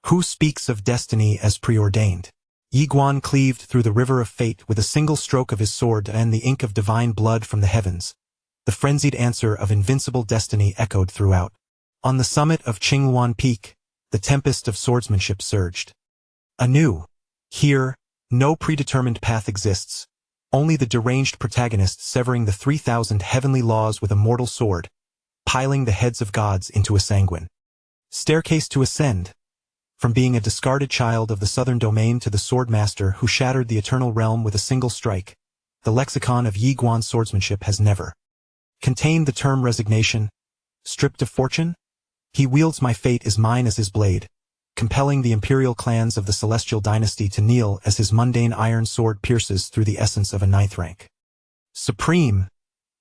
Who speaks of destiny as preordained? Yi Guan cleaved through the river of fate with a single stroke of his sword and the ink of divine blood from the heavens. The frenzied answer of invincible destiny echoed throughout. On the summit of Qingluan Peak, the tempest of swordsmanship surged. Anew, here, no predetermined path exists, only the deranged protagonist severing the 3,000 heavenly laws with a mortal sword, piling the heads of gods into a sanguine staircase to ascend. From being a discarded child of the southern domain to the sword master who shattered the eternal realm with a single strike, the lexicon of Yi Guan's swordsmanship has never contained the term resignation. Stripped of fortune? He wields my fate is mine as his blade, compelling the imperial clans of the celestial dynasty to kneel as his mundane iron sword pierces through the essence of a ninth rank. Supreme,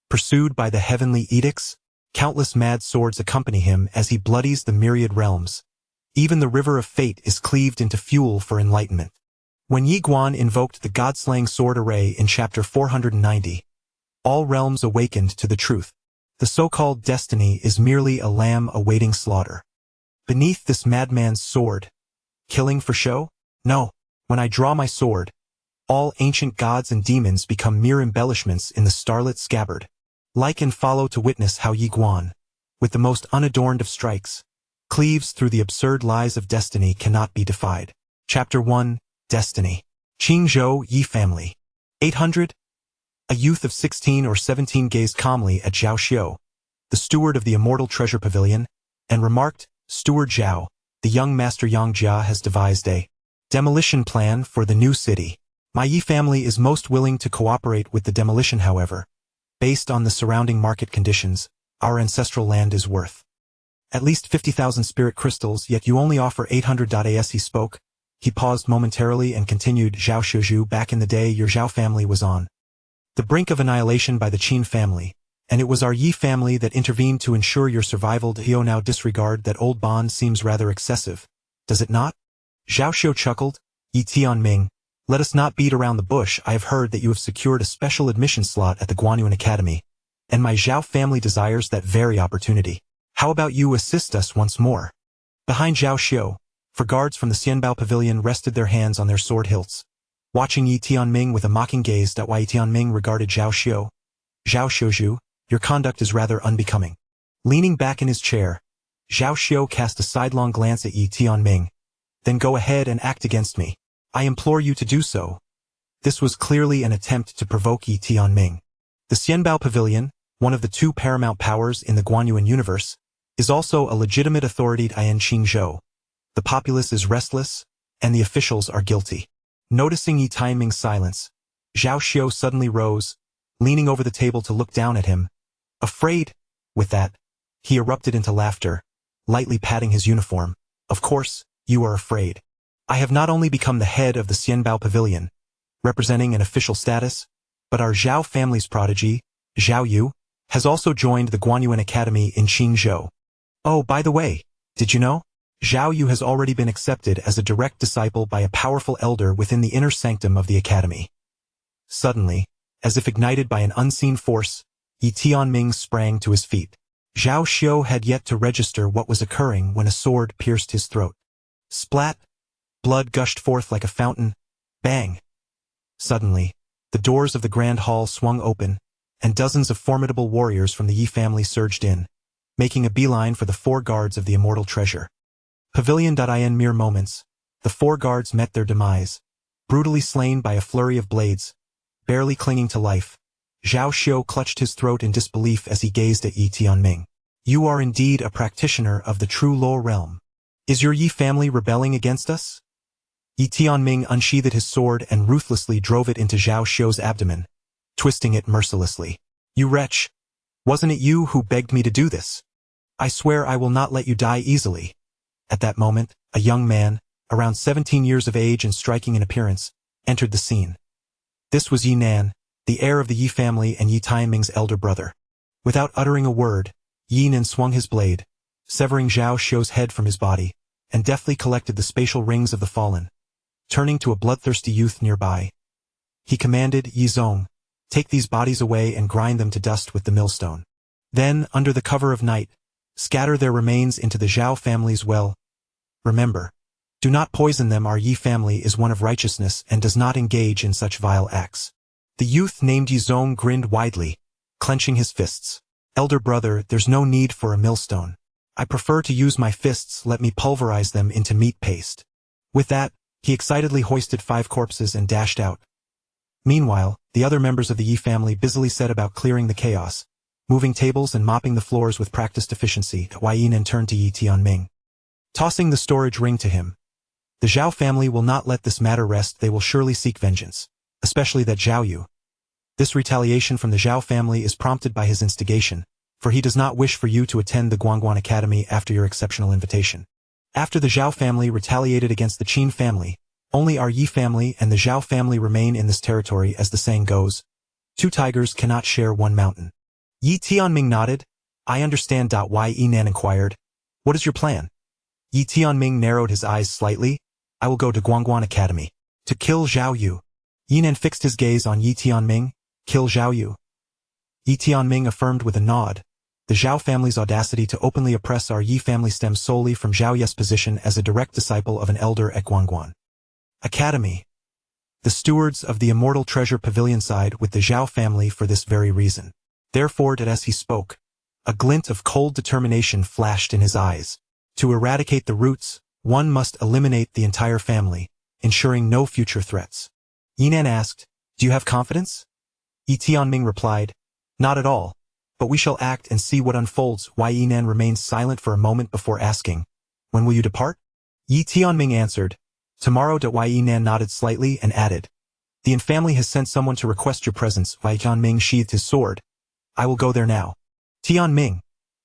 pursued by the heavenly edicts, countless mad swords accompany him as he bloodies the myriad realms. Even the river of fate is cleaved into fuel for enlightenment. When Yi Guan invoked the god-slaying sword array in chapter 490, all realms awakened to the truth. The so-called destiny is merely a lamb awaiting slaughter. Beneath this madman's sword, killing for show? No. When I draw my sword, all ancient gods and demons become mere embellishments in the starlit scabbard. Like and follow to witness how Yi Guan, with the most unadorned of strikes, cleaves through the absurd lies of destiny cannot be defied. Chapter 1, Destiny. Qingzhou Yi family. 800. A youth of 16 or 17 gazed calmly at Zhao Xiu, the steward of the immortal treasure pavilion, and remarked, Steward Zhao, the young master Yang Jia has devised a demolition plan for the new city. My Yi family is most willing to cooperate with the demolition, however. Based on the surrounding market conditions, our ancestral land is worth at least 50,000 spirit crystals, yet you only offer 800. As he spoke, he paused momentarily and continued, Zhao Shuzhu, back in the day your Zhao family was on the brink of annihilation by the Qin family, and it was our Yi family that intervened to ensure your survival. Do you now disregard that old bond seems rather excessive, does it not? Zhao Xiu chuckled, Yi Tianming, let us not beat around the bush. I have heard that you have secured a special admission slot at the Guanyuan Academy, and my Zhao family desires that very opportunity. How about you assist us once more? Behind Zhao Xiu, for guards from the Xianbao pavilion rested their hands on their sword hilts, watching Yi Tianming with a mocking gaze. Why Yi Tianming regarded Zhao Xiu. Zhao Shuzhu, your conduct is rather unbecoming. Leaning back in his chair, Zhao Xiu cast a sidelong glance at Yi Tianming. Then go ahead and act against me. I implore you to do so. This was clearly an attempt to provoke Yi Tianming. The Xianbao pavilion, one of the two paramount powers in the Guanyuan universe, is also a legitimate authority in Qingzhou. The populace is restless, and the officials are guilty. Noticing Yi Tianming's silence, Zhao Xiu suddenly rose, leaning over the table to look down at him. Afraid? With that, he erupted into laughter, lightly patting his uniform. Of course, you are afraid. I have not only become the head of the Xianbao pavilion, representing an official status, but our Zhao family's prodigy, Zhao Yu, has also joined the Guanyuan Academy in Qingzhou. Oh, by the way, did you know? Zhao Yu has already been accepted as a direct disciple by a powerful elder within the inner sanctum of the academy. Suddenly, as if ignited by an unseen force, Yi Tianming sprang to his feet. Zhao Xiu had yet to register what was occurring when a sword pierced his throat. Splat! Blood gushed forth like a fountain. Bang! Suddenly, the doors of the grand hall swung open, and dozens of formidable warriors from the Yi family surged in, making a beeline for the 4 guards of the immortal treasure. Pavilion. In mere moments, the 4 guards met their demise, brutally slain by a flurry of blades. Barely clinging to life, Zhao Xiu clutched his throat in disbelief as he gazed at Yi Tianming. You are indeed a practitioner of the true Luo realm. Is your Yi family rebelling against us? Yi Tianming unsheathed his sword and ruthlessly drove it into Zhao Xiu's abdomen, twisting it mercilessly. You wretch! Wasn't it you who begged me to do this? I swear I will not let you die easily. At that moment, a young man, around 17 years of age and striking in appearance, entered the scene. This was Yi Nan, the heir of the Yi family and Yi Tianming's elder brother. Without uttering a word, Yi Nan swung his blade, severing Zhao Xiu's head from his body, and deftly collected the spatial rings of the fallen. Turning to a bloodthirsty youth nearby, he commanded, Yi Zong, take these bodies away and grind them to dust with the millstone. Then, under the cover of night, scatter their remains into the Zhao family's well. Remember, Do not poison them. Our Yi family is one of righteousness and does not engage in such vile acts. The youth named Yizong grinned widely, clenching his fists. Elder brother, there's no need for a millstone. I prefer to use my fists. Let me pulverize them into meat paste. With that, he excitedly hoisted 5 corpses and dashed out. Meanwhile, the other members of the Yi family busily set about clearing the chaos, moving tables and mopping the floors with practiced efficiency. Wai Yinan turned to Yi Tianming, tossing the storage ring to him. The Zhao family will not let this matter rest. They will surely seek vengeance, especially that Zhao Yu. This retaliation from the Zhao family is prompted by his instigation, for he does not wish for you to attend the Guangguan Academy after your exceptional invitation. After the Zhao family retaliated against the Qin family, only our Yi family and the Zhao family remain in this territory. As the saying goes, 2 tigers cannot share 1 mountain. Yi Tianming nodded. I understand. Wai Yinan inquired, what is your plan? Yi Tianming narrowed his eyes slightly. I will go to Guangguan Academy. To kill Zhao Yu. Yinan fixed his gaze on Yi Tianming. Kill Zhao Yu. Yi Tianming affirmed with a nod. The Zhao family's audacity to openly oppress our Yi family stems solely from Zhao Ye's position as a direct disciple of an elder at Guangguan Academy. The stewards of the immortal treasure pavilion side with the Zhao family for this very reason. Therefore, as he spoke, a glint of cold determination flashed in his eyes. To eradicate the roots, one must eliminate the entire family, ensuring no future threats. Yinan asked, do you have confidence? Yi Tianming replied, not at all. But we shall act and see what unfolds. Wai Yinan remained silent for a moment before asking, when will you depart? Yi Tianming answered, tomorrow. Wai Yinan nodded slightly and added, the Yin family has sent someone to request your presence. Wai Tianming sheathed his sword. I will go there now. Tianming.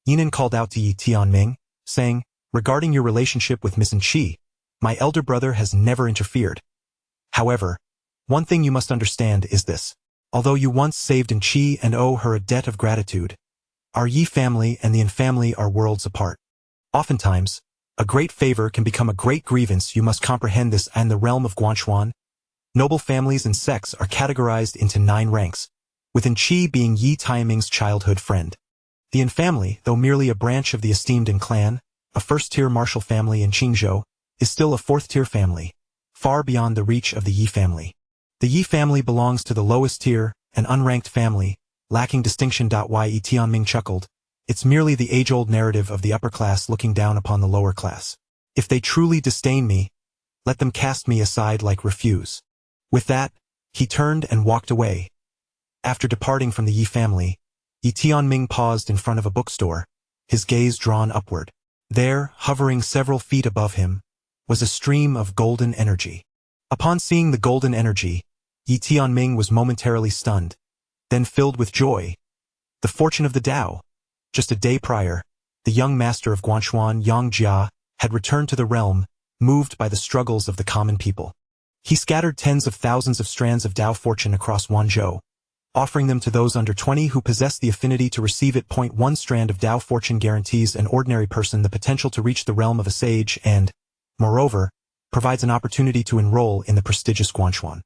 Yinan called out to Yi Tianming, saying, regarding your relationship with Miss Qi, my elder brother has never interfered. However, one thing you must understand is this. Although you once saved Qi and owe her a debt of gratitude, our Yi family and the Yin family are worlds apart. Oftentimes, a great favor can become a great grievance. You must comprehend this. And the realm of Guanchuan, noble families and sects are categorized into 9 ranks, with Qi being Yi Tianming's childhood friend. The Yin family, though merely a branch of the esteemed Yin clan, a first-tier martial family in Qingzhou, is still a 4th-tier family, far beyond the reach of the Yi family. The Yi family belongs to the lowest tier, an unranked family, lacking distinction. Yi Tianming chuckled. It's merely the age-old narrative of the upper class looking down upon the lower class. If they truly disdain me, let them cast me aside like refuse. With that, he turned and walked away. After departing from the Yi family, Yi Tianming paused in front of a bookstore, his gaze drawn upward. There, hovering several feet above him, was a stream of golden energy. Upon seeing the golden energy, Yi Tianming was momentarily stunned, then filled with joy. The fortune of the Dao. Just a day prior, the young master of Guanchuan, Yang Jia, had returned to the realm, moved by the struggles of the common people. He scattered tens of thousands of strands of Dao fortune across Wanzhou, offering them to those under 20 who possess the affinity to receive it. 1 strand of Dao fortune guarantees an ordinary person the potential to reach the realm of a sage and, moreover, provides an opportunity to enroll in the prestigious Guanchuan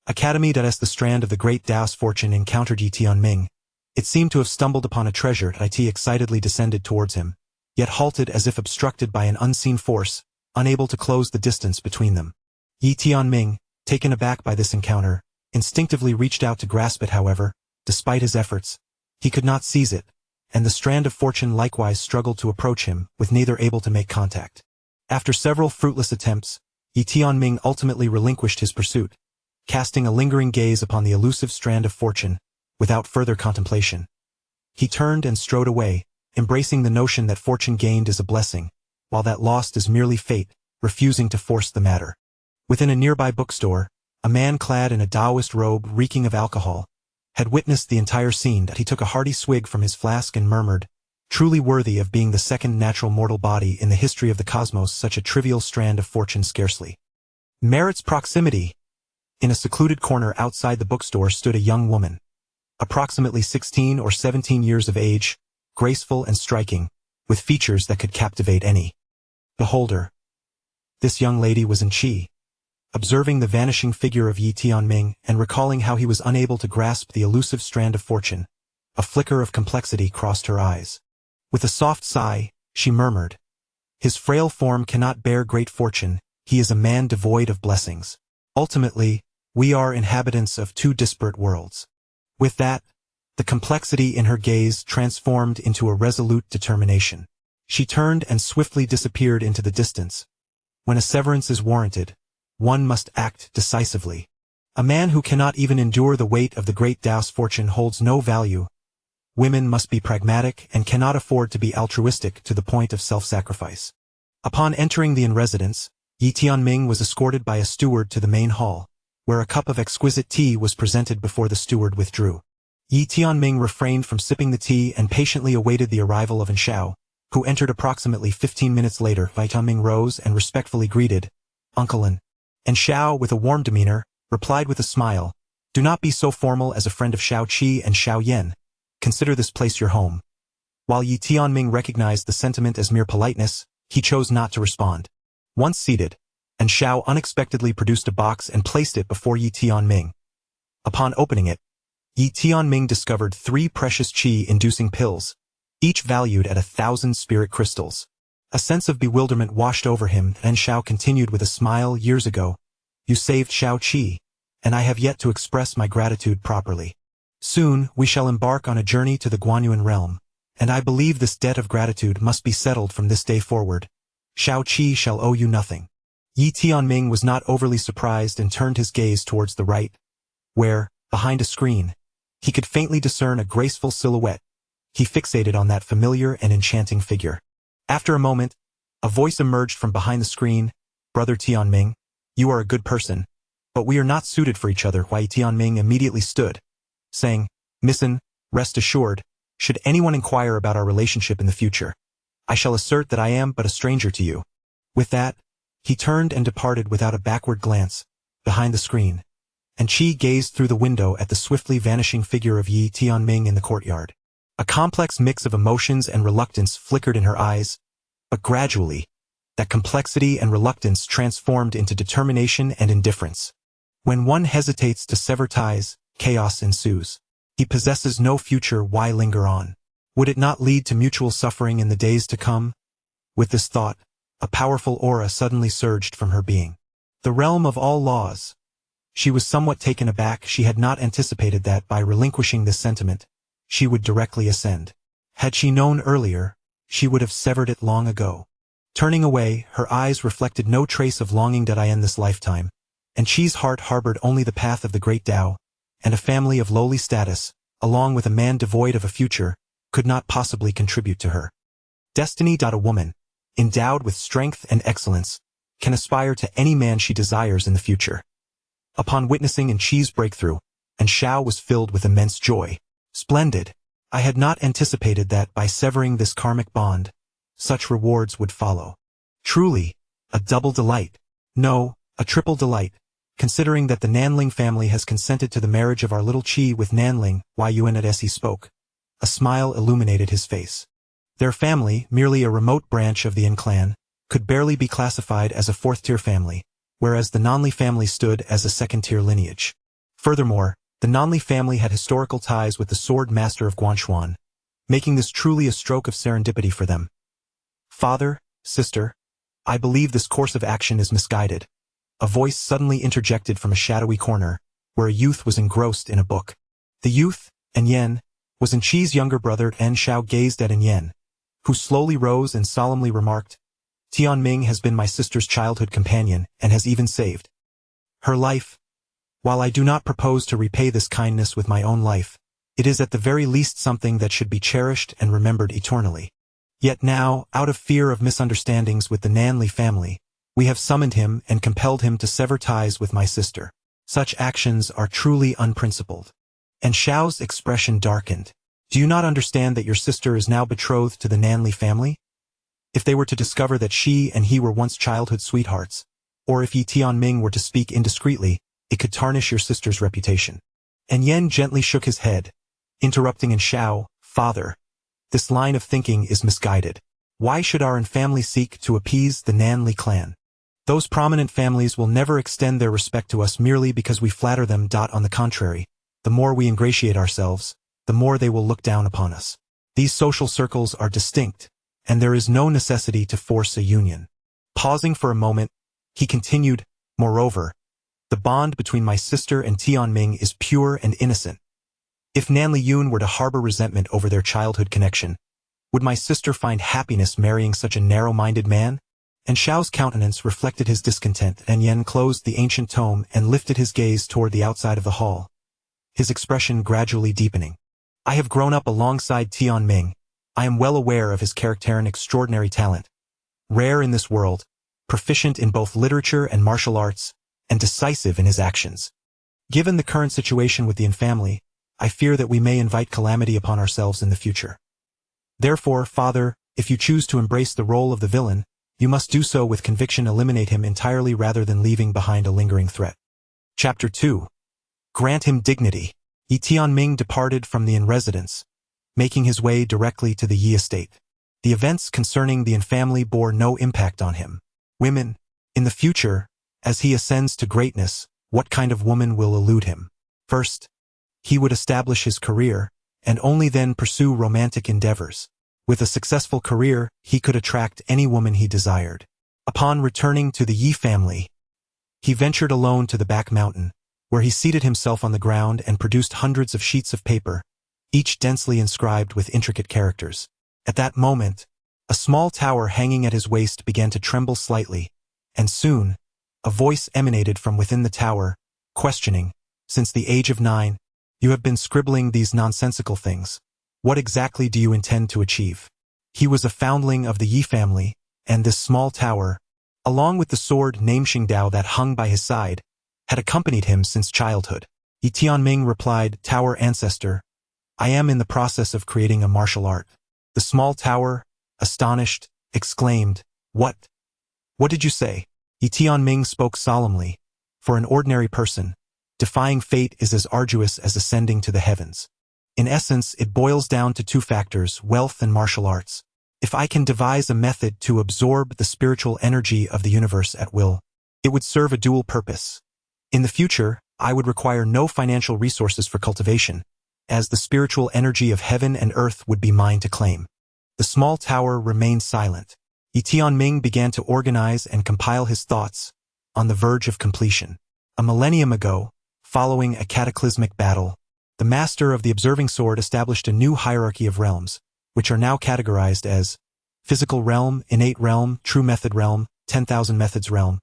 Academy. As the strand of the great Dao's fortune encountered Yi Tianming, it seemed to have stumbled upon a treasure. It excitedly descended towards him, yet halted as if obstructed by an unseen force, unable to close the distance between them. Yi Tianming, taken aback by this encounter, instinctively reached out to grasp it. However, despite his efforts, he could not seize it, and the strand of fortune likewise struggled to approach him, with neither able to make contact. After several fruitless attempts, Yi Tianming ultimately relinquished his pursuit, casting a lingering gaze upon the elusive strand of fortune, without further contemplation. He turned and strode away, embracing the notion that fortune gained is a blessing, while that lost is merely fate, refusing to force the matter. Within a nearby bookstore, a man clad in a Taoist robe reeking of alcohol had witnessed the entire scene. He took a hearty swig from his flask and murmured, truly worthy of being the second natural mortal body in the history of the cosmos, such a trivial strand of fortune scarcely merits proximity. In a secluded corner outside the bookstore stood a young woman, approximately 16 or 17 years of age, graceful and striking, with features that could captivate any beholder. This young lady was Qi. Observing the vanishing figure of Yi Tianming and recalling how he was unable to grasp the elusive strand of fortune, a flicker of complexity crossed her eyes. With a soft sigh, she murmured, his frail form cannot bear great fortune, he is a man devoid of blessings. Ultimately, we are inhabitants of two disparate worlds. With that, the complexity in her gaze transformed into a resolute determination. She turned and swiftly disappeared into the distance. When a severance is warranted, one must act decisively. A man who cannot even endure the weight of the great Dao's fortune holds no value. Women must be pragmatic and cannot afford to be altruistic to the point of self-sacrifice. Upon entering the inn residence, Yi Tianming was escorted by a steward to the main hall, where a cup of exquisite tea was presented before the steward withdrew. Yi Tianming refrained from sipping the tea and patiently awaited the arrival of An Shao, who entered approximately 15 minutes later. Yi Tianming rose and respectfully greeted, "Uncle An." And Shao, with a warm demeanor, replied with a smile, "Do not be so formal as a friend of Shao Qi and Shao Yan. Consider this place your home." While Yi Tianming recognized the sentiment as mere politeness, he chose not to respond. Once seated, An Shao unexpectedly produced a box and placed it before Yi Tianming. Upon opening it, Yi Tianming discovered 3 precious qi-inducing pills, each valued at 1,000 spirit crystals. A sense of bewilderment washed over him. An Shao continued with a smile, "Years ago, you saved Shao Qi, and I have yet to express my gratitude properly. Soon, we shall embark on a journey to the Guanyuan realm, and I believe this debt of gratitude must be settled from this day forward. Shao Qi shall owe you nothing." Yi Tianming was not overly surprised and turned his gaze towards the right, where, behind a screen, he could faintly discern a graceful silhouette. He fixated on that familiar and enchanting figure. After a moment, a voice emerged from behind the screen, "Brother Tianming, you are a good person, but we are not suited for each other." Yi Tianming immediately stood, saying, "Miss An, rest assured, should anyone inquire about our relationship in the future, I shall assert that I am but a stranger to you." With that, he turned and departed without a backward glance, behind the screen, and Qi gazed through the window at the swiftly vanishing figure of Yi Tianming in the courtyard. A complex mix of emotions and reluctance flickered in her eyes, but gradually, that complexity and reluctance transformed into determination and indifference. When one hesitates to sever ties, chaos ensues. He possesses no future, why linger on? Would it not lead to mutual suffering in the days to come? With this thought, a powerful aura suddenly surged from her being. The realm of all laws. She was somewhat taken aback. She had not anticipated that by relinquishing this sentiment, she would directly ascend. Had she known earlier, she would have severed it long ago. Turning away, her eyes reflected no trace of longing that I end this lifetime, and Qi's heart harbored only the path of the great Dao, and a family of lowly status, along with a man devoid of a future, could not possibly contribute to her destiny. A woman, endowed with strength and excellence, can aspire to any man she desires in the future. Upon witnessing An Qi's breakthrough, An Shao was filled with immense joy. Splendid! I had not anticipated that by severing this karmic bond, such rewards would follow. Truly, a double delight. No, a triple delight, considering that the Nanling family has consented to the marriage of our little Qi with Nanling. Yuan as he spoke. A smile illuminated his face. Their family, merely a remote branch of the An clan, could barely be classified as a 4th-tier family, whereas the Nanli family stood as a 2nd-tier lineage. Furthermore, the Nanli family had historical ties with the sword master of Xuan, making this truly a stroke of serendipity for them. "Father, sister, I believe this course of action is misguided." A voice suddenly interjected from a shadowy corner, where a youth was engrossed in a book. The youth, An Yan, was An Qi's younger brother. An Shao gazed at An Yan, who slowly rose and solemnly remarked, "Tianming has been my sister's childhood companion and has even saved her life. While I do not propose to repay this kindness with my own life, it is at the very least something that should be cherished and remembered eternally. Yet now, out of fear of misunderstandings with the Nanli family, we have summoned him and compelled him to sever ties with my sister. Such actions are truly unprincipled." And Shao's expression darkened. "Do you not understand that your sister is now betrothed to the Nanli family? If they were to discover that she and he were once childhood sweethearts, or if Yi Tianming were to speak indiscreetly, it could tarnish your sister's reputation." And Yan gently shook his head, interrupting An Shao, "Father, this line of thinking is misguided. Why should our An family seek to appease the Nanli clan? Those prominent families will never extend their respect to us merely because we flatter them. On the contrary, the more we ingratiate ourselves, the more they will look down upon us. These social circles are distinct, and there is no necessity to force a union." Pausing for a moment, He continued, "Moreover, the bond between my sister and Tianming is pure and innocent. If Nanli Yun were to harbor resentment over their childhood connection, would my sister find happiness marrying such a narrow-minded man?" And Xiao's countenance reflected his discontent, and Yen closed the ancient tome and lifted his gaze toward the outside of the hall, his expression gradually deepening. "I have grown up alongside Tianming. I am well aware of his character and extraordinary talent. Rare in this world, proficient in both literature and martial arts, and decisive in his actions. Given the current situation with the Yin family, I fear that we may invite calamity upon ourselves in the future. Therefore, Father, if you choose to embrace the role of the villain, you must do so with conviction, eliminate him entirely rather than leaving behind a lingering threat." Chapter 2. Grant him dignity. Yi Tianming departed from the Yin residence, making his way directly to the Yi estate. The events concerning the Yin family bore no impact on him. Women. In the future, as he ascends to greatness, what kind of woman will elude him? First, he would establish his career, and only then pursue romantic endeavors. With a successful career, he could attract any woman he desired. Upon returning to the Yi family, he ventured alone to the back mountain, where he seated himself on the ground and produced hundreds of sheets of paper, each densely inscribed with intricate characters. At that moment, a small tower hanging at his waist began to tremble slightly, and soon, a voice emanated from within the tower, questioning, "Since the age of 9, you have been scribbling these nonsensical things. What exactly do you intend to achieve?" He was a foundling of the Yi family, and this small tower, along with the sword Naming Dao that hung by his side, had accompanied him since childhood. Yi Tianming replied, "Tower ancestor, I am in the process of creating a martial art." The small tower, astonished, exclaimed, What did you say?" Yi Tianming spoke solemnly, "For an ordinary person, defying fate is as arduous as ascending to the heavens. In essence, it boils down to two factors, wealth and martial arts. If I can devise a method to absorb the spiritual energy of the universe at will, it would serve a dual purpose. In the future, I would require no financial resources for cultivation, as the spiritual energy of heaven and earth would be mine to claim." The small tower remained silent. Yi Tianming began to organize and compile his thoughts, on the verge of completion. A millennium ago, following a cataclysmic battle, the master of the observing sword established a new hierarchy of realms, which are now categorized as physical realm, innate realm, true method realm, 10,000 methods realm,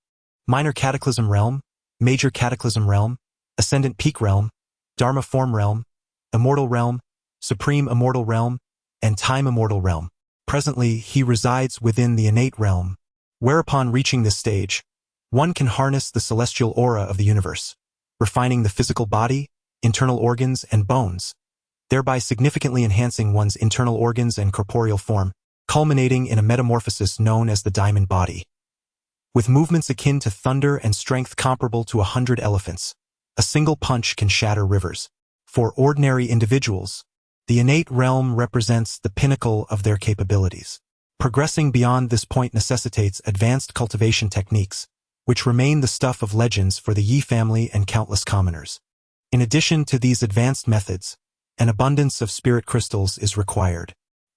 minor cataclysm realm, major cataclysm realm, ascendant peak realm, dharma form realm, immortal realm, supreme immortal realm, and time immortal realm. Presently, he resides within the innate realm, where upon reaching this stage, one can harness the celestial aura of the universe, refining the physical body, internal organs, and bones, thereby significantly enhancing one's internal organs and corporeal form, culminating in a metamorphosis known as the diamond body. With movements akin to thunder and strength comparable to 100 elephants, a single punch can shatter rivers. For ordinary individuals, the innate realm represents the pinnacle of their capabilities. Progressing beyond this point necessitates advanced cultivation techniques, which remain the stuff of legends for the Yi family and countless commoners. In addition to these advanced methods, an abundance of spirit crystals is required.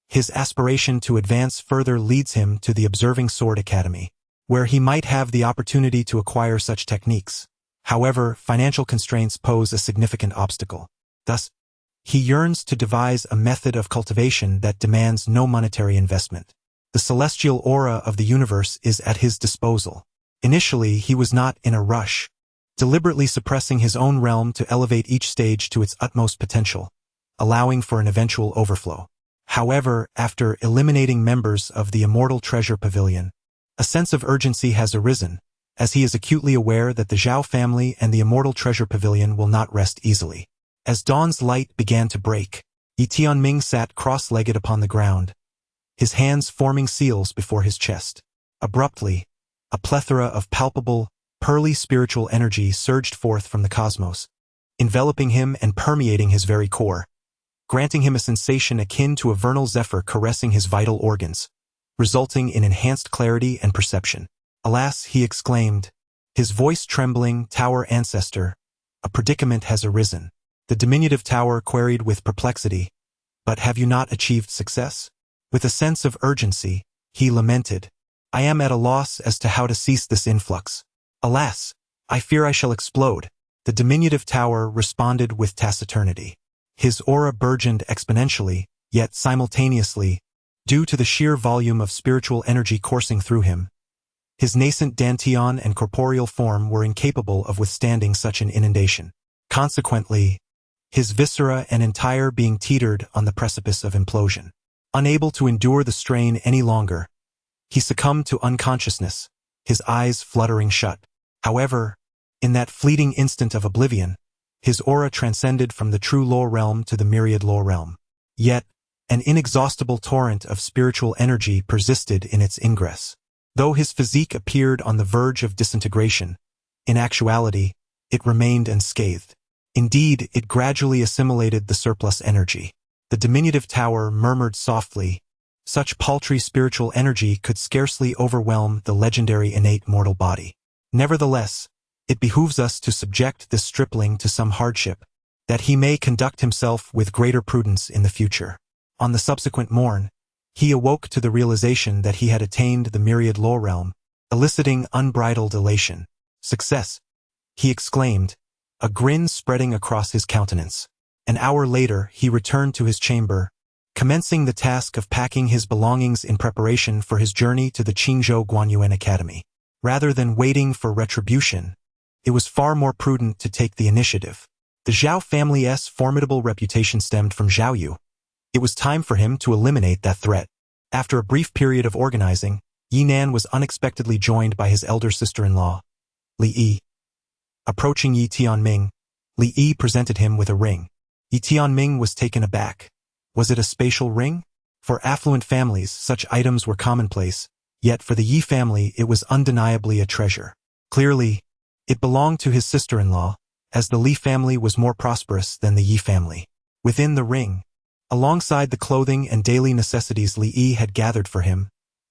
His aspiration to advance further leads him to the Observing Sword Academy, where he might have the opportunity to acquire such techniques. However, financial constraints pose a significant obstacle. Thus, he yearns to devise a method of cultivation that demands no monetary investment. The celestial aura of the universe is at his disposal. Initially, he was not in a rush, deliberately suppressing his own realm to elevate each stage to its utmost potential, allowing for an eventual overflow. However, after eliminating members of the Immortal Treasure Pavilion, a sense of urgency has arisen, as he is acutely aware that the Zhao family and the Immortal Treasure Pavilion will not rest easily. As dawn's light began to break, Yi Tianming sat cross-legged upon the ground, his hands forming seals before his chest. Abruptly, a plethora of palpable, pearly spiritual energy surged forth from the cosmos, enveloping him and permeating his very core, granting him a sensation akin to a vernal zephyr caressing his vital organs, resulting in enhanced clarity and perception. "Alas," he exclaimed, his voice trembling, "Tower ancestor, a predicament has arisen." The diminutive tower queried with perplexity, "But have you not achieved success?" With a sense of urgency, he lamented, I am at a loss as to how to cease this influx. Alas, I fear I shall explode. The diminutive tower responded with taciturnity. His aura burgeoned exponentially, yet simultaneously, due to the sheer volume of spiritual energy coursing through him. His nascent dantian and corporeal form were incapable of withstanding such an inundation. Consequently, his viscera and entire being teetered on the precipice of implosion. Unable to endure the strain any longer, he succumbed to unconsciousness, his eyes fluttering shut. However, in that fleeting instant of oblivion, his aura transcended from the true law realm to the myriad law realm. Yet, an inexhaustible torrent of spiritual energy persisted in its ingress. Though his physique appeared on the verge of disintegration, in actuality, it remained unscathed. Indeed, it gradually assimilated the surplus energy. The diminutive tower murmured softly, such paltry spiritual energy could scarcely overwhelm the legendary innate mortal body. Nevertheless, it behooves us to subject this stripling to some hardship, that he may conduct himself with greater prudence in the future. On the subsequent morn, he awoke to the realization that he had attained the myriad law realm, eliciting unbridled elation. Success! He exclaimed, a grin spreading across his countenance. An hour later, he returned to his chamber, commencing the task of packing his belongings in preparation for his journey to the Qingzhou Guanyuan Academy. Rather than waiting for retribution, it was far more prudent to take the initiative. The Zhao family's formidable reputation stemmed from Zhao Yu. It was time for him to eliminate that threat. After a brief period of organizing, Yi Nan was unexpectedly joined by his elder sister-in-law, Li Yi. Approaching Yi Tianming, Li Yi presented him with a ring. Yi Tianming was taken aback. Was it a spatial ring? For affluent families, such items were commonplace, yet for the Yi family it was undeniably a treasure. Clearly, it belonged to his sister-in-law, as the Li family was more prosperous than the Yi family. Within the ring, alongside the clothing and daily necessities Li Yi had gathered for him,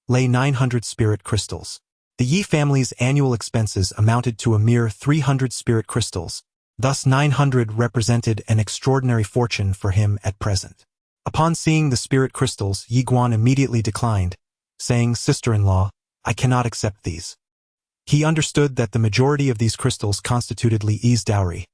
lay 900 spirit crystals. The Yi family's annual expenses amounted to a mere 300 spirit crystals, thus 900 represented an extraordinary fortune for him at present. Upon seeing the spirit crystals, Yi Guan immediately declined, saying, "Sister-in-law, I cannot accept these." He understood that the majority of these crystals constituted Li Yi's dowry,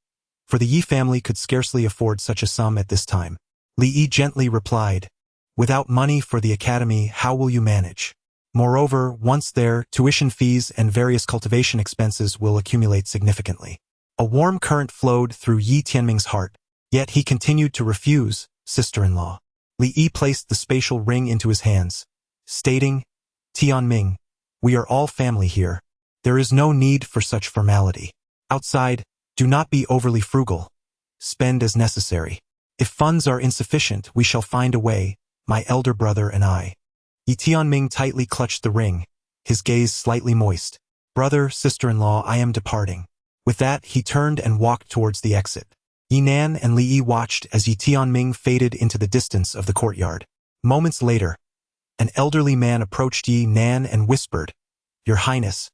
for the Yi family could scarcely afford such a sum at this time. Li Yi gently replied, "Without money for the academy, how will you manage? Moreover, once there, tuition fees and various cultivation expenses will accumulate significantly." A warm current flowed through Yi Tianming's heart, yet he continued to refuse, "Sister-in-law." Li Yi placed the spatial ring into his hands, stating, "Tianming, we are all family here. There is no need for such formality. Outside, do not be overly frugal. Spend as necessary. If funds are insufficient, we shall find a way, my elder brother and I." Yi Tianming tightly clutched the ring, his gaze slightly moist. "Brother, sister-in-law, I am departing." With that, he turned and walked towards the exit. Yi Nan and Li Yi watched as Yi Tianming faded into the distance of the courtyard. Moments later, an elderly man approached Yi Nan and whispered, "Your Highness,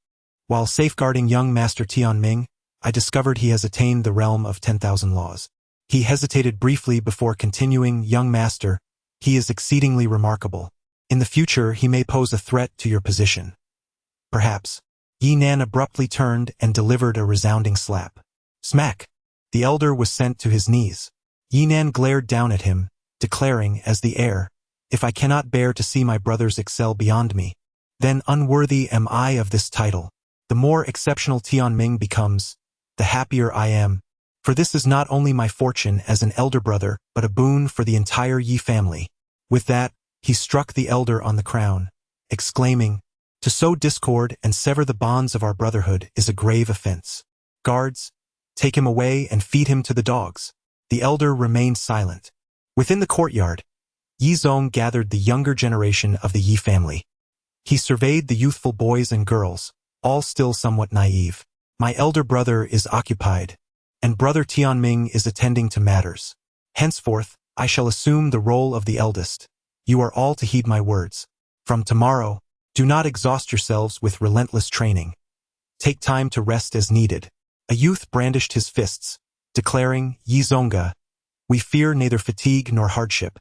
while safeguarding young Master Tianming, I discovered he has attained the realm of 10,000 laws." He hesitated briefly before continuing, "Young Master, he is exceedingly remarkable. In the future, he may pose a threat to your position. Perhaps." Yi Nan abruptly turned and delivered a resounding slap. Smack! The elder was sent to his knees. Yi Nan glared down at him, declaring, as the heir, "If I cannot bear to see my brothers excel beyond me, then unworthy am I of this title. The more exceptional Tianming becomes, the happier I am, for this is not only my fortune as an elder brother, but a boon for the entire Yi family." With that, he struck the elder on the crown, exclaiming, "To sow discord and sever the bonds of our brotherhood is a grave offense. Guards, take him away and feed him to the dogs." The elder remained silent. Within the courtyard, Yi Zong gathered the younger generation of the Yi family. He surveyed the youthful boys and girls, all still somewhat naive. "My elder brother is occupied, and brother Tianming is attending to matters. Henceforth, I shall assume the role of the eldest. You are all to heed my words. From tomorrow, do not exhaust yourselves with relentless training. Take time to rest as needed." A youth brandished his fists, declaring, "Yi Zonga, we fear neither fatigue nor hardship.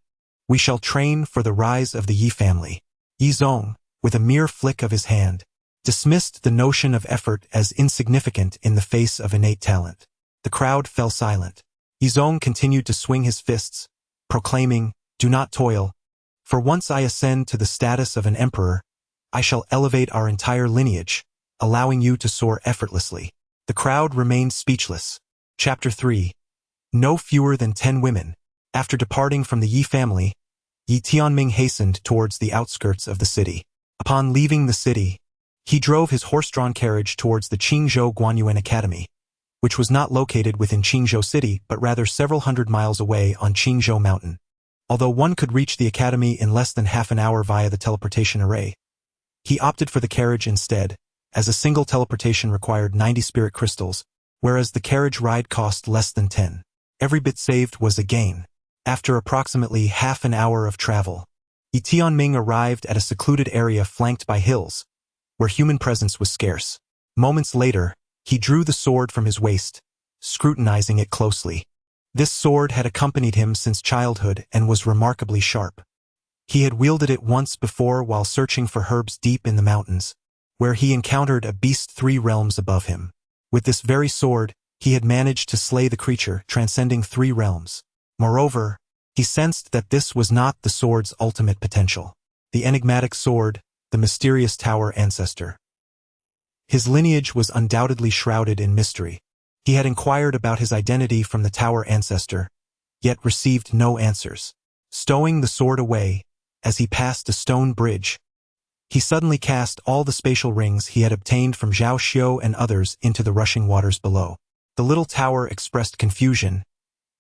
We shall train for the rise of the Yi family." Yi Zong, with a mere flick of his hand, dismissed the notion of effort as insignificant in the face of innate talent. The crowd fell silent. Yizong continued to swing his fists, proclaiming, "Do not toil. For once I ascend to the status of an emperor, I shall elevate our entire lineage, allowing you to soar effortlessly." The crowd remained speechless. Chapter 3. No fewer than 10 women. After departing from the Yi family, Yi Tianming hastened towards the outskirts of the city. Upon leaving the city, he drove his horse-drawn carriage towards the Qingzhou Guanyuan Academy, which was not located within Qingzhou City but rather several hundred miles away on Qingzhou Mountain. Although one could reach the academy in less than half an hour via the teleportation array, he opted for the carriage instead, as a single teleportation required 90 spirit crystals, whereas the carriage ride cost less than 10. Every bit saved was a gain. After approximately half an hour of travel, Yi Tianming arrived at a secluded area flanked by hills, where human presence was scarce. Moments later, he drew the sword from his waist, scrutinizing it closely. This sword had accompanied him since childhood and was remarkably sharp. He had wielded it once before while searching for herbs deep in the mountains, where he encountered a beast 3 realms above him. With this very sword, he had managed to slay the creature transcending 3 realms. Moreover, he sensed that this was not the sword's ultimate potential. The enigmatic sword, the mysterious tower ancestor. His lineage was undoubtedly shrouded in mystery. He had inquired about his identity from the tower ancestor, yet received no answers. Stowing the sword away, as he passed a stone bridge, he suddenly cast all the spatial rings he had obtained from Zhao Xiu and others into the rushing waters below. The little tower expressed confusion,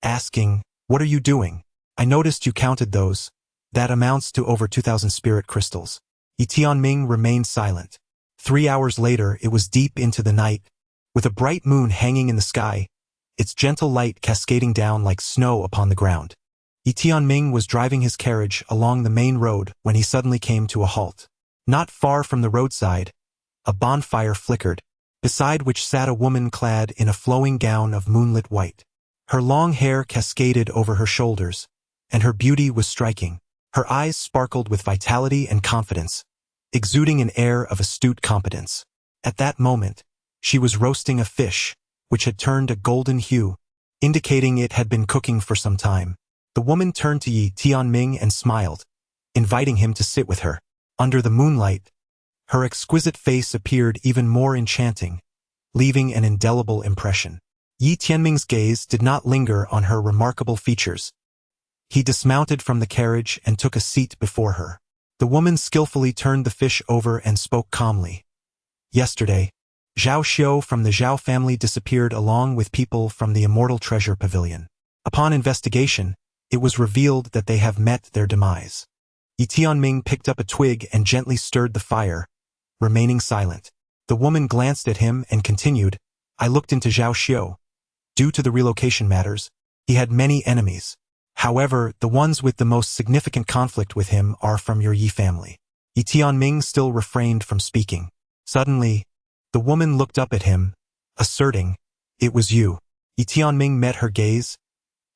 asking, "What are you doing? I noticed you counted those. That amounts to over 2,000 spirit crystals." Yi Tianming remained silent. 3 hours later, it was deep into the night, with a bright moon hanging in the sky, its gentle light cascading down like snow upon the ground. Yi Tianming was driving his carriage along the main road when he suddenly came to a halt. Not far from the roadside, a bonfire flickered, beside which sat a woman clad in a flowing gown of moonlit white. Her long hair cascaded over her shoulders, and her beauty was striking. Her eyes sparkled with vitality and confidence, exuding an air of astute competence. At that moment, she was roasting a fish, which had turned a golden hue, indicating it had been cooking for some time. The woman turned to Yi Tianming and smiled, inviting him to sit with her. Under the moonlight, her exquisite face appeared even more enchanting, leaving an indelible impression. Yi Tianming's gaze did not linger on her remarkable features. He dismounted from the carriage and took a seat before her. The woman skillfully turned the fish over and spoke calmly. Yesterday, Zhao Xiu from the Zhao family disappeared along with people from the Immortal Treasure Pavilion. Upon investigation, it was revealed that they have met their demise. Yi Tianming picked up a twig and gently stirred the fire, remaining silent. The woman glanced at him and continued, "I looked into Zhao Xiu. Due to the relocation matters, he had many enemies. However, the ones with the most significant conflict with him are from your Yi family." Yi Tianming still refrained from speaking. Suddenly, the woman looked up at him, asserting, "It was you." Yi Tianming met her gaze,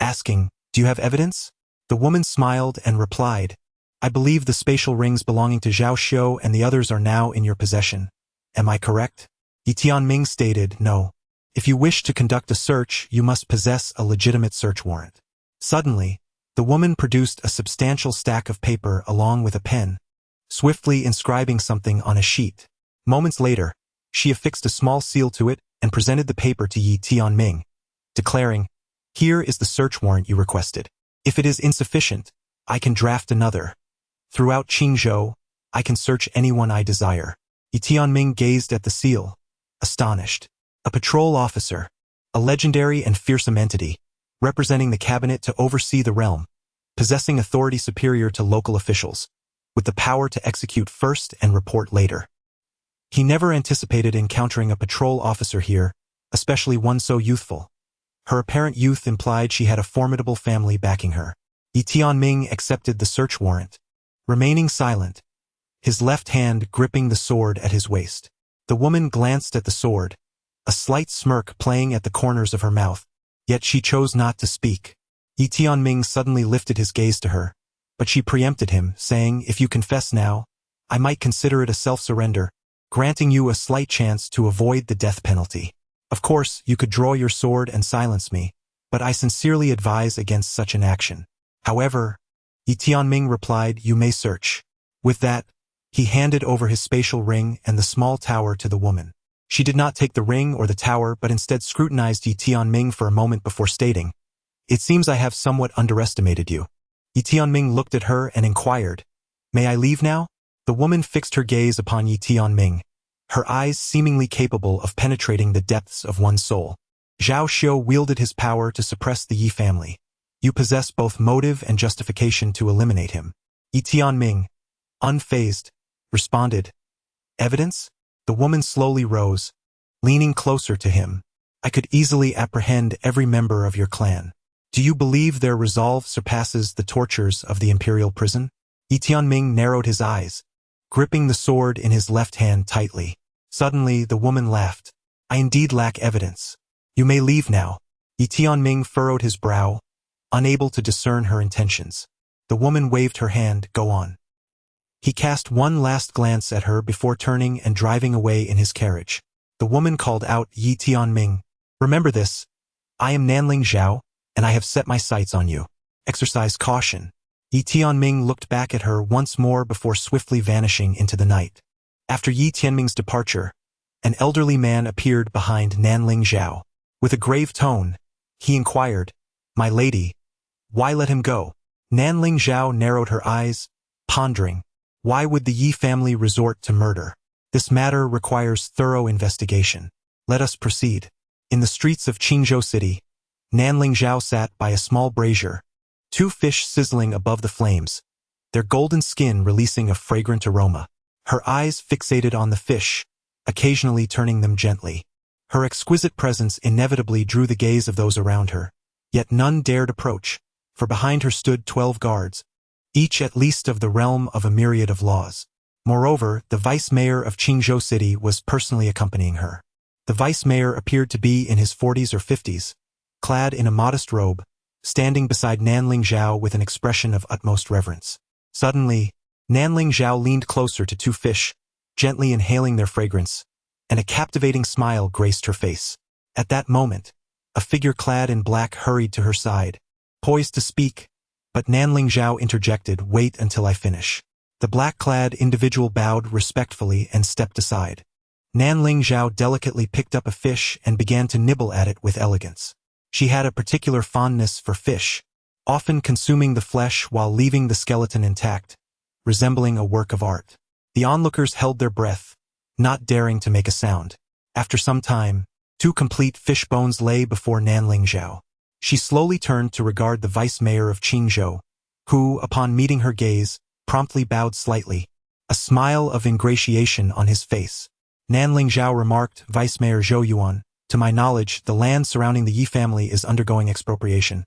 asking, "Do you have evidence?" The woman smiled and replied, "I believe the spatial rings belonging to Zhao Xiu and the others are now in your possession. Am I correct?" Yi Tianming stated, "No. If you wish to conduct a search, you must possess a legitimate search warrant." Suddenly, the woman produced a substantial stack of paper along with a pen, swiftly inscribing something on a sheet. Moments later, she affixed a small seal to it and presented the paper to Yi Tianming, declaring, "Here is the search warrant you requested. If it is insufficient, I can draft another. Throughout Qingzhou, I can search anyone I desire." Yi Tianming gazed at the seal, astonished. A patrol officer, a legendary and fearsome entity, representing the cabinet to oversee the realm, possessing authority superior to local officials, with the power to execute first and report later. He never anticipated encountering a patrol officer here, especially one so youthful. Her apparent youth implied she had a formidable family backing her. Yi Tianming accepted the search warrant, remaining silent, his left hand gripping the sword at his waist. The woman glanced at the sword, a slight smirk playing at the corners of her mouth, yet she chose not to speak. Yi Tianming suddenly lifted his gaze to her, but she preempted him, saying, "If you confess now, I might consider it a self-surrender, granting you a slight chance to avoid the death penalty. Of course, you could draw your sword and silence me, but I sincerely advise against such an action. However, Yi Tianming replied, you may search. With that, he handed over his spatial ring and the small tower to the woman. She did not take the ring or the tower but instead scrutinized Yi Tianming for a moment before stating, it seems I have somewhat underestimated you. Yi Tianming looked at her and inquired, may I leave now? The woman fixed her gaze upon Yi Tianming, her eyes seemingly capable of penetrating the depths of one's soul. Zhao Xiu wielded his power to suppress the Yi family. You possess both motive and justification to eliminate him. Yi Tianming, unfazed, responded, evidence? The woman slowly rose, leaning closer to him. I could easily apprehend every member of your clan. Do you believe their resolve surpasses the tortures of the imperial prison? Yi Tianming narrowed his eyes, gripping the sword in his left hand tightly. Suddenly, the woman laughed. I indeed lack evidence. You may leave now. Yi Tianming furrowed his brow, unable to discern her intentions. The woman waved her hand, go on. He cast one last glance at her before turning and driving away in his carriage. The woman called out, Yi Tianming, remember this. I am Nanling Zhao, and I have set my sights on you. Exercise caution. Yi Tianming looked back at her once more before swiftly vanishing into the night. After Yi Tianming's departure, an elderly man appeared behind Nanling Zhao. With a grave tone, he inquired, my lady, why let him go? Nanling Zhao narrowed her eyes, pondering. Why would the Yi family resort to murder? This matter requires thorough investigation. Let us proceed. In the streets of Qingzhou City, Nanling Zhao sat by a small brazier, two fish sizzling above the flames, their golden skin releasing a fragrant aroma. Her eyes fixated on the fish, occasionally turning them gently. Her exquisite presence inevitably drew the gaze of those around her, yet none dared approach, for behind her stood 12 guards, each at least of the realm of a myriad of laws. Moreover, the vice-mayor of Qingzhou City was personally accompanying her. The vice-mayor appeared to be in his 40s or 50s, clad in a modest robe, standing beside Nanling Zhao with an expression of utmost reverence. Suddenly, Nanling Zhao leaned closer to two fish, gently inhaling their fragrance, and a captivating smile graced her face. At that moment, a figure clad in black hurried to her side, poised to speak, but Nanling Zhao interjected, wait until I finish. The black-clad individual bowed respectfully and stepped aside. Nanling Zhao delicately picked up a fish and began to nibble at it with elegance. She had a particular fondness for fish, often consuming the flesh while leaving the skeleton intact, resembling a work of art. The onlookers held their breath, not daring to make a sound. After some time, 2 complete fish bones lay before Nanling Zhao. She slowly turned to regard the vice-mayor of Qingzhou, who, upon meeting her gaze, promptly bowed slightly, a smile of ingratiation on his face. Nanling Zhao remarked, Vice-Mayor Zhou Yuan, to my knowledge, the land surrounding the Yi family is undergoing expropriation,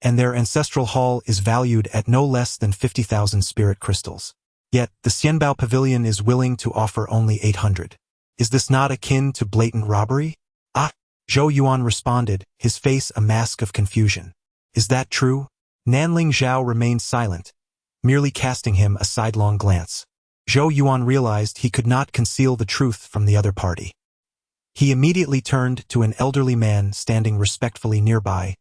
and their ancestral hall is valued at no less than 50,000 spirit crystals. Yet, the Xianbao Pavilion is willing to offer only 800. Is this not akin to blatant robbery? Ah! Zhou Yuan responded, his face a mask of confusion. Is that true? Nanling Zhao remained silent, merely casting him a sidelong glance. Zhou Yuan realized he could not conceal the truth from the other party. He immediately turned to an elderly man standing respectfully nearby,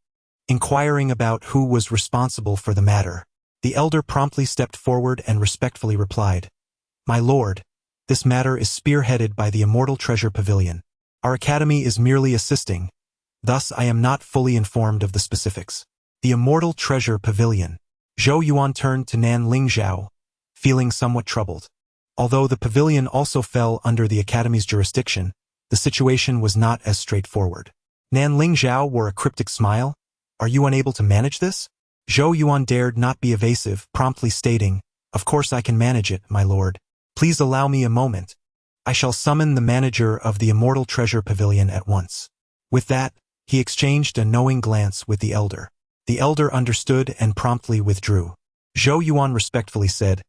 inquiring about who was responsible for the matter. The elder promptly stepped forward and respectfully replied, My lord, this matter is spearheaded by the Immortal Treasure Pavilion. Our academy is merely assisting, thus I am not fully informed of the specifics. The Immortal Treasure Pavilion. Zhou Yuan turned to Nanling Zhao, feeling somewhat troubled. Although the pavilion also fell under the academy's jurisdiction, the situation was not as straightforward. Nanling Zhao wore a cryptic smile. Are you unable to manage this? Zhou Yuan dared not be evasive, promptly stating, Of course I can manage it, my lord. Please allow me a moment. I shall summon the manager of the Immortal Treasure Pavilion at once. With that, he exchanged a knowing glance with the elder. The elder understood and promptly withdrew. Zhou Yuan respectfully said,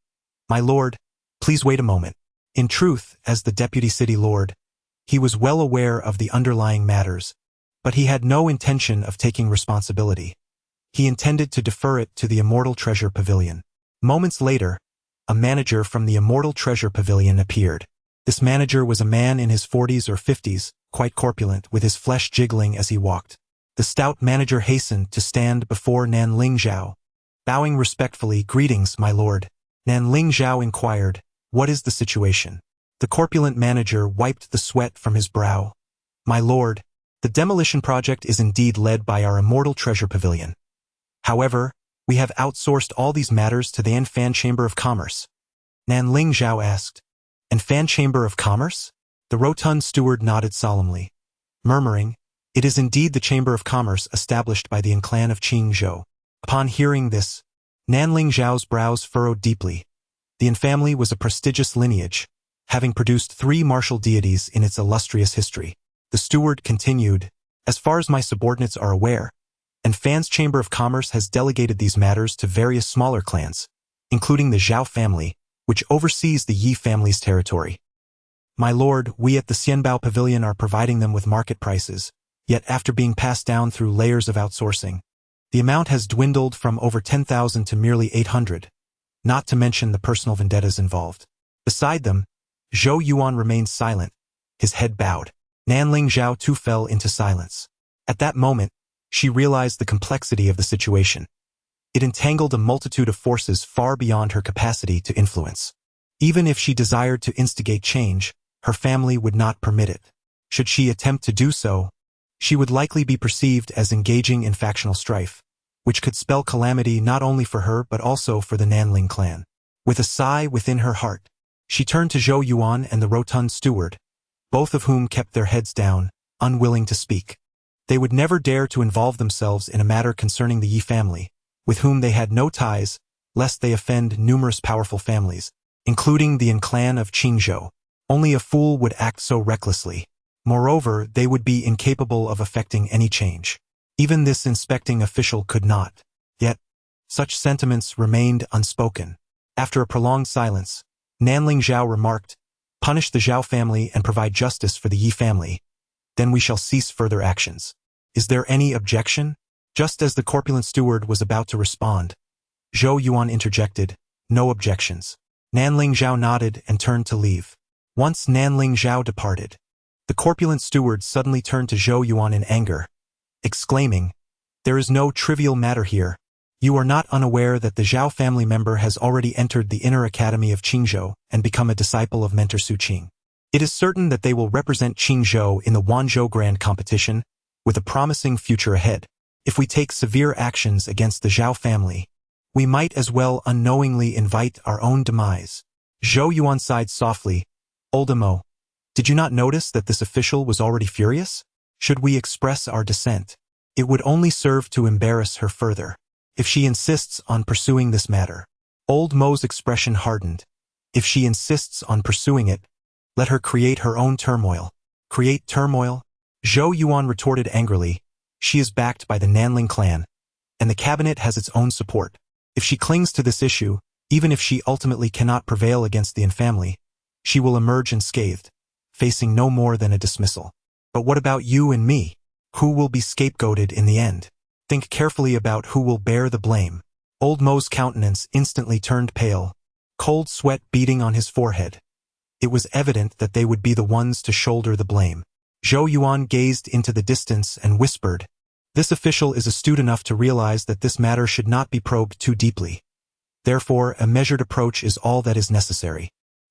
My lord, please wait a moment. In truth, as the deputy city lord, he was well aware of the underlying matters, but he had no intention of taking responsibility. He intended to defer it to the Immortal Treasure Pavilion. Moments later, a manager from the Immortal Treasure Pavilion appeared. This manager was a man in his 40s or 50s, quite corpulent, with his flesh jiggling as he walked. The stout manager hastened to stand before Nanling Zhao. Bowing respectfully, "Greetings, my lord." Nanling Zhao inquired, "What is the situation?" The corpulent manager wiped the sweat from his brow. "My lord, the demolition project is indeed led by our Immortal Treasure Pavilion. However, we have outsourced all these matters to the Anfan Chamber of Commerce." Nanling Zhao asked, "Anfan Chamber of Commerce?" The rotund steward nodded solemnly, murmuring, "It is indeed the Chamber of Commerce established by the clan of Qingzhou." Upon hearing this, Nanling Zhao's brows furrowed deeply. The An family was a prestigious lineage, having produced 3 martial deities in its illustrious history. The steward continued, "As far as my subordinates are aware, Anfan's Chamber of Commerce has delegated these matters to various smaller clans, including the Zhao family, which oversees the Yi family's territory. My lord, we at the Xianbao Pavilion are providing them with market prices, yet after being passed down through layers of outsourcing, the amount has dwindled from over 10,000 to merely 800, not to mention the personal vendettas involved." Beside them, Zhou Yuan remained silent, his head bowed. Nanling Zhao too fell into silence. At that moment, she realized the complexity of the situation. It entangled a multitude of forces far beyond her capacity to influence. Even if she desired to instigate change, her family would not permit it. Should she attempt to do so, she would likely be perceived as engaging in factional strife, which could spell calamity not only for her but also for the Nanling clan. With a sigh within her heart, she turned to Zhou Yuan and the rotund steward, both of whom kept their heads down, unwilling to speak. They would never dare to involve themselves in a matter concerning the Yi family, with whom they had no ties, lest they offend numerous powerful families, including the clan of Qingzhou. Only a fool would act so recklessly. Moreover, they would be incapable of effecting any change. Even this inspecting official could not. Yet, such sentiments remained unspoken. After a prolonged silence, Nanling Zhao remarked, "Punish the Zhao family and provide justice for the Yi family. Then we shall cease further actions. Is there any objection?" Just as the corpulent steward was about to respond, Zhou Yuan interjected, "No objections." Nanling Zhao nodded and turned to leave. Once Nanling Zhao departed, the corpulent steward suddenly turned to Zhou Yuan in anger, exclaiming, "There is no trivial matter here. You are not unaware that the Zhao family member has already entered the inner academy of Qingzhou and become a disciple of Mentor Su Qing. It is certain that they will represent Qingzhou in the Wanzhou Grand Competition, with a promising future ahead. If we take severe actions against the Zhao family, we might as well unknowingly invite our own demise." Zhou Yuan sighed softly. "Old Emo, did you not notice that this official was already furious? Should we express our dissent? It would only serve to embarrass her further. If she insists on pursuing this matter." Old Mo's expression hardened. "If she insists on pursuing it, let her create her own turmoil." "Create turmoil?" Zhou Yuan retorted angrily. "She is backed by the Nanling clan, and the cabinet has its own support. If she clings to this issue, even if she ultimately cannot prevail against the An family, she will emerge unscathed, facing no more than a dismissal. But what about you and me? Who will be scapegoated in the end? Think carefully about who will bear the blame." Old Mo's countenance instantly turned pale, cold sweat beading on his forehead. It was evident that they would be the ones to shoulder the blame. Zhou Yuan gazed into the distance and whispered, "This official is astute enough to realize that this matter should not be probed too deeply. Therefore, a measured approach is all that is necessary."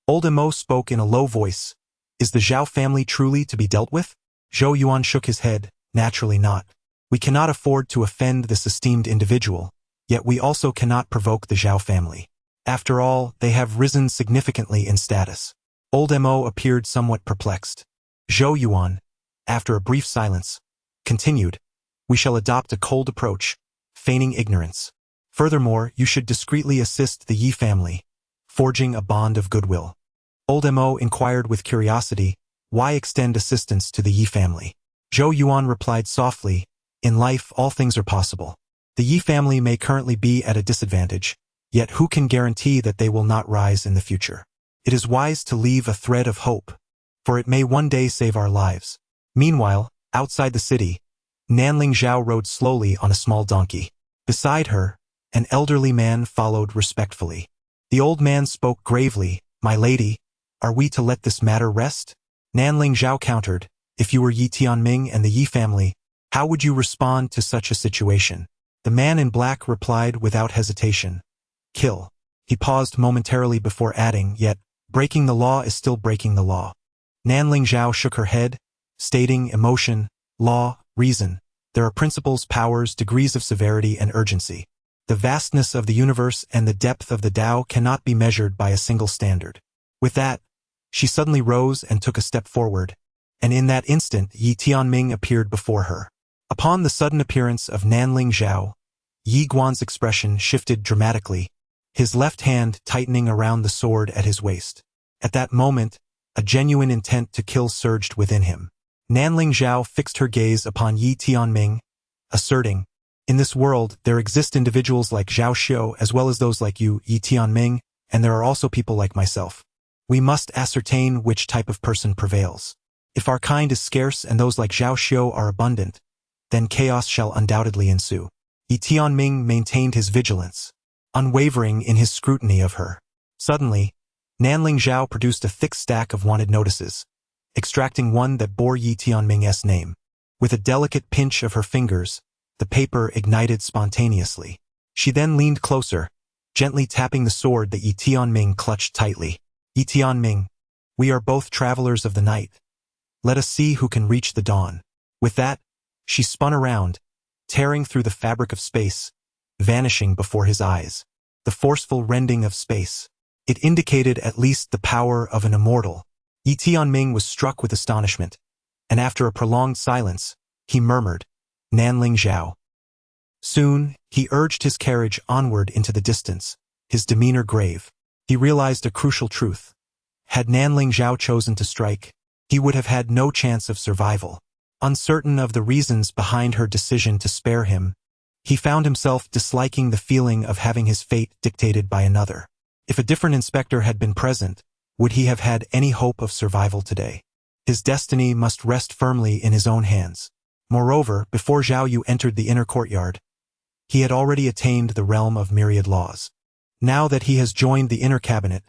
Old Mo spoke in a low voice, "Is the Zhao family truly to be dealt with?" Zhou Yuan shook his head, "Naturally not. We cannot afford to offend this esteemed individual, yet we also cannot provoke the Zhao family. After all, they have risen significantly in status." Old Mo appeared somewhat perplexed. Zhou Yuan, after a brief silence, continued, "We shall adopt a cold approach, feigning ignorance. Furthermore, you should discreetly assist the Yi family, forging a bond of goodwill." Old Mo inquired with curiosity, "Why extend assistance to the Yi family?" Zhou Yuan replied softly, "In life all things are possible. The Yi family may currently be at a disadvantage, yet who can guarantee that they will not rise in the future? It is wise to leave a thread of hope, for it may one day save our lives." Meanwhile, outside the city, Nanling Zhao rode slowly on a small donkey. Beside her, an elderly man followed respectfully. The old man spoke gravely, "My lady, are we to let this matter rest?" Nanling Zhao countered, "If you were Yi Tianming and the Yi family, how would you respond to such a situation?" The man in black replied without hesitation, "Kill." He paused momentarily before adding, "Yet, breaking the law is still breaking the law." Nanling Zhao shook her head, stating, "Emotion, law, reason. There are principles, powers, degrees of severity and urgency. The vastness of the universe and the depth of the Tao cannot be measured by a single standard." With that, she suddenly rose and took a step forward, and in that instant Yi Tianming appeared before her. Upon the sudden appearance of Nanling Zhao, Yi Guan's expression shifted dramatically, his left hand tightening around the sword at his waist. At that moment, a genuine intent to kill surged within him. Nanling Zhao fixed her gaze upon Yi Tianming, asserting, "In this world, there exist individuals like Zhao Xiu as well as those like you, Yi Tianming, and there are also people like myself. We must ascertain which type of person prevails. If our kind is scarce and those like Zhao Xiu are abundant, then chaos shall undoubtedly ensue." Yi Tianming maintained his vigilance, unwavering in his scrutiny of her. Suddenly, Nanling Zhao produced a thick stack of wanted notices, extracting one that bore Yi Tianming's name. With a delicate pinch of her fingers, the paper ignited spontaneously. She then leaned closer, gently tapping the sword that Yi Tianming clutched tightly. "Yi Tianming, we are both travelers of the night. Let us see who can reach the dawn." With that, she spun around, tearing through the fabric of space, vanishing before his eyes. The forceful rending of space. It indicated at least the power of an immortal. Yi Tianming was struck with astonishment, and after a prolonged silence, he murmured, "Nanling Zhao." Soon, he urged his carriage onward into the distance, his demeanor grave. He realized a crucial truth. Had Nanling Zhao chosen to strike, he would have had no chance of survival. Uncertain of the reasons behind her decision to spare him, he found himself disliking the feeling of having his fate dictated by another. If a different inspector had been present, would he have had any hope of survival today? His destiny must rest firmly in his own hands. Moreover, before Zhao Yu entered the inner courtyard, he had already attained the realm of myriad laws. Now that he has joined the inner cabinet,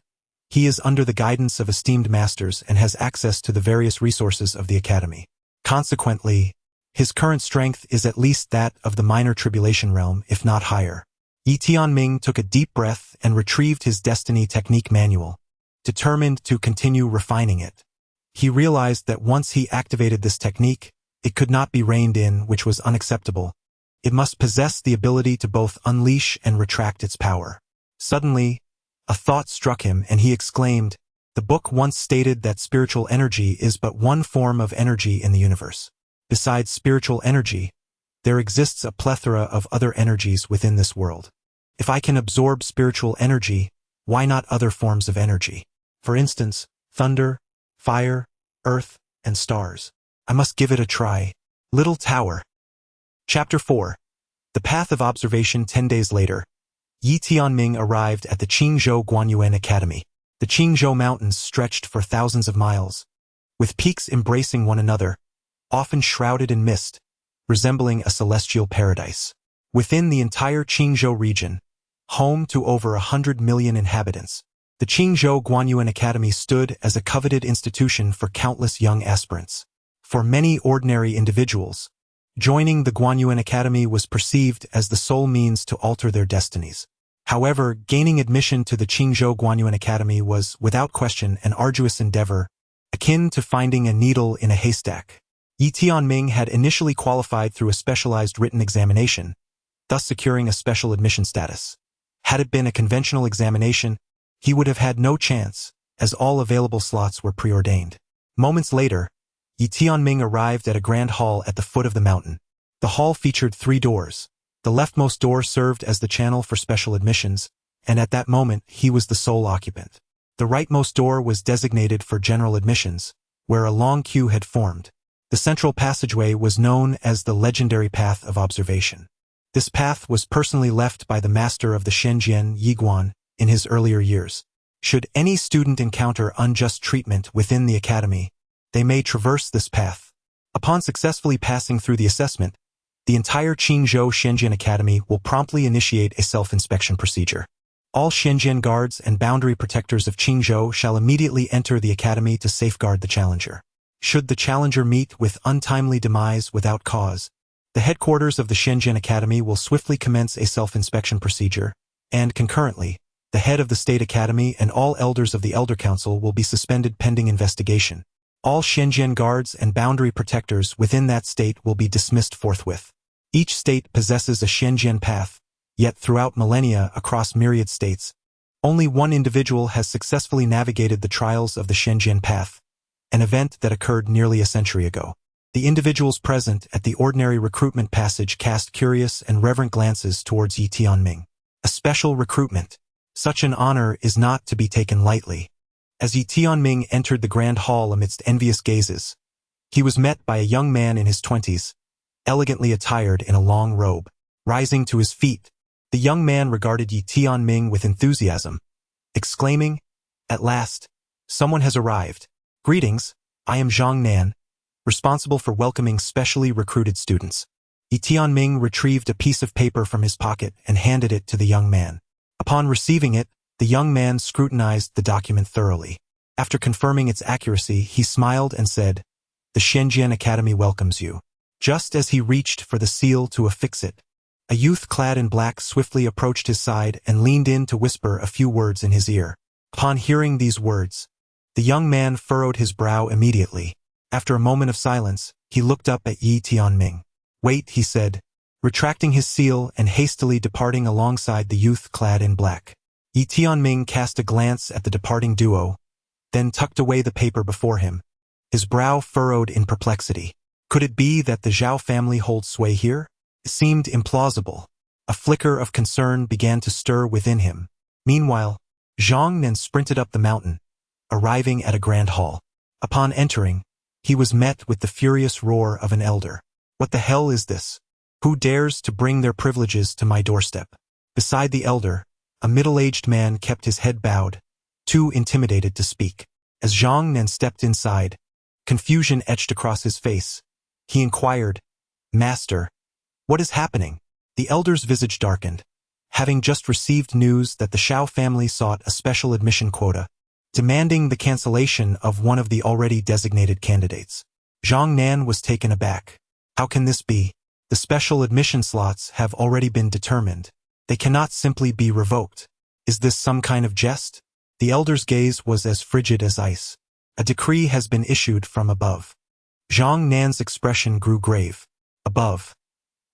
he is under the guidance of esteemed masters and has access to the various resources of the academy. Consequently, his current strength is at least that of the minor tribulation realm, if not higher. Yi Tianming took a deep breath and retrieved his destiny technique manual, determined to continue refining it. He realized that once he activated this technique, it could not be reined in, which was unacceptable. It must possess the ability to both unleash and retract its power. Suddenly, a thought struck him and he exclaimed, "The book once stated that spiritual energy is but one form of energy in the universe. Besides spiritual energy, there exists a plethora of other energies within this world. If I can absorb spiritual energy, why not other forms of energy? For instance, thunder, fire, earth, and stars. I must give it a try." Little Tower. Chapter 4. The Path of Observation. 10 days later, Yi Tianming arrived at the Qingzhou Guanyuan Academy. The Qingzhou Mountains stretched for thousands of miles, with peaks embracing one another, often shrouded in mist, resembling a celestial paradise. Within the entire Qingzhou region, home to over 100 million inhabitants, the Qingzhou Guanyuan Academy stood as a coveted institution for countless young aspirants. For many ordinary individuals, joining the Guanyuan Academy was perceived as the sole means to alter their destinies. However, gaining admission to the Qingzhou Guanyuan Academy was, without question, an arduous endeavor, akin to finding a needle in a haystack. Yi Tianming had initially qualified through a specialized written examination, thus securing a special admission status. Had it been a conventional examination, he would have had no chance, as all available slots were preordained. Moments later, Yi Tianming arrived at a grand hall at the foot of the mountain. The hall featured 3 doors. The leftmost door served as the channel for special admissions, and at that moment he was the sole occupant. The rightmost door was designated for general admissions, where a long queue had formed. The central passageway was known as the legendary Path of Observation. This path was personally left by the master of the Shenzhen Yi Guan in his earlier years. Should any student encounter unjust treatment within the academy, they may traverse this path. Upon successfully passing through the assessment, the entire Qingzhou Shenzhen Academy will promptly initiate a self-inspection procedure. All Shenzhen guards and boundary protectors of Qingzhou shall immediately enter the academy to safeguard the challenger. Should the challenger meet with untimely demise without cause, the headquarters of the Shenzhen Academy will swiftly commence a self-inspection procedure, and concurrently, the head of the State Academy and all elders of the Elder Council will be suspended pending investigation. All Shenzhen guards and boundary protectors within that state will be dismissed forthwith. Each state possesses a Shenzhen path, yet throughout millennia across myriad states, only one individual has successfully navigated the trials of the Shenzhen path, an event that occurred nearly a century ago. The individuals present at the ordinary recruitment passage cast curious and reverent glances towards Yi Tianming. A special recruitment. Such an honor is not to be taken lightly. As Yi Tianming entered the grand hall amidst envious gazes, he was met by a young man in his 20s, elegantly attired in a long robe. Rising to his feet, the young man regarded Yi Tianming with enthusiasm, exclaiming, "At last, someone has arrived. Greetings, I am Zhang Nan, responsible for welcoming specially recruited students." Yi Tianming retrieved a piece of paper from his pocket and handed it to the young man. Upon receiving it, the young man scrutinized the document thoroughly. After confirming its accuracy, he smiled and said, "The Shenzhen Academy welcomes you." Just as he reached for the seal to affix it, a youth clad in black swiftly approached his side and leaned in to whisper a few words in his ear. Upon hearing these words, the young man furrowed his brow immediately. After a moment of silence, he looked up at Yi Tianming. "Wait," he said, retracting his seal and hastily departing alongside the youth clad in black. Yi Tianming cast a glance at the departing duo, then tucked away the paper before him, his brow furrowed in perplexity. Could it be that the Zhao family holds sway here? It seemed implausible. A flicker of concern began to stir within him. Meanwhile, Zhang Nan sprinted up the mountain, arriving at a grand hall. Upon entering, he was met with the furious roar of an elder. "What the hell is this? Who dares to bring their privileges to my doorstep?" Beside the elder, a middle-aged man kept his head bowed, too intimidated to speak. As Zhang Nan stepped inside, confusion etched across his face. He inquired, "Master, what is happening?" The elder's visage darkened, having just received news that the Shao family sought a special admission quota, demanding the cancellation of one of the already designated candidates. Zhang Nan was taken aback. How can this be? The special admission slots have already been determined. They cannot simply be revoked. Is this some kind of jest? The elder's gaze was as frigid as ice. A decree has been issued from above. Zhang Nan's expression grew grave. Above?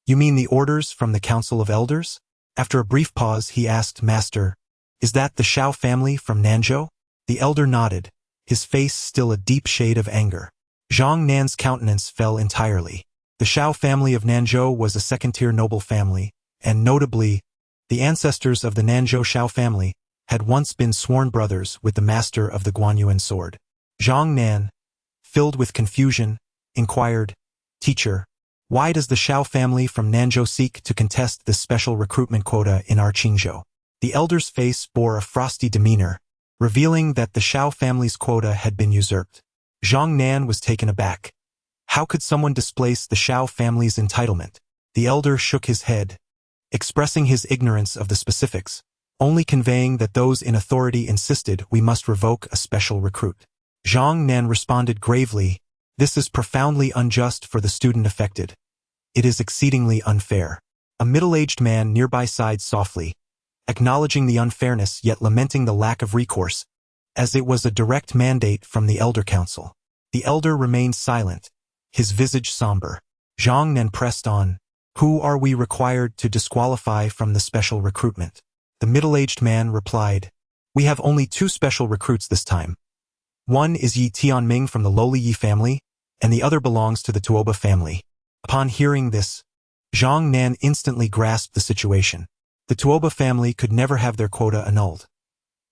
You mean the orders from the Council of Elders? After a brief pause, he asked, "Master, is that the Shao family from Nanzhou?" The elder nodded, his face still a deep shade of anger. Zhang Nan's countenance fell entirely. The Shao family of Nanzhou was a second-tier noble family, and notably, the ancestors of the Nanzhou Shao family had once been sworn brothers with the master of the Guanyuan sword. Zhang Nan, filled with confusion, inquired, "Teacher, why does the Shao family from Nanzhou seek to contest this special recruitment quota in our Qingzhou?" The elder's face bore a frosty demeanor, revealing that the Shao family's quota had been usurped. Zhang Nan was taken aback. How could someone displace the Shao family's entitlement? The elder shook his head, expressing his ignorance of the specifics, only conveying that those in authority insisted we must revoke a special recruit. Zhang Nan responded gravely, "This is profoundly unjust for the student affected. It is exceedingly unfair." A middle-aged man nearby sighed softly, acknowledging the unfairness yet lamenting the lack of recourse, as it was a direct mandate from the Elder Council. The elder remained silent, his visage somber. Zhang Nan pressed on, "Who are we required to disqualify from the special recruitment?" The middle-aged man replied, "We have only 2 special recruits this time. One is Yi Tianming from the lowly Yi family, and the other belongs to the Tuoba family." Upon hearing this, Zhang Nan instantly grasped the situation. The Tuoba family could never have their quota annulled.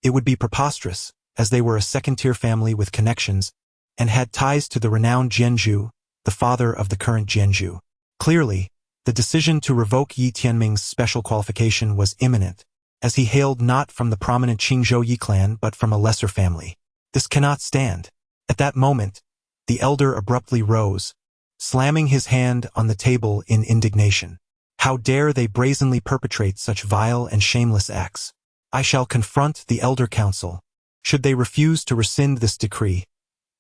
It would be preposterous, as they were a second-tier family with connections and had ties to the renowned Jianzhu, the father of the current Jianzhu. Clearly, the decision to revoke Yi Tianming's special qualification was imminent, as he hailed not from the prominent Qingzhou Yi clan but from a lesser family. This cannot stand. At that moment, the elder abruptly rose, slamming his hand on the table in indignation. How dare they brazenly perpetrate such vile and shameless acts? I shall confront the Elder Council. Should they refuse to rescind this decree,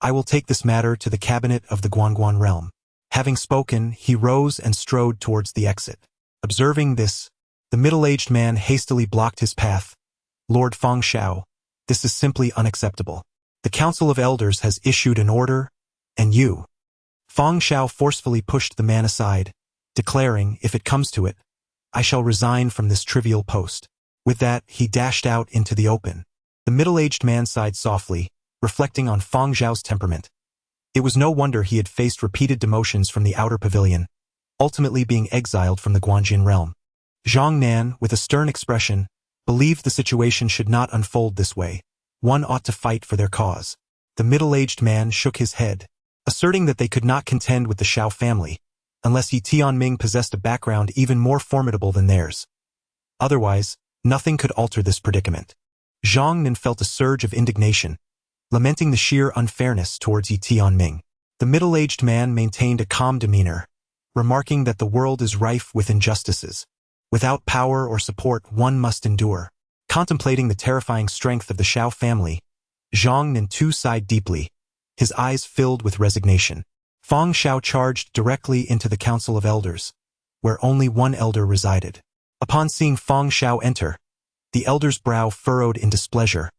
I will take this matter to the cabinet of the Guanguan realm. Having spoken, he rose and strode towards the exit. Observing this, the middle-aged man hastily blocked his path. Lord Feng Shao, this is simply unacceptable. The Council of Elders has issued an order, and you. Feng Shao forcefully pushed the man aside, declaring, if it comes to it, I shall resign from this trivial post. With that, he dashed out into the open. The middle-aged man sighed softly, reflecting on Feng Zhao's temperament. It was no wonder he had faced repeated demotions from the outer pavilion, ultimately being exiled from the Guanjin realm. Zhang Nan, with a stern expression, believed the situation should not unfold this way. One ought to fight for their cause. The middle-aged man shook his head, asserting that they could not contend with the Shao family, unless Yi Tianming possessed a background even more formidable than theirs. Otherwise, nothing could alter this predicament. Zhang Nan felt a surge of indignation, lamenting the sheer unfairness towards Yi Tianming. The middle-aged man maintained a calm demeanor, remarking that the world is rife with injustices. Without power or support, one must endure. Contemplating the terrifying strength of the Shao family, Zhang Nan too sighed deeply, his eyes filled with resignation. Feng Shao charged directly into the Council of Elders, where only one elder resided. Upon seeing Feng Shao enter, the elder's brow furrowed in displeasure.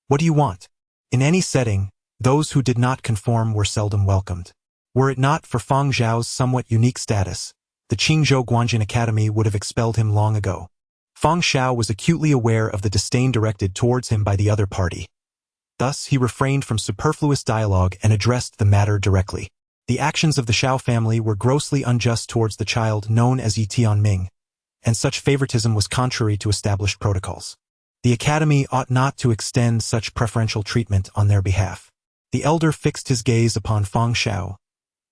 What do you want? In any setting, those who did not conform were seldom welcomed. Were it not for Feng Zhao's somewhat unique status, the Qingzhou Guanjin Academy would have expelled him long ago. Feng Shao was acutely aware of the disdain directed towards him by the other party. Thus, he refrained from superfluous dialogue and addressed the matter directly. The actions of the Shao family were grossly unjust towards the child known as Yi Tianming, and such favoritism was contrary to established protocols. The academy ought not to extend such preferential treatment on their behalf. The elder fixed his gaze upon Feng Shao,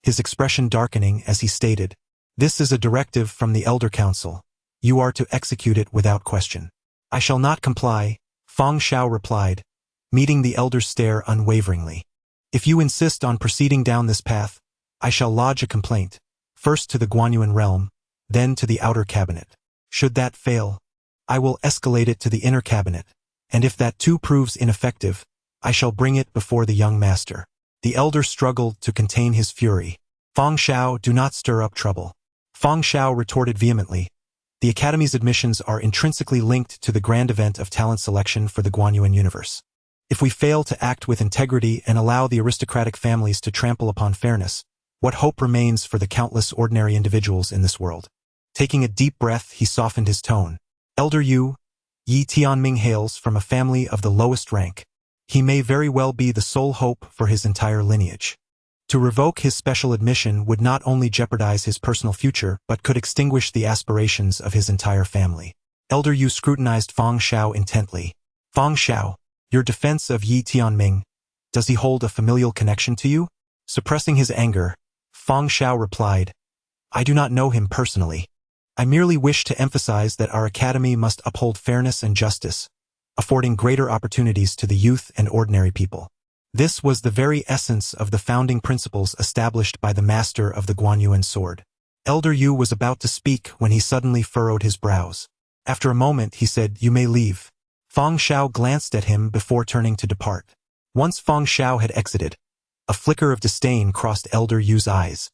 his expression darkening as he stated, "This is a directive from the Elder Council. You are to execute it without question." "I shall not comply," Feng Shao replied, meeting the elder's stare unwaveringly. "If you insist on proceeding down this path, I shall lodge a complaint, first to the Guanyuan realm, then to the outer cabinet. Should that fail, I will escalate it to the inner cabinet, and if that too proves ineffective, I shall bring it before the young master." The elder struggled to contain his fury. "Feng Shao, do not stir up trouble." Feng Shao retorted vehemently, "The Academy's admissions are intrinsically linked to the grand event of talent selection for the Guanyuan universe. If we fail to act with integrity and allow the aristocratic families to trample upon fairness, what hope remains for the countless ordinary individuals in this world?" Taking a deep breath, he softened his tone. "Elder Yu, Yi Tianming hails from a family of the lowest rank. He may very well be the sole hope for his entire lineage. To revoke his special admission would not only jeopardize his personal future, but could extinguish the aspirations of his entire family." Elder Yu scrutinized Feng Shao intently. "Feng Shao, your defense of Yi Tianming, does he hold a familial connection to you?" Suppressing his anger, Feng Shao replied, "I do not know him personally. I merely wish to emphasize that our academy must uphold fairness and justice, affording greater opportunities to the youth and ordinary people. This was the very essence of the founding principles established by the master of the Guanyuan sword." Elder Yu was about to speak when he suddenly furrowed his brows. After a moment, he said, "You may leave." Feng Shao glanced at him before turning to depart. Once Feng Shao had exited, a flicker of disdain crossed Elder Yu's eyes.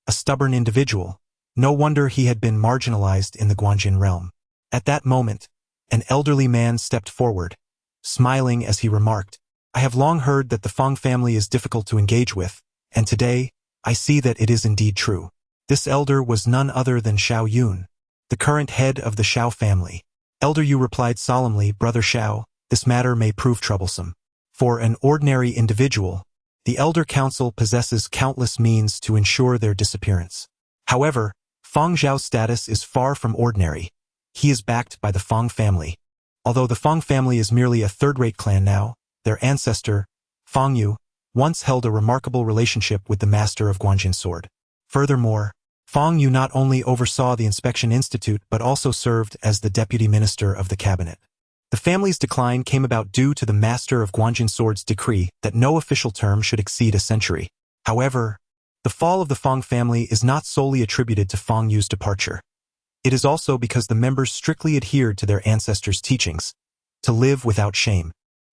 A stubborn individual. No wonder he had been marginalized in the Guanjin realm. At that moment, an elderly man stepped forward, smiling as he remarked, "I have long heard that the Feng family is difficult to engage with, and today, I see that it is indeed true." This elder was none other than Shao Yun, the current head of the Shao family. Elder Yu replied solemnly, "Brother Shao, this matter may prove troublesome. For an ordinary individual, the Elder Council possesses countless means to ensure their disappearance. However, Feng Zhao's status is far from ordinary. He is backed by the Feng family. Although the Feng family is merely a third-rate clan now, their ancestor, Feng Yu, once held a remarkable relationship with the master of Guanjin sword. Furthermore, Feng Yu not only oversaw the Inspection Institute but also served as the deputy minister of the cabinet. The family's decline came about due to the master of Guanjin sword's decree that no official term should exceed a century. However, the fall of the Feng family is not solely attributed to Feng Yu's departure. It is also because the members strictly adhered to their ancestors' teachings. to live without shame.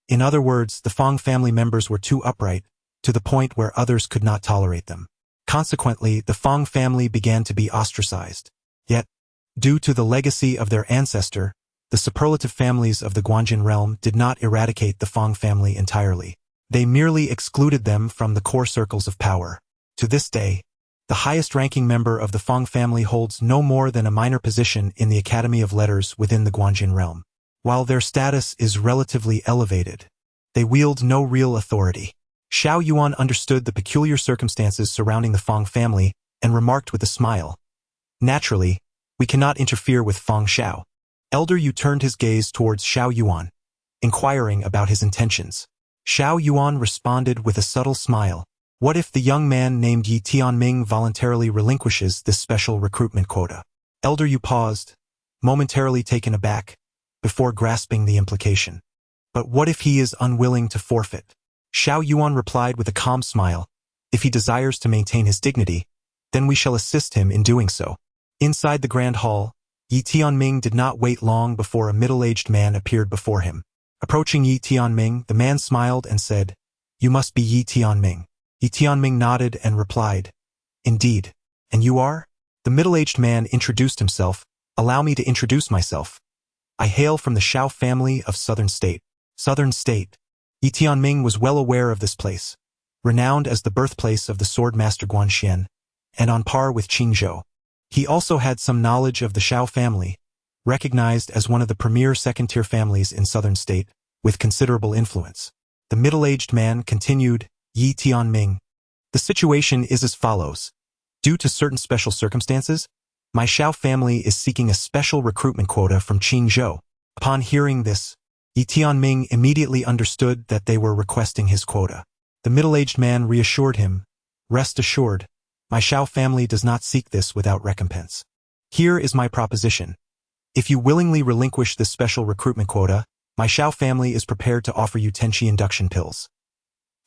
In other words, the Fong family members were too upright, to the point where others could not tolerate them. Consequently, the Fong family began to be ostracized. Yet, due to the legacy of their ancestor, the superlative families of the Guanjin realm did not eradicate the Fong family entirely. They merely excluded them from the core circles of power. To this day, the highest-ranking member of the Fong family holds no more than a minor position in the Academy of Letters within the Guanjin realm. While their status is relatively elevated, they wield no real authority. Xiao Yuan understood the peculiar circumstances surrounding the Fong family and remarked with a smile, "Naturally, we cannot interfere with Fong Xiao." Elder Yu turned his gaze towards Xiao Yuan, inquiring about his intentions. Xiao Yuan responded with a subtle smile. What if the young man named Yi Tianming voluntarily relinquishes this special recruitment quota? Elder Yu paused, momentarily taken aback, before grasping the implication. But what if he is unwilling to forfeit? Xiao Yuan replied with a calm smile, "If he desires to maintain his dignity, then we shall assist him in doing so." Inside the grand hall, Yi Tianming did not wait long before a middle-aged man appeared before him. Approaching Yi Tianming, the man smiled and said, "You must be Yi Tianming." Yi Tianming nodded and replied, "Indeed. And you are?" The middle-aged man introduced himself. "Allow me to introduce myself. I hail from the Shao family of Southern State." Southern State. Yi Tianming was well aware of this place, renowned as the birthplace of the sword master Guanxian, and on par with Qingzhou. He also had some knowledge of the Shao family, recognized as one of the premier second-tier families in Southern State, with considerable influence. The middle-aged man continued, "Yi Tianming. The situation is as follows. Due to certain special circumstances, my Shao family is seeking a special recruitment quota from Qingzhou." Upon hearing this, Yi Tianming immediately understood that they were requesting his quota. The middle-aged man reassured him, "Rest assured, my Shao family does not seek this without recompense. Here is my proposition. If you willingly relinquish this special recruitment quota, my Shao family is prepared to offer you Tenchi induction pills.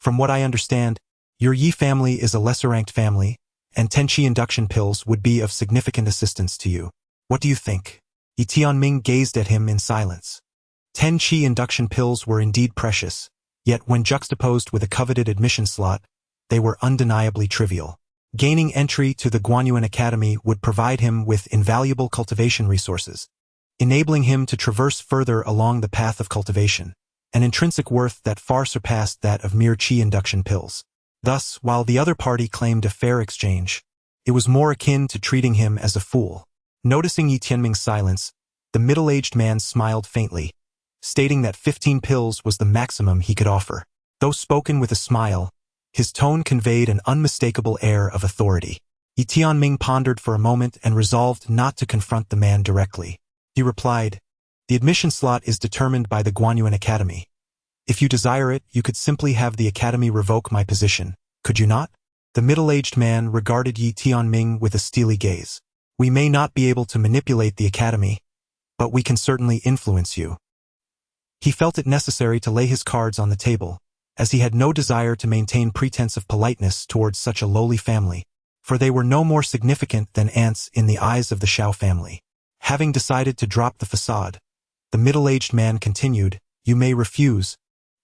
From what I understand, your Yi family is a lesser-ranked family, and Tenchi induction pills would be of significant assistance to you. What do you think?" Yi Tianming gazed at him in silence. Tenchi induction pills were indeed precious, yet when juxtaposed with a coveted admission slot, they were undeniably trivial. Gaining entry to the Guanyuan Academy would provide him with invaluable cultivation resources, enabling him to traverse further along the path of cultivation, an intrinsic worth that far surpassed that of mere Qi induction pills. Thus, while the other party claimed a fair exchange, it was more akin to treating him as a fool. Noticing Yi Tianming's silence, the middle-aged man smiled faintly, stating that 15 pills was the maximum he could offer. Though spoken with a smile, his tone conveyed an unmistakable air of authority. Yi Tianming pondered for a moment and resolved not to confront the man directly. He replied, "The admission slot is determined by the Guanyuan Academy. If you desire it, you could simply have the Academy revoke my position, could you not?" The middle-aged man regarded Yi Tianming with a steely gaze. "We may not be able to manipulate the Academy, but we can certainly influence you." He felt it necessary to lay his cards on the table, as he had no desire to maintain pretense of politeness towards such a lowly family, for they were no more significant than ants in the eyes of the Shao family. Having decided to drop the facade, the middle-aged man continued, "You may refuse,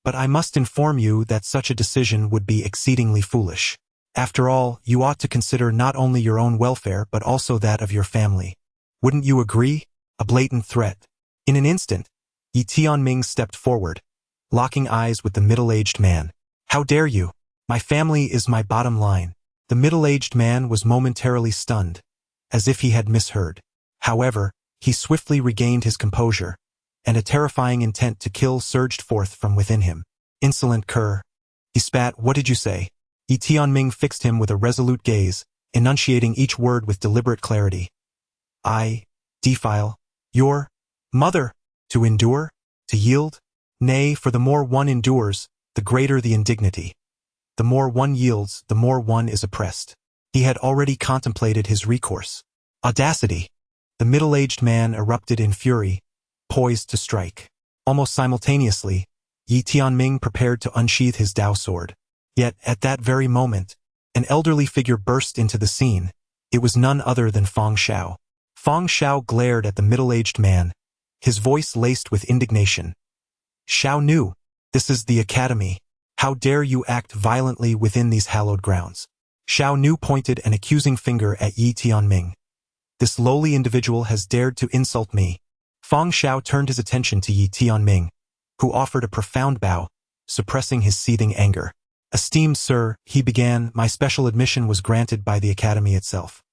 but I must inform you that such a decision would be exceedingly foolish. After all, you ought to consider not only your own welfare but also that of your family. Wouldn't you agree?" A blatant threat. In an instant, Yi Tianming stepped forward, locking eyes with the middle-aged man. "How dare you? My family is my bottom line." The middle-aged man was momentarily stunned, as if he had misheard. However, he swiftly regained his composure, and a terrifying intent to kill surged forth from within him. "Insolent cur." He spat, "What did you say?" Yi Tianming fixed him with a resolute gaze, enunciating each word with deliberate clarity. "I defile your mother. To endure? To yield? Nay, for the more one endures, the greater the indignity. The more one yields, the more one is oppressed." He had already contemplated his recourse. Audacity! The middle-aged man erupted in fury, poised to strike. Almost simultaneously, Yi Tianming prepared to unsheath his Dao sword. Yet, at that very moment, an elderly figure burst into the scene. It was none other than Fong Xiao. Fong Xiao glared at the middle-aged man, his voice laced with indignation. Xiao Nu, this is the academy. How dare you act violently within these hallowed grounds? Xiao Nu pointed an accusing finger at Yi Tianming. This lowly individual has dared to insult me. Fang Xiao turned his attention to Yi Tianming, who offered a profound bow, suppressing his seething anger. Esteemed sir, he began, my special admission was granted by the academy itself.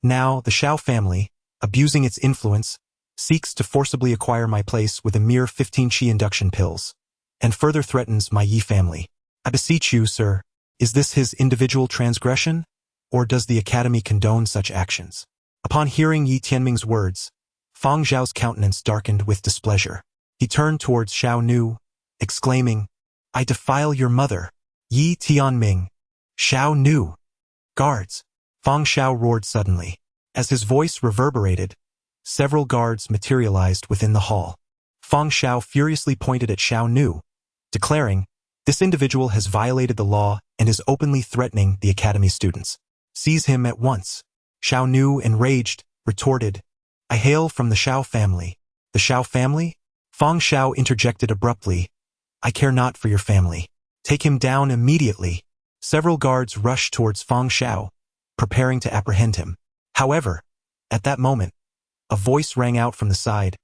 Now, the Xiao family, abusing its influence, seeks to forcibly acquire my place with a mere 15 Qi induction pills, and further threatens my Yi family. I beseech you, sir, is this his individual transgression, or does the academy condone such actions? Upon hearing Yi Tianming's words, Fang Zhao's countenance darkened with displeasure. He turned towards Xiao Nu, exclaiming, I defile your mother. Yi Tianming. Xiao Nu. Guards. Fang Xiao roared suddenly. As his voice reverberated, several guards materialized within the hall. Fang Xiao furiously pointed at Xiao Nu, declaring, this individual has violated the law and is openly threatening the academy students. Seize him at once. Xiao Nu, enraged, retorted, I hail from the Xiao family. The Xiao family? Fang Xiao interjected abruptly, I care not for your family. Take him down immediately. Several guards rushed towards Fang Xiao, preparing to apprehend him. However, at that moment, a voice rang out from the side.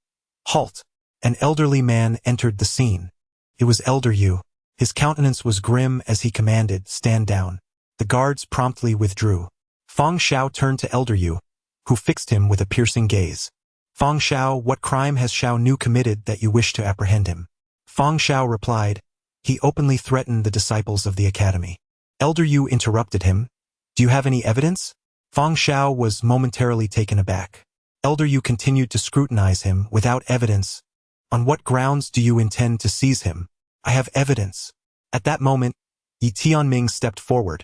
Halt! An elderly man entered the scene. It was Elder Yu. His countenance was grim as he commanded, stand down. The guards promptly withdrew. Fang Xiao turned to Elder Yu, who fixed him with a piercing gaze. Fang Xiao, what crime has Xiao Nu committed that you wish to apprehend him? Fang Xiao replied, he openly threatened the disciples of the academy. Elder Yu interrupted him, do you have any evidence? Fang Xiao was momentarily taken aback. Elder Yu continued to scrutinize him without evidence. On what grounds do you intend to seize him? I have evidence. At that moment, Yi Tianming stepped forward,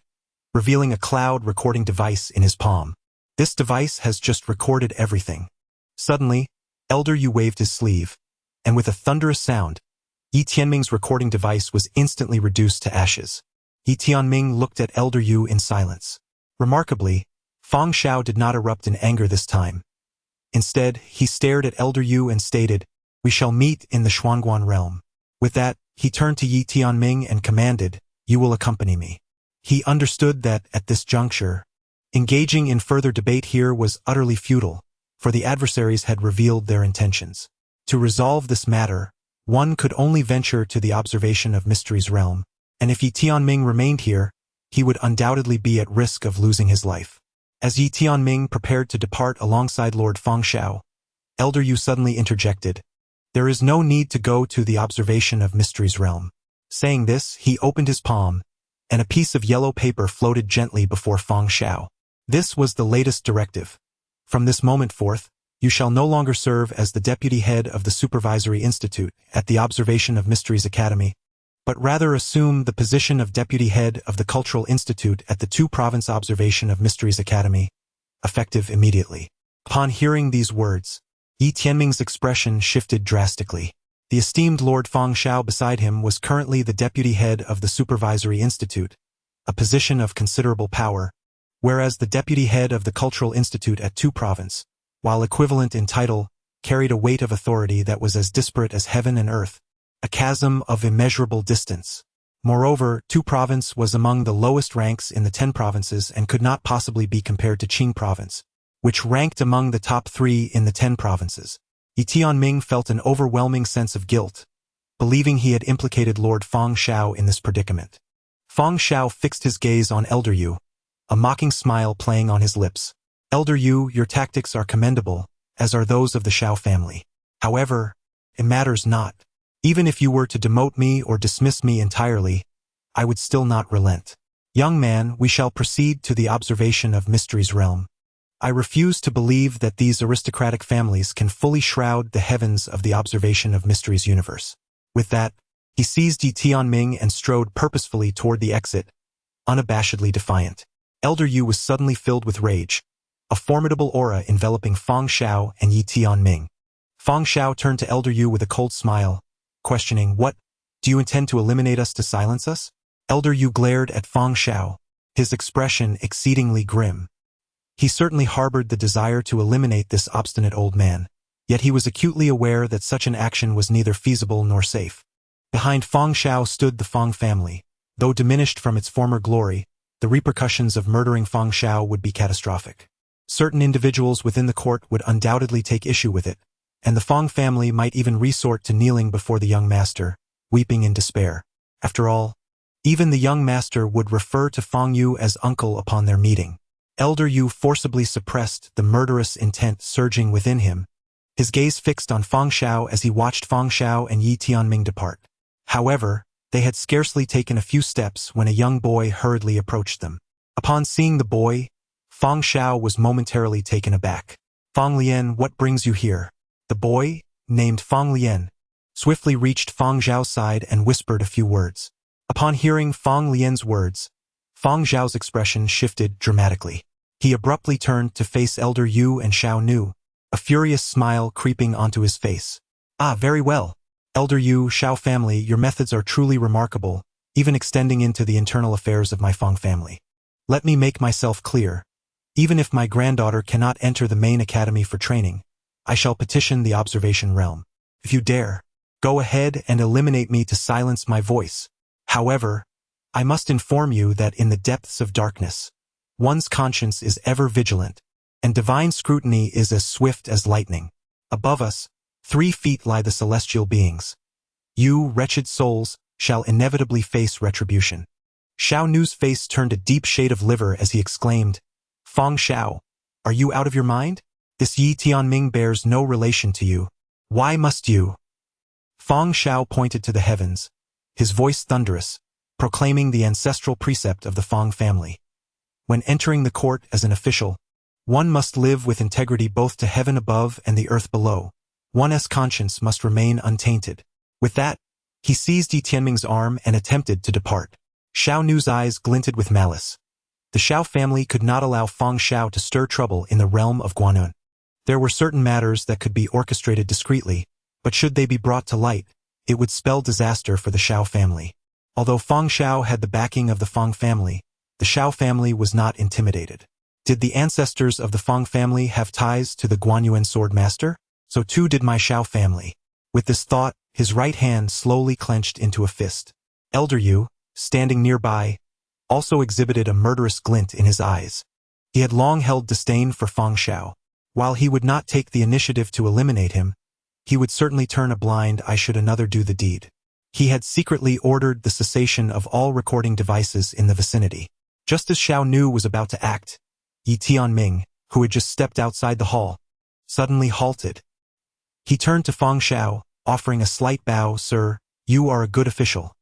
revealing a cloud recording device in his palm. This device has just recorded everything. Suddenly, Elder Yu waved his sleeve, and with a thunderous sound, Yi Tianming's recording device was instantly reduced to ashes. Yi Tianming looked at Elder Yu in silence. Remarkably, Fang Xiao did not erupt in anger this time. Instead, he stared at Elder Yu and stated, we shall meet in the Xuanguan realm. With that, he turned to Yi Tianming and commanded, you will accompany me. He understood that, at this juncture, engaging in further debate here was utterly futile, for the adversaries had revealed their intentions. To resolve this matter, one could only venture to the observation of Mystery's realm, and if Yi Tianming remained here, he would undoubtedly be at risk of losing his life. As Yi Tianming prepared to depart alongside Lord Fang Xiao, Elder Yu suddenly interjected, there is no need to go to the observation of Mystery's realm. Saying this, he opened his palm, and a piece of yellow paper floated gently before Fang Xiao. This was the latest directive. From this moment forth, you shall no longer serve as the deputy head of the Supervisory Institute at the Observation of Mysteries Academy, but rather assume the position of deputy head of the Cultural Institute at the Two-Province Observation of Mysteries Academy, effective immediately. Upon hearing these words, Yi Tianming's expression shifted drastically. The esteemed Lord Fang Xiao beside him was currently the deputy head of the Supervisory Institute, a position of considerable power, whereas the deputy head of the Cultural Institute at Two-Province, while equivalent in title, carried a weight of authority that was as disparate as heaven and earth, a chasm of immeasurable distance. Moreover, Two-Province was among the lowest ranks in the 10 provinces and could not possibly be compared to Qing Province, which ranked among the top 3 in the 10 provinces. Yi Tianming felt an overwhelming sense of guilt, believing he had implicated Lord Fang Xiao in this predicament. Fang Xiao fixed his gaze on Elder Yu, a mocking smile playing on his lips. Elder Yu, your tactics are commendable, as are those of the Xiao family. However, it matters not. Even if you were to demote me or dismiss me entirely, I would still not relent. Young man, we shall proceed to the observation of Mystery's realm. I refuse to believe that these aristocratic families can fully shroud the heavens of the observation of Mystery's universe. With that, he seized Yi Tianming and strode purposefully toward the exit, unabashedly defiant. Elder Yu was suddenly filled with rage, a formidable aura enveloping Fang Xiao and Yi Tianming. Fang Xiao turned to Elder Yu with a cold smile, questioning, what? Do you intend to eliminate us to silence us? Elder Yu glared at Fang Xiao, his expression exceedingly grim. He certainly harbored the desire to eliminate this obstinate old man, yet he was acutely aware that such an action was neither feasible nor safe. Behind Fang Xiao stood the Fang family. Though diminished from its former glory, the repercussions of murdering Fang Xiao would be catastrophic. Certain individuals within the court would undoubtedly take issue with it, and the Fang family might even resort to kneeling before the young master, weeping in despair. After all, even the young master would refer to Fang Yu as uncle upon their meeting. Elder Yu forcibly suppressed the murderous intent surging within him, his gaze fixed on Fang Xiao as he watched Fang Xiao and Yi Tianming depart. However, they had scarcely taken a few steps when a young boy hurriedly approached them. Upon seeing the boy, Fang Xiao was momentarily taken aback. "Fang Lian, what brings you here?" The boy, named Fang Lian, swiftly reached Fang Zhao's side and whispered a few words. Upon hearing Fang Lian's words, Fang Zhao's expression shifted dramatically. He abruptly turned to face Elder Yu and Xiao Nu, a furious smile creeping onto his face. "Ah, very well. Elder Yu, Xiao family, your methods are truly remarkable, even extending into the internal affairs of my Fang family. Let me make myself clear. Even if my granddaughter cannot enter the main academy for training, I shall petition the observation realm. If you dare, go ahead and eliminate me to silence my voice. However, I must inform you that in the depths of darkness, one's conscience is ever vigilant, and divine scrutiny is as swift as lightning. Above us, 3 feet lie the celestial beings. You, wretched souls, shall inevitably face retribution." Xiao Nu's face turned a deep shade of liver as he exclaimed, "Fang Xiao, are you out of your mind? This Yi Tianming bears no relation to you. Why must you?" Fang Xiao pointed to the heavens, his voice thunderous, proclaiming the ancestral precept of the Fang family. When entering the court as an official, one must live with integrity both to heaven above and the earth below. One's conscience must remain untainted. With that, he seized Yi Tianming's arm and attempted to depart. Xiao Nu's eyes glinted with malice. The Xiao family could not allow Fang Xiao to stir trouble in the realm of Guanun. There were certain matters that could be orchestrated discreetly, but should they be brought to light, it would spell disaster for the Xiao family. Although Fang Xiao had the backing of the Fang family, the Xiao family was not intimidated. Did the ancestors of the Fang family have ties to the Guanyuan sword master? So too did my Xiao family. With this thought, his right hand slowly clenched into a fist. Elder Yu, standing nearby, also exhibited a murderous glint in his eyes. He had long held disdain for Fang Xiao. While he would not take the initiative to eliminate him, he would certainly turn a blind eye should another do the deed. He had secretly ordered the cessation of all recording devices in the vicinity. Just as Xiao Nu was about to act, Yi Tianming, who had just stepped outside the hall, suddenly halted. He turned to Fang Xiao, offering a slight bow. "Sir, you are a good official.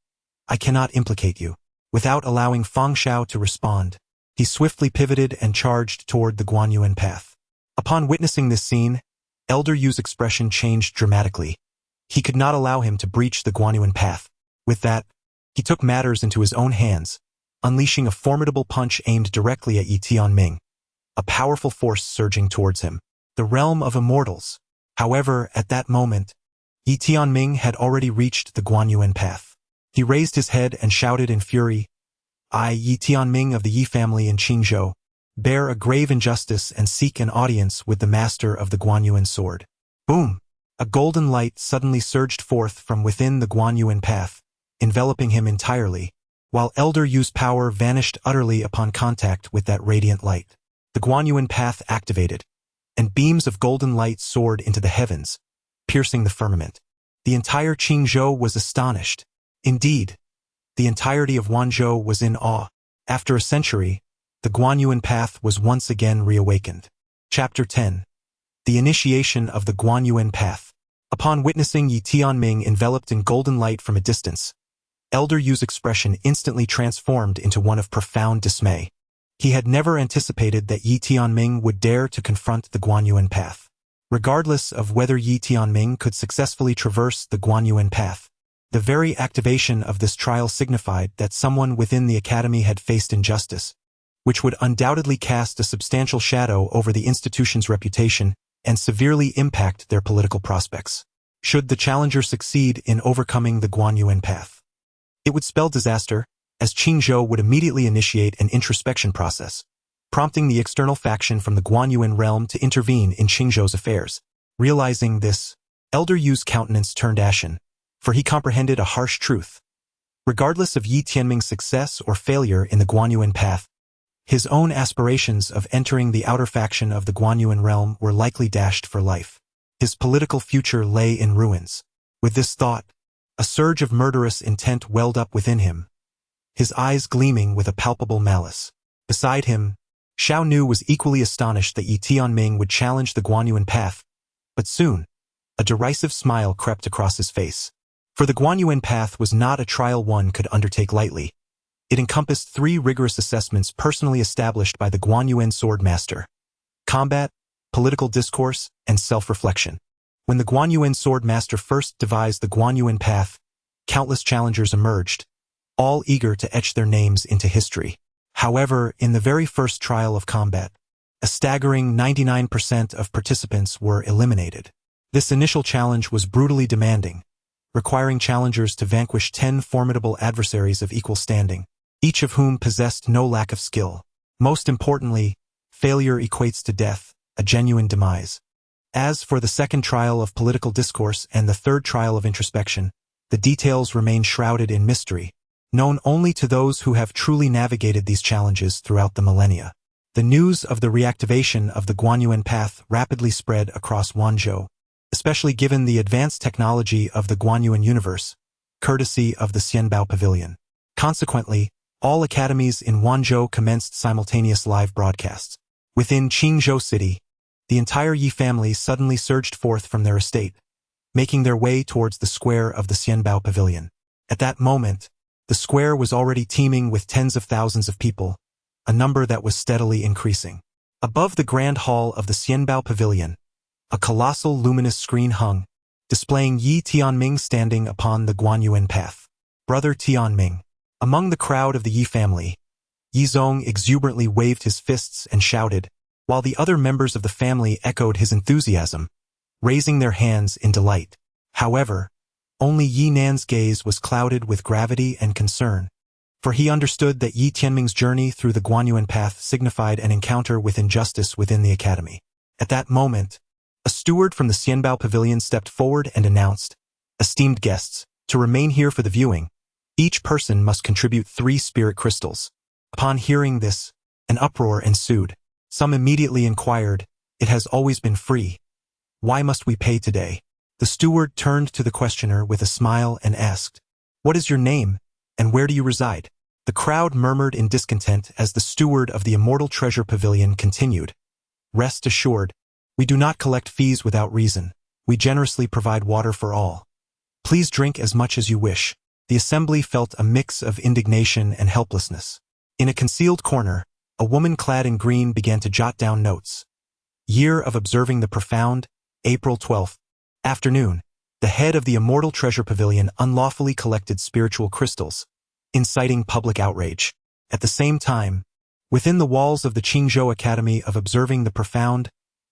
I cannot implicate you." Without allowing Fang Xiao to respond, he swiftly pivoted and charged toward the Guanyuan path. Upon witnessing this scene, Elder Yu's expression changed dramatically. He could not allow him to breach the Guanyuan path. With that, he took matters into his own hands, unleashing a formidable punch aimed directly at Yi Tianming, a powerful force surging towards him. The realm of immortals. However, at that moment, Yi Tianming had already reached the Guanyuan path. He raised his head and shouted in fury, "I, Yi Tianming of the Yi family in Qingzhou, bear a grave injustice and seek an audience with the master of the Guanyuan sword." Boom! A golden light suddenly surged forth from within the Guanyuan path, enveloping him entirely, while Elder Yu's power vanished utterly upon contact with that radiant light. The Guanyuan path activated, and beams of golden light soared into the heavens, piercing the firmament. The entire Qingzhou was astonished. Indeed, the entirety of Wanzhou was in awe. After a century, the Guanyuan path was once again reawakened. Chapter 10. The Initiation of the Guanyuan Path. Upon witnessing Yi Tianming enveloped in golden light from a distance, Elder Yu's expression instantly transformed into one of profound dismay. He had never anticipated that Yi Tianming would dare to confront the Guanyuan path. Regardless of whether Yi Tianming could successfully traverse the Guanyuan path, the very activation of this trial signified that someone within the academy had faced injustice, which would undoubtedly cast a substantial shadow over the institution's reputation and severely impact their political prospects. Should the challenger succeed in overcoming the Guanyuan path, it would spell disaster, as Qingzhou would immediately initiate an introspection process, prompting the external faction from the Guanyuan realm to intervene in Qingzhou's affairs. Realizing this, Elder Yu's countenance turned ashen, for he comprehended a harsh truth. Regardless of Yi Tianming's success or failure in the Guanyuan path, his own aspirations of entering the outer faction of the Guanyuan realm were likely dashed for life. His political future lay in ruins. With this thought, a surge of murderous intent welled up within him, his eyes gleaming with a palpable malice. Beside him, Xiao Nu was equally astonished that Yi Tianming would challenge the Guanyuan path, but soon, a derisive smile crept across his face. For the Guanyuan path was not a trial one could undertake lightly. It encompassed 3 rigorous assessments personally established by the Guanyuan sword master: combat, political discourse, and self-reflection. When the Guanyuan sword master first devised the Guanyuan path, countless challengers emerged, all eager to etch their names into history. However, in the very first trial of combat, a staggering 99% of participants were eliminated. This initial challenge was brutally demanding, requiring challengers to vanquish 10 formidable adversaries of equal standing, each of whom possessed no lack of skill. Most importantly, failure equates to death, a genuine demise. As for the second trial of political discourse and the third trial of introspection, the details remain shrouded in mystery, known only to those who have truly navigated these challenges throughout the millennia. The news of the reactivation of the Guanyuan path rapidly spread across Wanzhou, especially given the advanced technology of the Guanyuan universe, courtesy of the Xianbao Pavilion. Consequently, all academies in Wanzhou commenced simultaneous live broadcasts. Within Qingzhou City, the entire Yi family suddenly surged forth from their estate, making their way towards the square of the Xianbao Pavilion. At that moment, the square was already teeming with tens of thousands of people, a number that was steadily increasing. Above the grand hall of the Xianbao Pavilion, a colossal luminous screen hung, displaying Yi Tianming standing upon the Guanyuan path. Brother Tianming. Among the crowd of the Yi family, Yi Zong exuberantly waved his fists and shouted, while the other members of the family echoed his enthusiasm, raising their hands in delight. However, only Yi Nan's gaze was clouded with gravity and concern, for he understood that Yi Tianming's journey through the Guanyuan path signified an encounter with injustice within the academy. At that moment, a steward from the Xianbao Pavilion stepped forward and announced, "Esteemed guests, to remain here for the viewing, each person must contribute 3 spirit crystals." Upon hearing this, an uproar ensued. Some immediately inquired, "It has always been free. Why must we pay today?" The steward turned to the questioner with a smile and asked, "What is your name, and where do you reside?" The crowd murmured in discontent as the steward of the Immortal Treasure Pavilion continued, "Rest assured, we do not collect fees without reason. We generously provide water for all. Please drink as much as you wish." The assembly felt a mix of indignation and helplessness. In a concealed corner, a woman clad in green began to jot down notes. Year of observing the profound, April 12th. Afternoon, the head of the Immortal Treasure Pavilion unlawfully collected spiritual crystals, inciting public outrage. At the same time, within the walls of the Qingzhou Academy of Observing the Profound,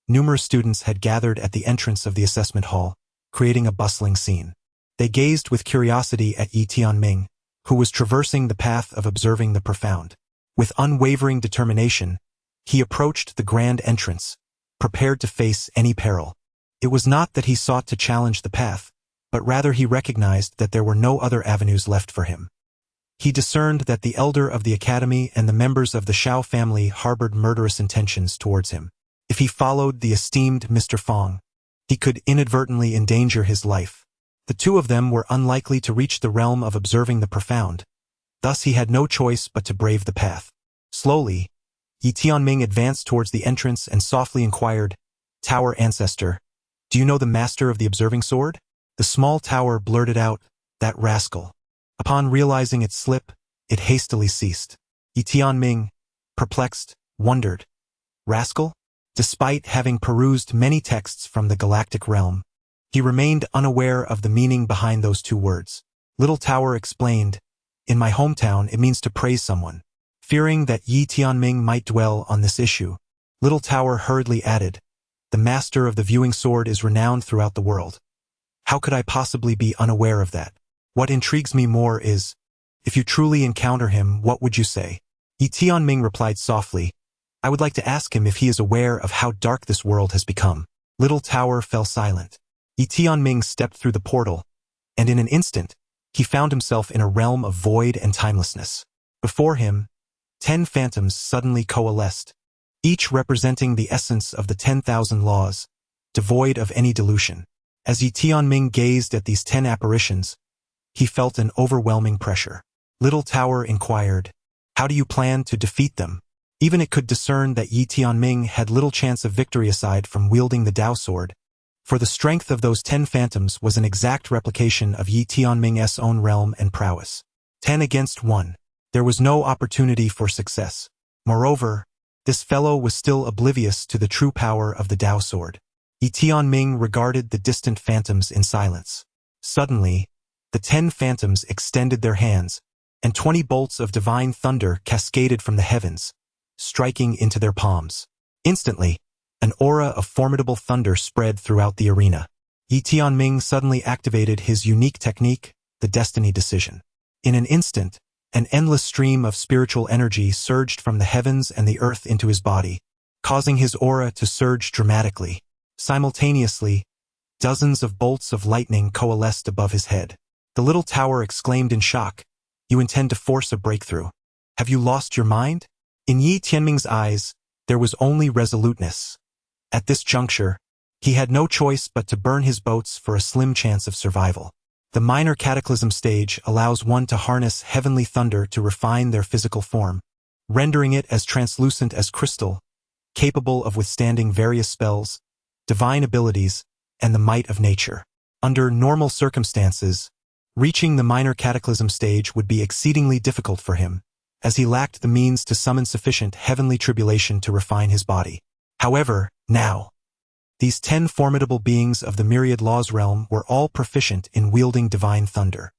numerous students had gathered at the entrance of the assessment hall, creating a bustling scene. They gazed with curiosity at Yi Tianming, who was traversing the path of observing the profound. With unwavering determination, he approached the grand entrance, prepared to face any peril. It was not that he sought to challenge the path, but rather he recognized that there were no other avenues left for him. He discerned that the elder of the academy and the members of the Shao family harbored murderous intentions towards him. If he followed the esteemed Mr. Fong, he could inadvertently endanger his life. The two of them were unlikely to reach the realm of observing the profound. Thus he had no choice but to brave the path. Slowly, Yi Tianming advanced towards the entrance and softly inquired, "Tower Ancestor, do you know the master of the observing sword?" The small tower blurted out, "That rascal." Upon realizing its slip, it hastily ceased. Yi Tianming, perplexed, wondered, "Rascal?" Despite having perused many texts from the galactic realm, he remained unaware of the meaning behind those 2 words. Little Tower explained, "In my hometown, it means to praise someone." Fearing that Yi Tianming might dwell on this issue, Little Tower hurriedly added, "The master of the viewing sword is renowned throughout the world. How could I possibly be unaware of that? What intrigues me more is, if you truly encounter him, what would you say?" Yi Tianming replied softly, "I would like to ask him if he is aware of how dark this world has become." Little Tower fell silent. Yi Tianming stepped through the portal, and in an instant, he found himself in a realm of void and timelessness. Before him, 10 phantoms suddenly coalesced, each representing the essence of the 10,000 laws, devoid of any dilution. As Yi Tianming gazed at these 10 apparitions, he felt an overwhelming pressure. Little Tower inquired, "How do you plan to defeat them?" Even it could discern that Yi Tianming had little chance of victory aside from wielding the Dao sword, for the strength of those 10 phantoms was an exact replication of Yi Tianming's own realm and prowess. 10 against 1. There was no opportunity for success. Moreover, this fellow was still oblivious to the true power of the Dao sword. Yi Tianming regarded the distant phantoms in silence. Suddenly, the 10 phantoms extended their hands, and 20 bolts of divine thunder cascaded from the heavens, striking into their palms. Instantly, an aura of formidable thunder spread throughout the arena. Yi Tianming suddenly activated his unique technique, the Destiny Decision. In an instant, an endless stream of spiritual energy surged from the heavens and the earth into his body, causing his aura to surge dramatically. Simultaneously, dozens of bolts of lightning coalesced above his head. The little tower exclaimed in shock, "You intend to force a breakthrough? Have you lost your mind?" In Yi Tianming's eyes, there was only resoluteness. At this juncture, he had no choice but to burn his boats for a slim chance of survival. The minor cataclysm stage allows one to harness heavenly thunder to refine their physical form, rendering it as translucent as crystal, capable of withstanding various spells, divine abilities, and the might of nature. Under normal circumstances, reaching the minor cataclysm stage would be exceedingly difficult for him, as he lacked the means to summon sufficient heavenly tribulation to refine his body. However, now, these 10 formidable beings of the myriad laws realm were all proficient in wielding divine thunder.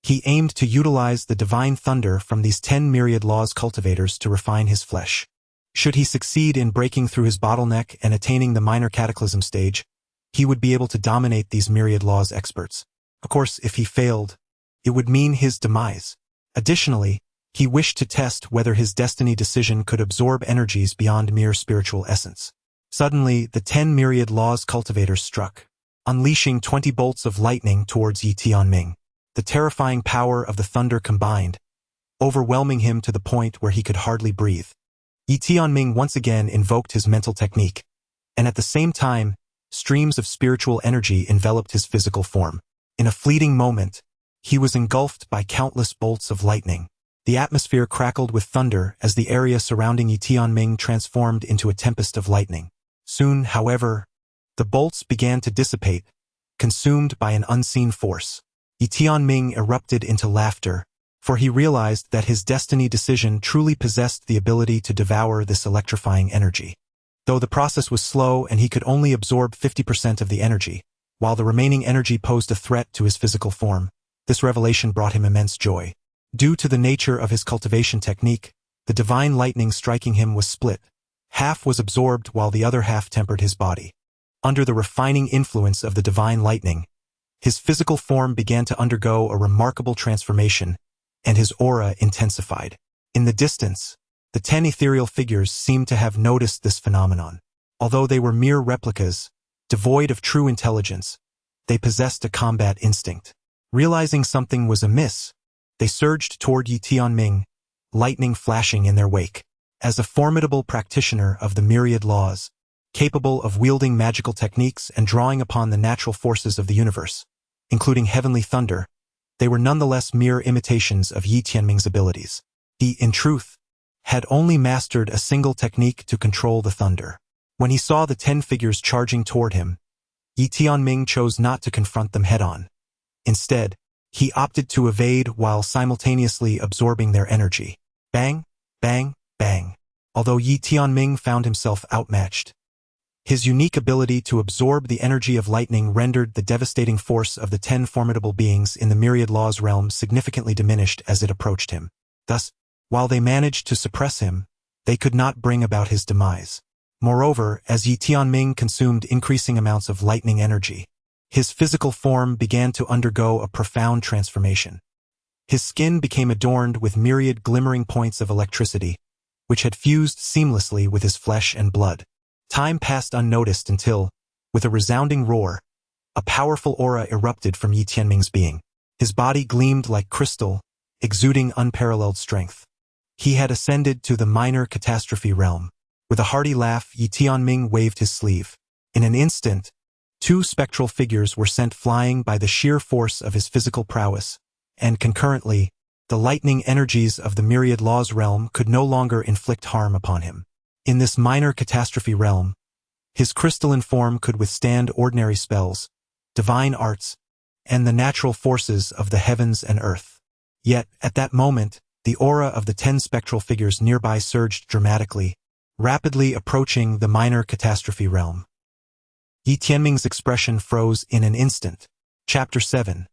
He aimed to utilize the divine thunder from these 10 myriad laws cultivators to refine his flesh. Should he succeed in breaking through his bottleneck and attaining the minor cataclysm stage, he would be able to dominate these myriad laws experts. Of course, if he failed, it would mean his demise. Additionally, he wished to test whether his destiny decision could absorb energies beyond mere spiritual essence. Suddenly, the 10 myriad laws cultivators struck, unleashing 20 bolts of lightning towards Yi Tianming. The terrifying power of the thunder combined, overwhelming him to the point where he could hardly breathe. Yi Tianming once again invoked his mental technique, and at the same time, streams of spiritual energy enveloped his physical form. In a fleeting moment, he was engulfed by countless bolts of lightning. The atmosphere crackled with thunder as the area surrounding Yi Tianming transformed into a tempest of lightning. Soon, however, the bolts began to dissipate, consumed by an unseen force. Yi Tianming erupted into laughter, for he realized that his destiny decision truly possessed the ability to devour this electrifying energy. Though the process was slow and he could only absorb 50% of the energy, while the remaining energy posed a threat to his physical form, this revelation brought him immense joy. Due to the nature of his cultivation technique, the divine lightning striking him was split. Half was absorbed while the other half tempered his body. Under the refining influence of the divine lightning, his physical form began to undergo a remarkable transformation, and his aura intensified. In the distance, the 10 ethereal figures seemed to have noticed this phenomenon. Although they were mere replicas, devoid of true intelligence, they possessed a combat instinct. Realizing something was amiss, they surged toward Yi Tianming, lightning flashing in their wake. As a formidable practitioner of the myriad laws, capable of wielding magical techniques and drawing upon the natural forces of the universe, including heavenly thunder, they were nonetheless mere imitations of Yi Tianming's abilities. He, in truth, had only mastered a single technique to control the thunder. When he saw the 10 figures charging toward him, Yi Tianming chose not to confront them head-on. Instead, he opted to evade while simultaneously absorbing their energy. Bang, bang, bang. Although Yi Tianming found himself outmatched, his unique ability to absorb the energy of lightning rendered the devastating force of the 10 formidable beings in the myriad laws realm significantly diminished as it approached him. Thus, while they managed to suppress him, they could not bring about his demise. Moreover, as Yi Tianming consumed increasing amounts of lightning energy, his physical form began to undergo a profound transformation. His skin became adorned with myriad glimmering points of electricity, which had fused seamlessly with his flesh and blood. Time passed unnoticed until, with a resounding roar, a powerful aura erupted from Yi Tianming's being. His body gleamed like crystal, exuding unparalleled strength. He had ascended to the minor catastrophe realm. With a hearty laugh, Yi Tianming waved his sleeve. In an instant, 2 spectral figures were sent flying by the sheer force of his physical prowess, and concurrently, the lightning energies of the myriad laws realm could no longer inflict harm upon him. In this minor catastrophe realm, his crystalline form could withstand ordinary spells, divine arts, and the natural forces of the heavens and earth. Yet, at that moment, the aura of the 10 spectral figures nearby surged dramatically, rapidly approaching the minor catastrophe realm. Yi Tianming's expression froze in an instant. Chapter 7.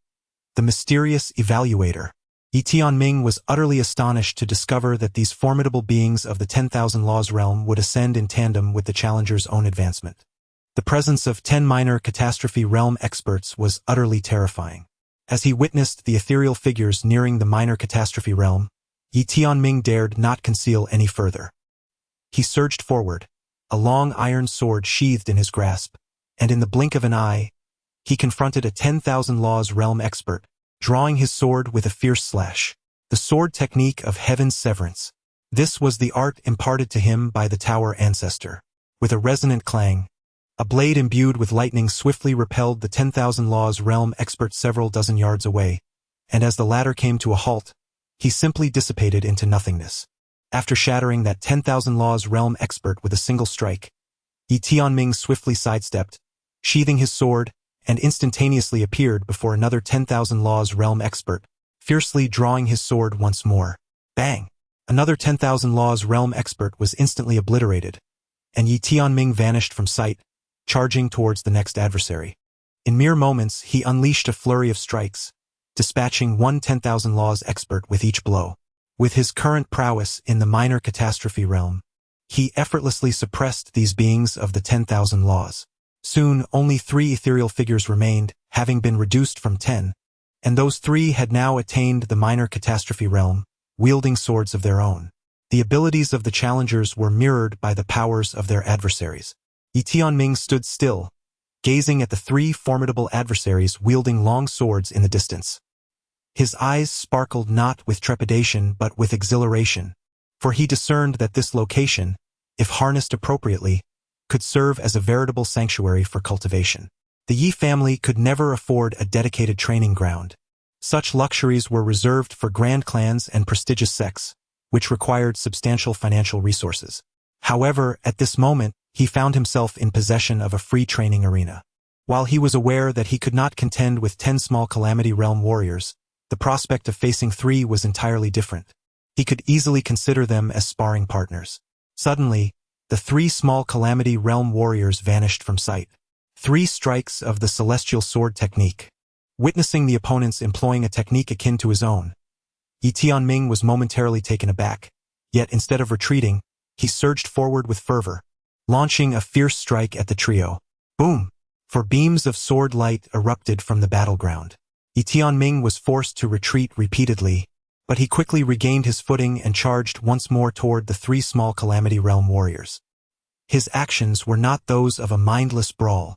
The Mysterious Evaluator. Yi Tianming was utterly astonished to discover that these formidable beings of the 10,000 Laws realm would ascend in tandem with the challenger's own advancement. The presence of 10 minor catastrophe realm experts was utterly terrifying. As he witnessed the ethereal figures nearing the minor catastrophe realm, Yi Tianming dared not conceal any further. He surged forward, a long iron sword sheathed in his grasp, and in the blink of an eye, he confronted a 10,000 Laws realm expert, drawing his sword with a fierce slash. The sword technique of Heaven's Severance. This was the art imparted to him by the Tower Ancestor. With a resonant clang, a blade imbued with lightning swiftly repelled the 10,000 Laws realm expert several dozen yards away, and as the latter came to a halt, he simply dissipated into nothingness. After shattering that 10,000 Laws realm expert with a single strike, Yi Tianming swiftly sidestepped, sheathing his sword, and instantaneously appeared before another 10,000 Laws realm expert, fiercely drawing his sword once more. Bang! Another 10,000 Laws realm expert was instantly obliterated, and Yi Tianming vanished from sight, charging towards the next adversary. In mere moments, he unleashed a flurry of strikes, dispatching one 10,000 Laws expert with each blow. With his current prowess in the minor catastrophe realm, he effortlessly suppressed these beings of the 10,000 Laws. Soon, only 3 ethereal figures remained, having been reduced from 10, and those 3 had now attained the minor catastrophe realm, wielding swords of their own. The abilities of the challengers were mirrored by the powers of their adversaries. Yi Tianming stood still, gazing at the 3 formidable adversaries wielding long swords in the distance. His eyes sparkled not with trepidation but with exhilaration, for he discerned that this location, if harnessed appropriately, could serve as a veritable sanctuary for cultivation. The Yi family could never afford a dedicated training ground. Such luxuries were reserved for grand clans and prestigious sects, which required substantial financial resources. However, at this moment, he found himself in possession of a free training arena. While he was aware that he could not contend with 10 small Calamity Realm warriors, the prospect of facing 3 was entirely different. He could easily consider them as sparring partners. Suddenly, the 3 small Calamity Realm warriors vanished from sight. 3 strikes of the Celestial Sword technique. Witnessing the opponents employing a technique akin to his own, Yi Tianming was momentarily taken aback, yet instead of retreating, he surged forward with fervor, launching a fierce strike at the trio. Boom! For beams of sword light erupted from the battleground. Yi Tianming was forced to retreat repeatedly, but he quickly regained his footing and charged once more toward the 3 small Calamity Realm warriors. His actions were not those of a mindless brawl.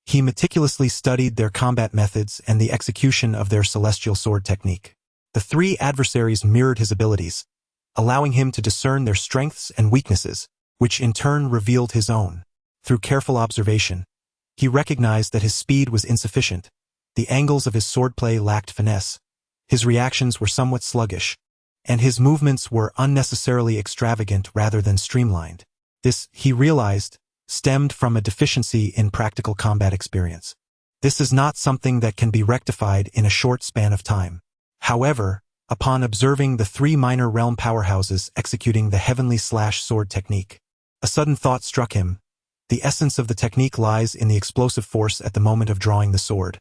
He meticulously studied their combat methods and the execution of their Celestial Sword technique. The 3 adversaries mirrored his abilities, allowing him to discern their strengths and weaknesses, which in turn revealed his own. Through careful observation, he recognized that his speed was insufficient, the angles of his swordplay lacked finesse, his reactions were somewhat sluggish, and his movements were unnecessarily extravagant rather than streamlined. This, he realized, stemmed from a deficiency in practical combat experience. This is not something that can be rectified in a short span of time. However, upon observing the 3 minor realm powerhouses executing the Heavenly Sword technique, a sudden thought struck him. The essence of the technique lies in the explosive force at the moment of drawing the sword.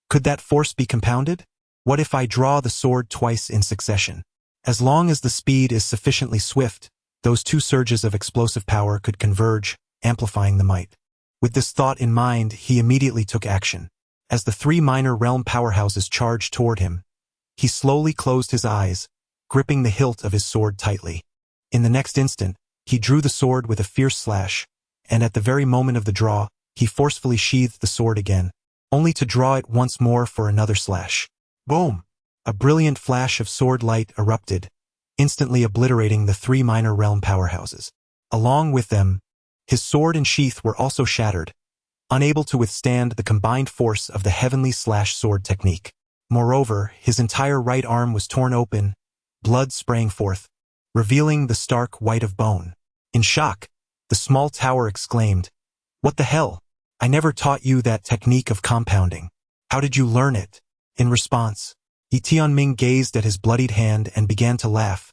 Could that force be compounded? What if I draw the sword twice in succession? As long as the speed is sufficiently swift, those 2 surges of explosive power could converge, amplifying the might. With this thought in mind, he immediately took action. As the 3 minor realm powerhouses charged toward him, he slowly closed his eyes, gripping the hilt of his sword tightly. In the next instant, he drew the sword with a fierce slash, and at the very moment of the draw, he forcefully sheathed the sword again, only to draw it once more for another slash. Boom! A brilliant flash of sword light erupted, instantly obliterating the three minor realm powerhouses. Along with them, his sword and sheath were also shattered, unable to withstand the combined force of the heavenly slash-sword technique. Moreover, his entire right arm was torn open, blood spraying forth, revealing the stark white of bone. In shock, the small tower exclaimed, "What the hell? I never taught you that technique of compounding. How did you learn it?" In response, Yi Tianming gazed at his bloodied hand and began to laugh,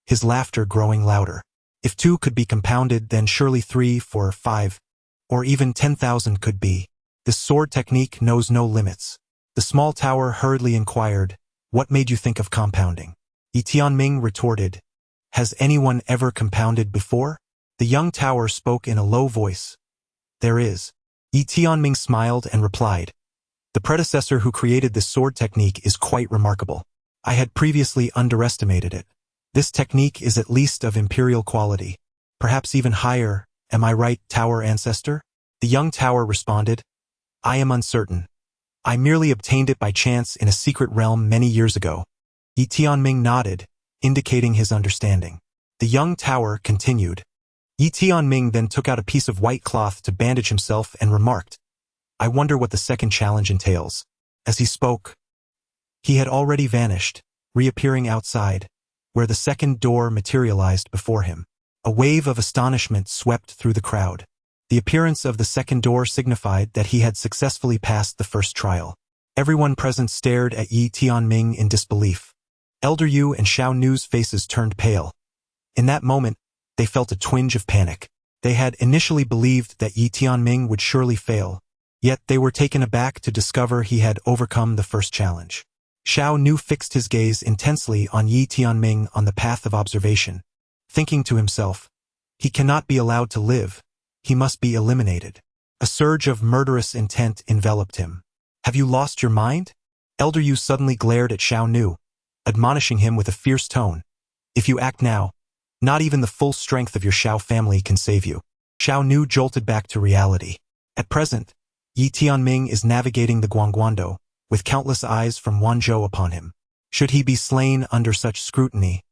his laughter growing louder. If 2 could be compounded, then surely 3, 4, 5, or even 10,000 could be. This sword technique knows no limits. The small tower hurriedly inquired, "What made you think of compounding?" Yi Tianming retorted, "Has anyone ever compounded before?" The young tower spoke in a low voice. "There is." Yi Tianming smiled and replied, "The predecessor who created this sword technique is quite remarkable. I had previously underestimated it. This technique is at least of imperial quality, perhaps even higher, am I right, tower ancestor?" The young tower responded, "I am uncertain. I merely obtained it by chance in a secret realm many years ago." Yi Tianming nodded, indicating his understanding. The young tower continued. Yi Tianming then took out a piece of white cloth to bandage himself and remarked, "I wonder what the second challenge entails." As he spoke, he had already vanished, reappearing outside, where the second door materialized before him. A wave of astonishment swept through the crowd. The appearance of the second door signified that he had successfully passed the first trial. Everyone present stared at Yi Tianming in disbelief. Elder Yu and Xiao Nu's faces turned pale. In that moment, they felt a twinge of panic. They had initially believed that Yi Tianming would surely fail, yet they were taken aback to discover he had overcome the first challenge. Xiao Nu fixed his gaze intensely on Yi Tianming on the path of observation, thinking to himself, "He cannot be allowed to live. He must be eliminated." A surge of murderous intent enveloped him. "Have you lost your mind?" Elder Yu suddenly glared at Xiao Nu, admonishing him with a fierce tone. "If you act now, not even the full strength of your Xiao family can save you." Xiao Nu jolted back to reality. At present, Yi Tianming is navigating the Guangguando, with countless eyes from Wanzhou upon him. Should he be slain under such scrutiny,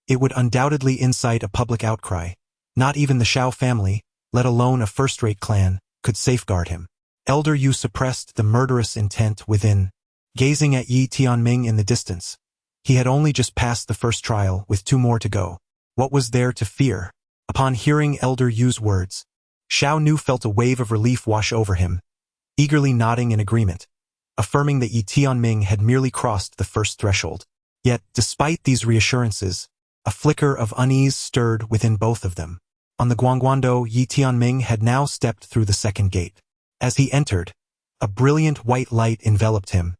it would undoubtedly incite a public outcry. Not even the Xiao family, let alone a first-rate clan, could safeguard him. Elder Yu suppressed the murderous intent within, gazing at Yi Tianming in the distance. He had only just passed the first trial, with 2 more to go. What was there to fear? Upon hearing Elder Yu's words, Xiao Nu felt a wave of relief wash over him, eagerly nodding in agreement, affirming that Yi Tianming had merely crossed the first threshold. Yet, despite these reassurances, a flicker of unease stirred within both of them. On the Guangguando, Yi Tianming had now stepped through the second gate. As he entered, a brilliant white light enveloped him,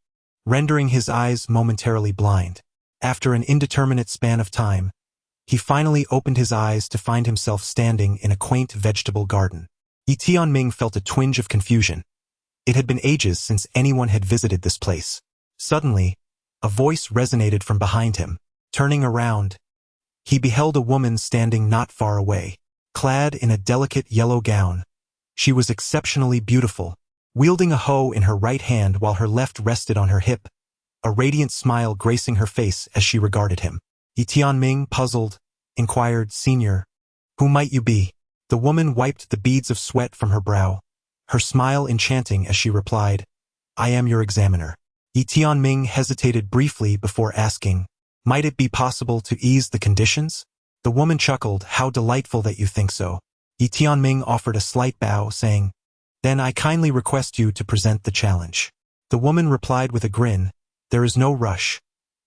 rendering his eyes momentarily blind. After an indeterminate span of time, he finally opened his eyes to find himself standing in a quaint vegetable garden. Yi Tianming felt a twinge of confusion. It had been ages since anyone had visited this place. Suddenly, a voice resonated from behind him. Turning around, he beheld a woman standing not far away. Clad in a delicate yellow gown, she was exceptionally beautiful, wielding a hoe in her right hand while her left rested on her hip, a radiant smile gracing her face as she regarded him. Yi Tianming, puzzled, inquired, "Senior, who might you be?" The woman wiped the beads of sweat from her brow, her smile enchanting as she replied, "I am your examiner." Yi Tianming hesitated briefly before asking, "Might it be possible to ease the conditions?" The woman chuckled, "How delightful that you think so." Yi Tianming offered a slight bow, saying, "Then I kindly request you to present the challenge." The woman replied with a grin, "There is no rush.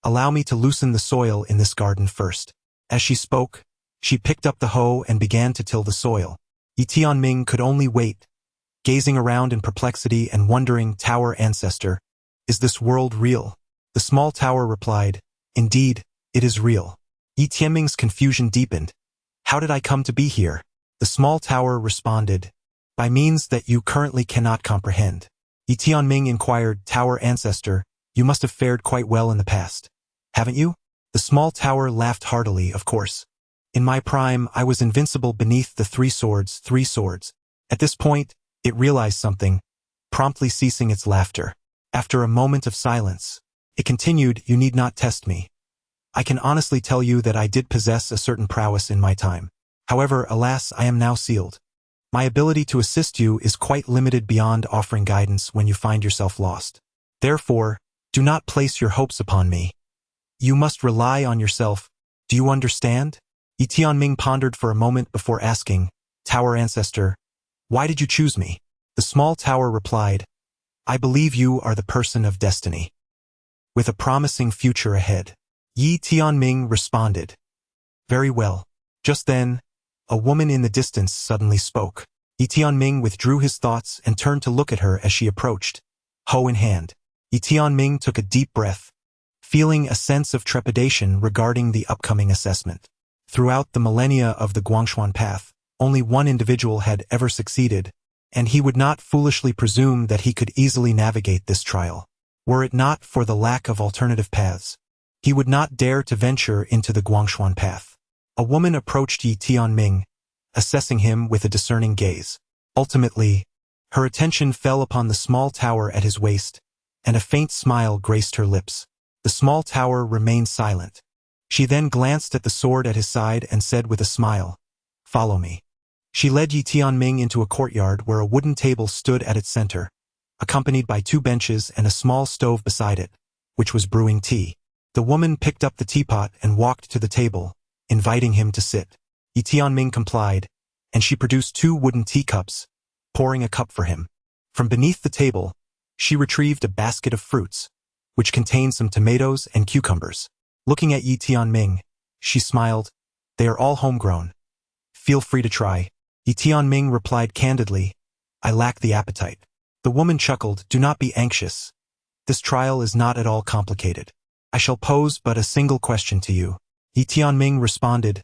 Allow me to loosen the soil in this garden first." As she spoke, she picked up the hoe and began to till the soil. Yi Tianming could only wait, gazing around in perplexity and wondering, "Tower ancestor, is this world real?" The small tower replied, "Indeed, it is real." Yi Tianming's confusion deepened. "How did I come to be here?" The small tower responded, "By means that you currently cannot comprehend." Yi Tianming inquired, "Tower ancestor, you must have fared quite well in the past, haven't you?" The small tower laughed heartily, "Of course. In my prime, I was invincible beneath the 3 swords, 3 swords. At this point, it realized something, promptly ceasing its laughter. After a moment of silence, It continued, "You need not test me. I can honestly tell you that I did possess a certain prowess in my time. However, alas, I am now sealed. My ability to assist you is quite limited beyond offering guidance when you find yourself lost. Therefore, do not place your hopes upon me. You must rely on yourself. Do you understand?" Yi Tianming pondered for a moment before asking, "Tower Ancestor, why did you choose me?" The small tower replied, "I believe you are the person of destiny, with a promising future ahead." Yi Tianming responded, "Very well." Just then, a woman in the distance suddenly spoke. Yi Tianming withdrew his thoughts and turned to look at her as she approached, hoe in hand. Yi Tianming took a deep breath, feeling a sense of trepidation regarding the upcoming assessment. Throughout the millennia of the Guangshuan path, only one individual had ever succeeded, and he would not foolishly presume that he could easily navigate this trial. Were it not for the lack of alternative paths, he would not dare to venture into the Guangshuan path. A woman approached Yi Tianming, assessing him with a discerning gaze. Ultimately, her attention fell upon the small tower at his waist, and a faint smile graced her lips. The small tower remained silent. She then glanced at the sword at his side and said with a smile, "Follow me." She led Yi Tianming into a courtyard where a wooden table stood at its center, accompanied by 2 benches and a small stove beside it, which was brewing tea. The woman picked up the teapot and walked to the table, inviting him to sit. Yi Tianming complied, and she produced 2 wooden teacups, pouring a cup for him. From beneath the table, she retrieved a basket of fruits, which contained some tomatoes and cucumbers. Looking at Yi Tianming, she smiled, "They are all homegrown. Feel free to try." Yi Tianming replied candidly, "I lack the appetite." The woman chuckled, "Do not be anxious. This trial is not at all complicated. I shall pose but a single question to you." Yi Tianming responded,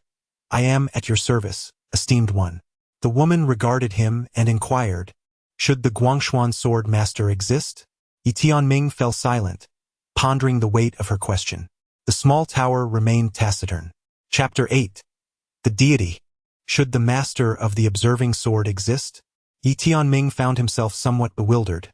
"I am at your service, esteemed one." The woman regarded him and inquired, "Should the Guangshuan sword master exist?" Yi Tianming fell silent, pondering the weight of her question. The small tower remained taciturn. Chapter 8. The Deity. Should the master of the observing sword exist? Yi Tianming found himself somewhat bewildered.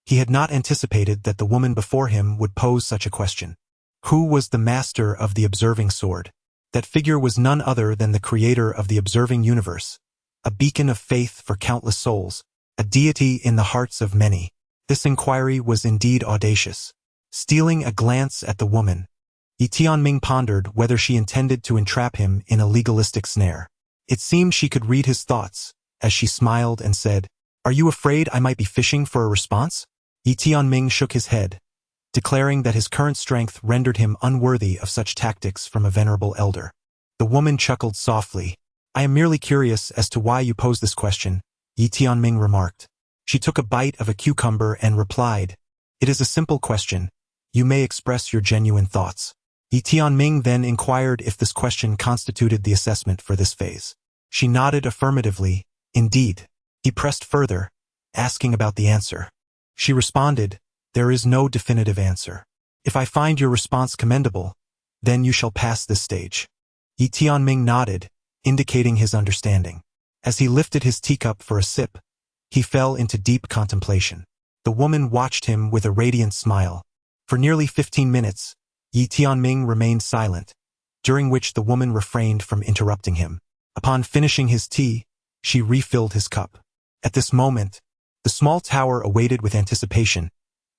He had not anticipated that the woman before him would pose such a question. Who was the master of the observing sword? That figure was none other than the creator of the observing universe, a beacon of faith for countless souls, a deity in the hearts of many. This inquiry was indeed audacious. Stealing a glance at the woman, Yi Tianming pondered whether she intended to entrap him in a legalistic snare. It seemed she could read his thoughts, as she smiled and said, "Are you afraid I might be fishing for a response?" Yi Tianming shook his head, declaring that his current strength rendered him unworthy of such tactics from a venerable elder. The woman chuckled softly. "I am merely curious as to why you pose this question," Yi Tianming remarked. She took a bite of a cucumber and replied, "It is a simple question. You may express your genuine thoughts." Yi Tianming then inquired if this question constituted the assessment for this phase. She nodded affirmatively. "Indeed." He pressed further, asking about the answer. She responded, "There is no definitive answer. If I find your response commendable, then you shall pass this stage." Yi Tianming nodded, indicating his understanding. As he lifted his teacup for a sip, he fell into deep contemplation. The woman watched him with a radiant smile. For nearly 15 minutes, Yi Tianming remained silent, during which the woman refrained from interrupting him. Upon finishing his tea, she refilled his cup. At this moment, the small tower awaited with anticipation,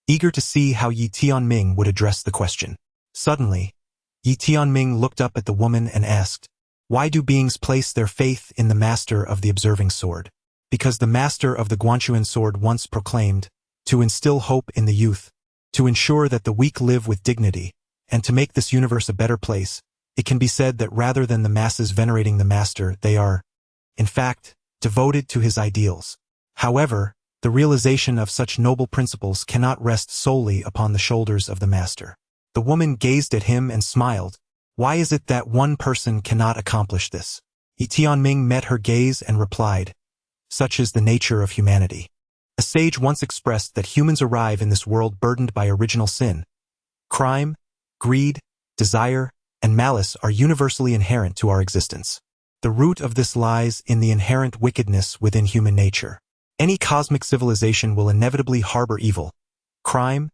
eager to see how Yi Tianming would address the question. Suddenly, Yi Tianming looked up at the woman and asked, "Why do beings place their faith in the master of the observing sword?" "Because the master of the Guangshuan sword once proclaimed, to instill hope in the youth, to ensure that the weak live with dignity, and to make this universe a better place. It can be said that rather than the masses venerating the master, they are, in fact, devoted to his ideals. However, the realization of such noble principles cannot rest solely upon the shoulders of the master." The woman gazed at him and smiled. "Why is it that one person cannot accomplish this?" Yi Tianming met her gaze and replied, "Such is the nature of humanity. A sage once expressed that humans arrive in this world burdened by original sin. Crime, greed, desire, and malice are universally inherent to our existence. The root of this lies in the inherent wickedness within human nature. Any cosmic civilization will inevitably harbor evil, crime,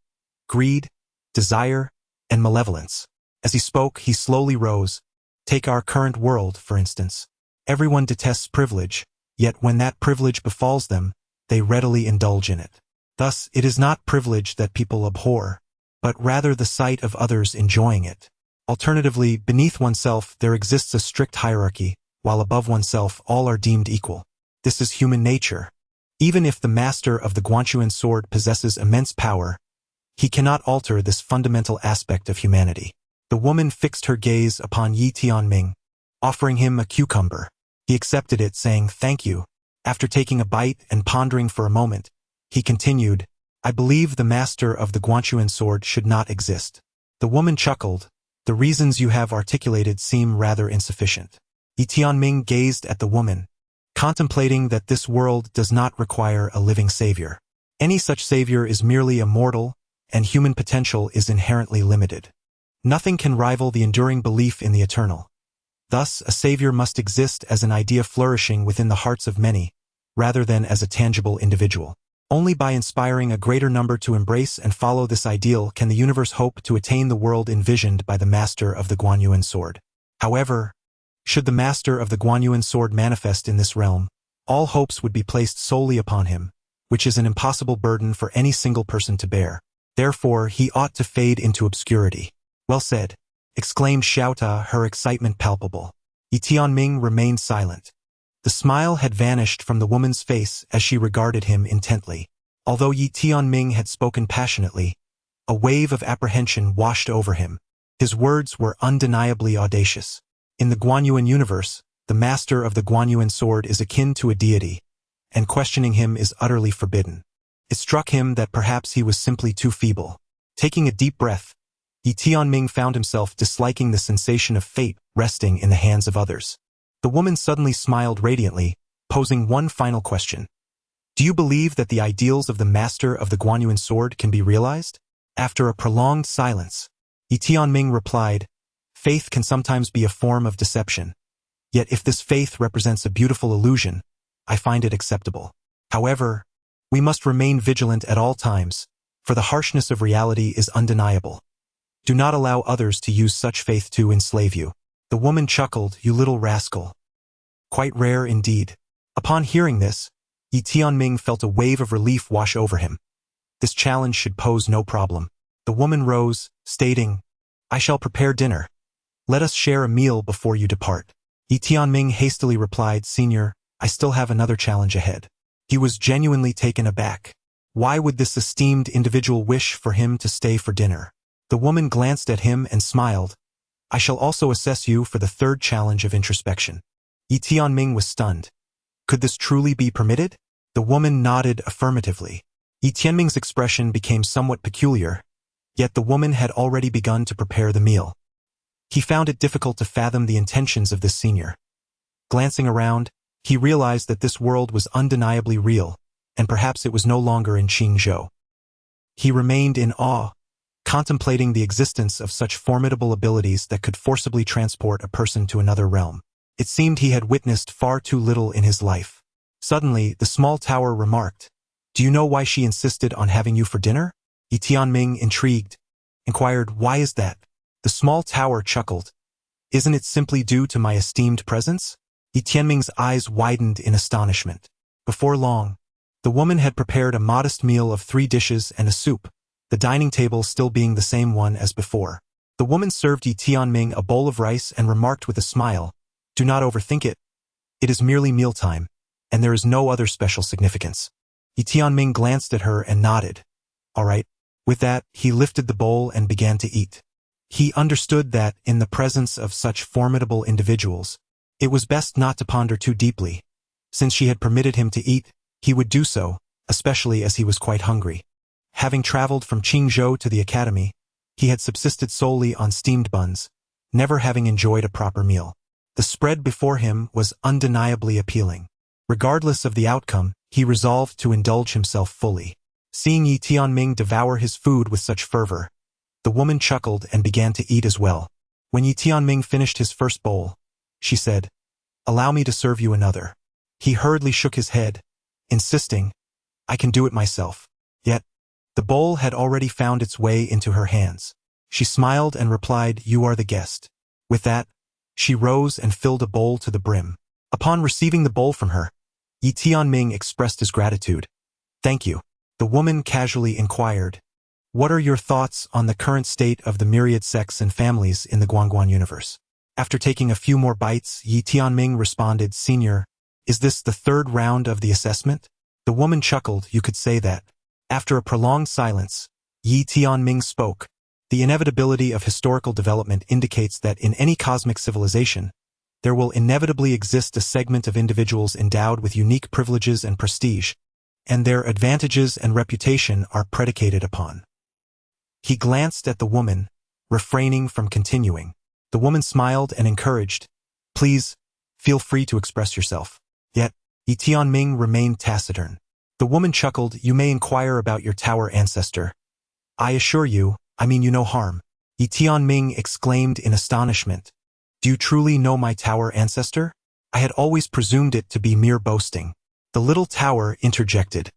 greed, desire, and malevolence. As he spoke, he slowly rose. Take our current world, for instance. Everyone detests privilege, yet when that privilege befalls them, they readily indulge in it. Thus, it is not privilege that people abhor, but rather the sight of others enjoying it. Alternatively, beneath oneself there exists a strict hierarchy, while above oneself all are deemed equal. This is human nature. Even if the master of the Guanchuan sword possesses immense power, he cannot alter this fundamental aspect of humanity. The woman fixed her gaze upon Yi Tianming, offering him a cucumber. He accepted it, saying, "Thank you." After taking a bite and pondering for a moment, he continued, "I believe the master of the Guanchuan sword should not exist." The woman chuckled. "The reasons you have articulated seem rather insufficient." Yi Tianming gazed at the woman, contemplating that this world does not require a living savior. Any such savior is merely a mortal, and human potential is inherently limited. Nothing can rival the enduring belief in the eternal. Thus, a savior must exist as an idea flourishing within the hearts of many, rather than as a tangible individual. Only by inspiring a greater number to embrace and follow this ideal can the universe hope to attain the world envisioned by the master of the Guanyuan sword. However, should the master of the Guanyuan sword manifest in this realm, all hopes would be placed solely upon him, which is an impossible burden for any single person to bear. Therefore, he ought to fade into obscurity. "Well said," exclaimed Xiaota, her excitement palpable. Yi Tianming remained silent. The smile had vanished from the woman's face as she regarded him intently. Although Yi Tianming had spoken passionately, a wave of apprehension washed over him. His words were undeniably audacious. In the Guanyuan universe, the master of the Guanyuan sword is akin to a deity, and questioning him is utterly forbidden. It struck him that perhaps he was simply too feeble. Taking a deep breath, Yi Tianming found himself disliking the sensation of fate resting in the hands of others. The woman suddenly smiled radiantly, posing one final question. "Do you believe that the ideals of the master of the Guanyuan sword can be realized?" After a prolonged silence, Yi Tianming replied, "Faith can sometimes be a form of deception. Yet if this faith represents a beautiful illusion, I find it acceptable. However, we must remain vigilant at all times, for the harshness of reality is undeniable. Do not allow others to use such faith to enslave you." The woman chuckled, "You little rascal. Quite rare indeed." Upon hearing this, Yi Tianming felt a wave of relief wash over him. This challenge should pose no problem. The woman rose, stating, "I shall prepare dinner. Let us share a meal before you depart." Yi Tianming hastily replied, "Senior, I still have another challenge ahead." He was genuinely taken aback. Why would this esteemed individual wish for him to stay for dinner? The woman glanced at him and smiled. "I shall also assess you for the third challenge of introspection." Yi Tianming was stunned. Could this truly be permitted? The woman nodded affirmatively. Yi Tianming's expression became somewhat peculiar, yet the woman had already begun to prepare the meal. He found it difficult to fathom the intentions of this senior. Glancing around, he realized that this world was undeniably real, and perhaps it was no longer in Qingzhou. He remained in awe, contemplating the existence of such formidable abilities that could forcibly transport a person to another realm. It seemed he had witnessed far too little in his life. Suddenly, the small tower remarked, "Do you know why she insisted on having you for dinner?" Yi Tianming, intrigued, inquired, "Why is that?" The small tower chuckled. "Isn't it simply due to my esteemed presence?" Yi Tianming's eyes widened in astonishment. Before long, the woman had prepared a modest meal of 3 dishes and a soup, the dining table still being the same one as before. The woman served Yi Tianming a bowl of rice and remarked with a smile, "Do not overthink it. It is merely mealtime, and there is no other special significance." Yi Tianming glanced at her and nodded. "All right." With that, he lifted the bowl and began to eat. He understood that, in the presence of such formidable individuals, it was best not to ponder too deeply. Since she had permitted him to eat, he would do so, especially as he was quite hungry. Having traveled from Qingzhou to the academy, he had subsisted solely on steamed buns, never having enjoyed a proper meal. The spread before him was undeniably appealing. Regardless of the outcome, he resolved to indulge himself fully. Seeing Yi Tianming devour his food with such fervor, the woman chuckled and began to eat as well. When Yi Tianming finished his first bowl, she said, "Allow me to serve you another." He hurriedly shook his head, insisting, "I can do it myself." Yet, The bowl had already found its way into her hands. She smiled and replied, "You are the guest." With that, she rose and filled a bowl to the brim. Upon receiving the bowl from her, Yi Tianming expressed his gratitude. "Thank you." The woman casually inquired, "What are your thoughts on the current state of the myriad sects and families in the Guangguan universe?" After taking a few more bites, Yi Tianming responded, "Senior, is this the third round of the assessment?" The woman chuckled. "You could say that." After a prolonged silence, Yi Tianming spoke. "The inevitability of historical development indicates that in any cosmic civilization, there will inevitably exist a segment of individuals endowed with unique privileges and prestige, and their advantages and reputation are predicated upon." He glanced at the woman, refraining from continuing. The woman smiled and encouraged, "Please, feel free to express yourself." Yet, Yi Tianming remained taciturn. The woman chuckled, "You may inquire about your tower ancestor. I assure you, I mean you no harm." Yi Tianming exclaimed in astonishment, "Do you truly know my tower ancestor? I had always presumed it to be mere boasting." The little tower interjected.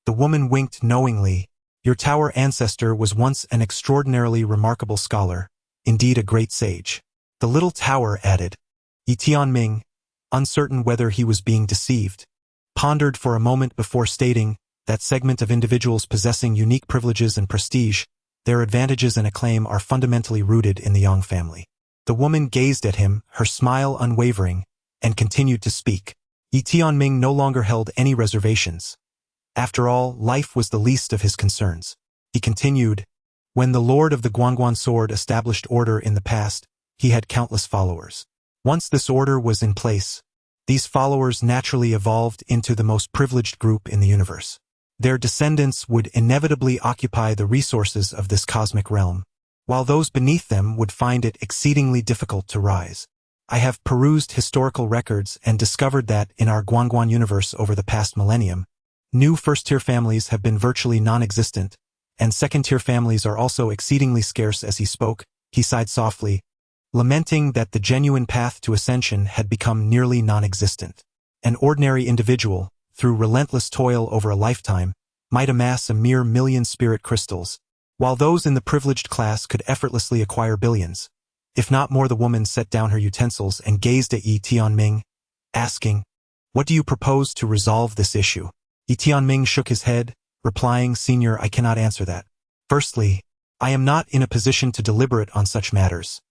The woman winked knowingly. "Your tower ancestor was once an extraordinarily remarkable scholar, indeed a great sage." The little tower added. Yi Tianming, uncertain whether he was being deceived, pondered for a moment before stating, "That segment of individuals possessing unique privileges and prestige, their advantages and acclaim are fundamentally rooted in the Yang family." The woman gazed at him, her smile unwavering, and continued to speak. Yi Tianming no longer held any reservations. After all, life was the least of his concerns. He continued, "When the Lord of the Guangguan Sword established order in the past, he had countless followers. Once this order was in place, these followers naturally evolved into the most privileged group in the universe. Their descendants would inevitably occupy the resources of this cosmic realm, while those beneath them would find it exceedingly difficult to rise. I have perused historical records and discovered that in our Guangguan universe over the past millennium, new first-tier families have been virtually non-existent, and second-tier families are also exceedingly scarce." As he spoke, he sighed softly, lamenting that the genuine path to ascension had become nearly non-existent. An ordinary individual, through relentless toil over a lifetime, might amass a mere 1,000,000 spirit crystals, while those in the privileged class could effortlessly acquire billions. If not more. The woman set down her utensils and gazed at Yi Tianming, asking, "What do you propose to resolve this issue?" Yi Tianming shook his head, replying, "Senior, I cannot answer that. Firstly, I am not in a position to deliberate on such matters.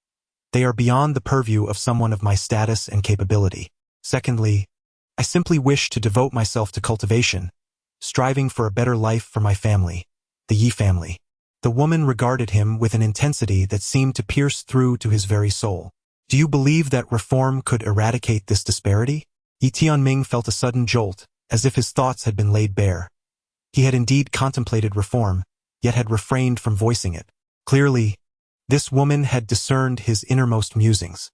They are beyond the purview of someone of my status and capability. Secondly, I simply wish to devote myself to cultivation, striving for a better life for my family, the Yi family." The woman regarded him with an intensity that seemed to pierce through to his very soul. "Do you believe that reform could eradicate this disparity?" Yi Tianming felt a sudden jolt, as if his thoughts had been laid bare. He had indeed contemplated reform, yet had refrained from voicing it. Clearly, this woman had discerned his innermost musings.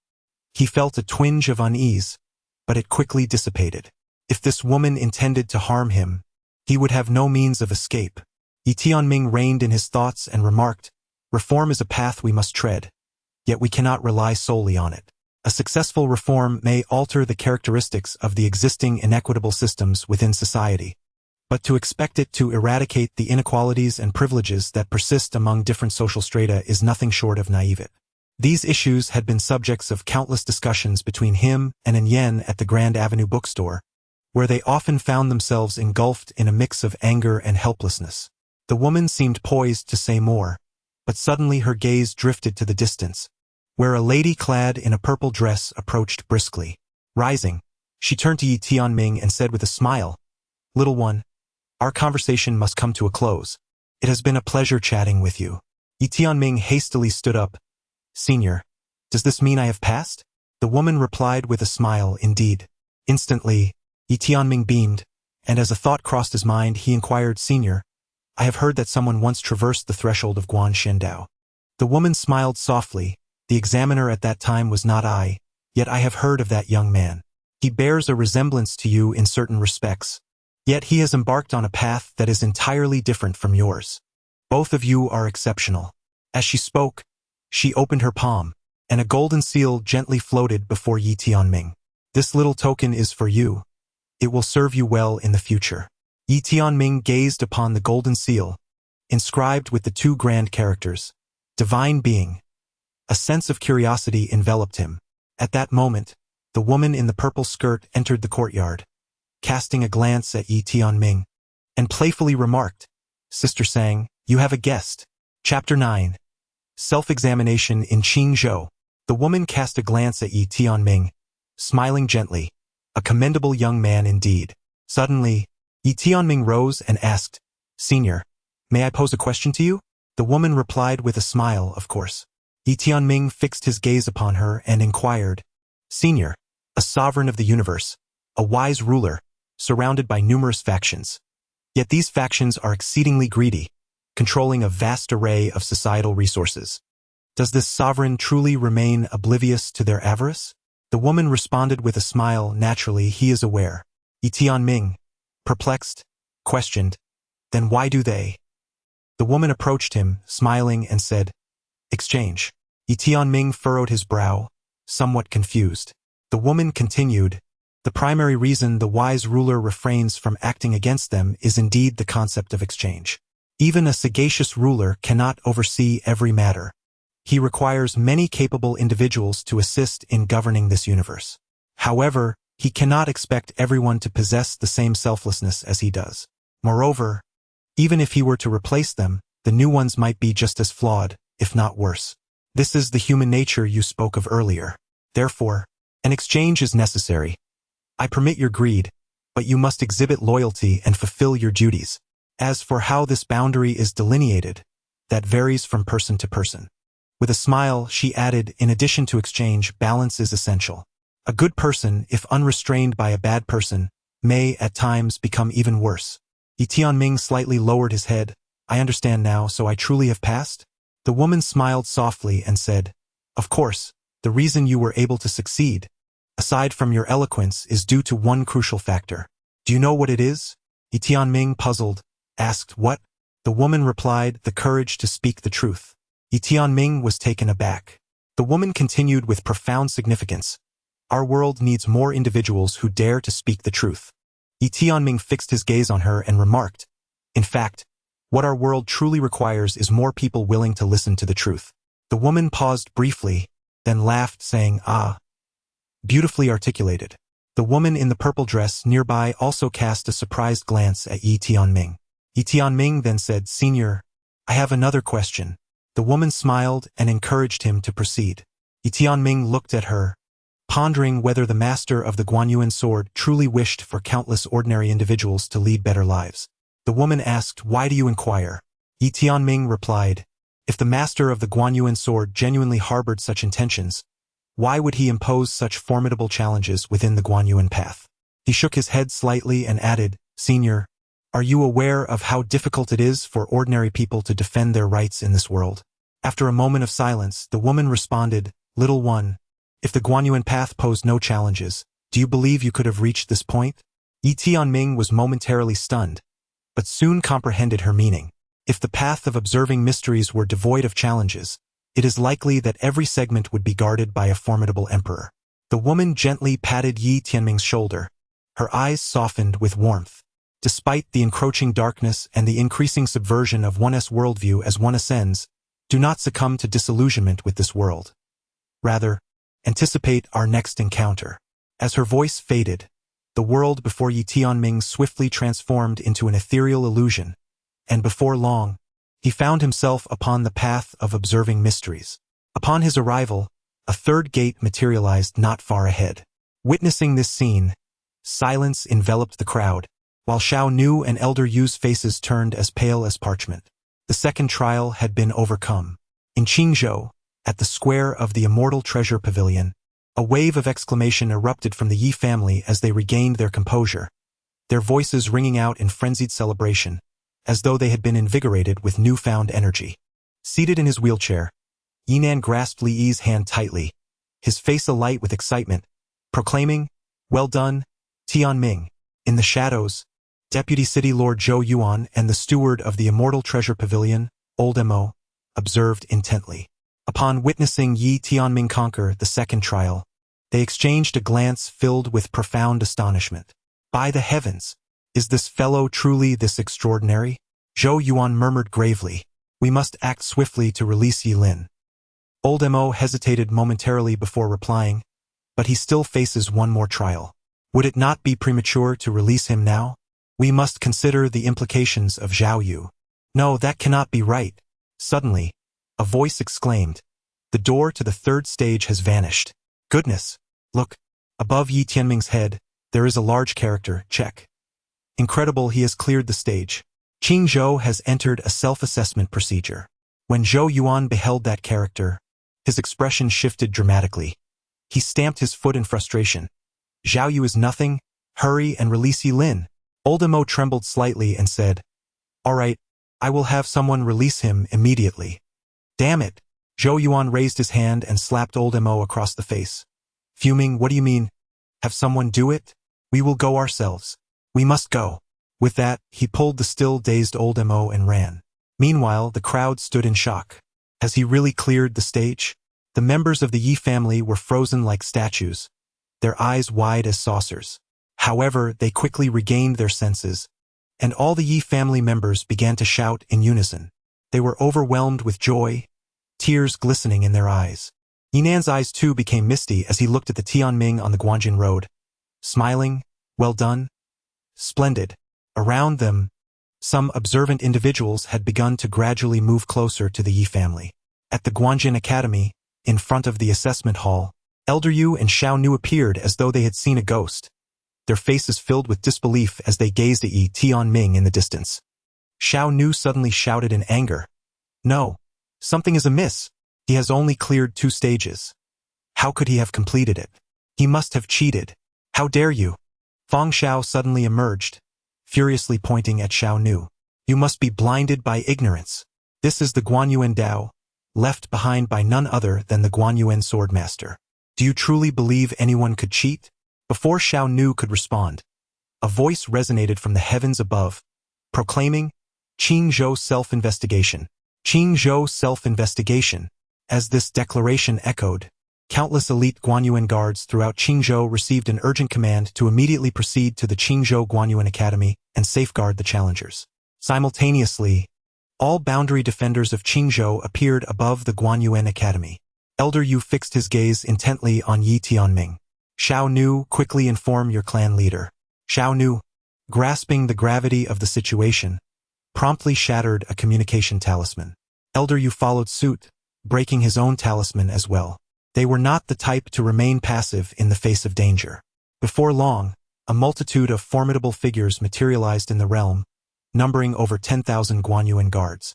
He felt a twinge of unease, but it quickly dissipated. If this woman intended to harm him, he would have no means of escape. Yi Tianming reined in his thoughts and remarked, "Reform is a path we must tread, yet we cannot rely solely on it. A successful reform may alter the characteristics of the existing inequitable systems within society, but to expect it to eradicate the inequalities and privileges that persist among different social strata is nothing short of naive." These issues had been subjects of countless discussions between him and An Yen at the Grand Avenue bookstore, where they often found themselves engulfed in a mix of anger and helplessness. The woman seemed poised to say more, but suddenly her gaze drifted to the distance, where a lady clad in a purple dress approached briskly. Rising, she turned to Yi Tianming and said with a smile, "Little one, our conversation must come to a close. It has been a pleasure chatting with you." Yi Tianming hastily stood up. "Senior, does this mean I have passed?" The woman replied with a smile, "Indeed." Instantly, Yi Tianming beamed, and as a thought crossed his mind, he inquired, "Senior, I have heard that someone once traversed the threshold of Guan Shindao." The woman smiled softly. "The examiner at that time was not I, yet I have heard of that young man. He bears a resemblance to you in certain respects, yet he has embarked on a path that is entirely different from yours. Both of you are exceptional." As she spoke, she opened her palm, and a golden seal gently floated before Yi Tianming. "This little token is for you. It will serve you well in the future." Yi Tianming gazed upon the golden seal, inscribed with the two grand characters, Divine Being. A sense of curiosity enveloped him. At that moment, the woman in the purple skirt entered the courtyard, casting a glance at Yi Tianming, and playfully remarked, "Sister Sang, you have a guest." Chapter 9. Self-examination in Qingzhou. The woman cast a glance at Yi Tianming, smiling gently, a commendable young man indeed. Suddenly, Yi Tianming rose and asked, "Senior, may I pose a question to you?" The woman replied with a smile, "Of course." Yi Tianming fixed his gaze upon her and inquired, "Senior, a sovereign of the universe, a wise ruler, surrounded by numerous factions. Yet these factions are exceedingly greedy, controlling a vast array of societal resources. Does this sovereign truly remain oblivious to their avarice?" The woman responded with a smile. "Naturally, he is aware." Yi Tianming, perplexed, questioned, "Then why do they?" The woman approached him, smiling, and said, "Exchange." Yi Tianming furrowed his brow, somewhat confused. The woman continued, "The primary reason the wise ruler refrains from acting against them is indeed the concept of exchange. Even a sagacious ruler cannot oversee every matter. He requires many capable individuals to assist in governing this universe. However, he cannot expect everyone to possess the same selflessness as he does. Moreover, even if he were to replace them, the new ones might be just as flawed, if not worse. This is the human nature you spoke of earlier. Therefore, an exchange is necessary. I permit your greed, but you must exhibit loyalty and fulfill your duties. As for how this boundary is delineated, that varies from person to person." With a smile, she added, "In addition to exchange, balance is essential. A good person, if unrestrained by a bad person, may, at times, become even worse." Yi Tianming slightly lowered his head. "I understand now, so I truly have passed?" The woman smiled softly and said, "Of course, the reason you were able to succeed, aside from your eloquence, is due to one crucial factor. Do you know what it is?" Yi Tianming, puzzled, asked, "What?" The woman replied, "The courage to speak the truth." Yi Tianming was taken aback. The woman continued with profound significance, "Our world needs more individuals who dare to speak the truth." Yi Tianming fixed his gaze on her and remarked, "In fact, what our world truly requires is more people willing to listen to the truth." The woman paused briefly, then laughed, saying, "Ah, beautifully articulated." The woman in the purple dress nearby also cast a surprised glance at Yi Tianming. Yi Tianming then said, "Senior, I have another question." The woman smiled and encouraged him to proceed. Yi Tianming looked at her, pondering whether the master of the Guanyuan sword truly wished for countless ordinary individuals to lead better lives. The woman asked, "Why do you inquire?" Yi Tianming replied, "If the master of the Guanyuan sword genuinely harbored such intentions, why would he impose such formidable challenges within the Guanyuan path?" He shook his head slightly and added, "Senior, are you aware of how difficult it is for ordinary people to defend their rights in this world?" After a moment of silence, the woman responded, "Little one, if the Guanyuan path posed no challenges, do you believe you could have reached this point?" Yi Tianming was momentarily stunned, but soon comprehended her meaning. If the path of observing mysteries were devoid of challenges, it is likely that every segment would be guarded by a formidable emperor. The woman gently patted Yi Tianming's shoulder. Her eyes softened with warmth. Despite the encroaching darkness and the increasing subversion of one's worldview as one ascends, do not succumb to disillusionment with this world. Rather, anticipate our next encounter. As her voice faded, the world before Yi Tianming swiftly transformed into an ethereal illusion, and before long, he found himself upon the path of observing mysteries. Upon his arrival, a third gate materialized not far ahead. Witnessing this scene, silence enveloped the crowd, while Xiao Nu and Elder Yu's faces turned as pale as parchment. The second trial had been overcome. In Qingzhou, at the square of the Immortal Treasure Pavilion, a wave of exclamation erupted from the Yi family as they regained their composure, their voices ringing out in frenzied celebration, as though they had been invigorated with newfound energy. Seated in his wheelchair, Yinan grasped Li Yi's hand tightly, his face alight with excitement, proclaiming, "Well done, Tianming." In the shadows, Deputy City Lord Zhou Yuan and the steward of the Immortal Treasure Pavilion, Old Mo, observed intently. Upon witnessing Yi Tianming conquer the second trial, they exchanged a glance filled with profound astonishment. "By the heavens, is this fellow truly this extraordinary?" Zhou Yuan murmured gravely. We must act swiftly to release Yi Lin. Old Mo hesitated momentarily before replying, but he still faces one more trial. Would it not be premature to release him now? We must consider the implications of Zhao Yu. No, that cannot be right. Suddenly, a voice exclaimed, the door to the third stage has vanished. Goodness! Look, above Yi Tianming's head, there is a large character, check. Incredible, he has cleared the stage. Qing Zhou has entered a self-assessment procedure. When Zhou Yuan beheld that character, his expression shifted dramatically. He stamped his foot in frustration. Zhao Yu is nothing. Hurry and release Yi Lin. Old Mo trembled slightly and said, all right, I will have someone release him immediately. Damn it! Zhou Yuan raised his hand and slapped Old Mo across the face. Fuming, what do you mean? Have someone do it? We will go ourselves. We must go. With that, he pulled the still dazed Old Mo and ran. Meanwhile, the crowd stood in shock. Has he really cleared the stage? The members of the Yi family were frozen like statues, their eyes wide as saucers. However, they quickly regained their senses, and all the Yi family members began to shout in unison. They were overwhelmed with joy, tears glistening in their eyes. Yinan's eyes too became misty as he looked at the Tianming on the Guanjin road. Smiling, well done. Splendid. Around them, some observant individuals had begun to gradually move closer to the Yi family. At the Guanjin Academy, in front of the assessment hall, Elder Yu and Xiao Nu appeared as though they had seen a ghost, their faces filled with disbelief as they gazed at Yi Tianming in the distance. Xiao Nu suddenly shouted in anger. No, something is amiss. He has only cleared 2 stages. How could he have completed it? He must have cheated. How dare you? Fang Xiao suddenly emerged, furiously pointing at Xiao Nu. You must be blinded by ignorance. This is the Guanyuan Dao, left behind by none other than the Guanyuan Swordmaster. Do you truly believe anyone could cheat? Before Xiao Nu could respond, a voice resonated from the heavens above, proclaiming, Qing Zhou self-investigation. Qing Zhou self-investigation. As this declaration echoed, countless elite Guanyuan guards throughout Qingzhou received an urgent command to immediately proceed to the Qingzhou Guanyuan Academy and safeguard the challengers. Simultaneously, all boundary defenders of Qingzhou appeared above the Guanyuan Academy. Elder Yu fixed his gaze intently on Yi Tianming. Xiao Nu, quickly inform your clan leader. Xiao Nu, grasping the gravity of the situation, promptly shattered a communication talisman. Elder Yu followed suit, breaking his own talisman as well. They were not the type to remain passive in the face of danger. Before long, a multitude of formidable figures materialized in the realm, numbering over 10,000 Guanyuan guards.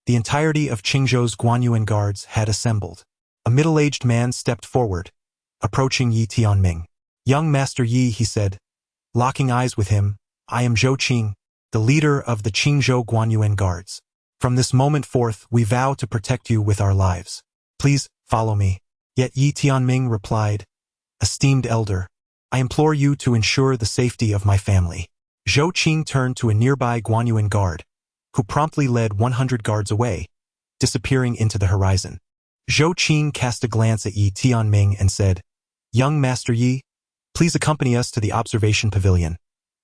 The entirety of Qingzhou's Guanyuan guards had assembled. A middle-aged man stepped forward, approaching Yi Tianming. Young Master Yi, he said, locking eyes with him, I am Zhou Qing, the leader of the Qingzhou Guanyuan guards. From this moment forth, we vow to protect you with our lives. Please, follow me. Yet Yi Tianming replied, esteemed elder, I implore you to ensure the safety of my family. Zhou Qing turned to a nearby Guanyuan guard, who promptly led 100 guards away, disappearing into the horizon. Zhou Qing cast a glance at Yi Tianming and said, young Master Yi, please accompany us to the observation pavilion,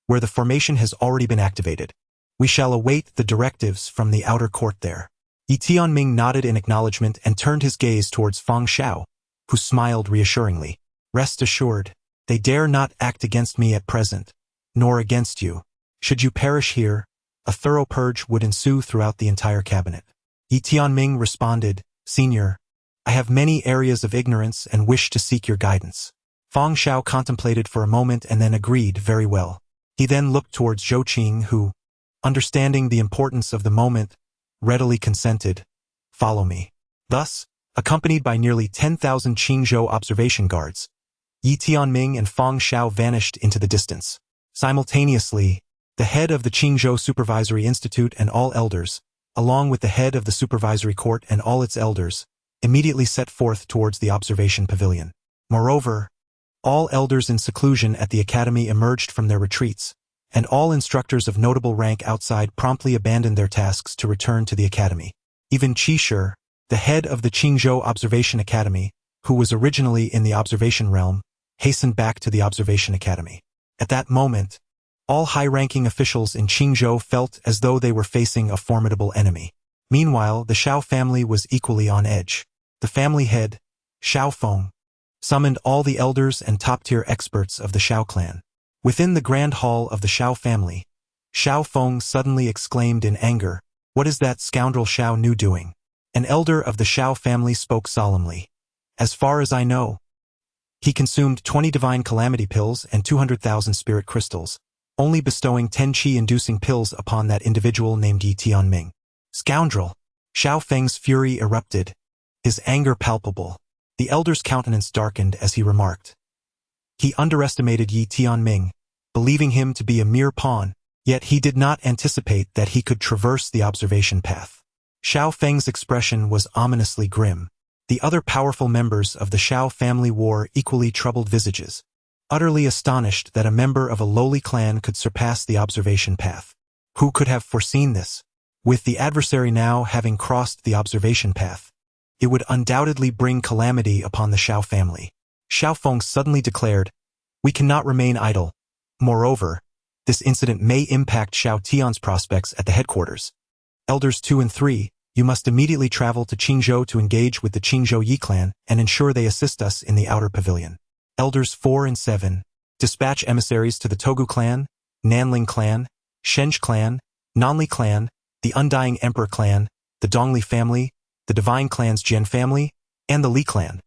where the formation has already been activated. We shall await the directives from the outer court there. Yi Tianming nodded in acknowledgement and turned his gaze towards Fang Xiao, who smiled reassuringly. Rest assured, they dare not act against me at present, nor against you. Should you perish here, a thorough purge would ensue throughout the entire cabinet. Yi Tianming responded, Senior, I have many areas of ignorance and wish to seek your guidance. Fang Xiao contemplated for a moment and then agreed very well. He then looked towards Zhou Qing who, understanding the importance of the moment, readily consented, follow me. Thus, accompanied by nearly 10,000 Qingzhou observation guards, Yi Tianming and Fang Xiao vanished into the distance. Simultaneously, the head of the Qingzhou Supervisory Institute and all elders, along with the head of the Supervisory Court and all its elders, immediately set forth towards the observation pavilion. Moreover, all elders in seclusion at the academy emerged from their retreats, and all instructors of notable rank outside promptly abandoned their tasks to return to the academy. Even Qi Shi, the head of the Qingzhou Observation Academy, who was originally in the observation realm, hastened back to the observation academy. At that moment, All high-ranking officials in Qingzhou felt as though they were facing a formidable enemy. Meanwhile, the Xiao family was equally on edge. The family head, Xiao Feng, summoned all the elders and top-tier experts of the Xiao clan. Within the grand hall of the Xiao family, Xiao Feng suddenly exclaimed in anger, "What is that scoundrel Xiao Nu doing?" An elder of the Xiao family spoke solemnly. "As far as I know, he consumed 20 divine calamity pills and 200,000 spirit crystals, only bestowing 10 qi-inducing pills upon that individual named Yi Tianming." Scoundrel! Xiao Feng's fury erupted, his anger palpable. The elder's countenance darkened as he remarked. He underestimated Yi Tianming, believing him to be a mere pawn, yet he did not anticipate that he could traverse the observation path. Xiao Feng's expression was ominously grim. The other powerful members of the Xiao family wore equally troubled visages, utterly astonished that a member of a lowly clan could surpass the observation path. Who could have foreseen this? With the adversary now having crossed the observation path, it would undoubtedly bring calamity upon the Xiao family. Xiao Feng suddenly declared, "We cannot remain idle. Moreover, this incident may impact Xiao Tian's prospects at the headquarters. Elders 2 and 3, you must immediately travel to Qingzhou to engage with the Qingzhou Yi clan and ensure they assist us in the outer pavilion. Elders 4 and 7, dispatch emissaries to the Togu clan, Nanling clan, Shenj clan, Nanli clan, the Undying Emperor clan, the Dongli family, the Divine clan's Jian family, and the Li clan.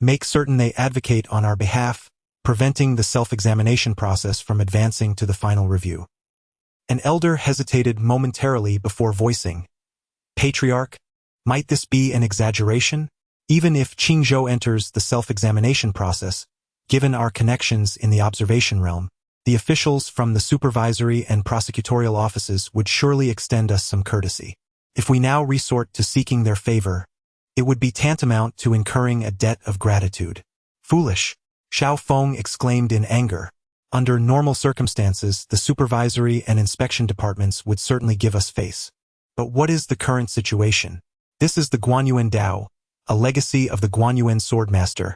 Make certain they advocate on our behalf, preventing the self-examination process from advancing to the final review." An elder hesitated momentarily before voicing, "Patriarch, might this be an exaggeration? Even if Qingzhou enters the self-examination process, given our connections in the observation realm, the officials from the supervisory and prosecutorial offices would surely extend us some courtesy. If we now resort to seeking their favor, it would be tantamount to incurring a debt of gratitude." "Foolish!" Xiao Feng exclaimed in anger. "Under normal circumstances, the supervisory and inspection departments would certainly give us face. But what is the current situation? This is the Guanyuan Dao, a legacy of the Guanyuan Swordmaster,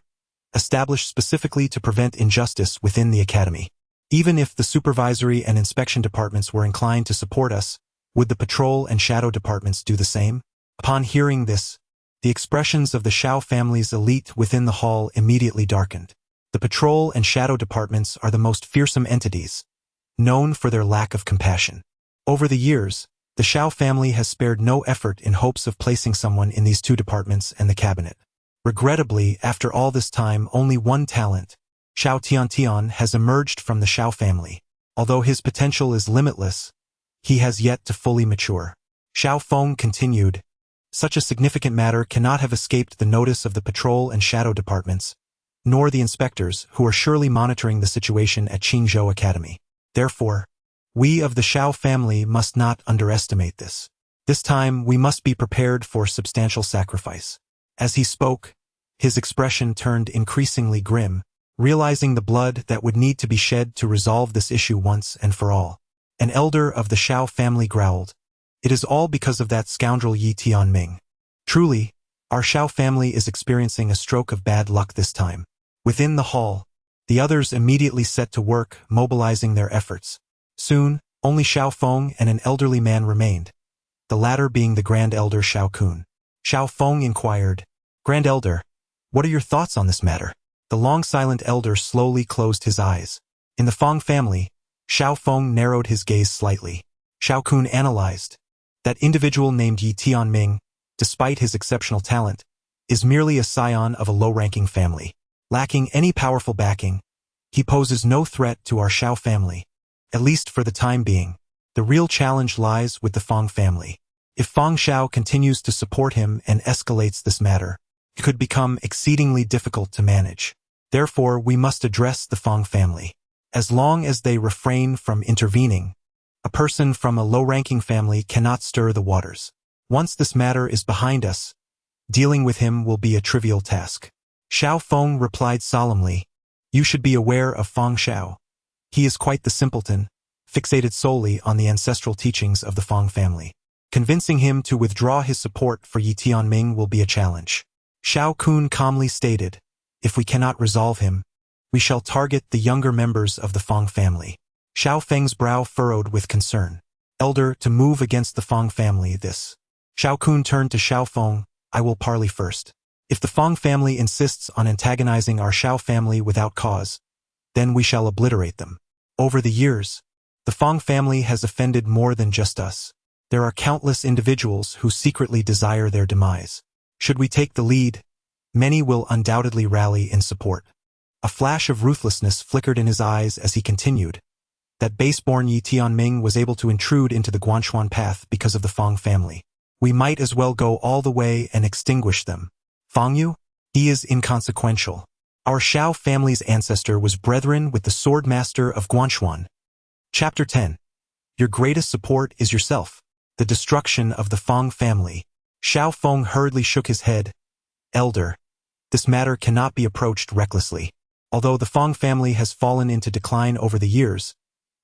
established specifically to prevent injustice within the academy. Even if the supervisory and inspection departments were inclined to support us, would the patrol and shadow departments do the same?" Upon hearing this, the expressions of the Xiao family's elite within the hall immediately darkened. The patrol and shadow departments are the most fearsome entities, known for their lack of compassion. Over the years, the Xiao family has spared no effort in hopes of placing someone in these two departments and the cabinet. Regrettably, after all this time, only one talent, Xiao Tiantian, has emerged from the Xiao family. Although his potential is limitless, he has yet to fully mature. Xiao Feng continued, "Such a significant matter cannot have escaped the notice of the patrol and shadow departments, nor the inspectors, who are surely monitoring the situation at Qingzhou Academy. Therefore, we of the Xiao family must not underestimate this. This time we must be prepared for substantial sacrifice." As he spoke, his expression turned increasingly grim, realizing the blood that would need to be shed to resolve this issue once and for all. An elder of the Xiao family growled, "It is all because of that scoundrel Yi Tianming. Truly, our Xiao family is experiencing a stroke of bad luck this time." Within the hall, the others immediately set to work, mobilizing their efforts. Soon, only Xiao Feng and an elderly man remained, the latter being the Grand Elder Xiao Kun. Xiao Feng inquired, "Grand Elder, what are your thoughts on this matter?" The long-silent elder slowly closed his eyes. In the Feng family, Xiao Feng narrowed his gaze slightly. Xiao Kun analyzed. That individual named Yi Tianming, despite his exceptional talent, is merely a scion of a low-ranking family. Lacking any powerful backing, he poses no threat to our Xiao family, at least for the time being. The real challenge lies with the Feng family. If Feng Xiao continues to support him and escalates this matter, it could become exceedingly difficult to manage. Therefore, we must address the Feng family. As long as they refrain from intervening, a person from a low-ranking family cannot stir the waters. Once this matter is behind us, dealing with him will be a trivial task. Xiao Feng replied solemnly, "You should be aware of Feng Xiao. He is quite the simpleton, fixated solely on the ancestral teachings of the Feng family. Convincing him to withdraw his support for Yi Tianming will be a challenge." Xiao Kun calmly stated, "If we cannot resolve him, we shall target the younger members of the Feng family." Xiao Feng's brow furrowed with concern. Elder, to move against the Feng family, this. Xiao Kun turned to Xiao Feng, I will parley first. If the Feng family insists on antagonizing our Xiao family without cause, then we shall obliterate them. Over the years, the Feng family has offended more than just us. There are countless individuals who secretly desire their demise. Should we take the lead, many will undoubtedly rally in support. A flash of ruthlessness flickered in his eyes as he continued. That base-born Yi Tianming was able to intrude into the Guanshuan path because of the Feng family. We might as well go all the way and extinguish them. Feng Yu? He is inconsequential. Our Xiao family's ancestor was brethren with the sword master of Guanshuan. Chapter 10. Your greatest support is yourself. The destruction of the Feng family. Xiao Feng hurriedly shook his head. Elder, this matter cannot be approached recklessly. Although the Feng family has fallen into decline over the years,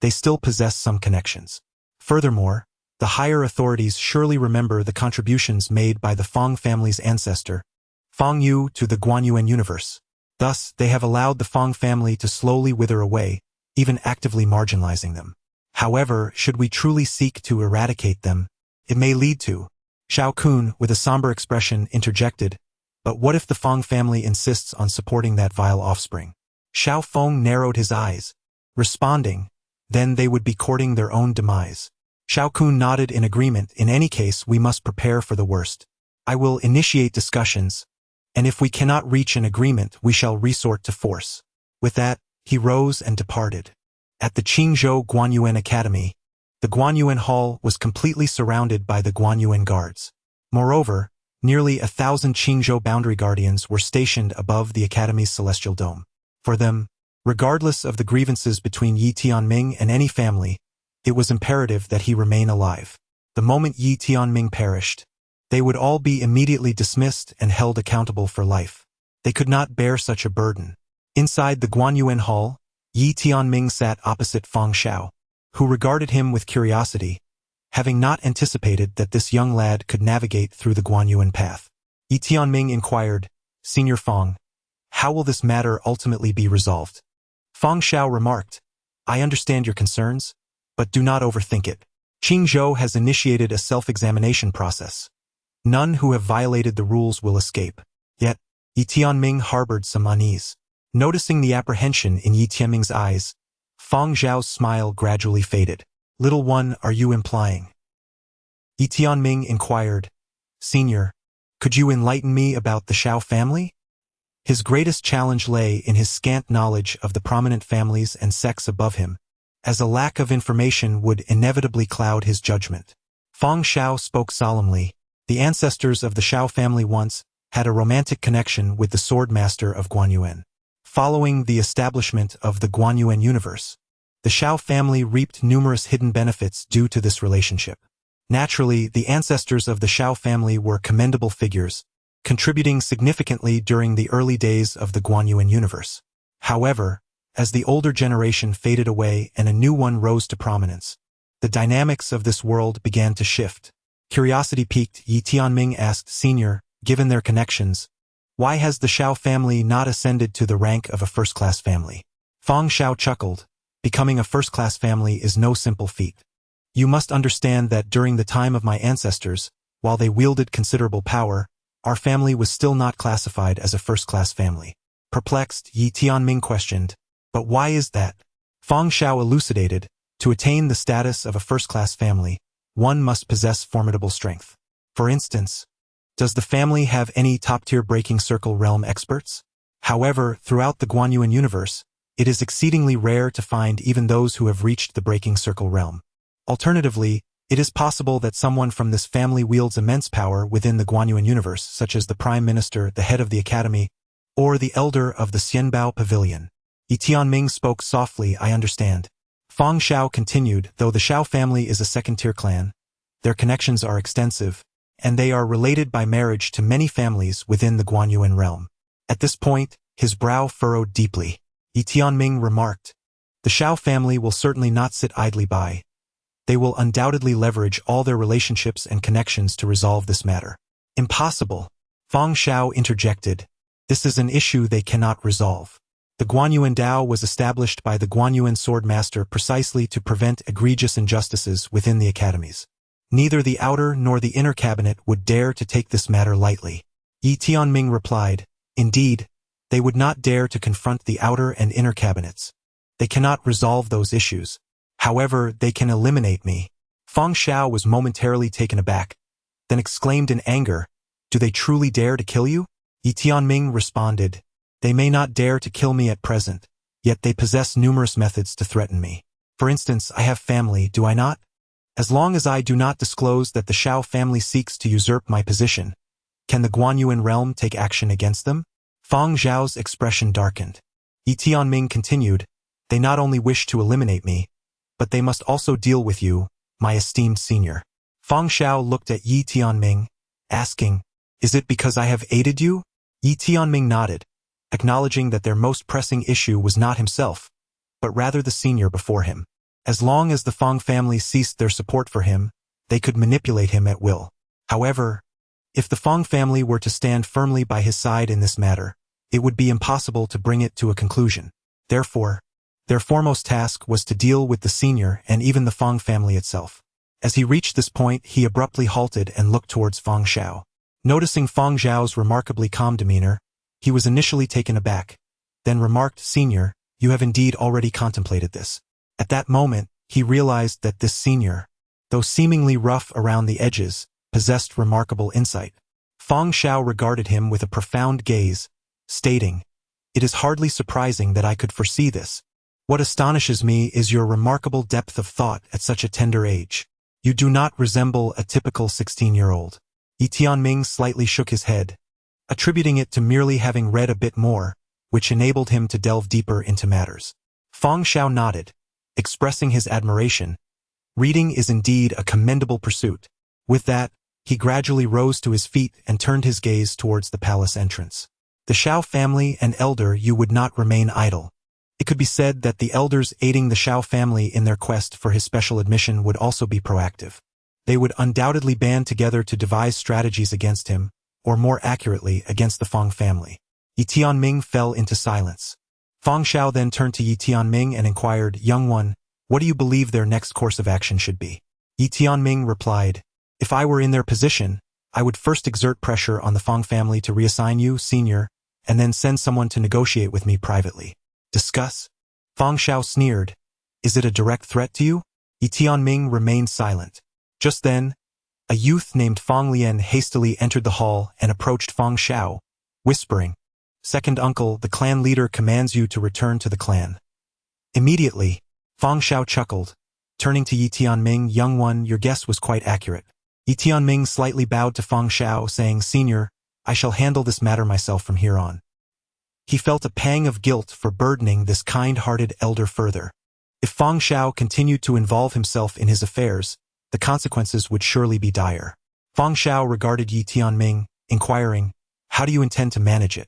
they still possess some connections. Furthermore, the higher authorities surely remember the contributions made by the Feng family's ancestor, Feng Yu, to the Guanyuan universe. Thus, they have allowed the Feng family to slowly wither away, even actively marginalizing them. However, should we truly seek to eradicate them, it may lead to. Xiao Kun, with a somber expression, interjected, but what if the Feng family insists on supporting that vile offspring? Xiao Feng narrowed his eyes, responding, then they would be courting their own demise. Xiao Kun nodded in agreement. In any case, we must prepare for the worst. I will initiate discussions, and if we cannot reach an agreement, we shall resort to force. With that, he rose and departed. At the Qingzhou Guanyuan Academy, the Guanyuan Hall was completely surrounded by the Guanyuan guards. Moreover, nearly 1,000 Qingzhou boundary guardians were stationed above the Academy's celestial dome. For them, regardless of the grievances between Yi Tianming and any family, it was imperative that he remain alive. The moment Yi Tianming perished, they would all be immediately dismissed and held accountable for life. They could not bear such a burden. Inside the Guanyuan Hall, Yi Tianming sat opposite Feng Xiao, who regarded him with curiosity, having not anticipated that this young lad could navigate through the Guanyuan path. Yi Tianming inquired, Senior Feng, how will this matter ultimately be resolved? Feng Xiao remarked, I understand your concerns, but do not overthink it. Qingzhou has initiated a self-examination process. None who have violated the rules will escape. Yet, Yi Tianming harbored some unease. Noticing the apprehension in Yi Tianming's eyes, Feng Xiao's smile gradually faded. Little one, are you implying? Yi Tianming inquired, Senior, could you enlighten me about the Xiao family? His greatest challenge lay in his scant knowledge of the prominent families and sects above him, as a lack of information would inevitably cloud his judgment. Feng Xiao spoke solemnly. The ancestors of the Xiao family once had a romantic connection with the sword master of Guanyuan. Following the establishment of the Guanyuan universe, the Xiao family reaped numerous hidden benefits due to this relationship. Naturally, the ancestors of the Xiao family were commendable figures, contributing significantly during the early days of the Guanyuan universe. However, as the older generation faded away and a new one rose to prominence, the dynamics of this world began to shift. Curiosity piqued, Yi Tianming asked, Senior, given their connections, why has the Xiao family not ascended to the rank of a first-class family? Feng Xiao chuckled, becoming a first-class family is no simple feat. You must understand that during the time of my ancestors, while they wielded considerable power, our family was still not classified as a first-class family. Perplexed, Yi Tianming questioned, but why is that? Feng Xiao elucidated, to attain the status of a first-class family, one must possess formidable strength. For instance, does the family have any top-tier breaking circle realm experts? However, throughout the Guanyuan universe, it is exceedingly rare to find even those who have reached the breaking circle realm. Alternatively, it is possible that someone from this family wields immense power within the Guanyuan universe, such as the Prime Minister, the head of the Academy, or the Elder of the Xianbao Pavilion. Yi Tianming spoke softly, I understand. Feng Xiao continued, though the Xiao family is a second-tier clan, their connections are extensive, and they are related by marriage to many families within the Guanyuan realm. At this point, his brow furrowed deeply. Yi Tianming remarked, the Xiao family will certainly not sit idly by. They will undoubtedly leverage all their relationships and connections to resolve this matter. Impossible. Feng Xiao interjected. This is an issue they cannot resolve. The Guanyuan Dao was established by the Guanyuan Swordmaster precisely to prevent egregious injustices within the academies. Neither the outer nor the inner cabinet would dare to take this matter lightly. Yi Tianming replied, "Indeed, they would not dare to confront the outer and inner cabinets. They cannot resolve those issues. However, they can eliminate me." Feng Xiao was momentarily taken aback, then exclaimed in anger, "Do they truly dare to kill you?" Yi Tianming responded, "They may not dare to kill me at present, yet they possess numerous methods to threaten me. For instance, I have family, do I not? As long as I do not disclose that the Shao family seeks to usurp my position, can the Guanyuan realm take action against them?" Feng Zhao's expression darkened. Yi Tianming continued, "They not only wish to eliminate me, but they must also deal with you, my esteemed senior." Feng Xiao looked at Yi Tianming, asking, "Is it because I have aided you?" Yi Tianming nodded, acknowledging that their most pressing issue was not himself, but rather the senior before him. As long as the Feng family ceased their support for him, they could manipulate him at will. However, if the Feng family were to stand firmly by his side in this matter, it would be impossible to bring it to a conclusion. Therefore, their foremost task was to deal with the senior and even the Feng family itself. As he reached this point, he abruptly halted and looked towards Feng Xiao. Noticing Feng Zhao's remarkably calm demeanor, he was initially taken aback, then remarked, "Senior, you have indeed already contemplated this." At that moment, he realized that this senior, though seemingly rough around the edges, possessed remarkable insight. Feng Xiao regarded him with a profound gaze, stating, "It is hardly surprising that I could foresee this. What astonishes me is your remarkable depth of thought at such a tender age. You do not resemble a typical 16-year-old. Yi Tianming slightly shook his head, attributing it to merely having read a bit more, which enabled him to delve deeper into matters. Feng Xiao nodded, expressing his admiration. Reading is indeed a commendable pursuit. With that, he gradually rose to his feet and turned his gaze towards the palace entrance. The Shao family and elder you would not remain idle. It could be said that the elders aiding the Shao family in their quest for his special admission would also be proactive. They would undoubtedly band together to devise strategies against him, or more accurately, against the Feng family. Yi Tianming fell into silence. Feng Xiao then turned to Yi Tianming and inquired, "Young one, what do you believe their next course of action should be?" Yi Tianming replied, "If I were in their position, I would first exert pressure on the Feng family to reassign you, senior, and then send someone to negotiate with me privately." "Discuss?" Feng Xiao sneered. "Is it a direct threat to you?" Yi Tianming remained silent. Just then, a youth named Feng Lian hastily entered the hall and approached Feng Xiao, whispering, "Second uncle, the clan leader commands you to return to the clan." Immediately, Feng Xiao chuckled, turning to Yi Tianming, "Young one, your guess was quite accurate." Yi Tianming slightly bowed to Feng Xiao, saying, "Senior, I shall handle this matter myself from here on." He felt a pang of guilt for burdening this kind-hearted elder further. If Feng Xiao continued to involve himself in his affairs, the consequences would surely be dire. Feng Xiao regarded Yi Tianming, inquiring, "How do you intend to manage it?"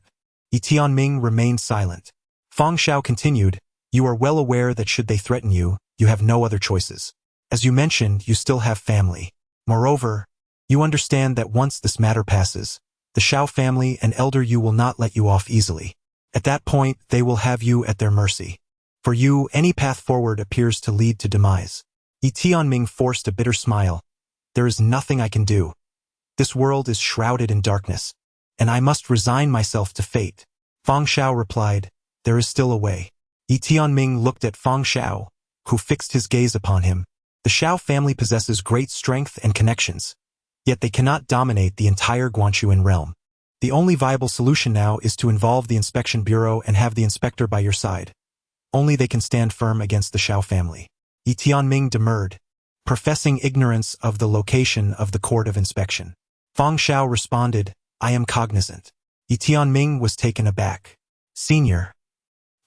Yi Tianming remained silent. Feng Xiao continued, "You are well aware that should they threaten you, you have no other choices. As you mentioned, you still have family. Moreover, you understand that once this matter passes, the Shao family and elder you will not let you off easily. At that point, they will have you at their mercy. For you, any path forward appears to lead to demise." Yi Tianming forced a bitter smile. "There is nothing I can do. This world is shrouded in darkness, and I must resign myself to fate." Feng Xiao replied, "There is still a way." Yi Tianming looked at Feng Xiao, who fixed his gaze upon him. The Shao family possesses great strength and connections, yet they cannot dominate the entire Guanchuan realm. The only viable solution now is to involve the inspection bureau and have the inspector by your side. Only they can stand firm against the Shao family. Yi Tianming demurred, professing ignorance of the location of the court of inspection. Feng Xiao responded, "I am cognizant." Yi Tianming was taken aback. "Senior."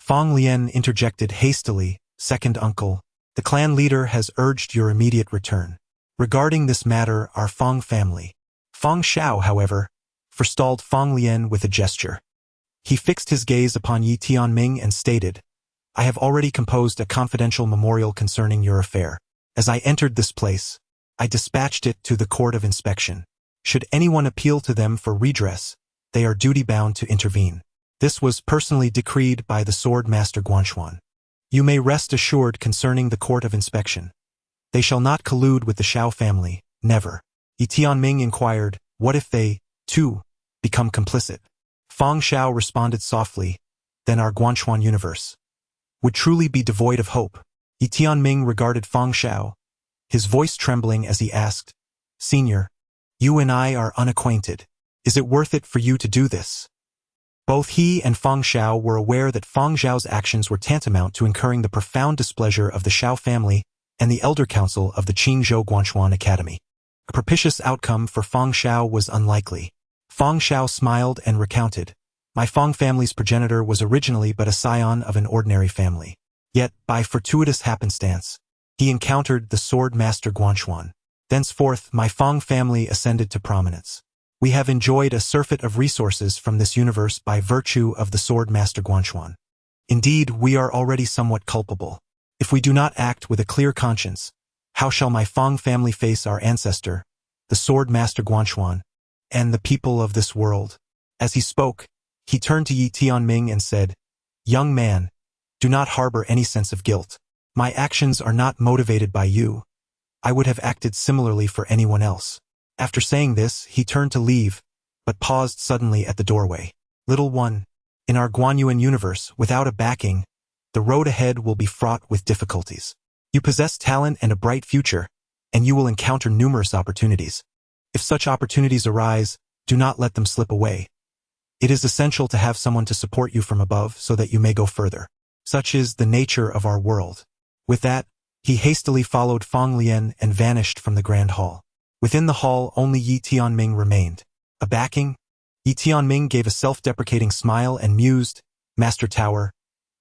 Feng Lian interjected hastily, "Second uncle, the clan leader has urged your immediate return. Regarding this matter, our Feng family." Feng Xiao, however, forestalled Feng Lian with a gesture. He fixed his gaze upon Yi Tianming and stated, "I have already composed a confidential memorial concerning your affair. As I entered this place, I dispatched it to the court of inspection. Should anyone appeal to them for redress, they are duty-bound to intervene. This was personally decreed by the Sword Master Xuan. You may rest assured concerning the Court of Inspection. They shall not collude with the Shao family, never. Tianming inquired, what if they, too, become complicit? Feng Shao responded softly, then our Guanchuan universe would truly be devoid of hope. Tianming regarded Feng Shao, his voice trembling as he asked, Senior, you and I are unacquainted. Is it worth it for you to do this? Both he and Feng Shao were aware that Feng Zhao's actions were tantamount to incurring the profound displeasure of the Shao family and the Elder Council of the Qingzhou Guanchuan Academy. A propitious outcome for Feng Shao was unlikely. Feng Shao smiled and recounted, my Feng family's progenitor was originally but a scion of an ordinary family. Yet, by fortuitous happenstance, he encountered the Sword Master Guanchuan. Thenceforth, my Feng family ascended to prominence. We have enjoyed a surfeit of resources from this universe by virtue of the Sword Master Guanchuan. Indeed, we are already somewhat culpable. If we do not act with a clear conscience, how shall my Feng family face our ancestor, the Sword Master Guanchuan, and the people of this world? As he spoke, he turned to Yi Tianming and said, Young man, do not harbor any sense of guilt. My actions are not motivated by you. I would have acted similarly for anyone else. After saying this, he turned to leave, but paused suddenly at the doorway. Little one, in our Guanyuan universe, without a backing, the road ahead will be fraught with difficulties. You possess talent and a bright future, and you will encounter numerous opportunities. If such opportunities arise, do not let them slip away. It is essential to have someone to support you from above so that you may go further. Such is the nature of our world. With that, he hastily followed Feng Lian and vanished from the grand hall. Within the hall, only Yi Tianming remained. A backing? Yi Tianming gave a self-deprecating smile and mused, Master Tower,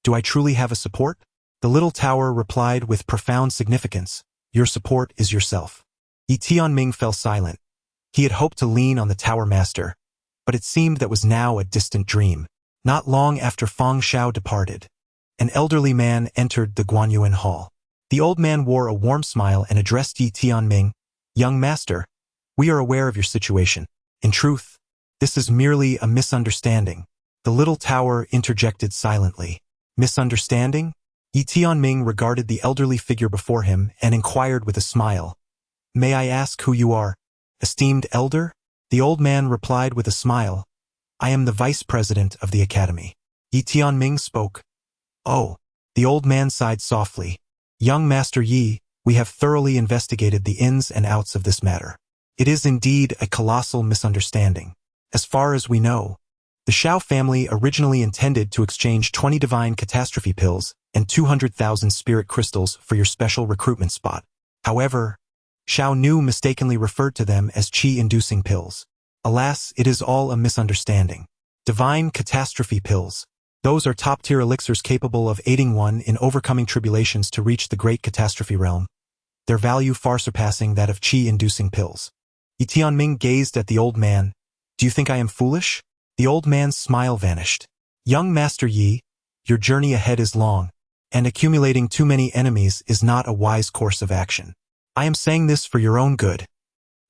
do I truly have a support? The little tower replied with profound significance, your support is yourself. Yi Tianming fell silent. He had hoped to lean on the Tower Master, but it seemed that was now a distant dream. Not long after Feng Shao departed, an elderly man entered the Guanyuan hall. The old man wore a warm smile and addressed Yi Tianming, Young master, we are aware of your situation. In truth, this is merely a misunderstanding. The little tower interjected silently. Misunderstanding? Yi Tianming regarded the elderly figure before him and inquired with a smile. May I ask who you are, esteemed elder? The old man replied with a smile. I am the vice president of the academy. Yi Tianming spoke. Oh. The old man sighed softly. Young Master Yi, we have thoroughly investigated the ins and outs of this matter. It is indeed a colossal misunderstanding. As far as we know, the Shao family originally intended to exchange 20 divine catastrophe pills and 200,000 spirit crystals for your special recruitment spot. However, Shao Nu mistakenly referred to them as qi-inducing pills. Alas, it is all a misunderstanding. Divine catastrophe pills. Those are top-tier elixirs capable of aiding one in overcoming tribulations to reach the great catastrophe realm, their value far surpassing that of qi-inducing pills. Yi Tianming gazed at the old man. Do you think I am foolish? The old man's smile vanished. Young Master Yi, your journey ahead is long, and accumulating too many enemies is not a wise course of action. I am saying this for your own good.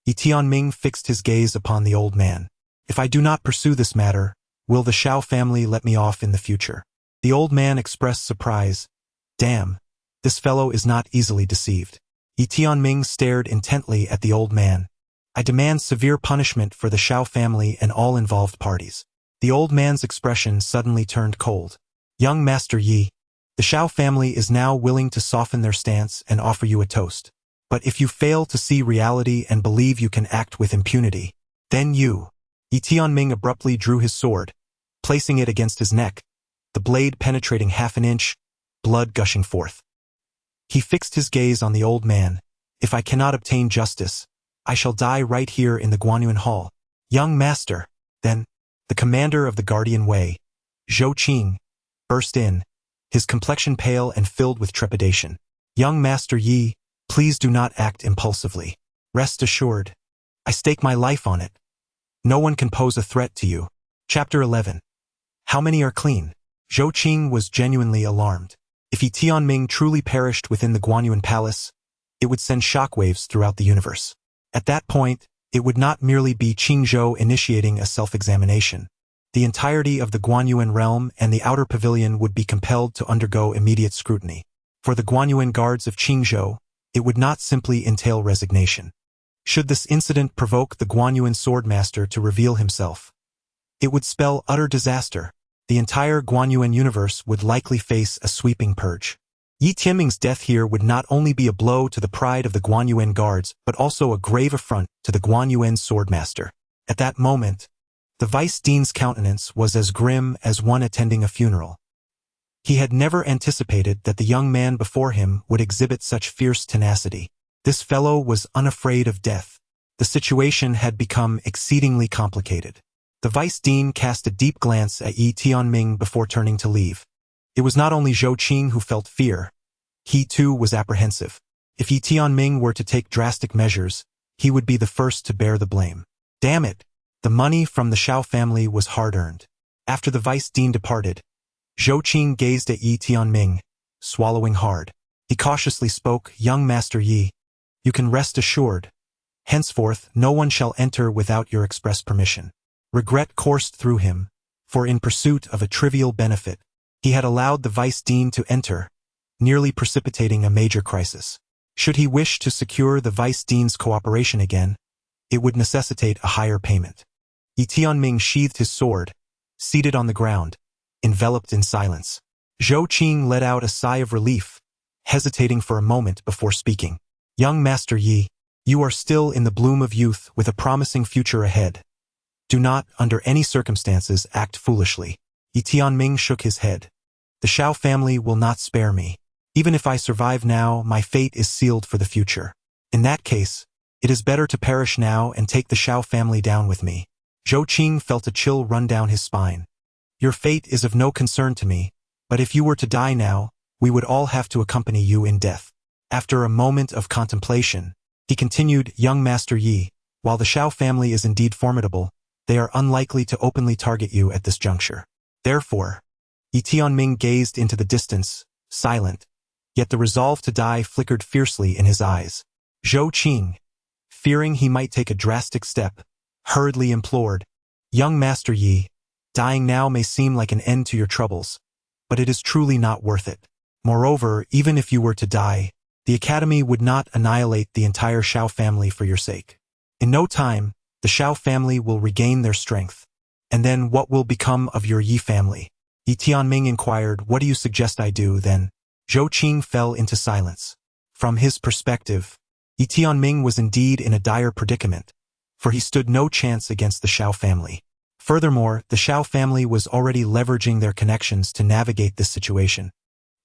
Yi Tianming fixed his gaze upon the old man. If I do not pursue this matter, will the Shao family let me off in the future? The old man expressed surprise. Damn, this fellow is not easily deceived. Yi Tianming stared intently at the old man. I demand severe punishment for the Shao family and all involved parties. The old man's expression suddenly turned cold. Young Master Yi, the Shao family is now willing to soften their stance and offer you a toast. But if you fail to see reality and believe you can act with impunity, then you... Yi Tianming abruptly drew his sword, placing it against his neck, the blade penetrating half an inch, blood gushing forth. He fixed his gaze on the old man. If I cannot obtain justice, I shall die right here in the Guanyuan Hall. Young master, then, the commander of the Guardian Way, Zhou Qing, burst in, his complexion pale and filled with trepidation. Young Master Yi, please do not act impulsively. Rest assured, I stake my life on it. No one can pose a threat to you. Chapter 11. How many are clean? Zhou Qing was genuinely alarmed. If Yi Tianming truly perished within the Guanyuan Palace, it would send shockwaves throughout the universe. At that point, it would not merely be Qingzhou initiating a self-examination. the entirety of the Guanyuan realm and the outer pavilion would be compelled to undergo immediate scrutiny. For the Guanyuan guards of Qingzhou, it would not simply entail resignation. Should this incident provoke the Guanyuan swordmaster to reveal himself, it would spell utter disaster. The entire Guanyuan universe would likely face a sweeping purge. Yi Tianming's death here would not only be a blow to the pride of the Guanyuan guards, but also a grave affront to the Guanyuan swordmaster. At that moment, the vice dean's countenance was as grim as one attending a funeral. He had never anticipated that the young man before him would exhibit such fierce tenacity. This fellow was unafraid of death. The situation had become exceedingly complicated. The vice dean cast a deep glance at Yi Tianming before turning to leave. It was not only Zhou Qing who felt fear. He too was apprehensive. If Yi Tianming were to take drastic measures, he would be the first to bear the blame. Damn it! The money from the Shao family was hard-earned. After the vice dean departed, Zhou Qing gazed at Yi Tianming, swallowing hard. He cautiously spoke, "Young Master Yi, you can rest assured. Henceforth, no one shall enter without your express permission." Regret coursed through him, for in pursuit of a trivial benefit, he had allowed the vice dean to enter, nearly precipitating a major crisis. Should he wish to secure the vice dean's cooperation again, it would necessitate a higher payment. Yi Tianming sheathed his sword, seated on the ground, enveloped in silence. Zhou Qing let out a sigh of relief, hesitating for a moment before speaking. "Young Master Yi, you are still in the bloom of youth with a promising future ahead. Do not, under any circumstances, act foolishly." Yi Tianming shook his head. "The Shao family will not spare me. Even if I survive now, my fate is sealed for the future. In that case, it is better to perish now and take the Shao family down with me." Zhou Qing felt a chill run down his spine. "Your fate is of no concern to me, but if you were to die now, we would all have to accompany you in death." After a moment of contemplation, he continued, "Young Master Yi, while the Shao family is indeed formidable, they are unlikely to openly target you at this juncture. Therefore," Yi Tianming gazed into the distance, silent, yet the resolve to die flickered fiercely in his eyes. Zhou Qing, fearing he might take a drastic step, hurriedly implored, "Young Master Yi, dying now may seem like an end to your troubles, but it is truly not worth it. Moreover, even if you were to die, the Academy would not annihilate the entire Shao family for your sake. In no time, the Shao family will regain their strength. And then what will become of your Yi family?" Yi Tianming inquired, "What do you suggest I do, then?" Zhou Qing fell into silence. From his perspective, Yi Tianming was indeed in a dire predicament, for he stood no chance against the Shao family. Furthermore, the Shao family was already leveraging their connections to navigate this situation,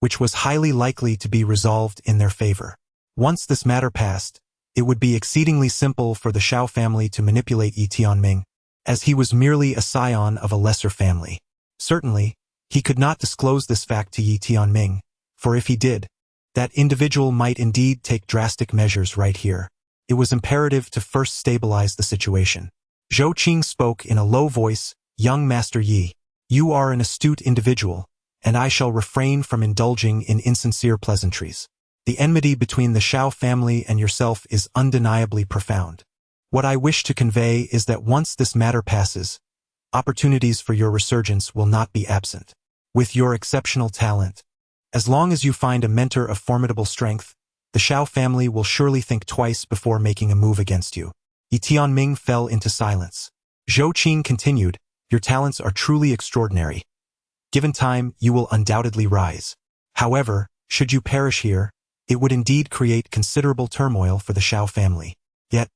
which was highly likely to be resolved in their favor. Once this matter passed, it would be exceedingly simple for the Shao family to manipulate Yi Tianming, as he was merely a scion of a lesser family. Certainly, he could not disclose this fact to Yi Tianming, for if he did, that individual might indeed take drastic measures right here. It was imperative to first stabilize the situation. Zhou Qing spoke in a low voice, "Young Master Yi, you are an astute individual, and I shall refrain from indulging in insincere pleasantries. The enmity between the Shao family and yourself is undeniably profound. What I wish to convey is that once this matter passes, opportunities for your resurgence will not be absent. With your exceptional talent, as long as you find a mentor of formidable strength, the Shao family will surely think twice before making a move against you." Yi Tianming fell into silence. Zhou Qing continued, "Your talents are truly extraordinary. Given time, you will undoubtedly rise. However, should you perish here, it would indeed create considerable turmoil for the Shao family. Yet,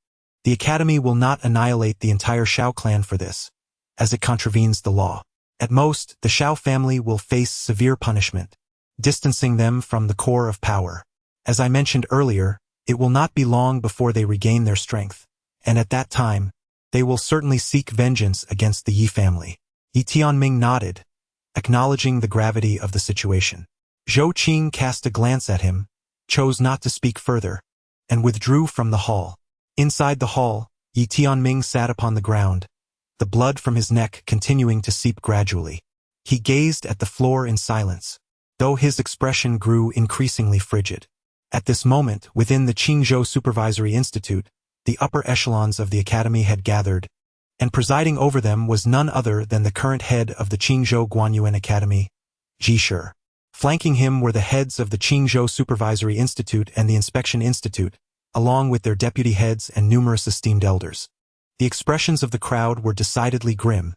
the Academy will not annihilate the entire Shao clan for this, as it contravenes the law. At most, the Shao family will face severe punishment, distancing them from the core of power. As I mentioned earlier, it will not be long before they regain their strength, and at that time, they will certainly seek vengeance against the Yi family." Yi Tianming nodded, acknowledging the gravity of the situation. Zhou Qing cast a glance at him, chose not to speak further, and withdrew from the hall. Inside the hall, Yi Tianming sat upon the ground, the blood from his neck continuing to seep gradually. He gazed at the floor in silence, though his expression grew increasingly frigid. At this moment, within the Qingzhou Supervisory Institute, the upper echelons of the Academy had gathered, and presiding over them was none other than the current head of the Qingzhou Guanyuan Academy, Ji Shi. Flanking him were the heads of the Qingzhou Supervisory Institute and the Inspection Institute, along with their deputy heads and numerous esteemed elders. The expressions of the crowd were decidedly grim,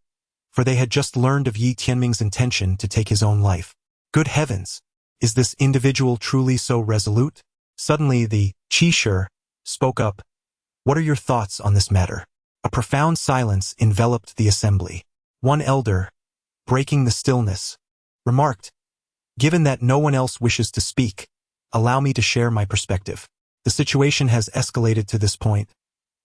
for they had just learned of Yi Tianming's intention to take his own life. Good heavens! Is this individual truly so resolute? Suddenly the Qi Shi spoke up. What are your thoughts on this matter? A profound silence enveloped the assembly. One elder, breaking the stillness, remarked, "Given that no one else wishes to speak, allow me to share my perspective. The situation has escalated to this point,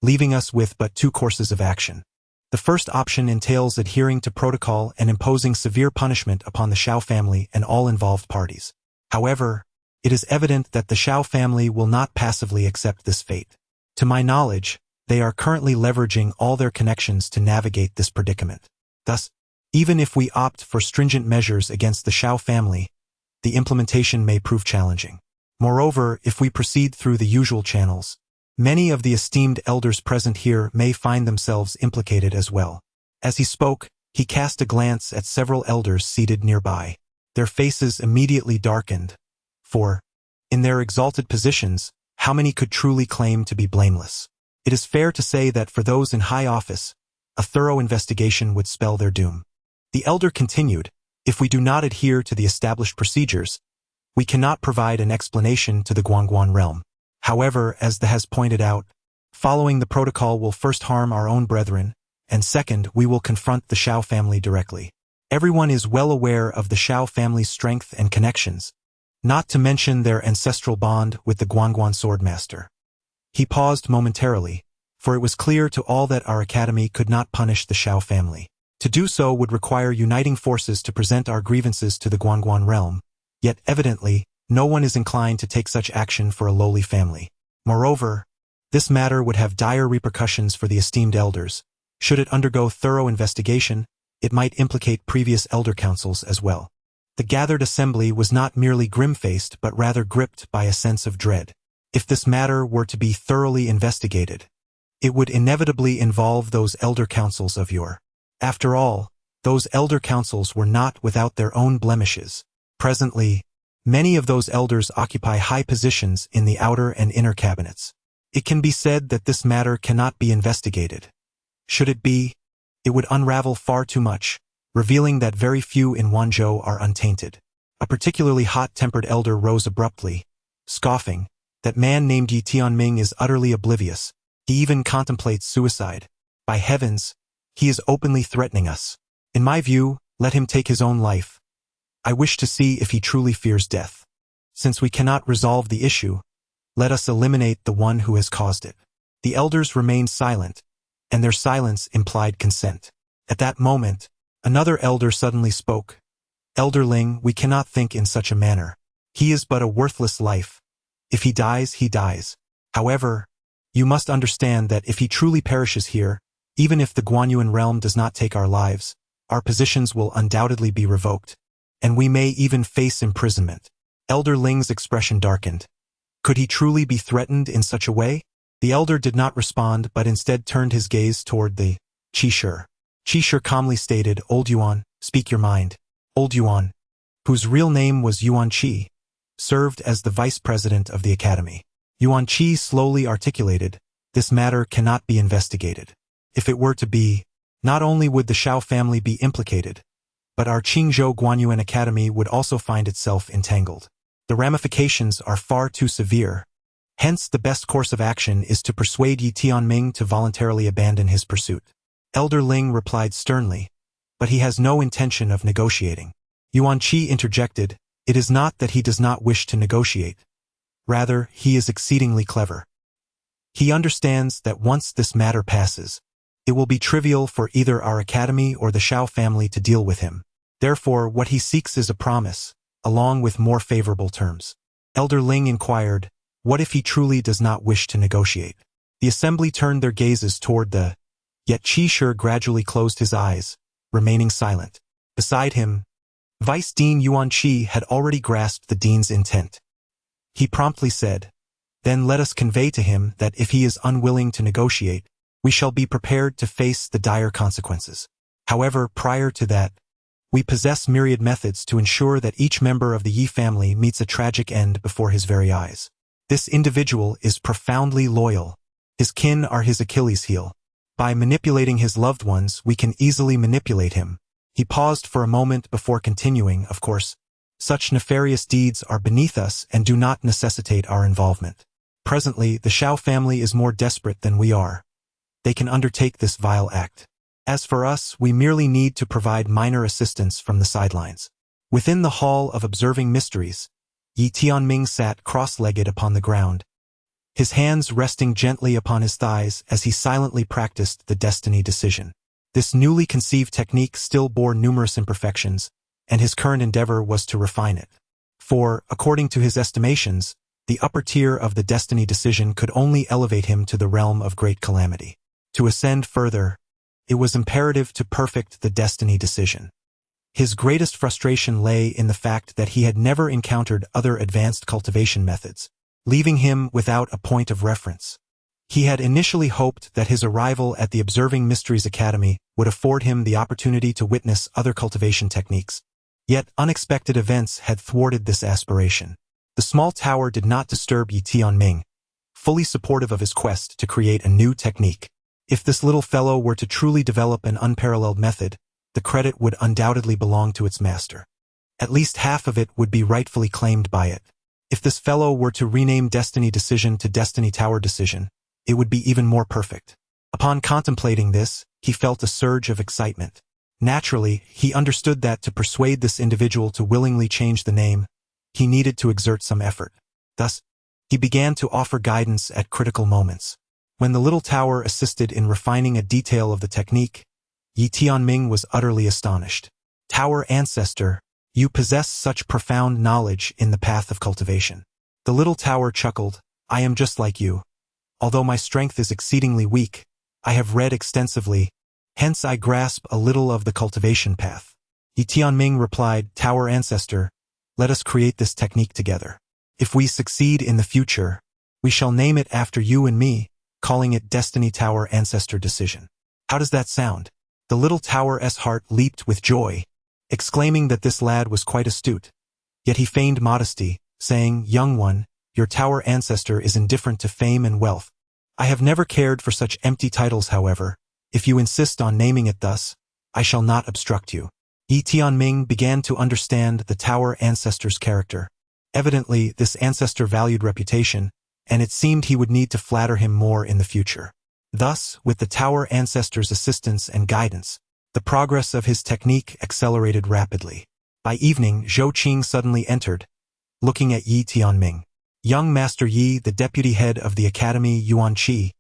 leaving us with but two courses of action. The first option entails adhering to protocol and imposing severe punishment upon the Shao family and all involved parties. However, it is evident that the Shao family will not passively accept this fate. To my knowledge, they are currently leveraging all their connections to navigate this predicament. Thus, even if we opt for stringent measures against the Shao family, the implementation may prove challenging. Moreover, if we proceed through the usual channels, many of the esteemed elders present here may find themselves implicated as well." As he spoke, he cast a glance at several elders seated nearby. Their faces immediately darkened, for, in their exalted positions, how many could truly claim to be blameless? It is fair to say that for those in high office, a thorough investigation would spell their doom. The elder continued, "If we do not adhere to the established procedures, we cannot provide an explanation to the Guangguan realm. However, as the has pointed out, following the protocol will first harm our own brethren, and second, we will confront the Shao family directly. Everyone is well aware of the Shao family's strength and connections, not to mention their ancestral bond with the Guangguan swordmaster." He paused momentarily, for it was clear to all that our academy could not punish the Shao family. To do so would require uniting forces to present our grievances to the Guangguan realm, yet evidently, no one is inclined to take such action for a lowly family. Moreover, this matter would have dire repercussions for the esteemed elders. Should it undergo thorough investigation, it might implicate previous elder councils as well. The gathered assembly was not merely grim-faced but rather gripped by a sense of dread. If this matter were to be thoroughly investigated, it would inevitably involve those elder councils of yore. After all, those elder councils were not without their own blemishes. Presently, many of those elders occupy high positions in the outer and inner cabinets. It can be said that this matter cannot be investigated. Should it be, it would unravel far too much, revealing that very few in Wanzhou are untainted. A particularly hot-tempered elder rose abruptly, scoffing, "That man named Yi Tianming is utterly oblivious. He even contemplates suicide. By heavens, he is openly threatening us. In my view, let him take his own life. I wish to see if he truly fears death. Since we cannot resolve the issue, let us eliminate the one who has caused it." The elders remained silent, and their silence implied consent. At that moment, another elder suddenly spoke. "Elder Ling, we cannot think in such a manner. He is but a worthless life. If he dies, he dies. However, you must understand that if he truly perishes here, even if the Guanyuan realm does not take our lives, our positions will undoubtedly be revoked, and we may even face imprisonment." Elder Ling's expression darkened. Could he truly be threatened in such a way? The elder did not respond but instead turned his gaze toward the Qi Shi. Qi Shi calmly stated, "Old Yuan, speak your mind." Old Yuan, whose real name was Yuan Qi, served as the vice president of the academy. Yuan Qi slowly articulated, "This matter cannot be investigated. If it were to be, not only would the Shao family be implicated, but our Qingzhou Guanyuan Academy would also find itself entangled. The ramifications are far too severe. Hence, the best course of action is to persuade Yi Tianming to voluntarily abandon his pursuit." Elder Ling replied sternly, "But he has no intention of negotiating." Yuan Qi interjected, "It is not that he does not wish to negotiate. Rather, he is exceedingly clever. He understands that once this matter passes, it will be trivial for either our academy or the Shao family to deal with him. Therefore, what he seeks is a promise, along with more favorable terms." Elder Ling inquired, "What if he truly does not wish to negotiate?" The assembly turned their gazes toward the, yet Qi Shi gradually closed his eyes, remaining silent. Beside him, Vice Dean Yuan Qi had already grasped the dean's intent. He promptly said, "Then let us convey to him that if he is unwilling to negotiate, we shall be prepared to face the dire consequences. However, prior to that, we possess myriad methods to ensure that each member of the Yi family meets a tragic end before his very eyes. This individual is profoundly loyal. His kin are his Achilles heel. By manipulating his loved ones, we can easily manipulate him. He paused for a moment before continuing, of course. Such nefarious deeds are beneath us and do not necessitate our involvement. Presently, the Shao family is more desperate than we are. They can undertake this vile act. As for us, we merely need to provide minor assistance from the sidelines. Within the Hall of Observing Mysteries, Yi Tianming sat cross-legged upon the ground, his hands resting gently upon his thighs as he silently practiced the destiny decision. This newly conceived technique still bore numerous imperfections, and his current endeavor was to refine it. For, according to his estimations, the upper tier of the destiny decision could only elevate him to the realm of great calamity. To ascend further, it was imperative to perfect the destiny decision. His greatest frustration lay in the fact that he had never encountered other advanced cultivation methods, leaving him without a point of reference. He had initially hoped that his arrival at the Observing Mysteries Academy would afford him the opportunity to witness other cultivation techniques. Yet unexpected events had thwarted this aspiration. The small tower did not disturb Yi Tianming, fully supportive of his quest to create a new technique. If this little fellow were to truly develop an unparalleled method, the credit would undoubtedly belong to its master. At least half of it would be rightfully claimed by it. If this fellow were to rename Destiny Decision to Destiny Tower Decision, it would be even more perfect. Upon contemplating this, he felt a surge of excitement. Naturally, he understood that to persuade this individual to willingly change the name, he needed to exert some effort. Thus, he began to offer guidance at critical moments. When the little tower assisted in refining a detail of the technique, Yi Tianming was utterly astonished. Tower Ancestor, you possess such profound knowledge in the path of cultivation. The little tower chuckled, I am just like you. Although my strength is exceedingly weak, I have read extensively, hence I grasp a little of the cultivation path. Yi Tianming replied, Tower Ancestor, let us create this technique together. If we succeed in the future, we shall name it after you and me, calling it Destiny Tower Ancestor Decision. How does that sound? The little tower's heart leaped with joy, exclaiming that this lad was quite astute. Yet he feigned modesty, saying, Young one, your tower ancestor is indifferent to fame and wealth. I have never cared for such empty titles, however. If you insist on naming it thus, I shall not obstruct you. Yi Tianming began to understand the tower ancestor's character. Evidently, this ancestor valued reputation, and it seemed he would need to flatter him more in the future. Thus, with the tower ancestor's assistance and guidance, the progress of his technique accelerated rapidly. By evening, Zhou Qing suddenly entered, looking at Yi Tianming. Young Master Yi, the deputy head of the academy Yuan Qi,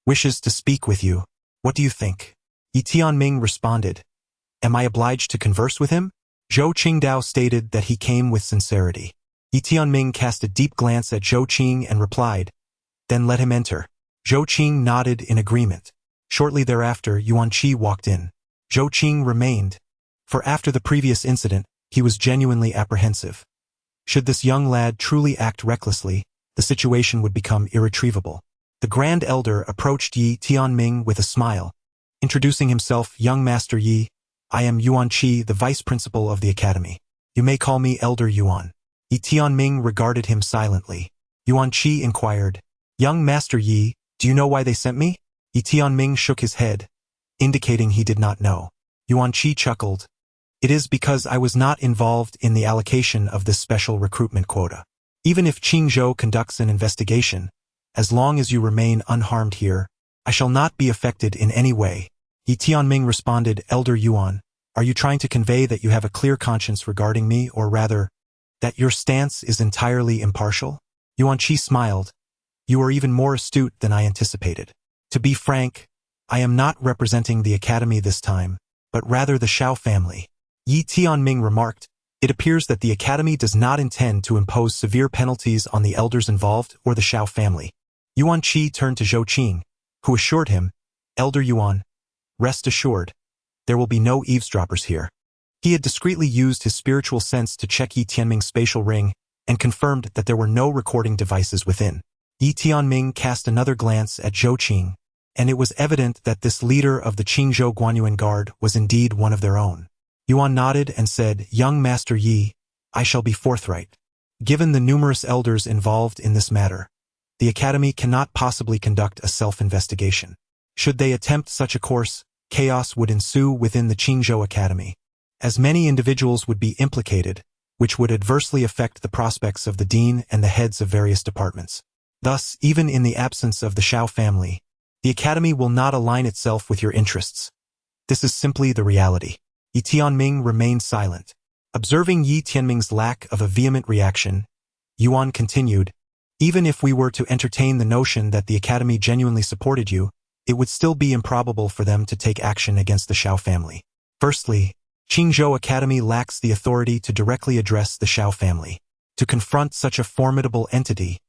wishes to speak with you. What do you think? Yi Tianming responded, Am I obliged to converse with him? Zhou Qingdao stated that he came with sincerity. Yi Tianming cast a deep glance at Zhou Qing and replied, Then let him enter. Zhou Qing nodded in agreement. Shortly thereafter, Yuan Qi walked in. Zhou Qing remained, for after the previous incident, he was genuinely apprehensive. Should this young lad truly act recklessly, the situation would become irretrievable. The Grand Elder approached Yi Tianming with a smile, introducing himself, Young Master Yi, I am Yuan Qi, the Vice Principal of the Academy. You may call me Elder Yuan. Yi Tianming regarded him silently. Yuan Qi inquired, Young Master Yi, do you know why they sent me? Yi Tianming shook his head, indicating he did not know. Yuan Qi chuckled. It is because I was not involved in the allocation of this special recruitment quota. Even if Qingzhou conducts an investigation, as long as you remain unharmed here, I shall not be affected in any way. Yi Tianming responded, Elder Yuan, are you trying to convey that you have a clear conscience regarding me, or rather, that your stance is entirely impartial? Yuan Qi smiled. You are even more astute than I anticipated. To be frank, I am not representing the academy this time, but rather the Shao family. Yi Tianming remarked, It appears that the academy does not intend to impose severe penalties on the elders involved or the Shao family. Yuan Qi turned to Zhou Qing, who assured him, Elder Yuan, rest assured, there will be no eavesdroppers here. He had discreetly used his spiritual sense to check Yi Tianming's spatial ring and confirmed that there were no recording devices within. Yi Tianming cast another glance at Zhou Qing and it was evident that this leader of the Qingzhou Guanyuan Guard was indeed one of their own. Yuan nodded and said, "Young Master Yi, I shall be forthright. Given the numerous elders involved in this matter, the Academy cannot possibly conduct a self-investigation. Should they attempt such a course, chaos would ensue within the Qingzhou Academy, as many individuals would be implicated, which would adversely affect the prospects of the dean and the heads of various departments. Thus, even in the absence of the Shao family, the Academy will not align itself with your interests. This is simply the reality." Yi Tianming remained silent. Observing Yi Tianming's lack of a vehement reaction, Yuan continued, "Even if we were to entertain the notion that the Academy genuinely supported you, it would still be improbable for them to take action against the Shao family. Firstly, Qingzhou Academy lacks the authority to directly address the Shao family. To confront such a formidable entity,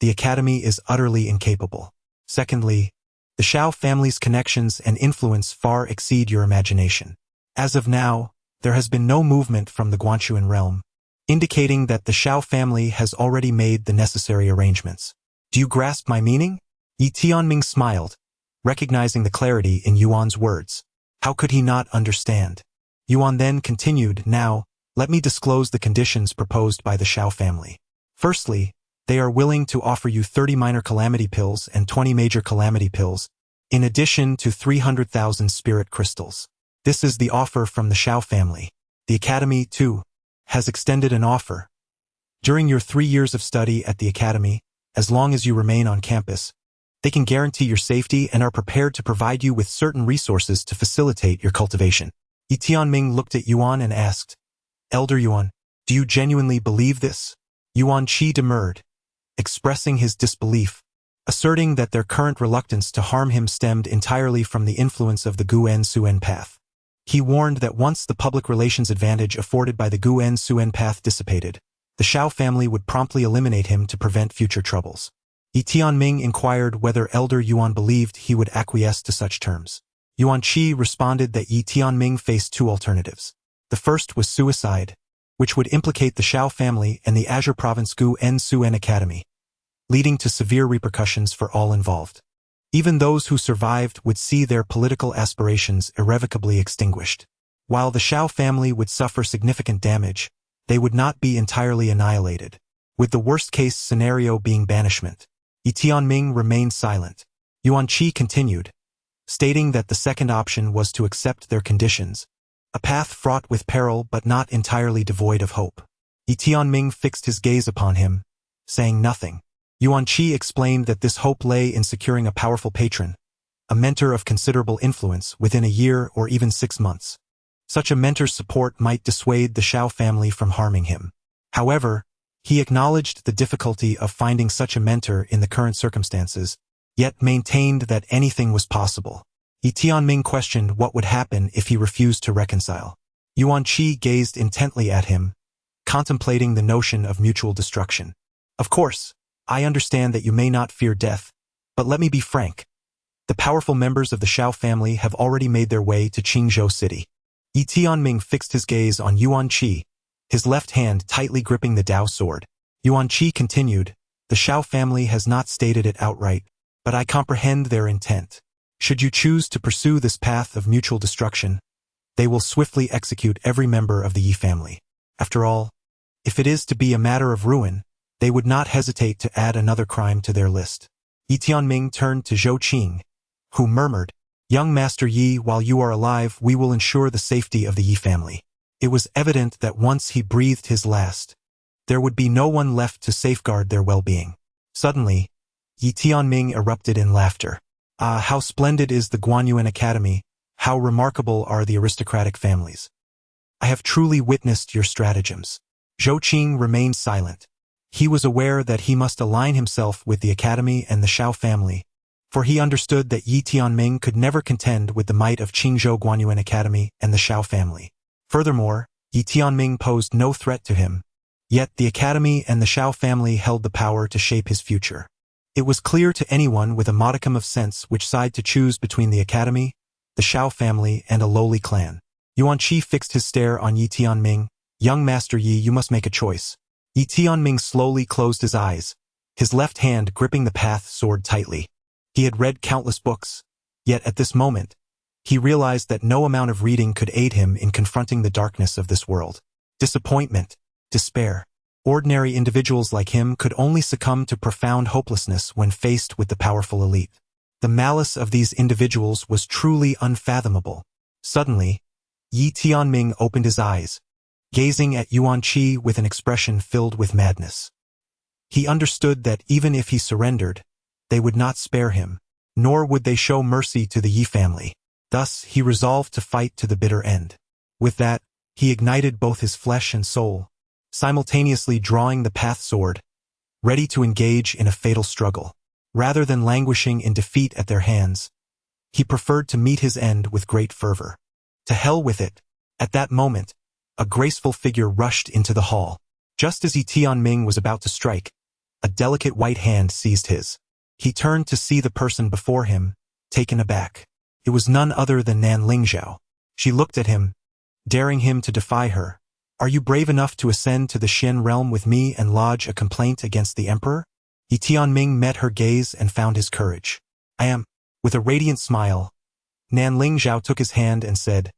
the Academy is utterly incapable. Secondly, the Shao family's connections and influence far exceed your imagination. As of now, there has been no movement from the Guanchuan realm, indicating that the Shao family has already made the necessary arrangements. Do you grasp my meaning?" Yi Tianming smiled, recognizing the clarity in Yuan's words. How could he not understand? Yuan then continued, "Now, let me disclose the conditions proposed by the Shao family. Firstly, they are willing to offer you 30 minor calamity pills and 20 major calamity pills, in addition to 300,000 spirit crystals. This is the offer from the Shao family. The Academy, too, has extended an offer. During your 3 years of study at the Academy, as long as you remain on campus, they can guarantee your safety and are prepared to provide you with certain resources to facilitate your cultivation." Yi Tianming looked at Yuan and asked, "Elder Yuan, do you genuinely believe this?" Yuan Qi demurred, expressing his disbelief, asserting that their current reluctance to harm him stemmed entirely from the influence of the Guan-Suen path. He warned that once the public relations advantage afforded by the Guan-Suen path dissipated, the Shao family would promptly eliminate him to prevent future troubles. Yi Tianming inquired whether Elder Yuan believed he would acquiesce to such terms. Yuan Qi responded that Yi Tianming faced two alternatives. The first was suicide, which would implicate the Shao family and the Azure Province Guan-Suen Academy, leading to severe repercussions for all involved. Even those who survived would see their political aspirations irrevocably extinguished. While the Shao family would suffer significant damage, they would not be entirely annihilated, with the worst-case scenario being banishment. Yi Tianming remained silent. Yuan Qi continued, stating that the second option was to accept their conditions, a path fraught with peril but not entirely devoid of hope. Yi Tianming fixed his gaze upon him, saying nothing. Yuan Qi explained that this hope lay in securing a powerful patron, a mentor of considerable influence within a year or even 6 months. Such a mentor's support might dissuade the Shao family from harming him. However, he acknowledged the difficulty of finding such a mentor in the current circumstances, yet maintained that anything was possible. Yi Tianming questioned what would happen if he refused to reconcile. Yuan Qi gazed intently at him, contemplating the notion of mutual destruction. "Of course, I understand that you may not fear death, but let me be frank. The powerful members of the Shao family have already made their way to Qingzhou City." Yi Tianming fixed his gaze on Yuan Qi, his left hand tightly gripping the Dao sword. Yuan Qi continued, "The Shao family has not stated it outright, but I comprehend their intent. Should you choose to pursue this path of mutual destruction, they will swiftly execute every member of the Yi family. After all, if it is to be a matter of ruin, they would not hesitate to add another crime to their list." Yi Tianming turned to Zhou Qing, who murmured, "Young Master Yi, while you are alive, we will ensure the safety of the Yi family." It was evident that once he breathed his last, there would be no one left to safeguard their well-being. Suddenly, Yi Tianming erupted in laughter. "Ah, how splendid is the Guanyuan Academy, how remarkable are the aristocratic families. I have truly witnessed your stratagems." Zhou Qing remained silent. He was aware that he must align himself with the Academy and the Shao family, for he understood that Yi Tianming could never contend with the might of Qingzhou Guanyuan Academy and the Shao family. Furthermore, Yi Tianming posed no threat to him, yet the Academy and the Shao family held the power to shape his future. It was clear to anyone with a modicum of sense which side to choose between the Academy, the Shao family, and a lowly clan. Yuan Qi fixed his stare on Yi Tianming. "Young Master Yi, you must make a choice." Yi Tianming slowly closed his eyes, his left hand gripping the path sword tightly. He had read countless books, Yet at this moment, he realized that no amount of reading could aid him in confronting the darkness of this world. Disappointment, despair. Ordinary individuals like him could only succumb to profound hopelessness when faced with the powerful elite. The malice of these individuals was truly unfathomable. Suddenly, Yi Tianming opened his eyes, gazing at Yuan Qi with an expression filled with madness. He understood that even if he surrendered, they would not spare him, nor would they show mercy to the Yi family. Thus, he resolved to fight to the bitter end. With that, he ignited both his flesh and soul, simultaneously drawing the path sword, ready to engage in a fatal struggle. Rather than languishing in defeat at their hands, he preferred to meet his end with great fervor. To hell with it. At that moment, a graceful figure rushed into the hall. Just as Yi Tianming was about to strike, a delicate white hand seized his. He turned to see the person before him, taken aback. It was none other than Nan Lingzhao. She looked at him, daring him to defy her. "Are you brave enough to ascend to the Xian realm with me and lodge a complaint against the emperor?" Yi Tianming met her gaze and found his courage. "I am." With a radiant smile, Nan Lingzhao took his hand and said,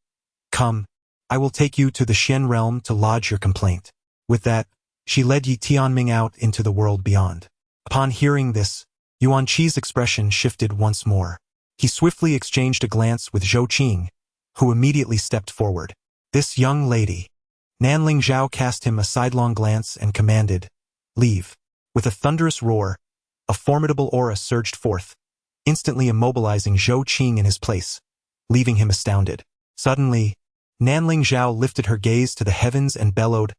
"Come, I will take you to the Xian realm to lodge your complaint." With that, she led Yi Tianming out into the world beyond. Upon hearing this, Yuan Qi's expression shifted once more. He swiftly exchanged a glance with Zhou Qing, who immediately stepped forward. "This young lady." Nan Lingzhao cast him a sidelong glance and commanded, "Leave." With a thunderous roar, a formidable aura surged forth, instantly immobilizing Zhou Qing in his place, leaving him astounded. Suddenly, Nan Lingzhao lifted her gaze to the heavens and bellowed,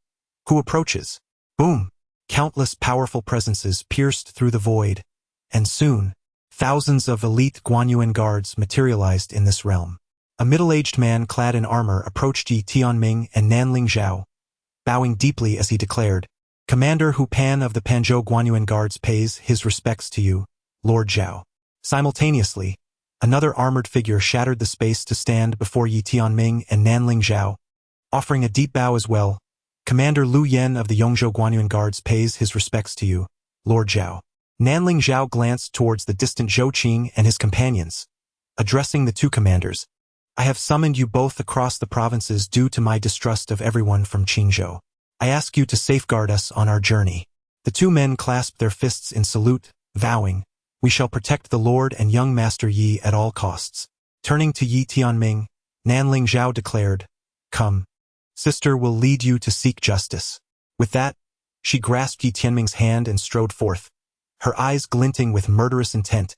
"Who approaches?" Boom! Countless powerful presences pierced through the void, and soon, thousands of elite Guanyuan guards materialized in this realm. A middle-aged man clad in armor approached Yi Tianming and Nan Lingzhao, bowing deeply as he declared, "Commander Hu Pan of the Panzhou Guanyuan Guards pays his respects to you, Lord Zhao." Simultaneously, another armored figure shattered the space to stand before Yi Tianming and Nan Lingzhao, offering a deep bow as well. "Commander Lu Yen of the Yongzhou Guanyuan Guards pays his respects to you, Lord Zhao." Nan Lingzhao glanced towards the distant Zhou Qing and his companions, addressing the two commanders. "I have summoned you both across the provinces due to my distrust of everyone from Qingzhou. I ask you to safeguard us on our journey." The two men clasped their fists in salute, vowing, "We shall protect the Lord and young Master Yi at all costs." Turning to Yi Tianming, Nan Lingzhao declared, "Come. Sister will lead you to seek justice." With that, she grasped Yi Tianming's hand and strode forth, her eyes glinting with murderous intent,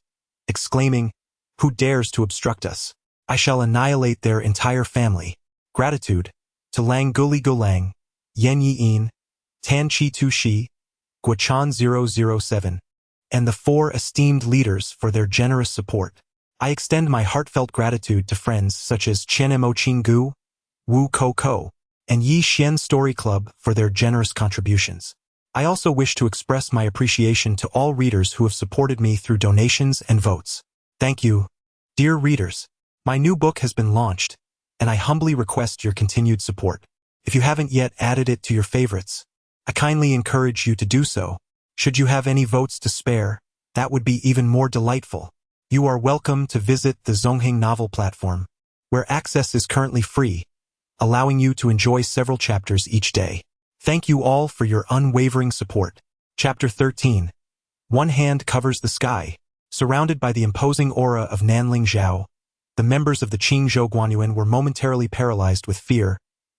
exclaiming, "Who dares to obstruct us? I shall annihilate their entire family." Gratitude to Lang Guli Gulang, Yen Yi Yin, Tan Chi Tu Shi, Guachan 007, and the 4 esteemed leaders for their generous support. I extend my heartfelt gratitude to friends such as Chen Mo Qing Gu, Wu Ko Ko, and Yi Xian Story Club for their generous contributions. I also wish to express my appreciation to all readers who have supported me through donations and votes. Thank you. Dear readers, my new book has been launched, and I humbly request your continued support. If you haven't yet added it to your favorites, I kindly encourage you to do so. Should you have any votes to spare, that would be even more delightful. You are welcome to visit the Zongheng novel platform, where access is currently free, allowing you to enjoy several chapters each day. Thank you all for your unwavering support. Chapter 13. One hand covers the sky. Surrounded by the imposing aura of Nan Lingzhao, the members of the Qingzhou Guanyuan were momentarily paralyzed with fear,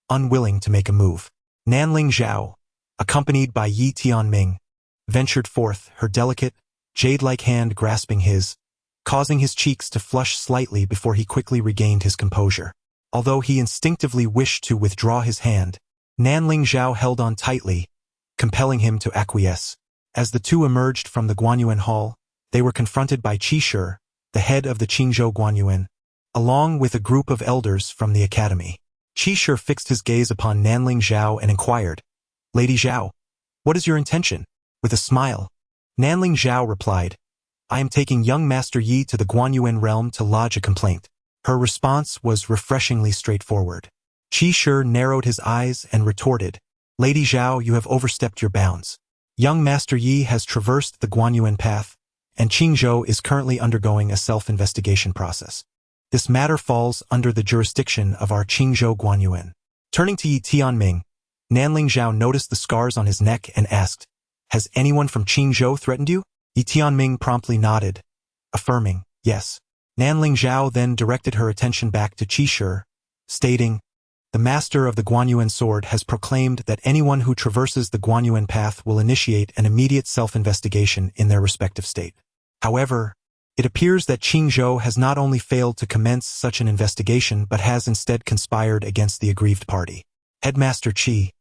unwilling to make a move. Nan Lingzhao, accompanied by Yi Tianming, ventured forth, her delicate, jade-like hand grasping his, causing his cheeks to flush slightly before he quickly regained his composure. Although he instinctively wished to withdraw his hand, Nan Lingzhao held on tightly, compelling him to acquiesce. As the two emerged from the Guanyuan hall, they were confronted by Qi Shi, the head of the Qingzhou Guanyuan, along with a group of elders from the academy. Qi Shi fixed his gaze upon Nan Lingzhao and inquired, "Lady Zhao, what is your intention?" With a smile, Nan Lingzhao replied, "I am taking young Master Yi to the Guanyuan realm to lodge a complaint." Her response was refreshingly straightforward. Qi Shi narrowed his eyes and retorted, "Lady Zhao, you have overstepped your bounds. Young Master Yi has traversed the Guanyuan path, and Qingzhou is currently undergoing a self-investigation process. This matter falls under the jurisdiction of our Qingzhou Guanyuan. Turning to Yi Tianming, Nanling Zhao noticed the scars on his neck and asked, "Has anyone from Qingzhou threatened you?" Yi Tianming promptly nodded, affirming, "Yes." Nanling Zhao then directed her attention back to Qi Shi, stating, "The master of the Guanyuan sword has proclaimed that anyone who traverses the Guanyuan path will initiate an immediate self-investigation in their respective state. However, it appears that Qingzhou has not only failed to commence such an investigation but has instead conspired against the aggrieved party. Headmaster Qi,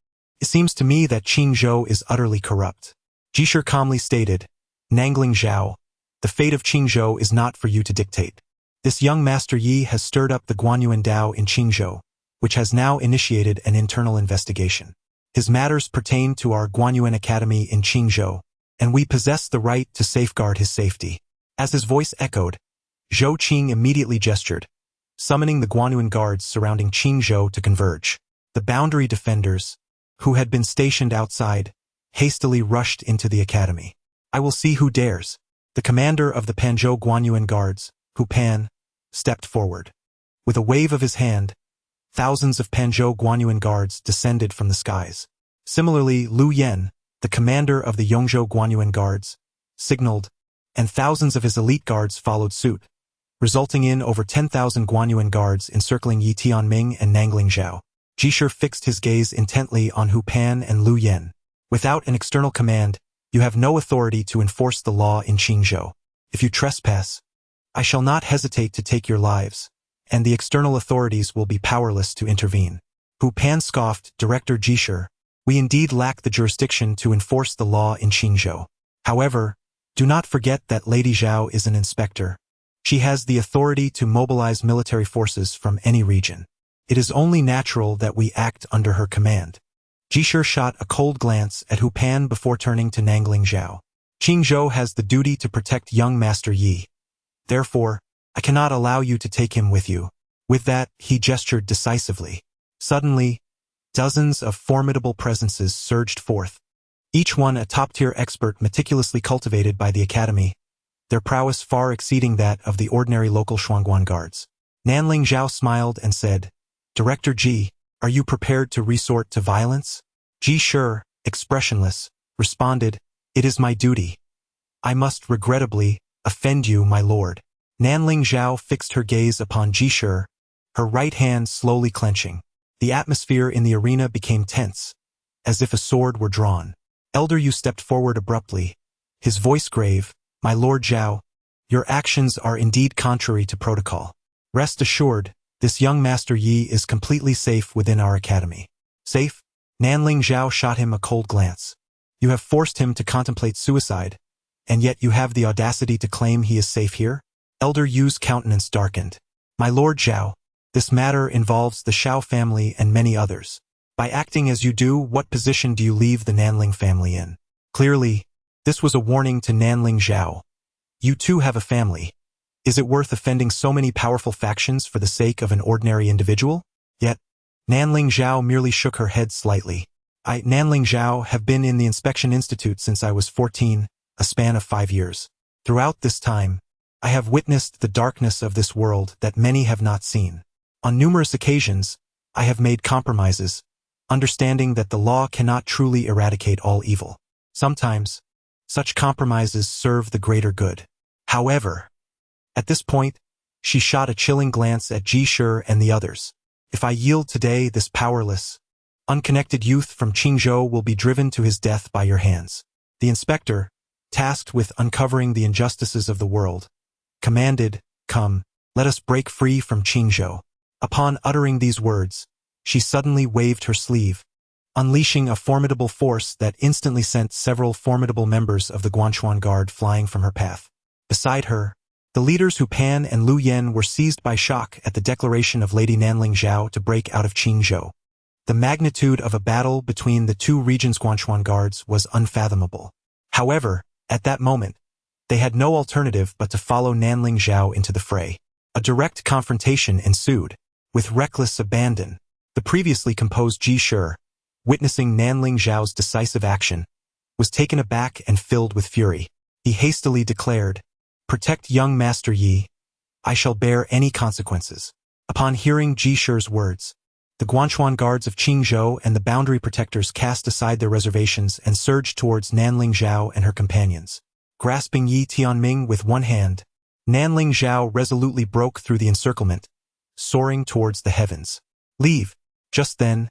it seems to me that Qingzhou is utterly corrupt." Jishir calmly stated, "Nangling Zhao, the fate of Qingzhou is not for you to dictate. This young Master Yi has stirred up the Guanyuan Dao in Qingzhou, which has now initiated an internal investigation. His matters pertain to our Guanyuan Academy in Qingzhou, and we possess the right to safeguard his safety." As his voice echoed, Zhou Qing immediately gestured, summoning the Guanyuan guards surrounding Qingzhou to converge. The boundary defenders, who had been stationed outside, hastily rushed into the academy. "I will see who dares." The commander of the Panzhou Guanyuan guards, Hu Pan, stepped forward. With a wave of his hand, thousands of Panzhou Guanyuan guards descended from the skies. Similarly, Lu Yen, the commander of the Yongzhou Guanyuan guards, signaled, and thousands of his elite guards followed suit, resulting in over 10,000 Guanyuan guards encircling Yi Tianming and Nangling Zhao. Jishir fixed his gaze intently on Hu Pan and Lu Yen. "Without an external command, you have no authority to enforce the law in Qingzhou. If you trespass, I shall not hesitate to take your lives, and the external authorities will be powerless to intervene." Hu Pan scoffed, "Director Jishir, we indeed lack the jurisdiction to enforce the law in Qingzhou. However, do not forget that Lady Zhao is an inspector. She has the authority to mobilize military forces from any region. It is only natural that we act under her command." Jishir shot a cold glance at Hu Pan before turning to Nangling Zhao. "Qingzhou has the duty to protect young Master Yi. Therefore, I cannot allow you to take him with you." With that, he gestured decisively. Suddenly, dozens of formidable presences surged forth, each one a top-tier expert meticulously cultivated by the academy, their prowess far exceeding that of the ordinary local Shuangguan guards. Nanling Zhao smiled and said, "Director Ji, are you prepared to resort to violence?" Ji Shi, expressionless, responded, "It is my duty. I must regrettably offend you, my lord." Nanling Zhao fixed her gaze upon Ji Shi, her right hand slowly clenching. The atmosphere in the arena became tense, as if a sword were drawn. Elder Yu stepped forward abruptly, his voice grave, "My lord Zhao, your actions are indeed contrary to protocol. Rest assured, this young Master Yi is completely safe within our academy." "Safe?" Nanling Zhao shot him a cold glance. "You have forced him to contemplate suicide, and yet you have the audacity to claim he is safe here?" Elder Yu's countenance darkened. "My lord Zhao, this matter involves the Shao family and many others. By acting as you do, what position do you leave the Nanling family in?" Clearly, this was a warning to Nanling Zhao. "You too have a family. Is it worth offending so many powerful factions for the sake of an ordinary individual?" Yet, Nanling Zhao merely shook her head slightly. "I, Nanling Zhao, have been in the Inspection Institute since I was 14, a span of 5 years. Throughout this time, I have witnessed the darkness of this world that many have not seen. On numerous occasions, I have made compromises, understanding that the law cannot truly eradicate all evil. Sometimes, such compromises serve the greater good. However," at this point, she shot a chilling glance at Ji Shi and the others. "If I yield today, this powerless, unconnected youth from Qingzhou will be driven to his death by your hands." The inspector, tasked with uncovering the injustices of the world, commanded, "Come, let us break free from Qingzhou." Upon uttering these words, she suddenly waved her sleeve, unleashing a formidable force that instantly sent several formidable members of the Guanchuan Guard flying from her path. Beside her, the leaders Hu Pan and Lu Yen were seized by shock at the declaration of Lady Nanling Zhao to break out of Qingzhou. The magnitude of a battle between the two regions' Guanchuan Guards was unfathomable. However, at that moment, they had no alternative but to follow Nanling Zhao into the fray. A direct confrontation ensued. With reckless abandon, the previously composed Ji Shi, witnessing Nanling Zhao's decisive action, was taken aback and filled with fury. He hastily declared, Protect young Master Yi. I shall bear any consequences. Upon hearing Ji Shi's words, the Guanchuan guards of Qingzhou and the boundary protectors cast aside their reservations and surged towards Nanling Zhao and her companions. Grasping Yi Tianming with one hand, Nanling Zhao resolutely broke through the encirclement, soaring towards the heavens. Leave! Just then,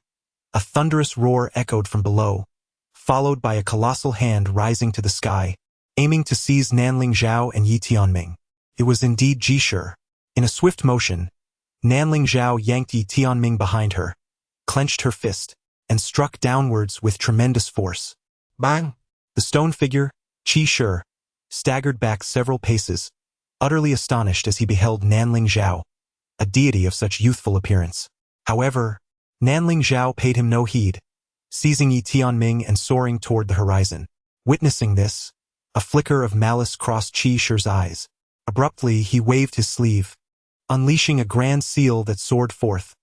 a thunderous roar echoed from below, followed by a colossal hand rising to the sky, aiming to seize Nanling Zhao and Yi Tianming. It was indeed Ji Shi. In a swift motion, Nanling Zhao yanked Yi Tianming behind her, clenched her fist, and struck downwards with tremendous force. Bang! The stone figure, Qi Shi, staggered back several paces, utterly astonished as he beheld Nanling Zhao, a deity of such youthful appearance. However, Nanling Zhao paid him no heed, seizing Yi Tianming and soaring toward the horizon. Witnessing this, a flicker of malice crossed Qi Shi's eyes. Abruptly, he waved his sleeve, unleashing a grand seal that soared forth,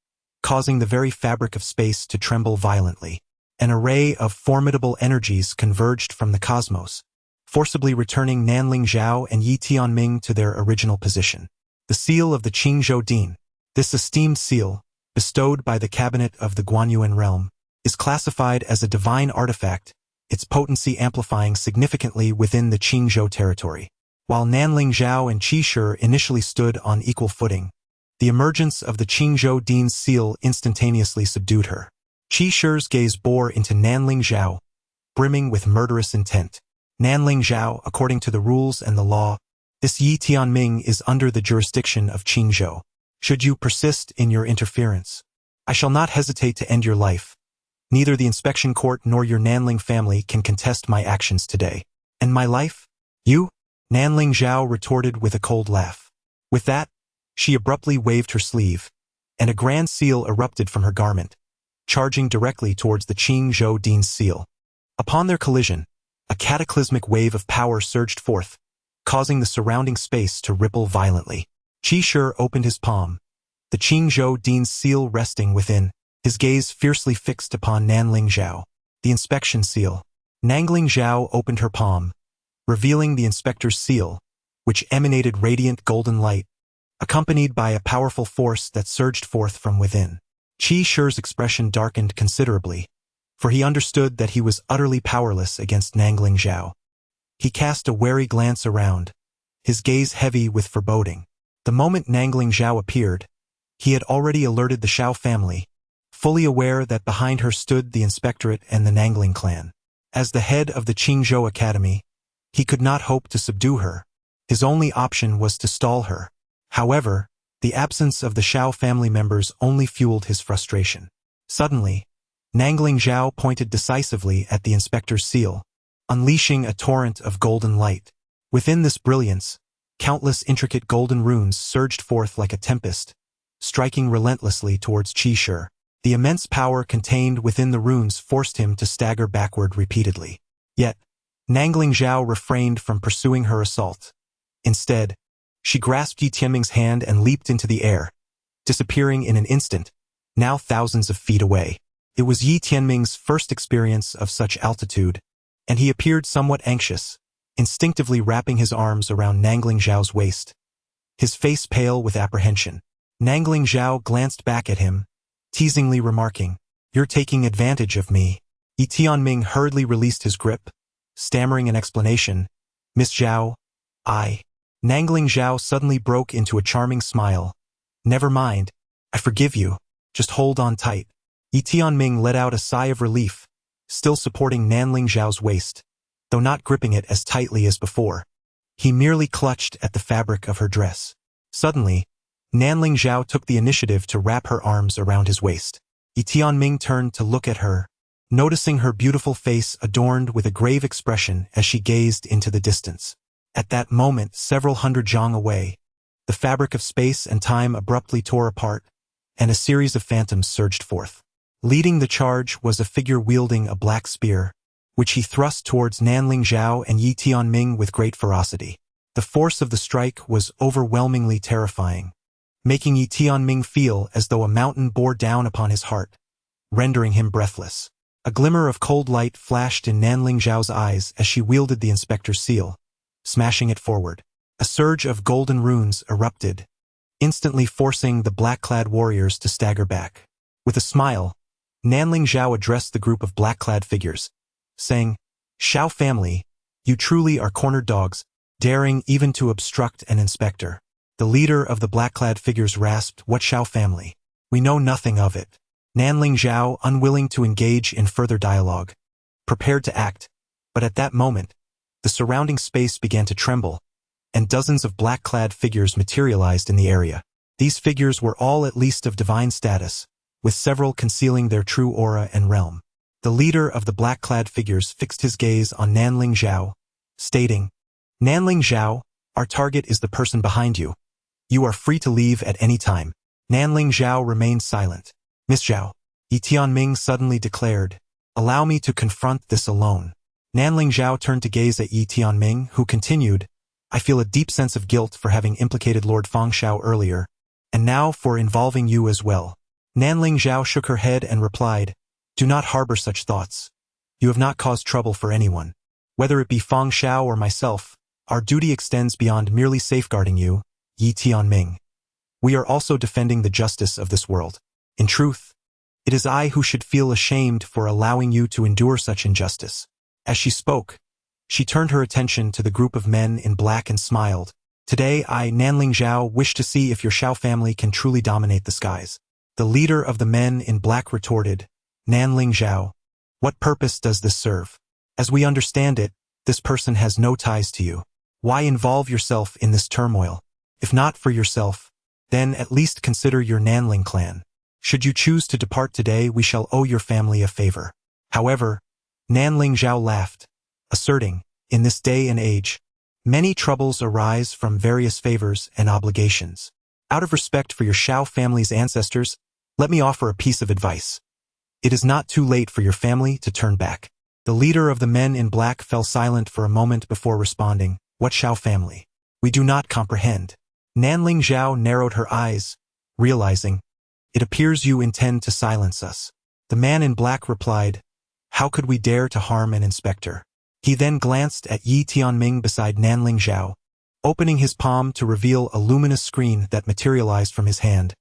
causing the very fabric of space to tremble violently. An array of formidable energies converged from the cosmos, forcibly returning Nanling Zhao and Yi Tianming to their original position. The seal of the Qingzhou Din. This esteemed seal, bestowed by the cabinet of the Guanyuan realm, is classified as a divine artifact, its potency amplifying significantly within the Qingzhou territory. While Nanling Zhao and Qi Shi initially stood on equal footing, the emergence of the Qingzhou Din's seal instantaneously subdued her. Qi Shi's gaze bore into Nanling Zhao, brimming with murderous intent. Nanling Zhao, according to the rules and the law, this Yi Tianming is under the jurisdiction of Qingzhou. Should you persist in your interference, I shall not hesitate to end your life. Neither the inspection court nor your Nanling family can contest my actions today. And my life? You? Nanling Zhao retorted with a cold laugh. With that, she abruptly waved her sleeve, and a grand seal erupted from her garment, charging directly towards the Qingzhou Din's seal. Upon their collision, a cataclysmic wave of power surged forth, causing the surrounding space to ripple violently. Qi Shi opened his palm, the Qingzhou Din's seal resting within, his gaze fiercely fixed upon Nanling Zhao. The inspection seal. Nanling Zhao opened her palm, revealing the inspector's seal, which emanated radiant golden light, accompanied by a powerful force that surged forth from within. Qi Shi's expression darkened considerably, for he understood that he was utterly powerless against Nanling Zhao. He cast a wary glance around, his gaze heavy with foreboding. The moment Nanling Zhao appeared, he had already alerted the Shao family, fully aware that behind her stood the inspectorate and the Nangling clan. As the head of the Qingzhou Academy, he could not hope to subdue her. His only option was to stall her. However, the absence of the Shao family members only fueled his frustration. Suddenly, Nangling Zhao pointed decisively at the inspector's seal, unleashing a torrent of golden light. Within this brilliance, countless intricate golden runes surged forth like a tempest, striking relentlessly towards Qi Shi. The immense power contained within the runes forced him to stagger backward repeatedly. Yet, Nangling Zhao refrained from pursuing her assault. Instead, she grasped Yi Tianming's hand and leaped into the air, disappearing in an instant, now thousands of feet away. It was Yi Tianming's first experience of such altitude, and he appeared somewhat anxious, instinctively wrapping his arms around Nangling Zhao's waist, his face pale with apprehension. Nangling Zhao glanced back at him, teasingly remarking, "You're taking advantage of me." Yi Tianming hurriedly released his grip, stammering an explanation. "Miss Zhao, Nangling Zhao suddenly broke into a charming smile. "Never mind, I forgive you, just hold on tight." Yi Tianming let out a sigh of relief, still supporting Nanling Zhao's waist, though not gripping it as tightly as before. He merely clutched at the fabric of her dress. Suddenly, Nanling Zhao took the initiative to wrap her arms around his waist. Yi Tianming turned to look at her, noticing her beautiful face adorned with a grave expression as she gazed into the distance. At that moment, several hundred zhang away, the fabric of space and time abruptly tore apart, and a series of phantoms surged forth. Leading the charge was a figure wielding a black spear, which he thrust towards Nanling Zhao and Yi Tianming with great ferocity. The force of the strike was overwhelmingly terrifying, making Yi Tianming feel as though a mountain bore down upon his heart, rendering him breathless. A glimmer of cold light flashed in Nanling Zhao's eyes as she wielded the inspector's seal, smashing it forward. A surge of golden runes erupted, instantly forcing the black-clad warriors to stagger back. With a smile, Nanling Zhao addressed the group of black-clad figures, saying, "Xiao family, you truly are cornered dogs, daring even to obstruct an inspector." The leader of the black-clad figures rasped, "What Xiao family? We know nothing of it." Nanling Zhao, unwilling to engage in further dialogue, prepared to act, but at that moment, the surrounding space began to tremble, and dozens of black-clad figures materialized in the area. These figures were all at least of divine status, with several concealing their true aura and realm. The leader of the black-clad figures fixed his gaze on Nanling Zhao, stating, "Nanling Zhao, our target is the person behind you. You are free to leave at any time." Nanling Zhao remained silent. "Miss Zhao," Yi Tianming suddenly declared, "allow me to confront this alone." Nanling Zhao turned to gaze at Yi Tianming, who continued, "I feel a deep sense of guilt for having implicated Lord Fangshao earlier, and now for involving you as well." Nanling Zhao shook her head and replied, "Do not harbor such thoughts. You have not caused trouble for anyone. Whether it be Fangshao or myself, our duty extends beyond merely safeguarding you, Yi Tianming. We are also defending the justice of this world. In truth, it is I who should feel ashamed for allowing you to endure such injustice." As she spoke, she turned her attention to the group of men in black and smiled. "Today I, Nanling Zhao, wish to see if your Xiao family can truly dominate the skies." The leader of the men in black retorted, "Nanling Zhao, what purpose does this serve? As we understand it, this person has no ties to you. Why involve yourself in this turmoil? If not for yourself, then at least consider your Nanling clan. Should you choose to depart today, we shall owe your family a favor." However, Nanling Zhao laughed, asserting, "In this day and age, many troubles arise from various favors and obligations. Out of respect for your Xiao family's ancestors, let me offer a piece of advice. It is not too late for your family to turn back." The leader of the men in black fell silent for a moment before responding, "What Xiao family? We do not comprehend." Nanling Zhao narrowed her eyes, realizing, "It appears you intend to silence us." The man in black replied, "How could we dare to harm an inspector?" He then glanced at Yi Tianming beside Nanling Zhao, opening his palm to reveal a luminous screen that materialized from his hand,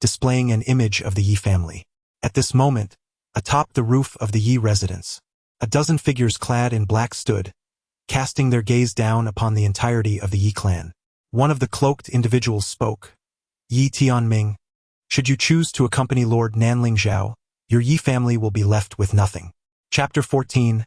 displaying an image of the Yi family. At this moment, atop the roof of the Yi residence, a dozen figures clad in black stood, casting their gaze down upon the entirety of the Yi clan. One of the cloaked individuals spoke, "Yi Tianming, should you choose to accompany Lord Nanling Zhao, your Yi family will be left with nothing." Chapter 14.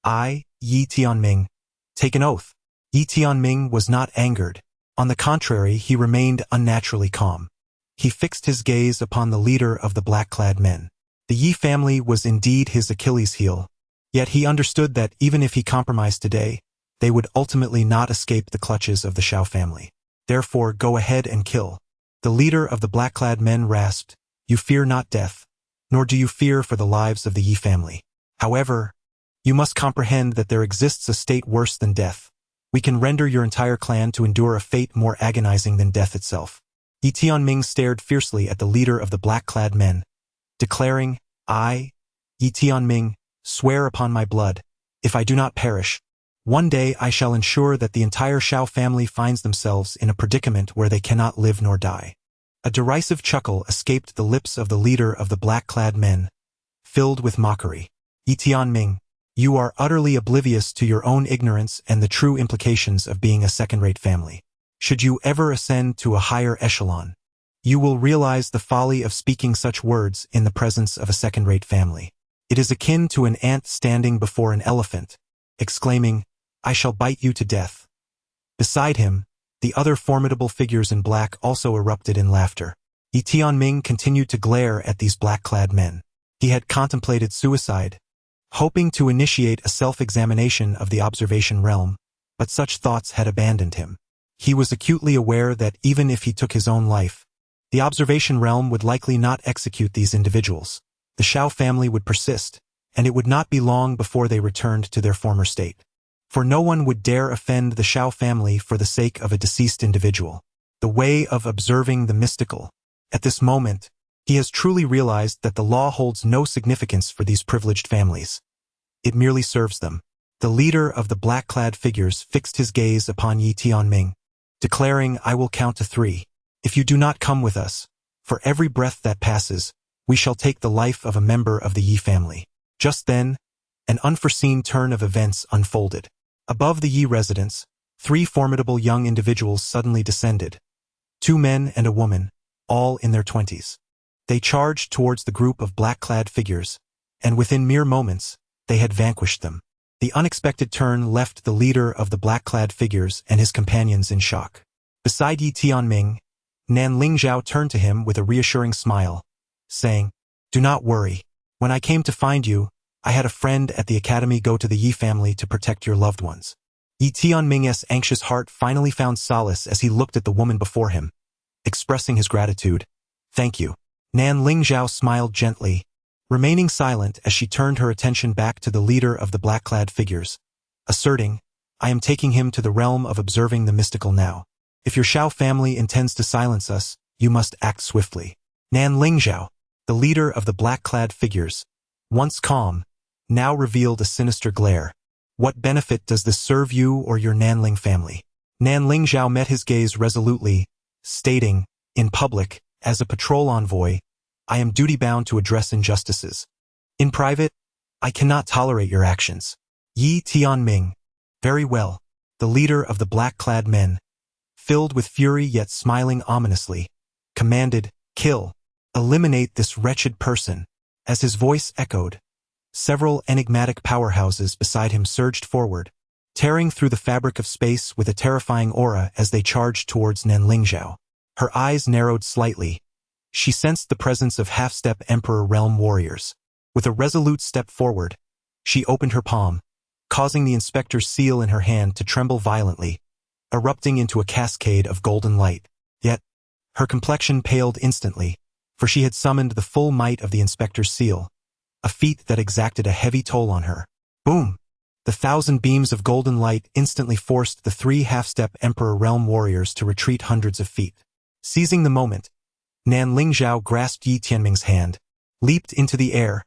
I, Yi Tianming, take an oath. Yi Tianming was not angered. On the contrary, he remained unnaturally calm. He fixed his gaze upon the leader of the black-clad men. The Yi family was indeed his Achilles heel, yet he understood that even if he compromised today, they would ultimately not escape the clutches of the Xiao family. Therefore, go ahead and kill. The leader of the black-clad men rasped, "You fear not death, nor do you fear for the lives of the Yi family. However, you must comprehend that there exists a state worse than death. We can render your entire clan to endure a fate more agonizing than death itself." Yi Tianming stared fiercely at the leader of the black-clad men, declaring, "I, Yi Tianming, swear upon my blood, if I do not perish, one day I shall ensure that the entire Xiao family finds themselves in a predicament where they cannot live nor die." A derisive chuckle escaped the lips of the leader of the black-clad men, filled with mockery. "Yi Tianming, you are utterly oblivious to your own ignorance and the true implications of being a second-rate family. Should you ever ascend to a higher echelon, you will realize the folly of speaking such words in the presence of a second-rate family. It is akin to an ant standing before an elephant, exclaiming, 'I shall bite you to death.'" Beside him, the other formidable figures in black also erupted in laughter. Yi Tianming continued to glare at these black-clad men. He had contemplated suicide, hoping to initiate a self-examination of the observation realm, but such thoughts had abandoned him. He was acutely aware that even if he took his own life, the observation realm would likely not execute these individuals. The Xiao family would persist, and it would not be long before they returned to their former state. For no one would dare offend the Xiao family for the sake of a deceased individual. The way of observing the mystical. At this moment, he has truly realized that the law holds no significance for these privileged families. It merely serves them. The leader of the black-clad figures fixed his gaze upon Yi Tianming, declaring, "I will count to 3. If you do not come with us, for every breath that passes, we shall take the life of a member of the Yi family." Just then, an unforeseen turn of events unfolded. Above the Yi residence, 3 formidable young individuals suddenly descended. 2 men and a woman, all in their 20s. They charged towards the group of black-clad figures, and within mere moments, they had vanquished them. The unexpected turn left the leader of the black-clad figures and his companions in shock. Beside Yi Tianming, Nan Lingzhao turned to him with a reassuring smile, saying, "Do not worry. When I came to find you, I had a friend at the academy go to the Yi family to protect your loved ones." Yi Tianming's anxious heart finally found solace as he looked at the woman before him, expressing his gratitude. "Thank you." Nan Lingzhao smiled gently, remaining silent as she turned her attention back to the leader of the black-clad figures, asserting, "I am taking him to the realm of observing the mystical now. If your Shao family intends to silence us, you must act swiftly." Nan Lingzhao, the leader of the black-clad figures, once calm, now revealed a sinister glare. "What benefit does this serve you or your Nanling family?" Nan Lingzhao met his gaze resolutely, stating, "In public, as a patrol envoy, I am duty-bound to address injustices. In private, I cannot tolerate your actions." Yi Tianming, "Very well," the leader of the black-clad men, filled with fury yet smiling ominously, commanded, "Kill. Eliminate this wretched person." As his voice echoed, several enigmatic powerhouses beside him surged forward, tearing through the fabric of space with a terrifying aura as they charged towards Nan Lingzhao. Her eyes narrowed slightly. She sensed the presence of half-step Emperor Realm warriors. With a resolute step forward, she opened her palm, causing the inspector's seal in her hand to tremble violently, erupting into a cascade of golden light. Yet, her complexion paled instantly, for she had summoned the full might of the inspector's seal, a feat that exacted a heavy toll on her. Boom! The 1,000 beams of golden light instantly forced the 3 half-step Emperor Realm warriors to retreat hundreds of feet. Seizing the moment, Nan Lingzhao grasped Yi Tianming's hand, leaped into the air,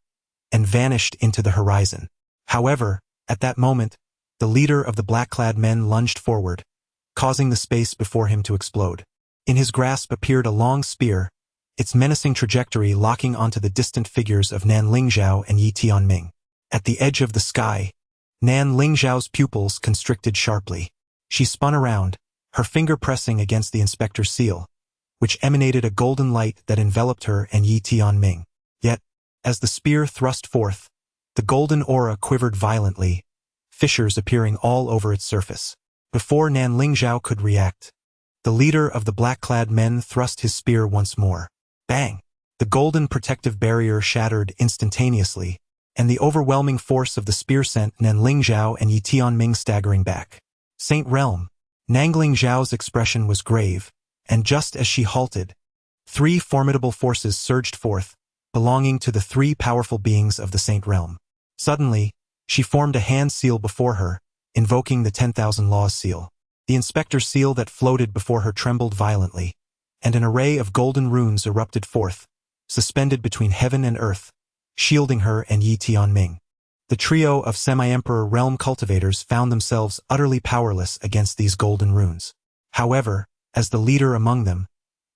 and vanished into the horizon. However, at that moment, the leader of the black-clad men lunged forward, causing the space before him to explode. In his grasp appeared a long spear, its menacing trajectory locking onto the distant figures of Nan Lingzhao and Yi Tianming. At the edge of the sky, Nan Lingzhao's pupils constricted sharply. She spun around, her finger pressing against the inspector's seal, which emanated a golden light that enveloped her and Yi Tianming. Yet, as the spear thrust forth, the golden aura quivered violently, fissures appearing all over its surface. Before Nan Lingzhao could react, the leader of the black-clad men thrust his spear once more. Bang! The golden protective barrier shattered instantaneously, and the overwhelming force of the spear sent Nan Lingzhao and Yi Tianming staggering back. Saint Realm. Nan Lingzhao's expression was grave, and just as she halted, 3 formidable forces surged forth, belonging to the 3 powerful beings of the Saint Realm. Suddenly, she formed a hand seal before her, invoking the 10,000 Laws seal. The inspector's seal that floated before her trembled violently, and an array of golden runes erupted forth, suspended between heaven and earth, shielding her and Yi Tianming. The trio of semi-emperor realm cultivators found themselves utterly powerless against these golden runes. However, as the leader among them,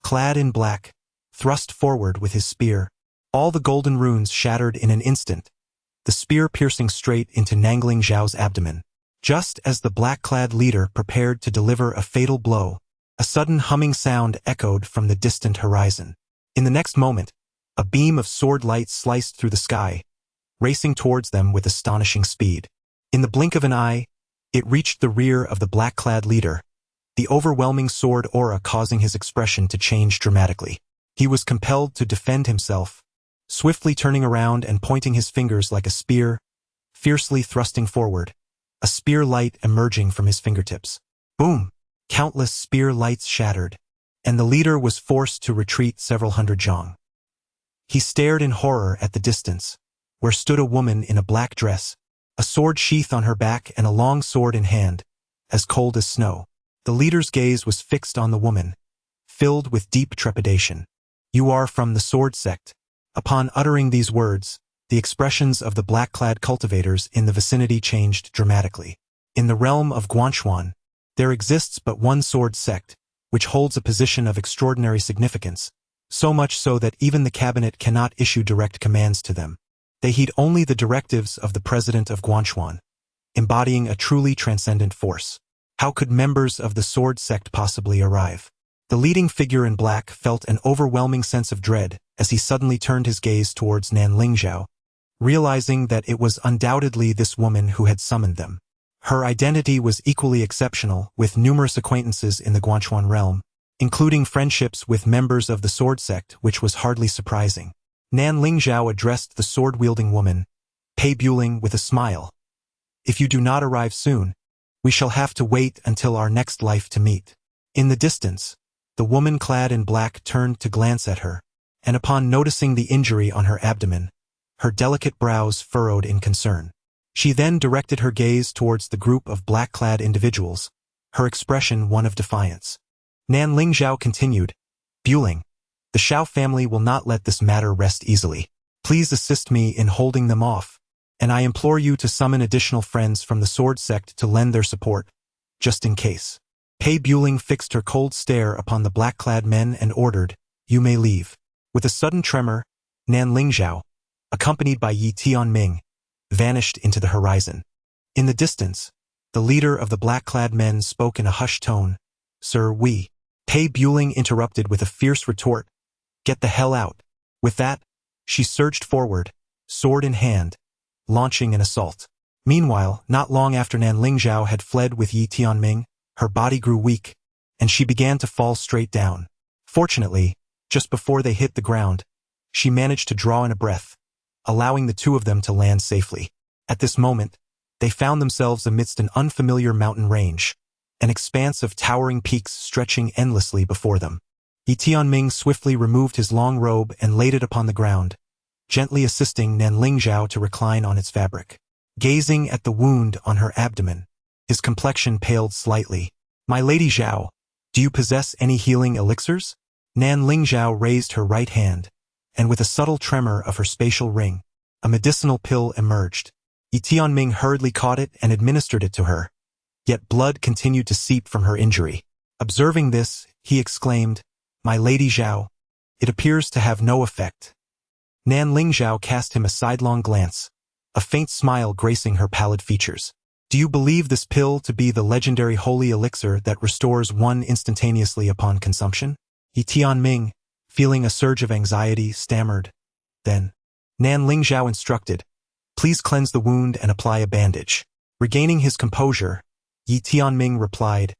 clad in black, thrust forward with his spear, all the golden runes shattered in an instant, the spear piercing straight into Nan Lingzhao's abdomen. Just as the black-clad leader prepared to deliver a fatal blow, a sudden humming sound echoed from the distant horizon. In the next moment, a beam of sword light sliced through the sky, racing towards them with astonishing speed. In the blink of an eye, it reached the rear of the black-clad leader, the overwhelming sword aura causing his expression to change dramatically. He was compelled to defend himself, swiftly turning around and pointing his fingers like a spear, fiercely thrusting forward, a spear light emerging from his fingertips. Boom! Countless spear lights shattered, and the leader was forced to retreat several hundred zhang. He stared in horror at the distance, where stood a woman in a black dress, a sword sheath on her back and a long sword in hand, as cold as snow. The leader's gaze was fixed on the woman, filled with deep trepidation. "You are from the sword sect." Upon uttering these words, the expressions of the black-clad cultivators in the vicinity changed dramatically. In the realm of Chu Xuan, There exists but one sword sect, which holds a position of extraordinary significance, so much so that even the cabinet cannot issue direct commands to them. They heed only the directives of the president of Guanchuan, embodying a truly transcendent force. How could members of the sword sect possibly arrive? The leading figure in black felt an overwhelming sense of dread as he suddenly turned his gaze towards Nan Lingzhao, realizing that it was undoubtedly this woman who had summoned them. Her identity was equally exceptional, with numerous acquaintances in the Guanchuan realm, including friendships with members of the sword sect, which was hardly surprising. Nan Lingzhao addressed the sword-wielding woman, Pei Buling, with a smile. If you do not arrive soon, we shall have to wait until our next life to meet. In the distance, the woman clad in black turned to glance at her, and upon noticing the injury on her abdomen, her delicate brows furrowed in concern. She then directed her gaze towards the group of black-clad individuals, her expression one of defiance. Nan Lingzhao continued, Buling, the Xiao family will not let this matter rest easily. Please assist me in holding them off, and I implore you to summon additional friends from the sword sect to lend their support, just in case. Pei Buling fixed her cold stare upon the black-clad men and ordered, You may leave. With a sudden tremor, Nan Lingzhao, accompanied by Yi Tianming, vanished into the horizon. In the distance, the leader of the black-clad men spoke in a hushed tone, Sir, we. Pei Buling interrupted with a fierce retort, Get the hell out. With that, she surged forward, sword in hand, launching an assault. Meanwhile, not long after Nan Lingzhao had fled with Yi Tianming, her body grew weak, and she began to fall straight down. Fortunately, just before they hit the ground, she managed to draw in a breath, allowing the two of them to land safely. At this moment, they found themselves amidst an unfamiliar mountain range, an expanse of towering peaks stretching endlessly before them. Yi Tianming swiftly removed his long robe and laid it upon the ground, gently assisting Nan Lingzhao to recline on its fabric. Gazing at the wound on her abdomen, his complexion paled slightly. My Lady Zhao, do you possess any healing elixirs? Nan Lingzhao raised her right hand, and with a subtle tremor of her spatial ring, a medicinal pill emerged. Yi Tianming hurriedly caught it and administered it to her, yet blood continued to seep from her injury. Observing this, he exclaimed, My Lady Zhao, it appears to have no effect. Nan Lingzhao cast him a sidelong glance, a faint smile gracing her pallid features. Do you believe this pill to be the legendary holy elixir that restores one instantaneously upon consumption? Yi Tianming, feeling a surge of anxiety, stammered. Then, Nan Lingzhao instructed, Please cleanse the wound and apply a bandage. Regaining his composure, Yi Tianming replied,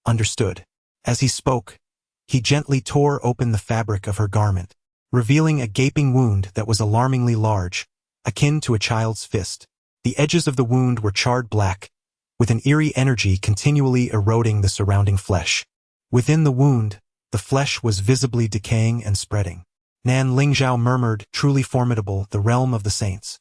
Understood. As he spoke, he gently tore open the fabric of her garment, revealing a gaping wound that was alarmingly large, akin to a child's fist. The edges of the wound were charred black, with an eerie energy continually eroding the surrounding flesh. Within the wound, the flesh was visibly decaying and spreading. Nan Lingzhao murmured, Truly formidable, the realm of the saints.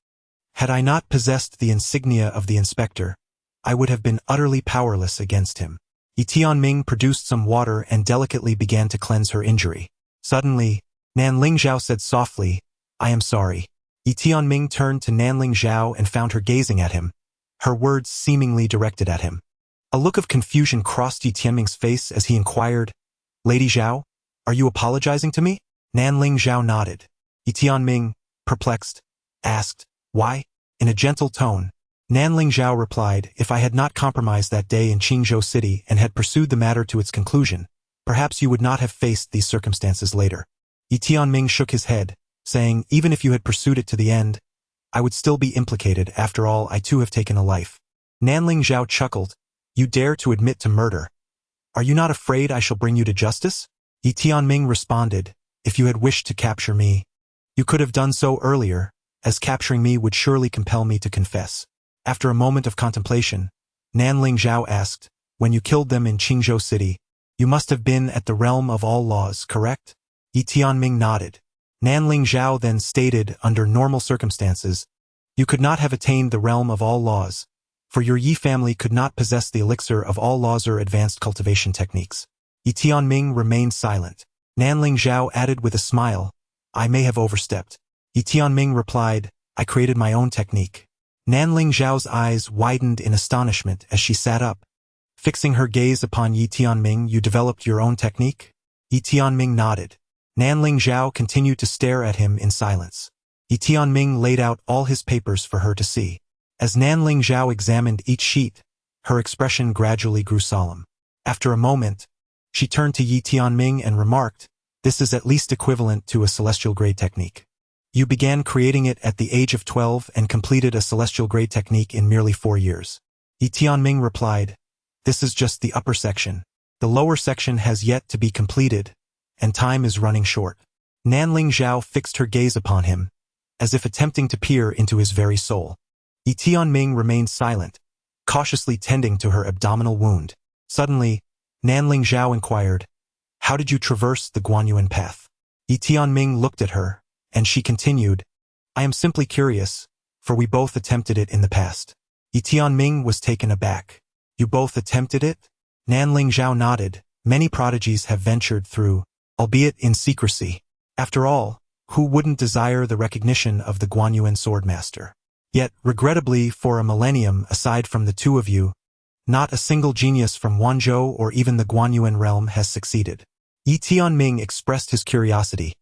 Had I not possessed the insignia of the inspector, I would have been utterly powerless against him. Yi Tianming produced some water and delicately began to cleanse her injury. Suddenly, Nan Lingzhao said softly, I am sorry. Yi Tianming turned to Nan Lingzhao and found her gazing at him, her words seemingly directed at him. A look of confusion crossed Yi Tianming's face as he inquired, Lady Zhao, are you apologizing to me? Nan Lingzhao nodded. Yi Tianming, perplexed, asked, Why? In a gentle tone, Nan Lingzhao replied, If I had not compromised that day in Qingzhou City and had pursued the matter to its conclusion, perhaps you would not have faced these circumstances later. Yi Tianming shook his head, saying, Even if you had pursued it to the end, I would still be implicated. After all, I too have taken a life. Nan Lingzhao chuckled, You dare to admit to murder. Are you not afraid I shall bring you to justice? Yi Tianming responded, If you had wished to capture me, you could have done so earlier, as capturing me would surely compel me to confess. After a moment of contemplation, Nan Lingzhao asked, When you killed them in Qingzhou City, you must have been at the realm of all laws, correct? Yi Tianming nodded. Nan Lingzhao then stated, Under normal circumstances, you could not have attained the realm of all laws, for your Yi family could not possess the elixir of all laws or advanced cultivation techniques. Yi Tianming remained silent. Nan Lingzhao added with a smile, I may have overstepped. Yi Tianming replied, I created my own technique. Nan Lingzhao's eyes widened in astonishment as she sat up, Fixing her gaze upon Yi Tianming, you developed your own technique? Yi Tianming nodded. Nanling Zhao continued to stare at him in silence. Yi Tianming laid out all his papers for her to see. As Nanling Zhao examined each sheet, her expression gradually grew solemn. After a moment, she turned to Yi Tianming and remarked, "This is at least equivalent to a celestial grade technique. You began creating it at the age of 12 and completed a celestial grade technique in merely 4 years." Yi Tianming replied, "This is just the upper section. The lower section has yet to be completed, and time is running short." Nanling Zhao fixed her gaze upon him, as if attempting to peer into his very soul. Yi Tianming remained silent, cautiously tending to her abdominal wound. Suddenly, Nanling Zhao inquired, "How did you traverse the Guanyuan path?" Yi Tianming looked at her, and she continued, "I am simply curious, for we both attempted it in the past." Yi Tianming was taken aback. "You both attempted it?" Nanling Zhao nodded. "Many prodigies have ventured through, albeit in secrecy. After all, who wouldn't desire the recognition of the Guanyuan swordmaster? Yet, regrettably, for a millennium aside from the two of you, not a single genius from Wanzhou or even the Guanyuan realm has succeeded." Yi Tianming expressed his curiosity.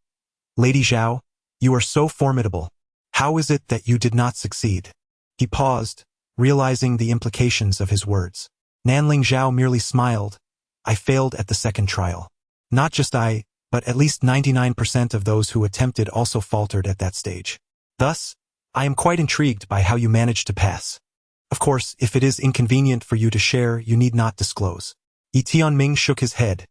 "Lady Zhao, you are so formidable. How is it that you did not succeed?" He paused, realizing the implications of his words. Nanling Zhao merely smiled. "I failed at the second trial. Not just I, but at least 99% of those who attempted also faltered at that stage. Thus, I am quite intrigued by how you managed to pass. Of course, if it is inconvenient for you to share, you need not disclose." Yi Tianming shook his head,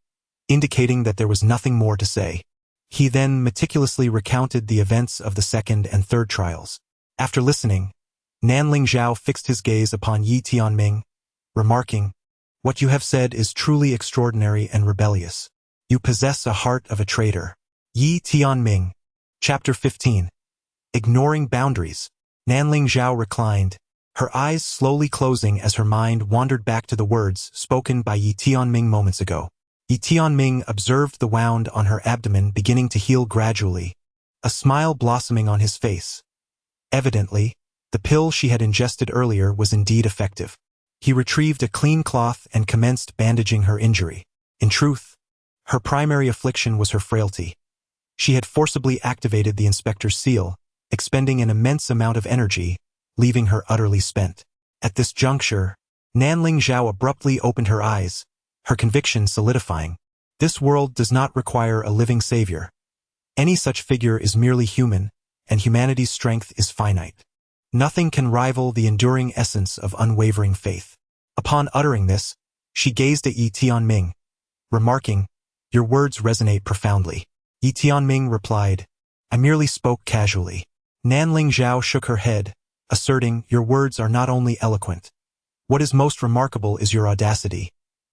indicating that there was nothing more to say. He then meticulously recounted the events of the second and third trials. After listening, Nanling Zhao fixed his gaze upon Yi Tianming, remarking, "What you have said is truly extraordinary and rebellious. You possess a heart of a traitor." Yi Tianming. Chapter 15. Ignoring Boundaries. Nanling Zhao reclined, her eyes slowly closing as her mind wandered back to the words spoken by Yi Tianming moments ago. Yi Tianming observed the wound on her abdomen beginning to heal gradually, a smile blossoming on his face. Evidently, the pill she had ingested earlier was indeed effective. He retrieved a clean cloth and commenced bandaging her injury. In truth, her primary affliction was her frailty. She had forcibly activated the inspector's seal, expending an immense amount of energy, leaving her utterly spent. At this juncture, Nanling Zhao abruptly opened her eyes, her conviction solidifying. This world does not require a living savior. Any such figure is merely human, and humanity's strength is finite. Nothing can rival the enduring essence of unwavering faith. Upon uttering this, she gazed at Yi Tianming, remarking, "Your words resonate profoundly." Yi Tianming replied, "I merely spoke casually." Nanling Zhao shook her head, asserting, "Your words are not only eloquent. What is most remarkable is your audacity.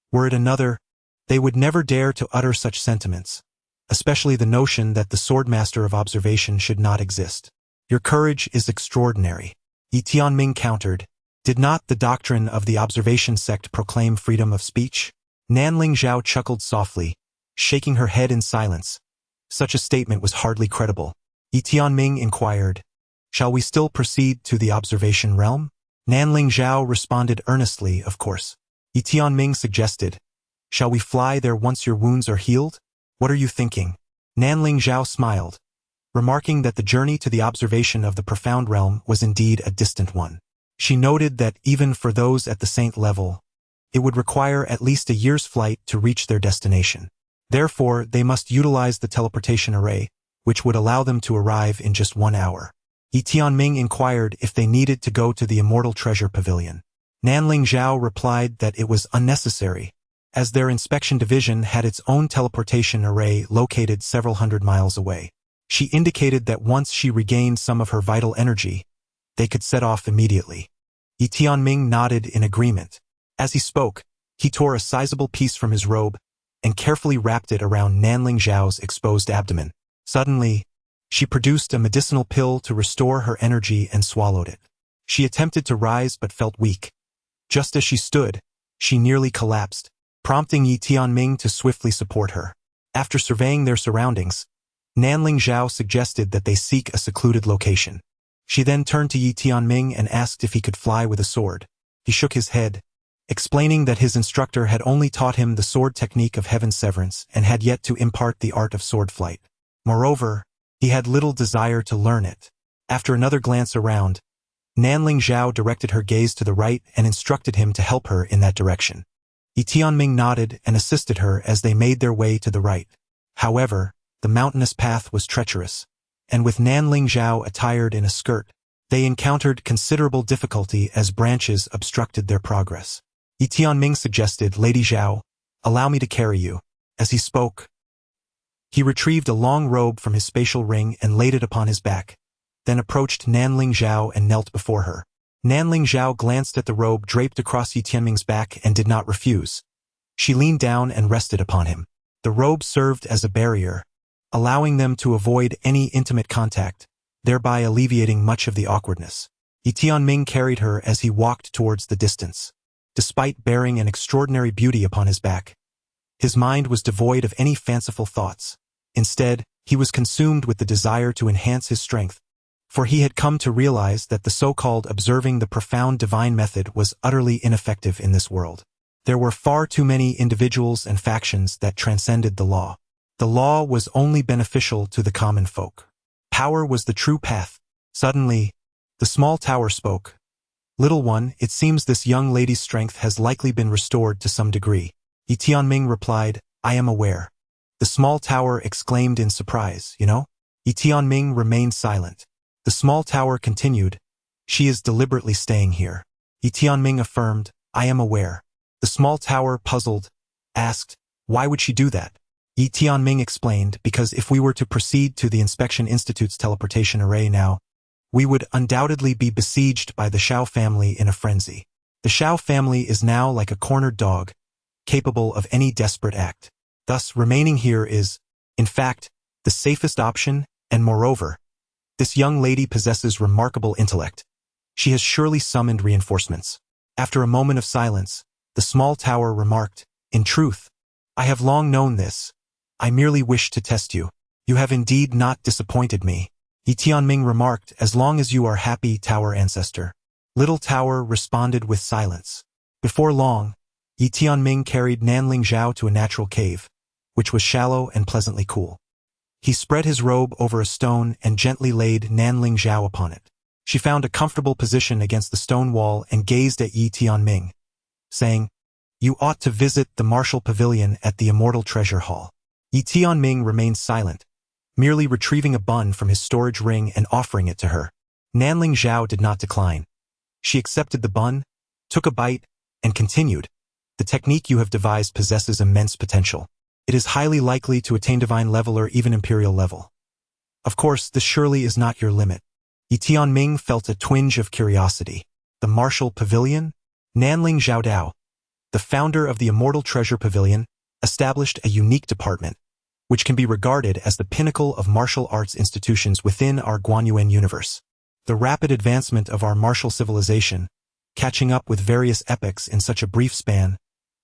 Were it another, they would never dare to utter such sentiments, especially the notion that the swordmaster of observation should not exist. Your courage is extraordinary." Yi Tianming countered, "Did not the doctrine of the observation sect proclaim freedom of speech?" Nanling Zhao chuckled softly, shaking her head in silence. Such a statement was hardly credible. Yi Tianming inquired, "Shall we still proceed to the observation realm?" Nanling Zhao responded earnestly, "Of course." Yi Tianming suggested, "Shall we fly there once your wounds are healed? What are you thinking?" Nanling Zhao smiled, remarking that the journey to the observation of the profound realm was indeed a distant one. She noted that even for those at the saint level, it would require at least a year's flight to reach their destination. Therefore, they must utilize the teleportation array, which would allow them to arrive in just 1 hour. Yi Tianming inquired if they needed to go to the immortal treasure pavilion. Nanling Zhao replied that it was unnecessary, as their inspection division had its own teleportation array located several hundred miles away. She indicated that once she regained some of her vital energy, they could set off immediately. Yi Tianming nodded in agreement. As he spoke, he tore a sizable piece from his robe and carefully wrapped it around Nanling Zhao's exposed abdomen. Suddenly, she produced a medicinal pill to restore her energy and swallowed it. She attempted to rise but felt weak. Just as she stood, she nearly collapsed, prompting Yi Tianming to swiftly support her. After surveying their surroundings, Nanling Zhao suggested that they seek a secluded location. She then turned to Yi Tianming and asked if he could fly with a sword. He shook his head, explaining that his instructor had only taught him the sword technique of heaven severance and had yet to impart the art of sword flight. Moreover, he had little desire to learn it. After another glance around, Nanling Zhao directed her gaze to the right and instructed him to help her in that direction. Yi Tianming nodded and assisted her as they made their way to the right. However, the mountainous path was treacherous, and with Nanling Zhao attired in a skirt, they encountered considerable difficulty as branches obstructed their progress. Yi Tianming suggested, "Lady Zhao, allow me to carry you." As he spoke, he retrieved a long robe from his spatial ring and laid it upon his back, then approached Nanling Zhao and knelt before her. Nanling Zhao glanced at the robe draped across Yi Tianming's back and did not refuse. She leaned down and rested upon him. The robe served as a barrier, allowing them to avoid any intimate contact, thereby alleviating much of the awkwardness. Yi Tianming carried her as he walked towards the distance. Despite bearing an extraordinary beauty upon his back, his mind was devoid of any fanciful thoughts. Instead, he was consumed with the desire to enhance his strength, for he had come to realize that the so-called observing the profound divine method was utterly ineffective in this world. There were far too many individuals and factions that transcended the law. The law was only beneficial to the common folk. Power was the true path. Suddenly, the small tower spoke. "Little one, it seems this young lady's strength has likely been restored to some degree." Yi Tianming replied, "I am aware." The small tower exclaimed in surprise, "You know?" Yi Tianming remained silent. The small tower continued, "She is deliberately staying here." Yi Tianming affirmed, "I am aware." The small tower, puzzled, asked, "Why would she do that?" Yi Tianming explained, "Because if we were to proceed to the Inspection Institute's teleportation array now, we would undoubtedly be besieged by the Shao family in a frenzy. The Shao family is now like a cornered dog, capable of any desperate act. Thus, remaining here is, in fact, the safest option, and moreover, this young lady possesses remarkable intellect. She has surely summoned reinforcements." After a moment of silence, the small tower remarked, "In truth, I have long known this. I merely wished to test you. You have indeed not disappointed me." Yi Tianming remarked, "As long as you are happy, Tower Ancestor." Little Tower responded with silence. Before long, Yi Tianming carried Nanling Zhao to a natural cave, which was shallow and pleasantly cool. He spread his robe over a stone and gently laid Nanling Zhao upon it. She found a comfortable position against the stone wall and gazed at Yi Tianming, saying, "You ought to visit the Martial Pavilion at the Immortal Treasure Hall." Yi Tianming remained silent, merely retrieving a bun from his storage ring and offering it to her. Nanling Zhao did not decline. She accepted the bun, took a bite, and continued, "The technique you have devised possesses immense potential. It is highly likely to attain divine level or even imperial level. Of course, this surely is not your limit." Yi Tianming felt a twinge of curiosity. The Martial Pavilion? Nanling Zhao Dao, the founder of the Immortal Treasure Pavilion, established a unique department, which can be regarded as the pinnacle of martial arts institutions within our Guanyuan universe. The rapid advancement of our martial civilization, catching up with various epochs in such a brief span,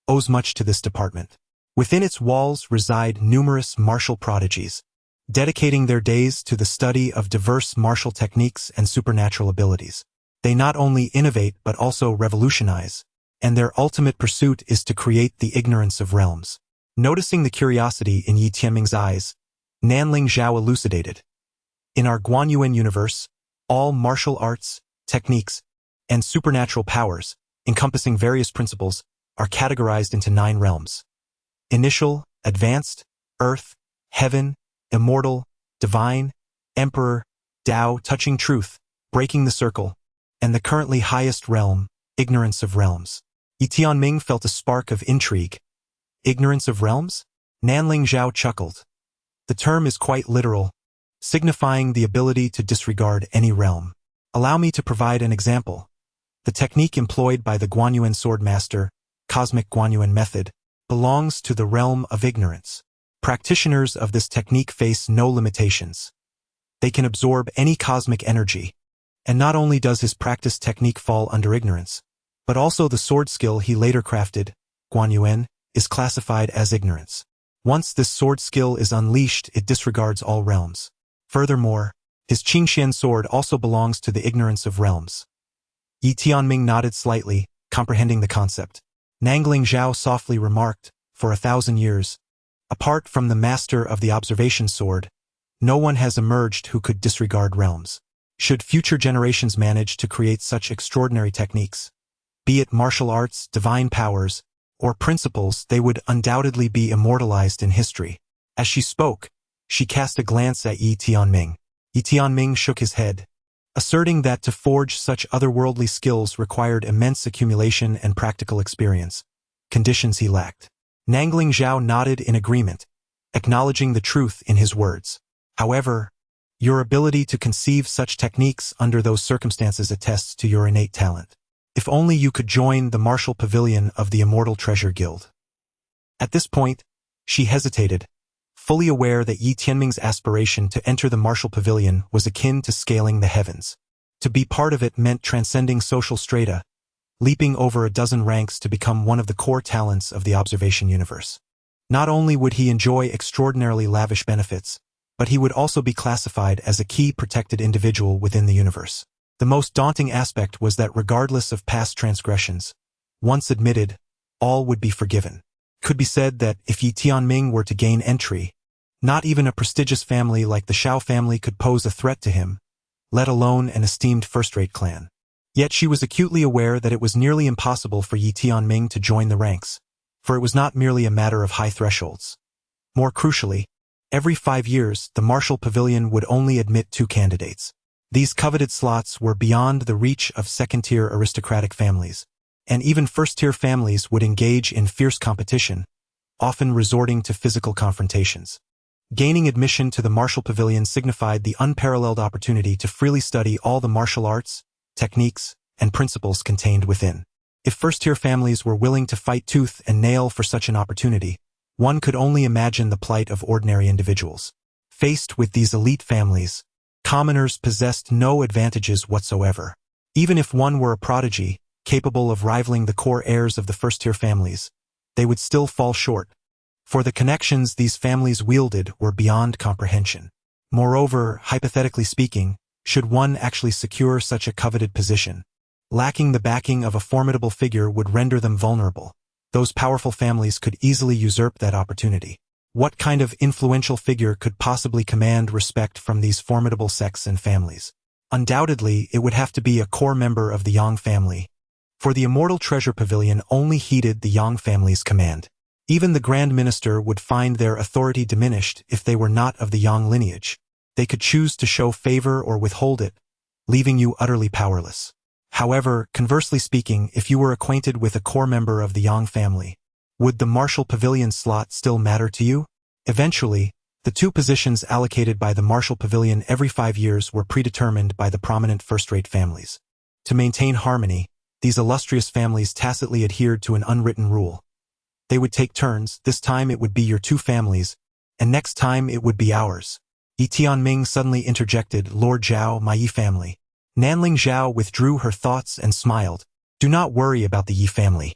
owes much to this department. Within its walls reside numerous martial prodigies, dedicating their days to the study of diverse martial techniques and supernatural abilities. They not only innovate but also revolutionize, and their ultimate pursuit is to create the ignorance of realms. Noticing the curiosity in Yi Tianming's eyes, Nanling Zhao elucidated. "In our Guanyuan universe, all martial arts, techniques, and supernatural powers, encompassing various principles, are categorized into 9 realms. Initial, advanced, earth, heaven, immortal, divine, emperor, Dao, touching truth, breaking the circle, and the currently highest realm, ignorance of realms." Yi Tianming felt a spark of intrigue. Ignorance of realms? Nanling Zhao chuckled. The term is quite literal, signifying the ability to disregard any realm. Allow me to provide an example. The technique employed by the Guanyuan sword master, Cosmic Guanyuan method, belongs to the realm of ignorance. Practitioners of this technique face no limitations. They can absorb any cosmic energy, and not only does his practice technique fall under ignorance, but also the sword skill he later crafted, Guanyuan, is classified as ignorance. Once this sword skill is unleashed, it disregards all realms. Furthermore, his Qingxian sword also belongs to the ignorance of realms. Yi Tianming nodded slightly, comprehending the concept. Nangling Zhao softly remarked, for 1,000 years. Apart from the master of the observation sword, no one has emerged who could disregard realms. Should future generations manage to create such extraordinary techniques, be it martial arts, divine powers, or principles, they would undoubtedly be immortalized in history. As she spoke, she cast a glance at Yi Tianming. Yi Tianming shook his head, asserting that to forge such otherworldly skills required immense accumulation and practical experience, conditions he lacked. Nangling Zhao nodded in agreement, acknowledging the truth in his words. However, your ability to conceive such techniques under those circumstances attests to your innate talent. If only you could join the martial pavilion of the Immortal Treasure Guild. At this point, she hesitated, fully aware that Yi Tianming's aspiration to enter the martial pavilion was akin to scaling the heavens. To be part of it meant transcending social strata, leaping over a dozen ranks to become one of the core talents of the observation universe. Not only would he enjoy extraordinarily lavish benefits, but he would also be classified as a key protected individual within the universe. The most daunting aspect was that regardless of past transgressions, once admitted, all would be forgiven. It could be said that if Yi Tianming were to gain entry, not even a prestigious family like the Shao family could pose a threat to him, let alone an esteemed first-rate clan. Yet she was acutely aware that it was nearly impossible for Yi Tianming to join the ranks, for it was not merely a matter of high thresholds. More crucially, every 5 years the martial pavilion would only admit 2 candidates. These coveted slots were beyond the reach of second-tier aristocratic families, and even first-tier families would engage in fierce competition, often resorting to physical confrontations. Gaining admission to the martial pavilion signified the unparalleled opportunity to freely study all the martial arts, techniques, and principles contained within. If first-tier families were willing to fight tooth and nail for such an opportunity, one could only imagine the plight of ordinary individuals. Faced with these elite families, commoners possessed no advantages whatsoever. Even if one were a prodigy, capable of rivaling the core heirs of the first-tier families, they would still fall short, for the connections these families wielded were beyond comprehension. Moreover, hypothetically speaking, should one actually secure such a coveted position, lacking the backing of a formidable figure would render them vulnerable. Those powerful families could easily usurp that opportunity. What kind of influential figure could possibly command respect from these formidable sects and families? Undoubtedly, it would have to be a core member of the Yang family, for the Immortal Treasure Pavilion only heeded the Yang family's command. Even the Grand Minister would find their authority diminished if they were not of the Yang lineage. They could choose to show favor or withhold it, leaving you utterly powerless. However, conversely speaking, if you were acquainted with a core member of the Yang family, would the martial pavilion slot still matter to you? Eventually, the 2 positions allocated by the martial pavilion every 5 years were predetermined by the prominent first-rate families. To maintain harmony, these illustrious families tacitly adhered to an unwritten rule. They would take turns, this time it would be your 2 families, and next time it would be ours. Yi Tianming suddenly interjected, Lord Zhao, my Yi family. Nangling Zhao withdrew her thoughts and smiled. Do not worry about the Yi family.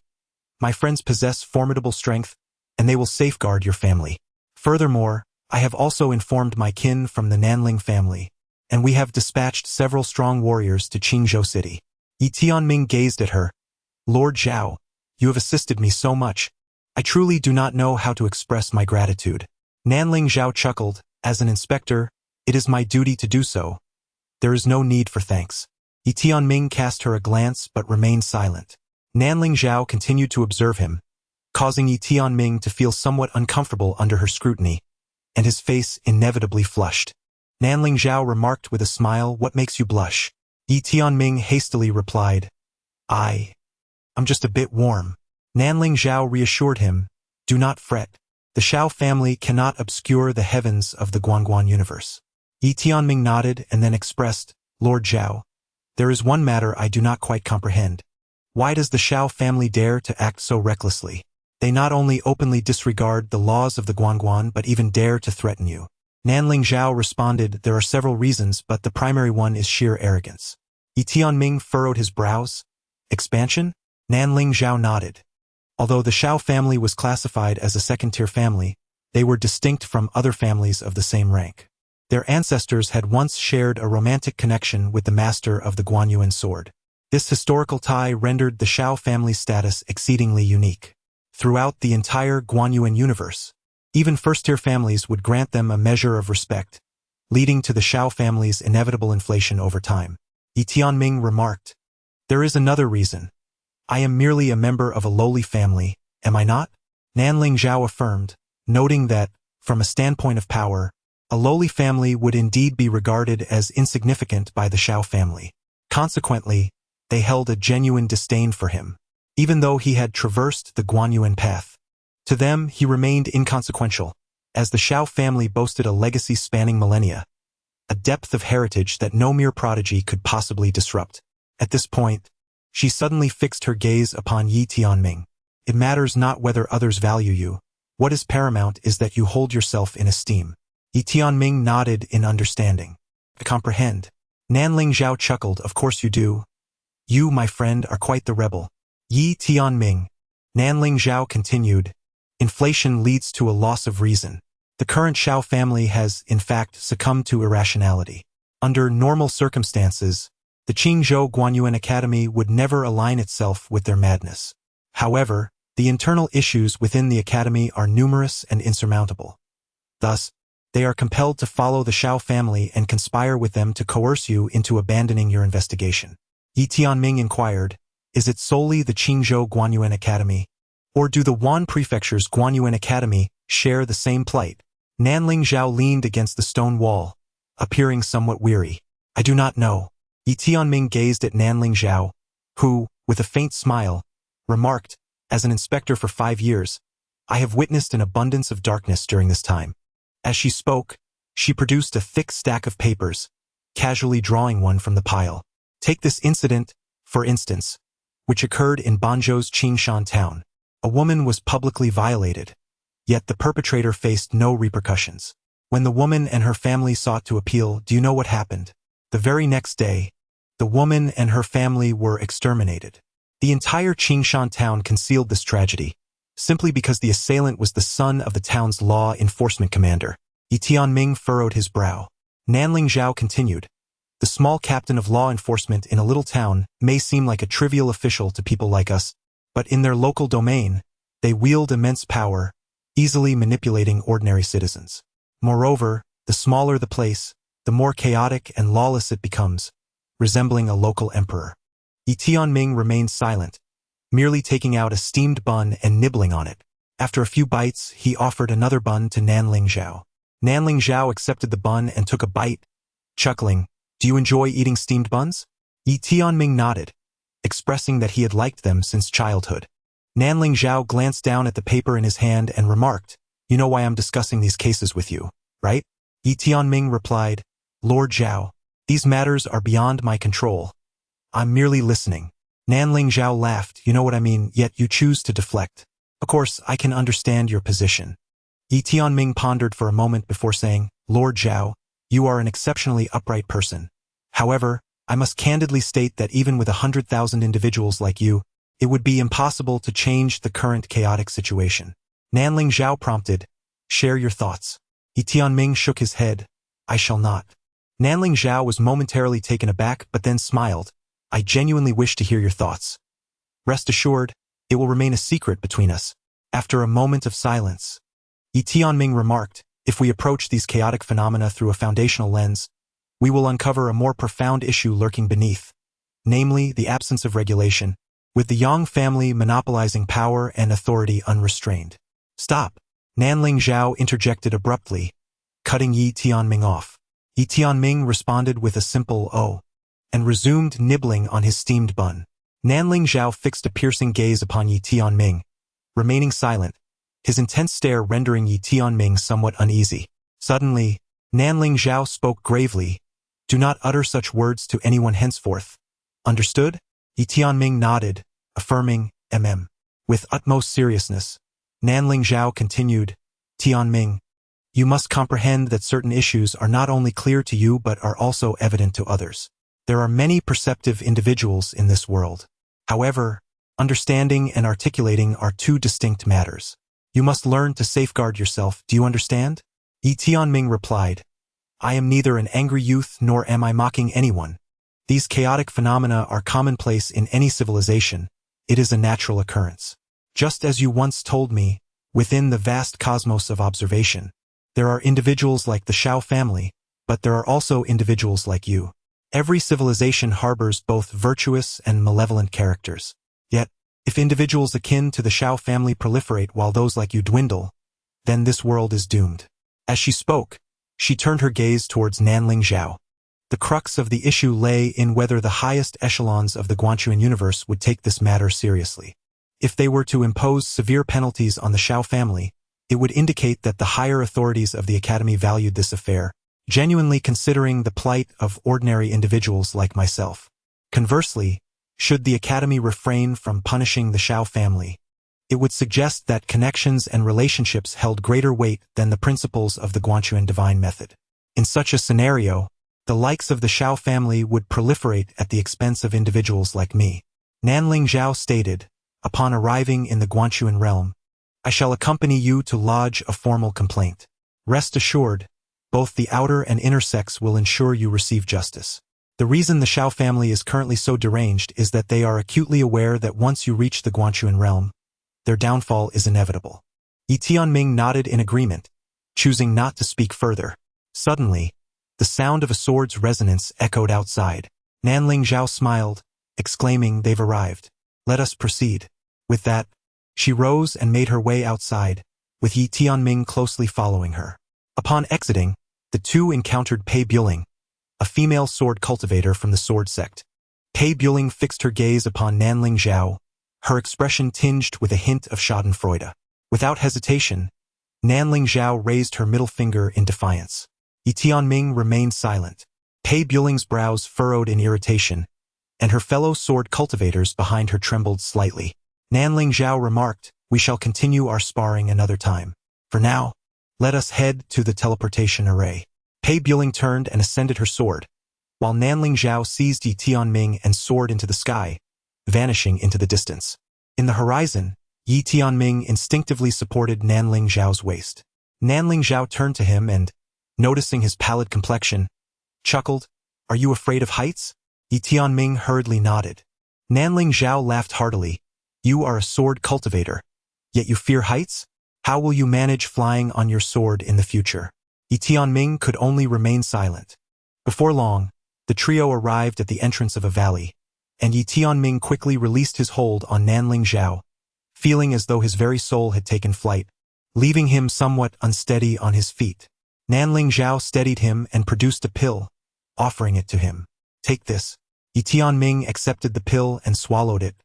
My friends possess formidable strength, and they will safeguard your family. Furthermore, I have also informed my kin from the Nanling family, and we have dispatched several strong warriors to Qingzhou City. Yi Tianming gazed at her. Lord Zhao, you have assisted me so much. I truly do not know how to express my gratitude. Nangling Zhao chuckled. As an inspector, it is my duty to do so. There is no need for thanks. Yi Tianming cast her a glance but remained silent. Nangling Zhao continued to observe him, causing Yi Tianming to feel somewhat uncomfortable under her scrutiny, and his face inevitably flushed. Nangling Zhao remarked with a smile, what makes you blush? Yi Tianming hastily replied, I'm just a bit warm. Nangling Zhao reassured him, do not fret. The Shao family cannot obscure the heavens of the Guanguan universe. Yi Tianming nodded and then expressed, Lord Zhao, there is one matter I do not quite comprehend. Why does the Shao family dare to act so recklessly? They not only openly disregard the laws of the Guanguan but even dare to threaten you. Nangling Zhao responded, there are several reasons, but the primary one is sheer arrogance. Yi Tianming furrowed his brows. Expansion? Nangling Zhao nodded. Although the Shao family was classified as a second-tier family, they were distinct from other families of the same rank. Their ancestors had once shared a romantic connection with the master of the Guanyuan sword. This historical tie rendered the Shao family's status exceedingly unique. Throughout the entire Guanyuan universe, even first-tier families would grant them a measure of respect, leading to the Shao family's inevitable inflation over time. Yi Tianming remarked, "There is another reason. I am merely a member of a lowly family, am I not?" Nanling Zhao affirmed, noting that, from a standpoint of power, a lowly family would indeed be regarded as insignificant by the Shao family. Consequently, they held a genuine disdain for him, even though he had traversed the Guanyuan path. To them, he remained inconsequential, as the Shao family boasted a legacy spanning millennia, a depth of heritage that no mere prodigy could possibly disrupt. At this point, she suddenly fixed her gaze upon Yi Tianming. "It matters not whether others value you. What is paramount is that you hold yourself in esteem." Yi Tianming nodded in understanding. "I comprehend." Nanling Zhao chuckled, "Of course you do. You, my friend, are quite the rebel." Yi Tianming. Nanling Zhao continued, "Inflation leads to a loss of reason. The current Shao family has, in fact, succumbed to irrationality. Under normal circumstances, the Qingzhou Guanyuan Academy would never align itself with their madness. However, the internal issues within the academy are numerous and insurmountable. Thus, they are compelled to follow the Shao family and conspire with them to coerce you into abandoning your investigation." Yi Tianming inquired, "Is it solely the Qingzhou Guanyuan Academy? Or do the Wan Prefecture's Guanyuan Academy share the same plight?" Nanling Zhao leaned against the stone wall, appearing somewhat weary. "I do not know." Yi Tianming gazed at Nanling Zhao, who, with a faint smile, remarked, "As an inspector for 5 years, I have witnessed an abundance of darkness during this time." As she spoke, she produced a thick stack of papers, casually drawing one from the pile. "Take this incident, for instance, which occurred in Banzhou's Qingshan town. A woman was publicly violated, yet the perpetrator faced no repercussions. When the woman and her family sought to appeal, do you know what happened? The very next day, the woman and her family were exterminated. The entire Qingshan town concealed this tragedy, simply because the assailant was the son of the town's law enforcement commander." Yi Tianming furrowed his brow. Nanling Zhao continued, "The small captain of law enforcement in a little town may seem like a trivial official to people like us, but in their local domain, they wield immense power, easily manipulating ordinary citizens. Moreover, the smaller the place, the more chaotic and lawless it becomes, resembling a local emperor." Yi Tianming remained silent, merely taking out a steamed bun and nibbling on it. After a few bites, he offered another bun to Nanling Zhao. Nanling Zhao accepted the bun and took a bite, chuckling, "Do you enjoy eating steamed buns?" Yi Tianming nodded, expressing that he had liked them since childhood. Nanling Zhao glanced down at the paper in his hand and remarked, "You know why I'm discussing these cases with you, right?" Yi Tianming replied, "Lord Zhao, these matters are beyond my control. I'm merely listening." Nanling Zhao laughed, "You know what I mean, yet you choose to deflect. Of course, I can understand your position." Yi Tianming pondered for a moment before saying, "Lord Zhao, you are an exceptionally upright person. However, I must candidly state that even with 100,000 individuals like you, it would be impossible to change the current chaotic situation." Nanling Zhao prompted, "Share your thoughts." Yi Tianming shook his head, "I shall not." Nanling Zhao was momentarily taken aback but then smiled, "I genuinely wish to hear your thoughts. Rest assured, it will remain a secret between us." After a moment of silence, Yi Tianming remarked, "If we approach these chaotic phenomena through a foundational lens, we will uncover a more profound issue lurking beneath, namely the absence of regulation, with the Yang family monopolizing power and authority unrestrained." "Stop!" Nanling Zhao interjected abruptly, cutting Yi Tianming off. Yi Tianming responded with a simple "oh," and resumed nibbling on his steamed bun. Nanling Zhao fixed a piercing gaze upon Yi Tianming, remaining silent, his intense stare rendering Yi Tianming somewhat uneasy. Suddenly, Nanling Zhao spoke gravely, "Do not utter such words to anyone henceforth. Understood?" Yi Tianming nodded, affirming, With utmost seriousness, Nanling Zhao continued, "Tianming, you must comprehend that certain issues are not only clear to you but are also evident to others. There are many perceptive individuals in this world. However, understanding and articulating are two distinct matters. You must learn to safeguard yourself, do you understand?" Yi Tianming replied, "I am neither an angry youth nor am I mocking anyone. These chaotic phenomena are commonplace in any civilization. It is a natural occurrence. Just as you once told me, within the vast cosmos of observation, there are individuals like the Shao family, but there are also individuals like you. Every civilization harbors both virtuous and malevolent characters. Yet, if individuals akin to the Shao family proliferate while those like you dwindle, then this world is doomed. As she spoke, she turned her gaze towards Nanling Zhao. The crux of the issue lay in whether the highest echelons of the Guanchuan universe would take this matter seriously. If they were to impose severe penalties on the Shao family, it would indicate that the higher authorities of the Academy valued this affair, genuinely considering the plight of ordinary individuals like myself. Conversely, should the Academy refrain from punishing the Shao family, it would suggest that connections and relationships held greater weight than the principles of the Guanchuan divine method. In such a scenario, the likes of the Shao family would proliferate at the expense of individuals like me. Nanling Zhao stated, upon arriving in the Guanchuan realm, I shall accompany you to lodge a formal complaint. Rest assured, both the outer and inner sects will ensure you receive justice. The reason the Shao family is currently so deranged is that they are acutely aware that once you reach the Guanchuan realm, their downfall is inevitable. Yi Tianming nodded in agreement, choosing not to speak further. Suddenly, the sound of a sword's resonance echoed outside. Nanling Zhao smiled, exclaiming, "They've arrived. Let us proceed." With that, she rose and made her way outside, with Yi Tianming closely following her. Upon exiting, the two encountered Pei Buling, a female sword cultivator from the sword sect. Pei Buling fixed her gaze upon Nanling Zhao, her expression tinged with a hint of schadenfreude. Without hesitation, Nanling Zhao raised her middle finger in defiance. Yi Tianming remained silent. Pei Buling's brows furrowed in irritation, and her fellow sword cultivators behind her trembled slightly. Nanling Zhao remarked, "We shall continue our sparring another time. For now, let us head to the teleportation array." Pei Buling turned and ascended her sword, while Nanling Zhao seized Yi Tianming and soared into the sky, vanishing into the distance. In the horizon, Yi Tianming instinctively supported Nanling Zhao's waist. Nanling Zhao turned to him and, noticing his pallid complexion, chuckled, "Are you afraid of heights?" Yi Tianming hurriedly nodded. Nanling Zhao laughed heartily. "You are a sword cultivator, yet you fear heights? How will you manage flying on your sword in the future?" Yi Tianming could only remain silent. Before long, the trio arrived at the entrance of a valley, and Yi Tianming quickly released his hold on Nanling Zhao, feeling as though his very soul had taken flight, leaving him somewhat unsteady on his feet. Nanling Zhao steadied him and produced a pill, offering it to him. "Take this." Yi Tianming accepted the pill and swallowed it,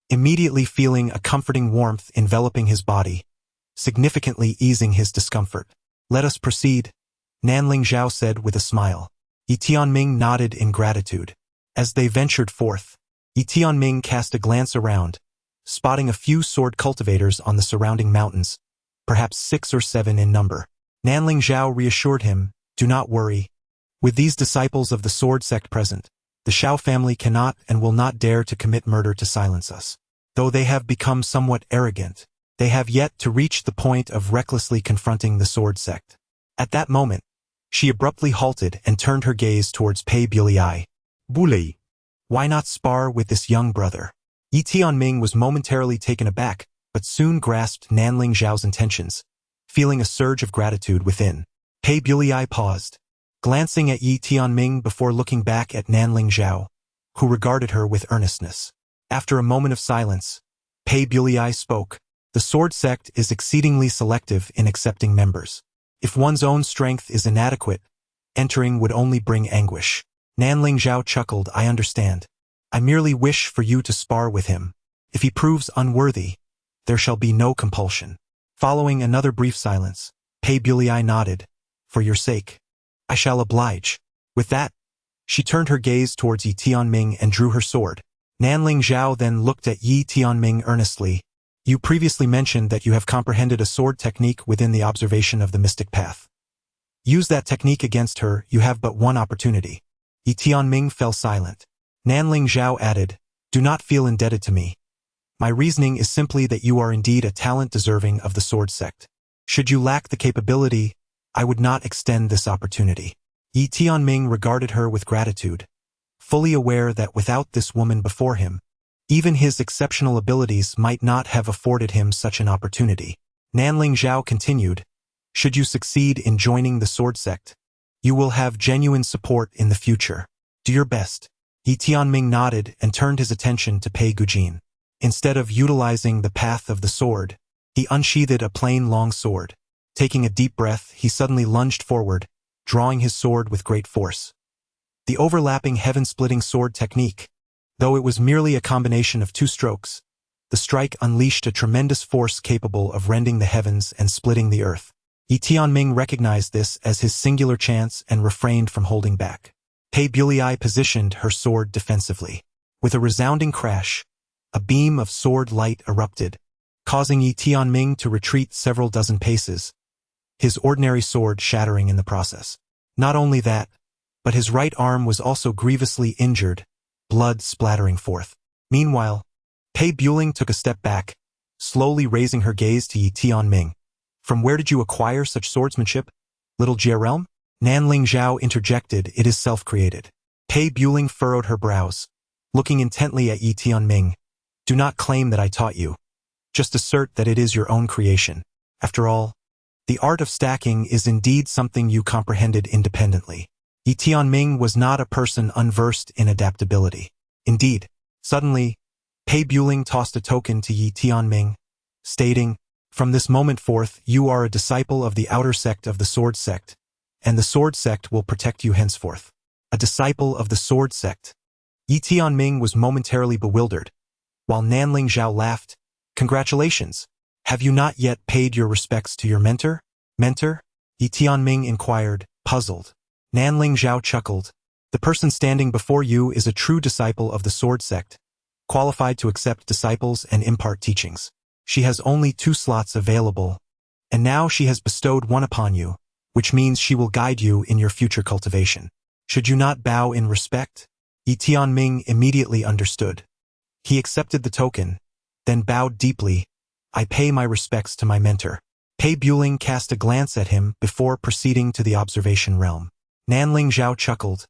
immediately feeling a comforting warmth enveloping his body, significantly easing his discomfort. "Let us proceed," Nanling Zhao said with a smile. Yi Tianming nodded in gratitude. As they ventured forth, Yi Tianming cast a glance around, spotting a few sword cultivators on the surrounding mountains, perhaps 6 or 7 in number. Nanling Zhao reassured him, "Do not worry. With these disciples of the sword sect present, the Shao family cannot and will not dare to commit murder to silence us. Though they have become somewhat arrogant, they have yet to reach the point of recklessly confronting the sword sect." At that moment, she abruptly halted and turned her gaze towards Pei Bulei. "Bulei, why not spar with this young brother?" Yi Tianming was momentarily taken aback, but soon grasped Nanling Zhao's intentions, feeling a surge of gratitude within. Pei Bulei paused, glancing at Yi Tianming before looking back at Nanling Zhao, who regarded her with earnestness. After a moment of silence, Pei Bulei spoke. "The sword sect is exceedingly selective in accepting members. If one's own strength is inadequate, entering would only bring anguish." Nanling Zhao chuckled, "I understand. I merely wish for you to spar with him. If he proves unworthy, there shall be no compulsion." Following another brief silence, Pei Bulei nodded, "For your sake, I shall oblige." With that, she turned her gaze towards Yi Tianming and drew her sword. Nanling Zhao then looked at Yi Tianming earnestly. "You previously mentioned that you have comprehended a sword technique within the observation of the mystic path. Use that technique against her, you have but one opportunity." Yi Tianming fell silent. Nanling Zhao added, "Do not feel indebted to me. My reasoning is simply that you are indeed a talent deserving of the sword sect. Should you lack the capability, I would not extend this opportunity." Yi Tianming regarded her with gratitude, fully aware that without this woman before him, even his exceptional abilities might not have afforded him such an opportunity. Nanling Zhao continued, "Should you succeed in joining the sword sect, you will have genuine support in the future. Do your best." Yi Tianming nodded and turned his attention to Pei Gujin. Instead of utilizing the path of the sword, he unsheathed a plain long sword. Taking a deep breath, he suddenly lunged forward, drawing his sword with great force. The overlapping heaven-splitting sword technique. Though it was merely a combination of 2 strokes, the strike unleashed a tremendous force capable of rending the heavens and splitting the earth. Yi Tianming recognized this as his singular chance and refrained from holding back. Pei Bulei positioned her sword defensively. With a resounding crash, a beam of sword light erupted, causing Yi Tianming to retreat several dozen paces, his ordinary sword shattering in the process. Not only that, but his right arm was also grievously injured, blood splattering forth. Meanwhile, Pei Bulei took a step back, slowly raising her gaze to Yi Tianming. "From where did you acquire such swordsmanship, little Jie realm?" Nanling Zhao interjected, "It is self-created." Pei Bulei furrowed her brows, looking intently at Yi Tianming. "Do not claim that I taught you. Just assert that it is your own creation. After all, the art of stacking is indeed something you comprehended independently." Yi Tianming was not a person unversed in adaptability. Indeed, suddenly, Pei Bulei tossed a token to Yi Tianming, stating, "From this moment forth, you are a disciple of the outer sect of the sword sect, and the sword sect will protect you henceforth." A disciple of the sword sect. Yi Tianming was momentarily bewildered, while Nanling Zhao laughed. "Congratulations! Have you not yet paid your respects to your mentor?" "Mentor?" Yi Tianming inquired, puzzled. Nanling Zhao chuckled. "The person standing before you is a true disciple of the sword sect, qualified to accept disciples and impart teachings. She has only 2 slots available, and now she has bestowed one upon you, which means she will guide you in your future cultivation. Should you not bow in respect?" Yi Tianming immediately understood. He accepted the token, then bowed deeply. "I pay my respects to my mentor." Pei Bulei cast a glance at him before proceeding to the observation realm. Nanling Zhao chuckled.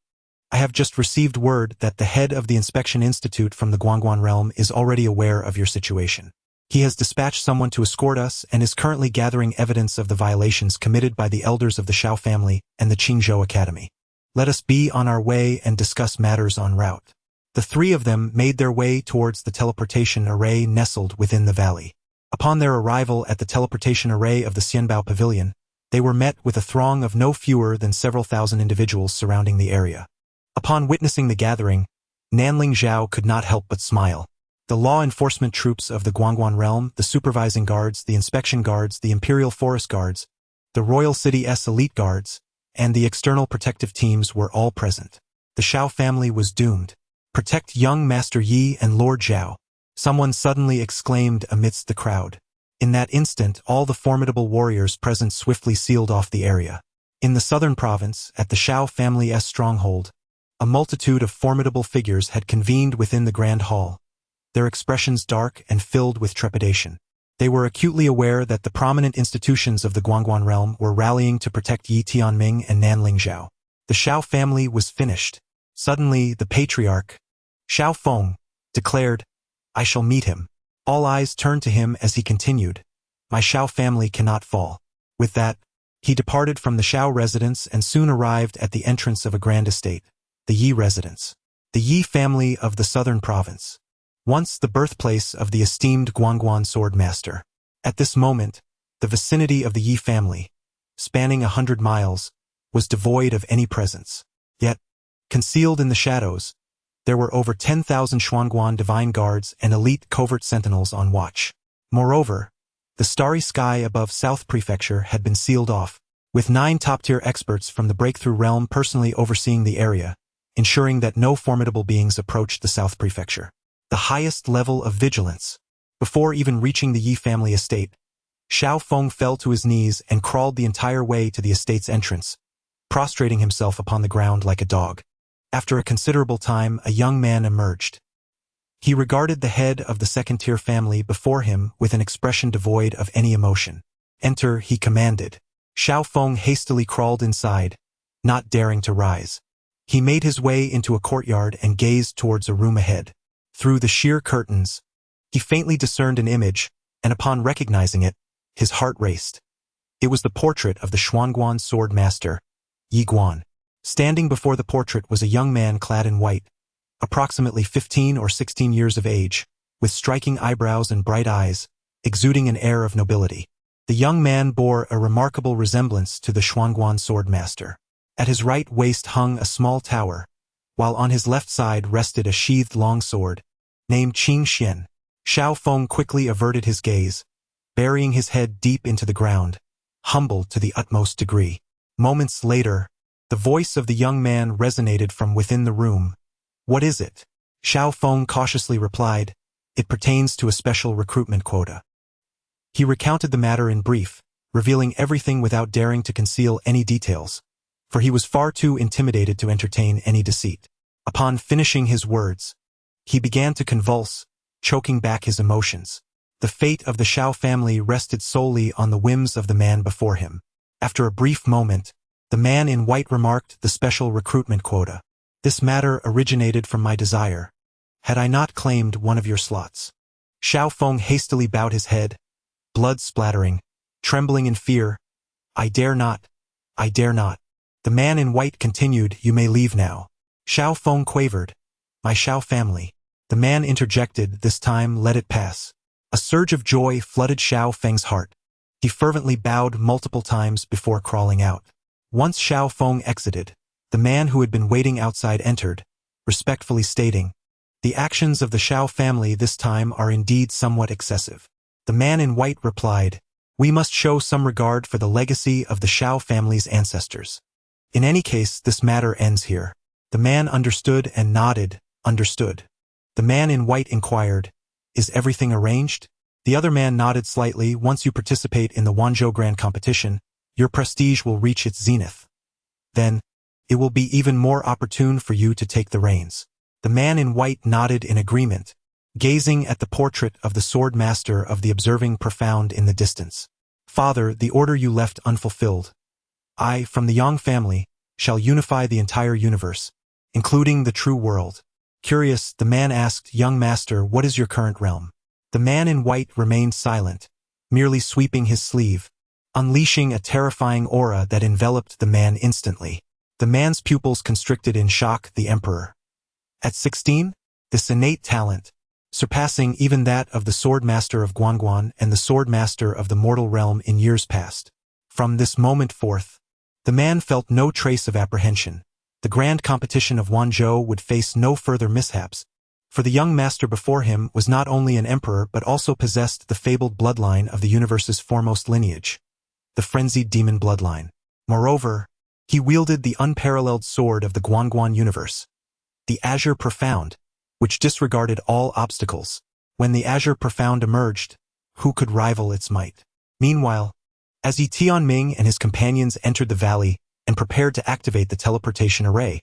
"I have just received word that the head of the Inspection Institute from the Guangguan realm is already aware of your situation. He has dispatched someone to escort us and is currently gathering evidence of the violations committed by the elders of the Shao family and the Qingzhou Academy. Let us be on our way and discuss matters en route." The 3 of them made their way towards the teleportation array nestled within the valley. Upon their arrival at the teleportation array of the Xianbao Pavilion, they were met with a throng of no fewer than several thousand individuals surrounding the area. Upon witnessing the gathering, Nanling Zhao could not help but smile. The law enforcement troops of the Guangguan realm, the supervising guards, the inspection guards, the imperial forest guards, the royal city's elite guards, and the external protective teams were all present. The Shao family was doomed. "Protect young Master Yi and Lord Zhao," someone suddenly exclaimed amidst the crowd. In that instant, all the formidable warriors present swiftly sealed off the area. In the southern province, at the Shao family's stronghold, a multitude of formidable figures had convened within the grand hall, their expressions dark and filled with trepidation. They were acutely aware that the prominent institutions of the Guangguan realm were rallying to protect Yi Tianming and Nanling Zhao. The Shao family was finished. Suddenly, the patriarch, Shao Feng, declared, "I shall meet him." All eyes turned to him as he continued, "My Shao family cannot fall." With that, he departed from the Shao residence and soon arrived at the entrance of a grand estate, the Yi residence. The Yi family of the southern province, once the birthplace of the esteemed Guangguan sword master. At this moment, the vicinity of the Yi family, spanning 100 miles, was devoid of any presence. Yet, concealed in the shadows, there were over 10,000 Xuanguan divine guards and elite covert sentinels on watch. Moreover, the starry sky above South Prefecture had been sealed off, with 9 top-tier experts from the Breakthrough Realm personally overseeing the area, ensuring that no formidable beings approached the South Prefecture. The highest level of vigilance. Before even reaching the Yi family estate, Shao Feng fell to his knees and crawled the entire way to the estate's entrance, prostrating himself upon the ground like a dog. After a considerable time, a young man emerged. He regarded the head of the second-tier family before him with an expression devoid of any emotion. "Enter," he commanded. Shao Feng hastily crawled inside, not daring to rise. He made his way into a courtyard and gazed towards a room ahead. Through the sheer curtains, he faintly discerned an image, and upon recognizing it, his heart raced. It was the portrait of the Xuanguan sword master, Yi Guan. Standing before the portrait was a young man clad in white, approximately 15 or 16 years of age, with striking eyebrows and bright eyes, exuding an air of nobility. The young man bore a remarkable resemblance to the Xuanguan sword master. At his right waist hung a small tower, while on his left side rested a sheathed longsword, named Chu Xuan. Xiao Feng quickly averted his gaze, burying his head deep into the ground, humbled to the utmost degree. Moments later, the voice of the young man resonated from within the room. "What is it?" Xiao Feng cautiously replied, "It pertains to a special recruitment quota." He recounted the matter in brief, revealing everything without daring to conceal any details, for he was far too intimidated to entertain any deceit. Upon finishing his words, he began to convulse, choking back his emotions. The fate of the Xiao family rested solely on the whims of the man before him. After a brief moment, the man in white remarked, "The special recruitment quota. This matter originated from my desire. Had I not claimed one of your slots?" Xiao Feng hastily bowed his head, blood splattering, trembling in fear. "I dare not. I dare not." The man in white continued, "You may leave now." Xiao Feng quavered, "My Xiao family." The man interjected, "This time let it pass." A surge of joy flooded Xiao Feng's heart. He fervently bowed multiple times before crawling out. Once Xiao Feng exited, the man who had been waiting outside entered, respectfully stating, "The actions of the Xiao family this time are indeed somewhat excessive." The man in white replied, "We must show some regard for the legacy of the Xiao family's ancestors. In any case, this matter ends here." The man understood and nodded, "Understood." The man in white inquired, "Is everything arranged?" The other man nodded slightly. "Once you participate in the Wanzhou Grand Competition, your prestige will reach its zenith. Then, it will be even more opportune for you to take the reins." The man in white nodded in agreement, gazing at the portrait of the sword master of the observing profound in the distance. "Father, the order you left unfulfilled. I, from the Yang family, shall unify the entire universe, including the true world." Curious, the man asked, "Young master, what is your current realm?" The man in white remained silent, merely sweeping his sleeve, unleashing a terrifying aura that enveloped the man instantly. The man's pupils constricted in shock. The emperor. At 16, this innate talent, surpassing even that of the sword master of Guanguan and the sword master of the mortal realm in years past. From this moment forth, the man felt no trace of apprehension. The grand competition of Wanzhou would face no further mishaps, for the young master before him was not only an emperor but also possessed the fabled bloodline of the universe's foremost lineage, the frenzied demon bloodline. Moreover, he wielded the unparalleled sword of the Guanguan universe, the Azure Profound, which disregarded all obstacles. When the Azure Profound emerged, who could rival its might? Meanwhile, as Yi Tianming and his companions entered the valley and prepared to activate the teleportation array,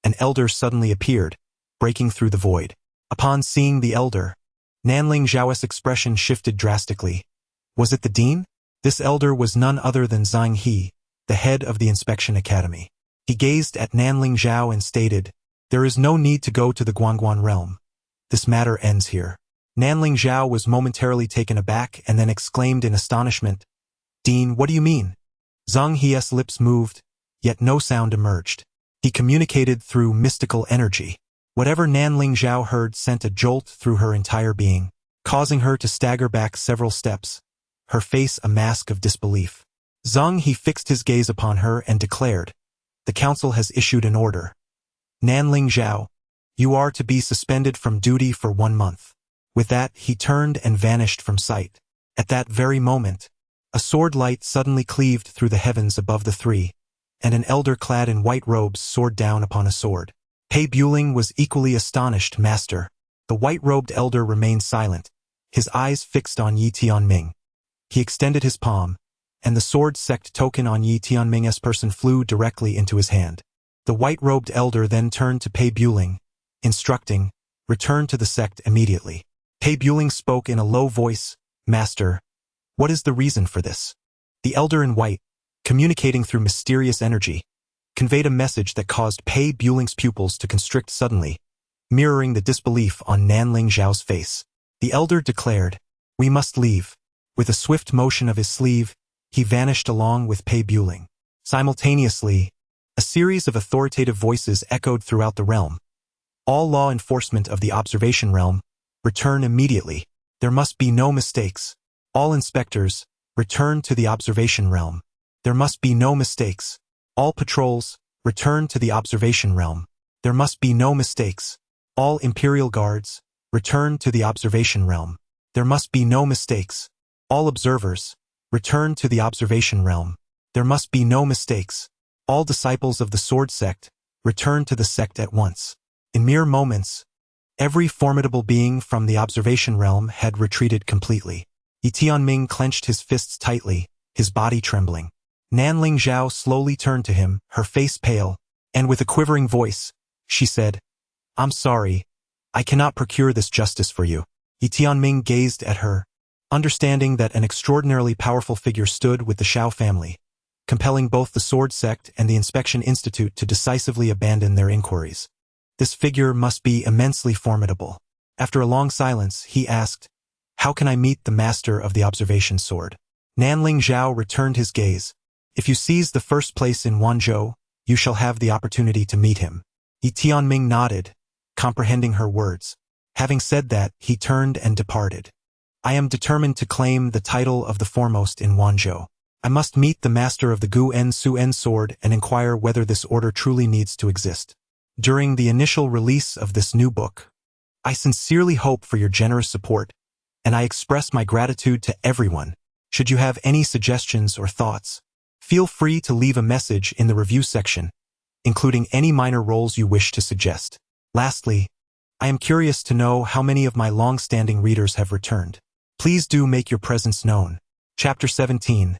an elder suddenly appeared, breaking through the void. Upon seeing the elder, Nanling Zhao's expression shifted drastically. Was it the dean? This elder was none other than Zhang He, the head of the Inspection Academy. He gazed at Nanling Zhao and stated, "There is no need to go to the Guanguan realm. This matter ends here." Nanling Zhao was momentarily taken aback and then exclaimed in astonishment, "Dean, what do you mean?" Zhang He's lips moved, yet no sound emerged. He communicated through mystical energy. Whatever Nanling Zhao heard sent a jolt through her entire being, causing her to stagger back several steps, her face a mask of disbelief. Zhang He fixed his gaze upon her and declared, "The council has issued an order. Nanling Zhao, you are to be suspended from duty for 1 month." With that, he turned and vanished from sight. At that very moment, a sword light suddenly cleaved through the heavens above the three, and an elder clad in white robes soared down upon a sword. Pei Buling was equally astonished. "Master." The white-robed elder remained silent, his eyes fixed on Yi Tianming. He extended his palm, and the sword sect token on Yi Tianming's person flew directly into his hand. The white-robed elder then turned to Pei Buling, instructing, "Return to the sect immediately." Pei Buling spoke in a low voice, "Master, what is the reason for this?" The elder in white, communicating through mysterious energy, conveyed a message that caused Pei Buling's pupils to constrict suddenly, mirroring the disbelief on Nanling Zhao's face. The elder declared, "We must leave." With a swift motion of his sleeve, he vanished along with Pei Buling. Simultaneously, a series of authoritative voices echoed throughout the realm. "All law enforcement of the observation realm, return immediately. There must be no mistakes. All inspectors, return to the observation realm. There must be no mistakes. All patrols, return to the observation realm. There must be no mistakes. All Imperial Guards, return to the observation realm. There must be no mistakes. All observers, return to the observation realm. There must be no mistakes. All disciples of the Sword Sect, return to the sect at once." In mere moments, every formidable being from the observation realm had retreated completely. Yi Tianming clenched his fists tightly, his body trembling. Nanling Zhao slowly turned to him, her face pale, and with a quivering voice, she said, "I'm sorry, I cannot procure this justice for you." Yi Tianming gazed at her, understanding that an extraordinarily powerful figure stood with the Shao family, compelling both the Sword Sect and the Inspection Institute to decisively abandon their inquiries. This figure must be immensely formidable. After a long silence, he asked, "How can I meet the master of the observation sword?" Nanling Zhao returned his gaze. "If you seize the first place in Wanzhou, you shall have the opportunity to meet him." Yi Tianming nodded, comprehending her words. Having said that, he turned and departed. "I am determined to claim the title of the foremost in Wanzhou. I must meet the master of the Gu En Su En sword and inquire whether this order truly needs to exist. During the initial release of this new book, I sincerely hope for your generous support, and I express my gratitude to everyone. Should you have any suggestions or thoughts, feel free to leave a message in the review section, including any minor roles you wish to suggest. Lastly, I am curious to know how many of my long-standing readers have returned. Please do make your presence known. Chapter 17.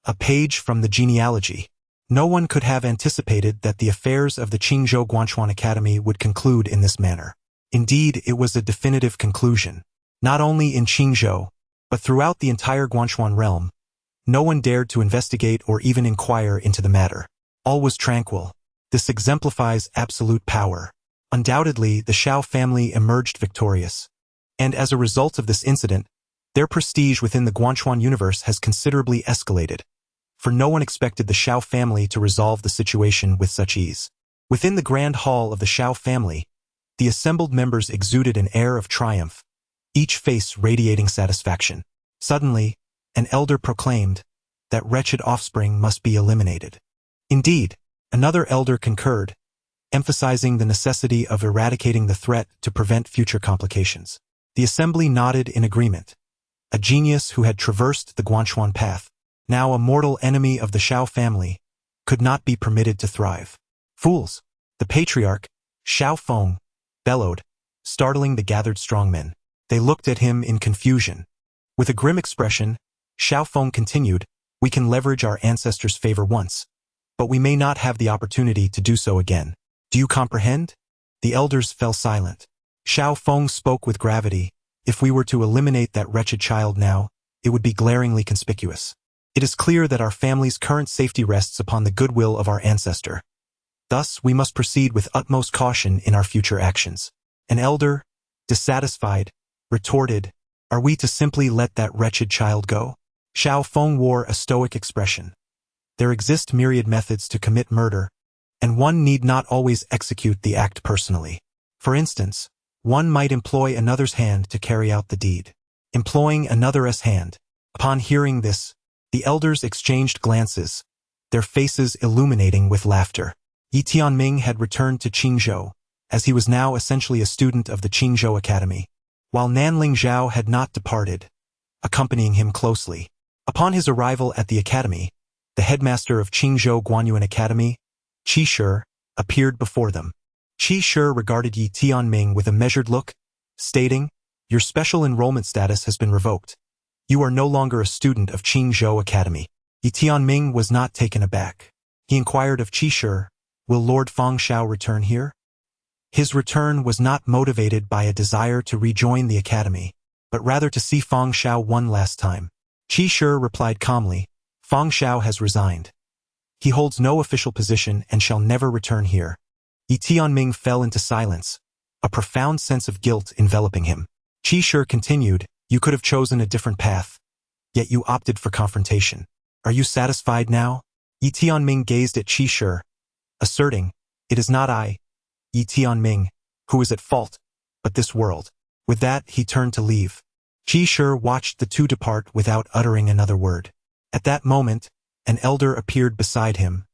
A page from the genealogy. No one could have anticipated that the affairs of the Qingzhou Guanchuan Academy would conclude in this manner. Indeed, it was a definitive conclusion. Not only in Qingzhou, but throughout the entire Guanchuan realm, no one dared to investigate or even inquire into the matter. All was tranquil. This exemplifies absolute power. Undoubtedly, the Shao family emerged victorious. And as a result of this incident, their prestige within the Guanchuan universe has considerably escalated. For no one expected the Shao family to resolve the situation with such ease. Within the grand hall of the Shao family, the assembled members exuded an air of triumph, each face radiating satisfaction. Suddenly, an elder proclaimed that wretched offspring must be eliminated. Indeed, another elder concurred, emphasizing the necessity of eradicating the threat to prevent future complications. The assembly nodded in agreement. A genius who had traversed the Guanchuan path, now a mortal enemy of the Shao family, could not be permitted to thrive. "Fools!" The patriarch, Shao Feng, bellowed, startling the gathered strongmen. They looked at him in confusion. With a grim expression, Shao Feng continued, "We can leverage our ancestors' favor once, but we may not have the opportunity to do so again. Do you comprehend?" The elders fell silent. Shao Feng spoke with gravity. "If we were to eliminate that wretched child now, it would be glaringly conspicuous. It is clear that our family's current safety rests upon the goodwill of our ancestor. Thus, we must proceed with utmost caution in our future actions." An elder, dissatisfied, retorted, "Are we to simply let that wretched child go?" Shao Feng wore a stoic expression. "There exist myriad methods to commit murder, and one need not always execute the act personally. For instance, one might employ another's hand to carry out the deed. Employing another's hand." Upon hearing this, the elders exchanged glances, their faces illuminating with laughter. Yi Tianming had returned to Qingzhou, as he was now essentially a student of the Qingzhou Academy, while Nanling Zhao had not departed, accompanying him closely. Upon his arrival at the academy, the headmaster of Qingzhou Guanyuan Academy, Qi Shi, appeared before them. Qi Shi regarded Yi Tianming with a measured look, stating, "Your special enrollment status has been revoked. You are no longer a student of Qingzhou Academy." Yi Tianming was not taken aback. He inquired of Qi Shi, "Will Lord Fang Shao return here?" His return was not motivated by a desire to rejoin the academy, but rather to see Fang Shao one last time. Qi Shi replied calmly, "Fang Shao has resigned. He holds no official position and shall never return here. Yi Tianming fell into silence, a profound sense of guilt enveloping him. Qi Shi continued, you could have chosen a different path, yet you opted for confrontation. Are you satisfied now? Yi Tianming gazed at Qi Shi, asserting, it is not I, Yi Tianming, who is at fault, but this world. With that, he turned to leave. Qi Shi watched the two depart without uttering another word. At that moment, an elder appeared beside him.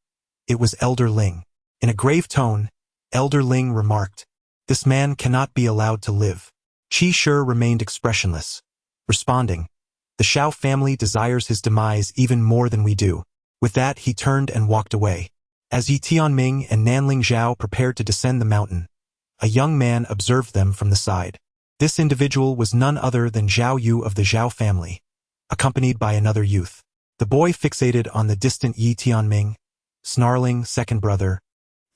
It was Elder Ling. In a grave tone, Elder Ling remarked, this man cannot be allowed to live. Qi Shi remained expressionless, responding, the Shao family desires his demise even more than we do. With that, he turned and walked away. As Yi Tianming and Nanling Zhao prepared to descend the mountain, a young man observed them from the side. This individual was none other than Zhao Yu of the Zhao family, accompanied by another youth. The boy fixated on the distant Yi Tianming, snarling, second brother,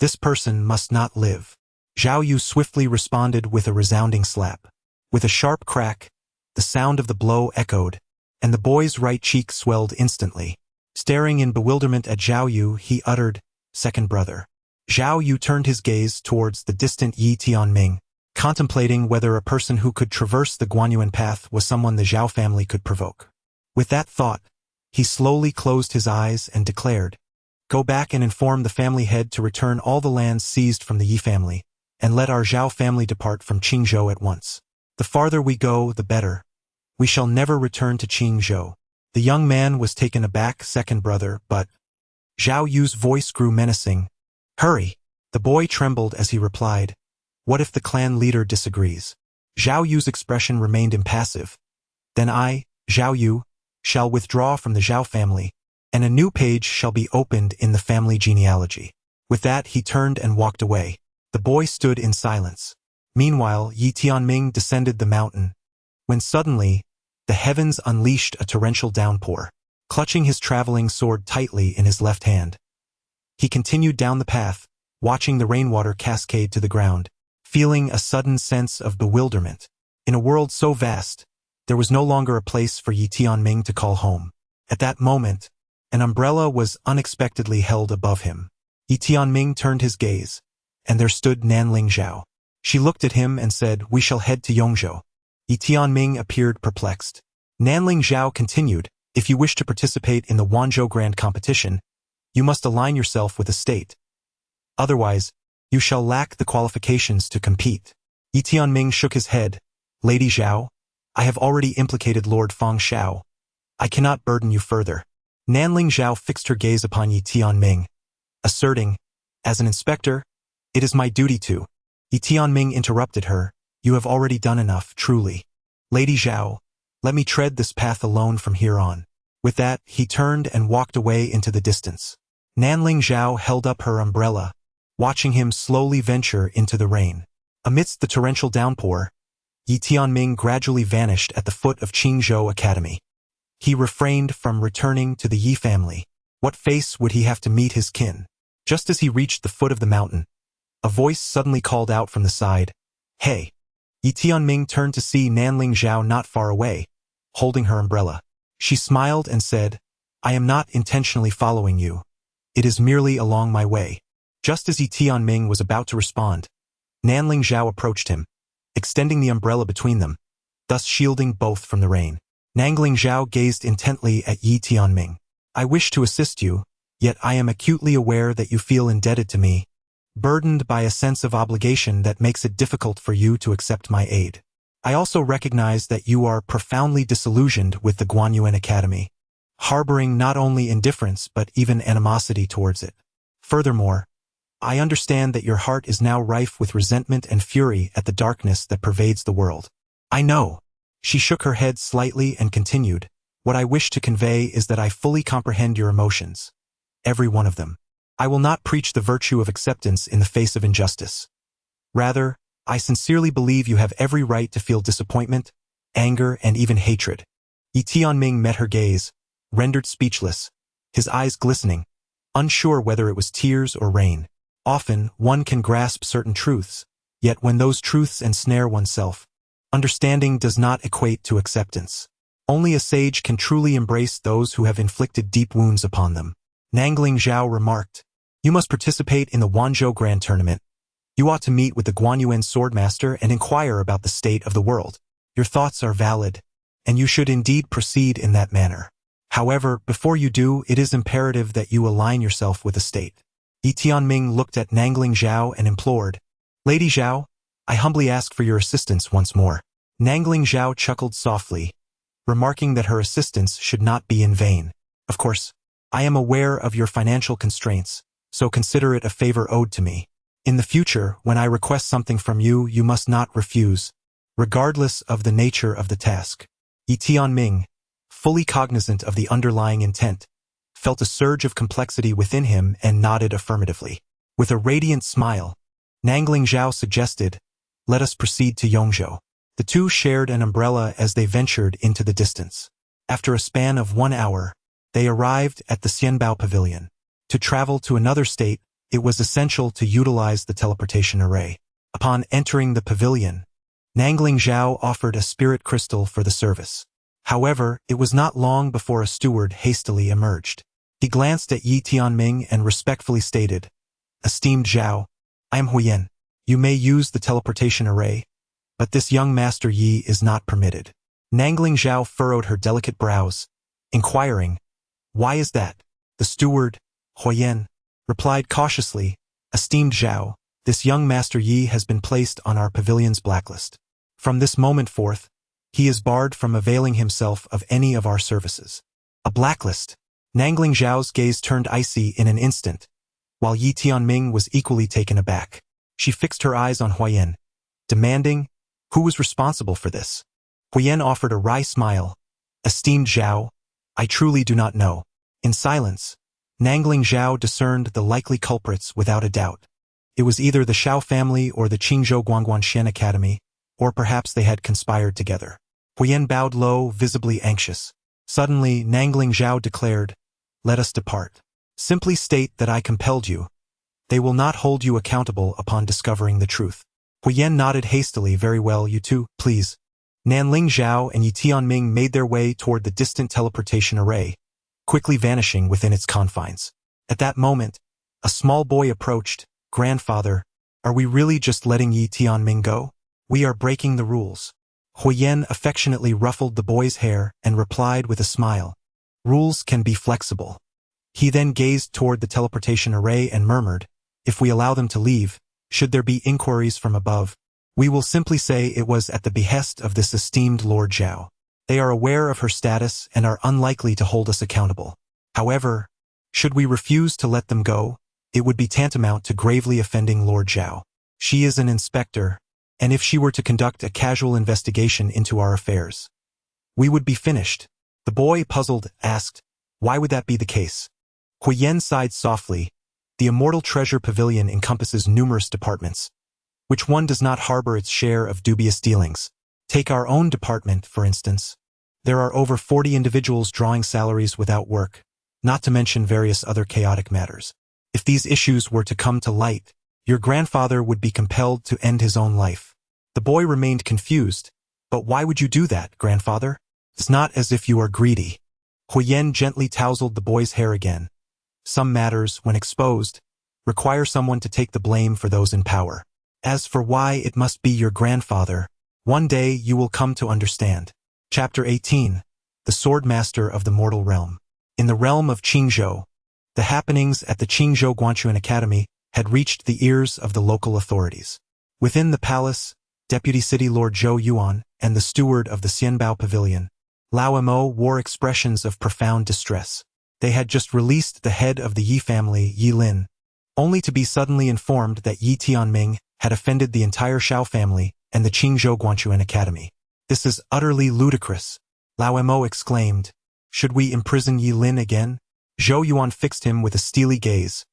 this person must not live. Zhao Yu swiftly responded with a resounding slap. With a sharp crack, the sound of the blow echoed, and the boy's right cheek swelled instantly. Staring in bewilderment at Zhao Yu, he uttered, second brother. Zhao Yu turned his gaze towards the distant Yi Tianming, contemplating whether a person who could traverse the Guanyuan path was someone the Zhao family could provoke. With that thought, he slowly closed his eyes and declared, go back and inform the family head to return all the lands seized from the Yi family, and let our Zhao family depart from Qingzhou at once. The farther we go, the better. We shall never return to Qingzhou. The young man was taken aback, second brother, but Zhao Yu's voice grew menacing. Hurry! The boy trembled as he replied, what if the clan leader disagrees? Zhao Yu's expression remained impassive. Then I, Zhao Yu, shall withdraw from the Zhao family, and a new page shall be opened in the family genealogy. With that, he turned and walked away. The boy stood in silence. Meanwhile, Yi Tianming descended the mountain, when suddenly, the heavens unleashed a torrential downpour. Clutching his traveling sword tightly in his left hand, he continued down the path, watching the rainwater cascade to the ground, feeling a sudden sense of bewilderment. In a world so vast, there was no longer a place for Yi Tianming to call home. At that moment, an umbrella was unexpectedly held above him. Yi Tianming turned his gaze, and there stood Nanling Zhao. She looked at him and said, we shall head to Yongzhou. Yi Tianming appeared perplexed. Nanling Zhao continued, if you wish to participate in the Wanzhou Grand Competition, you must align yourself with the state. Otherwise, you shall lack the qualifications to compete. Yi Tianming shook his head. Lady Zhao, I have already implicated Lord Feng Shao. I cannot burden you further. Nanling Zhao fixed her gaze upon Yi Tianming, asserting, as an inspector, it is my duty to. Yi Tianming interrupted her, you have already done enough, truly. Lady Zhao, let me tread this path alone from here on. With that, he turned and walked away into the distance. Nanling Zhao held up her umbrella, watching him slowly venture into the rain. Amidst the torrential downpour, Yi Tianming gradually vanished at the foot of Qingzhou Academy. He refrained from returning to the Yi family. What face would he have to meet his kin? Just as he reached the foot of the mountain, a voice suddenly called out from the side, hey! Yi Tianming turned to see Nanling Zhao not far away, holding her umbrella. She smiled and said, I am not intentionally following you. It is merely along my way. Just as Yi Tianming was about to respond, Nanling Zhao approached him, extending the umbrella between them, thus shielding both from the rain. Nanling Zhao gazed intently at Yi Tianming. I wish to assist you, yet I am acutely aware that you feel indebted to me, burdened by a sense of obligation that makes it difficult for you to accept my aid. I also recognize that you are profoundly disillusioned with the Guanyuan Academy, harboring not only indifference but even animosity towards it. Furthermore, I understand that your heart is now rife with resentment and fury at the darkness that pervades the world. I know. She shook her head slightly and continued, what I wish to convey is that I fully comprehend your emotions. Every one of them. I will not preach the virtue of acceptance in the face of injustice. Rather, I sincerely believe you have every right to feel disappointment, anger, and even hatred. Yi Tianming met her gaze, rendered speechless, his eyes glistening, unsure whether it was tears or rain. Often, one can grasp certain truths, yet when those truths ensnare oneself, understanding does not equate to acceptance. Only a sage can truly embrace those who have inflicted deep wounds upon them. Nangling Zhao remarked. You must participate in the Wanzhou Grand Tournament. You ought to meet with the Guanyuan Swordmaster and inquire about the state of the world. Your thoughts are valid, and you should indeed proceed in that manner. However, before you do, it is imperative that you align yourself with the state. Yi Tianming looked at Nangling Zhao and implored, Lady Zhao, I humbly ask for your assistance once more. Nangling Zhao chuckled softly, remarking that her assistance should not be in vain. Of course, I am aware of your financial constraints, so consider it a favor owed to me. In the future, when I request something from you, you must not refuse, regardless of the nature of the task. Yi Tianming, fully cognizant of the underlying intent, felt a surge of complexity within him and nodded affirmatively. With a radiant smile, Nangling Zhao suggested, let us proceed to Yongzhou. The two shared an umbrella as they ventured into the distance. After a span of 1 hour, they arrived at the Xianbao Pavilion. To travel to another state, it was essential to utilize the teleportation array. Upon entering the pavilion, Nangling Zhao offered a spirit crystal for the service. However, it was not long before a steward hastily emerged. He glanced at Yi Tianming and respectfully stated, Esteemed Zhao, I am Huyen. You may use the teleportation array, but this young Master Yi is not permitted. Nangling Zhao furrowed her delicate brows, inquiring, Why is that? The steward, Huyen, replied cautiously, Esteemed Zhao, this young Master Yi has been placed on our pavilion's blacklist. From this moment forth, he is barred from availing himself of any of our services. A blacklist? Nangling Zhao's gaze turned icy in an instant, while Yi Tianming was equally taken aback. She fixed her eyes on Huyen, demanding, Who was responsible for this? Huyen offered a wry smile. Esteemed Zhao, I truly do not know. In silence, Nangling Zhao discerned the likely culprits without a doubt. It was either the Shao family or the Qingzhou Guangguanshan Academy, or perhaps they had conspired together. Huyen bowed low, visibly anxious. Suddenly, Nangling Zhao declared, Let us depart. Simply state that I compelled you. They will not hold you accountable upon discovering the truth. Huyen nodded hastily. Very well, you two, please. Nangling Zhao and Yi Tianming made their way toward the distant teleportation array, quickly vanishing within its confines. At that moment, a small boy approached. Grandfather, are we really just letting Yi Tianming go? We are breaking the rules. Huyen affectionately ruffled the boy's hair and replied with a smile. Rules can be flexible. He then gazed toward the teleportation array and murmured, If we allow them to leave, should there be inquiries from above, we will simply say it was at the behest of this esteemed Lord Zhao. They are aware of her status and are unlikely to hold us accountable. However, should we refuse to let them go, it would be tantamount to gravely offending Lord Zhao. She is an inspector, and if she were to conduct a casual investigation into our affairs, we would be finished. The boy, puzzled, asked, Why would that be the case? Huyen sighed softly. The Immortal Treasure Pavilion encompasses numerous departments. Which one does not harbor its share of dubious dealings? Take our own department, for instance. There are over 40 individuals drawing salaries without work, not to mention various other chaotic matters. If these issues were to come to light, your grandfather would be compelled to end his own life. The boy remained confused. But why would you do that, grandfather? It's not as if you are greedy. Huyen gently tousled the boy's hair again. Some matters, when exposed, require someone to take the blame for those in power. As for why it must be your grandfather, one day you will come to understand. Chapter 18. The Swordmaster of the Mortal Realm. In the realm of Qingzhou, the happenings at the Qingzhou Guanchuan Academy had reached the ears of the local authorities. Within the palace, Deputy City Lord Zhou Yuan and the steward of the Xianbao Pavilion, Lao Mo, wore expressions of profound distress. They had just released the head of the Yi family, Yi Lin, only to be suddenly informed that Yi Tianming had offended the entire Shao family and the Qingzhou Guanchuan Academy. This is utterly ludicrous, Lao Mo exclaimed. Should we imprison Yi Lin again? Zhou Yuan fixed him with a steely gaze.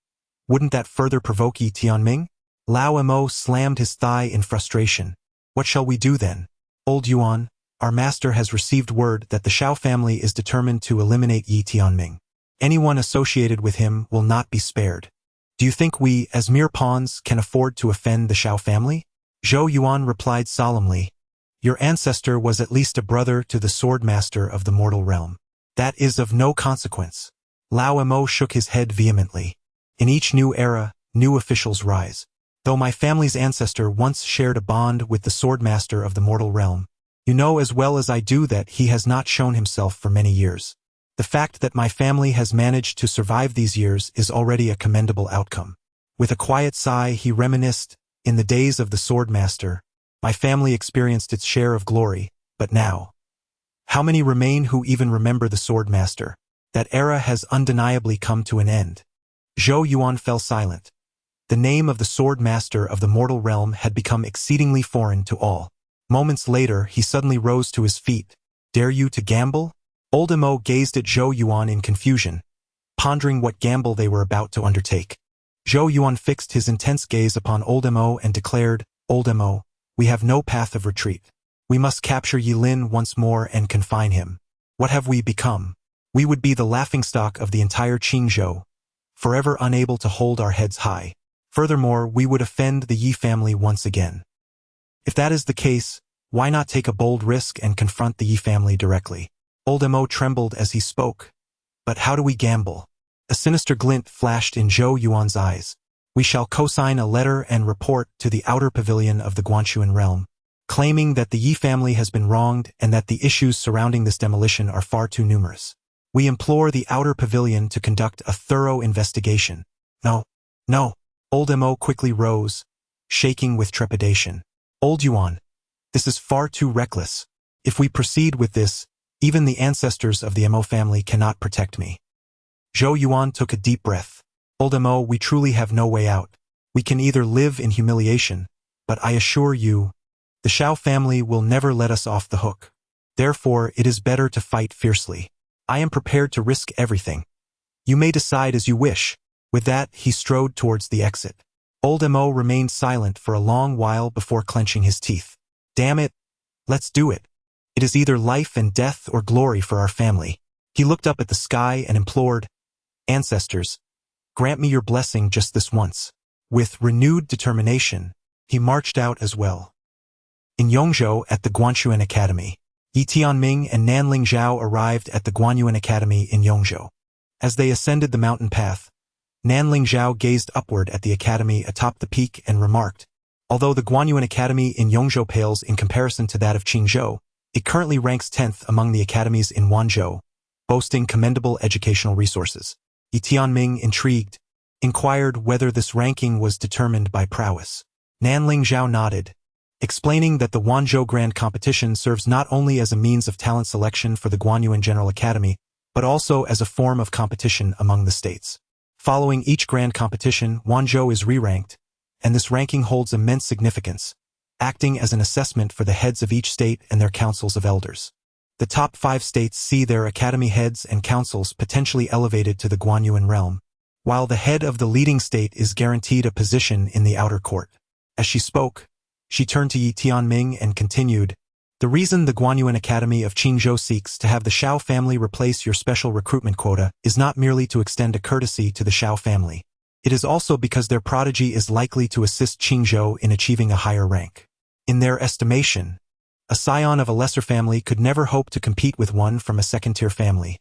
Wouldn't that further provoke Yi Tianming? Lao Mo slammed his thigh in frustration. What shall we do then? Old Yuan, our master has received word that the Shao family is determined to eliminate Yi Tianming. Anyone associated with him will not be spared. Do you think we, as mere pawns, can afford to offend the Shao family? Zhou Yuan replied solemnly. Your ancestor was at least a brother to the sword master of the mortal realm. That is of no consequence. Lao Mo shook his head vehemently. In each new era, new officials rise. Though my family's ancestor once shared a bond with the swordmaster of the mortal realm, you know as well as I do that he has not shown himself for many years. The fact that my family has managed to survive these years is already a commendable outcome. With a quiet sigh he reminisced, in the days of the swordmaster, my family experienced its share of glory, but now, how many remain who even remember the swordmaster? That era has undeniably come to an end. Zhou Yuan fell silent. The name of the swordmaster of the mortal realm had become exceedingly foreign to all. Moments later, he suddenly rose to his feet. Dare you to gamble? Old Mo gazed at Zhou Yuan in confusion, pondering what gamble they were about to undertake. Zhou Yuan fixed his intense gaze upon Old Mo and declared, Old Mo, we have no path of retreat. We must capture Yilin once more and confine him. What have we become? We would be the laughingstock of the entire Qingzhou, forever unable to hold our heads high. Furthermore, we would offend the Yi family once again. If that is the case, why not take a bold risk and confront the Yi family directly? Old Mo trembled as he spoke. But how do we gamble? A sinister glint flashed in Zhou Yuan's eyes. We shall co-sign a letter and report to the outer pavilion of the Guanxuan realm, claiming that the Yi family has been wronged and that the issues surrounding this demolition are far too numerous. We implore the outer pavilion to conduct a thorough investigation. No. Old Mo quickly rose, shaking with trepidation. Old Yuan, this is far too reckless. If we proceed with this, even the ancestors of the Mo family cannot protect me. Zhou Yuan took a deep breath. Old Mo, we truly have no way out. We can either live in humiliation, but I assure you, the Shao family will never let us off the hook. Therefore, it is better to fight fiercely. I am prepared to risk everything. You may decide as you wish. With that, he strode towards the exit. Old Mo remained silent for a long while before clenching his teeth. Damn it! Let's do it. It is either life and death or glory for our family. He looked up at the sky and implored, Ancestors, grant me your blessing just this once. With renewed determination, he marched out as well. In Yongzhou at the Guanxuan Academy, Yi Tianming and Nanling Zhao arrived at the Guanyuan Academy in Yongzhou. As they ascended the mountain path, Nanling Zhao gazed upward at the academy atop the peak and remarked, although the Guanyuan Academy in Yongzhou pales in comparison to that of Qingzhou, it currently ranks 10th among the academies in Wanzhou, boasting commendable educational resources. Yi Tianming, intrigued, inquired whether this ranking was determined by prowess. Nanling Zhao nodded, explaining that the Wanzhou Grand Competition serves not only as a means of talent selection for the Guanyuan General Academy, but also as a form of competition among the states. Following each grand competition, Wanzhou is re-ranked, and this ranking holds immense significance, acting as an assessment for the heads of each state and their councils of elders. The top 5 states see their academy heads and councils potentially elevated to the Guanyuan realm, while the head of the leading state is guaranteed a position in the outer court. As she spoke, she turned to Yi Tianming and continued, the reason the Guanyuan Academy of Qingzhou seeks to have the Shao family replace your special recruitment quota is not merely to extend a courtesy to the Shao family. It is also because their prodigy is likely to assist Qingzhou in achieving a higher rank. In their estimation, a scion of a lesser family could never hope to compete with one from a second-tier family,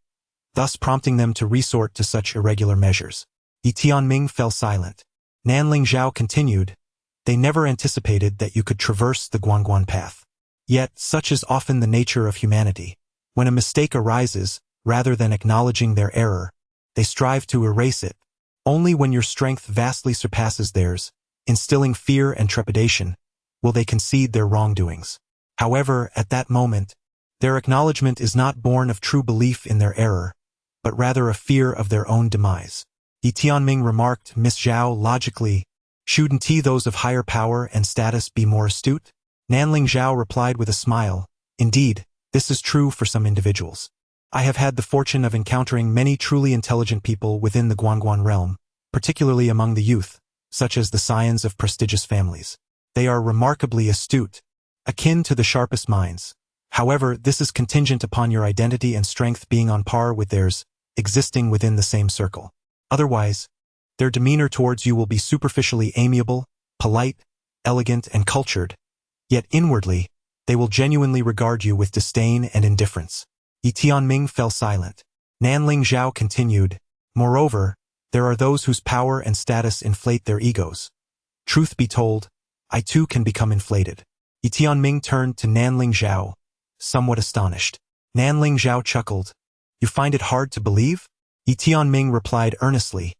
thus prompting them to resort to such irregular measures. Yi Tianming fell silent. Nanling Zhao continued, they never anticipated that you could traverse the Guanguan path. Yet, such is often the nature of humanity. When a mistake arises, rather than acknowledging their error, they strive to erase it. Only when your strength vastly surpasses theirs, instilling fear and trepidation, will they concede their wrongdoings. However, at that moment, their acknowledgement is not born of true belief in their error, but rather a fear of their own demise. Yi Tianming remarked, Miss Zhao, logically, shouldn't those of higher power and status be more astute? Nanling Zhao replied with a smile, indeed, this is true for some individuals. I have had the fortune of encountering many truly intelligent people within the Guanguan realm, particularly among the youth, such as the scions of prestigious families. They are remarkably astute, akin to the sharpest minds. However, this is contingent upon your identity and strength being on par with theirs, existing within the same circle. Otherwise, their demeanor towards you will be superficially amiable, polite, elegant, and cultured, yet inwardly, they will genuinely regard you with disdain and indifference. Yi Tianming fell silent. Nanling Zhao continued, Moreover, there are those whose power and status inflate their egos. Truth be told, I too can become inflated. Yi Tianming turned to Nanling Zhao, somewhat astonished. Nanling Zhao chuckled. You find it hard to believe? Yi Tianming replied earnestly.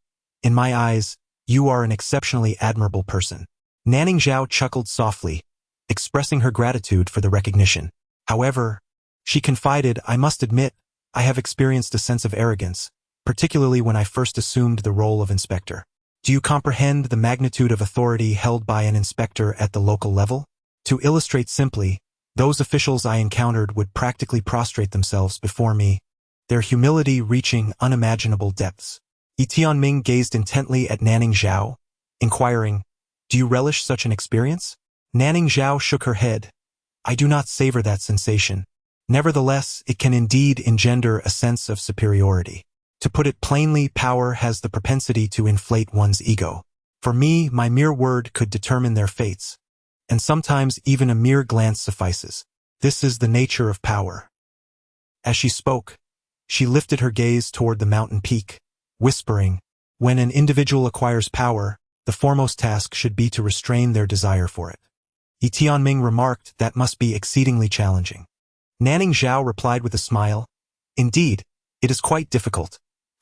In my eyes, you are an exceptionally admirable person. Nanling Zhao chuckled softly, expressing her gratitude for the recognition. However, she confided, I must admit, I have experienced a sense of arrogance, particularly when I first assumed the role of inspector. Do you comprehend the magnitude of authority held by an inspector at the local level? To illustrate simply, those officials I encountered would practically prostrate themselves before me, their humility reaching unimaginable depths. Yi Tianming gazed intently at Nanling Zhao, inquiring, Do you relish such an experience? Nanling Zhao shook her head. I do not savor that sensation. Nevertheless, it can indeed engender a sense of superiority. To put it plainly, power has the propensity to inflate one's ego. For me, my mere word could determine their fates. And sometimes even a mere glance suffices. This is the nature of power. As she spoke, she lifted her gaze toward the mountain peak, whispering, When an individual acquires power, the foremost task should be to restrain their desire for it. Yi Tianming remarked that must be exceedingly challenging. Nanling Zhao replied with a smile, Indeed, it is quite difficult,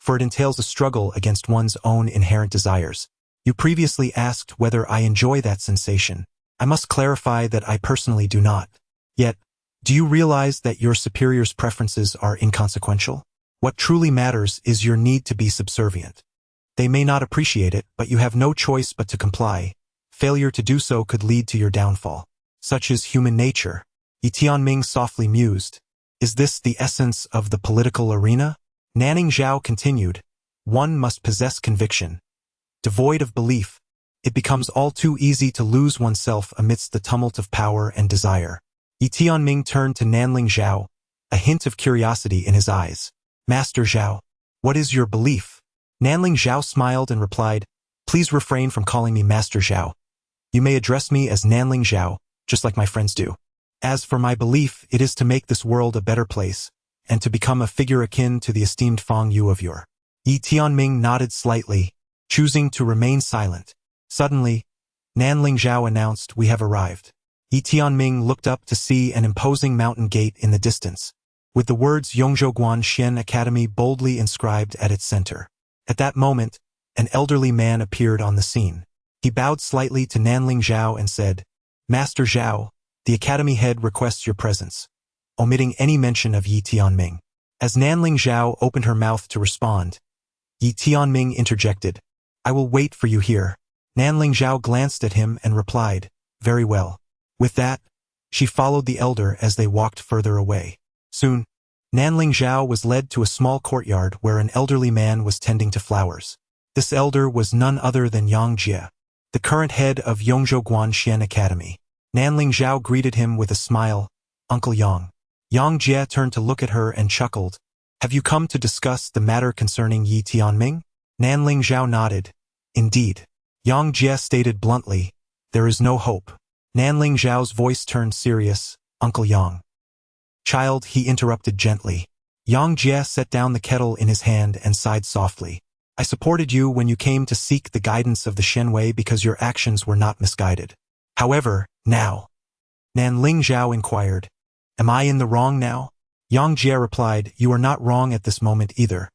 for it entails a struggle against one's own inherent desires. You previously asked whether I enjoy that sensation. I must clarify that I personally do not. Yet, do you realize that your superior's preferences are inconsequential? What truly matters is your need to be subservient. They may not appreciate it, but you have no choice but to comply. Failure to do so could lead to your downfall. Such is human nature. Yi Tianming softly mused. Is this the essence of the political arena? Nanling Zhao continued. One must possess conviction. Devoid of belief, it becomes all too easy to lose oneself amidst the tumult of power and desire. Yi Tianming turned to Nanling Zhao, a hint of curiosity in his eyes. Master Zhao, what is your belief? Nanling Zhao smiled and replied, Please refrain from calling me Master Zhao. You may address me as Nanling Zhao, just like my friends do. As for my belief, it is to make this world a better place, and to become a figure akin to the esteemed Feng Yu of yore. Yi Tianming nodded slightly, choosing to remain silent. Suddenly, Nanling Zhao announced, We have arrived. Yi Tianming looked up to see an imposing mountain gate in the distance, with the words Yongzhouguan Xian Academy boldly inscribed at its center. At that moment, an elderly man appeared on the scene. He bowed slightly to Nanling Zhao and said, Master Zhao, the academy head requests your presence, omitting any mention of Yi Tianming. As Nanling Zhao opened her mouth to respond, Yi Tianming interjected, I will wait for you here. Nanling Zhao glanced at him and replied, Very well. With that, she followed the elder as they walked further away. Soon, Nanling Zhao was led to a small courtyard where an elderly man was tending to flowers. This elder was none other than Yang Jie, the current head of Yongzhouguan Xian Academy. Nanling Zhao greeted him with a smile, Uncle Yang. Yang Jie turned to look at her and chuckled. Have you come to discuss the matter concerning Yi Tianming? Nanling Zhao nodded. Indeed. Yang Jie stated bluntly, There is no hope. Nanling Zhao's voice turned serious, Uncle Yang. Child, he interrupted gently. Yang Jie set down the kettle in his hand and sighed softly. I supported you when you came to seek the guidance of the Shenwei because your actions were not misguided. However, now. Nanling Zhao inquired, Am I in the wrong now? Yang Jie replied, You are not wrong at this moment either.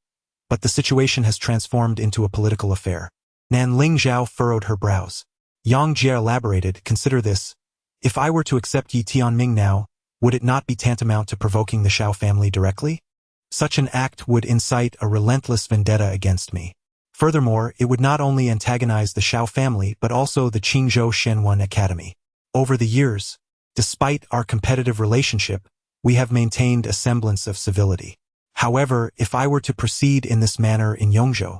But the situation has transformed into a political affair. Nanling Zhao furrowed her brows. Yang Jie elaborated, Consider this. If I were to accept Yi Tianming now, would it not be tantamount to provoking the Shao family directly? Such an act would incite a relentless vendetta against me. Furthermore, it would not only antagonize the Shao family but also the Qingzhou Shenwan Academy. Over the years, despite our competitive relationship, we have maintained a semblance of civility. However, if I were to proceed in this manner in Yongzhou,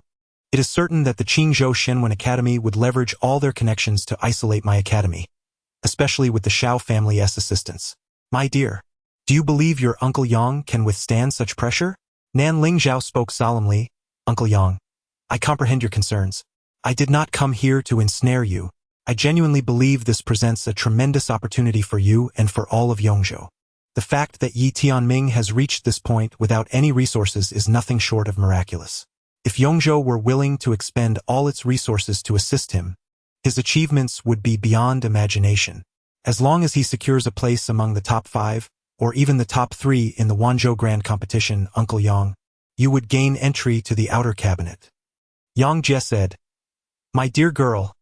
it is certain that the Qingzhou Shenwan Academy would leverage all their connections to isolate my academy, especially with the Shao family's assistance. My dear, do you believe your Uncle Yang can withstand such pressure? Nanling Zhao spoke solemnly, Uncle Yang, I comprehend your concerns. I did not come here to ensnare you. I genuinely believe this presents a tremendous opportunity for you and for all of Yongzhou. The fact that Yi Tianming has reached this point without any resources is nothing short of miraculous. If Yongzhou were willing to expend all its resources to assist him, his achievements would be beyond imagination. As long as he secures a place among the top 5, or even the top 3 in the Wanzhou Grand Competition, Uncle Yang, you would gain entry to the outer cabinet. Yang Jie said, "My dear girl,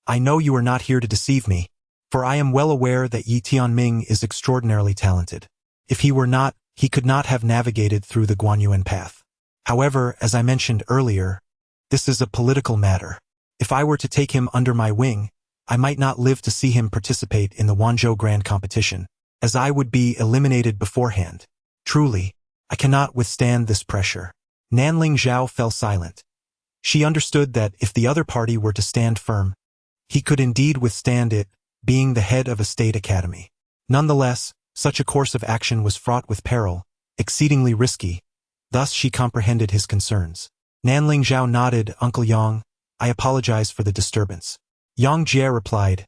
I know you are not here to deceive me, for I am well aware that Yi Tianming is extraordinarily talented. If he were not, he could not have navigated through the Guanyuan path. However, as I mentioned earlier, this is a political matter. If I were to take him under my wing, I might not live to see him participate in the Wanzhou Grand Competition, as I would be eliminated beforehand. Truly, I cannot withstand this pressure." Nanling Zhao fell silent. She understood that if the other party were to stand firm, he could indeed withstand it, being the head of a state academy. Nonetheless, such a course of action was fraught with peril, exceedingly risky. Thus she comprehended his concerns. Nanling Zhao nodded. "Uncle Yang, I apologize for the disturbance." Yang Jie replied,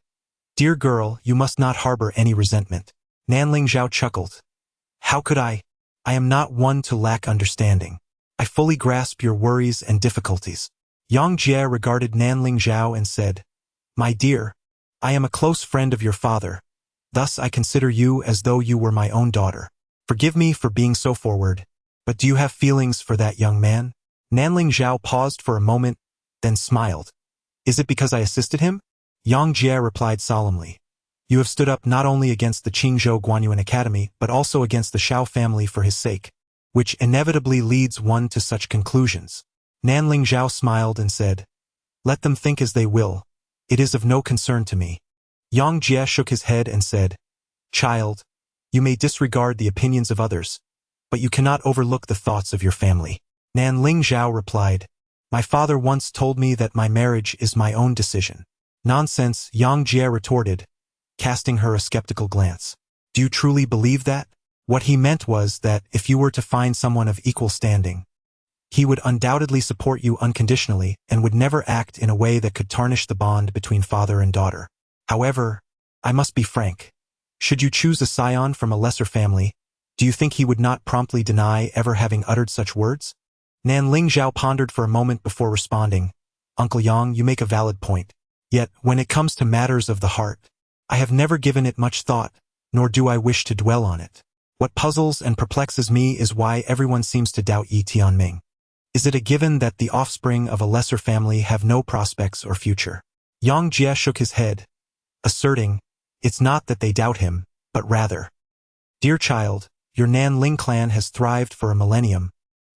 "Dear girl, you must not harbor any resentment." Nanling Zhao chuckled. "How could I? I am not one to lack understanding. I fully grasp your worries and difficulties." Yang Jie regarded Nanling Zhao and said, "My dear, I am a close friend of your father. Thus I consider you as though you were my own daughter. Forgive me for being so forward, but do you have feelings for that young man?" Nanling Zhao paused for a moment, then smiled. "Is it because I assisted him?" Yang Jie replied solemnly, "You have stood up not only against the Qingzhou Guanyuan Academy but also against the Shao family for his sake, which inevitably leads one to such conclusions." Nanling Zhao smiled and said, "Let them think as they will. It is of no concern to me." Yang Jie shook his head and said, "Child, you may disregard the opinions of others, but you cannot overlook the thoughts of your family." Nanling Zhao replied, "My father once told me that my marriage is my own decision." "Nonsense," Yang Jie retorted, casting her a skeptical glance. "Do you truly believe that?" What he meant was that if you were to find someone of equal standing, he would undoubtedly support you unconditionally and would never act in a way that could tarnish the bond between father and daughter. However, I must be frank. Should you choose a scion from a lesser family, do you think he would not promptly deny ever having uttered such words? Nanling Zhao pondered for a moment before responding, "Uncle Yang, you make a valid point. Yet, when it comes to matters of the heart, I have never given it much thought, nor do I wish to dwell on it. What puzzles and perplexes me is why everyone seems to doubt Yi Tianming. Is it a given that the offspring of a lesser family have no prospects or future?" Yang Jie shook his head, asserting, "It's not that they doubt him, but rather, dear child, your Nanling clan has thrived for a millennium,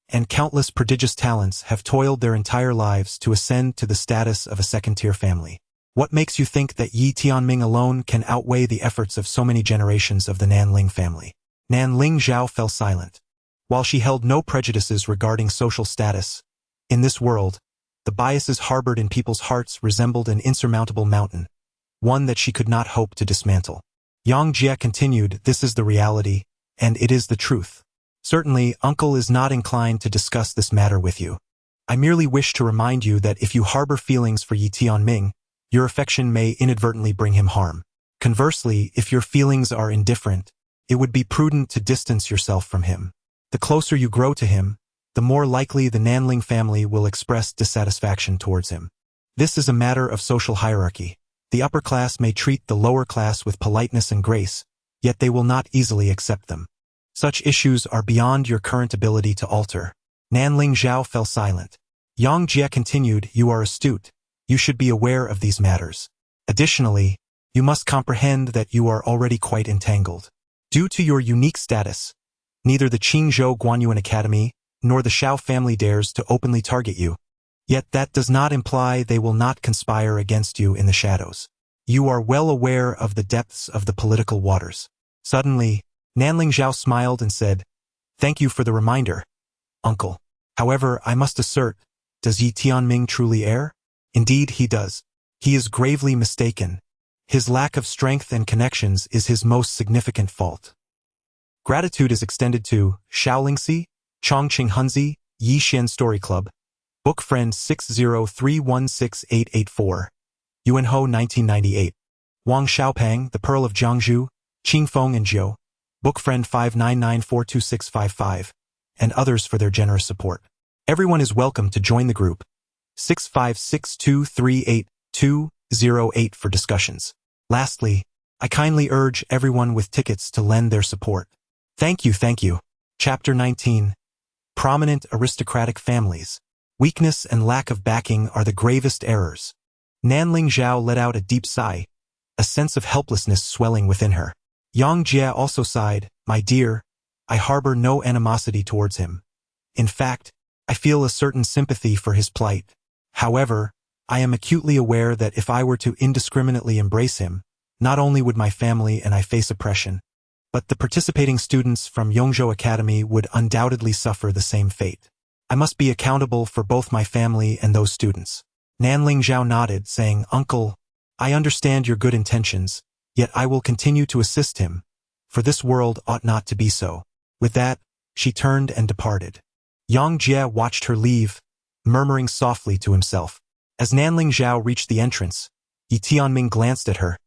and countless prodigious talents have toiled their entire lives to ascend to the status of a second-tier family. What makes you think that Yi Tianming alone can outweigh the efforts of so many generations of the Nanling family?" Nanling Zhao fell silent. While she held no prejudices regarding social status, in this world, the biases harbored in people's hearts resembled an insurmountable mountain, one that she could not hope to dismantle. Yang Jie continued, "This is the reality, and it is the truth. Certainly, Uncle is not inclined to discuss this matter with you. I merely wish to remind you that if you harbor feelings for Yi Tianming, your affection may inadvertently bring him harm. Conversely, if your feelings are indifferent, it would be prudent to distance yourself from him. The closer you grow to him, the more likely the Nanling family will express dissatisfaction towards him. This is a matter of social hierarchy. The upper class may treat the lower class with politeness and grace, yet they will not easily accept them. Such issues are beyond your current ability to alter." Nanling Zhao fell silent. Yang Jie continued, "You are astute. You should be aware of these matters. Additionally, you must comprehend that you are already quite entangled. Due to your unique status, neither the Qingzhou Guanyuan Academy nor the Shao family dares to openly target you. Yet that does not imply they will not conspire against you in the shadows. You are well aware of the depths of the political waters." Suddenly, Nanling Zhao smiled and said, "Thank you for the reminder, Uncle. However, I must assert, does Yi Tianming truly err? Indeed he does. He is gravely mistaken. His lack of strength and connections is his most significant fault." Gratitude is extended to Shaolingxi, Chongqing Hunzi, Yi Xian Story Club, Book Friend 603168884, Yuanho 1998, Wang Xiaopang, The Pearl of Jiangzhu, Qingfeng and Zhou, Book Friend 599426555, and others for their generous support. Everyone is welcome to join the group. 656238-208 for discussions. Lastly, I kindly urge everyone with tickets to lend their support. Thank you, thank you. Chapter 19. Prominent aristocratic families. Weakness and lack of backing are the gravest errors. Nanling Zhao let out a deep sigh, a sense of helplessness swelling within her. Yang Jie also sighed, my dear, I harbor no animosity towards him. In fact, I feel a certain sympathy for his plight. However, I am acutely aware that if I were to indiscriminately embrace him, not only would my family and I face oppression, but the participating students from Yongzhou Academy would undoubtedly suffer the same fate. I must be accountable for both my family and those students. Nanling Zhao nodded, saying, Uncle, I understand your good intentions, yet I will continue to assist him, for this world ought not to be so. With that, she turned and departed. Yang Jie watched her leave, murmuring softly to himself. As Nanling Zhao reached the entrance, Yi Tianming glanced at her,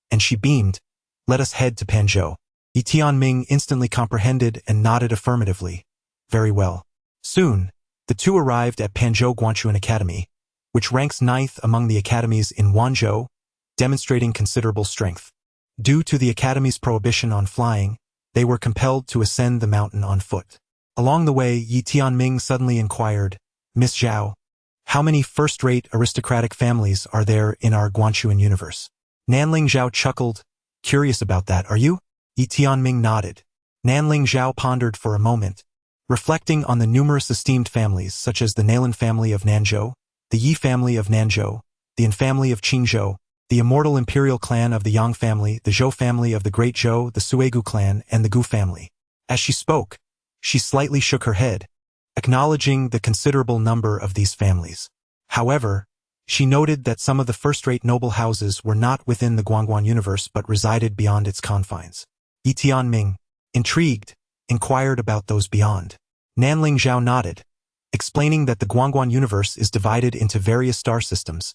and she beamed, let us head to Panzhou. Yi Tianming instantly comprehended and nodded affirmatively. Very well. Soon, the two arrived at Panzhou Guanchuan Academy, which ranks 9th among the academies in Wanzhou, demonstrating considerable strength. Due to the academy's prohibition on flying, they were compelled to ascend the mountain on foot. Along the way, Yi Tianming suddenly inquired, Miss Zhao, how many first-rate aristocratic families are there in our Guanchuan universe? Nanling Zhao chuckled, curious about that, are you? Yi Tianming nodded. Nanling Zhao pondered for a moment, reflecting on the numerous esteemed families such as the Nalan family of Nanzhou, the Yi family of Nanzhou, the An family of Qingzhou, the immortal imperial clan of the Yang family, the Zhou family of the Great Zhou, the Suegu clan, and the Gu family. As she spoke, she slightly shook her head, acknowledging the considerable number of these families. However, she noted that some of the first-rate noble houses were not within the Guangguan universe but resided beyond its confines. Yi Tianming, intrigued, inquired about those beyond. Nanling Zhao nodded, explaining that the Guangguan universe is divided into various star systems,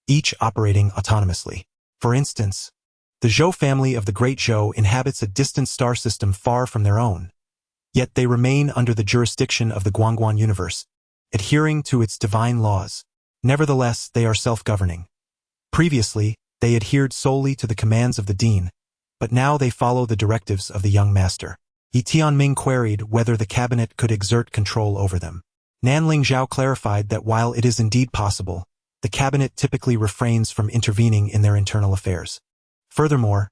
each operating autonomously. For instance, the Zhou family of the Great Zhou inhabits a distant star system far from their own, yet they remain under the jurisdiction of the Guangguan universe, adhering to its divine laws. Nevertheless, they are self-governing. Previously, they adhered solely to the commands of the Dean, but now they follow the directives of the young master. Yi Tianming queried whether the cabinet could exert control over them. Nanling Zhao clarified that while it is indeed possible, the cabinet typically refrains from intervening in their internal affairs. Furthermore,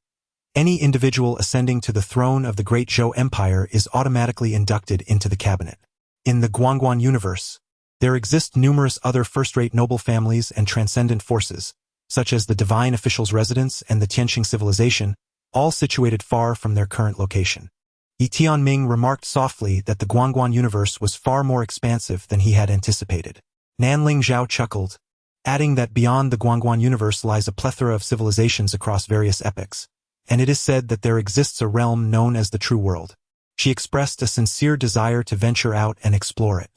any individual ascending to the throne of the Great Zhou Empire is automatically inducted into the cabinet. In the Guangguan universe, there exist numerous other first-rate noble families and transcendent forces, such as the Divine Official's Residence and the Tianqing Civilization, all situated far from their current location. Yi Tianming remarked softly that the Guangguan universe was far more expansive than he had anticipated. Nanling Zhao chuckled, adding that beyond the Guangguan universe lies a plethora of civilizations across various epochs, and it is said that there exists a realm known as the True World. She expressed a sincere desire to venture out and explore it.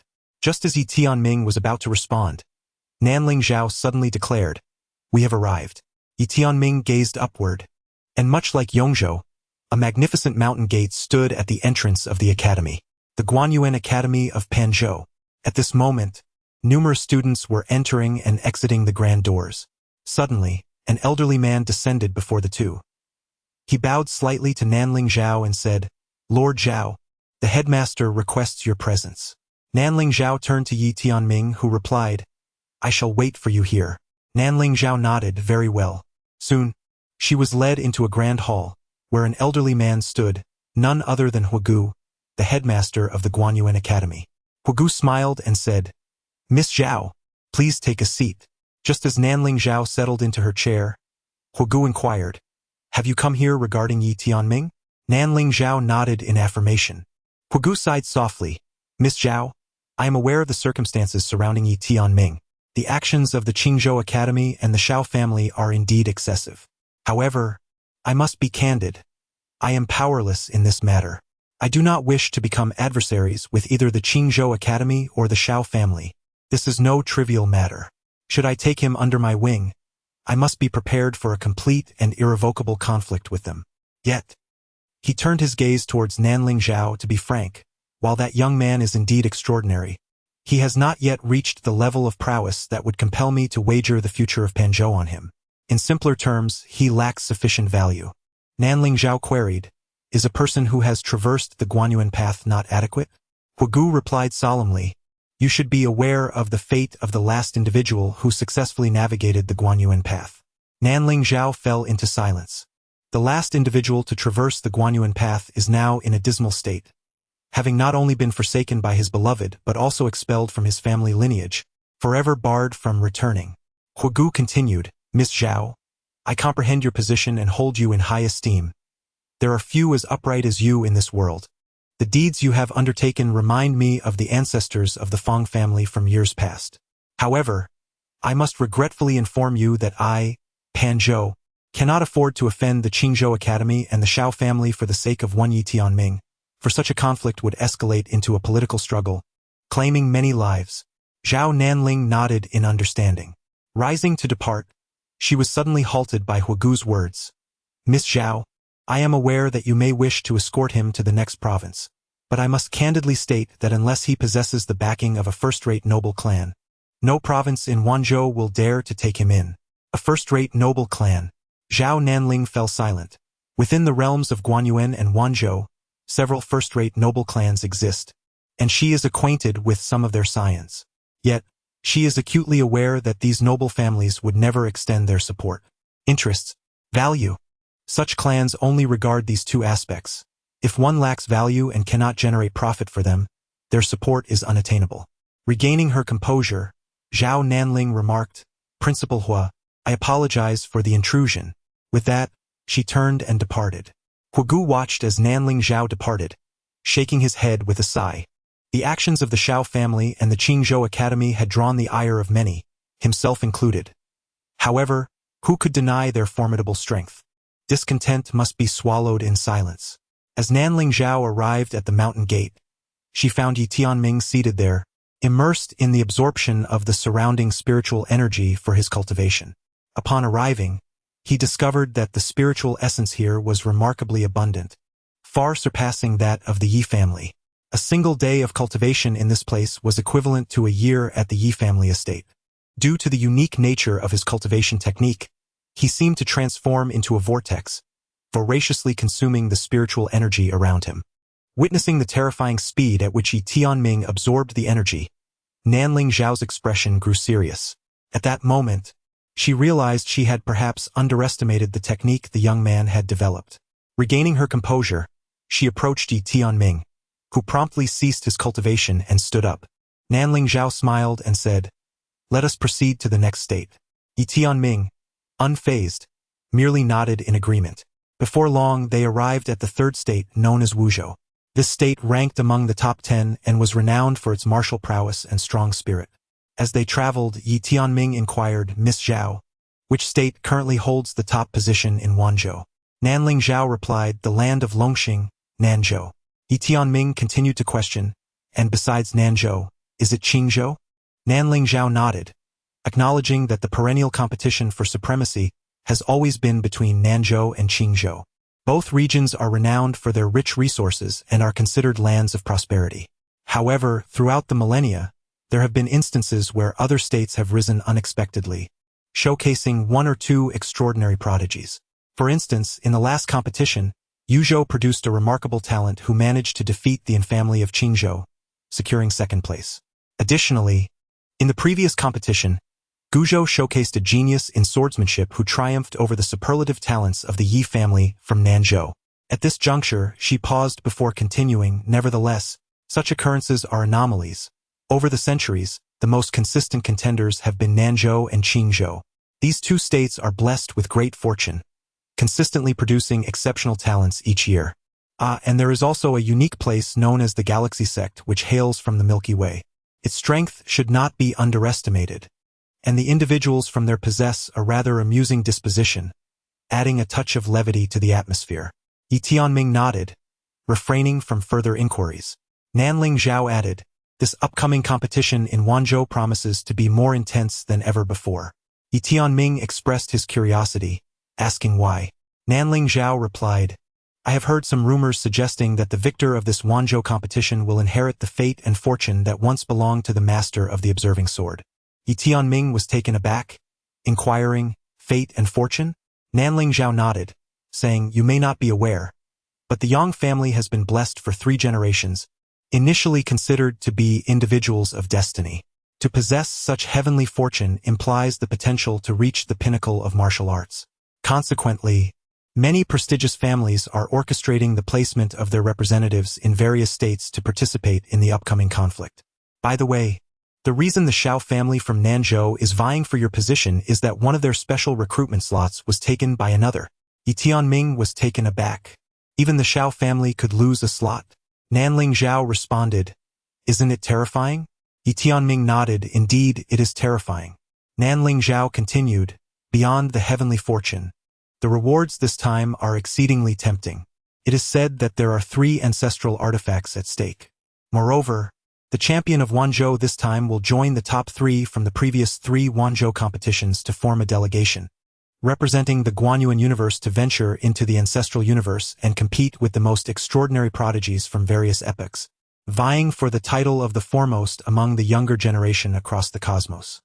Just as Yi Tianming was about to respond, Nanling Zhao suddenly declared, we have arrived. Yi Tianming gazed upward, and much like Yongzhou, a magnificent mountain gate stood at the entrance of the academy, the Guanyuan Academy of Panzhou. At this moment, numerous students were entering and exiting the grand doors. Suddenly, an elderly man descended before the two. He bowed slightly to Nanling Zhao and said, Lord Zhao, the headmaster requests your presence. Nanling Zhao turned to Yi Tianming, who replied, I shall wait for you here. Nanling Zhao nodded, very well. Soon, she was led into a grand hall, where an elderly man stood, none other than Huagu, the headmaster of the Guanyuan Academy. Huagu smiled and said, Miss Zhao, please take a seat. Just as Nanling Zhao settled into her chair, Huagu inquired, have you come here regarding Yi Tianming? Nanling Zhao nodded in affirmation. Huagu sighed softly, Miss Zhao, I am aware of the circumstances surrounding Yi Tianming. The actions of the Qingzhou Academy and the Shao family are indeed excessive. However, I must be candid. I am powerless in this matter. I do not wish to become adversaries with either the Qingzhou Academy or the Shao family. This is no trivial matter. Should I take him under my wing, I must be prepared for a complete and irrevocable conflict with them. Yet, he turned his gaze towards Nanling Zhao. To be frank, while that young man is indeed extraordinary, He has not yet reached the level of prowess that would compel me to wager the future of Panzhou on him. In simpler terms, he lacks sufficient value. Nanling Zhao queried, "Is a person who has traversed the Guanyuan path not adequate?" Huagu replied solemnly, "You should be aware of the fate of the last individual who successfully navigated the Guanyuan path." Nanling Zhao fell into silence. The last individual to traverse the Guanyuan path is now in a dismal state, having not only been forsaken by his beloved but also expelled from his family lineage, forever barred from returning. Huagu continued, "Miss Zhao, I comprehend your position and hold you in high esteem. There are few as upright as you in this world. The deeds you have undertaken remind me of the ancestors of the Feng family from years past. However, I must regretfully inform you that I, Panzhou, cannot afford to offend the Qingzhou Academy and the Shao family for the sake of one Yi Tianming, for such a conflict would escalate into a political struggle, claiming many lives." Zhao Nanling nodded in understanding. Rising to depart, she was suddenly halted by Huagu's words. "Miss Zhao, I am aware that you may wish to escort him to the next province, but I must candidly state that unless he possesses the backing of a first-rate noble clan, no province in Wanzhou will dare to take him in." A first-rate noble clan. Zhao Nanling fell silent. Within the realms of Guanyuan and Wanzhou, several first-rate noble clans exist, and she is acquainted with some of their scions. Yet, she is acutely aware that these noble families would never extend their support, interests, value. Such clans only regard these two aspects. If one lacks value and cannot generate profit for them, their support is unattainable. Regaining her composure, Zhao Nanling remarked, "Principal Hua, I apologize for the intrusion." With that, she turned and departed. Huagu watched as Nanling Zhao departed, shaking his head with a sigh. The actions of the Shao family and the Qingzhou Academy had drawn the ire of many, himself included. However, who could deny their formidable strength? Discontent must be swallowed in silence. As Nanling Zhao arrived at the mountain gate, she found Yi Tianming seated there, immersed in the absorption of the surrounding spiritual energy for his cultivation. Upon arriving, he discovered that the spiritual essence here was remarkably abundant, far surpassing that of the Yi family. A single day of cultivation in this place was equivalent to a year at the Yi family estate. Due to the unique nature of his cultivation technique, he seemed to transform into a vortex, voraciously consuming the spiritual energy around him. Witnessing the terrifying speed at which Yi Tianming absorbed the energy, Nanling Zhao's expression grew serious. At that moment, she realized she had perhaps underestimated the technique the young man had developed. Regaining her composure, she approached Yi Tianming, who promptly ceased his cultivation and stood up. Nanling Zhao smiled and said, "Let us proceed to the next state." Yi Tianming, unfazed, merely nodded in agreement. Before long, they arrived at the third state known as Wuzhou. This state ranked among the top 10 and was renowned for its martial prowess and strong spirit. As they traveled, Yi Tianming inquired, "Miss Zhao, which state currently holds the top position in Wanzhou?" Nanling Zhao replied, "The land of Longxing, Nanzhou." Yi Tianming continued to question, "And besides Nanzhou, is it Qingzhou?" Nanling Zhao nodded, acknowledging that the perennial competition for supremacy has always been between Nanzhou and Qingzhou. Both regions are renowned for their rich resources and are considered lands of prosperity. However, throughout the millennia, there have been instances where other states have risen unexpectedly, showcasing one or two extraordinary prodigies. For instance, in the last competition, Yuzhou produced a remarkable talent who managed to defeat the infamily of Qingzhou, securing second place. Additionally, in the previous competition, Guzhou showcased a genius in swordsmanship who triumphed over the superlative talents of the Yi family from Nanzhou. At this juncture, she paused before continuing, "Nevertheless, such occurrences are anomalies. Over the centuries, the most consistent contenders have been Nanzhou and Qingzhou. These two states are blessed with great fortune, consistently producing exceptional talents each year. And there is also a unique place known as the Galaxy Sect which hails from the Milky Way. Its strength should not be underestimated, and the individuals from there possess a rather amusing disposition, adding a touch of levity to the atmosphere." Yi Tianming nodded, refraining from further inquiries. Nanling Zhao added, "This upcoming competition in Wanzhou promises to be more intense than ever before." Yi Tianming expressed his curiosity, asking why. Nanling Zhao replied, I have heard some rumors suggesting that the victor of this Wanzhou competition will inherit the fate and fortune that once belonged to the master of the observing sword. Yi Tianming was taken aback, inquiring, fate and fortune? Nanling Zhao nodded, saying, you may not be aware, but the Yang family has been blessed for 3 generations, initially considered to be individuals of destiny. To possess such heavenly fortune implies the potential to reach the pinnacle of martial arts. Consequently, many prestigious families are orchestrating the placement of their representatives in various states to participate in the upcoming conflict. By the way, the reason the Xiao family from Nanzhou is vying for your position is that one of their special recruitment slots was taken by another. Yi Tianming was taken aback. Even the Xiao family could lose a slot. Nanling Zhao responded, isn't it terrifying? Yi Tianming nodded, indeed, it is terrifying. Nanling Zhao continued, beyond the heavenly fortune. The rewards this time are exceedingly tempting. It is said that there are 3 ancestral artifacts at stake. Moreover, the champion of Wanzhou this time will join the top 3 from the previous 3 Wanzhou competitions to form a delegation, representing the Guanyuan universe to venture into the ancestral universe and compete with the most extraordinary prodigies from various epochs, vying for the title of the foremost among the younger generation across the cosmos.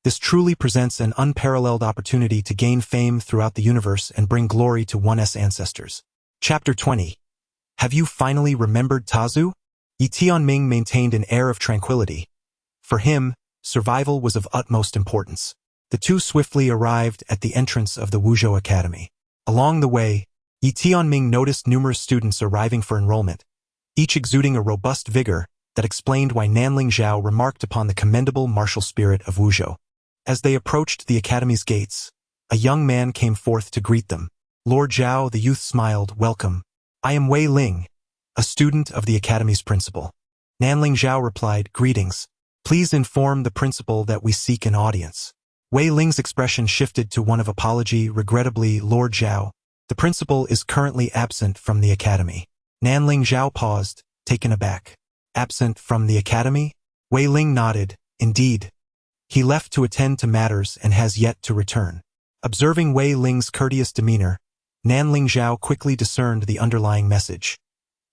This truly presents an unparalleled opportunity to gain fame throughout the universe and bring glory to one's ancestors. Chapter 20. Have you finally remembered Tazu? Yi Tianming maintained an air of tranquility. For him, survival was of utmost importance. The 2 swiftly arrived at the entrance of the Wuzhou Academy. Along the way, Yi Tianming noticed numerous students arriving for enrollment, each exuding a robust vigor that explained why Nanling Zhao remarked upon the commendable martial spirit of Wuzhou. As they approached the academy's gates, a young man came forth to greet them. Lord Zhao, the youth smiled, welcome. I am Wei Ling, a student of the academy's principal. Nanling Zhao replied, greetings. Please inform the principal that we seek an audience. Wei Ling's expression shifted to one of apology. Regrettably, Lord Zhao, the principal is currently absent from the academy. Nanling Zhao paused, taken aback. Absent from the academy? Wei Ling nodded, indeed. He left to attend to matters and has yet to return. Observing Wei Ling's courteous demeanor, Nanling Zhao quickly discerned the underlying message.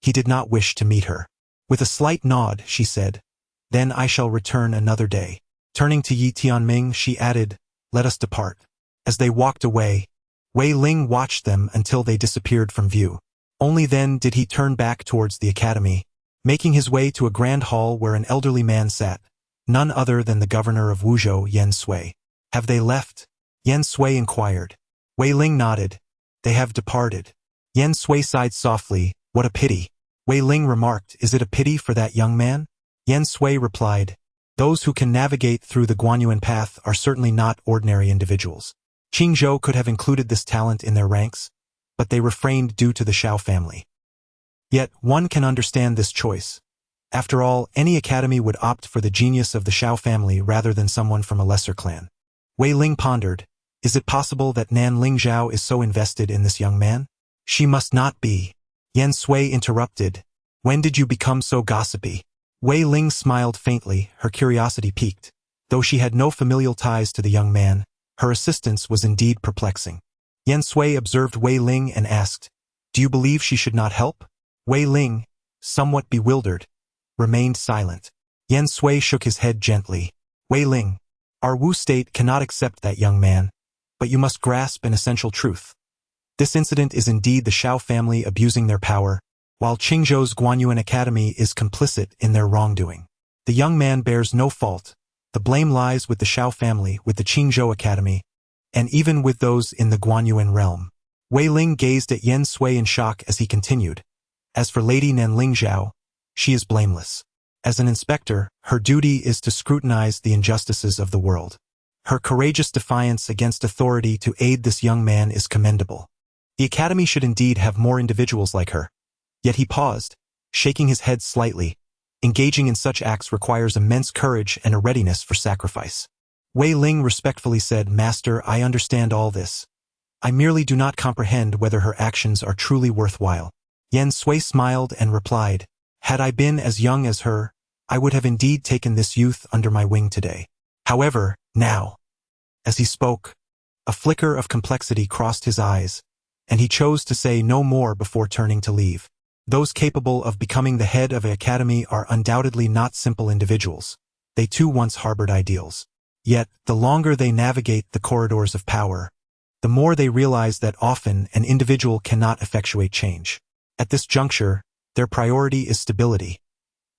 He did not wish to meet her. With a slight nod, she said, then I shall return another day. Turning to Yi Tianming, she added, let us depart. As they walked away, Wei Ling watched them until they disappeared from view. Only then did he turn back towards the academy, making his way to a grand hall where an elderly man sat, none other than the governor of Wuzhou, Yan Sui. Have they left? Yan Sui inquired. Wei Ling nodded. They have departed. Yan Sui sighed softly, what a pity. Wei Ling remarked, is it a pity for that young man? Yan Sui replied, those who can navigate through the Guanyuan path are certainly not ordinary individuals. Qingzhou could have included this talent in their ranks, but they refrained due to the Xiao family. Yet one can understand this choice. After all, any academy would opt for the genius of the Xiao family rather than someone from a lesser clan. Wei Ling pondered, is it possible that Nanling Zhao is so invested in this young man? She must not be. Yan Sui interrupted. When did you become so gossipy? Wei Ling smiled faintly, her curiosity piqued. Though she had no familial ties to the young man, her assistance was indeed perplexing. Yan Sui observed Wei Ling and asked, do you believe she should not help? Wei Ling, somewhat bewildered, remained silent. Yan Sui shook his head gently. Wei Ling, our Wu state cannot accept that young man, but you must grasp an essential truth. This incident is indeed the Xiao family abusing their power, while Qingzhou's Guanyuan Academy is complicit in their wrongdoing. The young man bears no fault. The blame lies with the Xiao family, with the Qingzhou Academy, and even with those in the Guanyuan realm. Wei Ling gazed at Yan Sui in shock as he continued. As for Lady Nanling Zhao, she is blameless. As an inspector, her duty is to scrutinize the injustices of the world. Her courageous defiance against authority to aid this young man is commendable. The academy should indeed have more individuals like her. Yet he paused, shaking his head slightly. Engaging in such acts requires immense courage and a readiness for sacrifice. Wei Ling respectfully said, Master, I understand all this. I merely do not comprehend whether her actions are truly worthwhile. Yan Sui smiled and replied, had I been as young as her, I would have indeed taken this youth under my wing today. However, now. As he spoke, a flicker of complexity crossed his eyes, and he chose to say no more before turning to leave. Those capable of becoming the head of an academy are undoubtedly not simple individuals. They too once harbored ideals. Yet, the longer they navigate the corridors of power, the more they realize that often an individual cannot effectuate change. At this juncture, their priority is stability.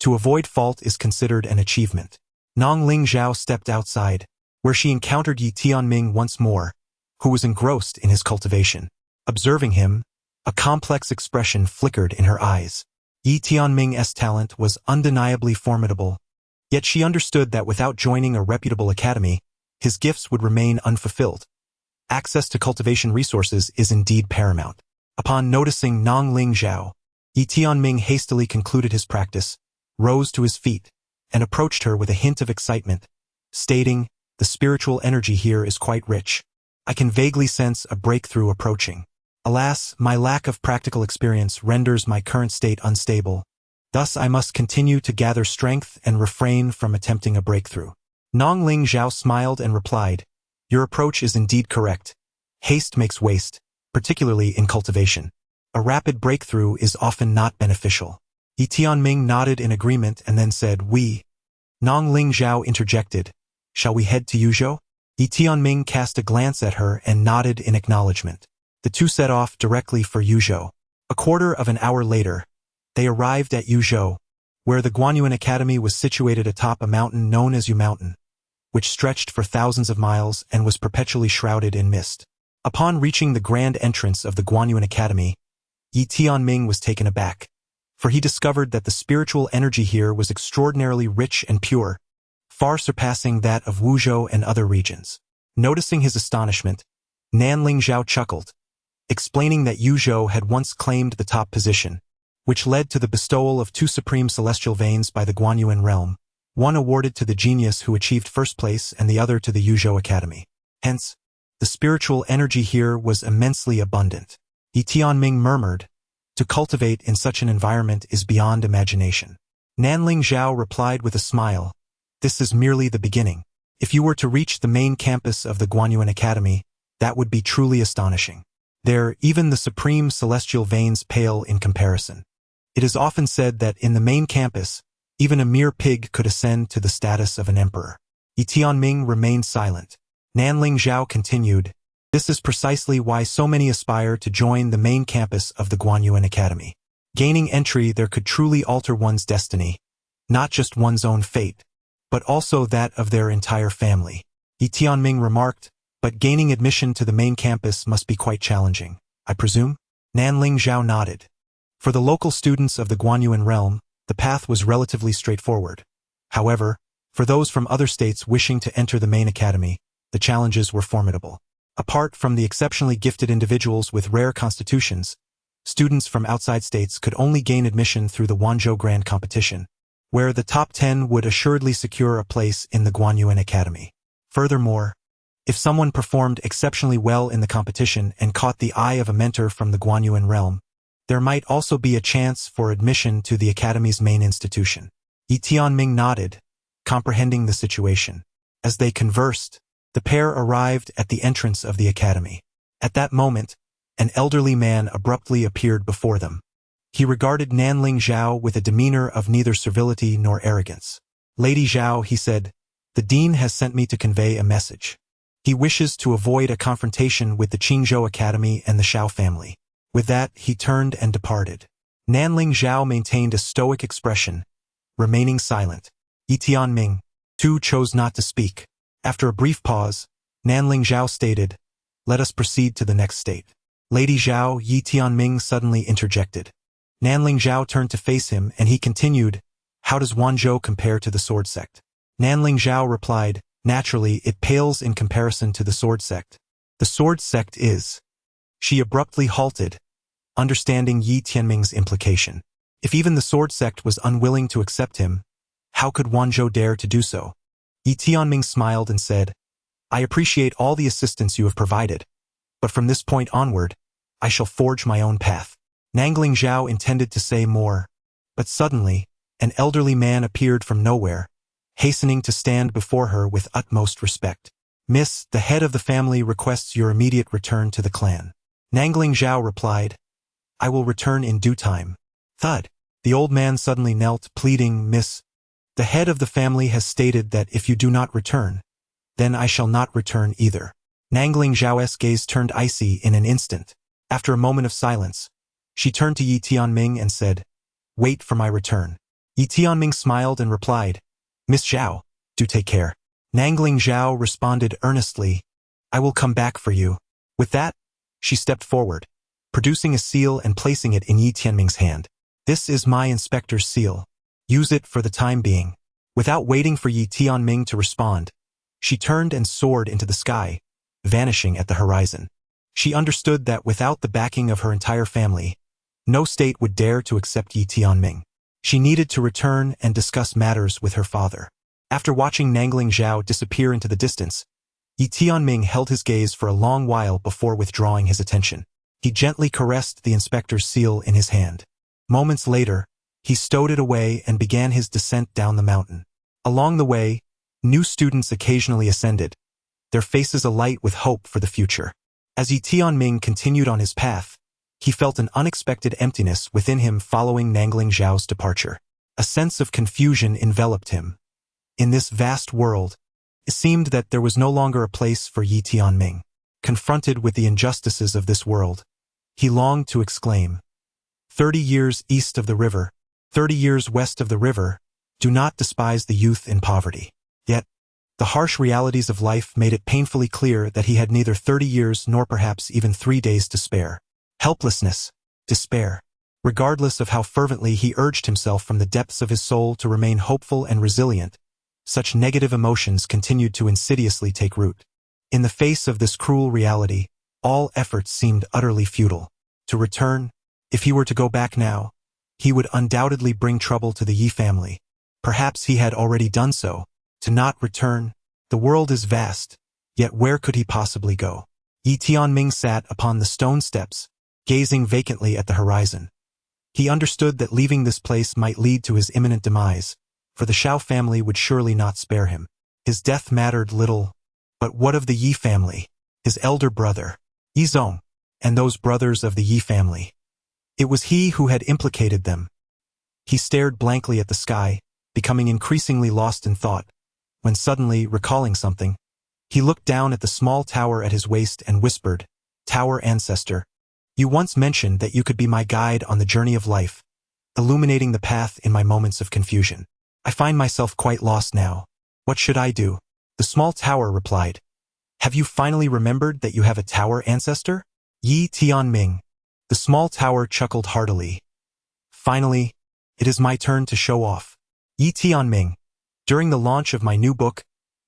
To avoid fault is considered an achievement. Nongling Zhao stepped outside, where she encountered Yi Tianming once more, who was engrossed in his cultivation. Observing him, a complex expression flickered in her eyes. Yi Tianming's talent was undeniably formidable, yet she understood that without joining a reputable academy, his gifts would remain unfulfilled. Access to cultivation resources is indeed paramount. Upon noticing Nongling Zhao, Yi Tianming hastily concluded his practice, rose to his feet, and approached her with a hint of excitement, stating, "The spiritual energy here is quite rich. I can vaguely sense a breakthrough approaching. Alas, my lack of practical experience renders my current state unstable. Thus I must continue to gather strength and refrain from attempting a breakthrough." Nongling Zhao smiled and replied, "Your approach is indeed correct. Haste makes waste, particularly in cultivation. A rapid breakthrough is often not beneficial." Yi Tianming nodded in agreement and then said, "We." Nongling Zhao interjected, "Shall we head to Yuzhou?" Yi Tianming cast a glance at her and nodded in acknowledgement. The two set off directly for Yuzhou. A quarter of an hour later, they arrived at Yuzhou, where the Guanyuan Academy was situated atop a mountain known as Yu Mountain, which stretched for thousands of miles and was perpetually shrouded in mist. Upon reaching the grand entrance of the Guanyuan Academy, Yi Tianming was taken aback, for he discovered that the spiritual energy here was extraordinarily rich and pure, far surpassing that of Wuzhou and other regions. Noticing his astonishment, Nanling Zhao chuckled, explaining that Yuzhou had once claimed the top position, which led to the bestowal of 2 supreme celestial veins by the Guanyuan realm, one awarded to the genius who achieved first place and the other to the Yuzhou Academy. Hence, the spiritual energy here was immensely abundant. Yi Tianming murmured, "To cultivate in such an environment is beyond imagination." Nanling Zhao replied with a smile, "This is merely the beginning. If you were to reach the main campus of the Guanyuan Academy, that would be truly astonishing. There, even the supreme celestial veins pale in comparison. It is often said that in the main campus, even a mere pig could ascend to the status of an emperor." Yi Tianming remained silent. Nanling Zhao continued, "This is precisely why so many aspire to join the main campus of the Guanyuan Academy. Gaining entry there could truly alter one's destiny, not just one's own fate, but also that of their entire family." Yi Tianming remarked, "But gaining admission to the main campus must be quite challenging, I presume?" Nanling Zhao nodded. For the local students of the Guanyuan realm, the path was relatively straightforward. However, for those from other states wishing to enter the main academy, the challenges were formidable. Apart from the exceptionally gifted individuals with rare constitutions, students from outside states could only gain admission through the Wanzhou Grand Competition, where the top 10 would assuredly secure a place in the Guanyuan Academy. Furthermore, if someone performed exceptionally well in the competition and caught the eye of a mentor from the Guanyuan realm, there might also be a chance for admission to the Academy's main institution. Yi Tianming nodded, comprehending the situation. As they conversed, the pair arrived at the entrance of the Academy. At that moment, an elderly man abruptly appeared before them. He regarded Nanling Zhao with a demeanor of neither servility nor arrogance. "Lady Zhao," he said, "the dean has sent me to convey a message. He wishes to avoid a confrontation with the Qingzhou Academy and the Shao family." With that, he turned and departed. Nanling Zhao maintained a stoic expression, remaining silent. Yi Tianming, too, chose not to speak. After a brief pause, Nanling Zhao stated, "Let us proceed to the next state." "Lady Zhao," Yi Tianming suddenly interjected. Nanling Zhao turned to face him and he continued, "How does Wanzhou compare to the sword sect?" Nanling Zhao replied, "Naturally, it pales in comparison to the sword sect. The sword sect is..." She abruptly halted, understanding Yi Tianming's implication. If even the sword sect was unwilling to accept him, how could Wanzhou dare to do so? Yi Tianming smiled and said, "I appreciate all the assistance you have provided, but from this point onward, I shall forge my own path." Nanling Zhao intended to say more, but suddenly, an elderly man appeared from nowhere, hastening to stand before her with utmost respect. "Miss, the head of the family requests your immediate return to the clan." Nangling Zhao replied, I will return in due time. Thud. The old man suddenly knelt, pleading, Miss, the head of the family has stated that if you do not return, then I shall not return either. Nangling Zhao's gaze turned icy in an instant. After a moment of silence, she turned to Yi Tianming and said, Wait for my return. Yi Tianming smiled and replied, Miss Zhao, do take care. Nangling Zhao responded earnestly, I will come back for you. With that, she stepped forward, producing a seal and placing it in Yi Tianming's hand. This is my inspector's seal. Use it for the time being. Without waiting for Yi Tianming to respond, she turned and soared into the sky, vanishing at the horizon. She understood that without the backing of her entire family, no state would dare to accept Yi Tianming. She needed to return and discuss matters with her father. After watching Nangling Zhao disappear into the distance, Yi Tianming held his gaze for a long while before withdrawing his attention. He gently caressed the inspector's seal in his hand. Moments later, he stowed it away and began his descent down the mountain. Along the way, new students occasionally ascended, their faces alight with hope for the future. As Yi Tianming continued on his path, he felt an unexpected emptiness within him following Nangling Zhao's departure. A sense of confusion enveloped him. In this vast world, it seemed that there was no longer a place for Yi Tianming. Confronted with the injustices of this world, he longed to exclaim, 30 years east of the river, 30 years west of the river, do not despise the youth in poverty. Yet, the harsh realities of life made it painfully clear that he had neither 30 years nor perhaps even 3 days to spare. Helplessness, despair. Regardless of how fervently he urged himself from the depths of his soul to remain hopeful and resilient, such negative emotions continued to insidiously take root. In the face of this cruel reality, all efforts seemed utterly futile. To return, if he were to go back now, he would undoubtedly bring trouble to the Yi family. Perhaps he had already done so. To not return, the world is vast, yet where could he possibly go? Yi Tianming sat upon the stone steps, gazing vacantly at the horizon. He understood that leaving this place might lead to his imminent demise, for the Shao family would surely not spare him. His death mattered little, but what of the Yi family? His elder brother, Yi Zong, and those brothers of the Yi family? It was he who had implicated them. He stared blankly at the sky, becoming increasingly lost in thought, when suddenly, recalling something, he looked down at the small tower at his waist and whispered, Tower Ancestor, you once mentioned that you could be my guide on the journey of life, illuminating the path in my moments of confusion. I find myself quite lost now. What should I do? The small tower replied, Have you finally remembered that you have a tower ancestor? Yi Tianming. The small tower chuckled heartily. Finally, it is my turn to show off. Yi Tianming, during the launch of my new book,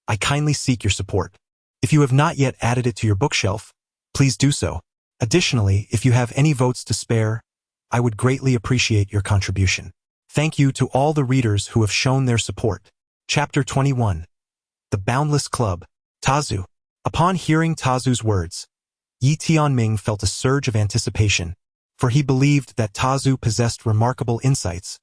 I kindly seek your support. If you have not yet added it to your bookshelf, please do so. Additionally, if you have any votes to spare, I would greatly appreciate your contribution. Thank you to all the readers who have shown their support. Chapter 21. The Boundless Club. Tazu. Upon hearing Tazu's words, Yi Tianming felt a surge of anticipation, for he believed that Tazu possessed remarkable insights,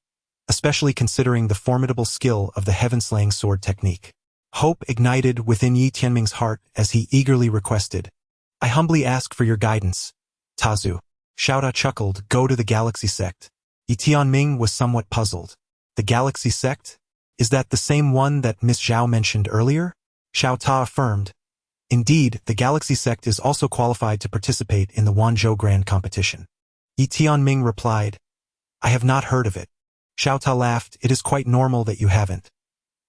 especially considering the formidable skill of the heaven-slaying sword technique. Hope ignited within Yi Tianming's heart as he eagerly requested, I humbly ask for your guidance, Tazu. Xiaota chuckled, Go to the Galaxy Sect. Yi Tianming was somewhat puzzled. The Galaxy Sect? Is that the same one that Miss Zhao mentioned earlier? Xiaota affirmed. Indeed, the Galaxy Sect is also qualified to participate in the Wanzhou Grand Competition. Yi Tianming replied, I have not heard of it. Xiaota laughed, It is quite normal that you haven't.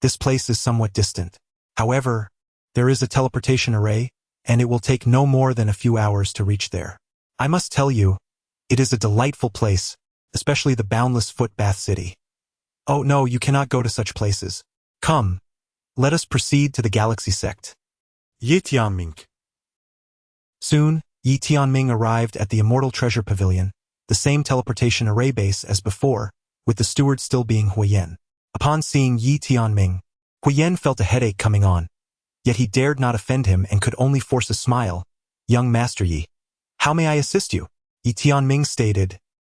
This place is somewhat distant. However, there is a teleportation array, and it will take no more than a few hours to reach there. I must tell you, it is a delightful place, especially the boundless foot bath city. Oh no, you cannot go to such places. Come, let us proceed to the Galaxy Sect. Yi Tianming. Soon, Yi Tianming arrived at the Immortal Treasure Pavilion, the same teleportation array base as before, with the steward still being Huiyan. Upon seeing Yi Tianming, Huiyan felt a headache coming on, yet he dared not offend him and could only force a smile. Young Master Yi, how may I assist you? Yi Tianming stated,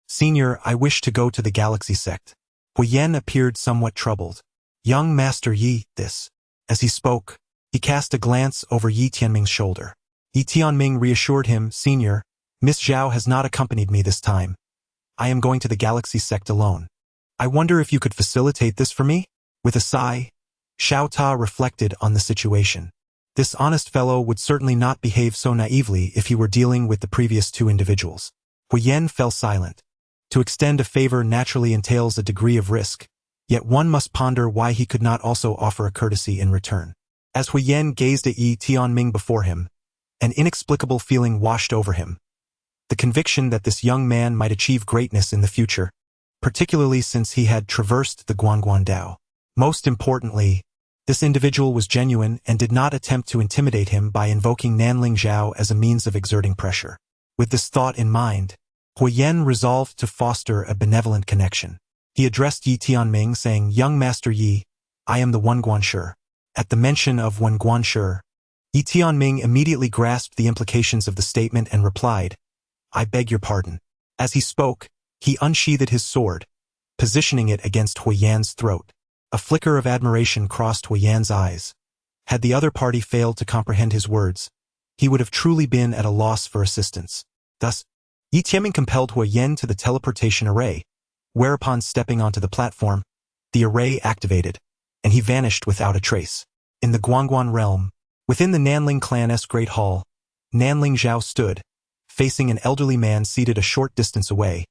Senior, I wish to go to the Galaxy Sect. Huiyan appeared somewhat troubled. Young Master Yi, this. As he spoke, he cast a glance over Yi Tianming's shoulder. Yi Tianming reassured him, Senior, Miss Zhao has not accompanied me this time. I am going to the Galaxy sect alone. I wonder if you could facilitate this for me? With a sigh, Xiao Ta reflected on the situation. This honest fellow would certainly not behave so naively if he were dealing with the previous two individuals. Hui Yan fell silent. To extend a favor naturally entails a degree of risk, yet one must ponder why he could not also offer a courtesy in return. As Hui Yan gazed at Yi Tianming before him, an inexplicable feeling washed over him. The conviction that this young man might achieve greatness in the future, particularly since he had traversed the Guanguan Dao. Most importantly, this individual was genuine and did not attempt to intimidate him by invoking Nanling Zhao as a means of exerting pressure. With this thought in mind, Hui Yan resolved to foster a benevolent connection. He addressed Yi Tianming saying, "Young Master Yi, I am the One Guanshi." At the mention of One Guanshi, Yi Tianming immediately grasped the implications of the statement and replied, "I beg your pardon." As he spoke, he unsheathed his sword, positioning it against Hui Yan's throat. A flicker of admiration crossed Hui Yan's eyes. Had the other party failed to comprehend his words, he would have truly been at a loss for assistance. Thus, Yi Tianming compelled Hui Yan to the teleportation array, whereupon stepping onto the platform, the array activated, and he vanished without a trace. In the Guanguan realm, within the Nanling clan's great hall, Nanling Zhao stood, facing an elderly man seated a short distance away,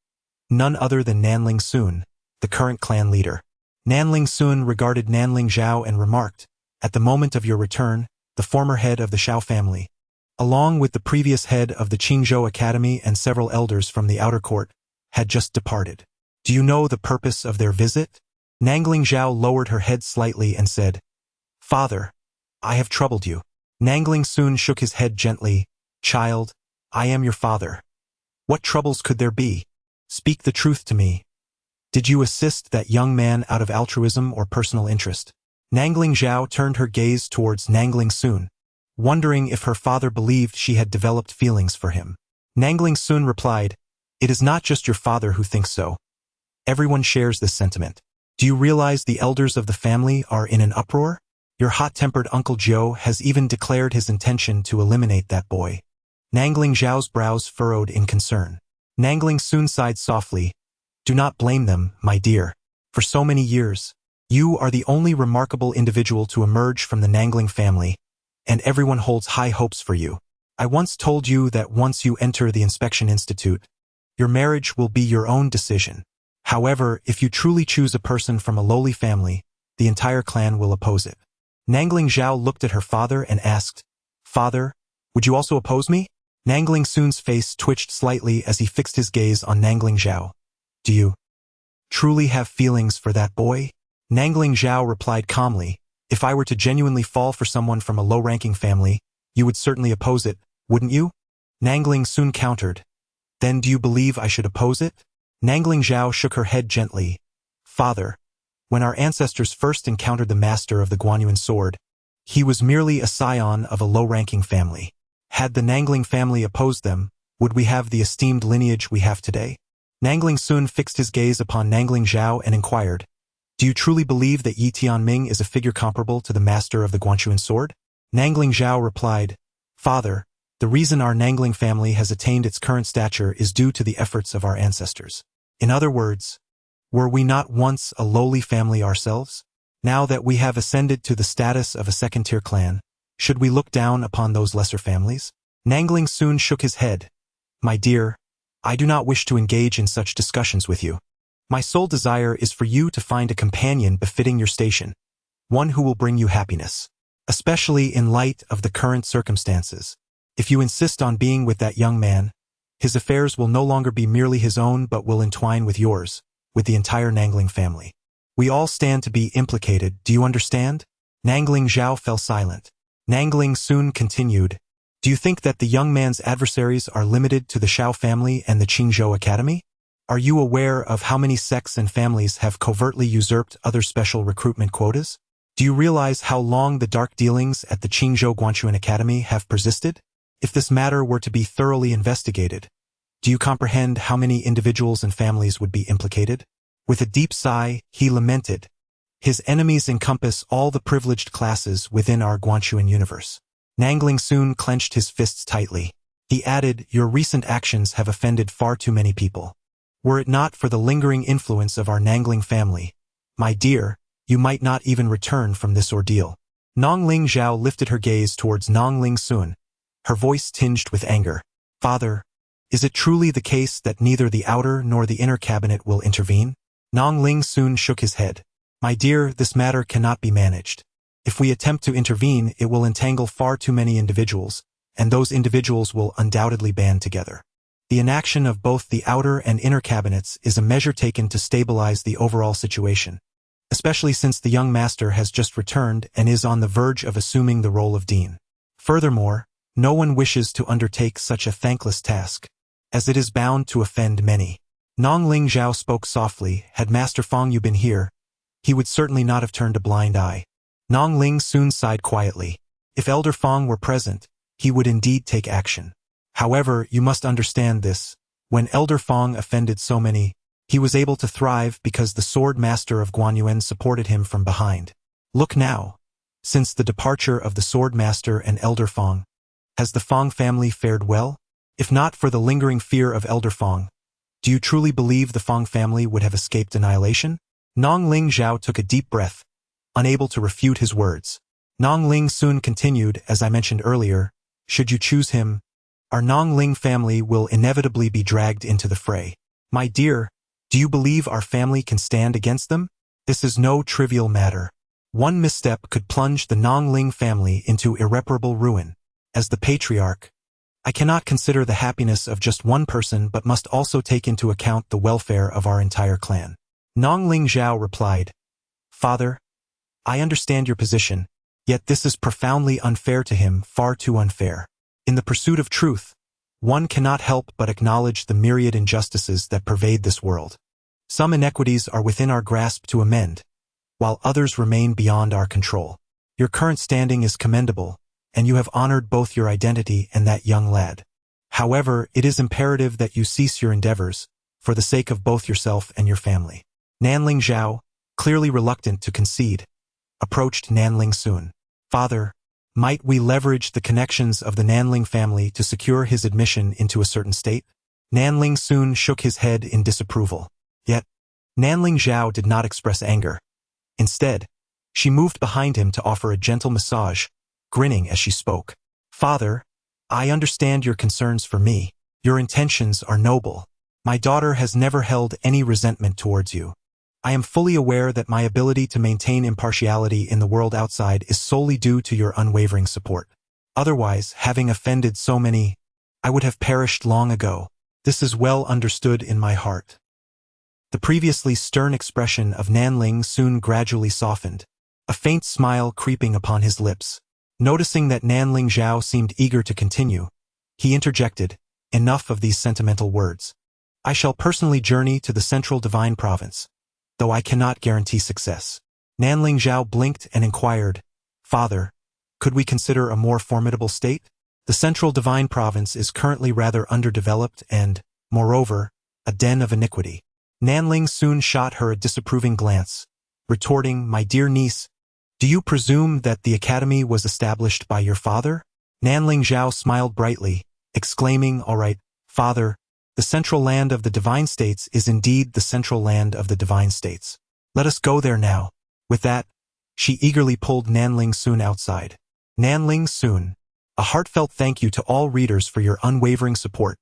none other than Nanling Sun, the current clan leader. Nanling Sun regarded Nanling Zhao and remarked, "At the moment of your return, the former head of the Xiao family, along with the previous head of the Qingzhou Academy and several elders from the outer court, had just departed. Do you know the purpose of their visit?" Nanling Zhao lowered her head slightly and said, "Father, I have troubled you." Nanling Sun shook his head gently, "Child, I am your father. What troubles could there be? Speak the truth to me. Did you assist that young man out of altruism or personal interest?" Nanling Zhao turned her gaze towards Nanling Sun, wondering if her father believed she had developed feelings for him. Nanling Sun replied, "It is not just your father who thinks so. Everyone shares this sentiment. Do you realize the elders of the family are in an uproar? Your hot-tempered Uncle Zhou has even declared his intention to eliminate that boy." Nanling Zhao's brows furrowed in concern. Nanling Sun sighed softly, "Do not blame them, my dear. For so many years, you are the only remarkable individual to emerge from the Nanling family, and everyone holds high hopes for you. I once told you that once you enter the Inspection Institute, your marriage will be your own decision. However, if you truly choose a person from a lowly family, the entire clan will oppose it." Nanling Zhao looked at her father and asked, "Father, would you also oppose me?" Nanling Sun's face twitched slightly as he fixed his gaze on Nanling Zhao. "Do you truly have feelings for that boy?" Nanling Zhao replied calmly, "If I were to genuinely fall for someone from a low-ranking family, you would certainly oppose it, wouldn't you?" Nanling Sun countered, "Then do you believe I should oppose it?" Nanling Zhao shook her head gently. "Father, when our ancestors first encountered the master of the Guanyuan sword, he was merely a scion of a low-ranking family. Had the Nanling family opposed them, would we have the esteemed lineage we have today?" Nanling Sun fixed his gaze upon Nanling Zhao and inquired, "Do you truly believe that Yi Tianming is a figure comparable to the master of the Guanchuan sword?" Nanling Zhao replied, "Father, the reason our Nanling family has attained its current stature is due to the efforts of our ancestors. In other words, were we not once a lowly family ourselves? Now that we have ascended to the status of a second-tier clan, should we look down upon those lesser families?" Nanling Sun shook his head. "My dear, I do not wish to engage in such discussions with you. My sole desire is for you to find a companion befitting your station, one who will bring you happiness, especially in light of the current circumstances. If you insist on being with that young man, his affairs will no longer be merely his own but will entwine with yours, with the entire Nanling family. We all stand to be implicated, do you understand?" Nanling Zhao fell silent. Nanling Sun continued, "Do you think that the young man's adversaries are limited to the Xiao family and the Qingzhou Academy? Are you aware of how many sects and families have covertly usurped other special recruitment quotas? Do you realize how long the dark dealings at the Qingzhou Guanchuan Academy have persisted? If this matter were to be thoroughly investigated, do you comprehend how many individuals and families would be implicated?" With a deep sigh, he lamented, "His enemies encompass all the privileged classes within our Guanchuan universe." Nanling Sun clenched his fists tightly. He added, "Your recent actions have offended far too many people. Were it not for the lingering influence of our Nangling family, my dear, you might not even return from this ordeal." Nongling Zhao lifted her gaze towards Nongling Sun, her voice tinged with anger. "Father, is it truly the case that neither the outer nor the inner cabinet will intervene?" Nongling Sun shook his head. "My dear, this matter cannot be managed. If we attempt to intervene, it will entangle far too many individuals, and those individuals will undoubtedly band together. The inaction of both the outer and inner cabinets is a measure taken to stabilize the overall situation, especially since the young master has just returned and is on the verge of assuming the role of dean. Furthermore, no one wishes to undertake such a thankless task, as it is bound to offend many." Nongling Zhao spoke softly. Had Master Feng Yu been here, he would certainly not have turned a blind eye. Nongling soon sighed quietly. If Elder Feng were present, he would indeed take action. However, you must understand this. When Elder Feng offended so many, he was able to thrive because the sword master of Guanyuan supported him from behind. Look now. Since the departure of the sword master and Elder Feng, has the Feng family fared well? If not for the lingering fear of Elder Feng, do you truly believe the Feng family would have escaped annihilation? Nongling Zhao took a deep breath, unable to refute his words. Nongling Sun continued, "As I mentioned earlier, should you choose him, our Nongling family will inevitably be dragged into the fray. My dear, do you believe our family can stand against them? This is no trivial matter. One misstep could plunge the Nongling family into irreparable ruin. As the patriarch, I cannot consider the happiness of just one person but must also take into account the welfare of our entire clan." Nongling Zhao replied, "Father, I understand your position, yet this is profoundly unfair to him, far too unfair. In the pursuit of truth, one cannot help but acknowledge the myriad injustices that pervade this world. Some inequities are within our grasp to amend, while others remain beyond our control. Your current standing is commendable, and you have honored both your identity and that young lad. However, it is imperative that you cease your endeavors, for the sake of both yourself and your family." Nanling Zhao, clearly reluctant to concede, approached Nanling Sun. "Father, might we leverage the connections of the Nanling family to secure his admission into a certain state?" Nanling Sun shook his head in disapproval. Yet, Nanling Zhao did not express anger. Instead, she moved behind him to offer a gentle massage, grinning as she spoke. "Father, I understand your concerns for me. Your intentions are noble. My daughter has never held any resentment towards you. I am fully aware that my ability to maintain impartiality in the world outside is solely due to your unwavering support. Otherwise, having offended so many, I would have perished long ago. This is well understood in my heart." The previously stern expression of Nanling soon gradually softened, a faint smile creeping upon his lips. Noticing that Nanling Zhao seemed eager to continue, he interjected, "Enough of these sentimental words. I shall personally journey to the Central Divine Province, though I cannot guarantee success." Nanling Zhao blinked and inquired, "Father, could we consider a more formidable state? The Central Divine Province is currently rather underdeveloped and, moreover, a den of iniquity." Nanling soon shot her a disapproving glance, retorting, "My dear niece, do you presume that the academy was established by your father?" Nanling Zhao smiled brightly, exclaiming, "All right, Father, the central land of the Divine States is indeed the central land of the Divine States. Let us go there now." With that, she eagerly pulled Nanling Sun outside. Nanling Sun, a heartfelt thank you to all readers for your unwavering support.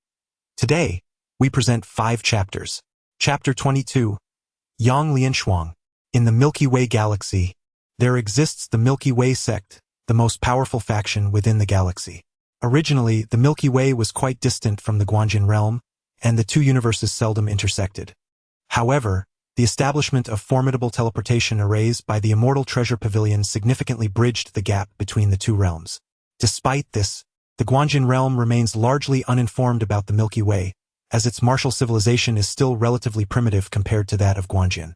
Today, we present 5 chapters. Chapter 22, Yang Lianshuang. In the Milky Way Galaxy, there exists the Milky Way sect, the most powerful faction within the galaxy. Originally, the Milky Way was quite distant from the Guanjin realm, and the two universes seldom intersected. However, the establishment of formidable teleportation arrays by the Immortal Treasure Pavilion significantly bridged the gap between the two realms. Despite this, the Guanjin realm remains largely uninformed about the Milky Way, as its martial civilization is still relatively primitive compared to that of Guanjin.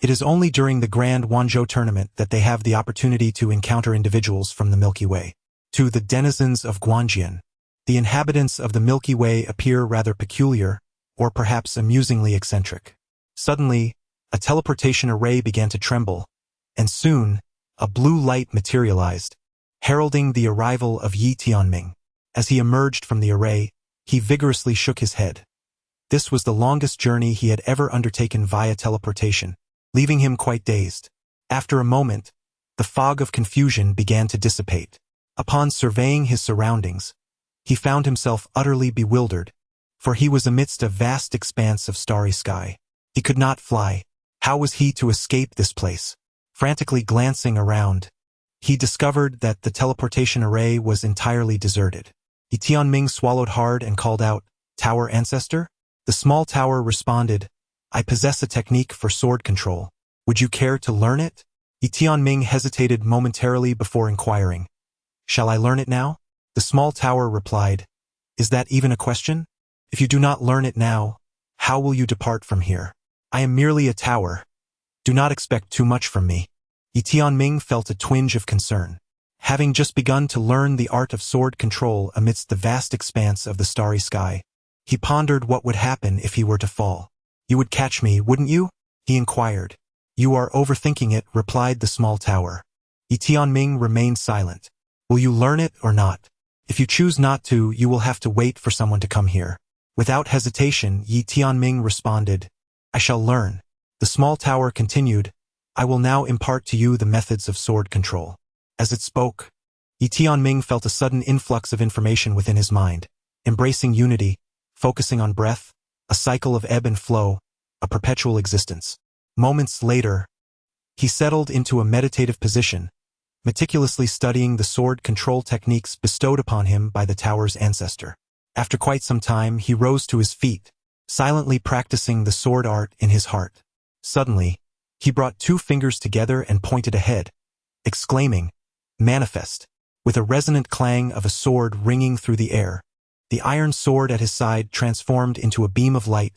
It is only during the Grand Wanzhou tournament that they have the opportunity to encounter individuals from the Milky Way. To the denizens of Guanjin, the inhabitants of the Milky Way appear rather peculiar, or perhaps amusingly eccentric. Suddenly, a teleportation array began to tremble, and soon, a blue light materialized, heralding the arrival of Yi Tianming. As he emerged from the array, he vigorously shook his head. This was the longest journey he had ever undertaken via teleportation, leaving him quite dazed. After a moment, the fog of confusion began to dissipate. Upon surveying his surroundings, he found himself utterly bewildered, for he was amidst a vast expanse of starry sky. He could not fly. How was he to escape this place? Frantically glancing around, he discovered that the teleportation array was entirely deserted. Tianming swallowed hard and called out, "Tower Ancestor?" The small tower responded, "I possess a technique for sword control. Would you care to learn it?" Tianming hesitated momentarily before inquiring, "Shall I learn it now?" The small tower replied, "Is that even a question? If you do not learn it now, how will you depart from here? I am merely a tower. Do not expect too much from me." Tianming felt a twinge of concern. Having just begun to learn the art of sword control amidst the vast expanse of the starry sky, he pondered what would happen if he were to fall. "You would catch me, wouldn't you?" he inquired. "You are overthinking it," replied the small tower. Tianming remained silent. "Will you learn it or not? If you choose not to, you will have to wait for someone to come here." Without hesitation, Tianming responded, "I shall learn." The small tower continued, "I will now impart to you the methods of sword control." As it spoke, Tianming felt a sudden influx of information within his mind, embracing unity, focusing on breath, a cycle of ebb and flow, a perpetual existence. Moments later, he settled into a meditative position, meticulously studying the sword control techniques bestowed upon him by the tower's ancestor. After quite some time, he rose to his feet, silently practicing the sword art in his heart. Suddenly, he brought two fingers together and pointed ahead, exclaiming, "Manifest!" With a resonant clang of a sword ringing through the air, the iron sword at his side transformed into a beam of light,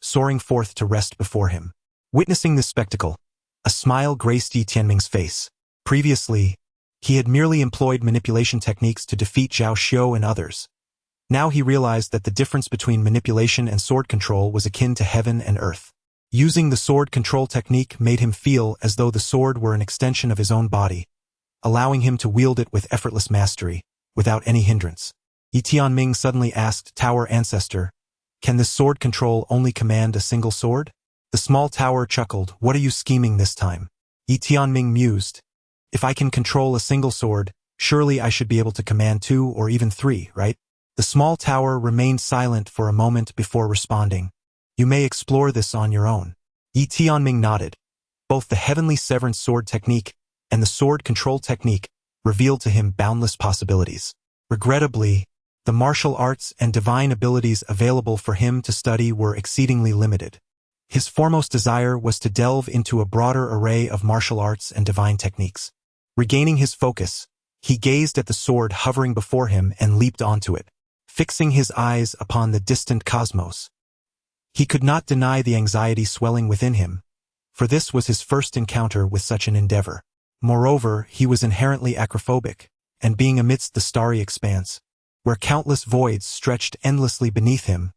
soaring forth to rest before him. Witnessing this spectacle, a smile graced Tianming's face. Previously, he had merely employed manipulation techniques to defeat Zhao Xiu and others. Now he realized that the difference between manipulation and sword control was akin to heaven and earth. Using the sword control technique made him feel as though the sword were an extension of his own body, allowing him to wield it with effortless mastery, without any hindrance. Tianming suddenly asked Tower Ancestor, "Can this sword control only command a single sword?" The small tower chuckled, "What are you scheming this time?" Tianming mused, "If I can control a single sword, surely I should be able to command two or even three, right?" The small tower remained silent for a moment before responding, "You may explore this on your own." Tianming nodded. Both the Heavenly Severance sword technique and the sword control technique revealed to him boundless possibilities. Regrettably, the martial arts and divine abilities available for him to study were exceedingly limited. His foremost desire was to delve into a broader array of martial arts and divine techniques. Regaining his focus, he gazed at the sword hovering before him and leaped onto it, fixing his eyes upon the distant cosmos. He could not deny the anxiety swelling within him, for this was his first encounter with such an endeavor. Moreover, he was inherently acrophobic, and being amidst the starry expanse, where countless voids stretched endlessly beneath him,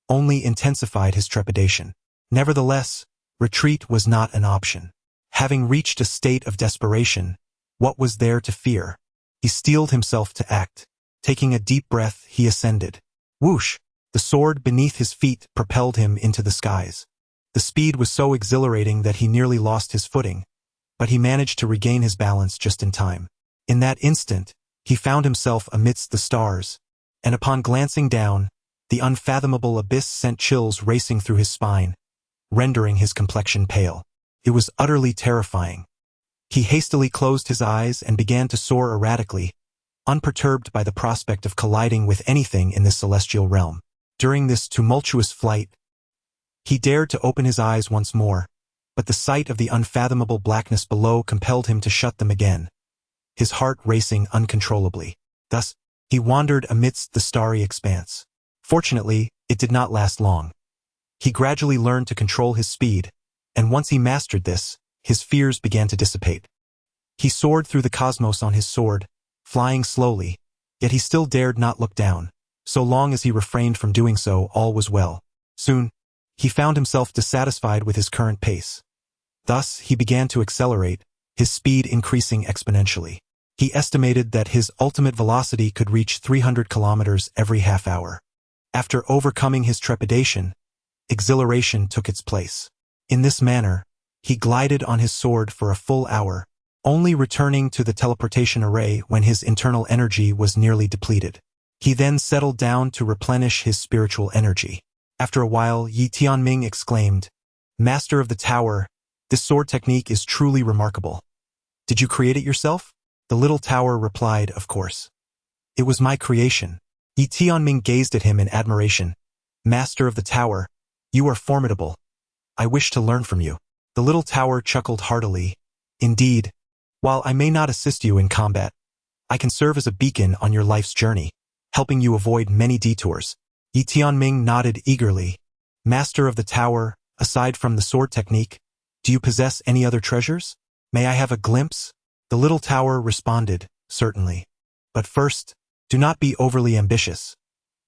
only intensified his trepidation. Nevertheless, retreat was not an option. Having reached a state of desperation, what was there to fear? He steeled himself to act. Taking a deep breath, he ascended. Whoosh! The sword beneath his feet propelled him into the skies. The speed was so exhilarating that he nearly lost his footing, but he managed to regain his balance just in time. In that instant, he found himself amidst the stars, and upon glancing down, the unfathomable abyss sent chills racing through his spine, rendering his complexion pale. It was utterly terrifying. He hastily closed his eyes and began to soar erratically, unperturbed by the prospect of colliding with anything in this celestial realm. During this tumultuous flight, he dared to open his eyes once more, but the sight of the unfathomable blackness below compelled him to shut them again, his heart racing uncontrollably. Thus, he wandered amidst the starry expanse. Fortunately, it did not last long. He gradually learned to control his speed, and once he mastered this, his fears began to dissipate. He soared through the cosmos on his sword, flying slowly, yet he still dared not look down. So long as he refrained from doing so, all was well. Soon, he found himself dissatisfied with his current pace. Thus, he began to accelerate, his speed increasing exponentially. He estimated that his ultimate velocity could reach 300 kilometers every half hour. After overcoming his trepidation, exhilaration took its place. In this manner, he glided on his sword for a full hour, only returning to the teleportation array when his internal energy was nearly depleted. He then settled down to replenish his spiritual energy. After a while, Yi Tianming exclaimed, "Master of the Tower, this sword technique is truly remarkable. Did you create it yourself?" The little tower replied, "Of course. It was my creation." Yi Tianming gazed at him in admiration. "Master of the Tower, you are formidable. I wish to learn from you." The little tower chuckled heartily. "Indeed, while I may not assist you in combat, I can serve as a beacon on your life's journey, helping you avoid many detours." Yi Tianming nodded eagerly. "Master of the Tower, aside from the sword technique, do you possess any other treasures? May I have a glimpse?" The little tower responded, "Certainly. But first, do not be overly ambitious.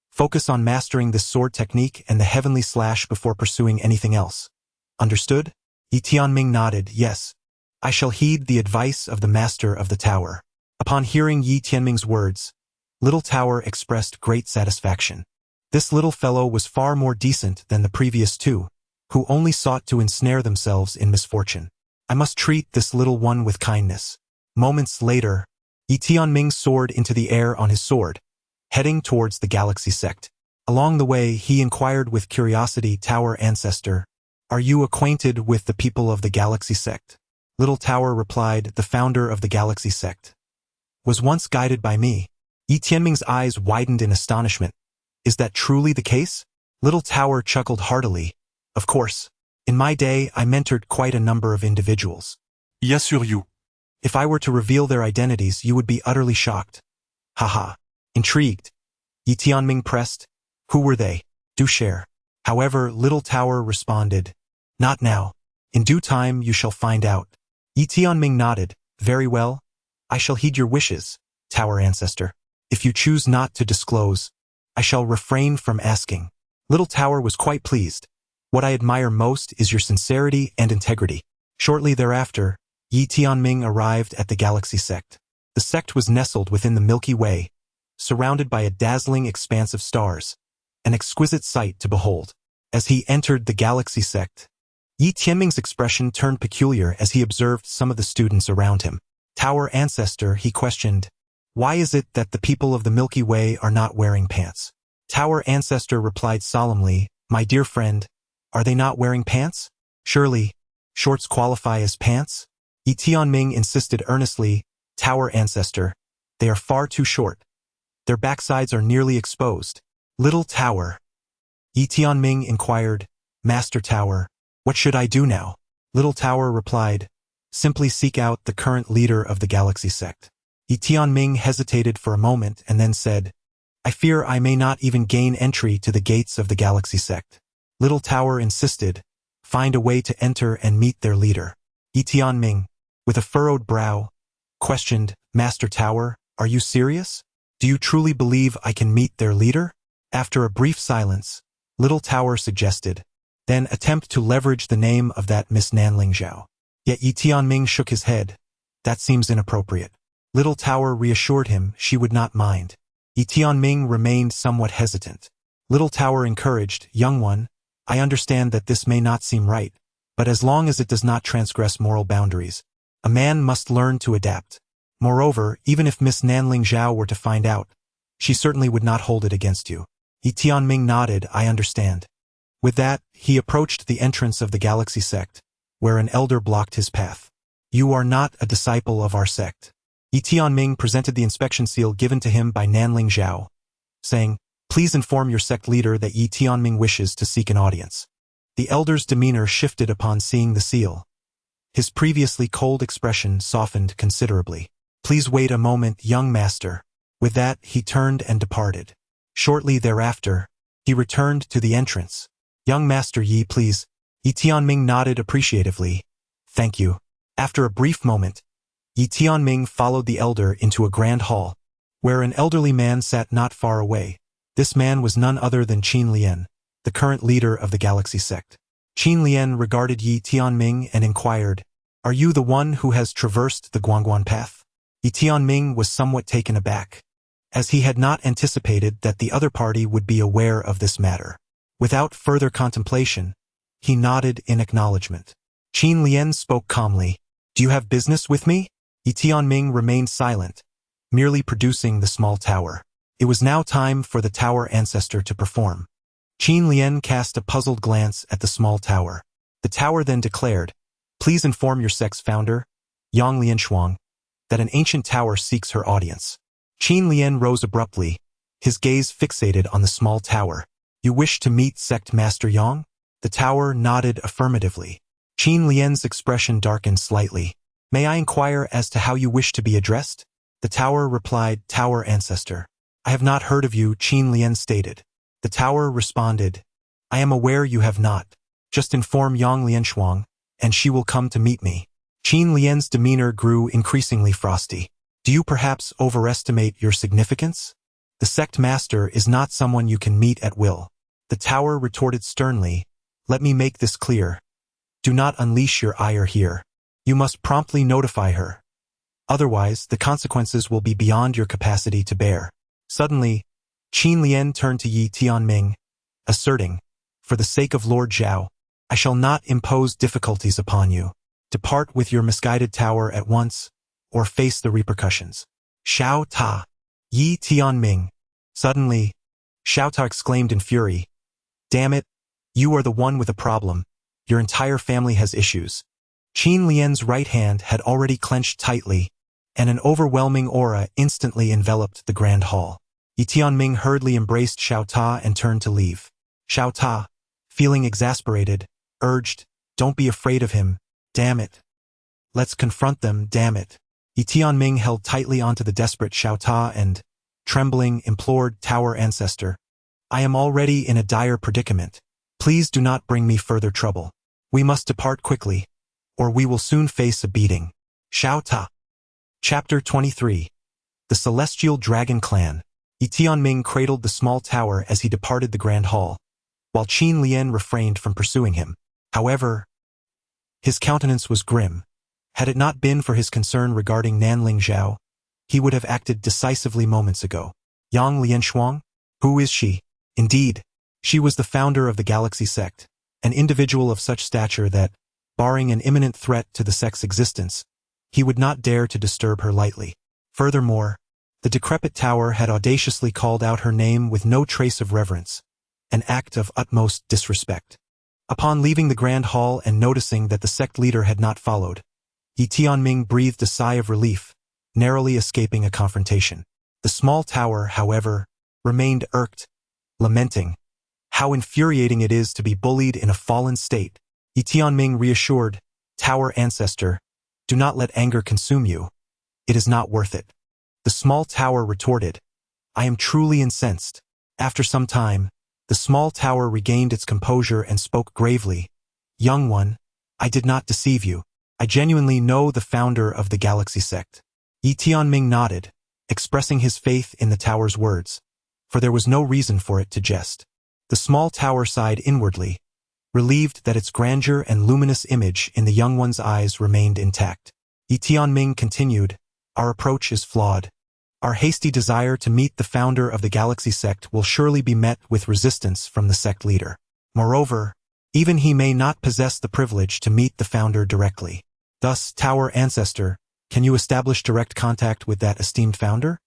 Focus on mastering this sword technique and the heavenly slash before pursuing anything else. Understood?" Yi Tianming nodded, "Yes. I shall heed the advice of the Master of the Tower." Upon hearing Yi Tianming's words, Little Tower expressed great satisfaction. This little fellow was far more decent than the previous two, who only sought to ensnare themselves in misfortune. "I must treat this little one with kindness." Moments later, Yi Tianming soared into the air on his sword, heading towards the Galaxy Sect. Along the way, he inquired with curiosity, "Tower Ancestor, are you acquainted with the people of the Galaxy Sect?" Little Tower replied, "The founder of the Galaxy Sect was once guided by me." Yi Tianming's eyes widened in astonishment. "Is that truly the case?" Little Tower chuckled heartily. "Of course. In my day, I mentored quite a number of individuals." Assure-you. "If I were to reveal their identities, you would be utterly shocked." Haha. Intrigued, Yi Tianming pressed, "Who were they? Do share." However, Little Tower responded, "Not now. In due time you shall find out." Yi Tianming nodded, "Very well. I shall heed your wishes, Tower Ancestor. If you choose not to disclose, I shall refrain from asking." Little Tower was quite pleased. "What I admire most is your sincerity and integrity." Shortly thereafter, Yi Tianming arrived at the Galaxy Sect. The sect was nestled within the Milky Way, surrounded by a dazzling expanse of stars, an exquisite sight to behold. As he entered the Galaxy Sect, Yi Tianming's expression turned peculiar as he observed some of the students around him. "Tower Ancestor," he questioned, "why is it that the people of the Milky Way are not wearing pants?" Tower Ancestor replied solemnly, "My dear friend, are they not wearing pants? Surely, shorts qualify as pants?" Yi Tianming insisted earnestly, "Tower Ancestor, they are far too short. Their backsides are nearly exposed." Little Tower. Yi Tianming inquired, "Master Tower, what should I do now?" Little Tower replied, "Simply seek out the current leader of the Galaxy Sect." Yi Tianming hesitated for a moment and then said, "I fear I may not even gain entry to the gates of the Galaxy Sect." Little Tower insisted, "Find a way to enter and meet their leader." Yi Tianming, with a furrowed brow, questioned, "Master Tower, are you serious? Do you truly believe I can meet their leader?" After a brief silence, Little Tower suggested, "Then attempt to leverage the name of that Miss Nanling Zhao." Yet Yi Tianming shook his head. "That seems inappropriate." Little Tower reassured him she would not mind. Yi Tianming remained somewhat hesitant. Little Tower encouraged, "Young one, I understand that this may not seem right, but as long as it does not transgress moral boundaries, a man must learn to adapt. Moreover, even if Miss Nanling Zhao were to find out, she certainly would not hold it against you." Yi Tianming nodded, "I understand." With that, he approached the entrance of the Galaxy Sect, where an elder blocked his path. "You are not a disciple of our sect." Yi Tianming presented the inspection seal given to him by Nanling Zhao, saying, "Please inform your sect leader that Yi Tianming wishes to seek an audience." The elder's demeanor shifted upon seeing the seal. His previously cold expression softened considerably. "Please wait a moment, young master." With that, he turned and departed. Shortly thereafter, he returned to the entrance. "Young Master Yi, please." Yi Tianming nodded appreciatively. "Thank you." After a brief moment, Yi Tianming followed the elder into a grand hall, where an elderly man sat not far away. This man was none other than Qin Lian, the current leader of the Galaxy Sect. Qin Lian regarded Yi Tianming and inquired, "Are you the one who has traversed the Guangguan path?" Yi Tianming was somewhat taken aback, as he had not anticipated that the other party would be aware of this matter. Without further contemplation, he nodded in acknowledgement. Qin Lian spoke calmly. Do you have business with me? Yi Tianming remained silent, merely producing the small tower. It was now time for the tower ancestor to perform. Qin Lian cast a puzzled glance at the small tower. The tower then declared, Please inform your sect's founder, Yang Lianshuang, that an ancient tower seeks her audience. Qin Lian rose abruptly, his gaze fixated on the small tower. You wish to meet Sect Master Yang? The tower nodded affirmatively. Qin Lian's expression darkened slightly. May I inquire as to how you wish to be addressed? The tower replied, Tower Ancestor. I have not heard of you, Qin Lian stated. The tower responded, I am aware you have not. Just inform Yang Lianshuang, and she will come to meet me. Qin Lian's demeanor grew increasingly frosty. Do you perhaps overestimate your significance? The sect master is not someone you can meet at will. The tower retorted sternly, Let me make this clear. Do not unleash your ire here. You must promptly notify her. Otherwise, the consequences will be beyond your capacity to bear. Suddenly, Qin Lian turned to Yi Tianming, asserting, For the sake of Lord Zhao, I shall not impose difficulties upon you. Depart with your misguided tower at once, or face the repercussions. Xiao Ta. Yi Tianming. Suddenly, Xiao Ta exclaimed in fury, Damn it, you are the one with a problem. Your entire family has issues. Qin Lian's right hand had already clenched tightly, and an overwhelming aura instantly enveloped the grand hall. Yi Tianming hurriedly embraced Xiao Ta and turned to leave. Xiao Ta, feeling exasperated, urged, Don't be afraid of him, damn it. Let's confront them, damn it. Yi Tianming held tightly onto the desperate Xiao Ta and, trembling, implored Tower Ancestor, I am already in a dire predicament. Please do not bring me further trouble. We must depart quickly, or we will soon face a beating. Xiao Ta. Chapter 23. The Celestial Dragon Clan. Yi Tianming cradled the small tower as he departed the grand hall, while Qin Lian refrained from pursuing him. However, his countenance was grim. Had it not been for his concern regarding Nanling Zhao, he would have acted decisively moments ago. Yang Lianshuang? Who is she? Indeed, she was the founder of the Galaxy Sect, an individual of such stature that, barring an imminent threat to the sect's existence, he would not dare to disturb her lightly. Furthermore, the decrepit tower had audaciously called out her name with no trace of reverence, an act of utmost disrespect. Upon leaving the grand hall and noticing that the sect leader had not followed, Yi Tianming breathed a sigh of relief, narrowly escaping a confrontation. The small tower, however, remained irked, lamenting, How infuriating it is to be bullied in a fallen state. Yi Tianming reassured, Tower Ancestor, do not let anger consume you. It is not worth it. The small tower retorted, I am truly incensed. After some time, the small tower regained its composure and spoke gravely, Young one, I did not deceive you. I genuinely know the founder of the Galaxy Sect. Yi Tianming nodded, expressing his faith in the tower's words, for there was no reason for it to jest. The small tower sighed inwardly, relieved that its grandeur and luminous image in the young one's eyes remained intact. Yi Tianming continued, Our approach is flawed. Our hasty desire to meet the founder of the Galaxy Sect will surely be met with resistance from the sect leader. Moreover, even he may not possess the privilege to meet the founder directly. Thus, Tower Ancestor, can you establish direct contact with that esteemed founder?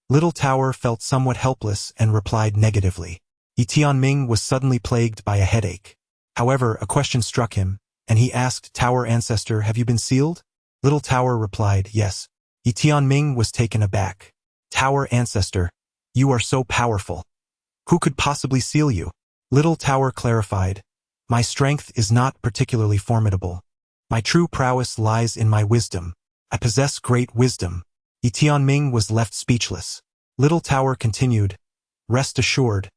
Little Tower felt somewhat helpless and replied negatively. Yi Tianming was suddenly plagued by a headache. However, a question struck him, and he asked Tower Ancestor, Have you been sealed? Little Tower replied, Yes. Yi Tianming was taken aback. Tower Ancestor, you are so powerful. Who could possibly seal you? Little Tower clarified, My strength is not particularly formidable. My true prowess lies in my wisdom. I possess great wisdom. Yi Tianming was left speechless. Little Tower continued, Rest assured,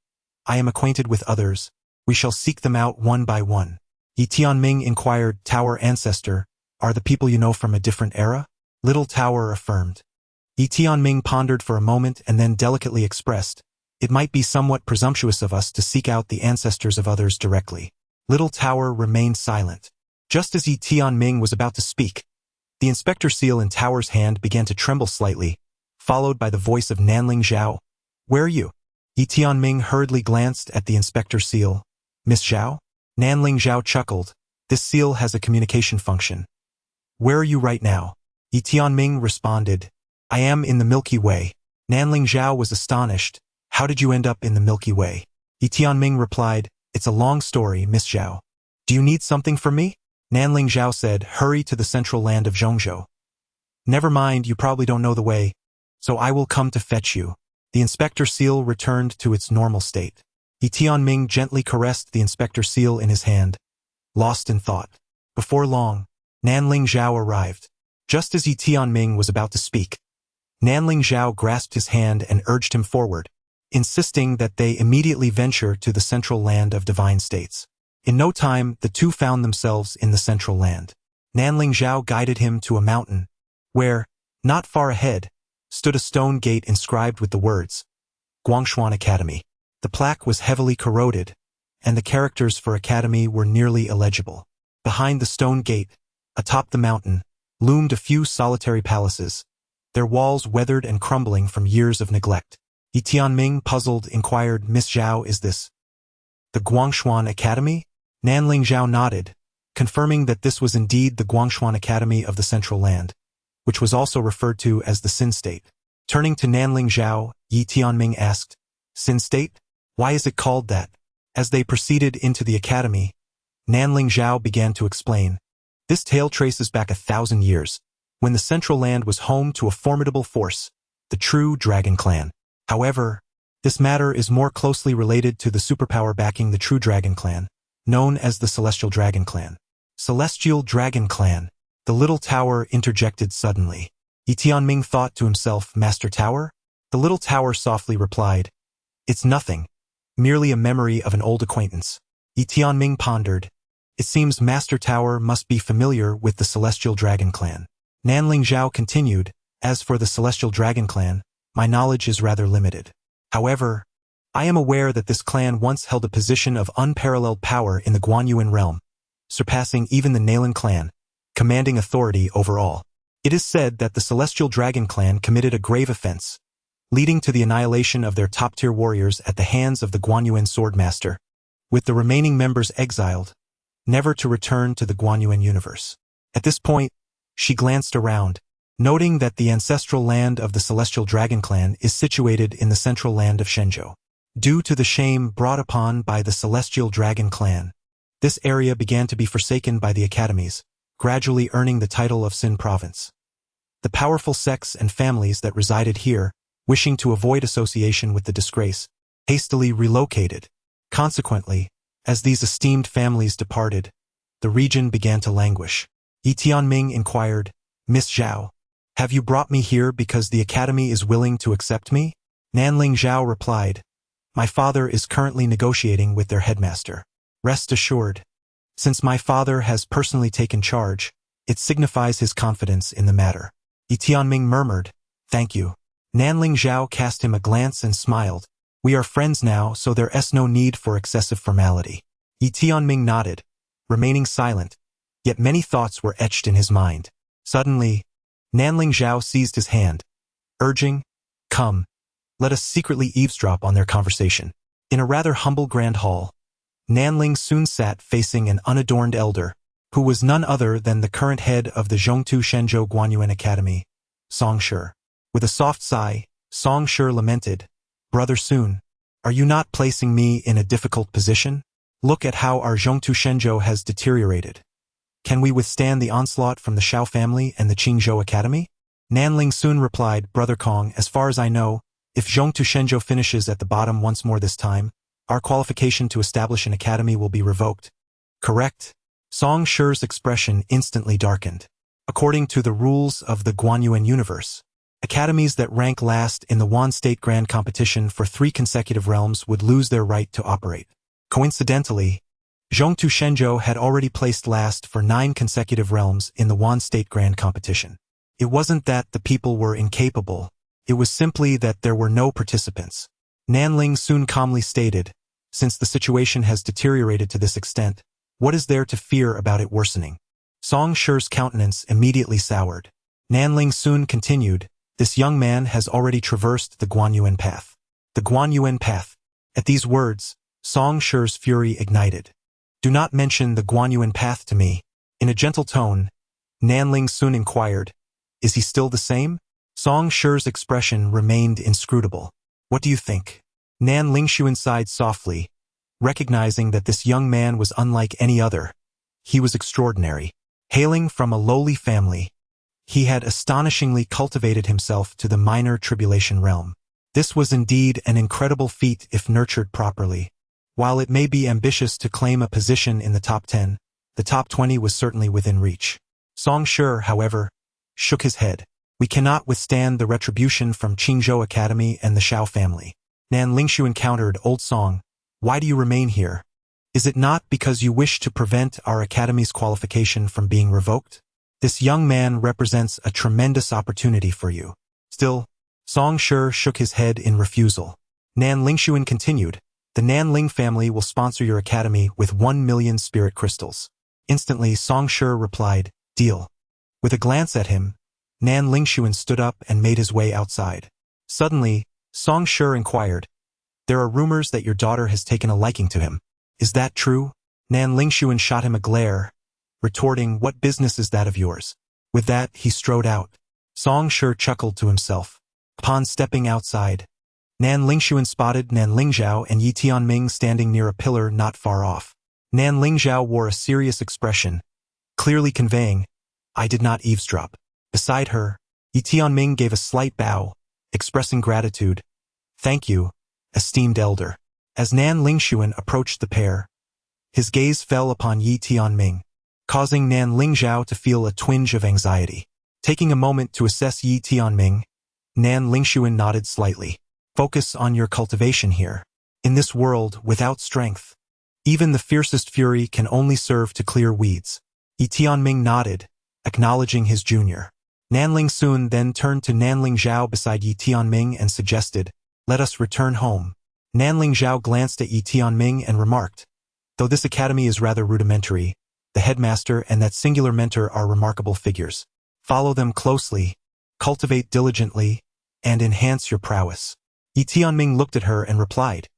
I am acquainted with others. We shall seek them out one by one. Yi Tianming inquired, Tower Ancestor, are the people you know from a different era? Little Tower affirmed. Yi Tianming pondered for a moment and then delicately expressed, It might be somewhat presumptuous of us to seek out the ancestors of others directly. Little Tower remained silent. Just as Yi Tianming was about to speak, The inspector seal in Tower's hand began to tremble slightly, followed by the voice of Nanling Zhao. Where are you? Yi Tianming hurriedly glanced at the inspector seal. Miss Zhao? Nanling Zhao chuckled. This seal has a communication function. Where are you right now? Yi Tianming responded. I am in the Milky Way. Nanling Zhao was astonished. How did you end up in the Milky Way? Yi Tianming replied, It's a long story, Miss Zhao. Do you need something from me? Nanling Zhao said, Hurry to the central land of Zhongzhou. Never mind, you probably don't know the way, so I will come to fetch you. The inspector seal returned to its normal state. Yi Tianming gently caressed the inspector seal in his hand, lost in thought. Before long, Nanling Zhao arrived. Just as Yi Tianming was about to speak, Nanling Zhao grasped his hand and urged him forward, insisting that they immediately venture to the central land of divine states. In no time, the two found themselves in the central land. Nanling Zhao guided him to a mountain, where, not far ahead, stood a stone gate inscribed with the words, Guangshuan Academy. The plaque was heavily corroded, and the characters for Academy were nearly illegible. Behind the stone gate, atop the mountain, loomed a few solitary palaces, their walls weathered and crumbling from years of neglect. Yi Tianming, puzzled, inquired, Miss Zhao, is this the Guangshuan Academy? Nanling Zhao nodded, confirming that this was indeed the Guangshuan Academy of the Central Land, which was also referred to as the Sin State. Turning to Nanling Zhao, Yi Tianming asked, Sin State? Why is it called that? As they proceeded into the academy, Nanling Zhao began to explain. This tale traces back 1,000 years, when the Central Land was home to a formidable force, the true Dragon Clan. However, this matter is more closely related to the superpower backing the true Dragon Clan, known as the Celestial Dragon Clan. Celestial Dragon Clan. The little tower interjected suddenly. Yi Tianming thought to himself, Master Tower? The little tower softly replied, It's nothing, merely a memory of an old acquaintance. Yi Tianming pondered. It seems Master Tower must be familiar with the Celestial Dragon Clan. Nanling Zhao continued, As for the Celestial Dragon Clan, my knowledge is rather limited. However, I am aware that this clan once held a position of unparalleled power in the Guanyuan realm, surpassing even the Nalan clan, commanding authority over all. It is said that the Celestial Dragon Clan committed a grave offense, leading to the annihilation of their top-tier warriors at the hands of the Guanyuan Swordmaster, with the remaining members exiled, never to return to the Guanyuan universe. At this point, she glanced around, noting that the ancestral land of the Celestial Dragon Clan is situated in the central land of Shenzhou. Due to the shame brought upon by the Celestial Dragon Clan, this area began to be forsaken by the academies, gradually earning the title of Sin Province. The powerful sects and families that resided here, wishing to avoid association with the disgrace, hastily relocated. Consequently, as these esteemed families departed, the region began to languish. Yi Tianming inquired, Miss Zhao, have you brought me here because the academy is willing to accept me? Nanling Zhao replied, My father is currently negotiating with their headmaster. Rest assured, since my father has personally taken charge, it signifies his confidence in the matter. Yi Tianming murmured, Thank you. Nanling Zhao cast him a glance and smiled. We are friends now, so there is no need for excessive formality. Yi Tianming nodded, remaining silent, yet many thoughts were etched in his mind. Suddenly, Nanling Zhao seized his hand, urging, Come, let us secretly eavesdrop on their conversation. In a rather humble grand hall, Nanling soon sat facing an unadorned elder, who was none other than the current head of the Zhongtu Shenzhou Guanyuan Academy, Song Shi. With a soft sigh, Song Shi lamented, Brother Sun, are you not placing me in a difficult position? Look at how our Zhongtu Shenzhou has deteriorated. Can we withstand the onslaught from the Shao family and the Qingzhou Academy? Nanling soon replied, Brother Kong, as far as I know, if Zhongtu Shenzhou finishes at the bottom once more this time, our qualification to establish an academy will be revoked. Correct? Song Shi's expression instantly darkened. According to the rules of the Guanyuan universe, academies that rank last in the Wan State Grand Competition for 3 consecutive realms would lose their right to operate. Coincidentally, Zhongtu Shenzhou had already placed last for 9 consecutive realms in the Wan State Grand Competition. It wasn't that the people were incapable, it was simply that there were no participants. Nanling soon calmly stated, Since the situation has deteriorated to this extent, what is there to fear about it worsening? Song Shi's countenance immediately soured. Nanling soon continued, "This young man has already traversed the Guanyuan path." The Guanyuan path. At these words, Song Shi's fury ignited. "Do not mention the Guanyuan path to me." In a gentle tone, Nanling soon inquired, "Is he still the same?" Song Shi's expression remained inscrutable. "What do you think?" Nanling Xuan sighed softly, recognizing that this young man was unlike any other. He was extraordinary. Hailing from a lowly family, he had astonishingly cultivated himself to the minor tribulation realm. This was indeed an incredible feat if nurtured properly. While it may be ambitious to claim a position in the top 10, the top 20 was certainly within reach. Song Shi, however, shook his head. "We cannot withstand the retribution from Qingzhou Academy and the Shao family." Nanling Xuan encountered Old Song. "Why do you remain here? Is it not because you wish to prevent our academy's qualification from being revoked? This young man represents a tremendous opportunity for you." Still, Song Shi shook his head in refusal. Nanling Xuan continued, "The Nanling family will sponsor your academy with 1 million spirit crystals." Instantly, Song Shi replied, "Deal." With a glance at him, Nanling Xuan stood up and made his way outside. Suddenly, Song Shi inquired, "There are rumors that your daughter has taken a liking to him. Is that true?" Nanling Xuan shot him a glare, retorting, "What business is that of yours?" With that, he strode out. Song Shi chuckled to himself. Upon stepping outside, Nanling Xuan spotted Nanling Zhao and Yi Tianming standing near a pillar not far off. Nanling Zhao wore a serious expression, clearly conveying, "I did not eavesdrop." Beside her, Yi Tianming gave a slight bow, expressing gratitude. "Thank you, esteemed elder." As Nanling Xuan approached the pair, his gaze fell upon Yi Tianming, causing Nanling Zhao to feel a twinge of anxiety. Taking a moment to assess Yi Tianming, Nanling Xuan nodded slightly. "Focus on your cultivation here. In this world, without strength, even the fiercest fury can only serve to clear weeds." Yi Tianming nodded, acknowledging his junior. Nanling soon then turned to Nanling Zhao beside Yi Tianming and suggested, "Let us return home." Nanling Zhao glanced at Yi Tianming and remarked, "Though this academy is rather rudimentary, the headmaster and that singular mentor are remarkable figures. Follow them closely, cultivate diligently, and enhance your prowess." Yi Tianming looked at her and replied,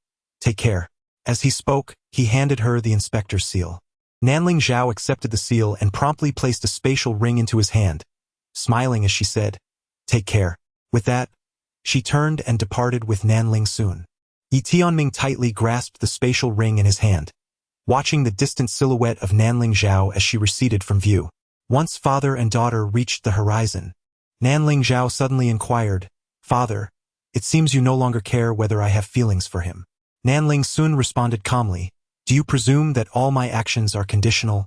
"Take care." As he spoke, he handed her the inspector's seal. Nanling Zhao accepted the seal and promptly placed a spatial ring into his hand, smiling as she said, "Take care." With that, she turned and departed with Nanling soon. Yi Tianming tightly grasped the spatial ring in his hand, watching the distant silhouette of Nanling Zhao as she receded from view. Once father and daughter reached the horizon, Nanling Zhao suddenly inquired, "Father, it seems you no longer care whether I have feelings for him." Nanling soon responded calmly, "Do you presume that all my actions are conditional,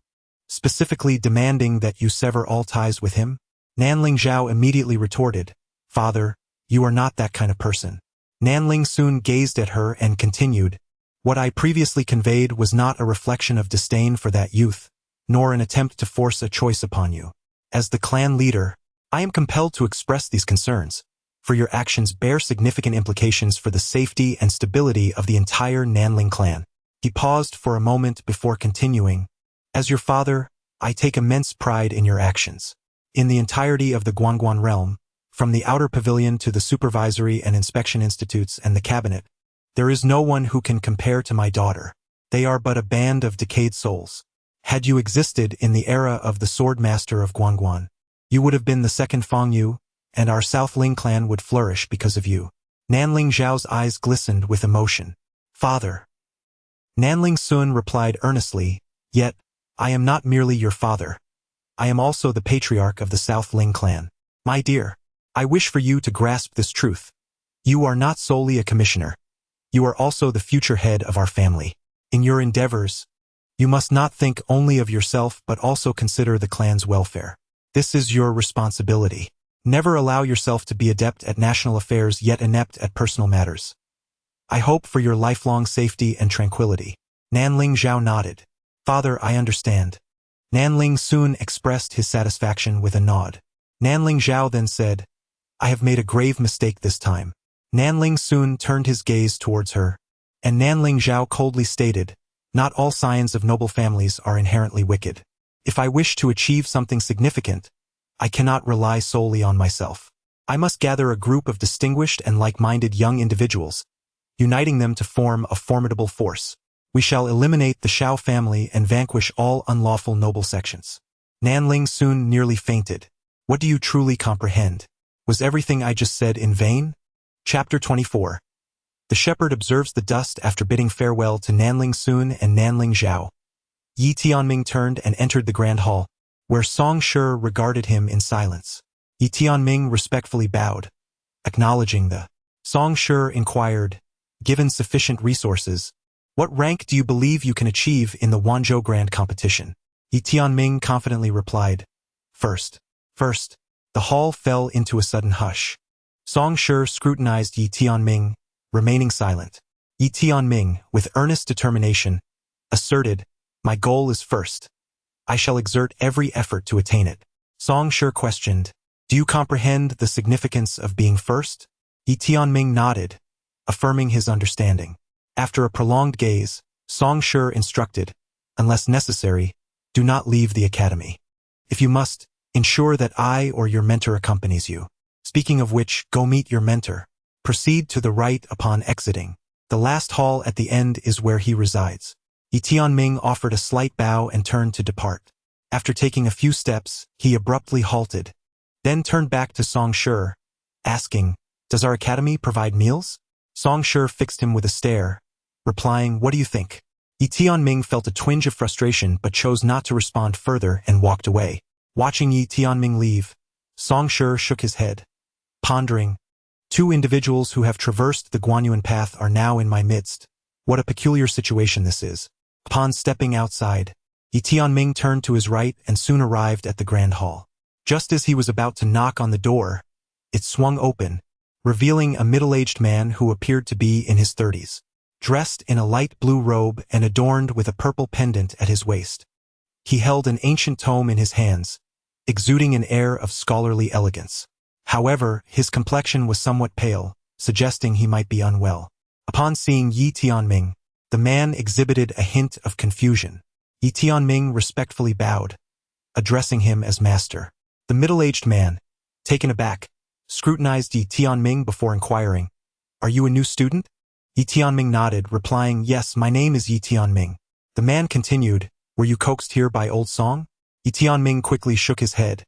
specifically demanding that you sever all ties with him?" Nanling Zhao immediately retorted, "Father, you are not that kind of person." Nanling soon gazed at her and continued, "What I previously conveyed was not a reflection of disdain for that youth, nor an attempt to force a choice upon you. As the clan leader, I am compelled to express these concerns, for your actions bear significant implications for the safety and stability of the entire Nanling clan." He paused for a moment before continuing, "As your father, I take immense pride in your actions. In the entirety of the Guangguan realm, from the outer pavilion to the supervisory and inspection institutes and the cabinet, there is no one who can compare to my daughter. They are but a band of decayed souls. Had you existed in the era of the sword master of Guangguan, you would have been the second Feng Yu, and our South Ling clan would flourish because of you." Nanling Zhao's eyes glistened with emotion. "Father." Nanling Sun replied earnestly, "Yet, I am not merely your father. I am also the patriarch of the South Ling clan. My dear, I wish for you to grasp this truth. You are not solely a commissioner. You are also the future head of our family. In your endeavors, you must not think only of yourself but also consider the clan's welfare. This is your responsibility. Never allow yourself to be adept at national affairs yet inept at personal matters. I hope for your lifelong safety and tranquility." Nanling Zhao nodded. "Father, I understand." Nanling soon expressed his satisfaction with a nod. Nanling Zhao then said, "I have made a grave mistake this time." Nanling soon turned his gaze towards her, and Nanling Zhao coldly stated, "Not all scions of noble families are inherently wicked. If I wish to achieve something significant, I cannot rely solely on myself. I must gather a group of distinguished and like-minded young individuals, uniting them to form a formidable force. We shall eliminate the Shao family and vanquish all unlawful noble sections. Nanling soon nearly fainted. What do you truly comprehend? Was everything I just said in vain? Chapter 24. The shepherd observes the dust after bidding farewell to Nanling Sun and Nanling Zhao. Yi Tianming turned and entered the grand hall, where Song Shi regarded him in silence. Yi Tianming respectfully bowed, acknowledging the. Song Shi inquired, given sufficient resources, what rank do you believe you can achieve in the Wanzhou Grand Competition? Yi Tianming confidently replied, First. The hall fell into a sudden hush. Song Shi scrutinized Yi Tianming, remaining silent. Yi Tianming, with earnest determination, asserted, my goal is first. I shall exert every effort to attain it. Song Shi questioned, do you comprehend the significance of being first? Yi Tianming nodded, affirming his understanding. After a prolonged gaze, Song Shi instructed, unless necessary, do not leave the academy. If you must, ensure that I or your mentor accompanies you. Speaking of which, go meet your mentor. Proceed to the right upon exiting. The last hall at the end is where he resides. Yi Tianming offered a slight bow and turned to depart. After taking a few steps, he abruptly halted, then turned back to Song Shi, asking, does our academy provide meals? Song Shi fixed him with a stare, replying, what do you think? Yi Tianming felt a twinge of frustration but chose not to respond further and walked away. Watching Yi Tianming leave, Song Shi shook his head, pondering, two individuals who have traversed the Guanyuan path are now in my midst. What a peculiar situation this is. Upon stepping outside, Yi Tianming turned to his right and soon arrived at the grand hall. Just as he was about to knock on the door, it swung open, revealing a middle-aged man who appeared to be in his 30s. Dressed in a light blue robe and adorned with a purple pendant at his waist. He held an ancient tome in his hands, exuding an air of scholarly elegance. However, his complexion was somewhat pale, suggesting he might be unwell. Upon seeing Yi Tianming, the man exhibited a hint of confusion. Yi Tianming respectfully bowed, addressing him as master. The middle-aged man, taken aback, scrutinized Yi Tianming before inquiring, are you a new student? Yi Tianming nodded, replying, yes, my name is Yi Tianming. The man continued, were you coaxed here by old Song? Yi Tianming quickly shook his head,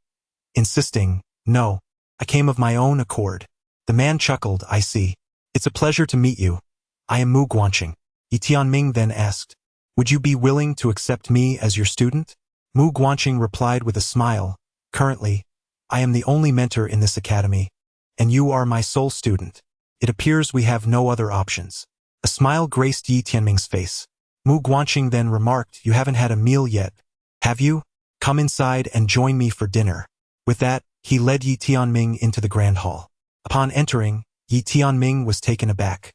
insisting, no, I came of my own accord. The man chuckled, I see. It's a pleasure to meet you. I am Mu Guanqing. Yi Tianming then asked, would you be willing to accept me as your student? Mu Guanqing replied with a smile, currently, I am the only mentor in this academy, and you are my sole student. It appears we have no other options. A smile graced Yi Tianming's face. Mu Guanqing then remarked, you haven't had a meal yet, have you? Come inside and join me for dinner. With that, he led Yi Tianming into the grand hall. Upon entering, Yi Tianming was taken aback.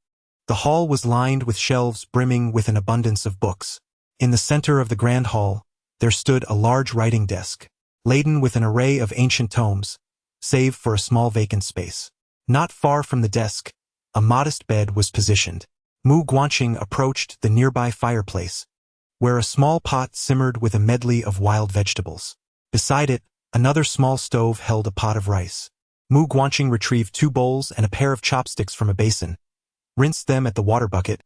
The hall was lined with shelves brimming with an abundance of books. In the center of the grand hall, there stood a large writing desk, laden with an array of ancient tomes, save for a small vacant space. Not far from the desk, a modest bed was positioned. Mu Guanqing approached the nearby fireplace, where a small pot simmered with a medley of wild vegetables. Beside it, another small stove held a pot of rice. Mu Guanqing retrieved 2 bowls and a pair of chopsticks from a basin, rinsed them at the water bucket,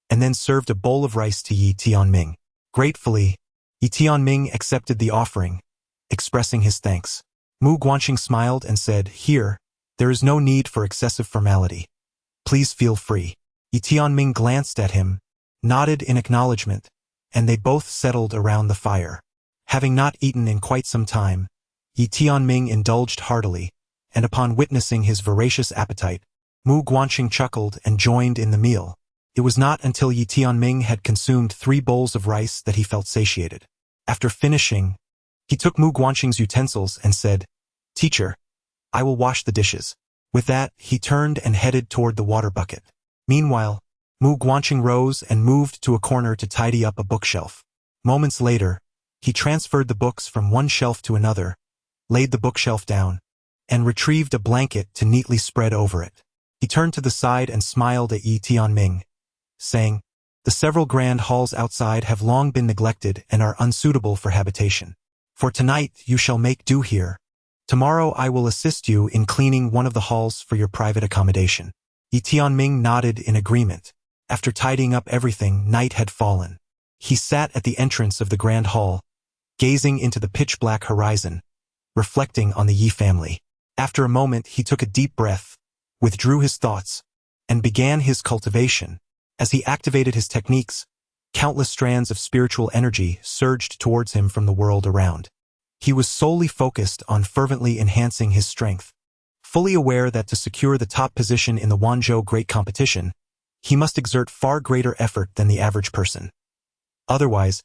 and then served a bowl of rice to Yi Tianming. Gratefully, Yi Tianming accepted the offering, expressing his thanks. Mu Guanqing smiled and said, here, there is no need for excessive formality. Please feel free. Yi Tianming glanced at him, nodded in acknowledgement, and they both settled around the fire. Having not eaten in quite some time, Yi Tianming indulged heartily, and upon witnessing his voracious appetite, Mu Guanqing chuckled and joined in the meal. It was not until Yi Tianming had consumed 3 bowls of rice that he felt satiated. After finishing, he took Mu Guanqing's utensils and said, teacher, I will wash the dishes. With that, he turned and headed toward the water bucket. Meanwhile, Mu Guanqing rose and moved to a corner to tidy up a bookshelf. Moments later, he transferred the books from one shelf to another, laid the bookshelf down, and retrieved a blanket to neatly spread over it. He turned to the side and smiled at Yi Tianming, saying, the several grand halls outside have long been neglected and are unsuitable for habitation. For tonight you shall make do here. Tomorrow I will assist you in cleaning one of the halls for your private accommodation." Yi Tianming nodded in agreement. After tidying up everything, night had fallen. He sat at the entrance of the grand hall, gazing into the pitch-black horizon, reflecting on the Yi family. After a moment, he took a deep breath, withdrew his thoughts, and began his cultivation. As he activated his techniques, countless strands of spiritual energy surged towards him from the world around. He was solely focused on fervently enhancing his strength, fully aware that to secure the top position in the Wanzhou Great Competition, he must exert far greater effort than the average person. Otherwise,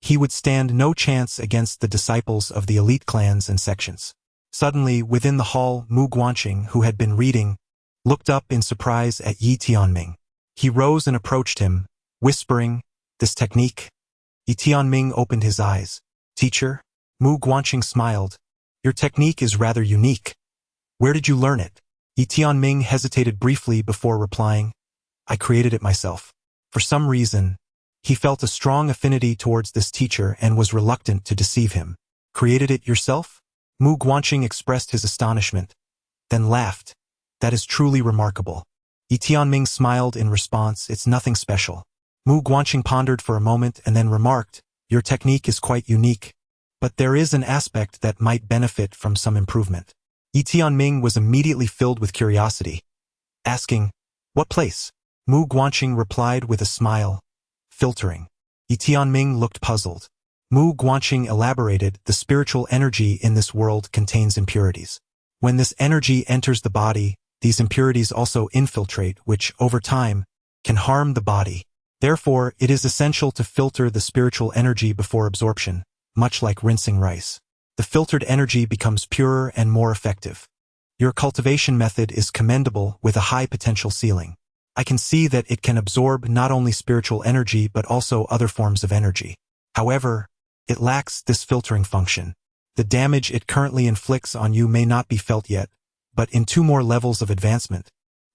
he would stand no chance against the disciples of the elite clans and sections. Suddenly, within the hall, Mu Guanqing, who had been reading, looked up in surprise at Yi Tianming. He rose and approached him, whispering, "This technique?" Yi Tianming opened his eyes. "Teacher?" Mu Guanqing smiled. "Your technique is rather unique. Where did you learn it?" Yi Tianming hesitated briefly before replying, "I created it myself." For some reason, he felt a strong affinity towards this teacher and was reluctant to deceive him. "Created it yourself?" Mu Guanqing expressed his astonishment, then laughed. "That is truly remarkable." Yi Tianming smiled in response. "It's nothing special." Mu Guanqing pondered for a moment and then remarked, "Your technique is quite unique, but there is an aspect that might benefit from some improvement." Yi Tianming was immediately filled with curiosity, asking, "What place?" Mu Guanqing replied with a smile, "Filtering." Yi Tianming looked puzzled. Mu Guanqing elaborated, "The spiritual energy in this world contains impurities. When this energy enters the body, these impurities also infiltrate, which, over time, can harm the body. Therefore, it is essential to filter the spiritual energy before absorption, much like rinsing rice. The filtered energy becomes purer and more effective. Your cultivation method is commendable with a high potential ceiling. I can see that it can absorb not only spiritual energy but also other forms of energy. However, it lacks this filtering function. The damage it currently inflicts on you may not be felt yet, but in 2 more levels of advancement,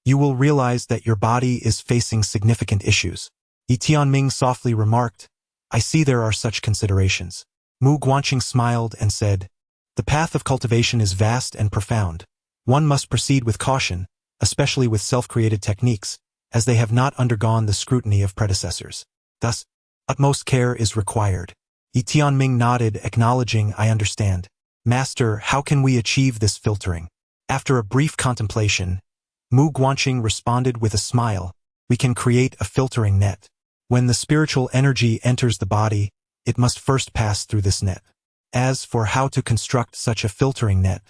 you will realize that your body is facing significant issues." Yi Tianming softly remarked, "I see there are such considerations." Mu Guanqing smiled and said, "The path of cultivation is vast and profound. One must proceed with caution, especially with self-created techniques, as they have not undergone the scrutiny of predecessors. Thus, utmost care is required." Yi Tianming nodded, acknowledging, "I understand. Master, how can we achieve this filtering?" After a brief contemplation, Mu Guanqing responded with a smile, "We can create a filtering net. When the spiritual energy enters the body, it must first pass through this net. As for how to construct such a filtering net,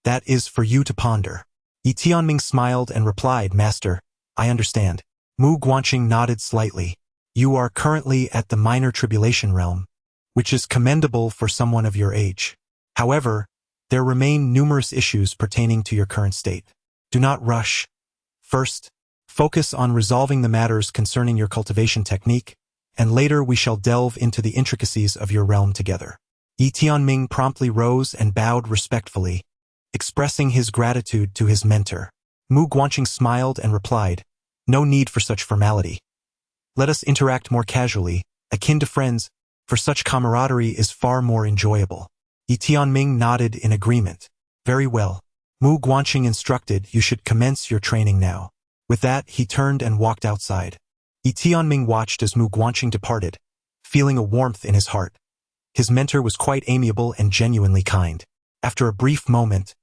that is for you to ponder." Yi Tianming smiled and replied, "Master, I understand." Mu Guanqing nodded slightly. "You are currently at the minor tribulation realm, which is commendable for someone of your age. However, there remain numerous issues pertaining to your current state. Do not rush. First, focus on resolving the matters concerning your cultivation technique, and later we shall delve into the intricacies of your realm together." Yi Tianming promptly rose and bowed respectfully, expressing his gratitude to his mentor. Mu Guanqing smiled and replied, "No need for such formality. Let us interact more casually, akin to friends, for such camaraderie is far more enjoyable." Yi Tianming nodded in agreement. "Very well." Mu Guanqing instructed, "You should commence your training now." With that, he turned and walked outside. Yi Tianming watched as Mu Guanqing departed, feeling a warmth in his heart. His mentor was quite amiable and genuinely kind. After a brief moment,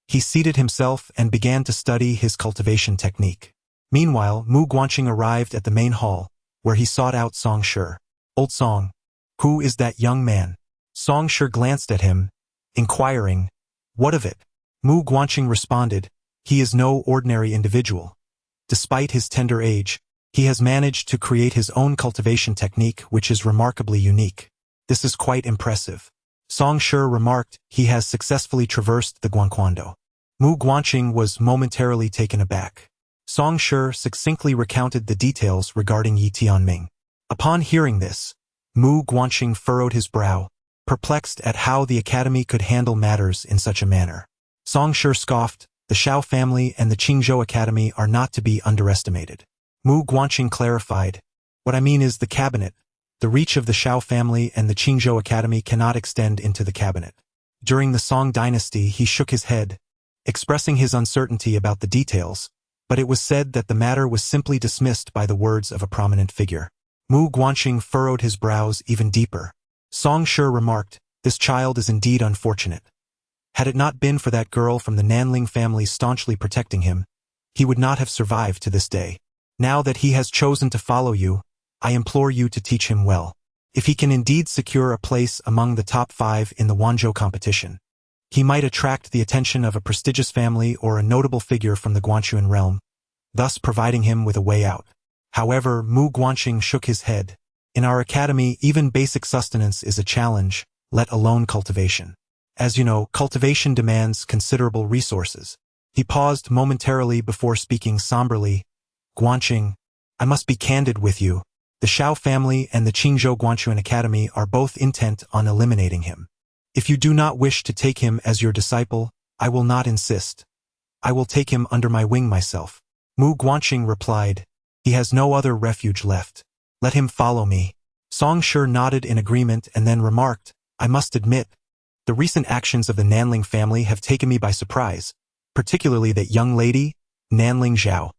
he seated himself and began to study his cultivation technique. Meanwhile, Mu Guanqing arrived at the main hall, where he sought out Song Shi. "Old Song, who is that young man?" Song Shi glanced at him, inquiring, "What of it?" Mu Guanqing responded, "He is no ordinary individual. Despite his tender age, he has managed to create his own cultivation technique which is remarkably unique. This is quite impressive." Song Shi remarked, "He has successfully traversed the Guanquando." Mu Guanqing was momentarily taken aback. Song Shi succinctly recounted the details regarding Yi Tianming. Upon hearing this, Mu Guanqing furrowed his brow, perplexed at how the academy could handle matters in such a manner. Song Shi scoffed, "The Shao family and the Qingzhou Academy are not to be underestimated." Mu Guanqing clarified, "What I mean is the cabinet, The reach of the Shao family and the Qingzhou Academy cannot extend into the cabinet. During the Song dynasty, he shook his head, expressing his uncertainty about the details, but it was said that the matter was simply dismissed by the words of a prominent figure. Mu Guanxing furrowed his brows even deeper. Song Shi remarked, "This child is indeed unfortunate. Had it not been for that girl from the Nanling family staunchly protecting him, he would not have survived to this day. Now that he has chosen to follow you, I implore you to teach him well. If he can indeed secure a place among the top 5 in the Wanzhou competition, he might attract the attention of a prestigious family or a notable figure from the Guanxuan realm, thus providing him with a way out." However, Mu Guanxing shook his head. "In our academy, even basic sustenance is a challenge, let alone cultivation. As you know, cultivation demands considerable resources." He paused momentarily before speaking somberly. "Guanxing, I must be candid with you. The Shao family and the Qingzhou Guanxuan Academy are both intent on eliminating him. If you do not wish to take him as your disciple, I will not insist. I will take him under my wing myself." Mu Guanxing replied, "He has no other refuge left. Let him follow me." Song Shi nodded in agreement and then remarked, "I must admit, the recent actions of the Nanling family have taken me by surprise, particularly that young lady, Nanling Zhao.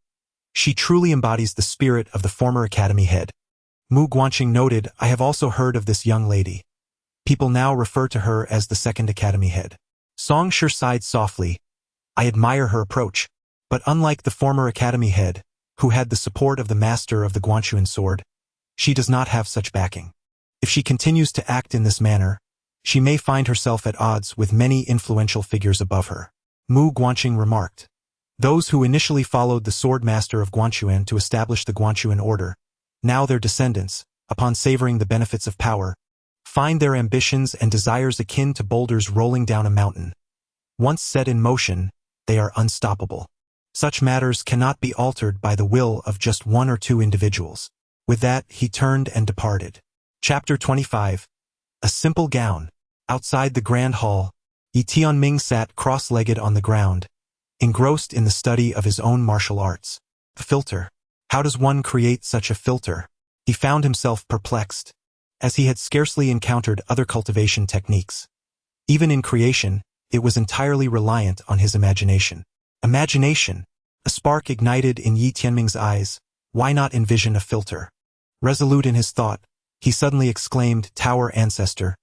She truly embodies the spirit of the former academy head." Mu Guanxing noted, "I have also heard of this young lady. People now refer to her as the second academy head." Song Shi sighed softly. "I admire her approach, but unlike the former academy head, who had the support of the master of the Guanxuan sword, she does not have such backing. If she continues to act in this manner, she may find herself at odds with many influential figures above her." Mu Guanxing remarked, "Those who initially followed the sword master of Guanxuan to establish the Guanxuan order, now their descendants, upon savoring the benefits of power, find their ambitions and desires akin to boulders rolling down a mountain. Once set in motion, they are unstoppable. Such matters cannot be altered by the will of just 1 or 2 individuals." With that, he turned and departed. Chapter 25. A simple gown. Outside the grand hall, Yi Tianming sat cross-legged on the ground, engrossed in the study of his own martial arts. A filter. How does one create such a filter? He found himself perplexed, as he had scarcely encountered other cultivation techniques. Even in creation, it was entirely reliant on his imagination. Imagination! A spark ignited in Yi Tianming's eyes. Why not envision a filter? Resolute in his thought, he suddenly exclaimed, "Tower ancestor,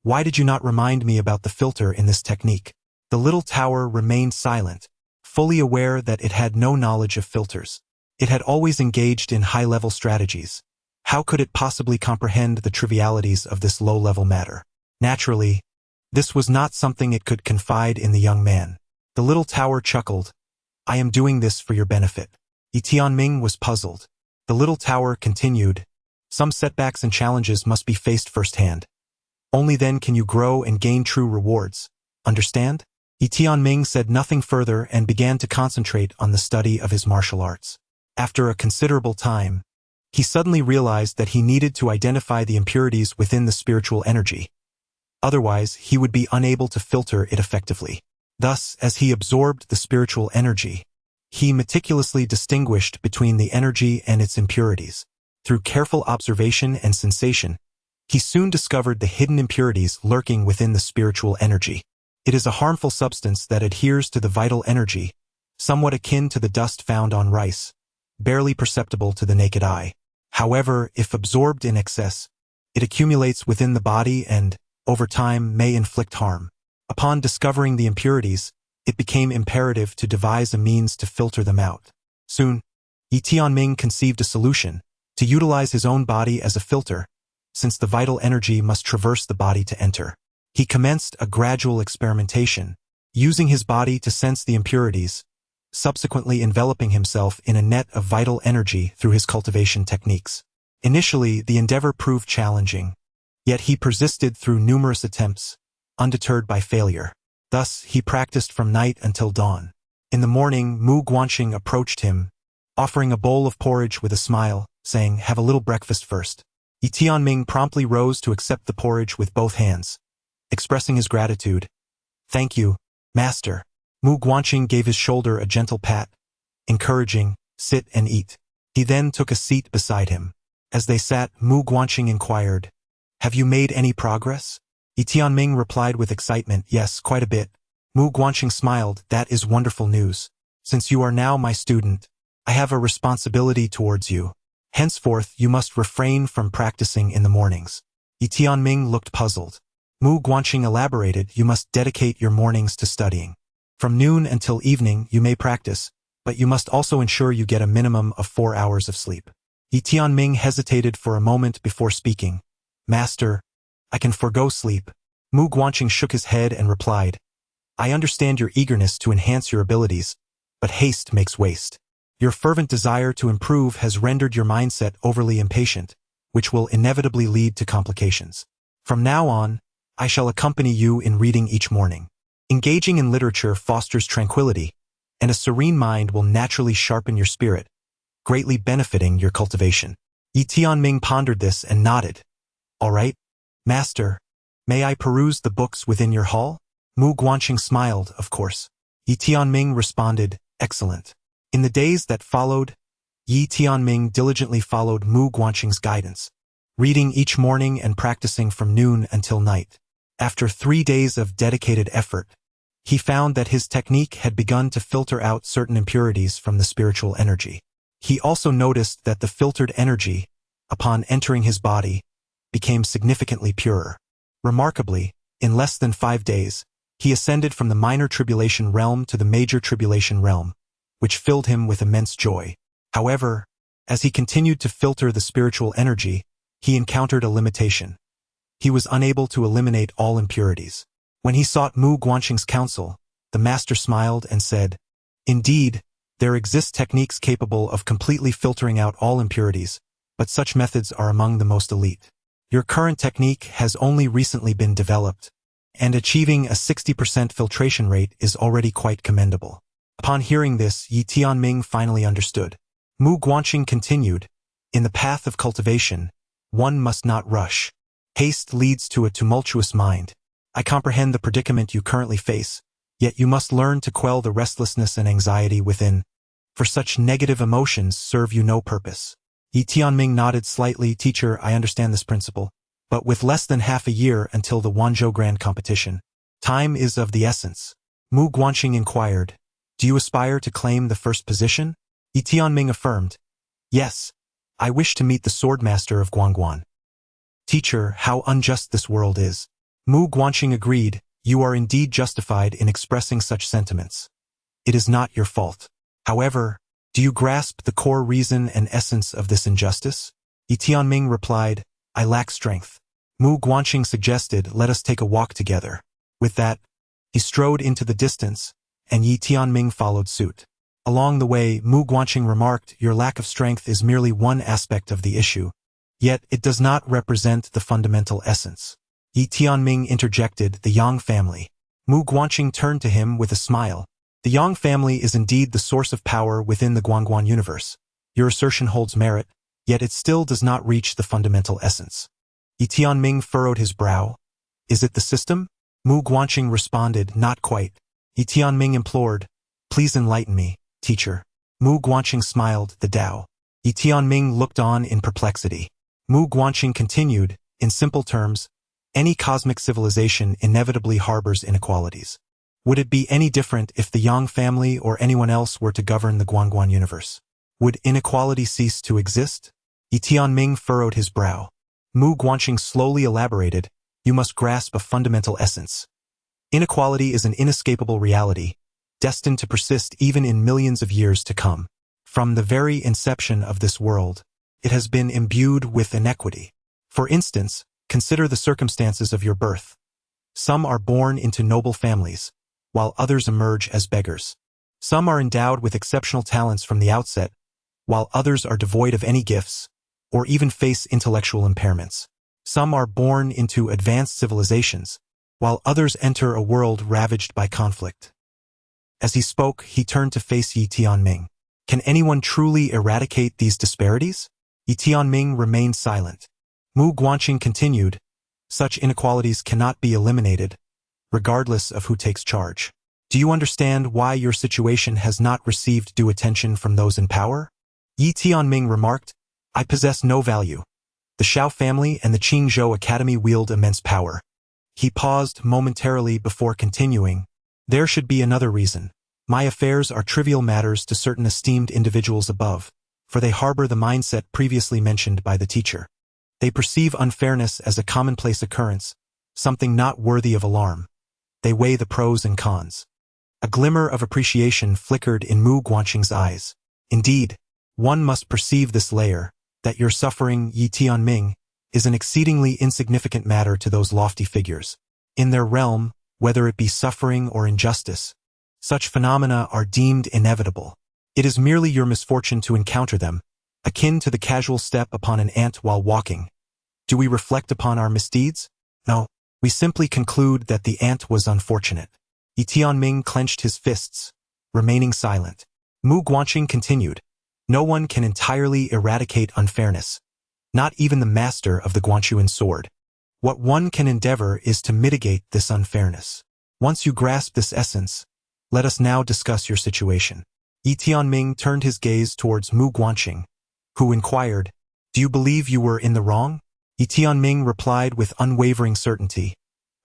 why did you not remind me about the filter in this technique?" The little tower remained silent, fully aware that it had no knowledge of filters. It had always engaged in high-level strategies. How could it possibly comprehend the trivialities of this low-level matter? Naturally, this was not something it could confide in the young man. The little tower chuckled. "I am doing this for your benefit." Yi Tianming was puzzled. The little tower continued, "Some setbacks and challenges must be faced firsthand. Only then can you grow and gain true rewards. Understand?" Yi Tianming said nothing further and began to concentrate on the study of his martial arts. After a considerable time, he suddenly realized that he needed to identify the impurities within the spiritual energy. Otherwise, he would be unable to filter it effectively. Thus, as he absorbed the spiritual energy, he meticulously distinguished between the energy and its impurities. Through careful observation and sensation, he soon discovered the hidden impurities lurking within the spiritual energy. It is a harmful substance that adheres to the vital energy, somewhat akin to the dust found on rice, barely perceptible to the naked eye. However, if absorbed in excess, it accumulates within the body and, over time, may inflict harm. Upon discovering the impurities, it became imperative to devise a means to filter them out. Soon, Yi Tianming conceived a solution, to utilize his own body as a filter, since the vital energy must traverse the body to enter. He commenced a gradual experimentation, using his body to sense the impurities, subsequently enveloping himself in a net of vital energy through his cultivation techniques. Initially, the endeavor proved challenging, yet he persisted through numerous attempts, undeterred by failure. Thus, he practiced from night until dawn. In the morning, Mu Guanxing approached him, offering a bowl of porridge with a smile, saying, "Have a little breakfast first." Yi Tianming promptly rose to accept the porridge with both hands, expressing his gratitude. "Thank you, master." Mu Guanxing gave his shoulder a gentle pat, encouraging, "Sit and eat." He then took a seat beside him. As they sat, Mu Guanxing inquired, "Have you made any progress?" Yi Tianming replied with excitement, "Yes, quite a bit." Mu Guanxing smiled, "That is wonderful news. Since you are now my student, I have a responsibility towards you. Henceforth, you must refrain from practicing in the mornings." Yi Tianming looked puzzled. Mu Guanxing elaborated, "You must dedicate your mornings to studying. From noon until evening, you may practice, but you must also ensure you get a minimum of 4 hours of sleep." Yi Tianming hesitated for a moment before speaking. "Master, I can forego sleep." Mu Guanxing shook his head and replied, "I understand your eagerness to enhance your abilities, but haste makes waste. Your fervent desire to improve has rendered your mindset overly impatient, which will inevitably lead to complications. From now on, I shall accompany you in reading each morning. Engaging in literature fosters tranquility, and a serene mind will naturally sharpen your spirit, greatly benefiting your cultivation." Yi Tianming pondered this and nodded. "All right, Master, may I peruse the books within your hall?" Mu Guanxing smiled, "Of course." Yi Tianming responded, "Excellent." In the days that followed, Yi Tianming diligently followed Mu Guanxing's guidance, reading each morning and practicing from noon until night. After 3 days of dedicated effort, he found that his technique had begun to filter out certain impurities from the spiritual energy. He also noticed that the filtered energy, upon entering his body, became significantly purer. Remarkably, in less than 5 days, he ascended from the minor tribulation realm to the major tribulation realm, which filled him with immense joy. However, as he continued to filter the spiritual energy, he encountered a limitation. He was unable to eliminate all impurities. When he sought Mu Guanxing's counsel, the master smiled and said, "Indeed, there exist techniques capable of completely filtering out all impurities, but such methods are among the most elite. Your current technique has only recently been developed, and achieving a 60% filtration rate is already quite commendable." Upon hearing this, Yi Tianming finally understood. Mu Guanxing continued, "In the path of cultivation, one must not rush. Haste leads to a tumultuous mind. I comprehend the predicament you currently face, yet you must learn to quell the restlessness and anxiety within, for such negative emotions serve you no purpose." Yi Tianming nodded slightly. "Teacher, I understand this principle, but with less than half a year until the Wanzhou Grand Competition, time is of the essence." Mu Guanxing inquired, "Do you aspire to claim the first position?" Yi Tianming affirmed, "Yes, I wish to meet the swordmaster of Guangguan." "Teacher, how unjust this world is." Mu Guanxing agreed, "You are indeed justified in expressing such sentiments. It is not your fault. However, do you grasp the core reason and essence of this injustice?" Yi Tianming replied, "I lack strength." Mu Guanxing suggested, "Let us take a walk together." With that, he strode into the distance, and Yi Tianming followed suit. Along the way, Mu Guanxing remarked, "Your lack of strength is merely one aspect of the issue, yet it does not represent the fundamental essence." Yi Tianming interjected, "The Yang family." Mu Guanxing turned to him with a smile. "The Yang family is indeed the source of power within the Guangguan universe. Your assertion holds merit, yet it still does not reach the fundamental essence." Yi Tianming furrowed his brow. "Is it the system?" Mu Guanxing responded, "Not quite." Yi Tianming implored, "Please enlighten me, teacher." Mu Guanxing smiled, "The Dao." Yi Tianming looked on in perplexity. Mu Guanxing continued, "In simple terms, any cosmic civilization inevitably harbors inequalities. Would it be any different if the Yang family or anyone else were to govern the Guangguan universe? Would inequality cease to exist?" Yi Tianming furrowed his brow. Mu Guanxing slowly elaborated, "You must grasp a fundamental essence. Inequality is an inescapable reality, destined to persist even in millions of years to come. From the very inception of this world, it has been imbued with inequity. For instance, consider the circumstances of your birth. Some are born into noble families, while others emerge as beggars. Some are endowed with exceptional talents from the outset, while others are devoid of any gifts, or even face intellectual impairments. Some are born into advanced civilizations, while others enter a world ravaged by conflict." As he spoke, he turned to face Yi Tianming. "Can anyone truly eradicate these disparities?" Yi Tianming remained silent. Mu Guanxing continued, "Such inequalities cannot be eliminated, regardless of who takes charge. Do you understand why your situation has not received due attention from those in power?" Yi Tianming remarked, I possess no value. The Xiao family and the Qingzhou Academy wield immense power. He paused momentarily before continuing. There should be another reason. My affairs are trivial matters to certain esteemed individuals above, for they harbor the mindset previously mentioned by the teacher. They perceive unfairness as a commonplace occurrence, something not worthy of alarm. They weigh the pros and cons. A glimmer of appreciation flickered in Mu Guanqing's eyes. Indeed, one must perceive this layer, that your suffering, Yi Tianming, is an exceedingly insignificant matter to those lofty figures. In their realm, whether it be suffering or injustice, such phenomena are deemed inevitable. It is merely your misfortune to encounter them, akin to the casual step upon an ant while walking. Do we reflect upon our misdeeds? No, we simply conclude that the ant was unfortunate. Yi Tianming clenched his fists, remaining silent. Mu Guanqing continued. No one can entirely eradicate unfairness, not even the master of the Guanchuan sword. What one can endeavor is to mitigate this unfairness. Once you grasp this essence, let us now discuss your situation. Yi Tianming turned his gaze towards Mu Guanqing, who inquired, Do you believe you were in the wrong? Yi Tianming replied with unwavering certainty,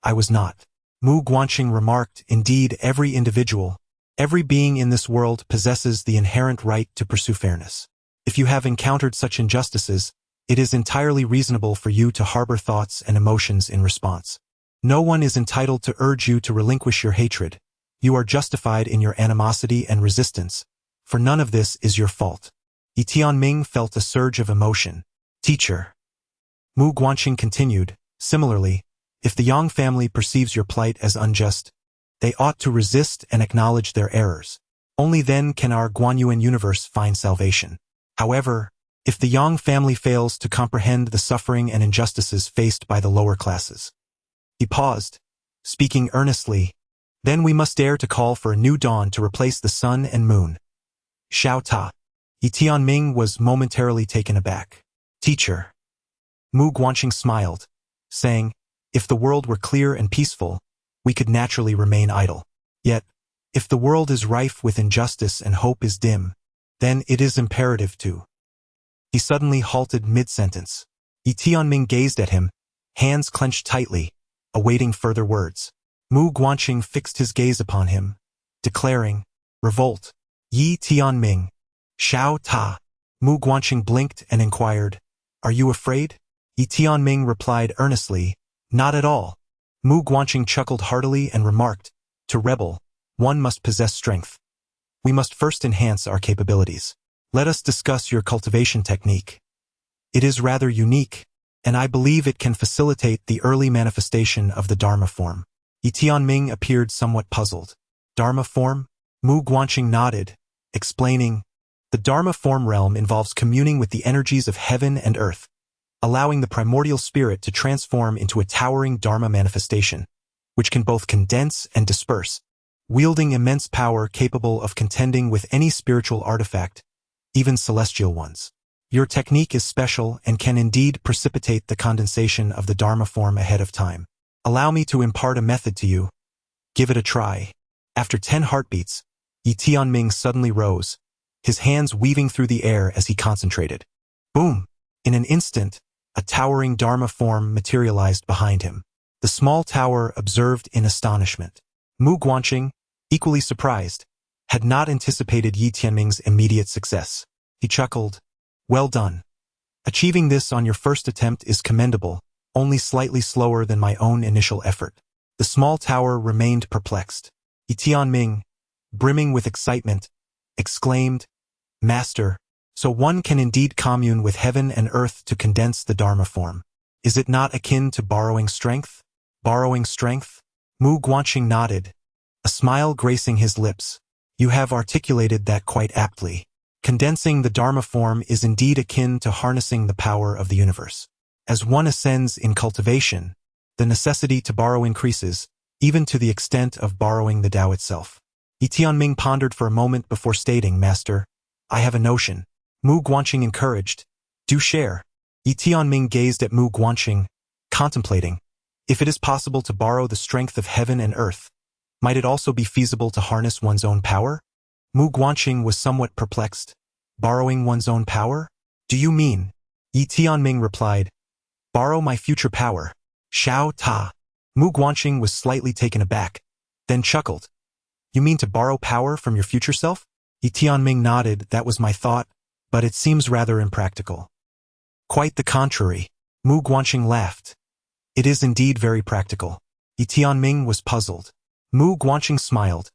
I was not. Mu Guanqing remarked, Indeed, every individual, every being in this world possesses the inherent right to pursue fairness. If you have encountered such injustices, it is entirely reasonable for you to harbor thoughts and emotions in response. No one is entitled to urge you to relinquish your hatred. You are justified in your animosity and resistance, for none of this is your fault. Yi Tianming felt a surge of emotion. Teacher. Mu Guanqing continued, Similarly, if the Yang family perceives your plight as unjust, they ought to resist and acknowledge their errors. Only then can our Guanyuan universe find salvation. However, if the Yang family fails to comprehend the suffering and injustices faced by the lower classes. He paused, speaking earnestly, Then we must dare to call for a new dawn to replace the sun and moon. Xiao Ta. Yi Tianming was momentarily taken aback. Teacher. Mu Guanqing smiled, saying, If the world were clear and peaceful, we could naturally remain idle. Yet, if the world is rife with injustice and hope is dim, then it is imperative to. He suddenly halted mid-sentence. Yi Tianming gazed at him, hands clenched tightly, awaiting further words. Mu Guanqing fixed his gaze upon him, declaring, Revolt. Yi Tianming. Xiao Ta. Mu Guanqing blinked and inquired, Are you afraid? Yi Tianming replied earnestly, Not at all. Mu Guanqing chuckled heartily and remarked, To rebel, one must possess strength. We must first enhance our capabilities. Let us discuss your cultivation technique. It is rather unique, and I believe it can facilitate the early manifestation of the Dharma form. Yi Tianming appeared somewhat puzzled. Dharma form? Mu Guanqing nodded, explaining, The Dharma form realm involves communing with the energies of heaven and earth, allowing the primordial spirit to transform into a towering Dharma manifestation, which can both condense and disperse, wielding immense power capable of contending with any spiritual artifact, even celestial ones. Your technique is special and can indeed precipitate the condensation of the Dharma form ahead of time. Allow me to impart a method to you. Give it a try. After 10 heartbeats, Yi Tianming suddenly rose, his hands weaving through the air as he concentrated. Boom! In an instant, a towering Dharma form materialized behind him. The small tower observed in astonishment. Mu Guanqing, equally surprised, had not anticipated Yi Tianming's immediate success. He chuckled, Well done. Achieving this on your first attempt is commendable, only slightly slower than my own initial effort. The small tower remained perplexed. Yi Tianming, brimming with excitement, exclaimed, Master, so one can indeed commune with heaven and earth to condense the Dharma form. Is it not akin to borrowing strength? Borrowing strength? Mu Guanqing nodded, a smile gracing his lips. You have articulated that quite aptly. Condensing the Dharma form is indeed akin to harnessing the power of the universe. As one ascends in cultivation, the necessity to borrow increases, even to the extent of borrowing the Tao itself. Yi Tianming pondered for a moment before stating, Master, I have a notion. Mu Guanqing encouraged, Do share. Yi Tianming gazed at Mu Guanqing, contemplating, if it is possible to borrow the strength of heaven and earth, might it also be feasible to harness one's own power? Mu Guanqing was somewhat perplexed. Borrowing one's own power? Do you mean? Yi Tianming replied, borrow my future power. Xiao Ta. Mu Guanxing was slightly taken aback, then chuckled. You mean to borrow power from your future self? Yi Tianming nodded. That was my thought, but it seems rather impractical. Quite the contrary. Mu Guanxing laughed. It is indeed very practical. Yi Tianming was puzzled. Mu Guanxing smiled.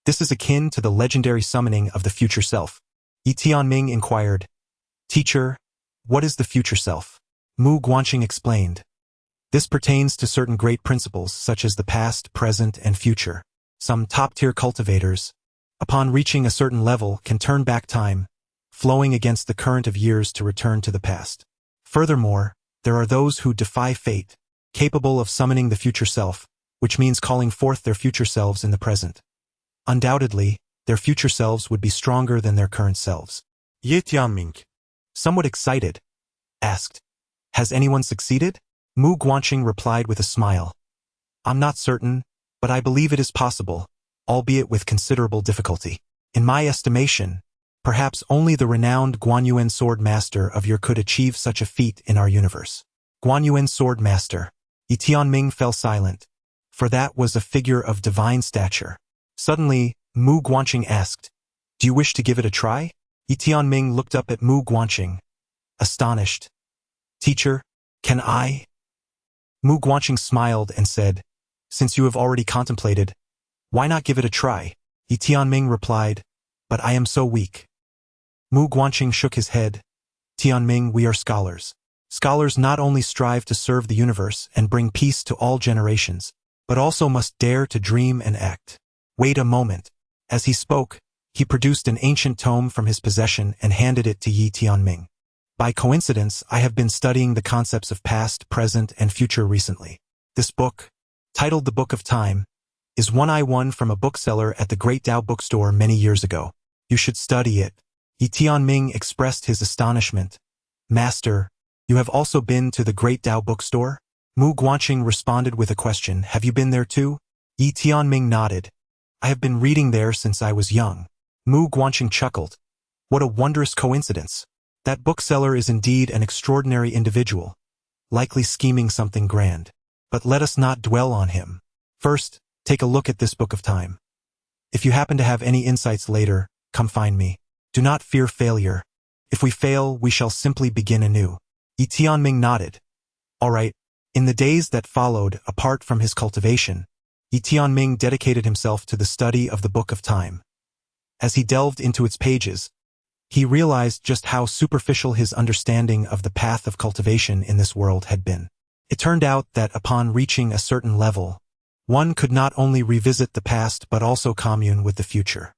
This is akin to the legendary summoning of the future self. Yi Tianming inquired, Teacher, what is the future self? Mu Guanxing explained. This pertains to certain great principles such as the past, present, and future. Some top-tier cultivators, upon reaching a certain level, can turn back time, flowing against the current of years to return to the past. Furthermore, there are those who defy fate, capable of summoning the future self, which means calling forth their future selves in the present. Undoubtedly, their future selves would be stronger than their current selves. Yi Tianming, Somewhat excited, asked, Has anyone succeeded? Mu Guanxing replied with a smile. I'm not certain, but I believe it is possible, albeit with considerable difficulty. In my estimation, perhaps only the renowned Guanyuan Sword Master of Yer could achieve such a feat in our universe. Guanyuan Sword Master. Yi Tianming fell silent, for that was a figure of divine stature. Suddenly, Mu Guanxing asked, Do you wish to give it a try? Yi Tianming looked up at Mu Guanxing, astonished. Teacher, can I? Mu Guanxing smiled and said, Since you have already contemplated, why not give it a try? Yi Tianming replied, But I am so weak. Mu Guanxing shook his head. Tianming, we are scholars. Scholars not only strive to serve the universe and bring peace to all generations, but also must dare to dream and act. Wait a moment. As he spoke, he produced an ancient tome from his possession and handed it to Yi Tianming. By coincidence, I have been studying the concepts of past, present, and future recently. This book, titled The Book of Time, is one I won from a bookseller at the Great Dao bookstore many years ago. You should study it. Yi Tianming expressed his astonishment. Master, you have also been to the Great Dao bookstore? Mu Guanxing responded with a question. Have you been there too? Yi Tianming nodded. I have been reading there since I was young. Mu Guanxing chuckled. What a wondrous coincidence. That bookseller is indeed an extraordinary individual, likely scheming something grand. But let us not dwell on him. First, take a look at this Book of Time. If you happen to have any insights later, come find me. Do not fear failure. If we fail, we shall simply begin anew. Yi Tianming nodded. All right. In the days that followed, apart from his cultivation, Yi Tianming dedicated himself to the study of the Book of Time. As he delved into its pages, he realized just how superficial his understanding of the path of cultivation in this world had been. It turned out that upon reaching a certain level, one could not only revisit the past but also commune with the future.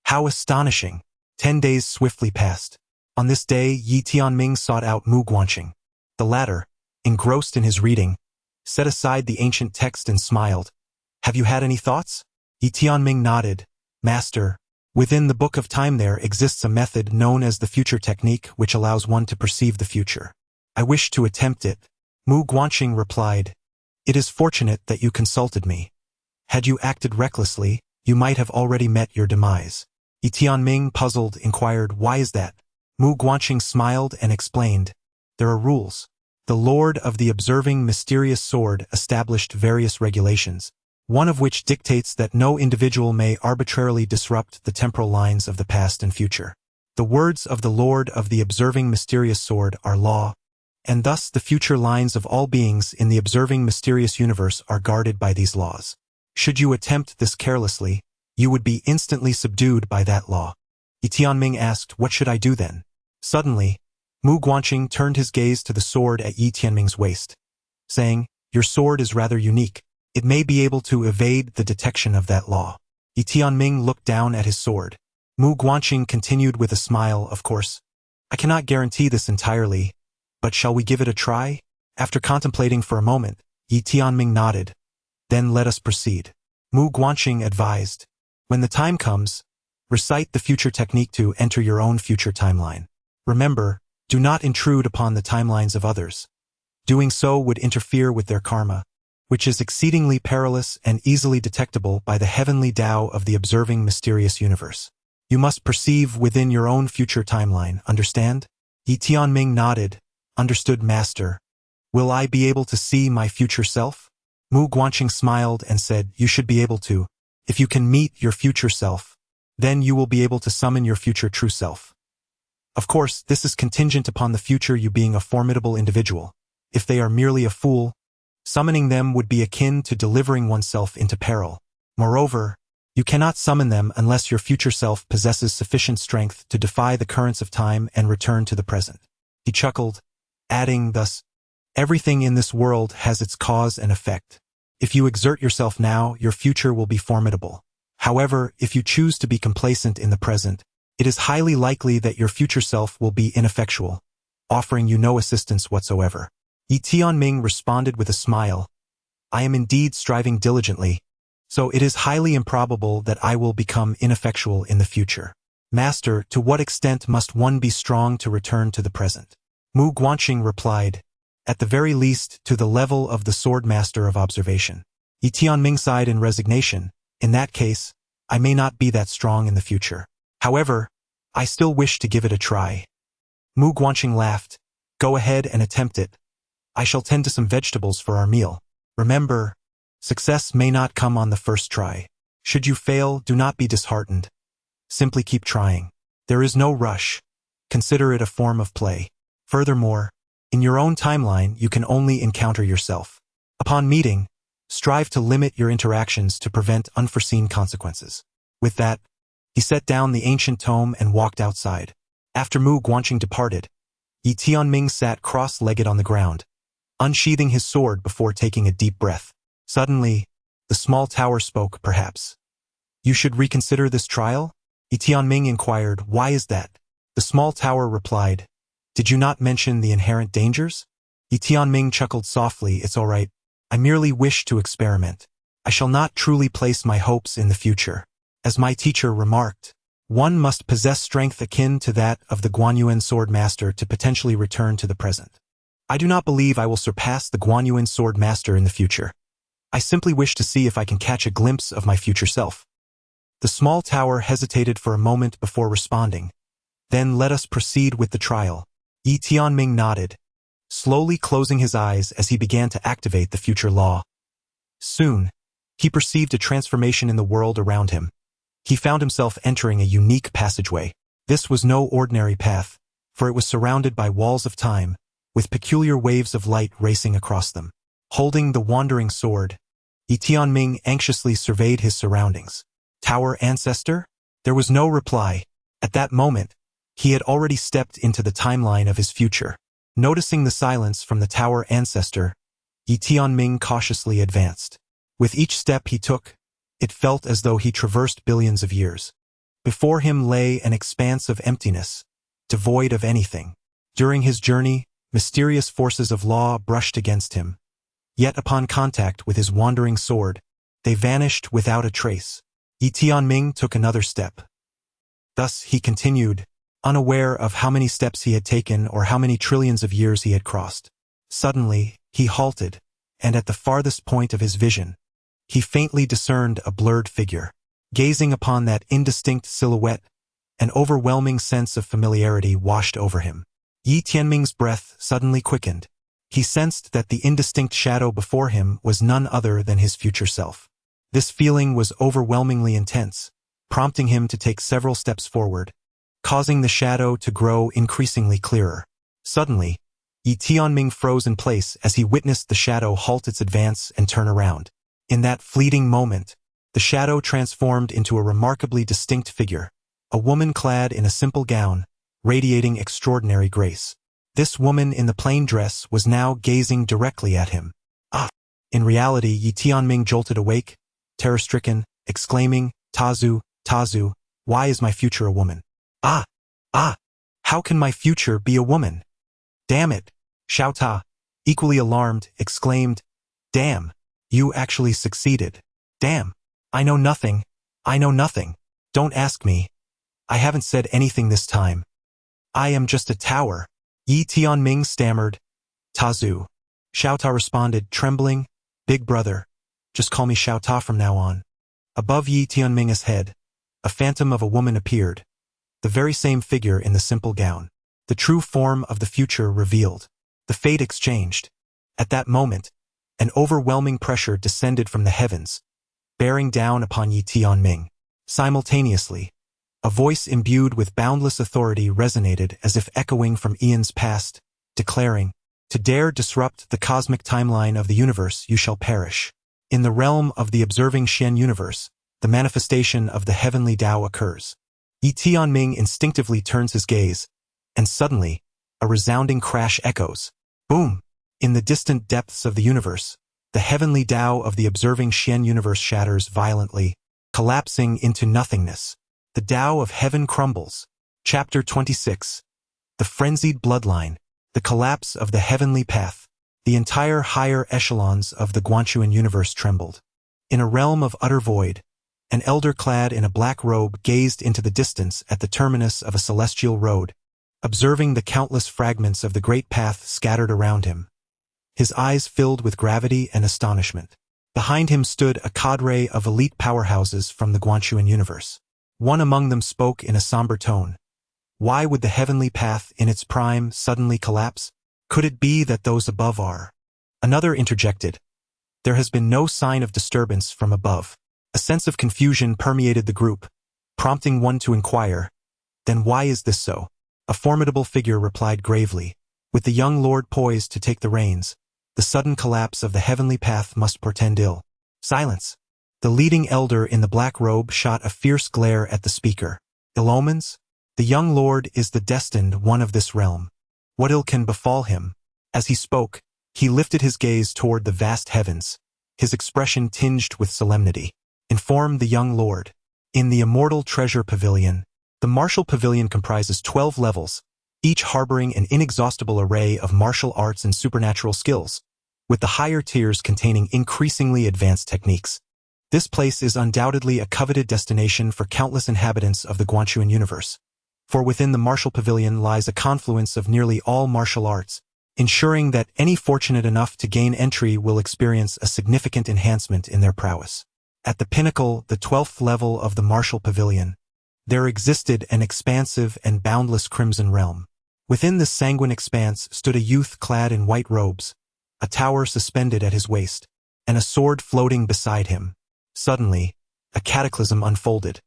How astonishing! 10 days swiftly passed. On this day, Yi Tianming sought out Mu Guanxing. The latter, engrossed in his reading, set aside the ancient text and smiled. Have you had any thoughts? Yi Tianming nodded. Master, within the Book of Time there exists a method known as the future technique which allows one to perceive the future. I wish to attempt it. Mu Guanxing replied, It is fortunate that you consulted me. Had you acted recklessly, you might have already met your demise. Yi Tianming, puzzled, inquired, Why is that? Mu Guanxing smiled and explained, There are rules. The Lord of the Observing Mysterious Sword established various regulations, one of which dictates that no individual may arbitrarily disrupt the temporal lines of the past and future. The words of the Lord of the Observing Mysterious Sword are law, and thus the future lines of all beings in the observing mysterious universe are guarded by these laws. Should you attempt this carelessly, you would be instantly subdued by that law. Yi Tianming asked, What should I do then? Suddenly, Mu Guanxing turned his gaze to the sword at Yi Tianming's waist, saying, Your sword is rather unique. It may be able to evade the detection of that law. Yi Tianming looked down at his sword. Mu Guanxing continued with a smile, Of course, I cannot guarantee this entirely, but shall we give it a try? After contemplating for a moment, Yi Tianming nodded. Then let us proceed. Mu Guanxing advised, When the time comes, recite the future technique to enter your own future timeline. Remember, do not intrude upon the timelines of others. Doing so would interfere with their karma, which is exceedingly perilous and easily detectable by the Heavenly Dao of the observing mysterious universe. You must perceive within your own future timeline, understand? Yi Tianming nodded. Understood, master. Will I be able to see my future self? Mu Guanqing smiled and said, you should be able to. If you can meet your future self, then you will be able to summon your future true self. Of course, this is contingent upon the future you being a formidable individual. If they are merely a fool, summoning them would be akin to delivering oneself into peril. Moreover, you cannot summon them unless your future self possesses sufficient strength to defy the currents of time and return to the present. He chuckled, adding thus, everything in this world has its cause and effect. If you exert yourself now, your future will be formidable. However, if you choose to be complacent in the present, it is highly likely that your future self will be ineffectual, offering you no assistance whatsoever. Yi Tianming responded with a smile. I am indeed striving diligently, so it is highly improbable that I will become ineffectual in the future. Master, to what extent must one be strong to return to the present? Mu Guanqing replied, at the very least to the level of the sword master of observation. Yi Tianming sighed in resignation. In that case, I may not be that strong in the future. However, I still wish to give it a try. Mu Guanqing laughed. Go ahead and attempt it. I shall tend to some vegetables for our meal. Remember, success may not come on the first try. Should you fail, do not be disheartened. Simply keep trying. There is no rush. Consider it a form of play. Furthermore, in your own timeline, you can only encounter yourself. Upon meeting, strive to limit your interactions to prevent unforeseen consequences. With that, he set down the ancient tome and walked outside. After Mu Guanqing departed, Yi Tianming sat cross-legged on the ground, unsheathing his sword before taking a deep breath. Suddenly, the small tower spoke, perhaps. You should reconsider this trial? Yi Tianming inquired, why is that? The small tower replied, did you not mention the inherent dangers? Yi Tianming chuckled softly, it's all right. I merely wish to experiment. I shall not truly place my hopes in the future. As my teacher remarked, one must possess strength akin to that of the Guanyuan sword master to potentially return to the present. I do not believe I will surpass the Guanyuan sword master in the future. I simply wish to see if I can catch a glimpse of my future self. The small tower hesitated for a moment before responding. Then let us proceed with the trial. Yi Tianming nodded, slowly closing his eyes as he began to activate the future law. Soon, he perceived a transformation in the world around him. He found himself entering a unique passageway. This was no ordinary path, for it was surrounded by walls of time, with peculiar waves of light racing across them. Holding the wandering sword, Yi Tianming anxiously surveyed his surroundings. Tower ancestor? There was no reply. At that moment, he had already stepped into the timeline of his future. Noticing the silence from the tower ancestor, Yi Tianming cautiously advanced. With each step he took, it felt as though he traversed billions of years. Before him lay an expanse of emptiness, devoid of anything. During his journey, mysterious forces of law brushed against him. Yet upon contact with his wandering sword, they vanished without a trace. Yi Tianming took another step. Thus he continued, unaware of how many steps he had taken or how many trillions of years he had crossed. Suddenly, he halted, and at the farthest point of his vision, he faintly discerned a blurred figure. Gazing upon that indistinct silhouette, an overwhelming sense of familiarity washed over him. Yi Tianming's breath suddenly quickened. He sensed that the indistinct shadow before him was none other than his future self. This feeling was overwhelmingly intense, prompting him to take several steps forward, causing the shadow to grow increasingly clearer. Suddenly, Yi Tianming froze in place as he witnessed the shadow halt its advance and turn around. In that fleeting moment, the shadow transformed into a remarkably distinct figure, a woman clad in a simple gown, radiating extraordinary grace. This woman in the plain dress was now gazing directly at him. Ah! In reality, Yi Tianming jolted awake, terror-stricken, exclaiming, Tazu, Tazu, why is my future a woman? How can my future be a woman? Damn it! Xiao Ta, equally alarmed, exclaimed, damn, you actually succeeded. Damn, I know nothing, don't ask me. I haven't said anything this time. I am just a tower. Yi Tianming stammered, Tazu. Xiao Ta responded, trembling, big brother, just call me Xiao Ta from now on. Above Yi Tianming's head, a phantom of a woman appeared, the very same figure in the simple gown. the true form of the future revealed. The fate exchanged. At that moment, an overwhelming pressure descended from the heavens, bearing down upon Yi Tianming. Simultaneously, a voice imbued with boundless authority resonated as if echoing from eons past, declaring, "To dare disrupt the cosmic timeline of the universe, you shall perish." In the realm of the observing Xian universe, the manifestation of the Heavenly Dao occurs. Yi Tianming instinctively turns his gaze, and suddenly, a resounding crash echoes. Boom! In the distant depths of the universe, the Heavenly Dao of the observing Xian universe shatters violently, collapsing into nothingness. The Dao of Heaven crumbles. Chapter 26. The Frenzied Bloodline. The Collapse of the Heavenly Path. The entire higher echelons of the Guanchuan universe trembled. In a realm of utter void, an elder clad in a black robe gazed into the distance at the terminus of a celestial road, observing the countless fragments of the great path scattered around him. His eyes filled with gravity and astonishment. Behind him stood a cadre of elite powerhouses from the Guanchuan universe. One among them spoke in a somber tone. Why would the heavenly path in its prime suddenly collapse? Could it be that those above are? Another interjected. There has been no sign of disturbance from above. A sense of confusion permeated the group, prompting one to inquire, then why is this so? A formidable figure replied gravely, with the young lord poised to take the reins, the sudden collapse of the heavenly path must portend ill. Silence. The leading elder in the black robe shot a fierce glare at the speaker. Ill omens? The young lord is the destined one of this realm. What ill can befall him? As he spoke, he lifted his gaze toward the vast heavens, his expression tinged with solemnity. Inform the young lord. In the immortal treasure pavilion, the martial pavilion comprises 12 levels, each harboring an inexhaustible array of martial arts and supernatural skills, with the higher tiers containing increasingly advanced techniques. This place is undoubtedly a coveted destination for countless inhabitants of the Guanchuan universe, for within the martial pavilion lies a confluence of nearly all martial arts, ensuring that any fortunate enough to gain entry will experience a significant enhancement in their prowess. At the pinnacle, the 12th level of the martial pavilion, there existed an expansive and boundless crimson realm. Within this sanguine expanse stood a youth clad in white robes, a tower suspended at his waist, and a sword floating beside him. Suddenly, a cataclysm unfolded.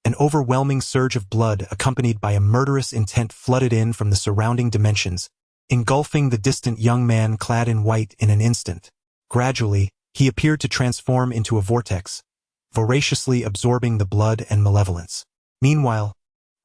An overwhelming surge of blood accompanied by a murderous intent flooded in from the surrounding dimensions, engulfing the distant young man clad in white in an instant. Gradually, he appeared to transform into a vortex, voraciously absorbing the blood and malevolence. Meanwhile,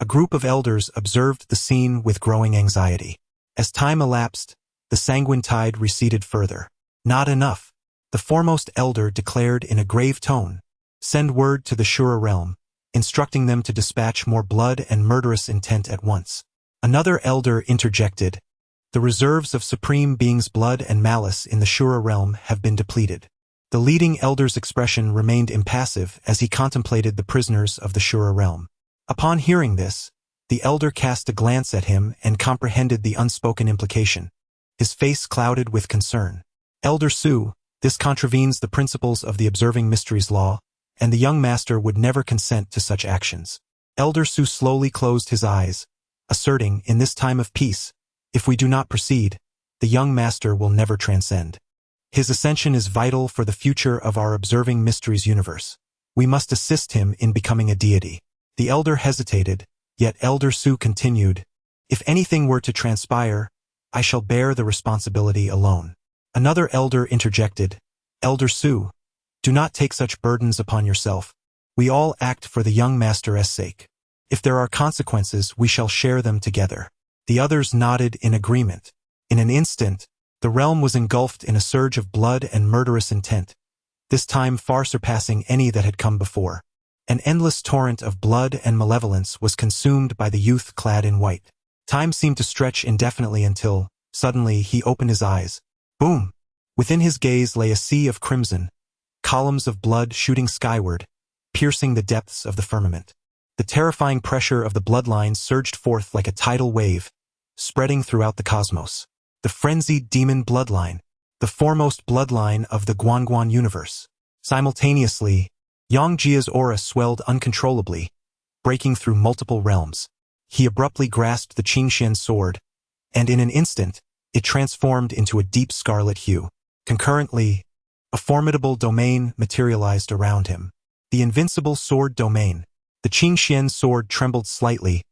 a group of elders observed the scene with growing anxiety. As time elapsed, the sanguine tide receded further. Not enough. The foremost elder declared in a grave tone, "Send word to the Shura realm," instructing them to dispatch more blood and murderous intent at once. Another elder interjected, "The reserves of Supreme Being's blood and malice in the Shura realm have been depleted." The leading elder's expression remained impassive as he contemplated the prisoners of the Shura realm. Upon hearing this, the elder cast a glance at him and comprehended the unspoken implication. His face clouded with concern. "Elder Su, this contravenes the principles of the Observing Mysteries law, and the young master would never consent to such actions." Elder Su slowly closed his eyes, asserting, in this time of peace, if we do not proceed, the young master will never transcend. His ascension is vital for the future of our Observing Mysteries universe. We must assist him in becoming a deity. The elder hesitated, yet Elder Su continued, "If anything were to transpire, I shall bear the responsibility alone." Another elder interjected, "Elder Su, do not take such burdens upon yourself. We all act for the young master's sake. If there are consequences, we shall share them together." The others nodded in agreement. In an instant, the realm was engulfed in a surge of blood and murderous intent, this time far surpassing any that had come before. An endless torrent of blood and malevolence was consumed by the youth clad in white. Time seemed to stretch indefinitely until, suddenly, he opened his eyes. Boom! Within his gaze lay a sea of crimson, columns of blood shooting skyward, piercing the depths of the firmament. The terrifying pressure of the bloodlines surged forth like a tidal wave, spreading throughout the cosmos. The frenzied demon bloodline, the foremost bloodline of the Guanguan universe. Simultaneously, Yang Jia's aura swelled uncontrollably, breaking through multiple realms. He abruptly grasped the Qingxian sword, and in an instant, it transformed into a deep scarlet hue. Concurrently, a formidable domain materialized around him. The invincible sword domain. The Qingxian sword trembled slightly,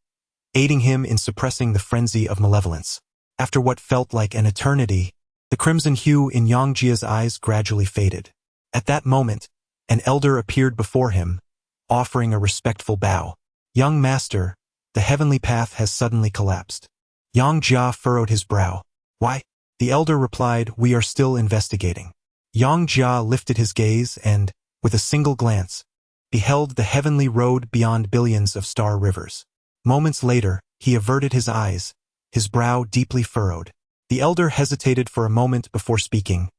aiding him in suppressing the frenzy of malevolence. After what felt like an eternity, the crimson hue in Yang Jia's eyes gradually faded. At that moment, an elder appeared before him, offering a respectful bow. "Young master, the heavenly path has suddenly collapsed." Yang Jia furrowed his brow. "Why?" The elder replied, "We are still investigating." Yang Jia lifted his gaze and, with a single glance, beheld the heavenly road beyond billions of star rivers. Moments later, he averted his eyes, his brow deeply furrowed. The elder hesitated for a moment before speaking.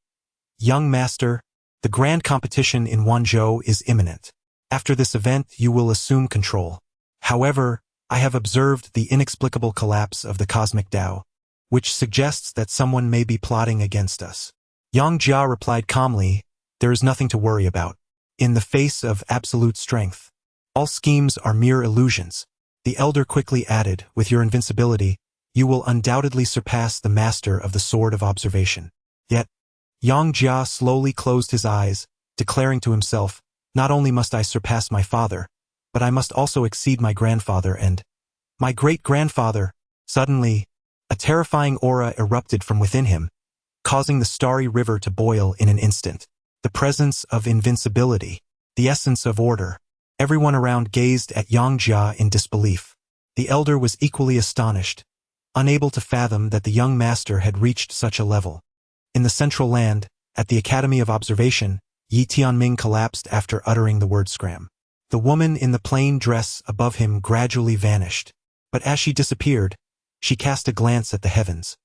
"Young master, the grand competition in Wanzhou is imminent. After this event, you will assume control. However, I have observed the inexplicable collapse of the cosmic Dao, which suggests that someone may be plotting against us." Yang Jia replied calmly, "There is nothing to worry about. In the face of absolute strength, all schemes are mere illusions." The elder quickly added, "With your invincibility, you will undoubtedly surpass the master of the sword of observation." Yet, Yang Jia slowly closed his eyes, declaring to himself, "Not only must I surpass my father, but I must also exceed my grandfather and my great-grandfather." Suddenly, a terrifying aura erupted from within him, causing the starry river to boil in an instant. The presence of invincibility, the essence of order. Everyone around gazed at Yang Jia in disbelief. The elder was equally astonished, unable to fathom that the young master had reached such a level. In the central land, at the Academy of Observation, Yi Tianming collapsed after uttering the word scram. The woman in the plain dress above him gradually vanished, but as she disappeared, she cast a glance at the heavens,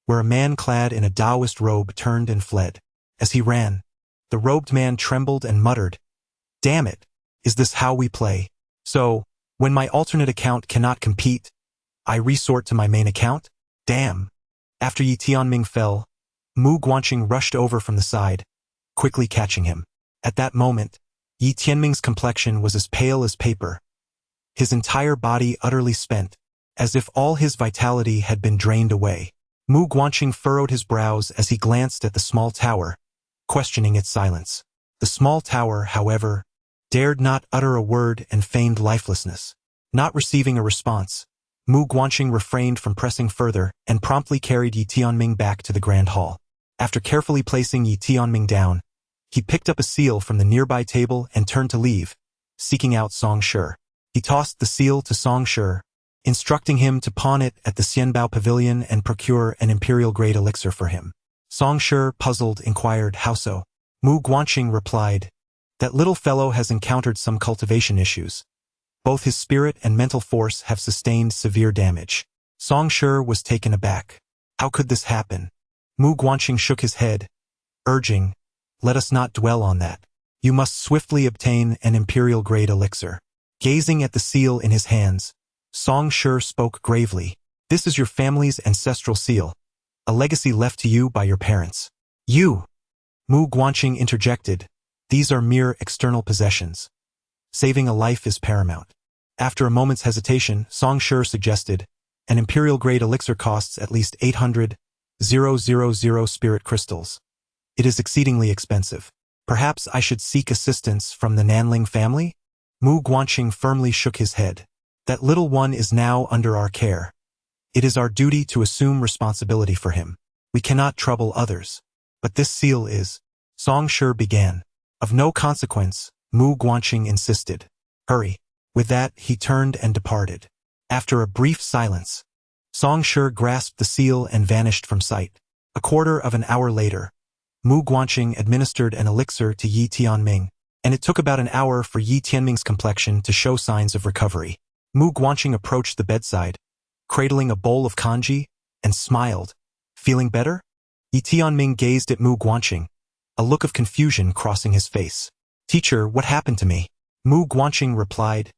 where a man clad in a Taoist robe turned and fled. As he ran, the robed man trembled and muttered, "Damn it, is this how we play? So, when my alternate account cannot compete, I resort to my main account? Damn." After Yi Tianming fell, Mu Guanqing rushed over from the side, quickly catching him. At that moment, Yi Tianming's complexion was as pale as paper, his entire body utterly spent, as if all his vitality had been drained away. Mu Guanqing furrowed his brows as he glanced at the small tower, questioning its silence. The small tower, however, dared not utter a word and feigned lifelessness. Not receiving a response, Mu Guanqing refrained from pressing further and promptly carried Yi Tianming back to the Grand Hall. After carefully placing Yi Tianming down, he picked up a seal from the nearby table and turned to leave, seeking out Song Shi. He tossed the seal to Song Shi, instructing him to pawn it at the Xianbao Pavilion and procure an imperial-grade elixir for him. Song Shi, puzzled, inquired, "How so?" Mu Guanqing replied, "That little fellow has encountered some cultivation issues. Both his spirit and mental force have sustained severe damage." Song Shi was taken aback. How could this happen? Mu Guanqing shook his head, urging, "Let us not dwell on that. You must swiftly obtain an imperial-grade elixir." Gazing at the seal in his hands, Song Shi spoke gravely, "This is your family's ancestral seal, a legacy left to you by your parents." "You!" Mu Guanqing interjected, "These are mere external possessions. Saving a life is paramount." After a moment's hesitation, Song Shi suggested, "An imperial-grade elixir costs at least 800,000 spirit crystals. It is exceedingly expensive. Perhaps I should seek assistance from the Nanling family?" Mu Guanqing firmly shook his head. "That little one is now under our care. It is our duty to assume responsibility for him. We cannot trouble others. But this seal is..." Song Shi began. "Of no consequence," Mu Guanqing insisted. "Hurry." With that, he turned and departed. After a brief silence, Song Shi grasped the seal and vanished from sight. A quarter of an hour later, Mu Guanqing administered an elixir to Yi Tianming, and it took about an hour for Yi Tianming's complexion to show signs of recovery. Mu Guanqing approached the bedside, cradling a bowl of kanji, and smiled. "Feeling better?" Yi Tianming gazed at Mu Guanqing, a look of confusion crossing his face. "Teacher, what happened to me?" Mu Guanqing replied,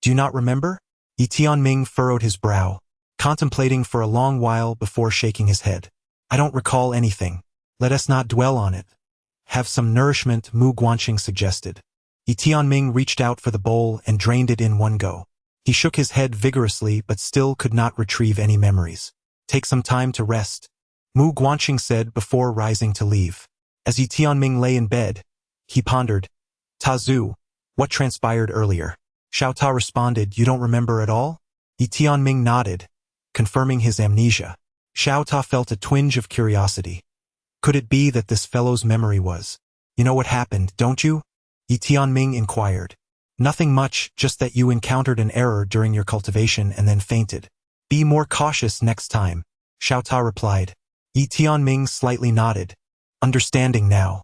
"Do you not remember?" Yi Tianming furrowed his brow, contemplating for a long while before shaking his head. "I don't recall anything. Let us not dwell on it. Have some nourishment," Mu Guanqing suggested. Yi Tianming reached out for the bowl and drained it in one go. He shook his head vigorously but still could not retrieve any memories. Take some time to rest, Mu Guanxing said before rising to leave. As Yi Tianming lay in bed, he pondered, Ta Zhu, what transpired earlier? Xiao Ta responded, you don't remember at all? Yi Tianming nodded, confirming his amnesia. Xiao Ta felt a twinge of curiosity. Could it be that this fellow's memory was? You know what happened, don't you? Yi Tianming inquired. Nothing much, just that you encountered an error during your cultivation and then fainted. Be more cautious next time, Xiao Ta replied. Yi Tianming slightly nodded, understanding now.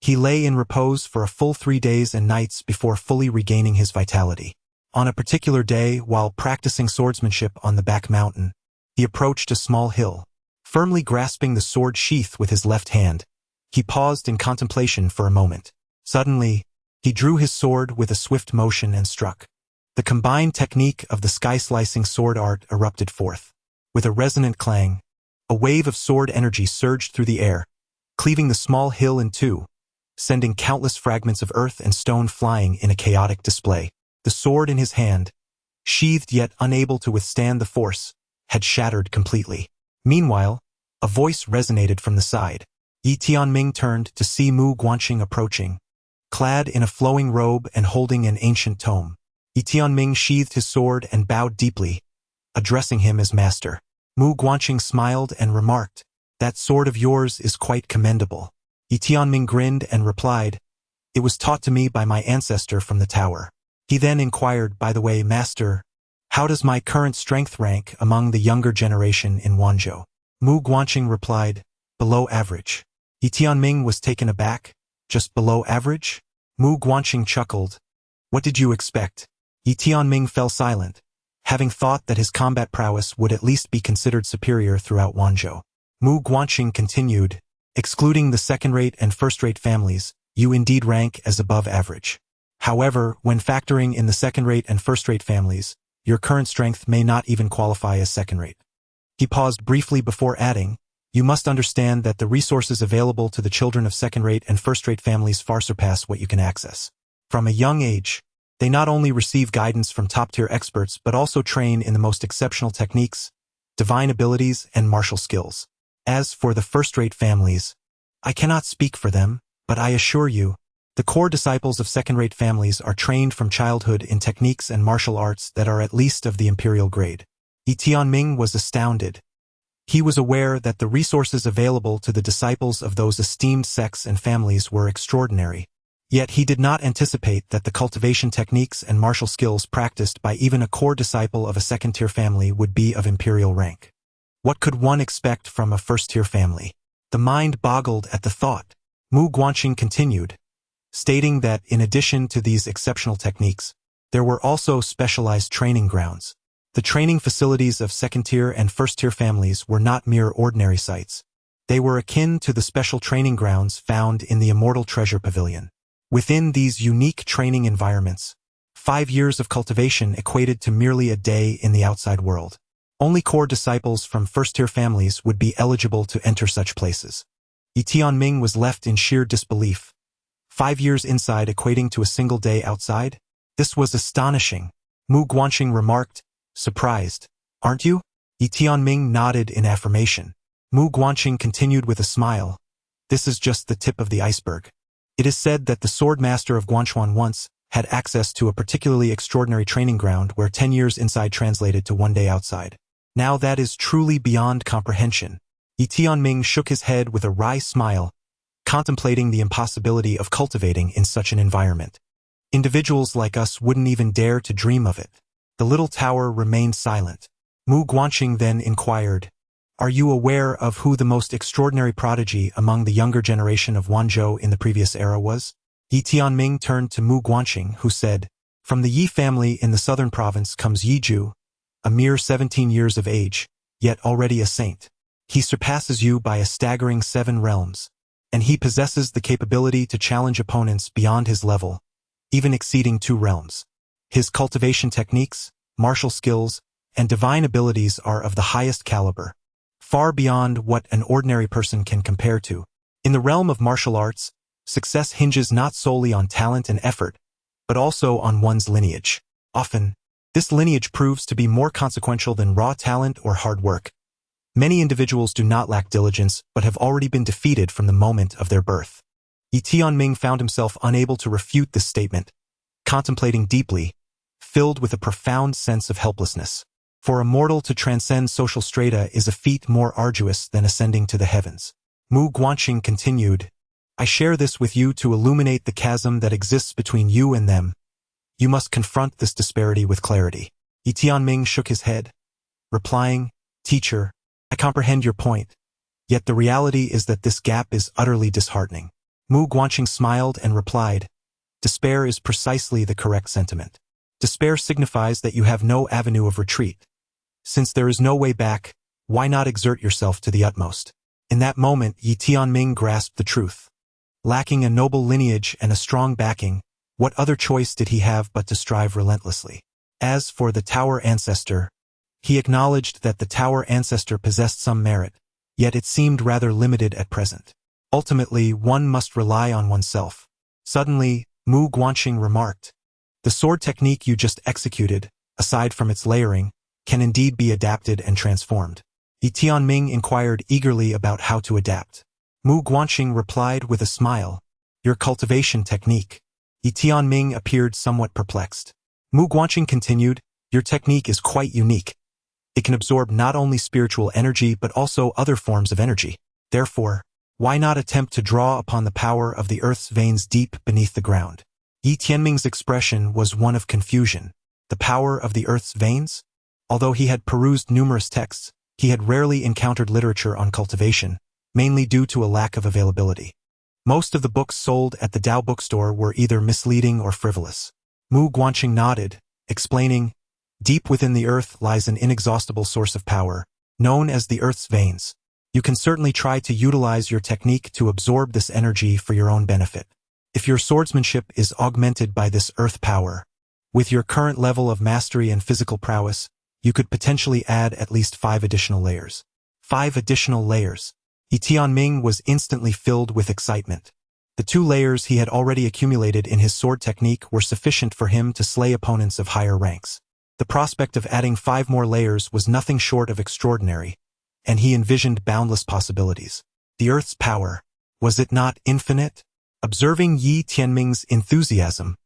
He lay in repose for a full 3 days and nights before fully regaining his vitality. On a particular day, while practicing swordsmanship on the back mountain, he approached a small hill. Firmly grasping the sword sheath with his left hand, he paused in contemplation for a moment. Suddenly, he drew his sword with a swift motion and struck. The combined technique of the sky-slicing sword art erupted forth. With a resonant clang, a wave of sword energy surged through the air, cleaving the small hill in two, sending countless fragments of earth and stone flying in a chaotic display. The sword in his hand, sheathed yet unable to withstand the force, had shattered completely. Meanwhile, a voice resonated from the side. Yi Tianming turned to see Mu Guanxing approaching, clad in a flowing robe and holding an ancient tome. Yi Tianming sheathed his sword and bowed deeply, addressing him as master. Mu Guanxing smiled and remarked, that sword of yours is quite commendable. Yi Tianming grinned and replied, it was taught to me by my ancestor from the tower. He then inquired, by the way, master, how does my current strength rank among the younger generation in Wanzhou? Mu Guanxing replied, below average. Yi Tianming was taken aback. Just below average? Mu Guanxing chuckled. What did you expect? Yi Tianming fell silent, having thought that his combat prowess would at least be considered superior throughout Wanzhou. Mu Guanxing continued, excluding the second-rate and first-rate families, you indeed rank as above average. However, when factoring in the second-rate and first-rate families, your current strength may not even qualify as second-rate. He paused briefly before adding, you must understand that the resources available to the children of second-rate and first-rate families far surpass what you can access. From a young age, they not only receive guidance from top-tier experts but also train in the most exceptional techniques, divine abilities, and martial skills. As for the first-rate families, I cannot speak for them, but I assure you, the core disciples of second-rate families are trained from childhood in techniques and martial arts that are at least of the imperial grade. Yi Tianming was astounded. He was aware that the resources available to the disciples of those esteemed sects and families were extraordinary. Yet he did not anticipate that the cultivation techniques and martial skills practiced by even a core disciple of a second-tier family would be of imperial rank. What could one expect from a first-tier family? The mind boggled at the thought. Mu Guanxing continued, stating that in addition to these exceptional techniques, there were also specialized training grounds. The training facilities of second-tier and first-tier families were not mere ordinary sites. They were akin to the special training grounds found in the Immortal Treasure Pavilion. Within these unique training environments, 5 years of cultivation equated to merely a day in the outside world. Only core disciples from first-tier families would be eligible to enter such places. Yi Tianming was left in sheer disbelief. 5 years inside equating to a single day outside? This was astonishing. Mu Guanxing remarked, surprised, aren't you? Yi Tianming nodded in affirmation. Mu Guanxing continued with a smile. This is just the tip of the iceberg. It is said that the sword master of Guanchuan once had access to a particularly extraordinary training ground where 10 years inside translated to 1 day outside. Now that is truly beyond comprehension. Yi Tianming shook his head with a wry smile, contemplating the impossibility of cultivating in such an environment. Individuals like us wouldn't even dare to dream of it. The little tower remained silent. Mu Guanxing then inquired, are you aware of who the most extraordinary prodigy among the younger generation of Wanzhou in the previous era was? Yi Tianming turned to Mu Guanxing, who said, from the Yi family in the southern province comes Yi Ju, a mere 17 years of age, yet already a saint. He surpasses you by a staggering 7 realms, and he possesses the capability to challenge opponents beyond his level, even exceeding 2 realms. His cultivation techniques, martial skills, and divine abilities are of the highest caliber, far beyond what an ordinary person can compare to. In the realm of martial arts, success hinges not solely on talent and effort, but also on one's lineage. Often, This lineage proves to be more consequential than raw talent or hard work. Many individuals do not lack diligence, but have already been defeated from the moment of their birth. Yi Tianming found himself unable to refute this statement, contemplating deeply, filled with a profound sense of helplessness. For a mortal to transcend social strata is a feat more arduous than ascending to the heavens. Mu Guanxing continued, I share this with you to illuminate the chasm that exists between you and them. You must confront this disparity with clarity. Yi Tianming shook his head, replying, Teacher, I comprehend your point, yet the reality is that this gap is utterly disheartening. Mu Guanxing smiled and replied, Despair is precisely the correct sentiment. Despair signifies that you have no avenue of retreat. Since there is no way back, why not exert yourself to the utmost? In that moment, Yi Tianming grasped the truth. Lacking a noble lineage and a strong backing, what other choice did he have but to strive relentlessly? As for the Tower Ancestor, he acknowledged that the Tower Ancestor possessed some merit, yet it seemed rather limited at present. Ultimately, one must rely on oneself. Suddenly, Mu Guanxing remarked, The sword technique you just executed, aside from its layering, can indeed be adapted and transformed. Yi Tianming inquired eagerly about how to adapt. Mu Guanxing replied with a smile, Your cultivation technique. Yi Tianming appeared somewhat perplexed. Mu Guanxing continued, Your technique is quite unique. It can absorb not only spiritual energy but also other forms of energy. Therefore, why not attempt to draw upon the power of the earth's veins deep beneath the ground? Yi Tianming's expression was one of confusion. The power of the earth's veins? Although he had perused numerous texts, he had rarely encountered literature on cultivation, mainly due to a lack of availability. Most of the books sold at the Dao bookstore were either misleading or frivolous. Mu Guanxing nodded, explaining, Deep within the earth lies an inexhaustible source of power, known as the earth's veins. You can certainly try to utilize your technique to absorb this energy for your own benefit. If your swordsmanship is augmented by this earth power, with your current level of mastery and physical prowess, you could potentially add at least 5 additional layers. 5 additional layers. Yi Tianming was instantly filled with excitement. The 2 layers he had already accumulated in his sword technique were sufficient for him to slay opponents of higher ranks. The prospect of adding 5 more layers was nothing short of extraordinary, and he envisioned boundless possibilities. The earth's power, was it not infinite? Observing Yi Tianming's enthusiasm,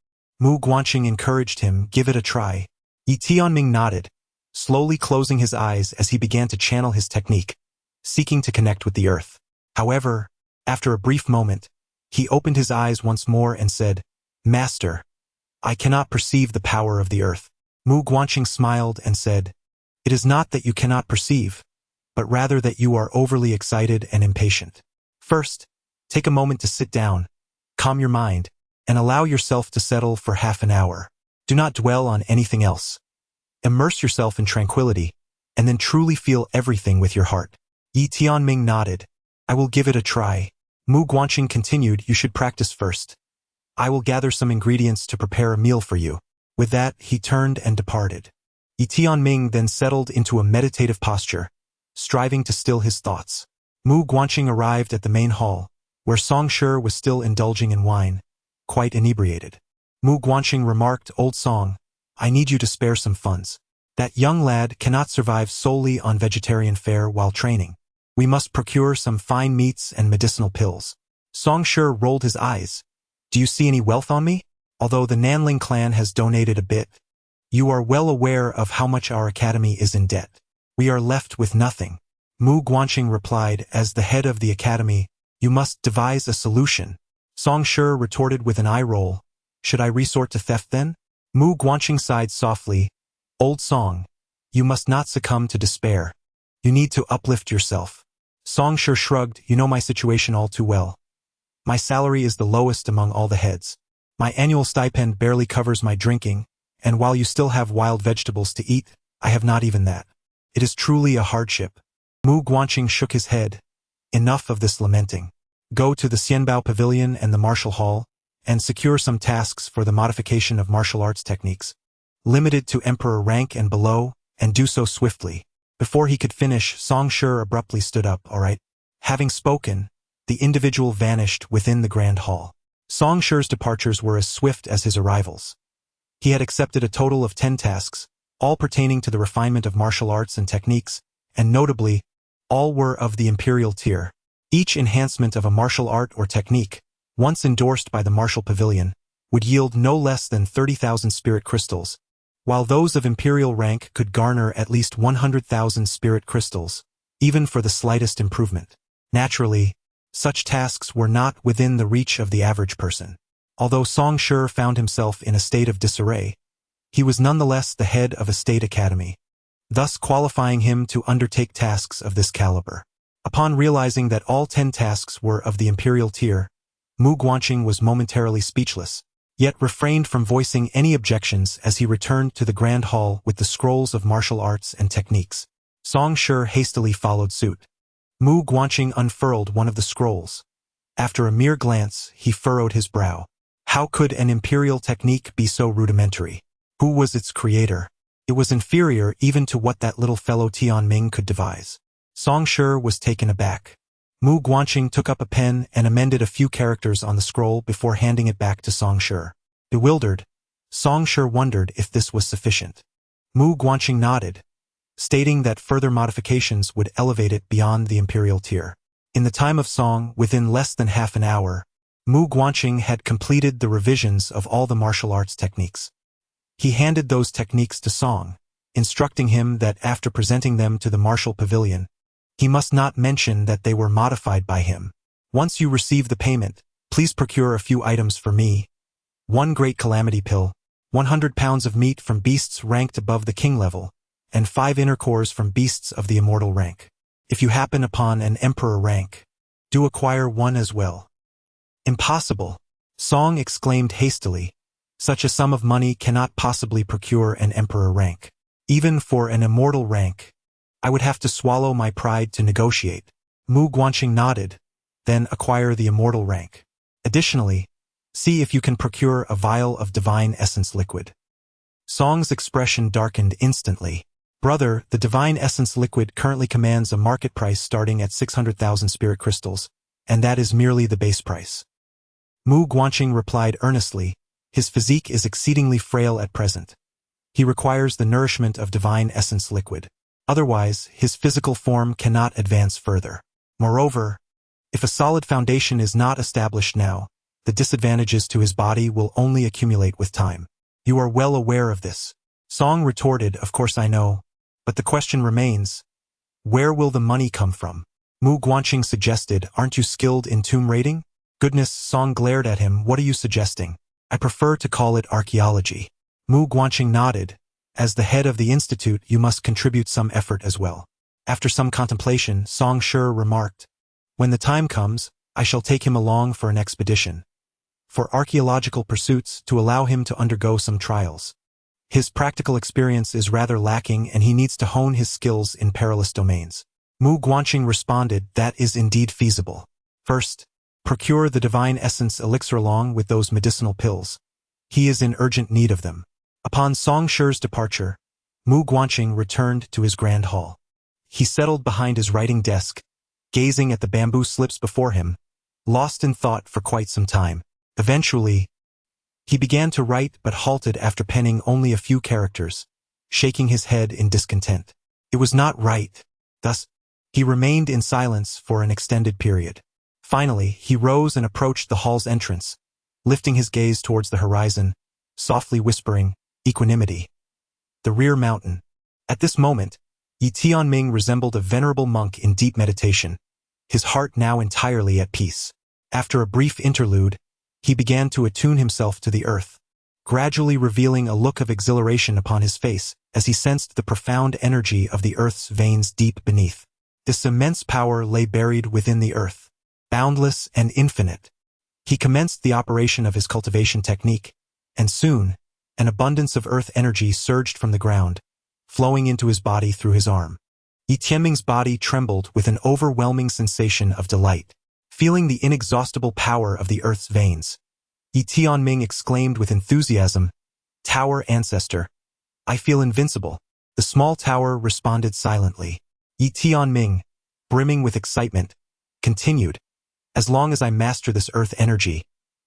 Mu Guanxing encouraged him, Give it a try. Yi Tianming nodded, slowly closing his eyes as he began to channel his technique, seeking to connect with the earth. However, after a brief moment, he opened his eyes once more and said, Master, I cannot perceive the power of the earth. Mu Guanxing smiled and said, It is not that you cannot perceive, but rather that you are overly excited and impatient. First, take a moment to sit down, calm your mind, and allow yourself to settle for half an hour. Do not dwell on anything else. Immerse yourself in tranquility, and then truly feel everything with your heart. Yi Tianming nodded. I will give it a try. Mu Guanxing continued, You should practice first. I will gather some ingredients to prepare a meal for you. With that, he turned and departed. Yi Tianming then settled into a meditative posture, striving to still his thoughts. Mu Guanxing arrived at the main hall, where Song Shi was still indulging in wine, quite inebriated. Mu Guanxing remarked, Old Song, I need you to spare some funds. That young lad cannot survive solely on vegetarian fare while training. We must procure some fine meats and medicinal pills. Song Shi rolled his eyes. Do you see any wealth on me? Although the Nanling clan has donated a bit, you are well aware of how much our academy is in debt. We are left with nothing. Mu Guanxing replied, As the head of the academy, you must devise a solution. Song Shi retorted with an eye roll, Should I resort to theft then? Mu Guanxing sighed softly, Old Song, you must not succumb to despair. You need to uplift yourself. Song Shi shrugged, You know my situation all too well. My salary is the lowest among all the heads. My annual stipend barely covers my drinking, and while you still have wild vegetables to eat, I have not even that. It is truly a hardship. Mu Guanxing shook his head. Enough of this lamenting. Go to the Xianbao Pavilion and the Martial Hall, and secure some tasks for the modification of martial arts techniques. Limited to Emperor rank and below, and do so swiftly. Before he could finish, Song Shi abruptly stood up, All right. Having spoken, the individual vanished within the grand hall. Song Shi's departures were as swift as his arrivals. He had accepted a total of 10 tasks, all pertaining to the refinement of martial arts and techniques, and notably, all were of the imperial tier. Each enhancement of a martial art or technique, once endorsed by the martial pavilion, would yield no less than 30,000 spirit crystals, while those of imperial rank could garner at least 100,000 spirit crystals, even for the slightest improvement. Naturally, such tasks were not within the reach of the average person. Although Song Shi found himself in a state of disarray, he was nonetheless the head of a state academy, thus qualifying him to undertake tasks of this caliber. Upon realizing that all 10 tasks were of the imperial tier, Mu Guanqing was momentarily speechless, yet refrained from voicing any objections as he returned to the grand hall with the scrolls of martial arts and techniques. Song Shi hastily followed suit. Mu Guanqing unfurled one of the scrolls. After a mere glance, he furrowed his brow. How could an imperial technique be so rudimentary? Who was its creator? It was inferior even to what that little fellow Tianming could devise. Song Shi was taken aback. Mu Guanqing took up a pen and amended a few characters on the scroll before handing it back to Song Shi. Bewildered, Song Shi wondered if this was sufficient. Mu Guanqing nodded, stating that further modifications would elevate it beyond the imperial tier. In the time of Song, within less than half an hour, Mu Guanqing had completed the revisions of all the martial arts techniques. He handed those techniques to Song, instructing him that after presenting them to the martial pavilion, he must not mention that they were modified by him. Once you receive the payment, please procure a few items for me. 1 great calamity pill, 100 pounds of meat from beasts ranked above the king level, and 5 inner cores from beasts of the immortal rank. If you happen upon an emperor rank, do acquire one as well. Impossible, Song exclaimed hastily. Such a sum of money cannot possibly procure an emperor rank. Even for an immortal rank, I would have to swallow my pride to negotiate. Mu Guanqing nodded, then acquire the immortal rank. Additionally, see if you can procure a vial of divine essence liquid. Song's expression darkened instantly. Brother, the divine essence liquid currently commands a market price starting at 600,000 spirit crystals, and that is merely the base price. Mu Guanqing replied earnestly, his physique is exceedingly frail at present. He requires the nourishment of divine essence liquid. Otherwise, his physical form cannot advance further. Moreover, if a solid foundation is not established now, the disadvantages to his body will only accumulate with time. You are well aware of this. Song retorted, of course I know, but the question remains, where will the money come from? Mu Guanqing suggested, aren't you skilled in tomb raiding? Goodness, Song glared at him, what are you suggesting? I prefer to call it archaeology. Mu Guanqing nodded. As the head of the institute, you must contribute some effort as well. After some contemplation, Song Shi remarked, when the time comes, I shall take him along for an expedition. For archaeological pursuits, to allow him to undergo some trials. His practical experience is rather lacking and he needs to hone his skills in perilous domains. Mu Guanqing responded, that is indeed feasible. First, procure the divine essence elixir along with those medicinal pills. He is in urgent need of them. Upon Song Shi's departure, Mu Guanqing returned to his grand hall. He settled behind his writing desk, gazing at the bamboo slips before him, lost in thought for quite some time. Eventually, he began to write but halted after penning only a few characters, shaking his head in discontent. It was not right. Thus, he remained in silence for an extended period. Finally, he rose and approached the hall's entrance, lifting his gaze towards the horizon, softly whispering, equanimity. The rear mountain. At this moment, Yi Tianming resembled a venerable monk in deep meditation, his heart now entirely at peace. After a brief interlude, he began to attune himself to the earth, gradually revealing a look of exhilaration upon his face as he sensed the profound energy of the earth's veins deep beneath. This immense power lay buried within the earth, boundless and infinite. He commenced the operation of his cultivation technique, and soon, an abundance of earth energy surged from the ground, flowing into his body through his arm. Yi Tianming's body trembled with an overwhelming sensation of delight. Feeling the inexhaustible power of the earth's veins, Yi Tianming exclaimed with enthusiasm, Tower Ancestor, I feel invincible. The small tower responded silently. Yi Tianming, brimming with excitement, continued, as long as I master this earth energy,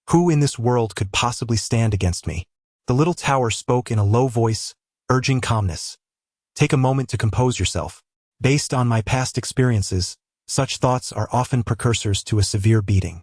who in this world could possibly stand against me? The little tower spoke in a low voice, urging calmness. Take a moment to compose yourself. Based on my past experiences, such thoughts are often precursors to a severe beating.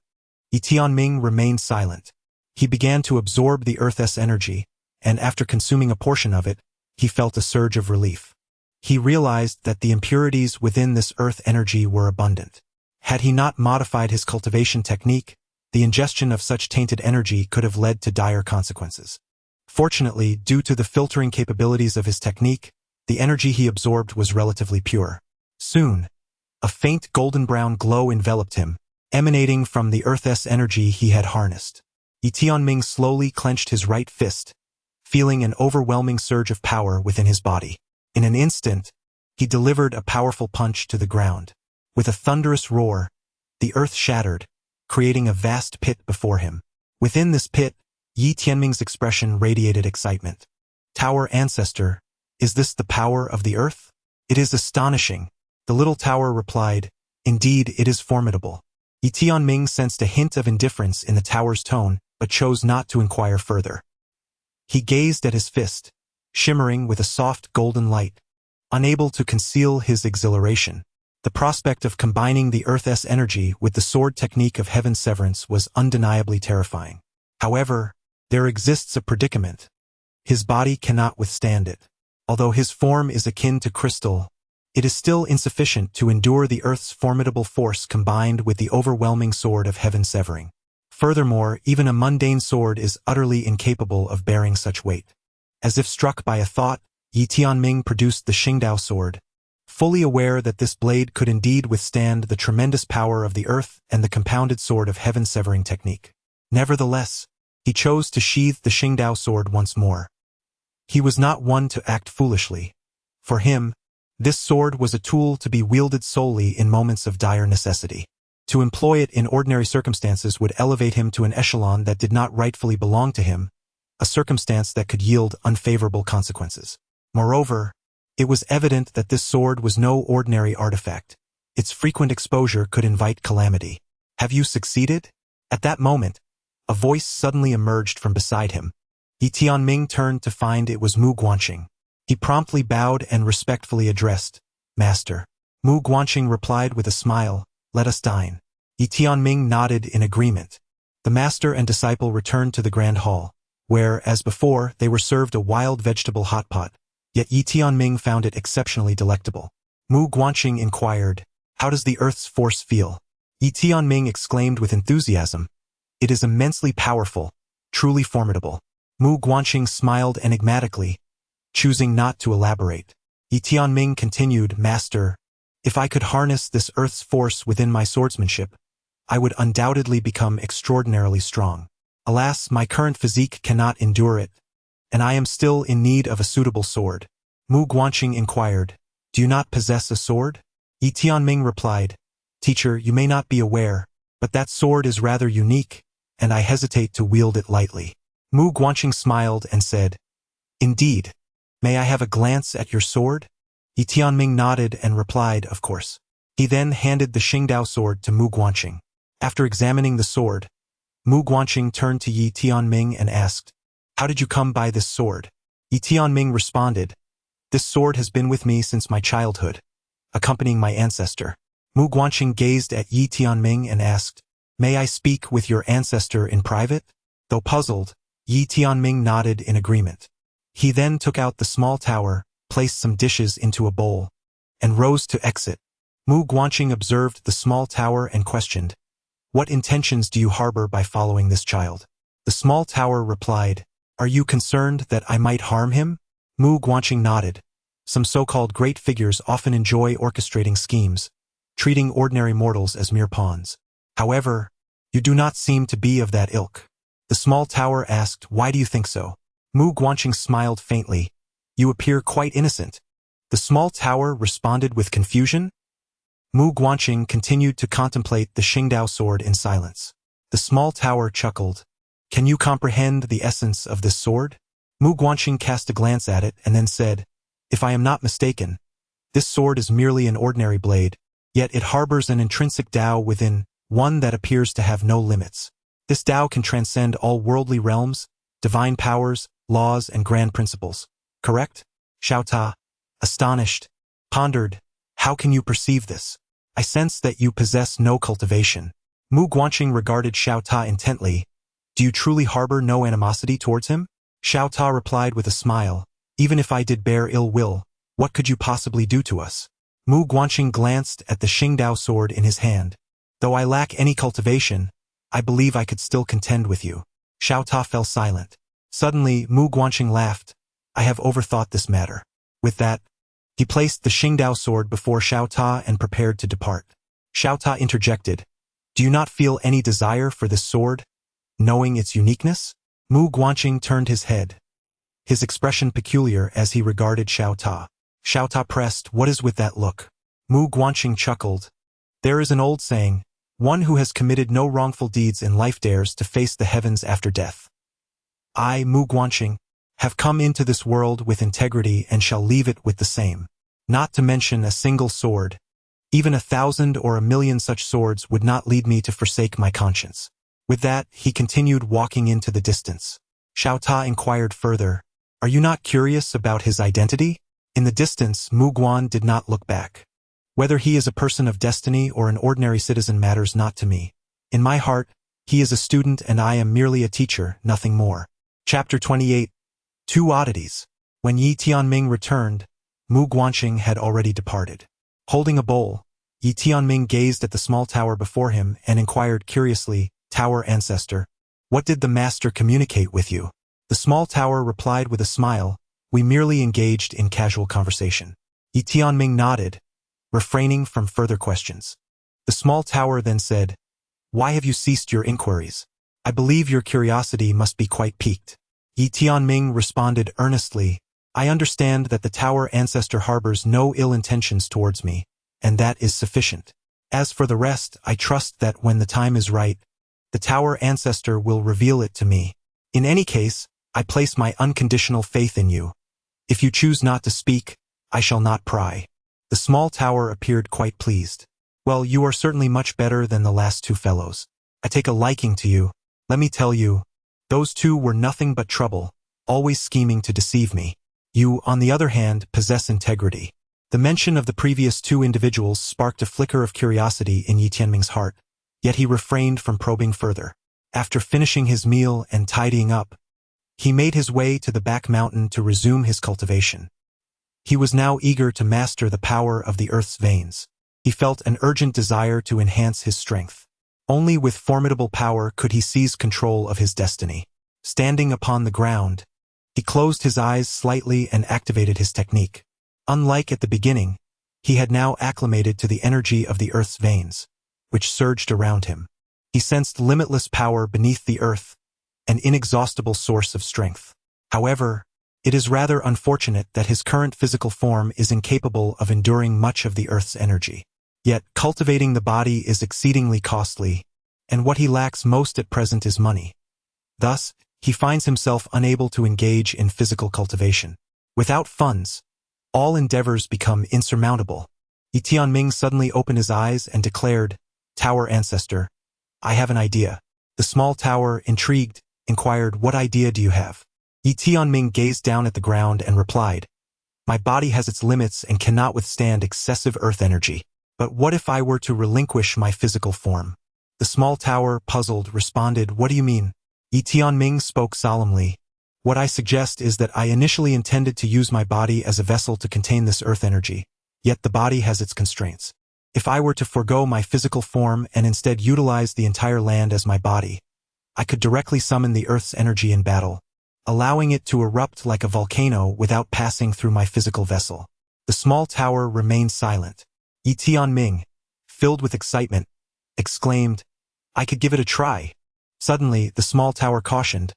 Tianming remained silent. He began to absorb the Earth's energy, and after consuming a portion of it, he felt a surge of relief. He realized that the impurities within this earth energy were abundant. Had he not modified his cultivation technique, the ingestion of such tainted energy could have led to dire consequences. Fortunately, due to the filtering capabilities of his technique, the energy he absorbed was relatively pure. Soon, a faint golden-brown glow enveloped him, emanating from the Earth's energy he had harnessed. Tianming slowly clenched his right fist, feeling an overwhelming surge of power within his body. In an instant, he delivered a powerful punch to the ground. With a thunderous roar, the earth shattered, creating a vast pit before him. Within this pit, Tianming's expression radiated excitement. Tower Ancestor, is this the power of the earth? It is astonishing. The little tower replied, indeed it is formidable. Tianming sensed a hint of indifference in the tower's tone, but chose not to inquire further. He gazed at his fist, shimmering with a soft golden light, unable to conceal his exhilaration. The prospect of combining the Earth's energy with the sword technique of Heaven Severance was undeniably terrifying. However, there exists a predicament. His body cannot withstand it. Although his form is akin to crystal, it is still insufficient to endure the Earth's formidable force combined with the overwhelming sword of Heaven Severing. Furthermore, even a mundane sword is utterly incapable of bearing such weight. As if struck by a thought, Tianming produced the Xingdao sword, fully aware that this blade could indeed withstand the tremendous power of the earth and the compounded sword of Heaven Severing technique. Nevertheless, he chose to sheathe the Xingdao sword once more. He was not one to act foolishly. For him, this sword was a tool to be wielded solely in moments of dire necessity. To employ it in ordinary circumstances would elevate him to an echelon that did not rightfully belong to him, a circumstance that could yield unfavorable consequences. Moreover, it was evident that this sword was no ordinary artifact. Its frequent exposure could invite calamity. Have you succeeded? At that moment, a voice suddenly emerged from beside him. Tianming turned to find it was Mu Guanxing. He promptly bowed and respectfully addressed, Master. Mu Guanxing replied with a smile, Let us dine. Tianming nodded in agreement. The master and disciple returned to the grand hall, where, as before, they were served a wild vegetable hot pot, yet Tianming found it exceptionally delectable. Mu Guanxing inquired, How does the earth's force feel? Tianming exclaimed with enthusiasm, It is immensely powerful, truly formidable. Mu Guanxing smiled enigmatically, choosing not to elaborate. Tianming continued, Master, if I could harness this earth's force within my swordsmanship, I would undoubtedly become extraordinarily strong. Alas, my current physique cannot endure it, and I am still in need of a suitable sword. Mu Guanxing inquired, Do you not possess a sword? Tianming replied, Teacher, you may not be aware, but that sword is rather unique, and I hesitate to wield it lightly. Mu Guanxing smiled and said, Indeed. May I have a glance at your sword? Tianming nodded and replied, Of course. He then handed the Xingdao sword to Mu Guanxing. After examining the sword, Mu Guanxing turned to Tianming and asked, How did you come by this sword? Tianming responded, This sword has been with me since my childhood, accompanying my ancestor. Mu Guanxing gazed at Tianming and asked, May I speak with your ancestor in private? Though puzzled, Tianming nodded in agreement. He then took out the small tower, placed some dishes into a bowl, and rose to exit. Mu Guanxing observed the small tower and questioned, What intentions do you harbor by following this child? The small tower replied, Are you concerned that I might harm him? Mu Guanxing nodded. Some so-called great figures often enjoy orchestrating schemes, treating ordinary mortals as mere pawns. However, you do not seem to be of that ilk. The small tower asked, Why do you think so? Mu Guanxing smiled faintly. You appear quite innocent. The small tower responded with confusion. Mu Guanxing continued to contemplate the Xingdao sword in silence. The small tower chuckled. Can you comprehend the essence of this sword? Mu Guanxing cast a glance at it and then said, If I am not mistaken, this sword is merely an ordinary blade, yet it harbors an intrinsic Dao within, one that appears to have no limits. This Dao can transcend all worldly realms, divine powers, laws, and grand principles. Correct? Xiao Ta, astonished, pondered, how can you perceive this? I sense that you possess no cultivation. Mu Guanxing regarded Xiao Ta intently. Do you truly harbor no animosity towards him? Xiao Ta replied with a smile, even if I did bear ill will, what could you possibly do to us? Mu Guanxing glanced at the Xingdao sword in his hand. Though I lack any cultivation, I believe I could still contend with you. Xiao Ta fell silent. Suddenly, Mu Guanxing laughed. I have overthought this matter. With that, he placed the Xingdao sword before Xiao Ta and prepared to depart. Xiao Ta interjected, do you not feel any desire for this sword, knowing its uniqueness? Mu Guanxing turned his head, his expression peculiar as he regarded Xiao Ta. Xiao Ta pressed, what is with that look? Mu Guanxing chuckled. There is an old saying, one who has committed no wrongful deeds in life dares to face the heavens after death. I, Mu Guanxing, have come into this world with integrity and shall leave it with the same. Not to mention a single sword. Even 1,000 or 1,000,000 such swords would not lead me to forsake my conscience. With that, he continued walking into the distance. Xiao Ta inquired further, are you not curious about his identity? In the distance, Mu Guan did not look back. Whether he is a person of destiny or an ordinary citizen matters not to me. In my heart, he is a student and I am merely a teacher, nothing more. Chapter 28. Two Oddities. When Yi Tianming returned, Mu Guanxing had already departed. Holding a bowl, Yi Tianming gazed at the small tower before him and inquired curiously, Tower Ancestor, what did the master communicate with you? The small tower replied with a smile, we merely engaged in casual conversation. Yi Tianming nodded, refraining from further questions. The small tower then said, why have you ceased your inquiries? I believe your curiosity must be quite piqued. Yi Tianming responded earnestly, I understand that the Tower Ancestor harbors no ill intentions towards me, and that is sufficient. As for the rest, I trust that when the time is right, the Tower Ancestor will reveal it to me. In any case, I place my unconditional faith in you. If you choose not to speak, I shall not pry. The small tower appeared quite pleased. Well, you are certainly much better than the last two fellows. I take a liking to you. Let me tell you, those two were nothing but trouble, always scheming to deceive me. You, on the other hand, possess integrity. The mention of the previous two individuals sparked a flicker of curiosity in Yi Tianming's heart, yet he refrained from probing further. After finishing his meal and tidying up, he made his way to the back mountain to resume his cultivation. He was now eager to master the power of the earth's veins. He felt an urgent desire to enhance his strength. Only with formidable power could he seize control of his destiny. Standing upon the ground, he closed his eyes slightly and activated his technique. Unlike at the beginning, he had now acclimated to the energy of the earth's veins, which surged around him. He sensed limitless power beneath the earth, an inexhaustible source of strength. However, it is rather unfortunate that his current physical form is incapable of enduring much of the earth's energy. Yet, cultivating the body is exceedingly costly, and what he lacks most at present is money. Thus, he finds himself unable to engage in physical cultivation. Without funds, all endeavors become insurmountable. Yi Tianming suddenly opened his eyes and declared, Tower Ancestor, I have an idea. The small tower, intrigued, inquired, what idea do you have? Yi Tianming gazed down at the ground and replied, my body has its limits and cannot withstand excessive earth energy. But what if I were to relinquish my physical form? The small tower, puzzled, responded, what do you mean? Yi Tianming spoke solemnly. What I suggest is that I initially intended to use my body as a vessel to contain this earth energy, yet the body has its constraints. If I were to forego my physical form and instead utilize the entire land as my body, I could directly summon the earth's energy in battle, allowing it to erupt like a volcano without passing through my physical vessel. The small tower remained silent. Yi Tianming, filled with excitement, exclaimed, I could give it a try. Suddenly, the small tower cautioned,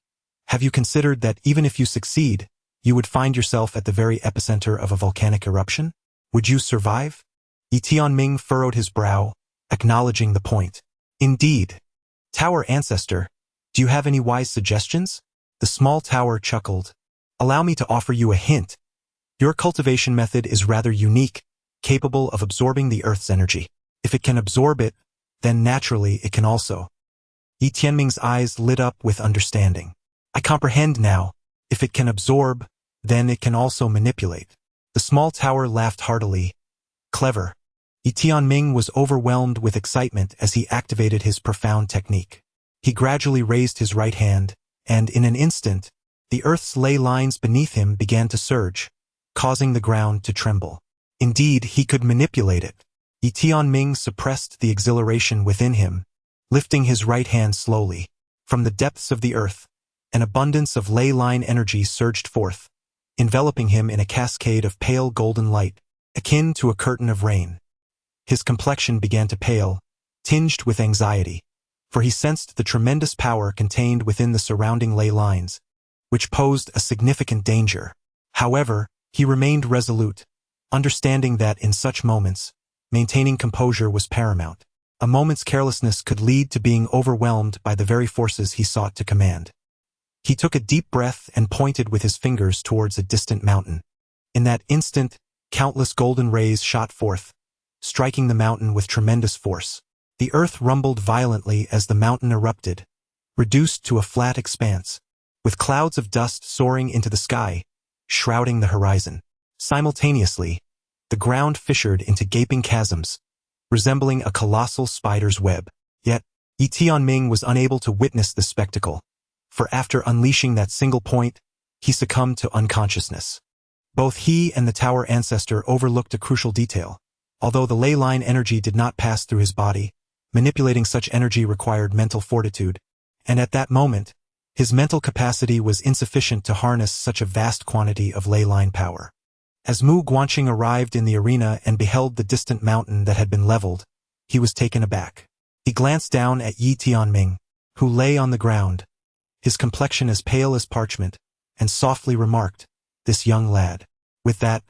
have you considered that even if you succeed, you would find yourself at the very epicenter of a volcanic eruption? Would you survive? Yi Tianming furrowed his brow, acknowledging the point. Indeed. Tower Ancestor, do you have any wise suggestions? The small tower chuckled. Allow me to offer you a hint. Your cultivation method is rather unique, capable of absorbing the earth's energy. If it can absorb it, then naturally it can also. Yi Tianming's eyes lit up with understanding. I comprehend now. If it can absorb, then it can also manipulate. The small tower laughed heartily. Clever. Yi Tianming was overwhelmed with excitement as he activated his profound technique. He gradually raised his right hand, and in an instant, the earth's ley lines beneath him began to surge, causing the ground to tremble. Indeed, he could manipulate it. Yi Tianming suppressed the exhilaration within him, lifting his right hand slowly. From the depths of the earth, an abundance of ley line energy surged forth, enveloping him in a cascade of pale golden light, akin to a curtain of rain. His complexion began to pale, tinged with anxiety, for he sensed the tremendous power contained within the surrounding ley lines, which posed a significant danger. However, he remained resolute, understanding that in such moments, maintaining composure was paramount. A moment's carelessness could lead to being overwhelmed by the very forces he sought to command. He took a deep breath and pointed with his fingers towards a distant mountain. In that instant, countless golden rays shot forth, striking the mountain with tremendous force. The earth rumbled violently as the mountain erupted, reduced to a flat expanse, with clouds of dust soaring into the sky, shrouding the horizon. Simultaneously, the ground fissured into gaping chasms, resembling a colossal spider's web. Yet, Yi Tianming was unable to witness the spectacle, for after unleashing that single point, he succumbed to unconsciousness. Both he and the tower ancestor overlooked a crucial detail. Although the ley line energy did not pass through his body, manipulating such energy required mental fortitude, and at that moment, his mental capacity was insufficient to harness such a vast quantity of ley line power. As Mu Guanqing arrived in the arena and beheld the distant mountain that had been leveled, he was taken aback. He glanced down at Yi Tianming, who lay on the ground, his complexion as pale as parchment, and softly remarked, "This young lad." With that,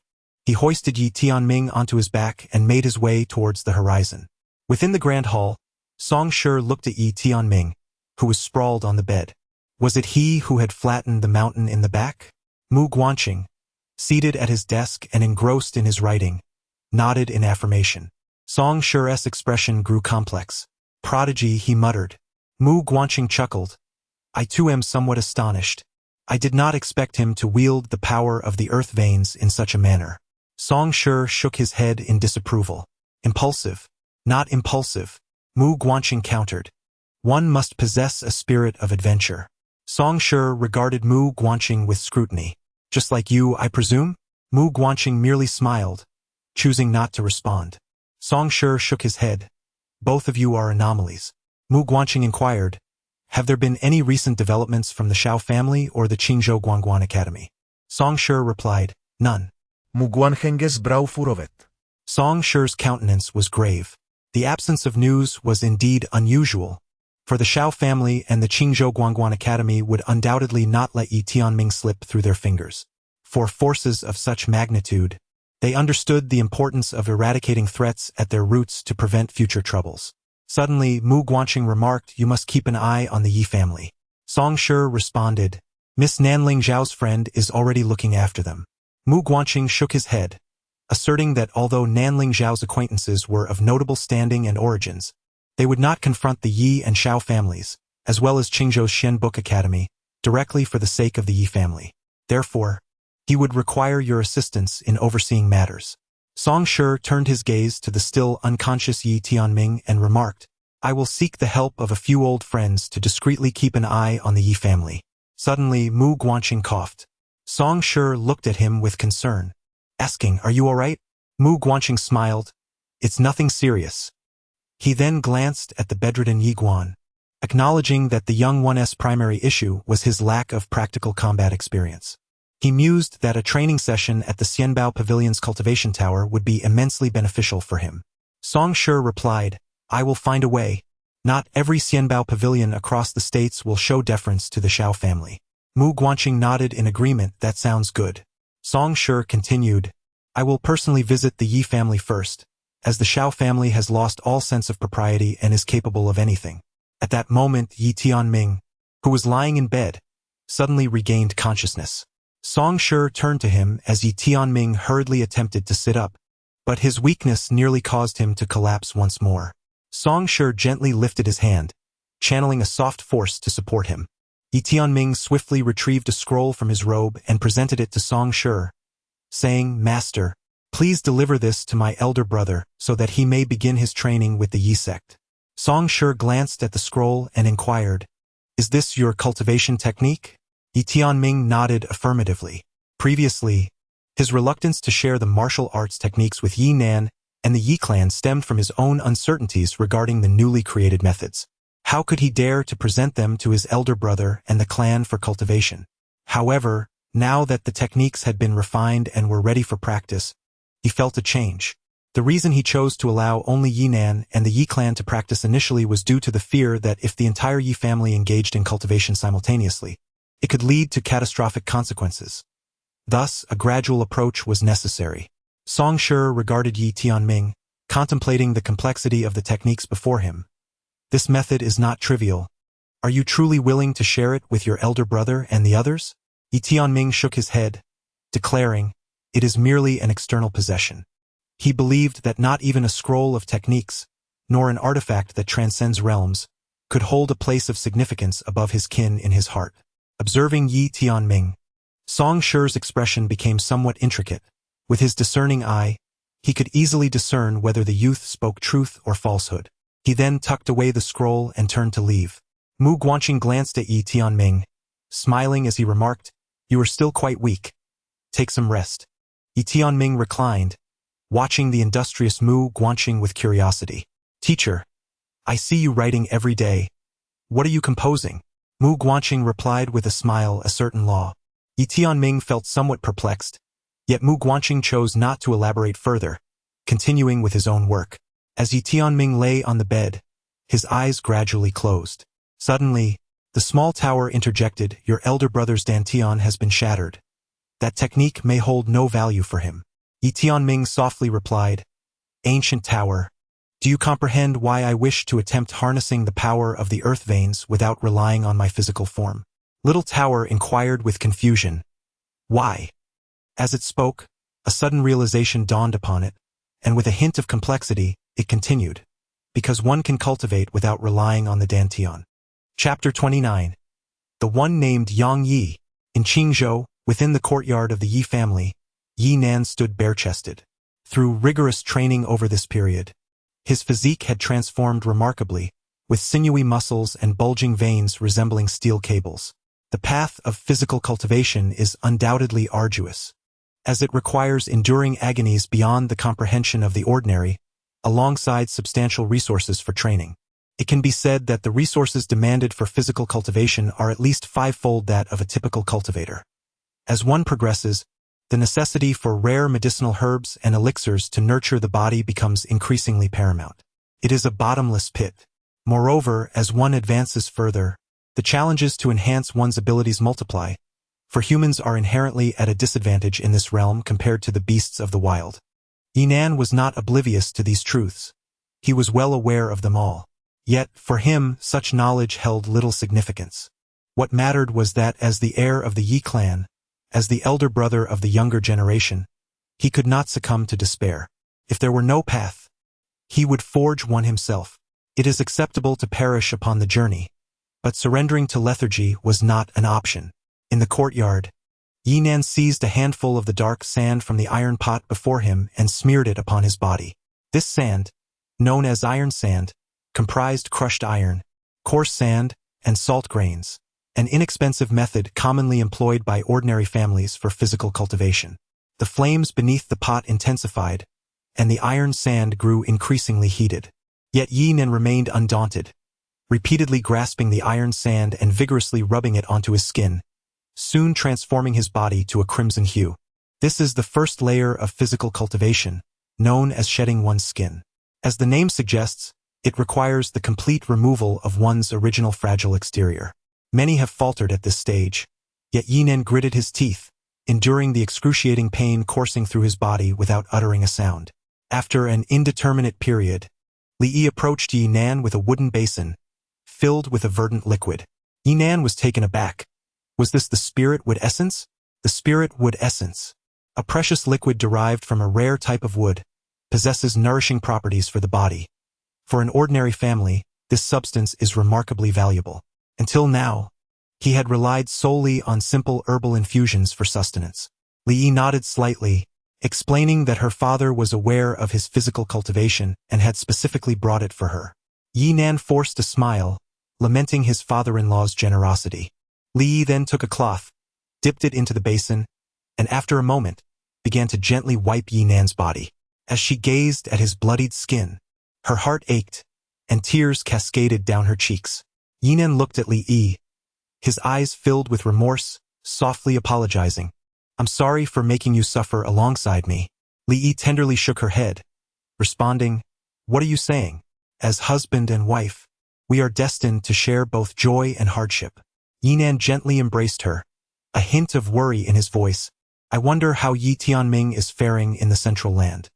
he hoisted Yi Tianming onto his back and made his way towards the horizon. Within the grand hall, Song Shi looked at Yi Tianming, who was sprawled on the bed. Was it he who had flattened the mountain in the back? Mu Guanqing, seated at his desk and engrossed in his writing, nodded in affirmation. Song Shi's expression grew complex. "Prodigy," he muttered. Mu Guanqing chuckled. "I too am somewhat astonished. I did not expect him to wield the power of the earth veins in such a manner." Song Shi shook his head in disapproval. "Impulsive, not impulsive," Mu Guanqing countered. "One must possess a spirit of adventure." Song Shi regarded Mu Guanqing with scrutiny. "Just like you, I presume?" Mu Guanqing merely smiled, choosing not to respond. Song Shi shook his head. "Both of you are anomalies." Mu Guanqing inquired, "Have there been any recent developments from the Shao family or the Qingzhou Guangguan Academy?" Song Shi replied, "None." Mu Guanqing's brow furrowed. Song Shi's countenance was grave. The absence of news was indeed unusual, for the Shao family and the Qingzhou Guangguan Academy would undoubtedly not let Yi Tianming slip through their fingers. For forces of such magnitude, they understood the importance of eradicating threats at their roots to prevent future troubles. Suddenly, Mu Guanqing remarked, "You must keep an eye on the Yi family." Song Shi responded, "Miss Nanling Zhao's friend is already looking after them." Mu Guanqing shook his head, asserting that although Nanling Zhao's acquaintances were of notable standing and origins, they would not confront the Yi and Shao families, as well as Qingzhou's Shen Book Academy, directly for the sake of the Yi family. Therefore, he would require your assistance in overseeing matters. Song Shi turned his gaze to the still unconscious Yi Tianming and remarked, "I will seek the help of a few old friends to discreetly keep an eye on the Yi family." Suddenly, Mu Guanqing coughed. Song Shi looked at him with concern, asking, "Are you all right?" Mu Guanqing smiled, "It's nothing serious." He then glanced at the bedridden Yi Guan, acknowledging that the young one's primary issue was his lack of practical combat experience. He mused that a training session at the Xianbao Pavilion's cultivation tower would be immensely beneficial for him. Song Shi replied, "I will find a way. Not every Xianbao Pavilion across the states will show deference to the Shao family." Mu Guanqing nodded in agreement. "That sounds good." Song Shi continued, "I will personally visit the Yi family first, as the Shao family has lost all sense of propriety and is capable of anything." At that moment, Yi Tianming, who was lying in bed, suddenly regained consciousness. Song Shi turned to him as Yi Tianming hurriedly attempted to sit up, but his weakness nearly caused him to collapse once more. Song Shi gently lifted his hand, channeling a soft force to support him. Yi Tianming swiftly retrieved a scroll from his robe and presented it to Song Shi, saying, "Master, please deliver this to my elder brother so that he may begin his training with the Yi sect." Song Shi glanced at the scroll and inquired, "Is this your cultivation technique?" Yi Tianming nodded affirmatively. Previously, his reluctance to share the martial arts techniques with Yi Nan and the Yi clan stemmed from his own uncertainties regarding the newly created methods. How could he dare to present them to his elder brother and the clan for cultivation? However, now that the techniques had been refined and were ready for practice, he felt a change. The reason he chose to allow only Yi Nan and the Yi clan to practice initially was due to the fear that if the entire Yi family engaged in cultivation simultaneously, it could lead to catastrophic consequences. Thus, a gradual approach was necessary. Song Shi regarded Yi Tianming, contemplating the complexity of the techniques before him. "This method is not trivial. Are you truly willing to share it with your elder brother and the others?" Yi Tianming shook his head, declaring, "It is merely an external possession." He believed that not even a scroll of techniques, nor an artifact that transcends realms, could hold a place of significance above his kin in his heart. Observing Yi Tianming, Song Shi's expression became somewhat intricate. With his discerning eye, he could easily discern whether the youth spoke truth or falsehood. He then tucked away the scroll and turned to leave. Mu Guanqing glanced at Yi Tianming, smiling as he remarked, "You are still quite weak. Take some rest." Yi Tianming reclined, watching the industrious Mu Guanqing with curiosity. "Teacher, I see you writing every day. What are you composing?" Mu Guanqing replied with a smile, "A certain law." Yi Tianming felt somewhat perplexed, yet Mu Guanqing chose not to elaborate further, continuing with his own work. As Yi Tianming lay on the bed, his eyes gradually closed. Suddenly, the small tower interjected, "Your elder brother's dantian has been shattered. That technique may hold no value for him." Yi Tianming softly replied, "Ancient tower, do you comprehend why I wish to attempt harnessing the power of the earth veins without relying on my physical form?" Little tower inquired with confusion, "Why?" As it spoke, a sudden realization dawned upon it, and with a hint of complexity, it continued, "Because one can cultivate without relying on the dantian." Chapter 29. The one named Yang Yi. In Qingzhou, within the courtyard of the Yi family, Yi Nan stood bare-chested. Through rigorous training over this period, his physique had transformed remarkably, with sinewy muscles and bulging veins resembling steel cables. The path of physical cultivation is undoubtedly arduous, as it requires enduring agonies beyond the comprehension of the ordinary, alongside substantial resources for training. It can be said that the resources demanded for physical cultivation are at least fivefold that of a typical cultivator. As one progresses, the necessity for rare medicinal herbs and elixirs to nurture the body becomes increasingly paramount. It is a bottomless pit. Moreover, as one advances further, the challenges to enhance one's abilities multiply, for humans are inherently at a disadvantage in this realm compared to the beasts of the wild. Yi Nan was not oblivious to these truths. He was well aware of them all. Yet, for him, such knowledge held little significance. What mattered was that as the heir of the Yi clan, as the elder brother of the younger generation, he could not succumb to despair. If there were no path, he would forge one himself. It is acceptable to perish upon the journey, but surrendering to lethargy was not an option. In the courtyard, Yi Nan seized a handful of the dark sand from the iron pot before him and smeared it upon his body. This sand, known as iron sand, comprised crushed iron, coarse sand, and salt grains, an inexpensive method commonly employed by ordinary families for physical cultivation. The flames beneath the pot intensified, and the iron sand grew increasingly heated. Yet Yi Nan remained undaunted, repeatedly grasping the iron sand and vigorously rubbing it onto his skin, soon transforming his body to a crimson hue. This is the first layer of physical cultivation, known as shedding one's skin. As the name suggests, it requires the complete removal of one's original fragile exterior. Many have faltered at this stage, yet Yi Nan gritted his teeth, enduring the excruciating pain coursing through his body without uttering a sound. After an indeterminate period, Li Yi approached Yi Nan with a wooden basin, filled with a verdant liquid. Yi Nan was taken aback. Was this the spirit wood essence? The spirit wood essence, a precious liquid derived from a rare type of wood, possesses nourishing properties for the body. For an ordinary family, this substance is remarkably valuable. Until now, He had relied solely on simple herbal infusions for sustenance. Li Yi nodded slightly, explaining that her father was aware of his physical cultivation and had specifically brought it for her. Yi Nan forced a smile, lamenting his father-in-law's generosity. Li Yi then took a cloth, dipped it into the basin, and after a moment, began to gently wipe Yi Nan's body. As she gazed at his bloodied skin, her heart ached, and tears cascaded down her cheeks. Yi Nan looked at Li Yi, his eyes filled with remorse, softly apologizing. "I'm sorry for making you suffer alongside me." Li Yi tenderly shook her head, responding, "What are you saying? As husband and wife, we are destined to share both joy and hardship." Yi Nan gently embraced her, a hint of worry in his voice. "I wonder how Yi Tianming is faring in the Central Land."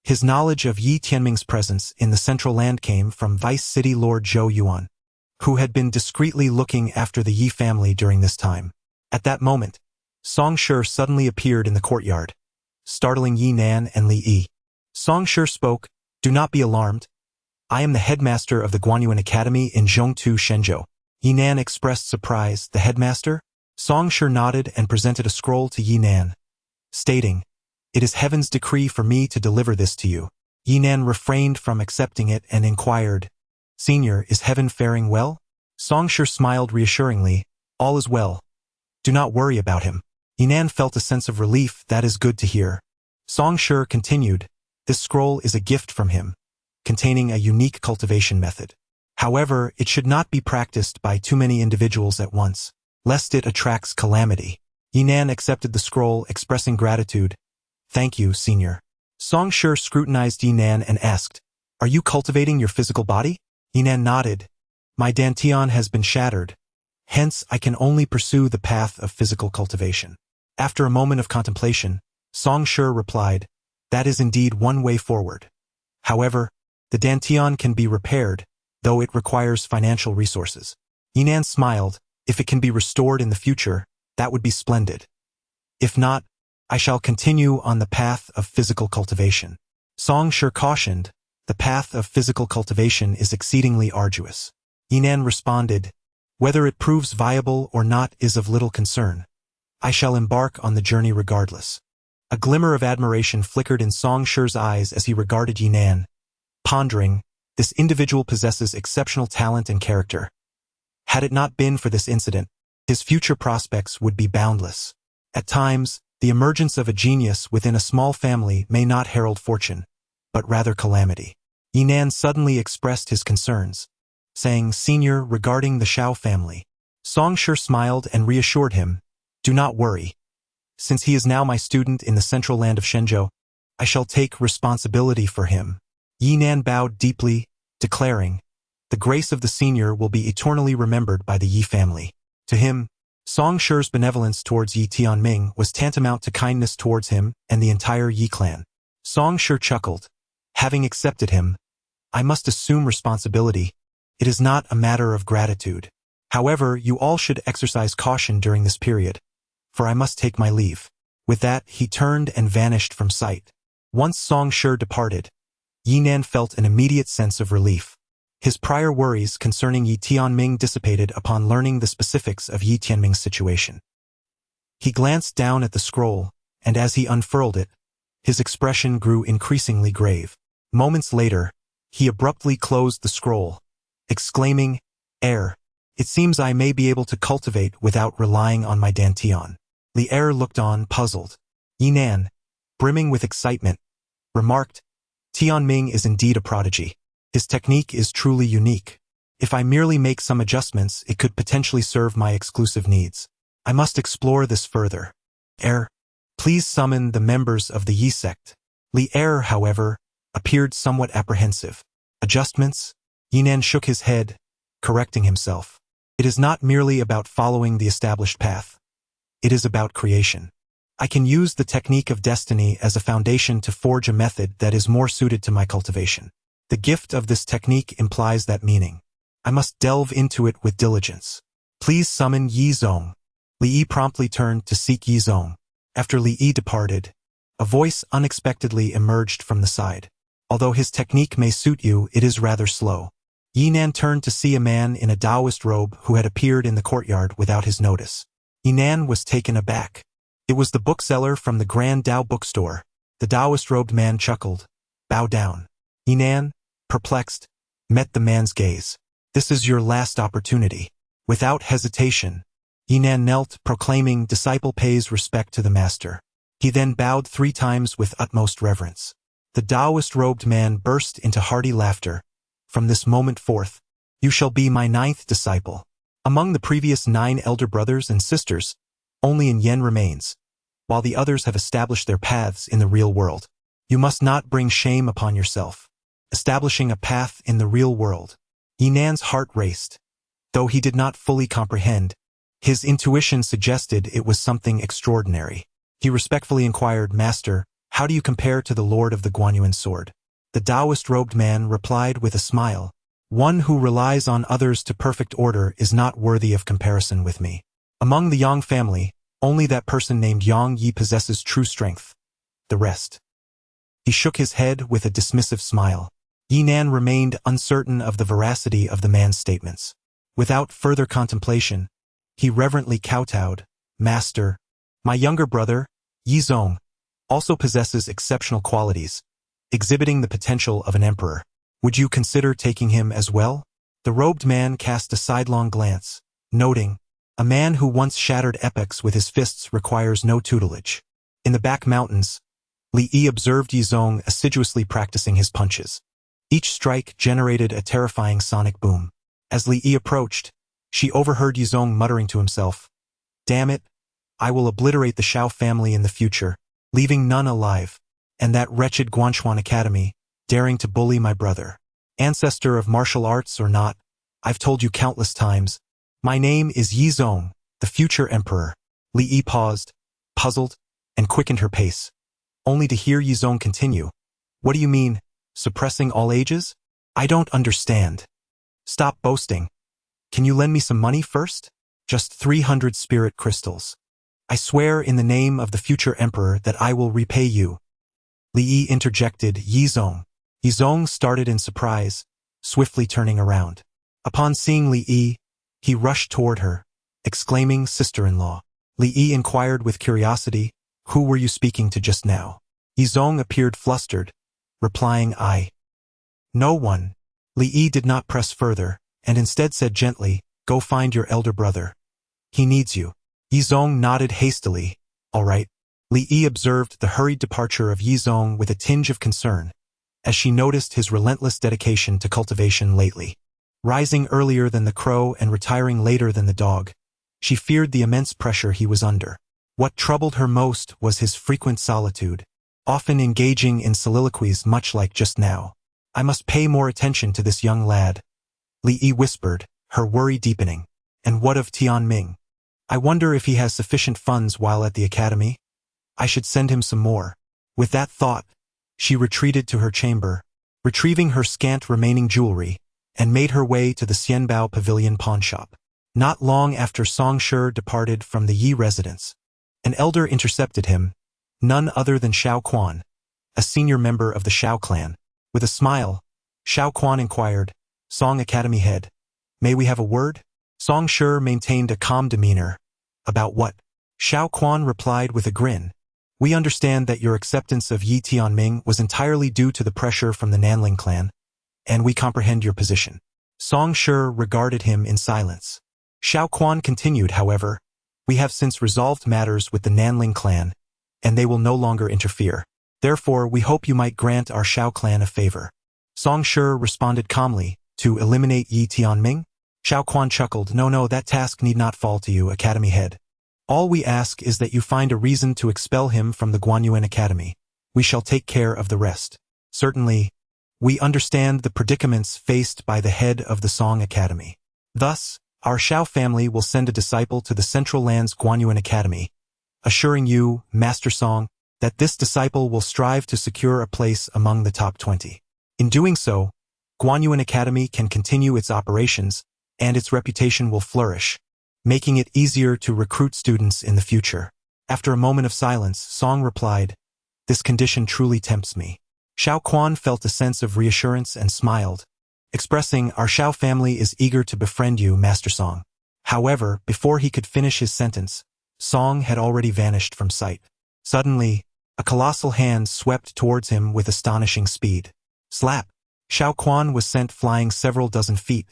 His knowledge of Yi Tianming's presence in the Central Land came from Vice City Lord Zhou Yuan, who had been discreetly looking after the Yi family during this time. At that moment, Song Shi suddenly appeared in the courtyard, startling Yi Nan and Li Yi. Song Shi spoke, "Do not be alarmed. I am the headmaster of the Guanyuan Academy in Zhongtu Shenzhou." Yi Nan expressed surprise. "The headmaster?" Song Shi nodded and presented a scroll to Yi Nan, stating, "It is heaven's decree for me to deliver this to you." Yi Nan refrained from accepting it and inquired, "Senior, is heaven faring well?" Song Shi smiled reassuringly, "All is well. Do not worry about him." Yi Nan felt a sense of relief. "That is good to hear." Song Shi continued, "This scroll is a gift from him, containing a unique cultivation method. However, it should not be practiced by too many individuals at once, lest it attracts calamity." Yi Nan accepted the scroll, expressing gratitude. "Thank you, Senior." Song Shi scrutinized Yi Nan and asked, "Are you cultivating your physical body?" Yi Nan nodded. "My dantian has been shattered. Hence, I can only pursue the path of physical cultivation." After a moment of contemplation, Song Shi replied, "That is indeed one way forward. However, the dantian can be repaired, though it requires financial resources." Yi Nan smiled. "If it can be restored in the future, that would be splendid. If not, I shall continue on the path of physical cultivation." Song Shi cautioned, "The path of physical cultivation is exceedingly arduous." Yi Nan responded, "Whether it proves viable or not is of little concern. I shall embark on the journey regardless." A glimmer of admiration flickered in Song Shi's eyes as he regarded Yi Nan, pondering, "This individual possesses exceptional talent and character. Had it not been for this incident, his future prospects would be boundless." At times, the emergence of a genius within a small family may not herald fortune, but rather calamity. Yi Nan suddenly expressed his concerns, saying, "Senior, regarding the Shao family." Song Shi smiled and reassured him, "Do not worry. Since he is now my student in the central land of Shenzhou, I shall take responsibility for him." Yi Nan bowed deeply, declaring, "The grace of the senior will be eternally remembered by the Yi family." To him, Song Shi's benevolence towards Yi Tianming was tantamount to kindness towards him and the entire Yi clan. Song Shi chuckled. "Having accepted him, I must assume responsibility. It is not a matter of gratitude. However, you all should exercise caution during this period, for I must take my leave." With that, he turned and vanished from sight. Once Song Shi departed, Yi Nan felt an immediate sense of relief. His prior worries concerning Yi Tianming dissipated upon learning the specifics of Yi Tianming's situation. He glanced down at the scroll, and as he unfurled it, his expression grew increasingly grave. Moments later, he abruptly closed the scroll, exclaiming, It seems I may be able to cultivate without relying on my dantian." The heir looked on, puzzled. Yi Nan, brimming with excitement, remarked, "Tianming is indeed a prodigy. His technique is truly unique. If I merely make some adjustments, it could potentially serve my exclusive needs. I must explore this further. Please summon the members of the Yi sect." Li Er, however, appeared somewhat apprehensive. "Adjustments?" Yi Nan shook his head, correcting himself. "It is not merely about following the established path. It is about creation. I can use the technique of destiny as a foundation to forge a method that is more suited to my cultivation. The gift of this technique implies that meaning. I must delve into it with diligence. Please summon Yi Zong." Li Yi promptly turned to seek Yi Zong. After Li Yi departed, a voice unexpectedly emerged from the side. "Although his technique may suit you, it is rather slow. Yinan turned to see a man in a Taoist robe who had appeared in the courtyard without his notice. Yinan was taken aback. It was the bookseller from the Grand Dao bookstore. The Taoist-robed man chuckled. Bow down. Yinan, perplexed, met the man's gaze. This is your last opportunity. Without hesitation, Yinan knelt, proclaiming, disciple pays respect to the master. He then bowed 3 times with utmost reverence. The Taoist-robed man burst into hearty laughter. From this moment forth, you shall be my 9th disciple. Among the previous 9 elder brothers and sisters, only Yen remains, while the others have established their paths in the real world. You must not bring shame upon yourself. Establishing a path in the real world. Yinan's heart raced. Though he did not fully comprehend, his intuition suggested it was something extraordinary. He respectfully inquired, Master, how do you compare to the Lord of the Guanyuan sword? The Taoist-robed man replied with a smile, one who relies on others to perfect order is not worthy of comparison with me. Among the Yang family, only that person named Yang Yi possesses true strength. The rest. He shook his head with a dismissive smile. Yinan remained uncertain of the veracity of the man's statements. Without further contemplation, he reverently kowtowed, Master, my younger brother, Yizong, also possesses exceptional qualities, exhibiting the potential of an emperor. Would you consider taking him as well? The robed man cast a sidelong glance, noting, a man who once shattered epochs with his fists requires no tutelage. In the back mountains, Li Yi observed Yizong assiduously practicing his punches. Each strike generated a terrifying sonic boom. As Li Yi approached, she overheard Yizong muttering to himself, Damn it, I will obliterate the Shao family in the future, leaving none alive, and that wretched Guanchuan Academy, daring to bully my brother. Ancestor of martial arts or not, I've told you countless times, my name is Yizong, the future emperor. Li Yi paused, puzzled, and quickened her pace, only to hear Yizong continue. What do you mean, suppressing all ages? I don't understand. Stop boasting. Can you lend me some money first? Just 300 spirit crystals. I swear in the name of the future emperor that I will repay you. Li Yi interjected, Yizong. Yizong started in surprise, swiftly turning around. Upon seeing Li Yi, he rushed toward her, exclaiming, Sister-in-law. Li Yi inquired with curiosity, Who were you speaking to just now? Yizong appeared flustered, replying, No one. Li Yi did not press further, and instead said gently, Go find your elder brother. He needs you. Yizong nodded hastily. All right. Li Yi observed the hurried departure of Yizong with a tinge of concern, as she noticed his relentless dedication to cultivation lately. Rising earlier than the crow and retiring later than the dog, she feared the immense pressure he was under. What troubled her most was his frequent solitude, often engaging in soliloquies much like just now. I must pay more attention to this young lad, Li Yi whispered, her worry deepening. And what of Tianming? I wonder if he has sufficient funds while at the academy? I should send him some more. With that thought, she retreated to her chamber, retrieving her scant remaining jewelry, and made her way to the Xianbao Pavilion pawnshop. Not long after Song Shi departed from the Yi residence, an elder intercepted him, none other than Shao Quan, a senior member of the Shao clan. With a smile, Shao Quan inquired, Song Academy head, may we have a word? Song Shi maintained a calm demeanor. About what? Shao Quan replied with a grin. We understand that your acceptance of Yi Tianming was entirely due to the pressure from the Nanling clan, and we comprehend your position. Song Shi regarded him in silence. Shao Quan continued, however, we have since resolved matters with the Nanling clan, and they will no longer interfere. Therefore, we hope you might grant our Shao clan a favor. Song Shi responded calmly, to eliminate Yi Tianming? Shao Quan chuckled, No, that task need not fall to you, Academy head. All we ask is that you find a reason to expel him from the Guanyuan Academy. We shall take care of the rest. Certainly, we understand the predicaments faced by the head of the Song Academy. Thus, our Shao family will send a disciple to the Central Land's Guanyuan Academy, assuring you, Master Song, that this disciple will strive to secure a place among the top 20. In doing so, Guanyuan Academy can continue its operations, and its reputation will flourish, making it easier to recruit students in the future. After a moment of silence, Song replied, This condition truly tempts me. Shao Quan felt a sense of reassurance and smiled. expressing, "Our Shao family is eager to befriend you, Master Song." However, before he could finish his sentence, Song had already vanished from sight. Suddenly, a colossal hand swept towards him with astonishing speed. Slap! Xiao Quan was sent flying several dozen feet,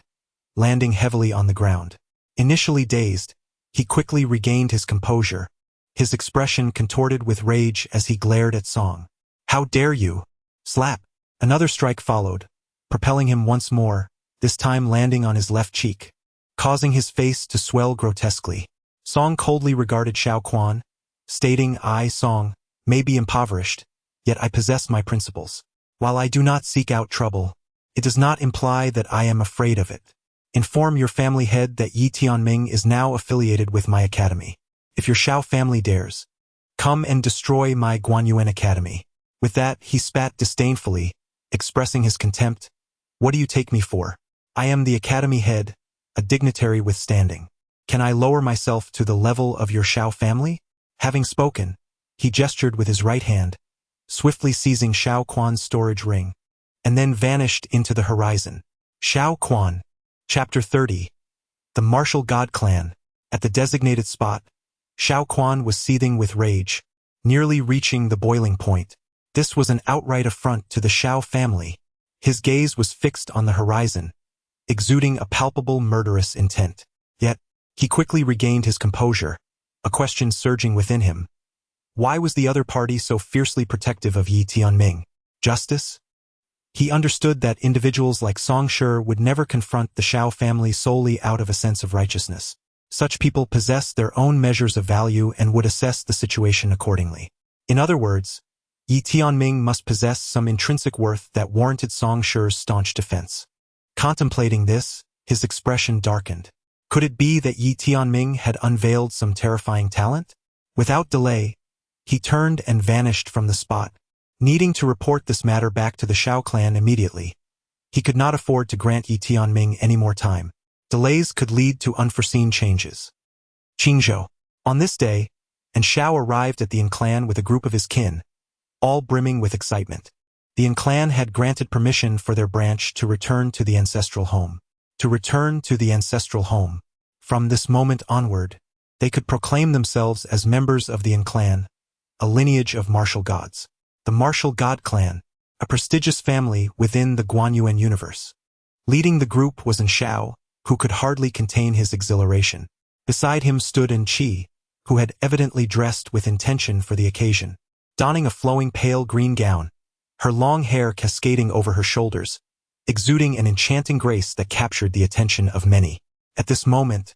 landing heavily on the ground. Initially dazed, he quickly regained his composure, his expression contorted with rage as he glared at Song. "How dare you!" Slap! Another strike followed, propelling him once more, this time landing on his left cheek, causing his face to swell grotesquely. Song coldly regarded Xiao Quan, stating, "I, Song, may be impoverished, yet I possess my principles. While I do not seek out trouble, it does not imply that I am afraid of it. Inform your family head that Yi Tianming is now affiliated with my academy. If your Shao family dares, come and destroy my Guanyuan academy." With that, he spat disdainfully, expressing his contempt. "What do you take me for? I am the academy head, a dignitary with standing. Can I lower myself to the level of your Shao family?" Having spoken, he gestured with his right hand, swiftly seizing Xiao Quan's storage ring, and then vanished into the horizon. Xiao Quan. Chapter 30. The Martial God Clan. At the designated spot, Xiao Quan was seething with rage, nearly reaching the boiling point. This was an outright affront to the Shao family. His gaze was fixed on the horizon, exuding a palpable murderous intent. Yet, he quickly regained his composure, a question surging within him. Why was the other party so fiercely protective of Yi Tianming? Justice? He understood that individuals like Song Shi would never confront the Shao family solely out of a sense of righteousness. Such people possess their own measures of value and would assess the situation accordingly. In other words, Yi Tianming must possess some intrinsic worth that warranted Song Shi's staunch defense. Contemplating this, his expression darkened. Could it be that Yi Tianming had unveiled some terrifying talent? Without delay, he turned and vanished from the spot, needing to report this matter back to the Shao clan immediately. He could not afford to grant Yi Tianming any more time. Delays could lead to unforeseen changes. Qingzhou. On this day, and Shao arrived at the Yin clan with a group of his kin, all brimming with excitement. The Yin clan had granted permission for their branch to return to the ancestral home. To return to the ancestral home. From this moment onward, they could proclaim themselves as members of the Yin clan, a lineage of martial gods. The Martial God Clan, a prestigious family within the Guanyuan universe. Leading the group was An Shao, who could hardly contain his exhilaration. Beside him stood An Qi, who had evidently dressed with intention for the occasion. Donning a flowing pale green gown, her long hair cascading over her shoulders, exuding an enchanting grace that captured the attention of many. At this moment,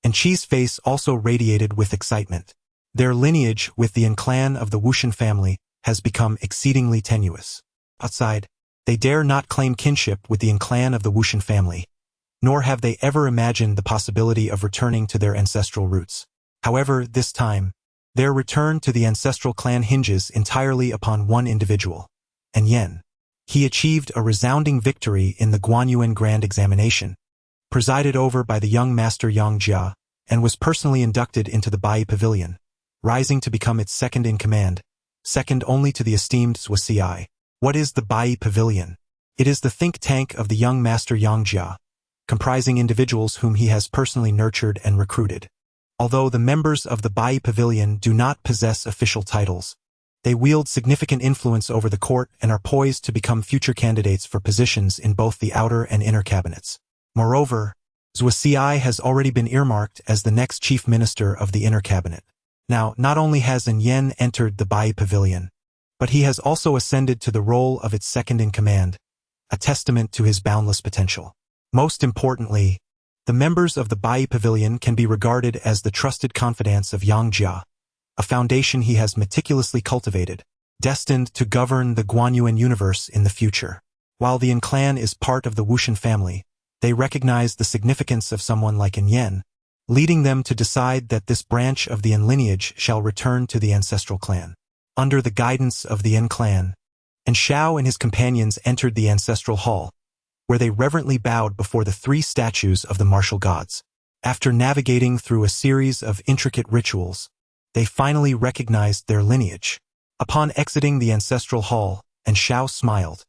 An Qi's face also radiated with excitement. Their lineage with the Yin clan of the Wushan family has become exceedingly tenuous. Outside, they dare not claim kinship with the Yin clan of the Wushan family, nor have they ever imagined the possibility of returning to their ancestral roots. However, this time, their return to the ancestral clan hinges entirely upon one individual, An Yen. He achieved a resounding victory in the Guanyuan Grand Examination, presided over by the young master Yang Jia, and was personally inducted into the Bai Pavilion, rising to become its second in command, second only to the esteemed Zhuo. What is the Bai Pavilion? It is the think tank of the young master Yang Jia, comprising individuals whom he has personally nurtured and recruited. Although the members of the Bai Pavilion do not possess official titles, they wield significant influence over the court and are poised to become future candidates for positions in both the outer and inner cabinets. Moreover, Zhuo has already been earmarked as the next chief minister of the inner cabinet. Now, not only has An Yen entered the Bai Pavilion, but he has also ascended to the role of its second in command, a testament to his boundless potential. Most importantly, the members of the Bai Pavilion can be regarded as the trusted confidants of Yang Jia, a foundation he has meticulously cultivated, destined to govern the Guanyuan universe in the future. While the Yin clan is part of the Wushan family, they recognize the significance of someone like An Yen, leading them to decide that this branch of the Yin lineage shall return to the ancestral clan. Under the guidance of the Yin clan, An Shao and his companions entered the ancestral hall, where they reverently bowed before the three statues of the martial gods. After navigating through a series of intricate rituals, they finally recognized their lineage. Upon exiting the ancestral hall, An Shao smiled.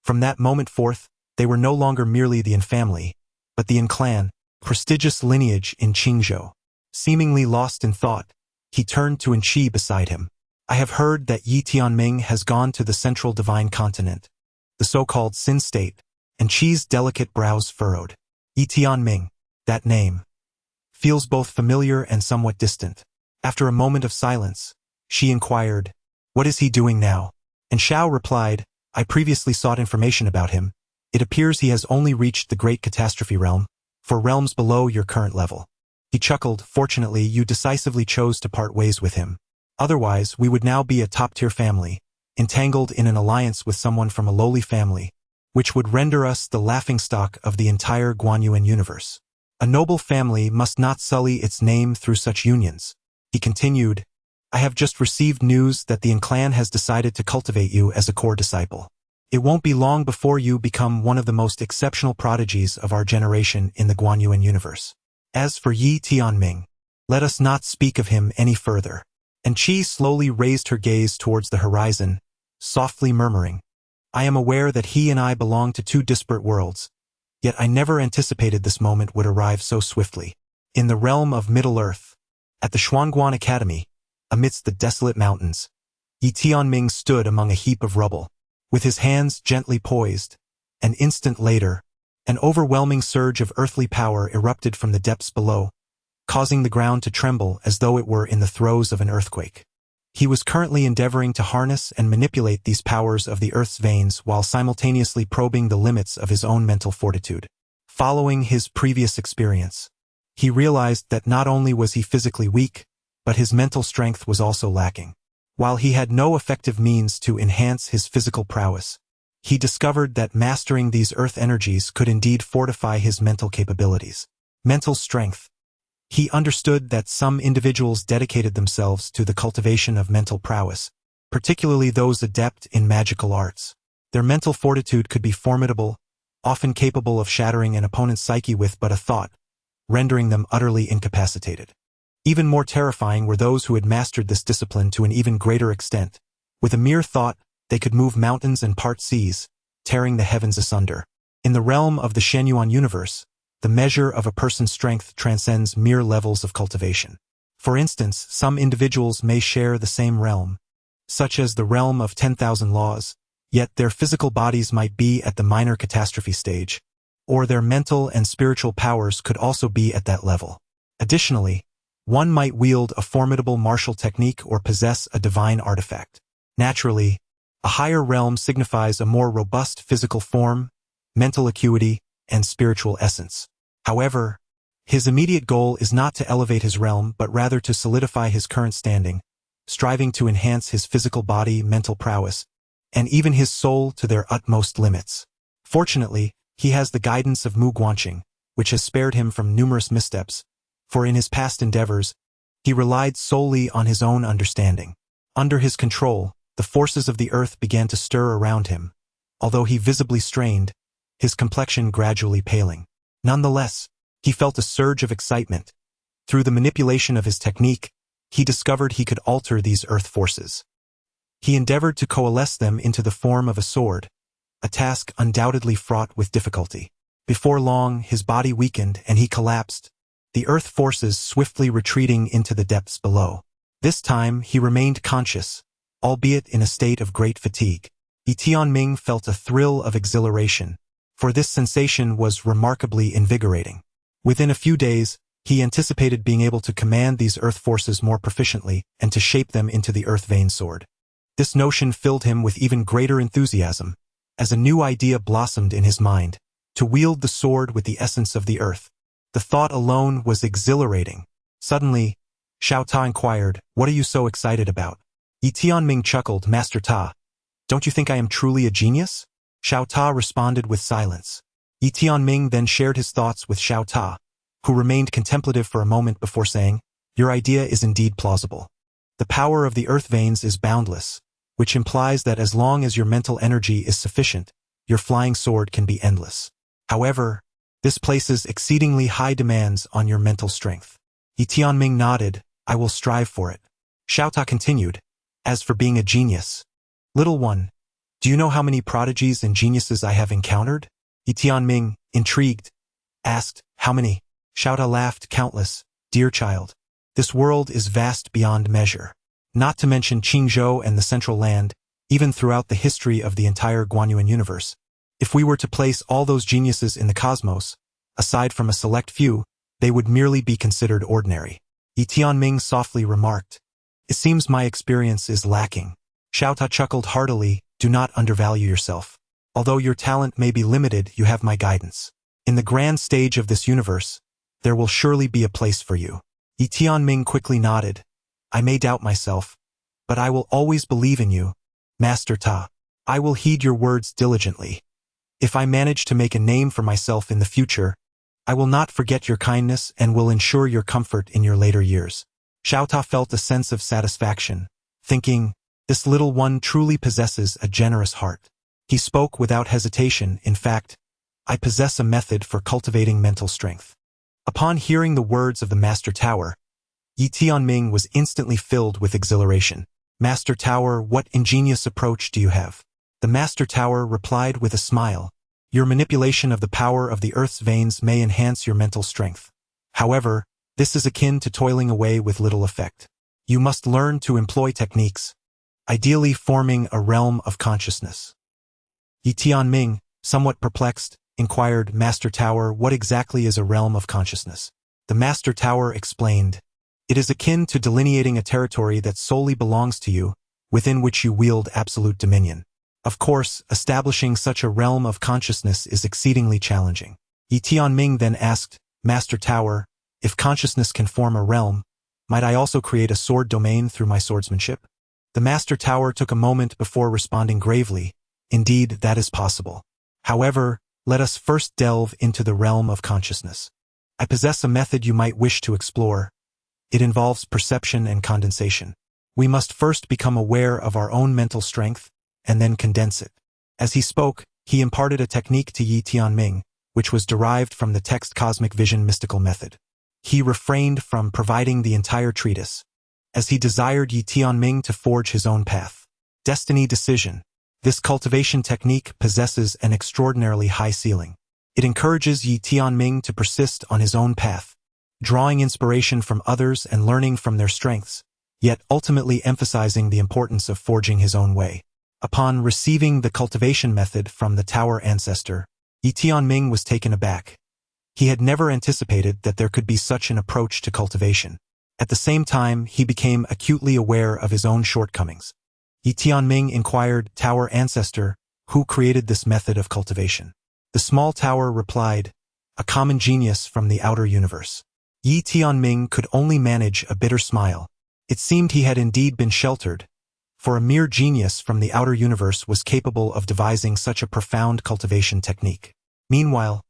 From that moment forth, They were no longer merely the Yin family, but the Yin clan, prestigious lineage in Qingzhou. Seemingly lost in thought, he turned to Qi beside him. I have heard that Yi Tianming has gone to the central divine continent, the so-called Sin state, and Qi's delicate brows furrowed. Yi Tianming, that name, feels both familiar and somewhat distant. After a moment of silence, Xi inquired, "What is he doing now?" And Xiao replied, "I previously sought information about him. It appears he has only reached the Great Catastrophe realm, for realms below your current level." He chuckled. "Fortunately, you decisively chose to part ways with him. Otherwise, we would now be a top-tier family, entangled in an alliance with someone from a lowly family, which would render us the laughingstock of the entire Guanyuan universe. A noble family must not sully its name through such unions." He continued, "I have just received news that the Yin clan has decided to cultivate you as a core disciple. It won't be long before you become one of the most exceptional prodigies of our generation in the Guanyuan universe. As for Yi Tianming, let us not speak of him any further." And Qi slowly raised her gaze towards the horizon, softly murmuring, "I am aware that he and I belong to two disparate worlds, yet I never anticipated this moment would arrive so swiftly." In the realm of Middle-earth, at the Xuanguan Academy, amidst the desolate mountains, Yi Tianming stood among a heap of rubble, with his hands gently poised. An instant later, an overwhelming surge of earthly power erupted from the depths below, causing the ground to tremble as though it were in the throes of an earthquake. He was currently endeavoring to harness and manipulate these powers of the earth's veins while simultaneously probing the limits of his own mental fortitude. Following his previous experience, he realized that not only was he physically weak, but his mental strength was also lacking. While he had no effective means to enhance his physical prowess, he discovered that mastering these earth energies could indeed fortify his mental capabilities. Mental strength. He understood that some individuals dedicated themselves to the cultivation of mental prowess, particularly those adept in magical arts. Their mental fortitude could be formidable, often capable of shattering an opponent's psyche with but a thought, rendering them utterly incapacitated. Even more terrifying were those who had mastered this discipline to an even greater extent. With a mere thought, they could move mountains and part seas, tearing the heavens asunder. In the realm of the Shenyuan universe, the measure of a person's strength transcends mere levels of cultivation. For instance, some individuals may share the same realm, such as the realm of 10,000 laws, yet their physical bodies might be at the minor catastrophe stage, or their mental and spiritual powers could also be at that level. Additionally, one might wield a formidable martial technique or possess a divine artifact. Naturally, a higher realm signifies a more robust physical form, mental acuity, and spiritual essence. However, his immediate goal is not to elevate his realm but rather to solidify his current standing, striving to enhance his physical body, mental prowess, and even his soul to their utmost limits. Fortunately, he has the guidance of Mu Guanqing, which has spared him from numerous missteps, for in his past endeavors, he relied solely on his own understanding. Under his control, the forces of the earth began to stir around him. Although he visibly strained, his complexion gradually paling. Nonetheless, he felt a surge of excitement. Through the manipulation of his technique, he discovered he could alter these earth forces. He endeavored to coalesce them into the form of a sword, a task undoubtedly fraught with difficulty. Before long, his body weakened and he collapsed, the earth forces swiftly retreating into the depths below. This time, he remained conscious, albeit in a state of great fatigue. Yi Tianming felt a thrill of exhilaration, for this sensation was remarkably invigorating. Within a few days, he anticipated being able to command these earth forces more proficiently and to shape them into the earth vein sword. This notion filled him with even greater enthusiasm, as a new idea blossomed in his mind, to wield the sword with the essence of the earth. The thought alone was exhilarating. Suddenly, Xiao Ta inquired, "What are you so excited about?" Yi Tianming chuckled, "Master Ta, don't you think I am truly a genius?" Xiao Ta responded with silence. Yi Tianming then shared his thoughts with Xiao Ta, who remained contemplative for a moment before saying, "Your idea is indeed plausible. The power of the earth veins is boundless, which implies that as long as your mental energy is sufficient, your flying sword can be endless. However, this places exceedingly high demands on your mental strength." Yi Tianming nodded, "I will strive for it." Xiao Ta continued, "As for being a genius, little one, do you know how many prodigies and geniuses I have encountered? Yi Tianming, intrigued, asked, "How many?" Xiao Ta laughed, "Countless, dear child. This world is vast beyond measure. Not to mention Qingzhou and the Central Land, even throughout the history of the entire Guanyuan universe. If we were to place all those geniuses in the cosmos, aside from a select few, they would merely be considered ordinary." Yi Tianming softly remarked, "It seems my experience is lacking." Xiao Ta chuckled heartily, "Do not undervalue yourself. Although your talent may be limited, you have my guidance. In the grand stage of this universe, there will surely be a place for you." Yi Tianming quickly nodded. "I may doubt myself, but I will always believe in you, Master Ta. I will heed your words diligently. If I manage to make a name for myself in the future, I will not forget your kindness and will ensure your comfort in your later years." Xiao Ta felt a sense of satisfaction, thinking, "This little one truly possesses a generous heart." He spoke without hesitation. "In fact, I possess a method for cultivating mental strength." Upon hearing the words of the Master Tower, Yi Tianming was instantly filled with exhilaration. "Master Tower, what ingenious approach do you have?" The Master Tower replied with a smile, "Your manipulation of the power of the earth's veins may enhance your mental strength. However, this is akin to toiling away with little effect. You must learn to employ techniques, ideally forming a realm of consciousness." Yi Tianming, somewhat perplexed, inquired, "Master Tower, what exactly is a realm of consciousness?" The Master Tower explained, "It is akin to delineating a territory that solely belongs to you, within which you wield absolute dominion. Of course, establishing such a realm of consciousness is exceedingly challenging." Yi Tianming then asked, "Master Tower, if consciousness can form a realm, might I also create a sword domain through my swordsmanship?" The Master Tower took a moment before responding gravely, "Indeed, that is possible. However, let us first delve into the realm of consciousness. I possess a method you might wish to explore. It involves perception and condensation. We must first become aware of our own mental strength, and then condense it." As he spoke, he imparted a technique to Yi Tianming, which was derived from the text Cosmic Vision mystical method. He refrained from providing the entire treatise, as he desired Yi Tianming to forge his own path. Destiny Decision. This cultivation technique possesses an extraordinarily high ceiling. It encourages Yi Tianming to persist on his own path, drawing inspiration from others and learning from their strengths, yet ultimately emphasizing the importance of forging his own way. Upon receiving the cultivation method from the Tower Ancestor, Yi Tianming was taken aback. He had never anticipated that there could be such an approach to cultivation. At the same time, he became acutely aware of his own shortcomings. Yi Tianming inquired, "Tower Ancestor, who created this method of cultivation?" The small tower replied, "A common genius from the outer universe." Yi Tianming could only manage a bitter smile. It seemed he had indeed been sheltered, for a mere genius from the outer universe was capable of devising such a profound cultivation technique. Meanwhile,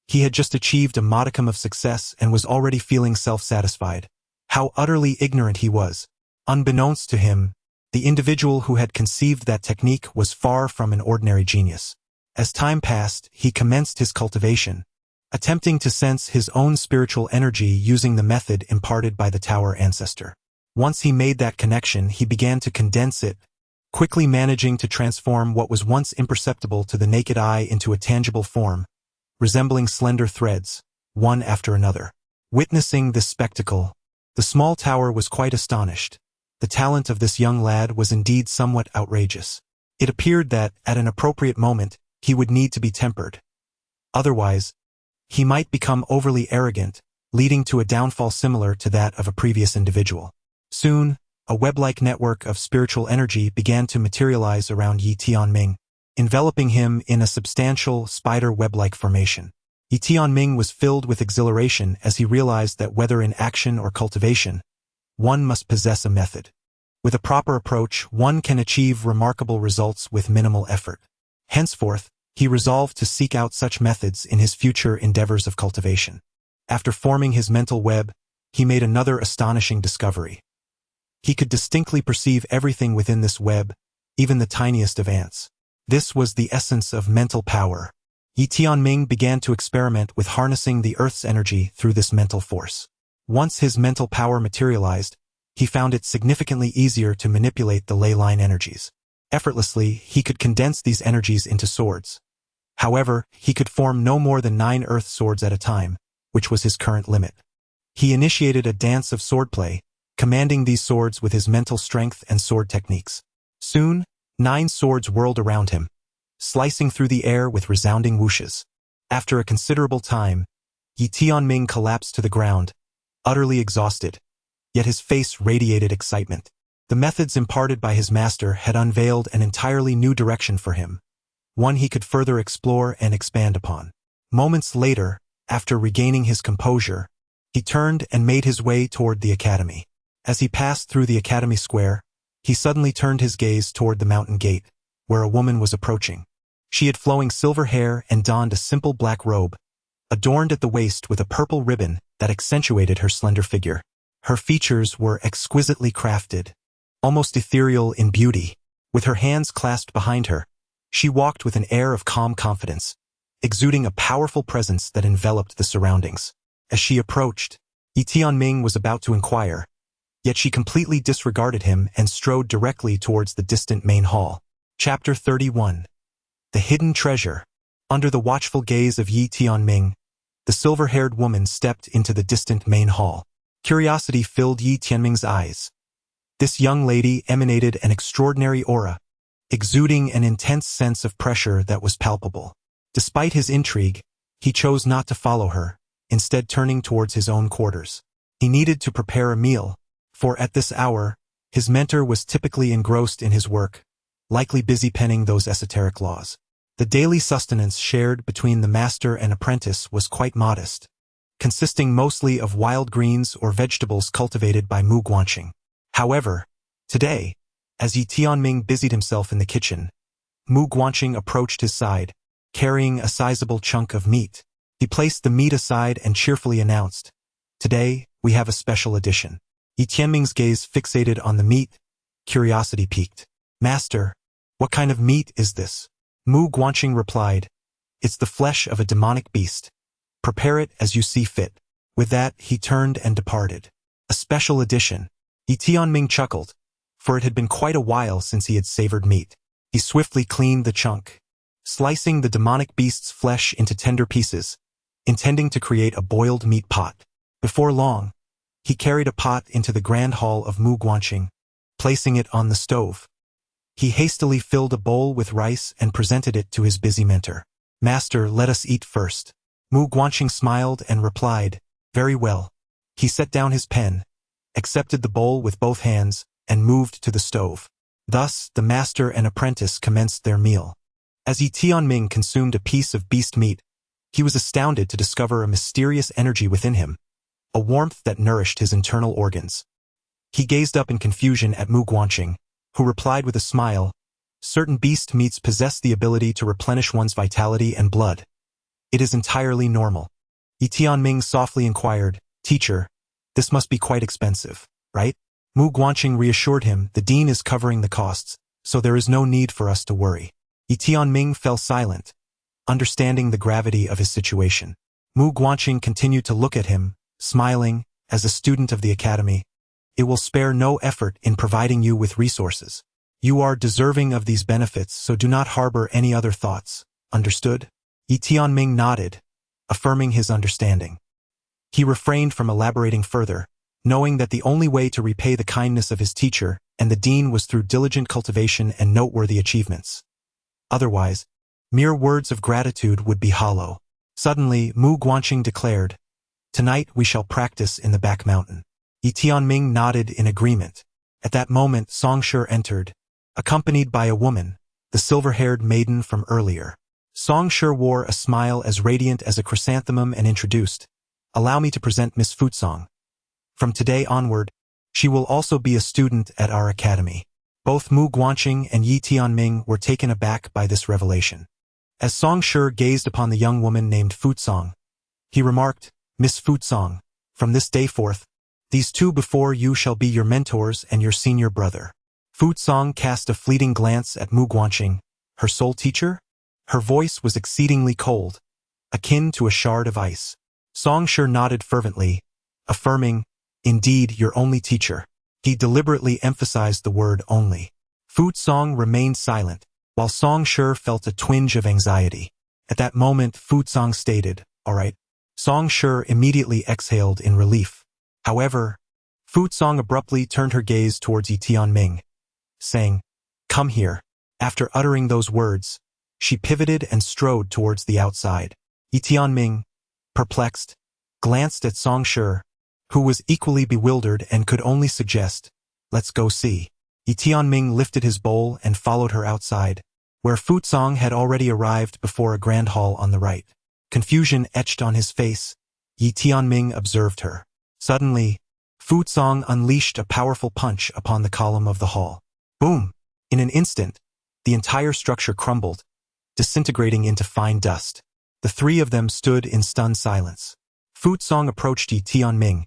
he had just achieved a modicum of success and was already feeling self-satisfied. How utterly ignorant he was. Unbeknownst to him, the individual who had conceived that technique was far from an ordinary genius. As time passed, he commenced his cultivation, attempting to sense his own spiritual energy using the method imparted by the Tower Ancestor. Once he made that connection, he began to condense it, quickly managing to transform what was once imperceptible to the naked eye into a tangible form, resembling slender threads, one after another. Witnessing this spectacle, the small tower was quite astonished. The talent of this young lad was indeed somewhat outrageous. It appeared that, at an appropriate moment, he would need to be tempered. Otherwise, he might become overly arrogant, leading to a downfall similar to that of a previous individual. Soon, a web-like network of spiritual energy began to materialize around Yi Tianming, enveloping him in a substantial spider web-like formation. Yi Tianming was filled with exhilaration as he realized that whether in action or cultivation, one must possess a method. With a proper approach, one can achieve remarkable results with minimal effort. Henceforth, he resolved to seek out such methods in his future endeavors of cultivation. After forming his mental web, he made another astonishing discovery. He could distinctly perceive everything within this web, even the tiniest of ants. This was the essence of mental power. Yi Tianming began to experiment with harnessing the Earth's energy through this mental force. Once his mental power materialized, he found it significantly easier to manipulate the ley line energies. Effortlessly, he could condense these energies into swords. However, he could form no more than 9 earth swords at a time, which was his current limit. He initiated a dance of swordplay, commanding these swords with his mental strength and sword techniques. Soon, 9 swords whirled around him, slicing through the air with resounding whooshes. After a considerable time, Yi Tianming collapsed to the ground, utterly exhausted, yet his face radiated excitement. The methods imparted by his master had unveiled an entirely new direction for him, one he could further explore and expand upon. Moments later, after regaining his composure, he turned and made his way toward the academy. As he passed through the academy square, he suddenly turned his gaze toward the mountain gate, where a woman was approaching. She had flowing silver hair and donned a simple black robe, adorned at the waist with a purple ribbon that accentuated her slender figure. Her features were exquisitely crafted, almost ethereal in beauty. With her hands clasped behind her, she walked with an air of calm confidence, exuding a powerful presence that enveloped the surroundings. As she approached, Yi Tianming was about to inquire, yet she completely disregarded him and strode directly towards the distant main hall. Chapter 31. The Hidden Treasure. Under the watchful gaze of Yi Tianming, the silver-haired woman stepped into the distant main hall. Curiosity filled Yi Tianming's eyes. This young lady emanated an extraordinary aura, exuding an intense sense of pressure that was palpable. Despite his intrigue, he chose not to follow her, instead turning towards his own quarters. He needed to prepare a meal, for at this hour, his mentor was typically engrossed in his work, likely busy penning those esoteric laws. The daily sustenance shared between the master and apprentice was quite modest, consisting mostly of wild greens or vegetables cultivated by Mu Guanxing. However, today, as Yi Tianming busied himself in the kitchen, Mu Guanxing approached his side, carrying a sizable chunk of meat. He placed the meat aside and cheerfully announced, "Today, we have a special edition." Yi Tianming's gaze fixated on the meat, curiosity piqued. "Master, what kind of meat is this?" Mu Guanxing replied, "It's the flesh of a demonic beast. Prepare it as you see fit." With that, he turned and departed. A special edition. Yi Tianming chuckled, for it had been quite a while since he had savored meat. He swiftly cleaned the chunk, slicing the demonic beast's flesh into tender pieces, intending to create a boiled meat pot. Before long, he carried a pot into the grand hall of Mu Guanxing, placing it on the stove. He hastily filled a bowl with rice and presented it to his busy mentor. "Master, let us eat first." Mu Guanxing smiled and replied, "Very well." He set down his pen, accepted the bowl with both hands, and moved to the stove. Thus, the master and apprentice commenced their meal. As Yi Tianming consumed a piece of beast meat, he was astounded to discover a mysterious energy within him, a warmth that nourished his internal organs. He gazed up in confusion at Mu Guanxing, who replied with a smile, "Certain beast meats possess the ability to replenish one's vitality and blood. It is entirely normal." Yi Tianming softly inquired, "Teacher, this must be quite expensive, right?" Mu Guanxing reassured him, "The dean is covering the costs, so there is no need for us to worry." Yi Tianming fell silent, understanding the gravity of his situation. Mu Guanxing continued to look at him, smiling, "As a student of the academy, it will spare no effort in providing you with resources. You are deserving of these benefits, so do not harbor any other thoughts. Understood?" Yi Tianming nodded, affirming his understanding. He refrained from elaborating further, knowing that the only way to repay the kindness of his teacher and the dean was through diligent cultivation and noteworthy achievements. Otherwise, mere words of gratitude would be hollow. Suddenly, Mu Guanxing declared, "Tonight we shall practice in the back mountain." Yi Tianming nodded in agreement. At that moment, Songshi entered, accompanied by a woman, the silver-haired maiden from earlier. Songshi wore a smile as radiant as a chrysanthemum and introduced, "Allow me to present Miss Futsong. From today onward, she will also be a student at our academy." Both Mu Guanxing and Yi Tianming were taken aback by this revelation. As Songshi gazed upon the young woman named Futsong, he remarked, "Miss Futsong, from this day forth, these two before you shall be your mentors and your senior brother." Futsong cast a fleeting glance at Mu Guanxing, her sole teacher? Her voice was exceedingly cold, akin to a shard of ice. Songshi nodded fervently, affirming, "Indeed, your only teacher." He deliberately emphasized the word only. Futsong remained silent, while Songshi felt a twinge of anxiety. At that moment, Fu Song stated, "All right." Song Shi immediately exhaled in relief. However, Fu Song abruptly turned her gaze towards Yi Tianming, saying, "Come here." After uttering those words, she pivoted and strode towards the outside. Yi Tianming, perplexed, glanced at Song Shi, who was equally bewildered and could only suggest, "Let's go see." Yi Tianming lifted his bowl and followed her outside, where Fu Song had already arrived before a grand hall on the right. Confusion etched on his face, Yi Tianming observed her. Suddenly, Fu Song unleashed a powerful punch upon the column of the hall. Boom! In an instant, the entire structure crumbled, disintegrating into fine dust. The three of them stood in stunned silence. Fu Song approached Yi Tianming,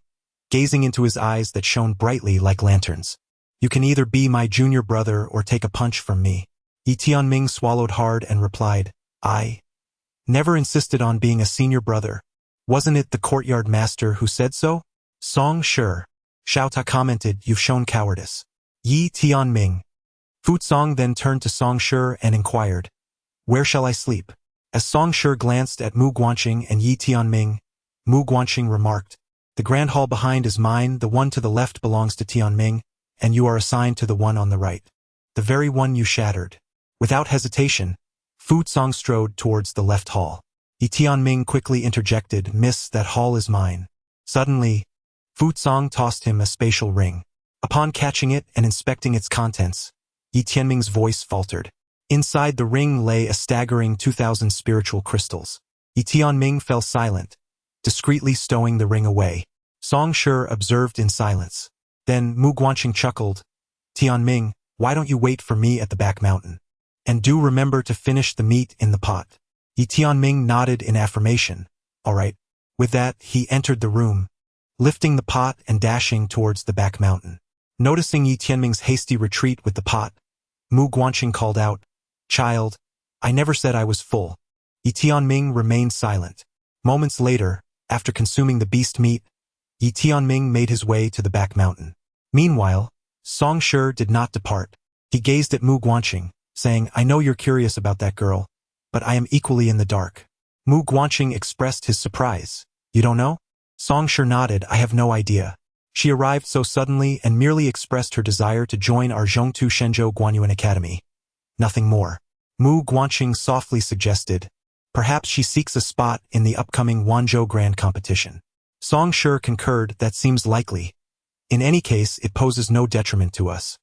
gazing into his eyes that shone brightly like lanterns. "You can either be my junior brother or take a punch from me." Yi Tianming swallowed hard and replied, "I never insisted on being a senior brother. Wasn't it the courtyard master who said so?" Song Shi, Xiao Ta commented, "You've shown cowardice." Yi Tianming. Fu Song then turned to Song Shi and inquired, "Where shall I sleep?" As Song Shi glanced at Mu Guanqing and Yi Tianming, Mu Guanqing remarked, "The grand hall behind is mine, the one to the left belongs to Tianming, and you are assigned to the one on the right. The very one you shattered." Without hesitation, Fu Song strode towards the left hall. Yi Tianming quickly interjected, "Miss, that hall is mine." Suddenly, Fu Song tossed him a spatial ring. Upon catching it and inspecting its contents, Yi Tianming's voice faltered. Inside the ring lay a staggering 2,000 spiritual crystals. Yi Tianming fell silent, discreetly stowing the ring away. Song Shi observed in silence. Then Mu Guanqing chuckled, "Tianming, why don't you wait for me at the back mountain? And do remember to finish the meat in the pot." Yi Tianming nodded in affirmation. "All right." With that, he entered the room, lifting the pot and dashing towards the back mountain. Noticing Yi Tianming's hasty retreat with the pot, Mu Guanqing called out, "Child, I never said I was full." Yi Tianming remained silent. Moments later, after consuming the beast meat, Yi Tianming made his way to the back mountain. Meanwhile, Song Shi did not depart. He gazed at Mu Guanqing, saying, "I know you're curious about that girl, but I am equally in the dark." Mu Guanqing expressed his surprise. "You don't know?" Song Shi nodded, "I have no idea. She arrived so suddenly and merely expressed her desire to join our Zhongtu Shenzhou Guanyuan Academy. Nothing more." Mu Guanqing softly suggested, "Perhaps she seeks a spot in the upcoming Wanzhou Grand Competition." Song Shi concurred, "That seems likely. In any case, it poses no detriment to us.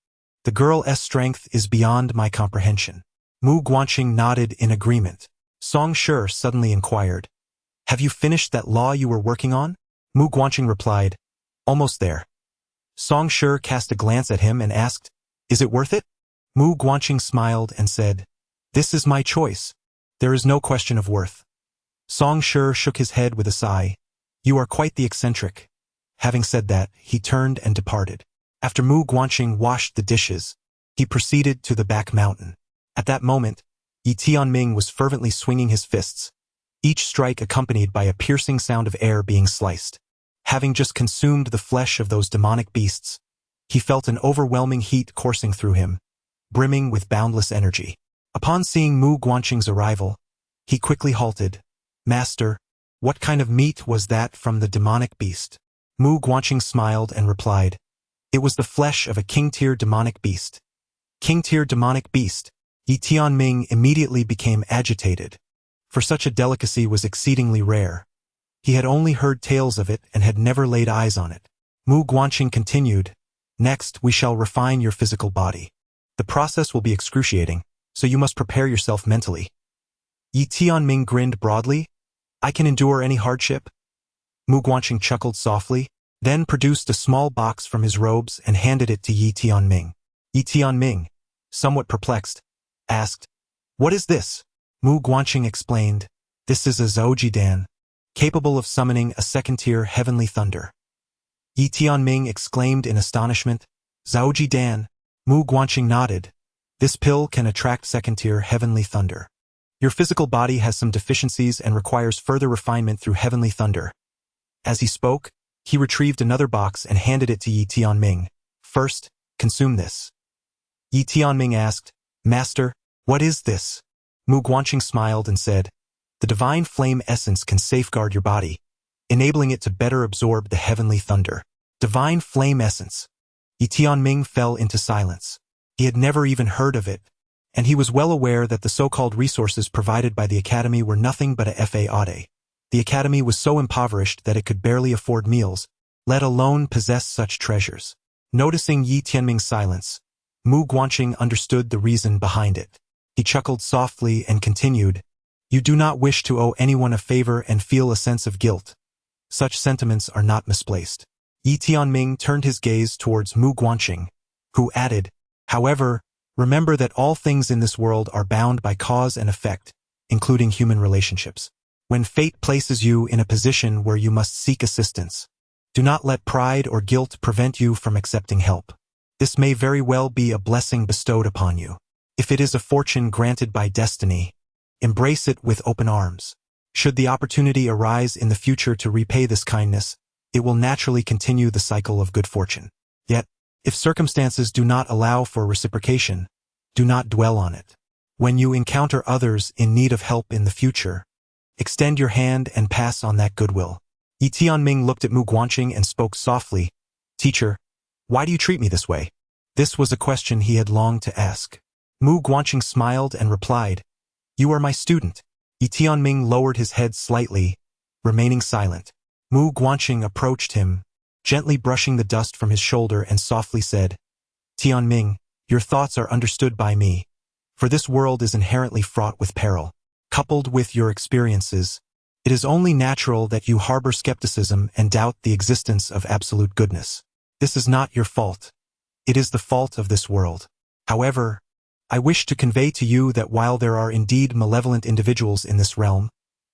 The girl's strength is beyond my comprehension." Mu Guanqing nodded in agreement. Song Shi suddenly inquired, "Have you finished that law you were working on?" Mu Guanqing replied, "Almost there." Song Shi cast a glance at him and asked, "Is it worth it?" Mu Guanqing smiled and said, "This is my choice. There is no question of worth." Song Shi shook his head with a sigh. "You are quite the eccentric." Having said that, he turned and departed. After Mu Guanqing washed the dishes, he proceeded to the back mountain. At that moment, Yi Tianming was fervently swinging his fists, each strike accompanied by a piercing sound of air being sliced. Having just consumed the flesh of those demonic beasts, he felt an overwhelming heat coursing through him, brimming with boundless energy. Upon seeing Mu Guanqing's arrival, he quickly halted. "Master, what kind of meat was that from the demonic beast?" Mu Guanqing smiled and replied, "It was the flesh of a king-tier demonic beast." King-tier demonic beast. Yi Tianming immediately became agitated, for such a delicacy was exceedingly rare. He had only heard tales of it and had never laid eyes on it. Mu Guanqing continued, "Next, we shall refine your physical body. The process will be excruciating, so you must prepare yourself mentally." Yi Tianming grinned broadly. "I can endure any hardship." Mu Guanqing chuckled softly, then produced a small box from his robes and handed it to Yi Tianming. Yi Tianming, somewhat perplexed, asked, "What is this?" Mu Guanqing explained, "This is a Zhaojidan, capable of summoning a second-tier heavenly thunder." Yi Tianming exclaimed in astonishment, "Zhaojidan?" Mu Guanqing nodded. "This pill can attract second-tier heavenly thunder. Your physical body has some deficiencies and requires further refinement through heavenly thunder." As he spoke, he retrieved another box and handed it to Yi Tianming. "First, consume this." Yi Tianming asked, "Master, what is this?" Mu Guanqing smiled and said, The divine flame essence can safeguard your body, enabling it to better absorb the heavenly thunder. Divine flame essence. Yi Tianming fell into silence. He had never even heard of it, and he was well aware that the so-called resources provided by the academy were nothing but a fade. The academy was so impoverished that it could barely afford meals, let alone possess such treasures. Noticing Yi Tianming's silence, Mu Guanqing understood the reason behind it. He chuckled softly and continued, "You do not wish to owe anyone a favor and feel a sense of guilt. Such sentiments are not misplaced." Yi Tianming turned his gaze towards Mu Guanqing, who added, "However, remember that all things in this world are bound by cause and effect, including human relationships. When fate places you in a position where you must seek assistance, do not let pride or guilt prevent you from accepting help. This may very well be a blessing bestowed upon you. If it is a fortune granted by destiny, embrace it with open arms. Should the opportunity arise in the future to repay this kindness, it will naturally continue the cycle of good fortune. Yet, if circumstances do not allow for reciprocation, do not dwell on it. When you encounter others in need of help in the future, extend your hand and pass on that goodwill." Yi Tianming looked at Mu Guanqing and spoke softly, "Teacher, why do you treat me this way?" This was a question he had longed to ask. Mu Guanqing smiled and replied, "You are my student." Yi Tianming lowered his head slightly, remaining silent. Mu Guanqing approached him, gently brushing the dust from his shoulder, and softly said, "Tianming, your thoughts are understood by me, for this world is inherently fraught with peril. Coupled with your experiences, it is only natural that you harbor skepticism and doubt the existence of absolute goodness. This is not your fault. It is the fault of this world. However, I wish to convey to you that while there are indeed malevolent individuals in this realm,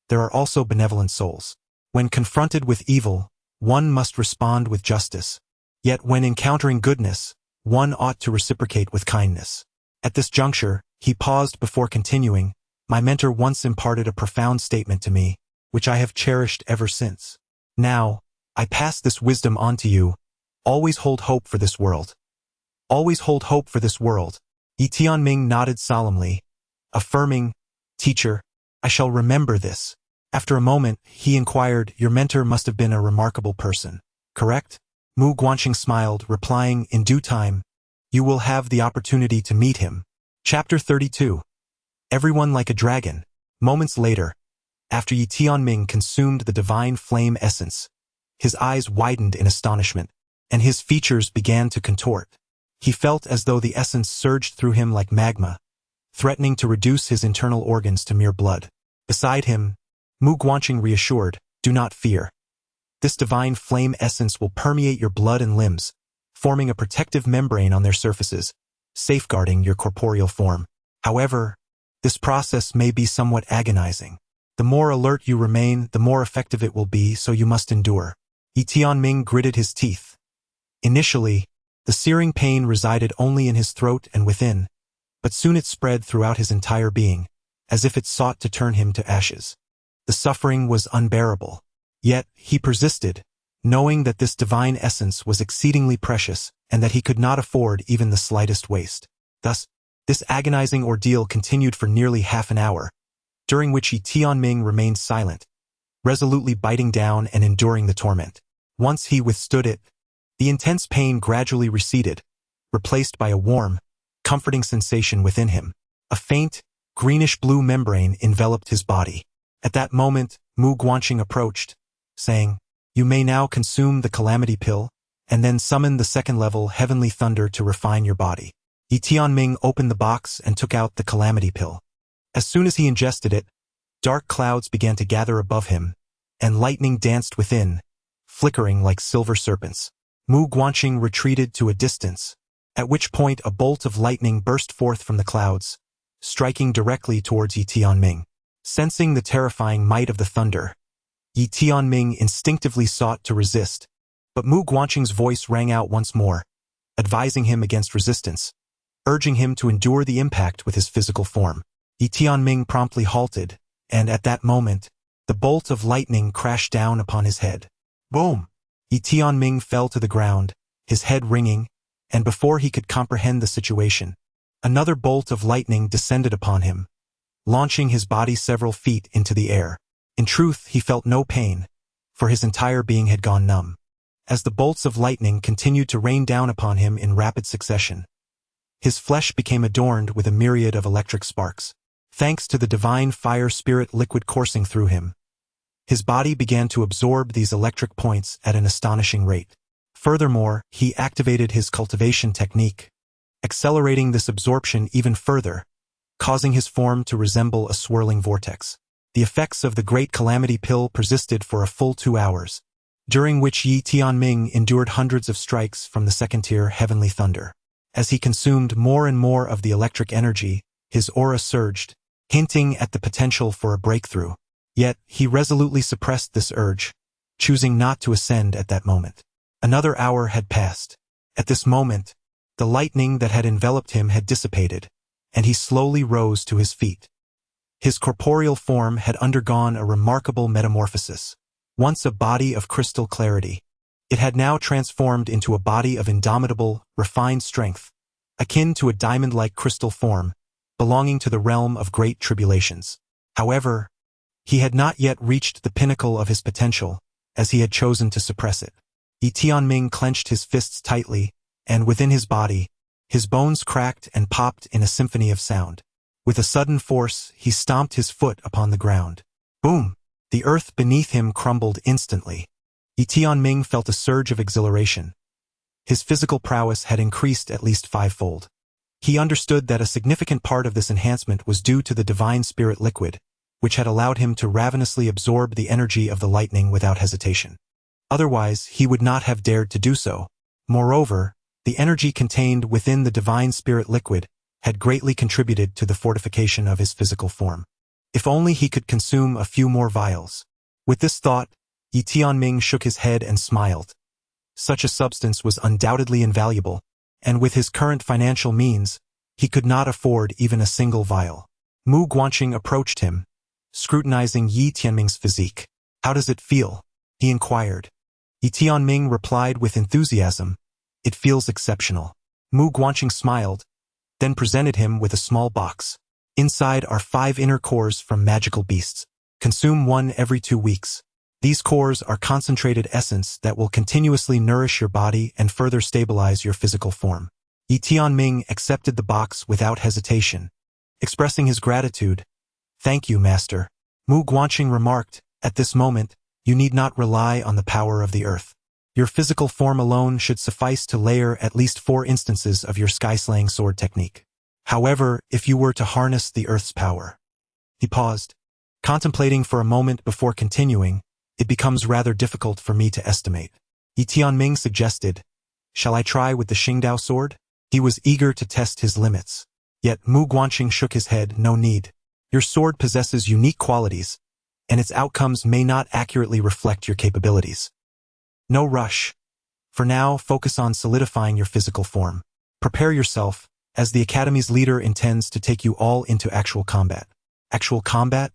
there are also benevolent souls. When confronted with evil, one must respond with justice. Yet when encountering goodness, one ought to reciprocate with kindness." At this juncture, he paused before continuing, "My mentor once imparted a profound statement to me, which I have cherished ever since. Now, I pass this wisdom on to you. Always hold hope for this world. Always hold hope for this world." Yi Tianming nodded solemnly, affirming, "Teacher, I shall remember this." After a moment, he inquired, "Your mentor must have been a remarkable person, correct?" Mu Guanqing smiled, replying, "In due time, you will have the opportunity to meet him." Chapter 32. Everyone like a dragon. Moments later, after Yi Tianming consumed the divine flame essence, his eyes widened in astonishment, and his features began to contort. He felt as though the essence surged through him like magma, threatening to reduce his internal organs to mere blood. Beside him, Mu Guanqing reassured, "Do not fear. This divine flame essence will permeate your blood and limbs, forming a protective membrane on their surfaces, safeguarding your corporeal form. However, this process may be somewhat agonizing. The more alert you remain, the more effective it will be, so you must endure." Yi Tianming gritted his teeth. Initially, the searing pain resided only in his throat and within, but soon it spread throughout his entire being, as if it sought to turn him to ashes. The suffering was unbearable. Yet, he persisted, knowing that this divine essence was exceedingly precious and that he could not afford even the slightest waste. Thus, this agonizing ordeal continued for nearly half an hour, during which Yi Tianming remained silent, resolutely biting down and enduring the torment. Once he withstood it, the intense pain gradually receded, replaced by a warm, comforting sensation within him. A faint, greenish-blue membrane enveloped his body. At that moment, Mu Guanqing approached, saying, "You may now consume the calamity pill, and then summon the second-level heavenly thunder to refine your body." Yi Tianming opened the box and took out the calamity pill. As soon as he ingested it, dark clouds began to gather above him, and lightning danced within, flickering like silver serpents. Mu Guanqing retreated to a distance, at which point a bolt of lightning burst forth from the clouds, striking directly towards Yi Tianming. Sensing the terrifying might of the thunder, Yi Tianming instinctively sought to resist, but Mu Guanqing's voice rang out once more, advising him against resistance, urging him to endure the impact with his physical form. Yi Tianming promptly halted, and at that moment, the bolt of lightning crashed down upon his head. Boom! Yi Tianming fell to the ground, his head ringing, and before he could comprehend the situation, another bolt of lightning descended upon him, launching his body several feet into the air. In truth, he felt no pain, for his entire being had gone numb. As the bolts of lightning continued to rain down upon him in rapid succession, his flesh became adorned with a myriad of electric sparks. Thanks to the divine fire spirit liquid coursing through him, his body began to absorb these electric points at an astonishing rate. Furthermore, he activated his cultivation technique, accelerating this absorption even further, causing his form to resemble a swirling vortex. The effects of the Great Calamity Pill persisted for a full 2 hours, during which Yi Tianming endured hundreds of strikes from the second-tier Heavenly Thunder. As he consumed more and more of the electric energy, his aura surged, hinting at the potential for a breakthrough. Yet, he resolutely suppressed this urge, choosing not to ascend at that moment. Another hour had passed. At this moment, the lightning that had enveloped him had dissipated, and he slowly rose to his feet. His corporeal form had undergone a remarkable metamorphosis. Once a body of crystal clarity, it had now transformed into a body of indomitable, refined strength, akin to a diamond-like crystal form, belonging to the realm of great tribulations. However, he had not yet reached the pinnacle of his potential, as he had chosen to suppress it. Yi Tianming clenched his fists tightly, and within his body, his bones cracked and popped in a symphony of sound. With a sudden force, he stomped his foot upon the ground. Boom! The earth beneath him crumbled instantly. Yi Tianming felt a surge of exhilaration. His physical prowess had increased at least 5-fold. He understood that a significant part of this enhancement was due to the divine spirit liquid, which had allowed him to ravenously absorb the energy of the lightning without hesitation. Otherwise, he would not have dared to do so. Moreover, the energy contained within the divine spirit liquid had greatly contributed to the fortification of his physical form. If only he could consume a few more vials. With this thought, Yi Tianming shook his head and smiled. Such a substance was undoubtedly invaluable, and with his current financial means, he could not afford even a single vial. Mu Guanqing approached him, scrutinizing Yi Tianming's physique. "How does it feel?" he inquired. Yi Tianming replied with enthusiasm, "It feels exceptional." Mu Guanqing smiled, then presented him with a small box. Inside are 5 inner cores from magical beasts. Consume 1 every 2 weeks. These cores are concentrated essence that will continuously nourish your body and further stabilize your physical form. Yi Tianming accepted the box without hesitation, expressing his gratitude. "Thank you, master." Mu Guanqing remarked, "At this moment, you need not rely on the power of the earth. Your physical form alone should suffice to layer at least 4 instances of your sky-slaying sword technique. However, if you were to harness the earth's power..." He paused, contemplating for a moment before continuing. "It becomes rather difficult for me to estimate." Yi Tianming suggested, "Shall I try with the Xingdao sword?" He was eager to test his limits. Yet Mu Guanqing shook his head. "No need. Your sword possesses unique qualities, and its outcomes may not accurately reflect your capabilities. No rush. For now, focus on solidifying your physical form. Prepare yourself, as the Academy's leader intends to take you all into actual combat." Actual combat?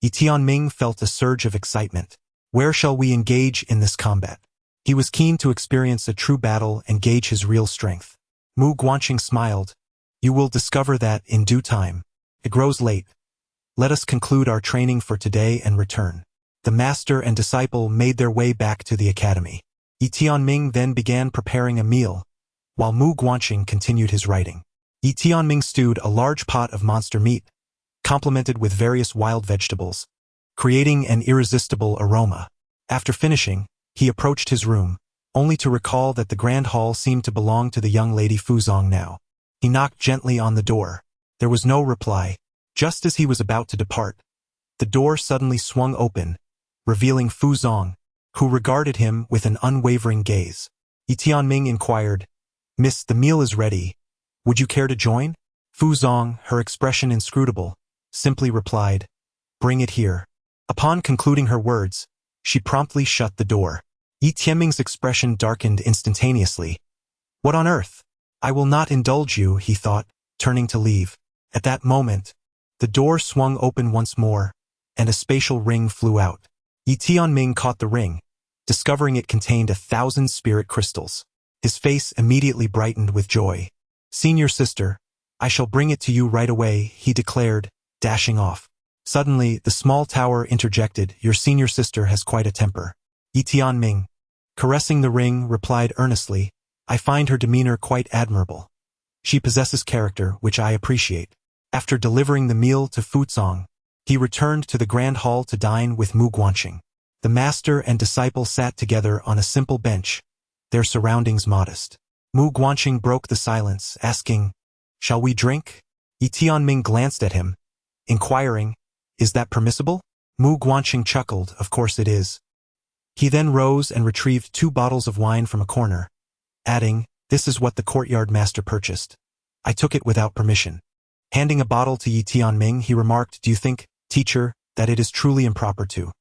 Yi Tianming felt a surge of excitement. Where shall we engage in this combat? He was keen to experience a true battle and gauge his real strength. Mu Guanqing smiled. "You will discover that in due time. It grows late. Let us conclude our training for today and return." The master and disciple made their way back to the academy. Yi Tianming then began preparing a meal, while Mu Guanqing continued his writing. Yi Tianming stewed a large pot of monster meat, complemented with various wild vegetables, creating an irresistible aroma. After finishing, he approached his room, only to recall that the grand hall seemed to belong to the young lady Fuzong now. He knocked gently on the door. There was no reply. Just as he was about to depart, the door suddenly swung open, revealing Fuzong, who regarded him with an unwavering gaze. Yi Tianming inquired, "Miss, the meal is ready. Would you care to join?" Fuzong, her expression inscrutable, simply replied, "Bring it here." Upon concluding her words, she promptly shut the door. Yi Tianming's expression darkened instantaneously. "What on earth? I will not indulge you," he thought, turning to leave. At that moment, the door swung open once more, and a spatial ring flew out. Yi Tianming caught the ring, discovering it contained 1,000 spirit crystals. His face immediately brightened with joy. "Senior sister, I shall bring it to you right away," he declared, dashing off. Suddenly, the small tower interjected, "Your senior sister has quite a temper." Yi Tianming, caressing the ring, replied earnestly, "I find her demeanor quite admirable. She possesses character, which I appreciate." After delivering the meal to Fuzong, he returned to the grand hall to dine with Mu Guanxing. The master and disciple sat together on a simple bench, their surroundings modest. Mu Guanxing broke the silence, asking, "Shall we drink?" Yi Tianming glanced at him, inquiring, "Is that permissible?" Mu Guanxing chuckled, "Of course it is." He then rose and retrieved 2 bottles of wine from a corner, adding, "This is what the courtyard master purchased. I took it without permission." Handing a bottle to Yi Tianming, he remarked, "Do you think, teacher, that it is truly improper to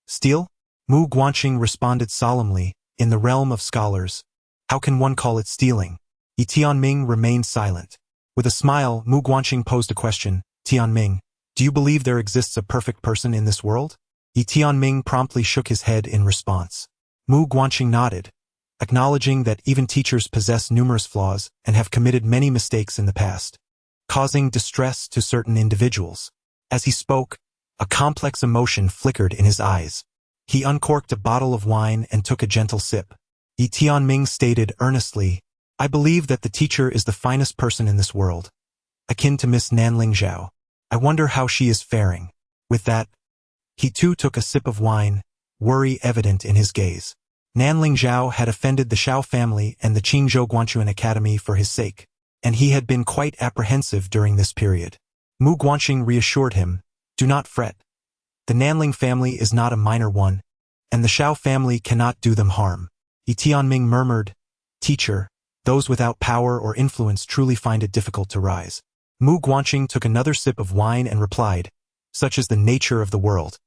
steal?" Mu Guanxing responded solemnly, "In the realm of scholars, how can one call it stealing?" Yi Tianming remained silent. With a smile, Mu Guanxing posed a question, "Tianming, do you believe there exists a perfect person in this world?" Yi Tianming promptly shook his head in response. Mu Guanxing nodded, acknowledging that even teachers possess numerous flaws and have committed many mistakes in the past, causing distress to certain individuals. As he spoke, a complex emotion flickered in his eyes. He uncorked a bottle of wine and took a gentle sip. Yi Tianming stated earnestly, "I believe that the teacher is the finest person in this world, akin to Miss Nanling Zhao. I wonder how she is faring." With that, he too took a sip of wine, worry evident in his gaze. Nanling Zhao had offended the Shao family and the Qingzhou Guanchuan Academy for his sake, and he had been quite apprehensive during this period. Mu Guanxing reassured him, "Do not fret. The Nanling family is not a minor one, and the Shao family cannot do them harm." Yi Tianming murmured, "Teacher, those without power or influence truly find it difficult to rise." Mu Guanxing took another sip of wine and replied, "Such is the nature of the world.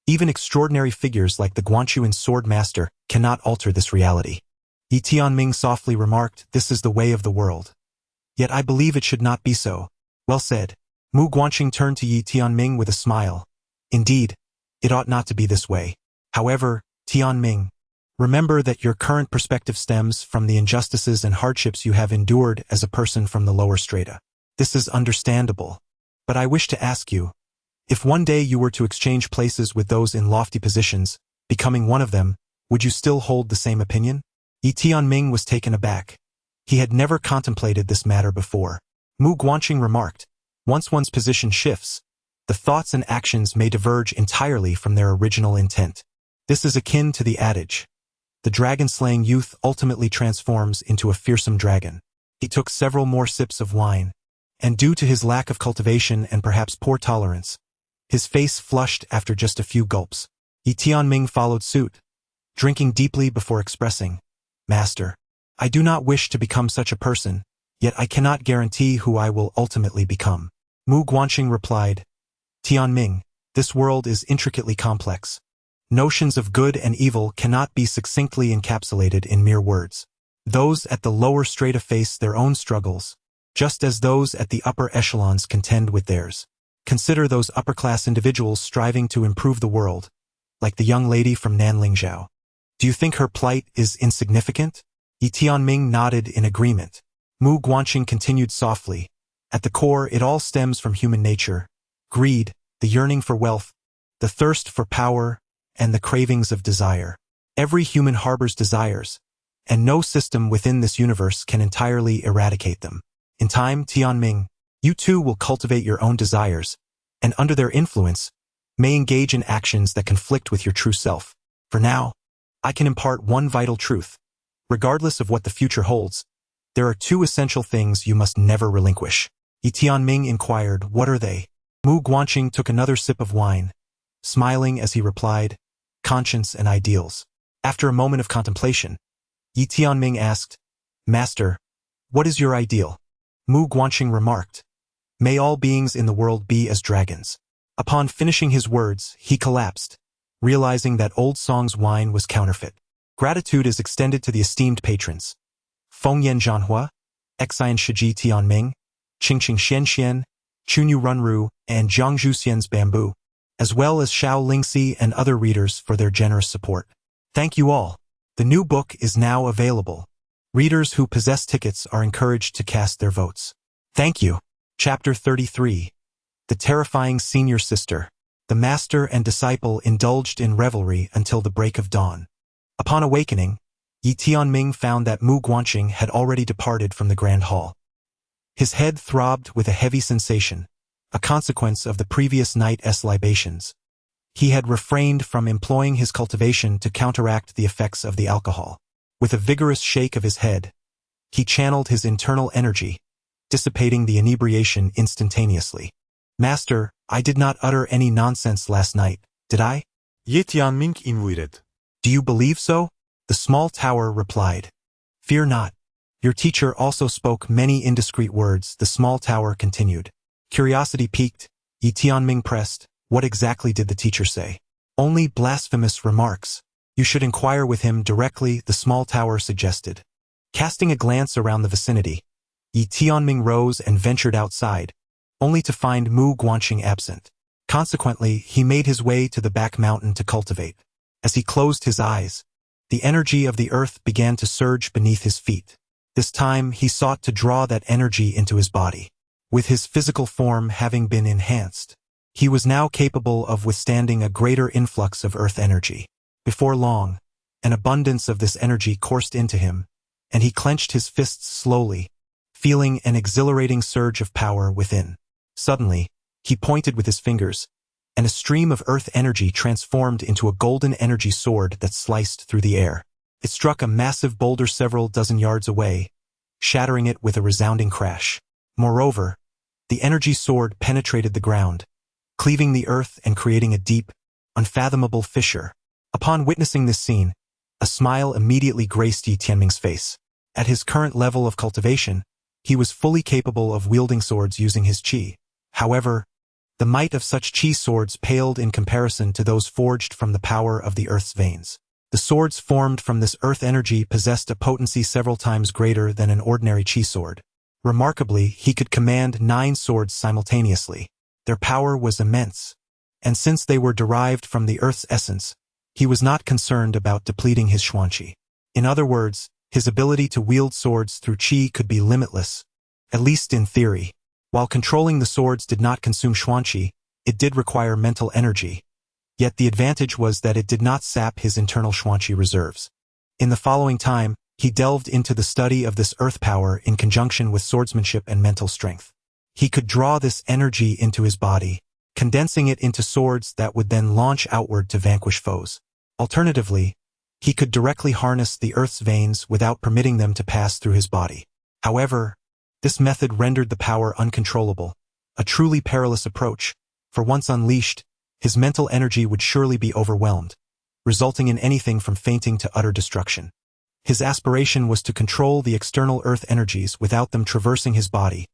Even extraordinary figures like the Guanchuan sword master cannot alter this reality." Yi Tianming softly remarked, "This is the way of the world. Yet I believe it should not be so." "Well said." Mu Guanxing turned to Yi Tianming with a smile. "Indeed, it ought not to be this way. However, Tianming, remember that your current perspective stems from the injustices and hardships you have endured as a person from the lower strata. This is understandable. But I wish to ask you, if one day you were to exchange places with those in lofty positions, becoming one of them, would you still hold the same opinion?" Yi Tianming was taken aback. He had never contemplated this matter before. Mu Guanxing remarked, "Once one's position shifts, the thoughts and actions may diverge entirely from their original intent. This is akin to the adage, 'The dragon-slaying youth ultimately transforms into a fearsome dragon.'" He took several more sips of wine, and due to his lack of cultivation and perhaps poor tolerance, his face flushed after just a few gulps. Yi Tianming followed suit, drinking deeply before expressing, "Master, I do not wish to become such a person, yet I cannot guarantee who I will ultimately become." Mu Guanxing replied, "Tianming, this world is intricately complex. Notions of good and evil cannot be succinctly encapsulated in mere words. Those at the lower strata face their own struggles, just as those at the upper echelons contend with theirs. Consider those upper-class individuals striving to improve the world, like the young lady from Nanling Zhao. Do you think her plight is insignificant?" Yi Tianming nodded in agreement. Mu Guanxing continued softly, "At the core, it all stems from human nature: greed, the yearning for wealth, the thirst for power, and the cravings of desire. Every human harbors desires, and no system within this universe can entirely eradicate them. In time, Tianming, you too will cultivate your own desires, and under their influence, may engage in actions that conflict with your true self. For now, I can impart one vital truth. Regardless of what the future holds, there are 2 essential things you must never relinquish." Yi Tianming inquired, "What are they?" Mu Guanxing took another sip of wine, smiling as he replied, "Conscience and ideals." After a moment of contemplation, Yi Tianming asked, "Master, what is your ideal?" Mu Guanxing remarked, "May all beings in the world be as dragons." Upon finishing his words, he collapsed, realizing that Old Song's wine was counterfeit. Gratitude is extended to the esteemed patrons: Fengyan Zhanhua, Xian Shiji Tianming, Qingqing Xianxian, Chunyu Runru, and Jiangzhu Xian's Bamboo, as well as Xiao Lingxi and other readers for their generous support. Thank you all. The new book is now available. Readers who possess tickets are encouraged to cast their votes. Thank you. Chapter 33. the terrifying senior sister. The master and disciple indulged in revelry until the break of dawn. Upon awakening, Yi Tianming found that Mu Guanxing had already departed from the grand hall. His head throbbed with a heavy sensation, a consequence of the previous night's libations. He had refrained from employing his cultivation to counteract the effects of the alcohol. With a vigorous shake of his head, he channeled his internal energy, dissipating the inebriation instantaneously. Master, I did not utter any nonsense last night, did I? Yi Tianming invited. Do you believe so? The small tower replied. Fear not. Your teacher also spoke many indiscreet words, the small tower continued. Curiosity piqued, Yi Tianming pressed, what exactly did the teacher say? Only blasphemous remarks. You should inquire with him directly, the small tower suggested. Casting a glance around the vicinity, Yi Tianming rose and ventured outside, only to find Mu Guanxing absent. Consequently, he made his way to the back mountain to cultivate. As he closed his eyes, the energy of the earth began to surge beneath his feet. This time, he sought to draw that energy into his body. With his physical form having been enhanced, he was now capable of withstanding a greater influx of earth energy. Before long, an abundance of this energy coursed into him, and he clenched his fists slowly, feeling an exhilarating surge of power within. Suddenly, he pointed with his fingers, and a stream of earth energy transformed into a golden energy sword that sliced through the air. It struck a massive boulder several dozen yards away, shattering it with a resounding crash. Moreover, the energy sword penetrated the ground, cleaving the earth and creating a deep, unfathomable fissure. Upon witnessing this scene, a smile immediately graced Yi Tianming's face. At his current level of cultivation, he was fully capable of wielding swords using his qi. However, the might of such qi swords paled in comparison to those forged from the power of the earth's veins. The swords formed from this earth energy possessed a potency several times greater than an ordinary qi sword. Remarkably, he could command 9 swords simultaneously. Their power was immense, and since they were derived from the earth's essence, he was not concerned about depleting his xuanqi. In other words, his ability to wield swords through qi could be limitless, at least in theory. While controlling the swords did not consume xuanqi, it did require mental energy. Yet the advantage was that it did not sap his internal xuanqi reserves. In the following time, he delved into the study of this earth power in conjunction with swordsmanship and mental strength. He could draw this energy into his body, condensing it into swords that would then launch outward to vanquish foes. Alternatively, he could directly harness the earth's veins without permitting them to pass through his body. However, this method rendered the power uncontrollable, a truly perilous approach, for once unleashed, his mental energy would surely be overwhelmed, resulting in anything from fainting to utter destruction. His aspiration was to control the external earth energies without them traversing his body,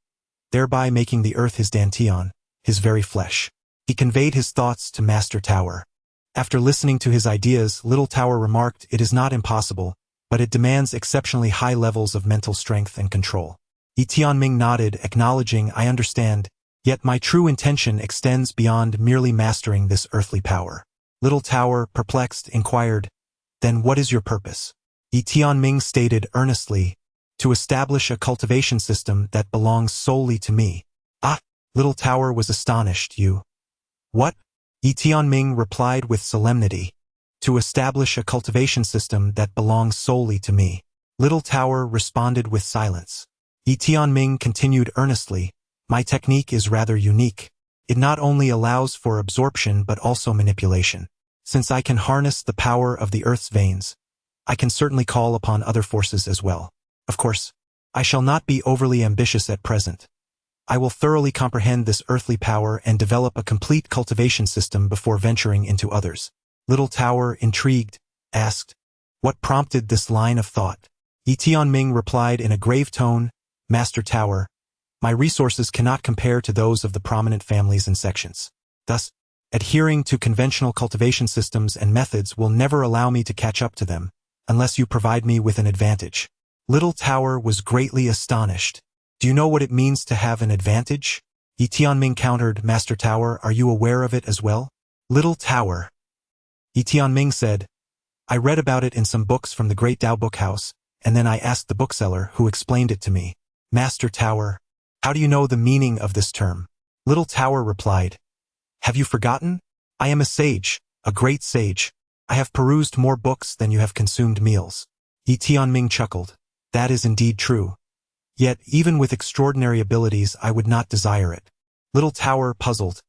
thereby making the earth his dantian, his very flesh. He conveyed his thoughts to Master Tower. After listening to his ideas, Little Tower remarked, "It is not impossible, but it demands exceptionally high levels of mental strength and control." Yi Tianming nodded, acknowledging, "I understand, yet my true intention extends beyond merely mastering this earthly power." Little Tower, perplexed, inquired, "Then what is your purpose?" Yi Tianming stated earnestly, "To establish a cultivation system that belongs solely to me." "Ah!" Little Tower was astonished. "You? What?" Yi Tianming replied with solemnity, "To establish a cultivation system that belongs solely to me." Little Tower responded with silence. Yi Tianming continued earnestly, "My technique is rather unique. It not only allows for absorption but also manipulation. Since I can harness the power of the earth's veins, I can certainly call upon other forces as well. Of course, I shall not be overly ambitious at present. I will thoroughly comprehend this earthly power and develop a complete cultivation system before venturing into others." Little Tower, intrigued, asked, "What prompted this line of thought?" Yi Tianming replied in a grave tone, "Master Tower, my resources cannot compare to those of the prominent families and sections. Thus, adhering to conventional cultivation systems and methods will never allow me to catch up to them, unless you provide me with an advantage." Little Tower was greatly astonished. "Do you know what it means to have an advantage?" Yi Tianming countered, "Master Tower, are you aware of it as well?" Little Tower. Yi Tianming said, "I read about it in some books from the Great Dao Bookhouse, and then I asked the bookseller, who explained it to me." "Master Tower, how do you know the meaning of this term?" Little Tower replied, "Have you forgotten? I am a sage, a great sage. I have perused more books than you have consumed meals." Yi Tianming chuckled. "That is indeed true. Yet, even with extraordinary abilities, I would not desire it." Little Tower, puzzled,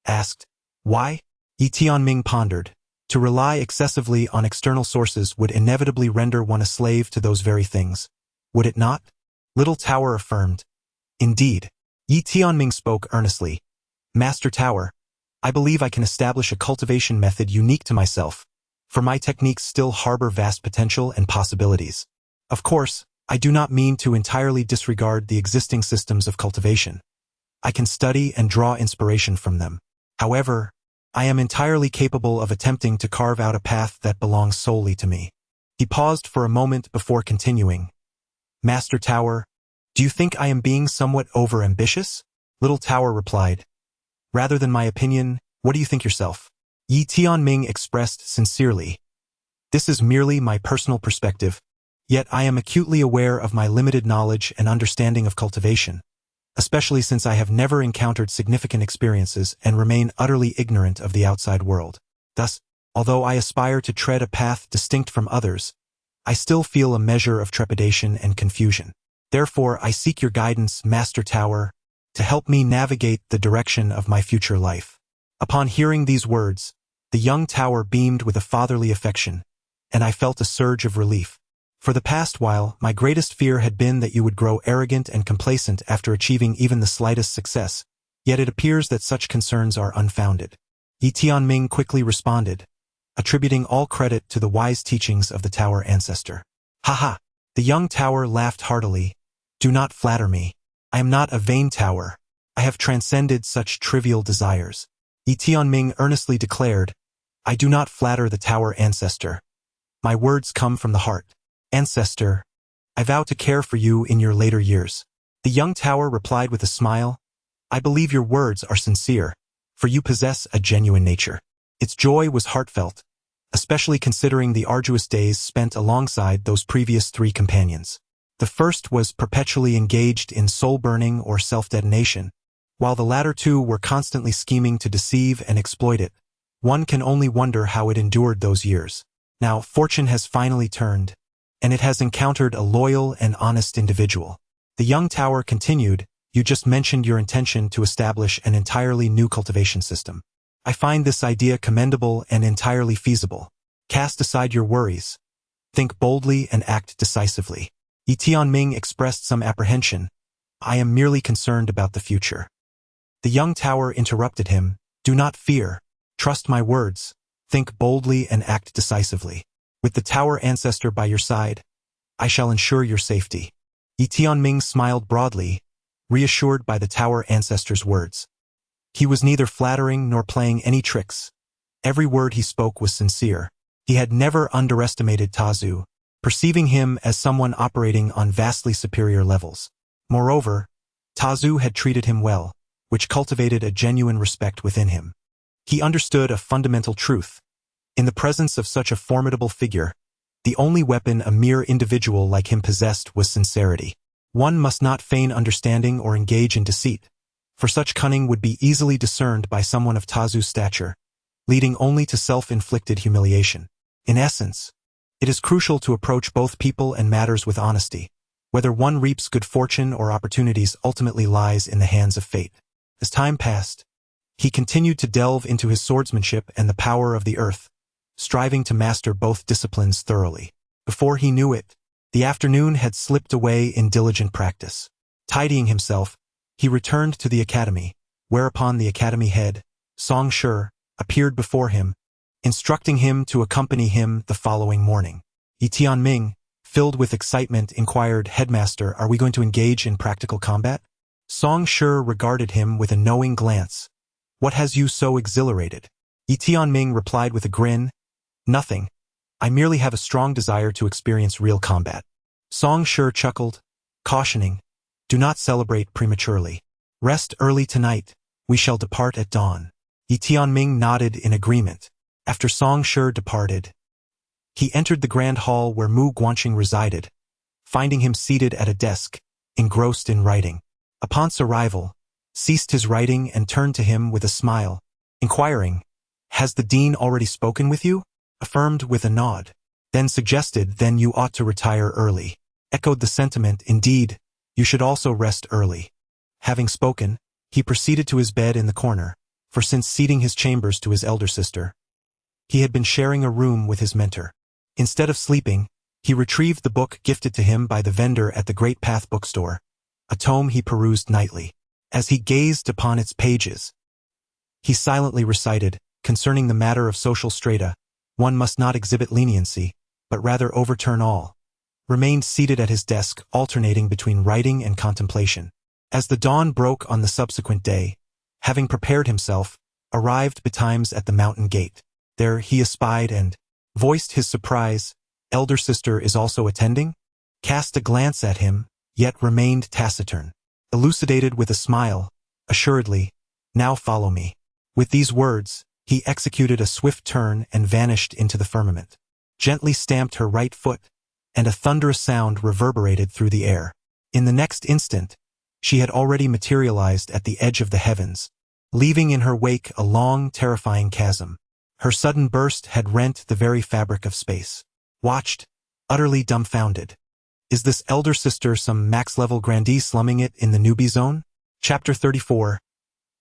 asked, "Why?" Yi Tianming pondered. To rely excessively on external sources would inevitably render one a slave to those very things. Would it not? Little Tower affirmed. "Indeed." Yi Tianming spoke earnestly. "Master Tower, I believe I can establish a cultivation method unique to myself, for my techniques still harbor vast potential and possibilities. Of course, I do not mean to entirely disregard the existing systems of cultivation. I can study and draw inspiration from them. However, I am entirely capable of attempting to carve out a path that belongs solely to me." He paused for a moment before continuing. "Master Tower, do you think I am being somewhat overambitious?" Little Tower replied, "Rather than my opinion, what do you think yourself?" Yi Tianming expressed sincerely, "This is merely my personal perspective, yet I am acutely aware of my limited knowledge and understanding of cultivation, especially since I have never encountered significant experiences and remain utterly ignorant of the outside world. Thus, although I aspire to tread a path distinct from others, I still feel a measure of trepidation and confusion. Therefore, I seek your guidance, Master Tower, to help me navigate the direction of my future life." Upon hearing these words, the young Tower beamed with a fatherly affection, and I felt a surge of relief. For the past while, my greatest fear had been that you would grow arrogant and complacent after achieving even the slightest success, yet it appears that such concerns are unfounded. Yi Tianming quickly responded, attributing all credit to the wise teachings of the Tower ancestor. "Ha!" The young Tower laughed heartily. "Do not flatter me. I am not a vain Tower. I have transcended such trivial desires." Yi Tianming earnestly declared, "I do not flatter the Tower ancestor. My words come from the heart. Ancestor, I vow to care for you in your later years." The young Tower replied with a smile, "I believe your words are sincere, for you possess a genuine nature." Its joy was heartfelt, especially considering the arduous days spent alongside those previous three companions. The first was perpetually engaged in soul-burning or self-detonation, while the latter two were constantly scheming to deceive and exploit it. One can only wonder how it endured those years. Now, fortune has finally turned, and it has encountered a loyal and honest individual. The young Tower continued, "You just mentioned your intention to establish an entirely new cultivation system. I find this idea commendable and entirely feasible. Cast aside your worries. Think boldly and act decisively." Yi Tianming expressed some apprehension. "I am merely concerned about the future." The young Tower interrupted him, "Do not fear. Trust my words. Think boldly and act decisively. With the Tower ancestor by your side, I shall ensure your safety." Yi Tianming smiled broadly, reassured by the Tower ancestor's words. He was neither flattering nor playing any tricks. Every word he spoke was sincere. He had never underestimated Tazu, perceiving him as someone operating on vastly superior levels. Moreover, Tazu had treated him well, which cultivated a genuine respect within him. He understood a fundamental truth. In the presence of such a formidable figure, the only weapon a mere individual like him possessed was sincerity. One must not feign understanding or engage in deceit, for such cunning would be easily discerned by someone of Tazu's stature, leading only to self-inflicted humiliation. In essence, it is crucial to approach both people and matters with honesty. Whether one reaps good fortune or opportunities ultimately lies in the hands of fate. As time passed, he continued to delve into his swordsmanship and the power of the earth, striving to master both disciplines thoroughly. Before he knew it, the afternoon had slipped away in diligent practice. Tidying himself, he returned to the academy, whereupon the academy head, Song Shi, appeared before him, instructing him to accompany him the following morning. Yi Tianming, filled with excitement, inquired, "Headmaster, are we going to engage in practical combat?" Song Shi regarded him with a knowing glance. "What has you so exhilarated?" Yi Tianming replied with a grin, "Nothing. I merely have a strong desire to experience real combat." Song Shi chuckled, cautioning, "Do not celebrate prematurely. Rest early tonight. We shall depart at dawn." Yi Tianming nodded in agreement. After Song Shi departed, he entered the grand hall where Mu Guanqing resided, finding him seated at a desk, engrossed in writing. Upon his arrival, ceased his writing and turned to him with a smile, inquiring, "Has the dean already spoken with you?" Affirmed with a nod. Then suggested, "Then you ought to retire early." Echoed the sentiment, "Indeed, you should also rest early." Having spoken, he proceeded to his bed in the corner, for since ceding his chambers to his elder sister, he had been sharing a room with his mentor. Instead of sleeping, he retrieved the book gifted to him by the vendor at the Great Path bookstore, a tome he perused nightly. As he gazed upon its pages, he silently recited, concerning the matter of social strata, one must not exhibit leniency, but rather overturn all. Remained seated at his desk, alternating between writing and contemplation. As the dawn broke on the subsequent day, having prepared himself, arrived betimes at the mountain gate. There he espied and voiced his surprise. "Elder sister is also attending?" Cast a glance at him, yet remained taciturn. Elucidated with a smile, assuredly, "Now follow me." With these words, he executed a swift turn and vanished into the firmament. Gently stamped her right foot, and a thunderous sound reverberated through the air. In the next instant, she had already materialized at the edge of the heavens, leaving in her wake a long, terrifying chasm. Her sudden burst had rent the very fabric of space. Watched, utterly dumbfounded. Is this elder sister some max-level grandee slumming it in the newbie zone? Chapter 34.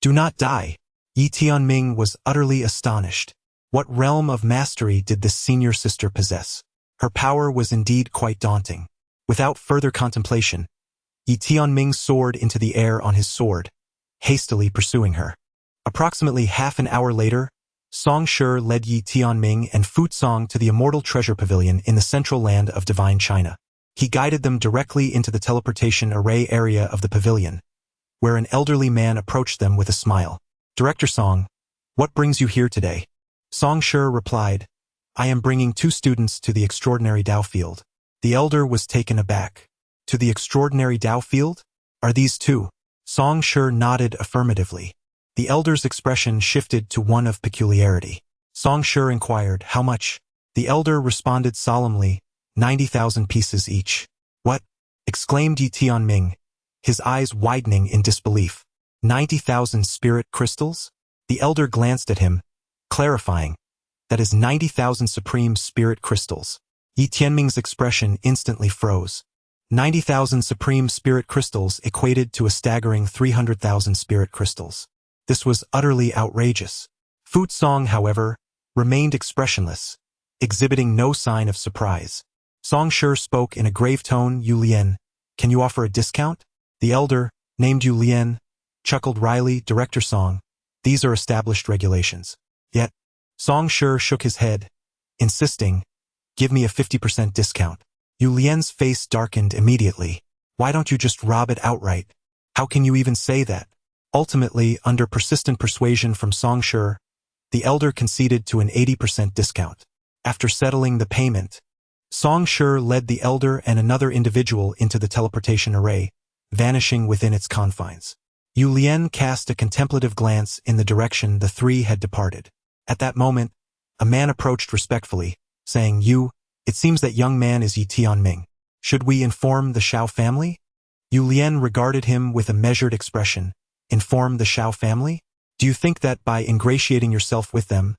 Do not die. Yi Tianming was utterly astonished. What realm of mastery did this senior sister possess? Her power was indeed quite daunting. Without further contemplation, Yi Tianming soared into the air on his sword, hastily pursuing her. Approximately half an hour later, Song Shi led Yi Tianming and Fu Song to the immortal treasure pavilion in the central land of divine China. He guided them directly into the teleportation array area of the pavilion, where an elderly man approached them with a smile. "Director Song, what brings you here today?" Song Shi replied, "I am bringing 2 students to the extraordinary Dao field." The elder was taken aback. "To the extraordinary Dao field? Are these 2? Song Shi nodded affirmatively. The elder's expression shifted to one of peculiarity. Song Shi inquired, "How much?" The elder responded solemnly, 90,000 pieces each. "What?" exclaimed Yi Tianming, his eyes widening in disbelief. 90,000 spirit crystals? The elder glanced at him, clarifying, "That is 90,000 supreme spirit crystals." Yi Tianming's expression instantly froze. 90,000 supreme spirit crystals equated to a staggering 300,000 spirit crystals. This was utterly outrageous. Fu Song, however, remained expressionless, exhibiting no sign of surprise. Song Shi spoke in a grave tone, "Yu Lian, can you offer a discount?" The elder, named Yu Lian, chuckled wryly, "Director Song, these are established regulations." Yet, Song Shi shook his head, insisting, "Give me a 50% discount." Yu Lian's face darkened immediately. "Why don't you just rob it outright? How can you even say that?" Ultimately, under persistent persuasion from Song Shi, the elder conceded to an 80% discount. After settling the payment, Song Shi led the elder and another individual into the teleportation array, vanishing within its confines. Yu Lian cast a contemplative glance in the direction the 3 had departed. At that moment, a man approached respectfully, saying, "It seems that young man is Yi Tianming. Should we inform the Shao family?" Yu Lian regarded him with a measured expression. "Inform the Shao family? Do you think that by ingratiating yourself with them,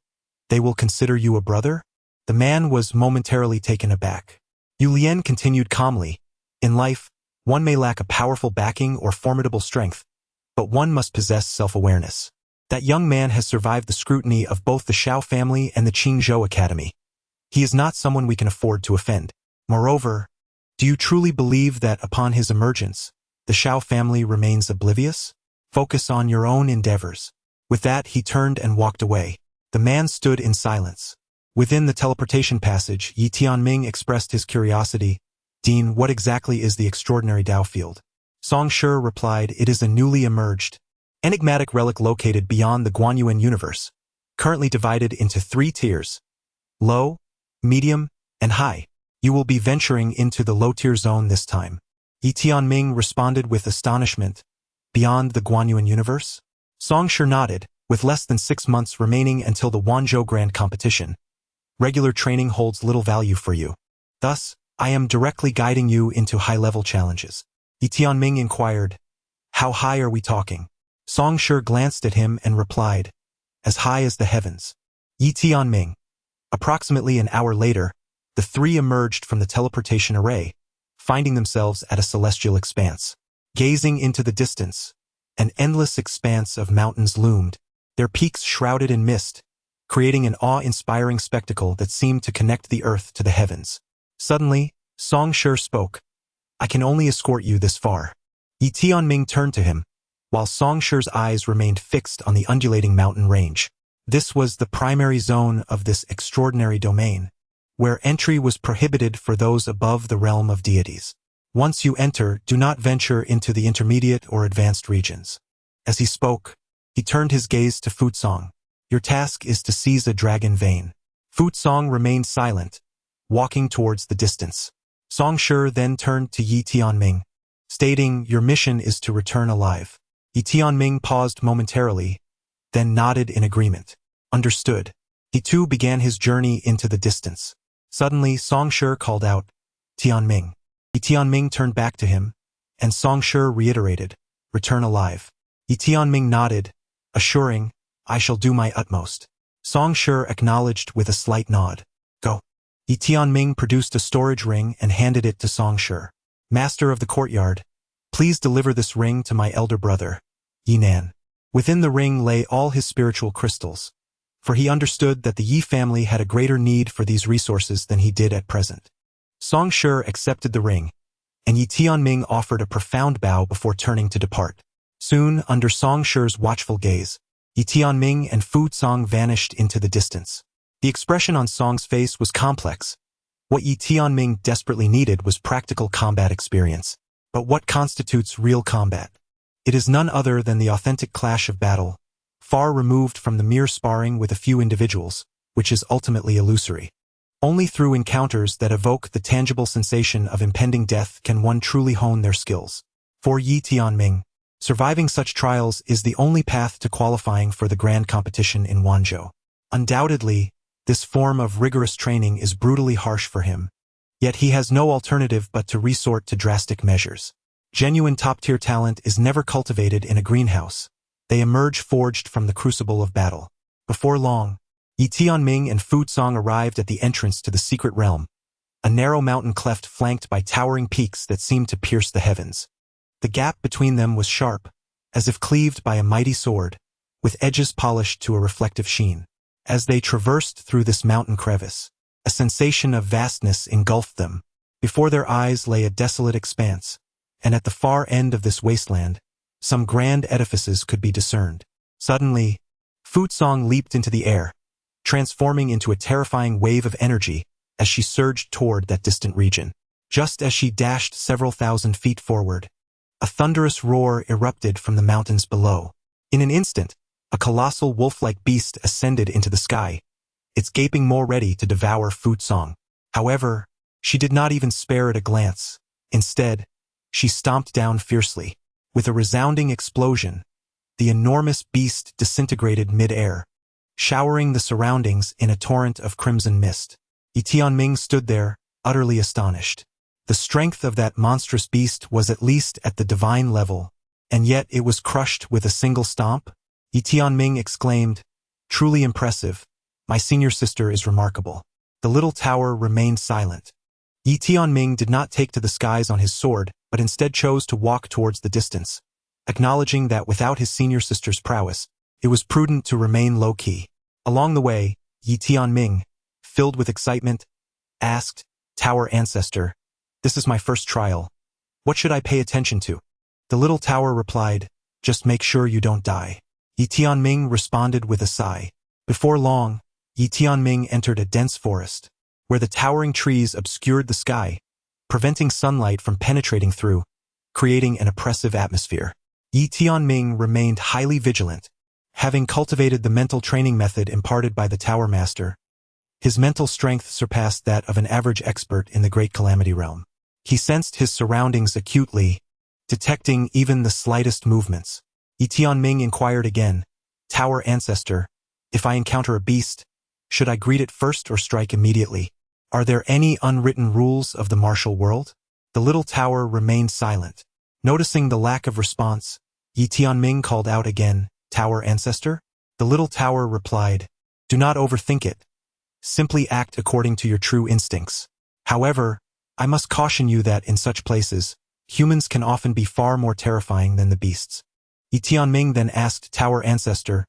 they will consider you a brother?" The man was momentarily taken aback. Yu Lian continued calmly, "In life, one may lack a powerful backing or formidable strength, but one must possess self-awareness. That young man has survived the scrutiny of both the Shao family and the Qingzhou Academy. He is not someone we can afford to offend. Moreover, do you truly believe that upon his emergence, the Shao family remains oblivious? Focus on your own endeavors." With that, he turned and walked away. The man stood in silence. Within the teleportation passage, Yi Tianming expressed his curiosity. "Dean, what exactly is the extraordinary Dao field?" Song Shi replied, "It is a newly emerged, enigmatic relic located beyond the Guanyuan universe, currently divided into 3 tiers: low, medium, and high. You will be venturing into the low-tier zone this time." Yi Tianming responded with astonishment. "Beyond the Guanyuan universe?" Song Shi nodded. "With less than 6 months remaining until the Wanzhou Grand Competition, regular training holds little value for you. Thus, I am directly guiding you into high-level challenges." Yi Tianming inquired, "How high are we talking?" Song Shi glanced at him and replied, "As high as the heavens." Yi Tianming. Approximately an hour later, the three emerged from the teleportation array, finding themselves at a celestial expanse. Gazing into the distance, an endless expanse of mountains loomed, their peaks shrouded in mist, creating an awe-inspiring spectacle that seemed to connect the earth to the heavens. Suddenly, Song Shi spoke. "I can only escort you this far." Yi Tianming turned to him, while Song Shi's eyes remained fixed on the undulating mountain range. This was the primary zone of this extraordinary domain, where entry was prohibited for those above the realm of deities. Once you enter, do not venture into the intermediate or advanced regions. As he spoke, he turned his gaze to Futsong. "Your task is to seize a dragon vein." Futsong remained silent, walking towards the distance. Song Shi then turned to Yi Tianming, stating, "Your mission is to return alive." Yi Tianming paused momentarily, then nodded in agreement. "Understood." He too began his journey into the distance. Suddenly, Song Shi called out, "Tianming." Yi Tianming turned back to him, and Song Shi reiterated, "Return alive." Yi Tianming nodded, assuring, "I shall do my utmost." Song Shi acknowledged with a slight nod. "Go." Yi Tianming produced a storage ring and handed it to Song Shi. "Master of the courtyard, please deliver this ring to my elder brother, Yinan." Within the ring lay all his spiritual crystals, for he understood that the Yi family had a greater need for these resources than he did at present. Song Shi accepted the ring, and Yi Tianming offered a profound bow before turning to depart. Soon, under Song Shi's watchful gaze, Yi Tianming and Futsong vanished into the distance. The expression on Song's face was complex. What Yi Tianming desperately needed was practical combat experience. But what constitutes real combat? It is none other than the authentic clash of battle, far removed from the mere sparring with a few individuals, which is ultimately illusory. Only through encounters that evoke the tangible sensation of impending death can one truly hone their skills. For Yi Tianming, surviving such trials is the only path to qualifying for the grand competition in Wanzhou. Undoubtedly, this form of rigorous training is brutally harsh for him, yet he has no alternative but to resort to drastic measures. Genuine top-tier talent is never cultivated in a greenhouse. They emerge forged from the crucible of battle. Before long, Yi Tianming and Futsong arrived at the entrance to the secret realm, a narrow mountain cleft flanked by towering peaks that seemed to pierce the heavens. The gap between them was sharp, as if cleaved by a mighty sword, with edges polished to a reflective sheen. As they traversed through this mountain crevice, a sensation of vastness engulfed them. Before their eyes lay a desolate expanse, and at the far end of this wasteland, some grand edifices could be discerned. Suddenly, Futsong leaped into the air, transforming into a terrifying wave of energy as she surged toward that distant region. Just as she dashed several thousand feet forward, a thunderous roar erupted from the mountains below. In an instant, a colossal wolf-like beast ascended into the sky, its gaping maw ready to devour Futsong. However, she did not even spare it a glance. Instead, she stomped down fiercely. With a resounding explosion, the enormous beast disintegrated mid-air, showering the surroundings in a torrent of crimson mist. Yi Tianming stood there, utterly astonished. The strength of that monstrous beast was at least at the divine level, and yet it was crushed with a single stomp? Yi Tianming exclaimed, "Truly impressive. My senior sister is remarkable." The little tower remained silent. Yi Tianming did not take to the skies on his sword, but instead chose to walk towards the distance, acknowledging that without his senior sister's prowess, it was prudent to remain low-key. Along the way, Yi Tianming, filled with excitement, asked, "Tower Ancestor, this is my first trial. What should I pay attention to?" The little tower replied, "Just make sure you don't die." Yi Tianming responded with a sigh. Before long, Yi Tianming entered a dense forest, where the towering trees obscured the sky, preventing sunlight from penetrating through, creating an oppressive atmosphere. Yi Tianming remained highly vigilant, having cultivated the mental training method imparted by the Tower Master. His mental strength surpassed that of an average expert in the Great Calamity Realm. He sensed his surroundings acutely, detecting even the slightest movements. Yi Tianming inquired again, "Tower Ancestor, if I encounter a beast, should I greet it first or strike immediately? Are there any unwritten rules of the martial world?" The little tower remained silent. Noticing the lack of response, Yi Tianming called out again, "Tower Ancestor?" The little tower replied, "Do not overthink it. Simply act according to your true instincts. However, I must caution you that in such places, humans can often be far more terrifying than the beasts." Yi Tianming then asked Tower Ancestor,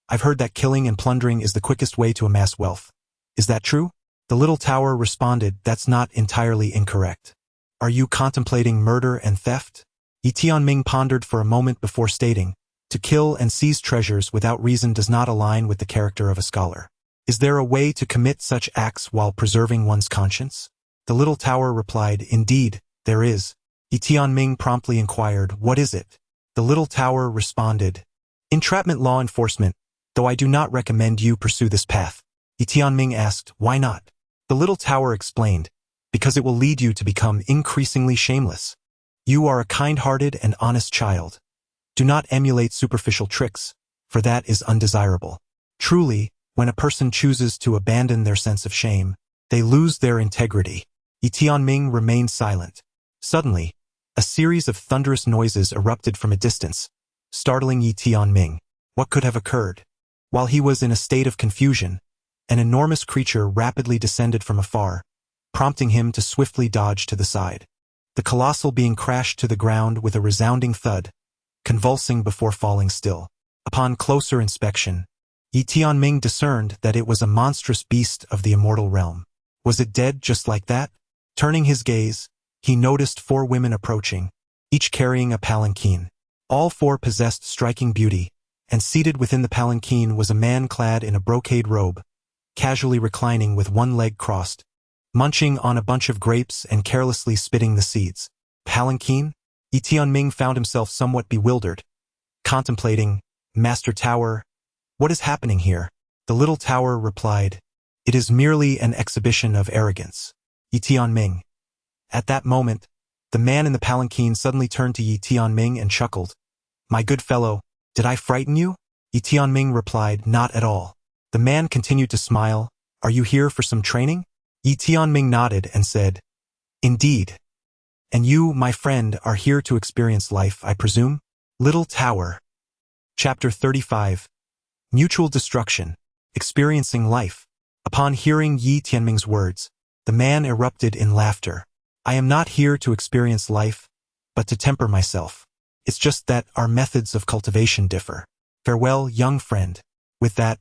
"I've heard that killing and plundering is the quickest way to amass wealth. Is that true?" The little tower responded, "That's not entirely incorrect. Are you contemplating murder and theft?" Yi Tianming pondered for a moment before stating, "To kill and seize treasures without reason does not align with the character of a scholar. Is there a way to commit such acts while preserving one's conscience?" The little tower replied, "Indeed, there is." Yi Tianming promptly inquired, "What is it?" The little tower responded, "Entrapment law enforcement, though I do not recommend you pursue this path." Yi Tianming asked, "Why not?" The little tower explained, "Because it will lead you to become increasingly shameless. You are a kind-hearted and honest child. Do not emulate superficial tricks, for that is undesirable. Truly, when a person chooses to abandon their sense of shame, they lose their integrity." Yi Tianming remained silent. Suddenly, a series of thunderous noises erupted from a distance, startling Yi Tianming. What could have occurred? While he was in a state of confusion, an enormous creature rapidly descended from afar, prompting him to swiftly dodge to the side. The colossal being crashed to the ground with a resounding thud, convulsing before falling still. Upon closer inspection, Yi Tianming discerned that it was a monstrous beast of the immortal realm. Was it dead just like that? Turning his gaze, he noticed 4 women approaching, each carrying a palanquin. All 4 possessed striking beauty, and seated within the palanquin was a man clad in a brocade robe, casually reclining with one leg crossed, munching on a bunch of grapes and carelessly spitting the seeds. Palanquin? Yi Tianming found himself somewhat bewildered, contemplating, "Master Tower, what is happening here?" The little tower replied, "It is merely an exhibition of arrogance." Yi Tianming. At that moment, the man in the palanquin suddenly turned to Yi Tianming and chuckled. "My good fellow, did I frighten you?" Yi Tianming replied, "Not at all." The man continued to smile. "Are you here for some training?" Yi Tianming nodded and said, "Indeed. And you, my friend, are here to experience life, I presume?" Little Tower. Chapter 35. Mutual Destruction. Experiencing Life. Upon hearing Yi Tianming's words, the man erupted in laughter. "I am not here to experience life, but to temper myself. It's just that our methods of cultivation differ. Farewell, young friend." With that,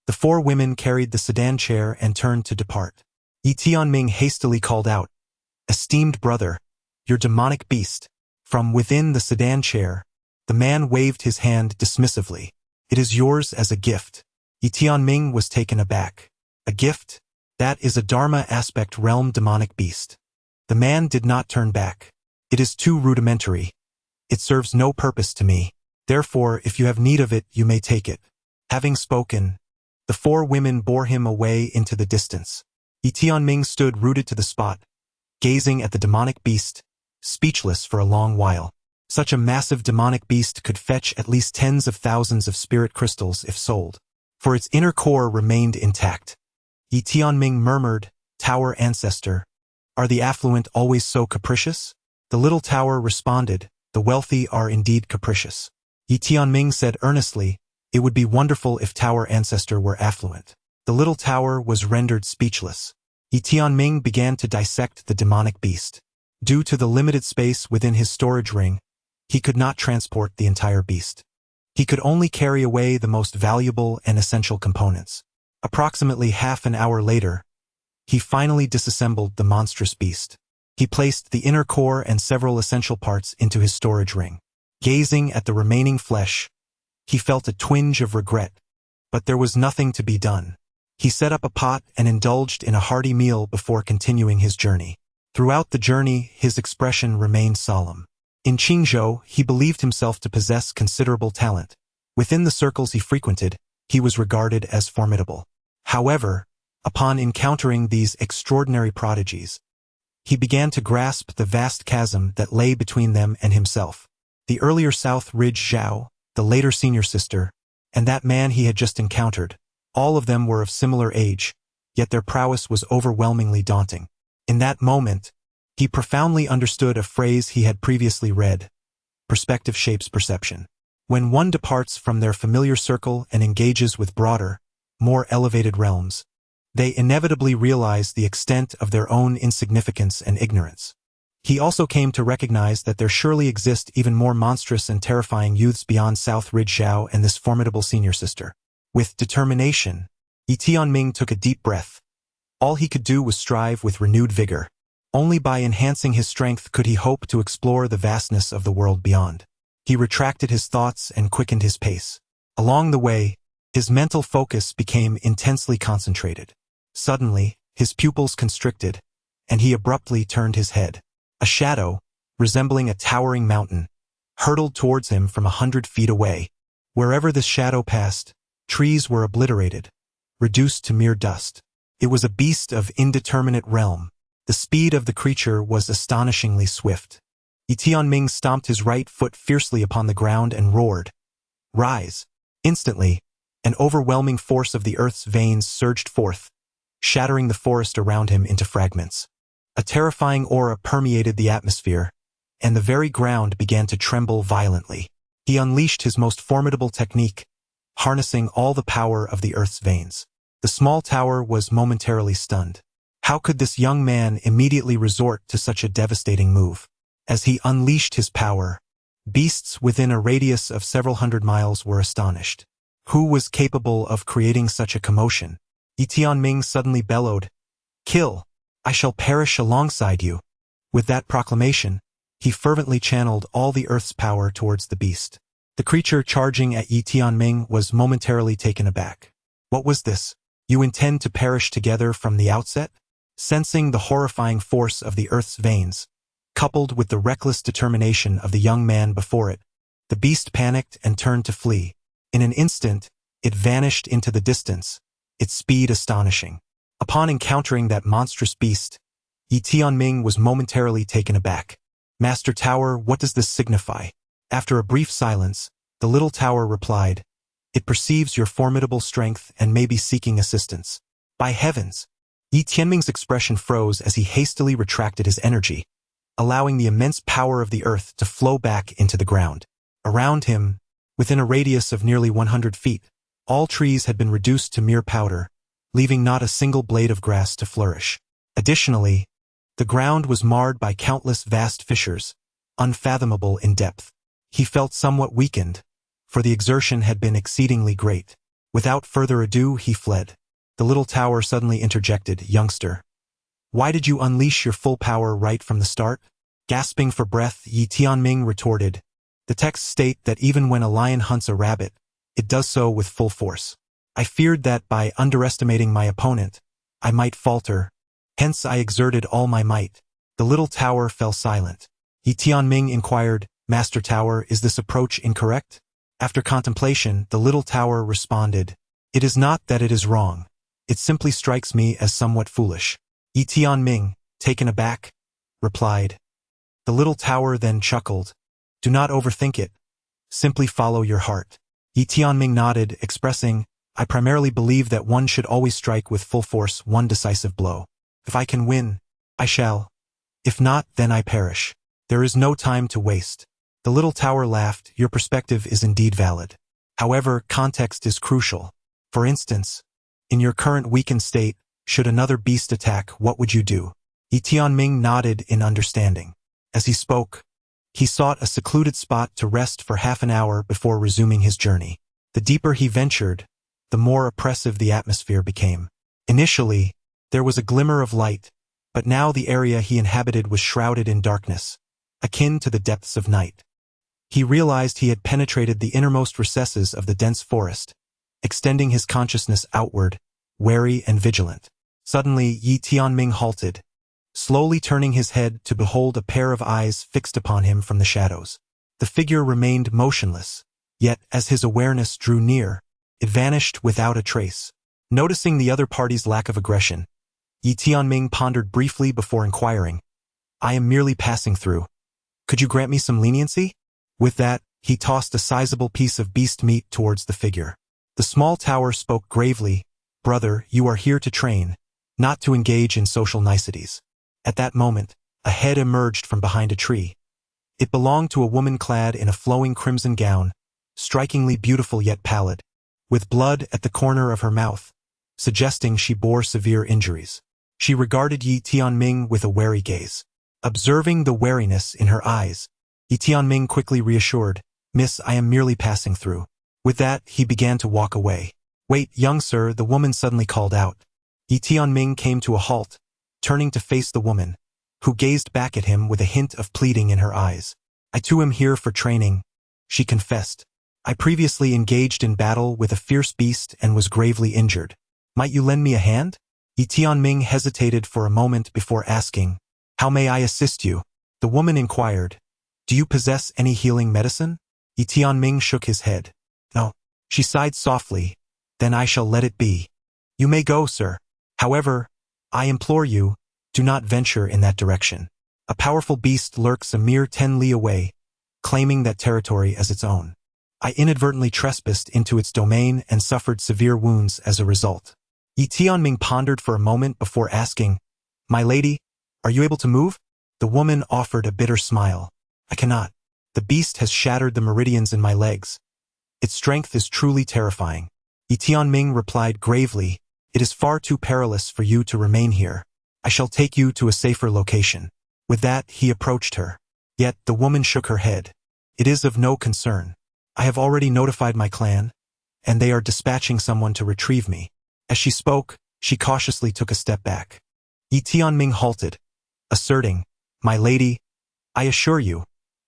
the 4 women carried the sedan chair and turned to depart. Yi Tianming hastily called out, "Esteemed brother, your demonic beast." From within the sedan chair, the man waved his hand dismissively. "It is yours as a gift." Yi Tianming was taken aback. "A gift? That is a Dharma aspect realm demonic beast." The man did not turn back. "It is too rudimentary. It serves no purpose to me. Therefore, if you have need of it, you may take it." Having spoken, the 4 women bore him away into the distance. Yi Tianming stood rooted to the spot, gazing at the demonic beast, speechless for a long while. Such a massive demonic beast could fetch at least tens of thousands of spirit crystals if sold, for its inner core remained intact. Yi Tianming murmured, "Tower Ancestor, are the affluent always so capricious?" The little tower responded, "The wealthy are indeed capricious." Yi Tianming said earnestly, "It would be wonderful if Tower Ancestor were affluent." The little tower was rendered speechless. Yi Tianming began to dissect the demonic beast. Due to the limited space within his storage ring, he could not transport the entire beast. He could only carry away the most valuable and essential components. Approximately half an hour later, he finally disassembled the monstrous beast. He placed the inner core and several essential parts into his storage ring. Gazing at the remaining flesh, he felt a twinge of regret, but there was nothing to be done. He set up a pot and indulged in a hearty meal before continuing his journey. Throughout the journey, his expression remained solemn. In Qingzhou, he believed himself to possess considerable talent. Within the circles he frequented, he was regarded as formidable. However, upon encountering these extraordinary prodigies, he began to grasp the vast chasm that lay between them and himself. The earlier South Ridge Zhao, the later senior sister, and that man he had just encountered, all of them were of similar age, yet their prowess was overwhelmingly daunting. In that moment, he profoundly understood a phrase he had previously read: "Perspective shapes perception." When one departs from their familiar circle and engages with broader, more elevated realms, they inevitably realize the extent of their own insignificance and ignorance. He also came to recognize that there surely exist even more monstrous and terrifying youths beyond South Ridge Xiao and this formidable senior sister. With determination, Yi Tianming took a deep breath. All he could do was strive with renewed vigor. Only by enhancing his strength could he hope to explore the vastness of the world beyond. He retracted his thoughts and quickened his pace. Along the way, his mental focus became intensely concentrated. Suddenly, his pupils constricted, and he abruptly turned his head. A shadow, resembling a towering mountain, hurtled towards him from 100 feet away. Wherever this shadow passed, trees were obliterated, reduced to mere dust. It was a beast of indeterminate realm. The speed of the creature was astonishingly swift. Yi Tianming stomped his right foot fiercely upon the ground and roared, "Rise!" Instantly, an overwhelming force of the earth's veins surged forth, shattering the forest around him into fragments. A terrifying aura permeated the atmosphere, and the very ground began to tremble violently. He unleashed his most formidable technique, harnessing all the power of the earth's veins. The small tower was momentarily stunned. How could this young man immediately resort to such a devastating move? As he unleashed his power, beasts within a radius of several hundred miles were astonished. Who was capable of creating such a commotion? Yi Tianming suddenly bellowed, "Kill! I shall perish alongside you." With that proclamation, he fervently channeled all the earth's power towards the beast. The creature charging at Yi Tianming was momentarily taken aback. What was this? You intend to perish together from the outset? Sensing the horrifying force of the earth's veins, coupled with the reckless determination of the young man before it, the beast panicked and turned to flee. In an instant, it vanished into the distance, its speed astonishing. Upon encountering that monstrous beast, Yi Tianming was momentarily taken aback. "Master Tower, what does this signify?" After a brief silence, the little tower replied, "It perceives your formidable strength and may be seeking assistance." By heavens! Yi Tianming's expression froze as he hastily retracted his energy, allowing the immense power of the earth to flow back into the ground. Around him, within a radius of nearly 100 feet, all trees had been reduced to mere powder, leaving not a single blade of grass to flourish. Additionally, the ground was marred by countless vast fissures, unfathomable in depth. He felt somewhat weakened, for the exertion had been exceedingly great. Without further ado, he fled. The little tower suddenly interjected, "Youngster, why did you unleash your full power right from the start?" Gasping for breath, Yi Tianming retorted, "The texts state that even when a lion hunts a rabbit, it does so with full force. I feared that by underestimating my opponent, I might falter, hence I exerted all my might." The little tower fell silent. Yi Tianming inquired, "Master Tower, is this approach incorrect?" After contemplation, the little tower responded, "It is not that it is wrong. It simply strikes me as somewhat foolish." Yi Tianming, taken aback, replied. The little tower then chuckled, "Do not overthink it. Simply follow your heart." Yi Tianming nodded, expressing, "I primarily believe that one should always strike with full force one decisive blow. If I can win, I shall. If not, then I perish. There is no time to waste." The little tower laughed, "Your perspective is indeed valid. However, context is crucial. For instance, in your current weakened state, should another beast attack, what would you do?" Yi Tianming nodded in understanding. As he spoke, he sought a secluded spot to rest for half an hour before resuming his journey. The deeper he ventured, the more oppressive the atmosphere became. Initially, there was a glimmer of light, but now the area he inhabited was shrouded in darkness, akin to the depths of night. He realized he had penetrated the innermost recesses of the dense forest, extending his consciousness outward, wary and vigilant. Suddenly, Yi Tianming halted, slowly turning his head to behold a pair of eyes fixed upon him from the shadows. The figure remained motionless, yet as his awareness drew near, it vanished without a trace. Noticing the other party's lack of aggression, Yi Tianming pondered briefly before inquiring, "I am merely passing through. Could you grant me some leniency?" With that, he tossed a sizable piece of beast meat towards the figure. The small tower spoke gravely, "Brother, you are here to train, not to engage in social niceties." At that moment, a head emerged from behind a tree. It belonged to a woman clad in a flowing crimson gown, strikingly beautiful yet pallid, with blood at the corner of her mouth, suggesting she bore severe injuries. She regarded Yi Tianming with a wary gaze. Observing the wariness in her eyes, Yi Tianming quickly reassured, "Miss, I am merely passing through." With that, he began to walk away. "Wait, young sir," the woman suddenly called out. Yi Tianming came to a halt, turning to face the woman, who gazed back at him with a hint of pleading in her eyes. "I too am here for training," she confessed. "I previously engaged in battle with a fierce beast and was gravely injured. Might you lend me a hand?" Yi Tianming hesitated for a moment before asking, "How may I assist you?" The woman inquired, "Do you possess any healing medicine?" Yi Tianming shook his head. "No." She sighed softly, "Then I shall let it be. You may go, sir. However, I implore you, do not venture in that direction. A powerful beast lurks a mere 10 li away, claiming that territory as its own. I inadvertently trespassed into its domain and suffered severe wounds as a result." Yi Tianming pondered for a moment before asking, "My lady, are you able to move?" The woman offered a bitter smile. "I cannot. The beast has shattered the meridians in my legs. Its strength is truly terrifying." Yi Tianming replied gravely, "It is far too perilous for you to remain here. I shall take you to a safer location." With that, he approached her. Yet the woman shook her head. "It is of no concern. I have already notified my clan, and they are dispatching someone to retrieve me." As she spoke, she cautiously took a step back. Yi Tianming halted, asserting, "My lady, I assure you,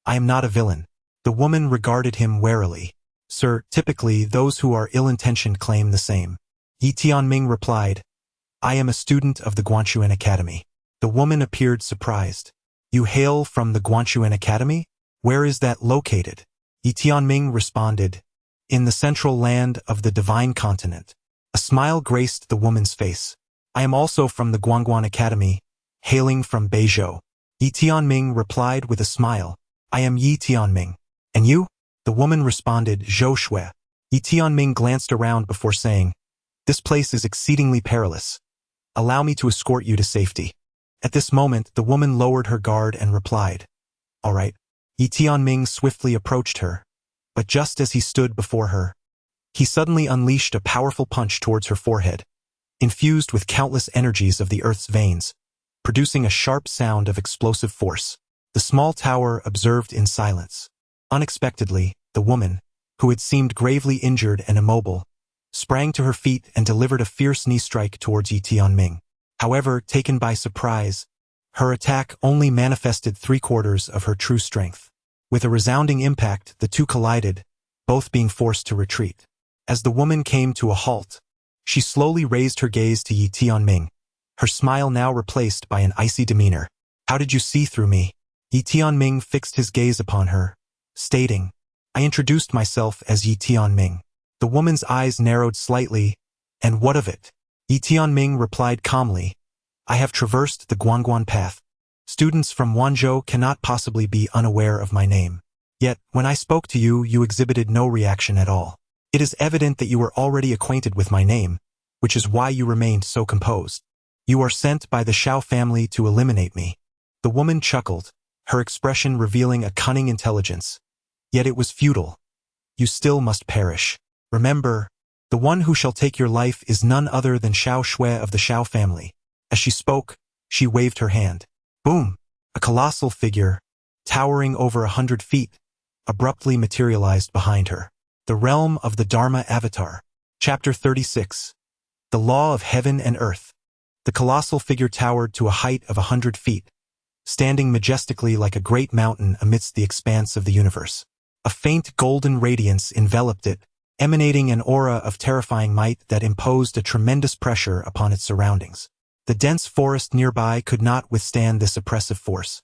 I am not a villain." The woman regarded him warily. "Sir, typically those who are ill-intentioned claim the same." Yi Tianming replied, "I am a student of the Guanchuan Academy." The woman appeared surprised. "You hail from the Guanchuan Academy? Where is that located?" Yi Tianming responded, "In the central land of the divine continent." A smile graced the woman's face. "I am also from the Guangguan Academy, hailing from Beizhou." Yi Tianming replied with a smile, "I am Yi Tianming. And you?" The woman responded, "Zhou Shui." Yi Tianming glanced around before saying, "This place is exceedingly perilous. Allow me to escort you to safety." At this moment, the woman lowered her guard and replied, "All right." Yi Tianming swiftly approached her, but just as he stood before her, he suddenly unleashed a powerful punch towards her forehead, infused with countless energies of the earth's veins, producing a sharp sound of explosive force. The small tower observed in silence. Unexpectedly, the woman, who had seemed gravely injured and immobile, sprang to her feet and delivered a fierce knee strike towards Yi Tianming. However, taken by surprise, her attack only manifested 3/4 of her true strength. With a resounding impact, the two collided, both being forced to retreat. As the woman came to a halt, she slowly raised her gaze to Yi Tianming, her smile now replaced by an icy demeanor. "How did you see through me?" Yi Tianming fixed his gaze upon her, stating, "I introduced myself as Yi Tianming." The woman's eyes narrowed slightly, "And what of it?" Yi Tianming replied calmly, "I have traversed the Guangguan path. Students from Wanzhou cannot possibly be unaware of my name. Yet, when I spoke to you, you exhibited no reaction at all. It is evident that you were already acquainted with my name, which is why you remained so composed. You are sent by the Shao family to eliminate me." The woman chuckled, her expression revealing a cunning intelligence. "Yet it was futile. You still must perish. Remember, the one who shall take your life is none other than Shao Shui of the Shao family." As she spoke, she waved her hand. Boom! A colossal figure, towering over 100 feet, abruptly materialized behind her. The realm of the Dharma Avatar. Chapter 36. The Law of Heaven and Earth. The colossal figure towered to a height of 100 feet, standing majestically like a great mountain amidst the expanse of the universe. A faint golden radiance enveloped it, emanating an aura of terrifying might that imposed a tremendous pressure upon its surroundings. The dense forest nearby could not withstand this oppressive force,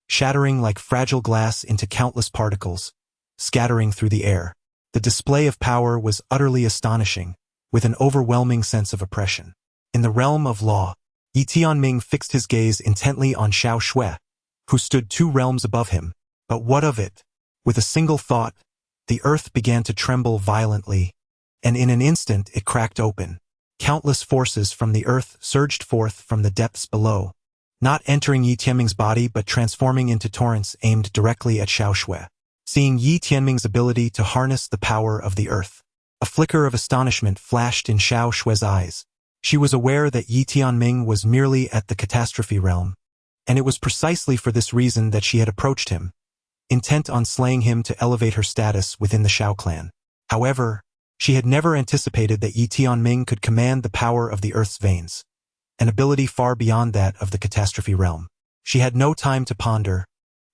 shattering like fragile glass into countless particles, scattering through the air. The display of power was utterly astonishing, with an overwhelming sense of oppression. In the realm of law, Yi Tianming fixed his gaze intently on Shao Shui, who stood 2 realms above him. But what of it? With a single thought, the earth began to tremble violently, and in an instant it cracked open. Countless forces from the earth surged forth from the depths below, not entering Yi Tianming's body but transforming into torrents aimed directly at Shao Shui. seeing Yi Tianming's ability to harness the power of the earth. A flicker of astonishment flashed in Xiao Shue's eyes. She was aware that Yi Tianming was merely at the catastrophe realm, and it was precisely for this reason that she had approached him, intent on slaying him to elevate her status within the Xiao clan. However, she had never anticipated that Yi Tianming could command the power of the earth's veins, an ability far beyond that of the catastrophe realm. She had no time to ponder,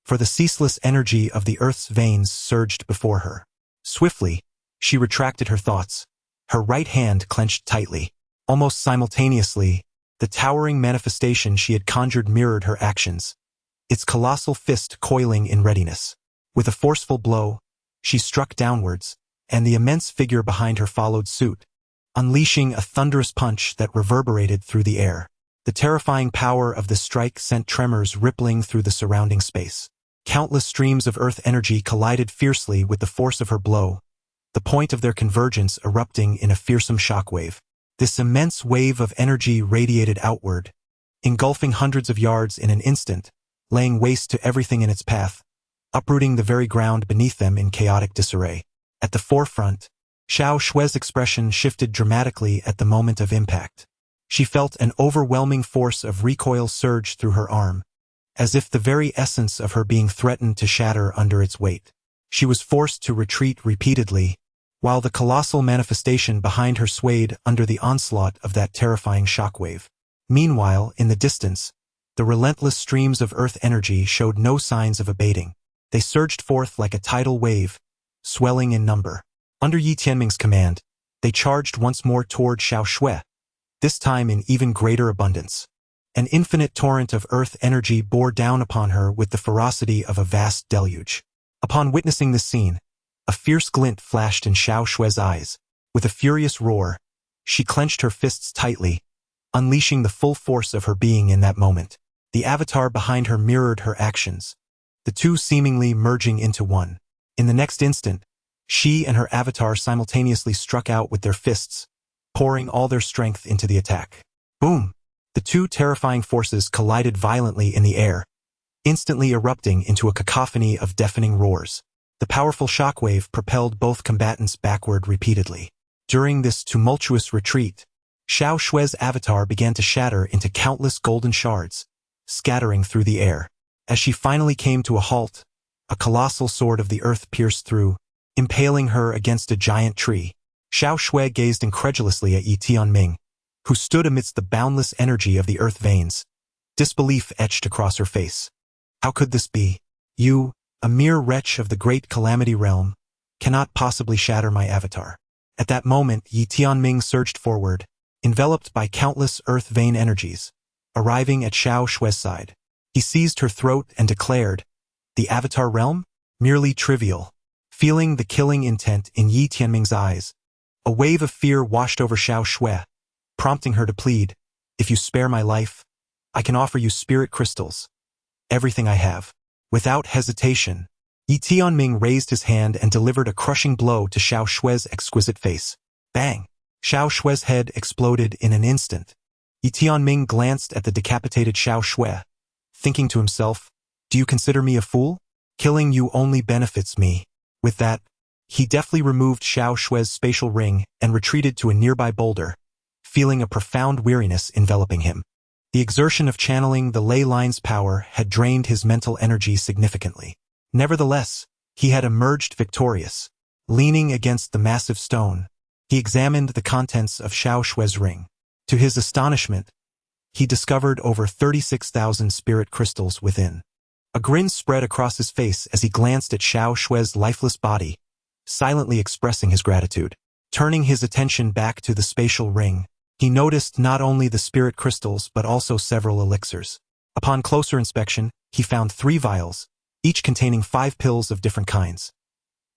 for the ceaseless energy of the earth's veins surged before her. Swiftly, she retracted her thoughts, her right hand clenched tightly. Almost simultaneously, the towering manifestation she had conjured mirrored her actions, its colossal fist coiling in readiness. With a forceful blow, she struck downwards, and the immense figure behind her followed suit, unleashing a thunderous punch that reverberated through the air. The terrifying power of the strike sent tremors rippling through the surrounding space. Countless streams of earth energy collided fiercely with the force of her blow, the point of their convergence erupting in a fearsome shockwave. This immense wave of energy radiated outward, engulfing hundreds of yards in an instant, laying waste to everything in its path, uprooting the very ground beneath them in chaotic disarray. At the forefront, Xiao Shue's expression shifted dramatically at the moment of impact. She felt an overwhelming force of recoil surge through her arm, as if the very essence of her being threatened to shatter under its weight. She was forced to retreat repeatedly, while the colossal manifestation behind her swayed under the onslaught of that terrifying shockwave. Meanwhile, in the distance, the relentless streams of earth energy showed no signs of abating. They surged forth like a tidal wave, swelling in number. Under Yi Tianming's command, they charged once more toward Xiao Shui, this time in even greater abundance. An infinite torrent of earth energy bore down upon her with the ferocity of a vast deluge. Upon witnessing this scene, a fierce glint flashed in Xiao Shue's eyes. With a furious roar, she clenched her fists tightly, unleashing the full force of her being in that moment. The avatar behind her mirrored her actions, the two seemingly merging into one. In the next instant, she and her avatar simultaneously struck out with their fists, pouring all their strength into the attack. Boom! The two terrifying forces collided violently in the air, instantly erupting into a cacophony of deafening roars. The powerful shockwave propelled both combatants backward repeatedly. During this tumultuous retreat, Xiao Shue's avatar began to shatter into countless golden shards, scattering through the air. As she finally came to a halt, a colossal sword of the earth pierced through, impaling her against a giant tree. Xiao Shui gazed incredulously at Yi Tianming, who stood amidst the boundless energy of the earth veins. Disbelief etched across her face. How could this be? You, a mere wretch of the great calamity realm, cannot possibly shatter my avatar. At that moment, Yi Tianming surged forward, enveloped by countless earth vein energies, arriving at Xiao Shue's side. He seized her throat and declared, "The avatar realm? Merely trivial." Feeling the killing intent in Yi Tianming's eyes, a wave of fear washed over Xiao Shui, prompting her to plead, "If you spare my life, I can offer you spirit crystals. Everything I have." Without hesitation, Yi Tianming raised his hand and delivered a crushing blow to Xiao Shue's exquisite face. Bang! Xiao Shue's head exploded in an instant. Yi Tianming glanced at the decapitated Xiao Shui, thinking to himself, "Do you consider me a fool? Killing you only benefits me." With that, he deftly removed Xiao Shue's spatial ring and retreated to a nearby boulder, feeling a profound weariness enveloping him. The exertion of channeling the ley line's power had drained his mental energy significantly. Nevertheless, he had emerged victorious. Leaning against the massive stone, he examined the contents of Xiao Shue's ring. To his astonishment, he discovered over 36,000 spirit crystals within. A grin spread across his face as he glanced at Xiao Shue's lifeless body, silently expressing his gratitude. Turning his attention back to the spatial ring, he noticed not only the spirit crystals but also several elixirs. Upon closer inspection, he found 3 vials, each containing 5 pills of different kinds.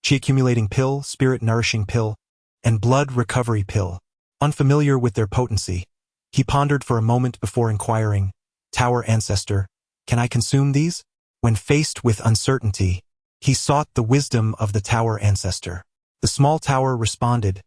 Chi-accumulating pill, spirit nourishing pill, and blood recovery pill. Unfamiliar with their potency, he pondered for a moment before inquiring, "Tower Ancestor, can I consume these?" When faced with uncertainty, he sought the wisdom of the Tower Ancestor. The small tower responded,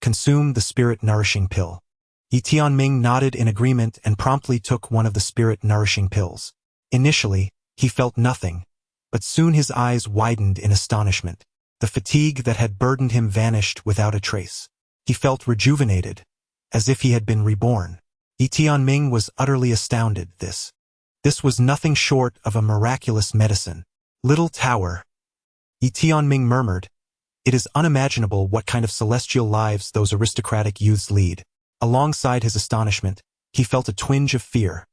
"Consume the spirit nourishing pill." Yi Tianming nodded in agreement and promptly took one of the spirit nourishing pills. Initially, he felt nothing, but soon his eyes widened in astonishment. The fatigue that had burdened him vanished without a trace. He felt rejuvenated, as if he had been reborn. Tianming was utterly astounded. This was nothing short of a miraculous medicine. Little tower, Tianming murmured. It is unimaginable what kind of celestial lives those aristocratic youths lead. Alongside his astonishment, he felt a twinge of fear.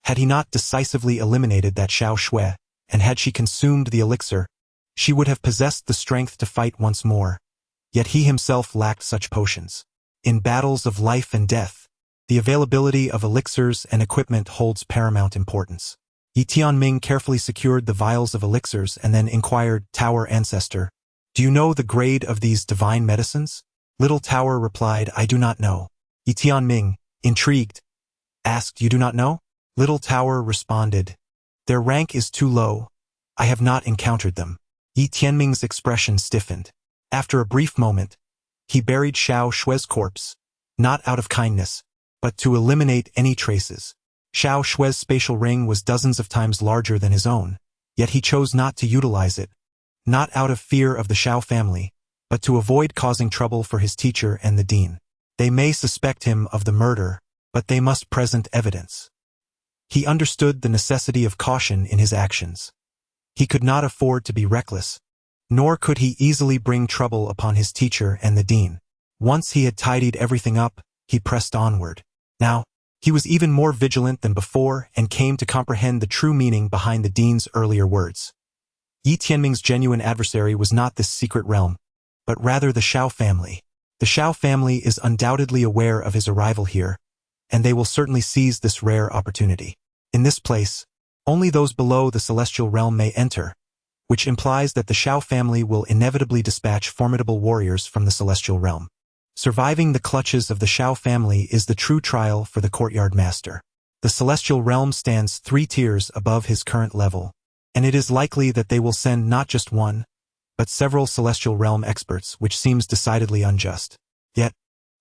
Had he not decisively eliminated that Xiao Shui, and had she consumed the elixir, she would have possessed the strength to fight once more. Yet he himself lacked such potions. In battles of life and death, the availability of elixirs and equipment holds paramount importance. Tianming carefully secured the vials of elixirs and then inquired, "Tower Ancestor, do you know the grade of these divine medicines?" Little Tower replied, "I do not know." Tianming, intrigued, asked, "You do not know?" Little Tower responded, "Their rank is too low. I have not encountered them." Tianming's expression stiffened. After a brief moment, he buried Xiao Shui's corpse, not out of kindness, but to eliminate any traces. Xiao Shui's spatial ring was dozens of times larger than his own, yet he chose not to utilize it, not out of fear of the Xiao family, but to avoid causing trouble for his teacher and the dean. They may suspect him of the murder, but they must present evidence. He understood the necessity of caution in his actions. He could not afford to be reckless, nor could he easily bring trouble upon his teacher and the dean. Once he had tidied everything up, he pressed onward. Now, he was even more vigilant than before and came to comprehend the true meaning behind the dean's earlier words. Tianming's genuine adversary was not this secret realm, but rather the Xiao family. The Xiao family is undoubtedly aware of his arrival here, and they will certainly seize this rare opportunity. In this place, only those below the celestial realm may enter, which implies that the Xiao family will inevitably dispatch formidable warriors from the celestial realm. Surviving the clutches of the Xiao family is the true trial for the courtyard master. The celestial realm stands 3 tiers above his current level, and it is likely that they will send not just one, but several celestial realm experts, which seems decidedly unjust. Yet,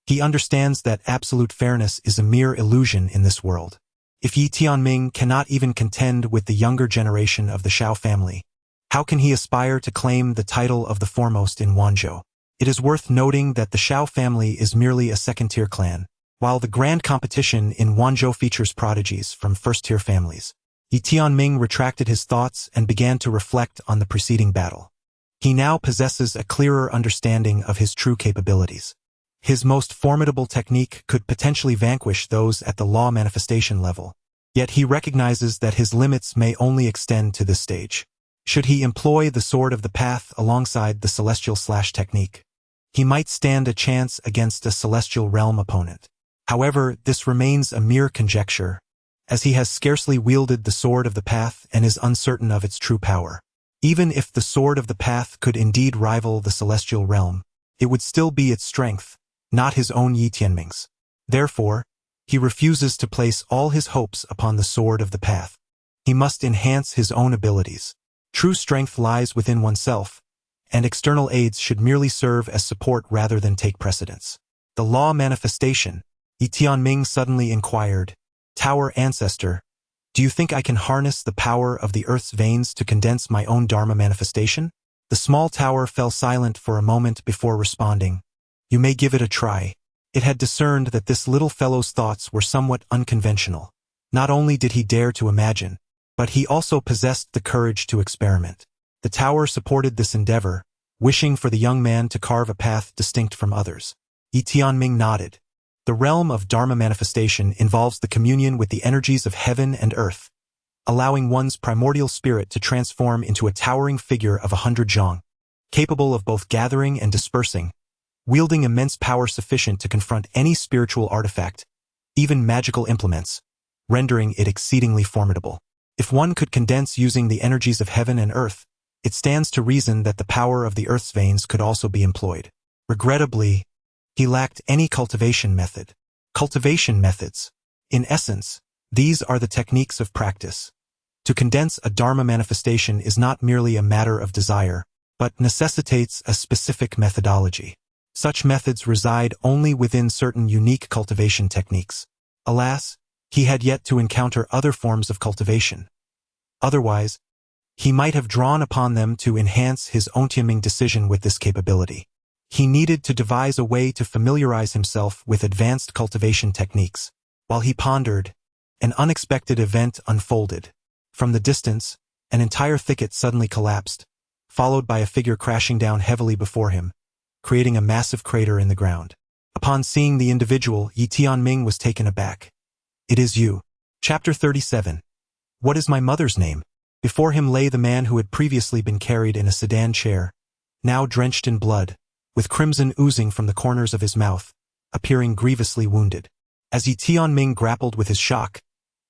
he understands that absolute fairness is a mere illusion in this world. If Tianming cannot even contend with the younger generation of the Xiao family, how can he aspire to claim the title of the foremost in Wanzhou? It is worth noting that the Xiao family is merely a second-tier clan, while the grand competition in Wanzhou features prodigies from first-tier families. Tianming retracted his thoughts and began to reflect on the preceding battle. He now possesses a clearer understanding of his true capabilities. His most formidable technique could potentially vanquish those at the law manifestation level, yet he recognizes that his limits may only extend to this stage. Should he employ the Sword of the Path alongside the Celestial Slash technique, he might stand a chance against a Celestial Realm opponent. However, this remains a mere conjecture, as he has scarcely wielded the Sword of the Path and is uncertain of its true power. Even if the Sword of the Path could indeed rival the Celestial Realm, it would still be its strength, not his own Tianming's. Therefore, he refuses to place all his hopes upon the Sword of the Path. He must enhance his own abilities. True strength lies within oneself, and external aids should merely serve as support rather than take precedence. The law manifestation, Tianming suddenly inquired, "Tower Ancestor, do you think I can harness the power of the earth's veins to condense my own Dharma manifestation?" The small tower fell silent for a moment before responding, "You may give it a try." It had discerned that this little fellow's thoughts were somewhat unconventional. Not only did he dare to imagine, but he also possessed the courage to experiment. The tower supported this endeavor, wishing for the young man to carve a path distinct from others. Tianming nodded. The realm of Dharma manifestation involves the communion with the energies of heaven and earth, allowing one's primordial spirit to transform into a towering figure of 100 zhang, capable of both gathering and dispersing, wielding immense power sufficient to confront any spiritual artifact, even magical implements, rendering it exceedingly formidable. If one could condense using the energies of heaven and earth, it stands to reason that the power of the earth's veins could also be employed. Regrettably, he lacked any cultivation method. Cultivation methods. In essence, these are the techniques of practice. To condense a Dharma manifestation is not merely a matter of desire, but necessitates a specific methodology. Such methods reside only within certain unique cultivation techniques. Alas, he had yet to encounter other forms of cultivation. Otherwise, He might have drawn upon them to enhance his own Tianming decision with this capability. He needed to devise a way to familiarize himself with advanced cultivation techniques. While he pondered, an unexpected event unfolded. From the distance, an entire thicket suddenly collapsed, followed by a figure crashing down heavily before him, creating a massive crater in the ground. Upon seeing the individual, Yi Tianming was taken aback. "It is you." Chapter 37. What is my mother's name? Before him lay the man who had previously been carried in a sedan chair, now drenched in blood, with crimson oozing from the corners of his mouth, appearing grievously wounded. As Yi Tianming grappled with his shock,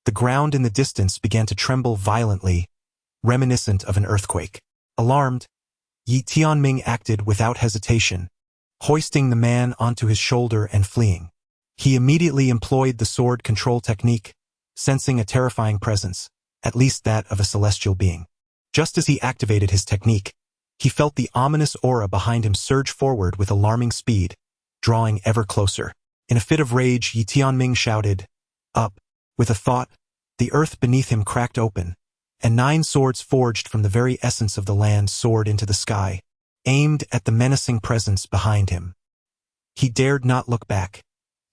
the ground in the distance began to tremble violently, reminiscent of an earthquake. Alarmed, Yi Tianming acted without hesitation, hoisting the man onto his shoulder and fleeing. He immediately employed the sword control technique, sensing a terrifying presence, at least that of a celestial being. Just as he activated his technique, he felt the ominous aura behind him surge forward with alarming speed, drawing ever closer. In a fit of rage, Yi Tianming shouted, "Up!" With a thought, the earth beneath him cracked open, and 9 swords forged from the very essence of the land soared into the sky, aimed at the menacing presence behind him. He dared not look back,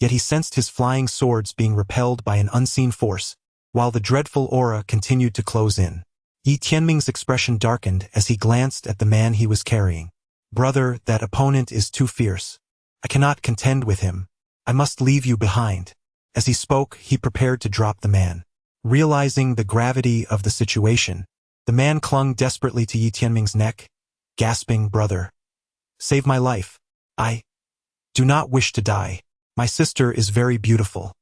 yet he sensed his flying swords being repelled by an unseen force, while the dreadful aura continued to close in. Yi Tianming's expression darkened as he glanced at the man he was carrying. "Brother, that opponent is too fierce. I cannot contend with him. I must leave you behind." As he spoke, he prepared to drop the man. Realizing the gravity of the situation, the man clung desperately to Yi Tianming's neck, gasping, "Brother, save my life. I do not wish to die. My sister is very beautiful."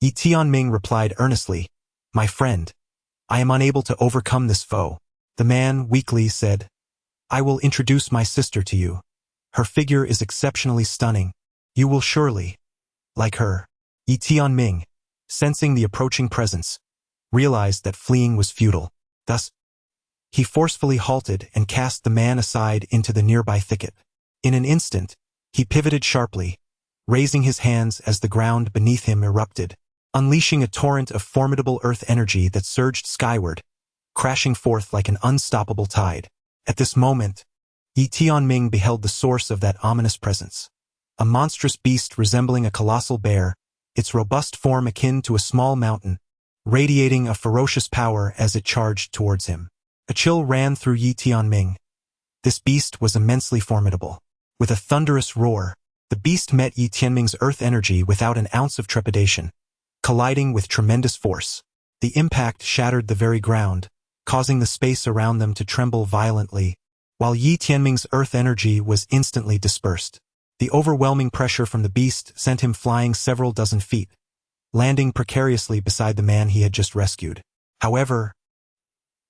Yi Tianming replied earnestly, "My friend, I am unable to overcome this foe." The man weakly said, "I will introduce my sister to you. Her figure is exceptionally stunning. You will surely like her." Yi Tianming, sensing the approaching presence, realized that fleeing was futile. Thus, he forcefully halted and cast the man aside into the nearby thicket. In an instant, he pivoted sharply, raising his hands as the ground beneath him erupted, unleashing a torrent of formidable earth energy that surged skyward, crashing forth like an unstoppable tide. At this moment, Yi Tianming beheld the source of that ominous presence. A monstrous beast resembling a colossal bear, its robust form akin to a small mountain, radiating a ferocious power as it charged towards him. A chill ran through Yi Tianming. This beast was immensely formidable. With a thunderous roar, the beast met Yi Tianming's earth energy without an ounce of trepidation, colliding with tremendous force. The impact shattered the very ground, causing the space around them to tremble violently, while Yi Tianming's earth energy was instantly dispersed. The overwhelming pressure from the beast sent him flying several dozen feet, landing precariously beside the man he had just rescued. However,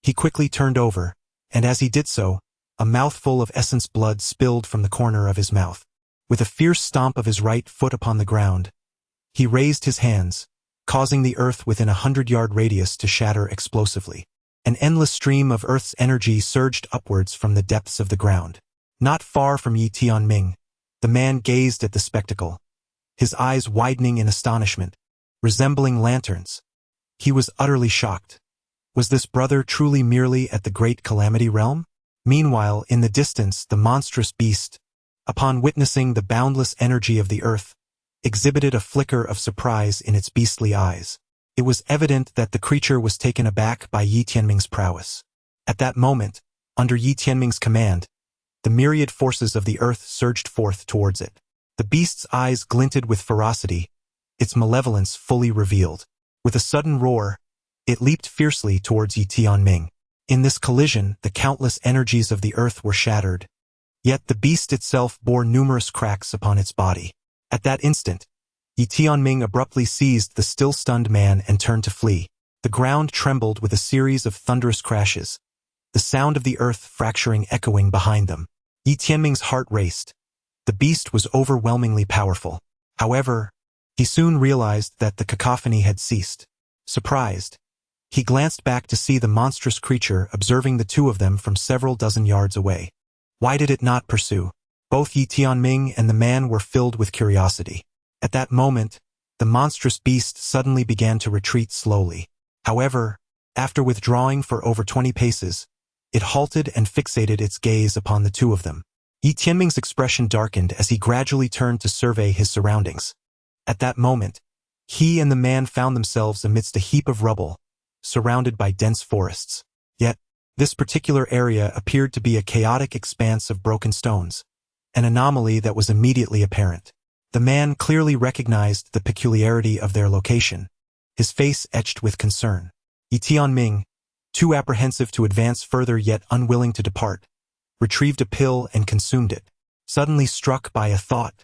he quickly turned over, and as he did so, a mouthful of essence blood spilled from the corner of his mouth. With a fierce stomp of his right foot upon the ground, he raised his hands, causing the earth within a 100-yard radius to shatter explosively. An endless stream of earth's energy surged upwards from the depths of the ground. Not far from Yi Tianming, the man gazed at the spectacle, his eyes widening in astonishment, resembling lanterns. He was utterly shocked. Was this brother truly merely at the great calamity realm? Meanwhile, in the distance, the monstrous beast, upon witnessing the boundless energy of the earth, exhibited a flicker of surprise in its beastly eyes. It was evident that the creature was taken aback by Yi Tianming's prowess. At that moment, under Yi Tianming's command, the myriad forces of the earth surged forth towards it. The beast's eyes glinted with ferocity, its malevolence fully revealed. With a sudden roar, it leaped fiercely towards Yi Tianming. In this collision, the countless energies of the earth were shattered, yet the beast itself bore numerous cracks upon its body. At that instant, Yi Tianming abruptly seized the still-stunned man and turned to flee. The ground trembled with a series of thunderous crashes, the sound of the earth fracturing echoing behind them. Yi Tianming's heart raced. The beast was overwhelmingly powerful. However, he soon realized that the cacophony had ceased. Surprised, he glanced back to see the monstrous creature observing the two of them from several dozen yards away. Why did it not pursue? Both Yi Tianming and the man were filled with curiosity. At that moment, the monstrous beast suddenly began to retreat slowly. However, after withdrawing for over 20 paces, It halted and fixated its gaze upon the two of them. Yi Tianming's expression darkened as he gradually turned to survey his surroundings. At that moment, he and the man found themselves amidst a heap of rubble, surrounded by dense forests. Yet, this particular area appeared to be a chaotic expanse of broken stones, an anomaly that was immediately apparent. The man clearly recognized the peculiarity of their location, his face etched with concern. Yi Tianming, too apprehensive to advance further yet unwilling to depart, retrieved a pill and consumed it, suddenly struck by a thought.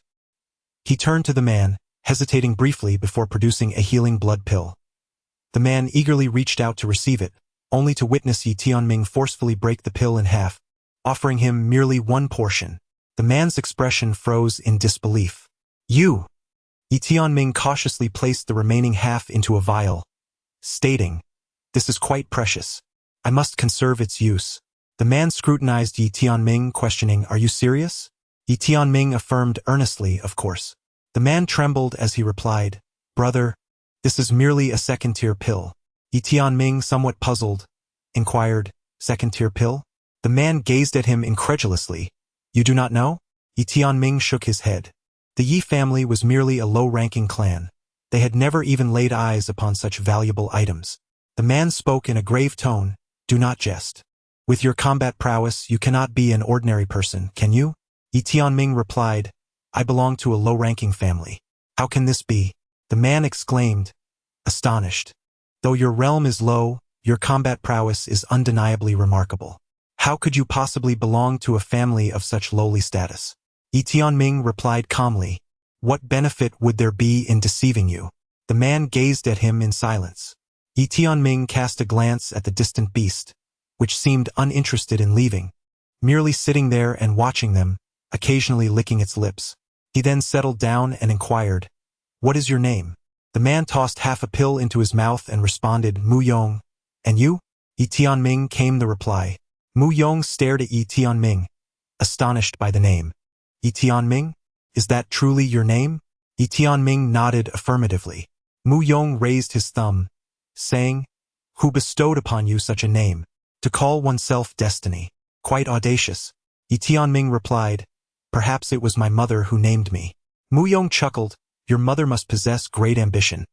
He turned to the man, hesitating briefly before producing a healing blood pill. The man eagerly reached out to receive it, only to witness Yi Tianming forcefully break the pill in half, offering him merely one portion. The man's expression froze in disbelief. "You!" Yi Tianming cautiously placed the remaining half into a vial, stating, "This is quite precious. I must conserve its use." The man scrutinized Yi Tianming, questioning, "Are you serious?" Yi Tianming affirmed earnestly, "Of course." The man trembled as he replied, "Brother, this is merely a second-tier pill." Yi Tianming, somewhat puzzled, inquired, "Second-tier pill?" The man gazed at him incredulously. "You do not know?" Yi Tianming shook his head. The Yi family was merely a low-ranking clan. They had never even laid eyes upon such valuable items. The man spoke in a grave tone, "Do not jest. With your combat prowess, you cannot be an ordinary person, can you?" Yi Tianming replied, "I belong to a low-ranking family." "How can this be?" the man exclaimed, astonished. "Though your realm is low, your combat prowess is undeniably remarkable. How could you possibly belong to a family of such lowly status?" Yi Tianming replied calmly, "What benefit would there be in deceiving you?" The man gazed at him in silence. Yi Tianming cast a glance at the distant beast, which seemed uninterested in leaving, merely sitting there and watching them, occasionally licking its lips. He then settled down and inquired, "What is your name?" The man tossed half a pill into his mouth and responded, "Mu Yong." "And you?" Yi Tianming came the reply. Mu Yong stared at Yi Tianming, astonished by the name. "Yi Tianming? Is that truly your name?" Yi Tianming nodded affirmatively. Mu Yong raised his thumb, saying, "Who bestowed upon you such a name? To call oneself destiny. Quite audacious." Yi Tianming replied, "Perhaps it was my mother who named me." Mu Yong chuckled, "Your mother must possess great ambition.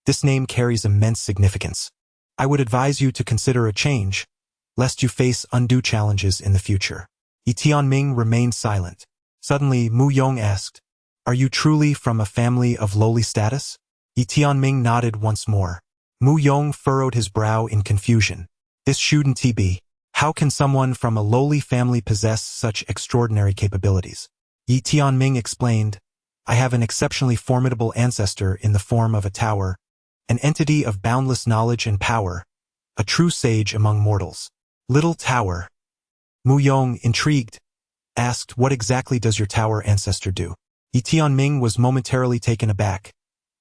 This name carries immense significance. I would advise you to consider a change, lest you face undue challenges in the future." Yi Tianming remained silent. Suddenly, Mu Yong asked, "Are you truly from a family of lowly status?" Yi Tianming nodded once more. Mu Yong furrowed his brow in confusion. This shouldn't be. How can someone from a lowly family possess such extraordinary capabilities? Yi Tianming explained, "I have an exceptionally formidable ancestor in the form of a tower, an entity of boundless knowledge and power, a true sage among mortals." "Little tower?" Mu Yong, intrigued, asked, "What exactly does your tower ancestor do?" Yi Tianming was momentarily taken aback,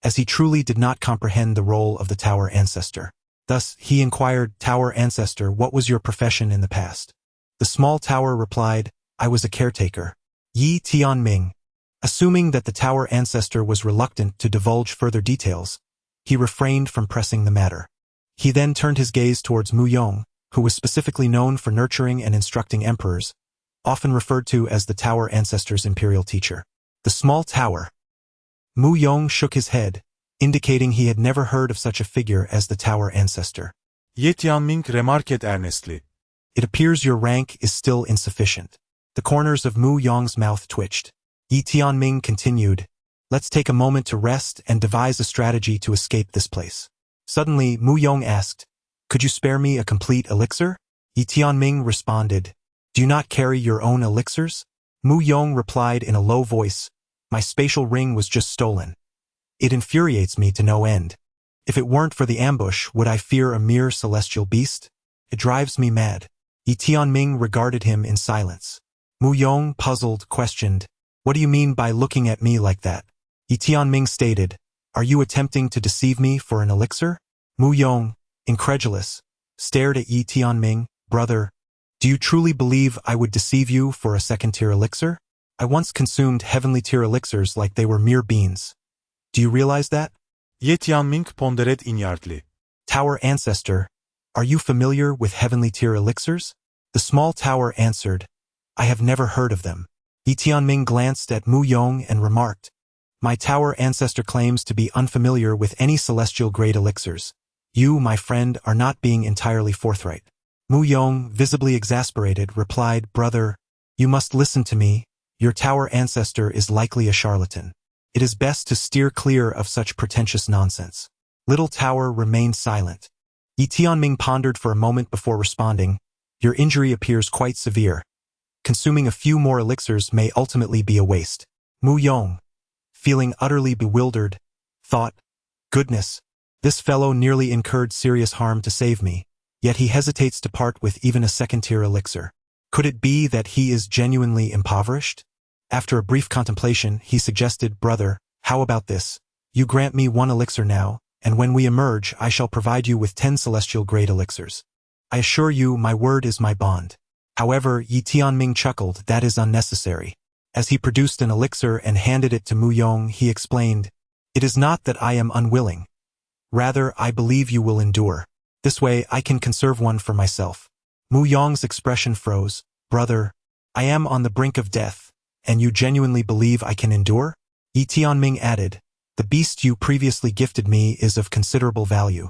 as he truly did not comprehend the role of the tower ancestor. Thus, he inquired, "Tower ancestor, what was your profession in the past?" The small tower replied, "I was a caretaker." Yi Tianming, assuming that the tower ancestor was reluctant to divulge further details, he refrained from pressing the matter. He then turned his gaze towards Mu Yong, who was specifically known for nurturing and instructing emperors, often referred to as the tower ancestor's imperial teacher. The small tower. Mu Yong shook his head, indicating he had never heard of such a figure as the tower ancestor. Yi Tianming remarked earnestly, "It appears your rank is still insufficient." The corners of Mu Yong's mouth twitched. Yi Tianming continued, "Let's take a moment to rest and devise a strategy to escape this place." Suddenly, Mu Yong asked, "Could you spare me a complete elixir?" Yi Tianming responded, "Do you not carry your own elixirs?" Mu Yong replied in a low voice, "My spatial ring was just stolen. It infuriates me to no end. If it weren't for the ambush, would I fear a mere celestial beast? It drives me mad." Yi Tianming regarded him in silence. Mu Yong, puzzled, questioned, "What do you mean by looking at me like that?" Yi Tianming stated, "Are you attempting to deceive me for an elixir?" Mu Yong, incredulous, stared at Yi Tianming. "Brother, do you truly believe I would deceive you for a second-tier elixir? I once consumed heavenly-tier elixirs like they were mere beans. Do you realize that?" Yi Tianming pondered inwardly. "Tower ancestor, are you familiar with heavenly-tier elixirs?" The small tower answered, I have never heard of them. Yi Tianming glanced at Mu Yong and remarked, My tower ancestor claims to be unfamiliar with any celestial-grade elixirs. You, my friend, are not being entirely forthright. Mu Yong, visibly exasperated, replied, Brother, you must listen to me. Your tower ancestor is likely a charlatan. It is best to steer clear of such pretentious nonsense. Little Tower remained silent. Yi Tianming pondered for a moment before responding, Your injury appears quite severe. Consuming a few more elixirs may ultimately be a waste. Mu Yong, feeling utterly bewildered, thought, Goodness, this fellow nearly incurred serious harm to save me, yet he hesitates to part with even a second-tier elixir. Could it be that he is genuinely impoverished? After a brief contemplation, he suggested, Brother, how about this? You grant me 1 elixir now, and when we emerge I shall provide you with 10 celestial-grade elixirs. I assure you my word is my bond. However, Yi Tianming chuckled, That is unnecessary. As he produced an elixir and handed it to Mu Yong, he explained, It is not that I am unwilling. Rather, I believe you will endure. This way I can conserve one for myself. Mu Yong's expression froze. Brother, I am on the brink of death, and you genuinely believe I can endure? Yi Tianming added, The beast you previously gifted me is of considerable value.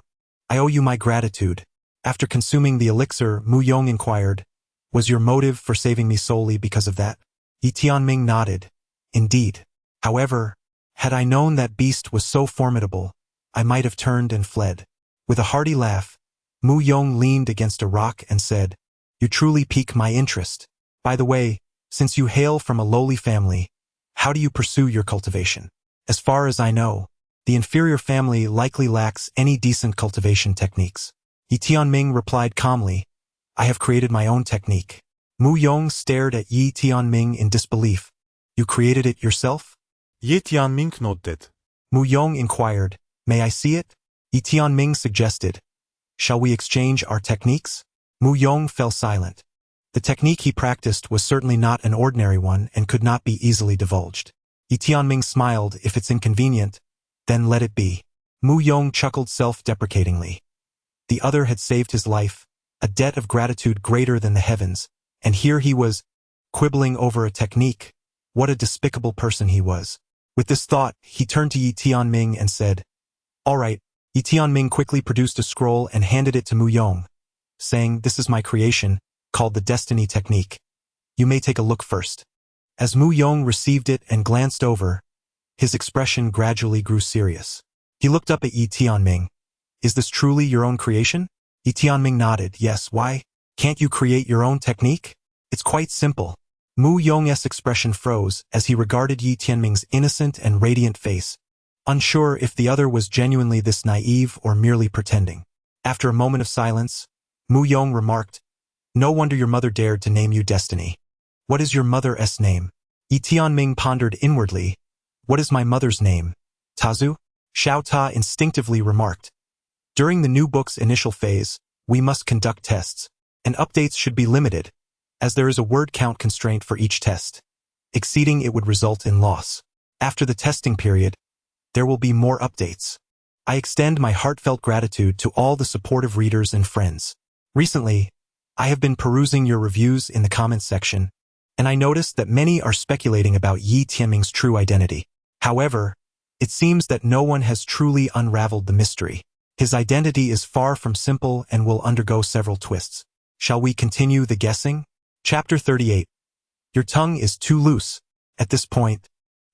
I owe you my gratitude. After consuming the elixir, Mu Yong inquired, Was your motive for saving me solely because of that? Yi Tianming nodded. Indeed. However, had I known that beast was so formidable, I might have turned and fled. With a hearty laugh, Mu Yong leaned against a rock and said, You truly pique my interest. By the way, since you hail from a lowly family, how do you pursue your cultivation? As far as I know, the inferior family likely lacks any decent cultivation techniques. Yi Tianming replied calmly, I have created my own technique. Mu Yong stared at Yi Tianming in disbelief. You created it yourself? Yi Tianming nodded. Mu Yong inquired, May I see it? Yi Tianming suggested, Shall we exchange our techniques? Mu Yong fell silent. The technique he practiced was certainly not an ordinary one and could not be easily divulged. Yi Tianming smiled, If it's inconvenient, then let it be. Mu Yong chuckled self-deprecatingly. The other had saved his life, a debt of gratitude greater than the heavens, and here he was, quibbling over a technique. What a despicable person he was. With this thought, he turned to Yi Tianming and said, All right. Yi Tianming quickly produced a scroll and handed it to Mu Yong, saying, This is my creation, called the Destiny Technique. You may take a look first. As Mu Yong received it and glanced over, his expression gradually grew serious. He looked up at Yi Tianming. Is this truly your own creation? Yi Tianming nodded. Yes, why? Can't you create your own technique? It's quite simple. Mu Yong's expression froze as he regarded Yi Tianming's innocent and radiant face, unsure if the other was genuinely this naive or merely pretending. After a moment of silence, Mu Yong remarked, No wonder your mother dared to name you Destiny. What is your mother's name? Yi Tianming pondered inwardly. What is my mother's name? Tazu? Xiao Ta instinctively remarked. During the new book's initial phase, we must conduct tests, and updates should be limited, as there is a word count constraint for each test. Exceeding it would result in loss. After the testing period, there will be more updates. I extend my heartfelt gratitude to all the supportive readers and friends. Recently, I have been perusing your reviews in the comments section, and I noticed that many are speculating about Yi Tianming's true identity. However, it seems that no one has truly unraveled the mystery. His identity is far from simple and will undergo several twists. Shall we continue the guessing? Chapter 38. Your tongue is too loose. At this point,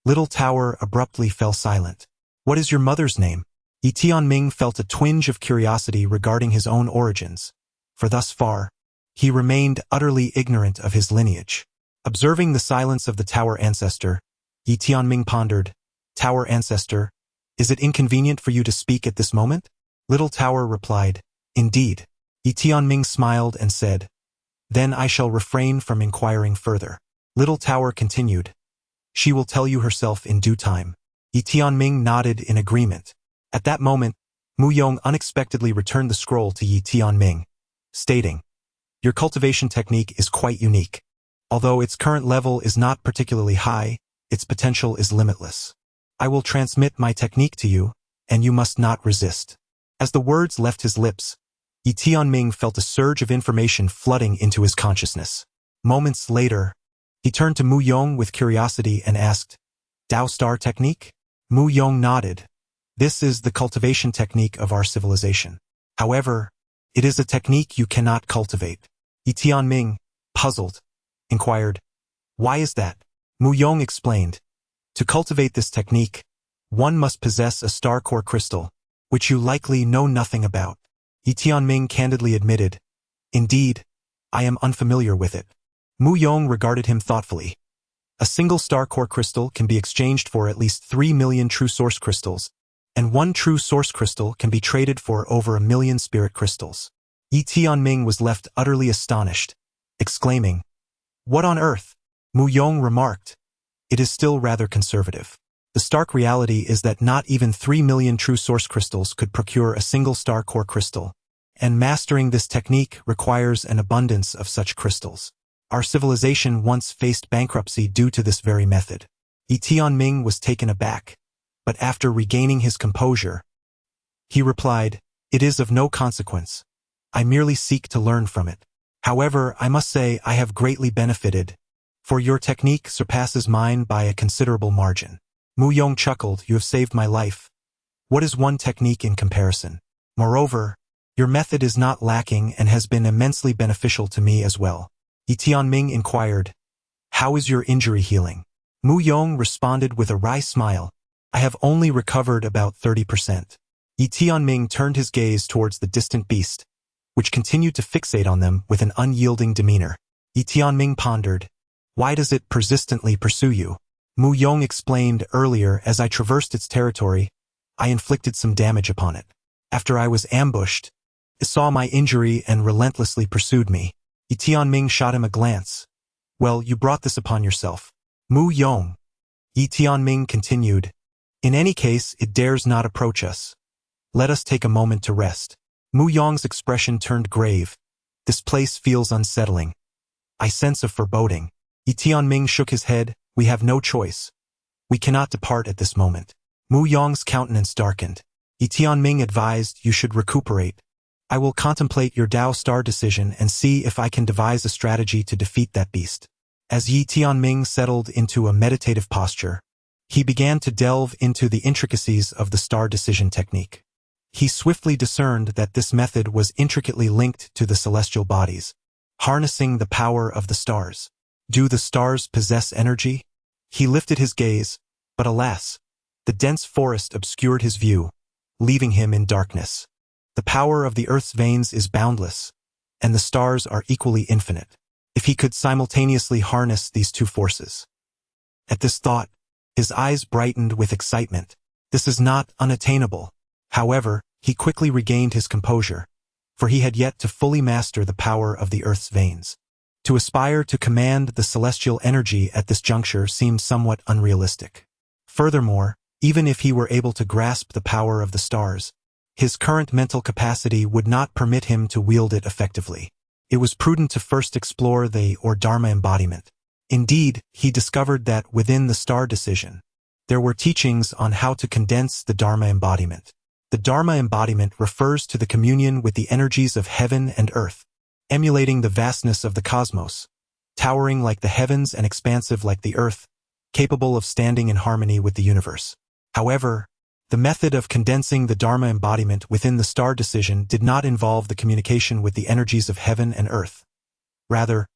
Little Tower abruptly fell silent. What is your mother's name? Yi Tianming felt a twinge of curiosity regarding his own origins, for thus far, he remained utterly ignorant of his lineage. Observing the silence of the Tower ancestor, Yi Tianming pondered, Tower ancestor, is it inconvenient for you to speak at this moment? Little Tower replied, Indeed. Yi Tianming smiled and said, Then I shall refrain from inquiring further. Little Tower continued, She will tell you herself in due time. Yi Tianming nodded in agreement. At that moment, Mu Yong unexpectedly returned the scroll to Yi Tianming, stating, Your cultivation technique is quite unique. Although its current level is not particularly high, its potential is limitless. I will transmit my technique to you, and you must not resist. As the words left his lips, Yi Tianming felt a surge of information flooding into his consciousness. Moments later, he turned to Mu Yong with curiosity and asked, Dao Star Technique? Mu Yong nodded. This is the cultivation technique of our civilization. However, it is a technique you cannot cultivate. Yi Tianming, puzzled, inquired, Why is that? Mu Yong explained, To cultivate this technique, one must possess a star core crystal, which you likely know nothing about. Yi Tianming candidly admitted, Indeed, I am unfamiliar with it. Mu Yong regarded him thoughtfully. A single star core crystal can be exchanged for at least 3 million true source crystals, and one true source crystal can be traded for over 1 million spirit crystals. Yi Tianming was left utterly astonished, exclaiming, What on earth? Mu Yong remarked, It is still rather conservative. The stark reality is that not even 3 million true source crystals could procure a single star core crystal, and mastering this technique requires an abundance of such crystals. Our civilization once faced bankruptcy due to this very method. Yi Tianming was taken aback, but after regaining his composure, he replied, It is of no consequence. I merely seek to learn from it. However, I must say I have greatly benefited, for your technique surpasses mine by a considerable margin. Mu Yong chuckled, You have saved my life. What is one technique in comparison? Moreover, your method is not lacking and has been immensely beneficial to me as well. Yi Tianming inquired, How is your injury healing? Mu Yong responded with a wry smile, I have only recovered about 30%. Yi Tianming turned his gaze towards the distant beast, which continued to fixate on them with an unyielding demeanor. Yi Tianming pondered, Why does it persistently pursue you? Mu Yong explained earlier, as I traversed its territory, I inflicted some damage upon it. After I was ambushed, it saw my injury and relentlessly pursued me. Yi Tianming shot him a glance. Well, you brought this upon yourself. Mu Yong. Yi Tianming continued, In any case, it dares not approach us. Let us take a moment to rest. Mu Yong's expression turned grave. This place feels unsettling. I sense a foreboding. Yi Tianming shook his head, We have no choice. We cannot depart at this moment. Mu Yong's countenance darkened. Yi Tianming advised, You should recuperate. I will contemplate your Dao Star decision and see if I can devise a strategy to defeat that beast. As Yi Tianming settled into a meditative posture, he began to delve into the intricacies of the star decision technique. He swiftly discerned that this method was intricately linked to the celestial bodies, harnessing the power of the stars. Do the stars possess energy? He lifted his gaze, but alas, the dense forest obscured his view, leaving him in darkness. The power of the Earth's veins is boundless, and the stars are equally infinite. If he could simultaneously harness these two forces. At this thought, his eyes brightened with excitement. This is not unattainable. However, he quickly regained his composure, for he had yet to fully master the power of the Earth's veins. To aspire to command the celestial energy at this juncture seemed somewhat unrealistic. Furthermore, even if he were able to grasp the power of the stars, his current mental capacity would not permit him to wield it effectively. It was prudent to first explore the Dharma embodiment. Indeed, he discovered that within the star decision, there were teachings on how to condense the Dharma embodiment. The Dharma embodiment refers to the communion with the energies of heaven and earth, emulating the vastness of the cosmos, towering like the heavens and expansive like the earth, capable of standing in harmony with the universe. However, the method of condensing the Dharma embodiment within the star decision did not involve the communication with the energies of heaven and earth. Rather,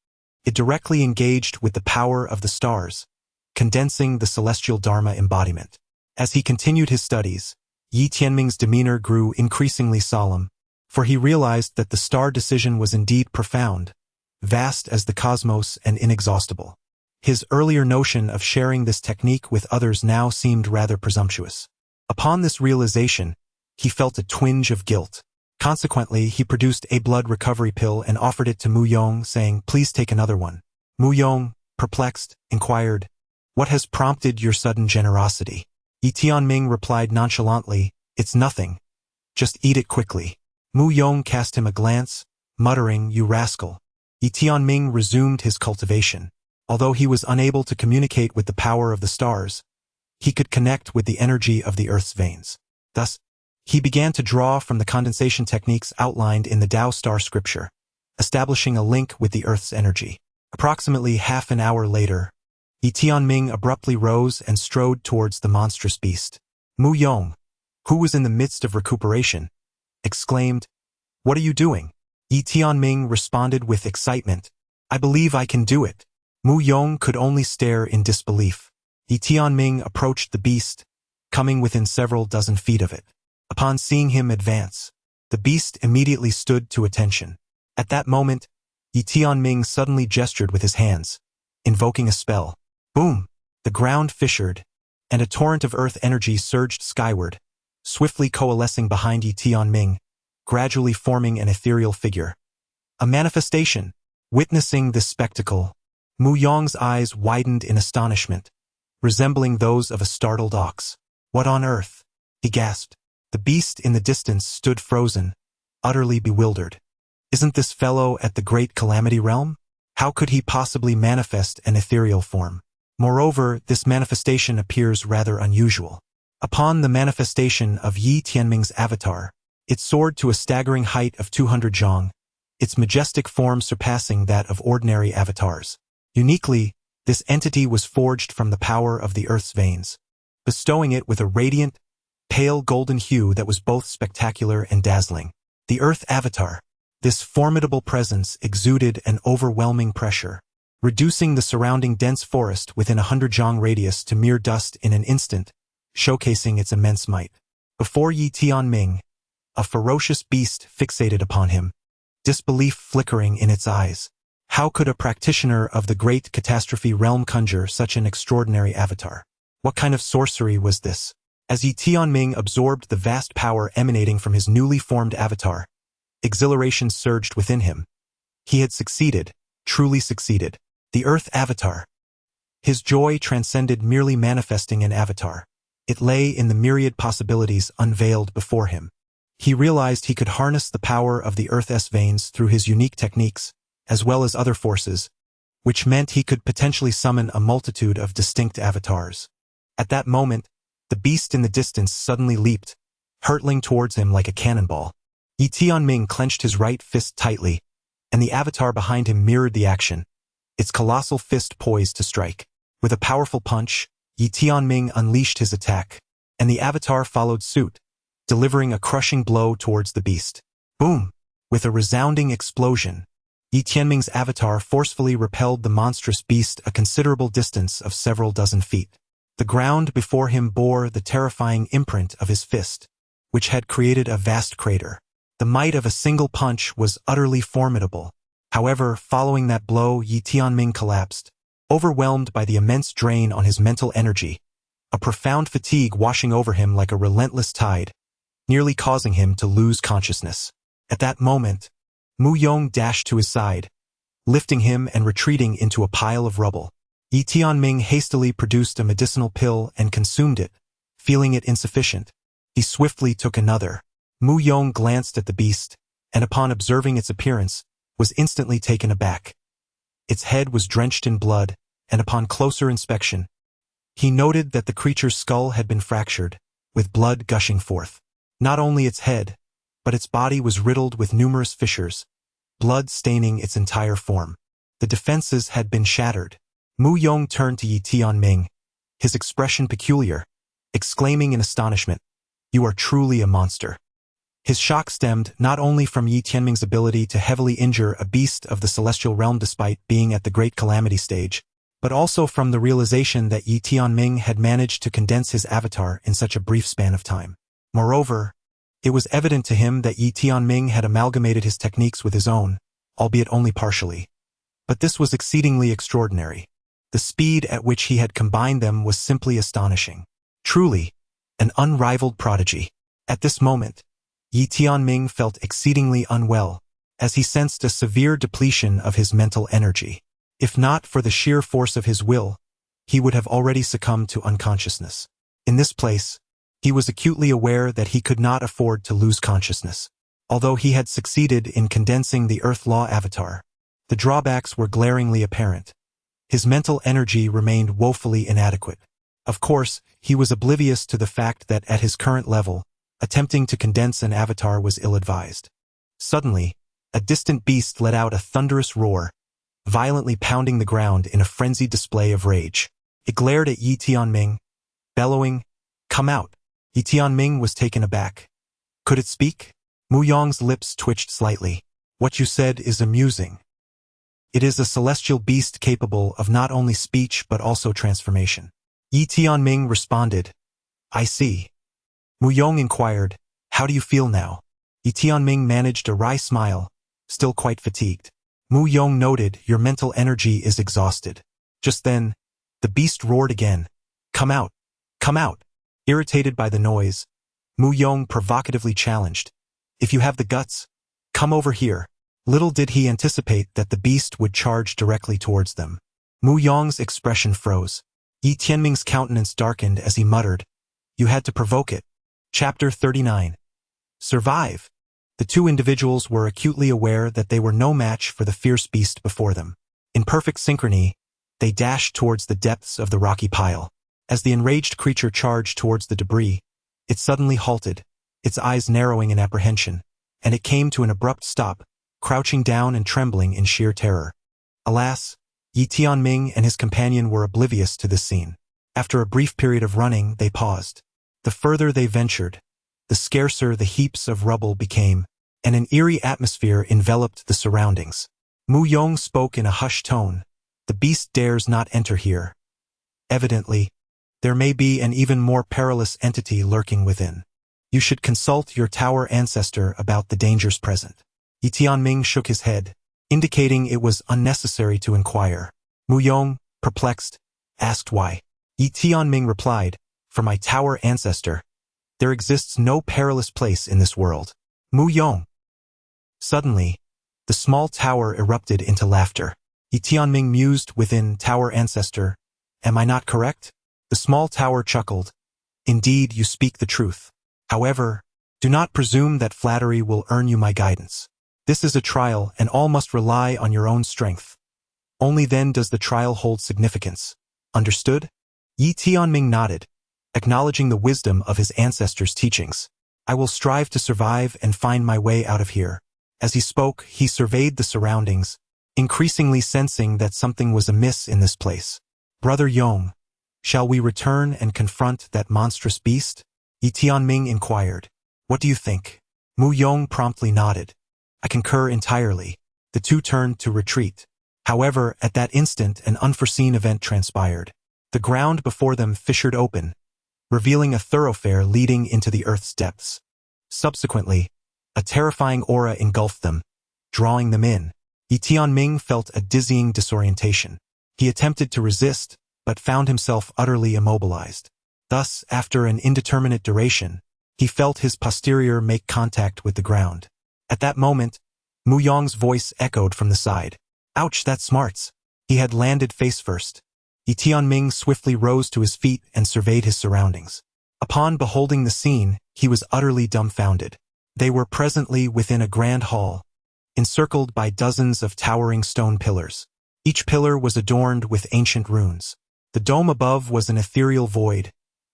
it directly engaged with the power of the stars, condensing the celestial Dharma embodiment. As he continued his studies, Yi Tianming's demeanor grew increasingly solemn, for he realized that the star decision was indeed profound, vast as the cosmos and inexhaustible. His earlier notion of sharing this technique with others now seemed rather presumptuous. Upon this realization, he felt a twinge of guilt. Consequently, he produced a blood recovery pill and offered it to Mu Yong, saying, Please take another one. Mu Yong, perplexed, inquired, What has prompted your sudden generosity? Yi Tianming replied nonchalantly, It's nothing. Just eat it quickly. Mu Yong cast him a glance, muttering, You rascal. Yi Tianming resumed his cultivation. Although he was unable to communicate with the power of the stars, he could connect with the energy of the Earth's veins. Thus, He began to draw from the condensation techniques outlined in the Dao Star scripture, establishing a link with the Earth's energy. Approximately half an hour later, Yi Tianming abruptly rose and strode towards the monstrous beast. Mu Yong, who was in the midst of recuperation, exclaimed, "What are you doing?" Yi Tianming responded with excitement, "I believe I can do it." Mu Yong could only stare in disbelief. Yi Tianming approached the beast, coming within several dozen feet of it. Upon seeing him advance, the beast immediately stood to attention. At that moment, Yi Tianming suddenly gestured with his hands, invoking a spell. Boom! The ground fissured, and a torrent of earth energy surged skyward, swiftly coalescing behind Yi Tianming, gradually forming an ethereal figure. A manifestation. Witnessing this spectacle, Mu Yong's eyes widened in astonishment, resembling those of a startled ox. "What on earth?" he gasped. The beast in the distance stood frozen, utterly bewildered. "Isn't this fellow at the Great Calamity Realm? How could he possibly manifest an ethereal form? Moreover, this manifestation appears rather unusual." Upon the manifestation of Yi Tianming's avatar, it soared to a staggering height of 200 zhang, its majestic form surpassing that of ordinary avatars. Uniquely, this entity was forged from the power of the Earth's veins, bestowing it with a radiant, pale golden hue that was both spectacular and dazzling. The Earth Avatar. This formidable presence exuded an overwhelming pressure, reducing the surrounding dense forest within 100 zhang radius to mere dust in an instant, showcasing its immense might. Before Yi Tianming, a ferocious beast fixated upon him, disbelief flickering in its eyes. How could a practitioner of the Great Catastrophe Realm conjure such an extraordinary avatar? What kind of sorcery was this? As Yi Tianming absorbed the vast power emanating from his newly formed avatar, exhilaration surged within him. He had succeeded, truly succeeded. The Earth Avatar. His joy transcended merely manifesting an avatar. It lay in the myriad possibilities unveiled before him. He realized he could harness the power of the Earth's veins through his unique techniques, as well as other forces, which meant he could potentially summon a multitude of distinct avatars. At that moment, the beast in the distance suddenly leaped, hurtling towards him like a cannonball. Yi Tianming clenched his right fist tightly, and the avatar behind him mirrored the action, its colossal fist poised to strike. With a powerful punch, Yi Tianming unleashed his attack, and the avatar followed suit, delivering a crushing blow towards the beast. Boom! With a resounding explosion, Yi Tianming's avatar forcefully repelled the monstrous beast a considerable distance of several dozen feet. The ground before him bore the terrifying imprint of his fist, which had created a vast crater. The might of a single punch was utterly formidable. However, following that blow, Yi Tianming collapsed, overwhelmed by the immense drain on his mental energy, a profound fatigue washing over him like a relentless tide, nearly causing him to lose consciousness. At that moment, Mu Yong dashed to his side, lifting him and retreating into a pile of rubble. Yi Tianming hastily produced a medicinal pill and consumed it, feeling it insufficient. He swiftly took another. Mu Yong glanced at the beast, and upon observing its appearance, was instantly taken aback. Its head was drenched in blood, and upon closer inspection, he noted that the creature's skull had been fractured, with blood gushing forth. Not only its head, but its body was riddled with numerous fissures, blood staining its entire form. The defenses had been shattered. Mu Yong turned to Yi Tianming, his expression peculiar, exclaiming in astonishment, "You are truly a monster." His shock stemmed not only from Yi Tianming's ability to heavily injure a beast of the celestial realm despite being at the Great Calamity stage, but also from the realization that Yi Tianming had managed to condense his avatar in such a brief span of time. Moreover, it was evident to him that Yi Tianming had amalgamated his techniques with his own, albeit only partially. But this was exceedingly extraordinary. The speed at which he had combined them was simply astonishing. Truly, an unrivaled prodigy. At this moment, Yi Tianming felt exceedingly unwell, as he sensed a severe depletion of his mental energy. If not for the sheer force of his will, he would have already succumbed to unconsciousness. In this place, he was acutely aware that he could not afford to lose consciousness. Although he had succeeded in condensing the Earth Law avatar, the drawbacks were glaringly apparent. His mental energy remained woefully inadequate. Of course, he was oblivious to the fact that at his current level, Attempting to condense an avatar was ill-advised. Suddenly, a distant beast let out a thunderous roar, violently pounding the ground in a frenzied display of rage. It glared at Yi Tianming, bellowing, "Come out!" Yi Tianming was taken aback. Could it speak? Mu Yong's lips twitched slightly. "What you said is amusing. It is a celestial beast capable of not only speech but also transformation." Yi Tianming responded, "I see." Mu Yong inquired, "How do you feel now?" Yi Tianming managed a wry smile, still quite fatigued. Mu Yong noted, "Your mental energy is exhausted." Just then, the beast roared again, "Come out! Come out!" Irritated by the noise, Mu Yong provocatively challenged, "If you have the guts, come over here." Little did he anticipate that the beast would charge directly towards them. Mu Yong's expression froze. Yi Tianming's countenance darkened as he muttered, "You had to provoke it." Chapter 39. Survive. The two individuals were acutely aware that they were no match for the fierce beast before them. In perfect synchrony, they dashed towards the depths of the rocky pile. As the enraged creature charged towards the debris, it suddenly halted, its eyes narrowing in apprehension, and it came to an abrupt stop, crouching down and trembling in sheer terror. Alas, Yi Tianming and his companion were oblivious to this scene. After a brief period of running, they paused. The further they ventured, the scarcer the heaps of rubble became, and an eerie atmosphere enveloped the surroundings. Mu Yong spoke in a hushed tone, "The beast dares not enter here. Evidently, there may be an even more perilous entity lurking within. You should consult your tower ancestor about the dangers present." Yi Tianming shook his head, indicating it was unnecessary to inquire. Mu Yong, perplexed, asked why. Yi Tianming replied, "For my tower ancestor, there exists no perilous place in this world." Mu Yong. Suddenly, the small tower erupted into laughter. Yi Tianming mused within, "Tower ancestor, am I not correct?" The small tower chuckled, "Indeed, you speak the truth. However, do not presume that flattery will earn you my guidance. This is a trial, and all must rely on your own strength. Only then does the trial hold significance. Understood?" Yi Tianming nodded, acknowledging the wisdom of his ancestors' teachings. "I will strive to survive and find my way out of here." As he spoke, he surveyed the surroundings, increasingly sensing that something was amiss in this place. "Brother Yong, shall we return and confront that monstrous beast?" Yi Tianming inquired. "What do you think?" Mu Yong promptly nodded. "I concur entirely." The two turned to retreat. However, at that instant an unforeseen event transpired. The ground before them fissured open, revealing a thoroughfare leading into the earth's depths. Subsequently, a terrifying aura engulfed them, drawing them in. Yi Tianming felt a dizzying disorientation. He attempted to resist, but found himself utterly immobilized. Thus, after an indeterminate duration, he felt his posterior make contact with the ground. At that moment, Mu Yong's voice echoed from the side. "Ouch, that smarts." He had landed face first. Yi Tianming swiftly rose to his feet and surveyed his surroundings. Upon beholding the scene, he was utterly dumbfounded. They were presently within a grand hall, encircled by dozens of towering stone pillars. Each pillar was adorned with ancient runes. The dome above was an ethereal void,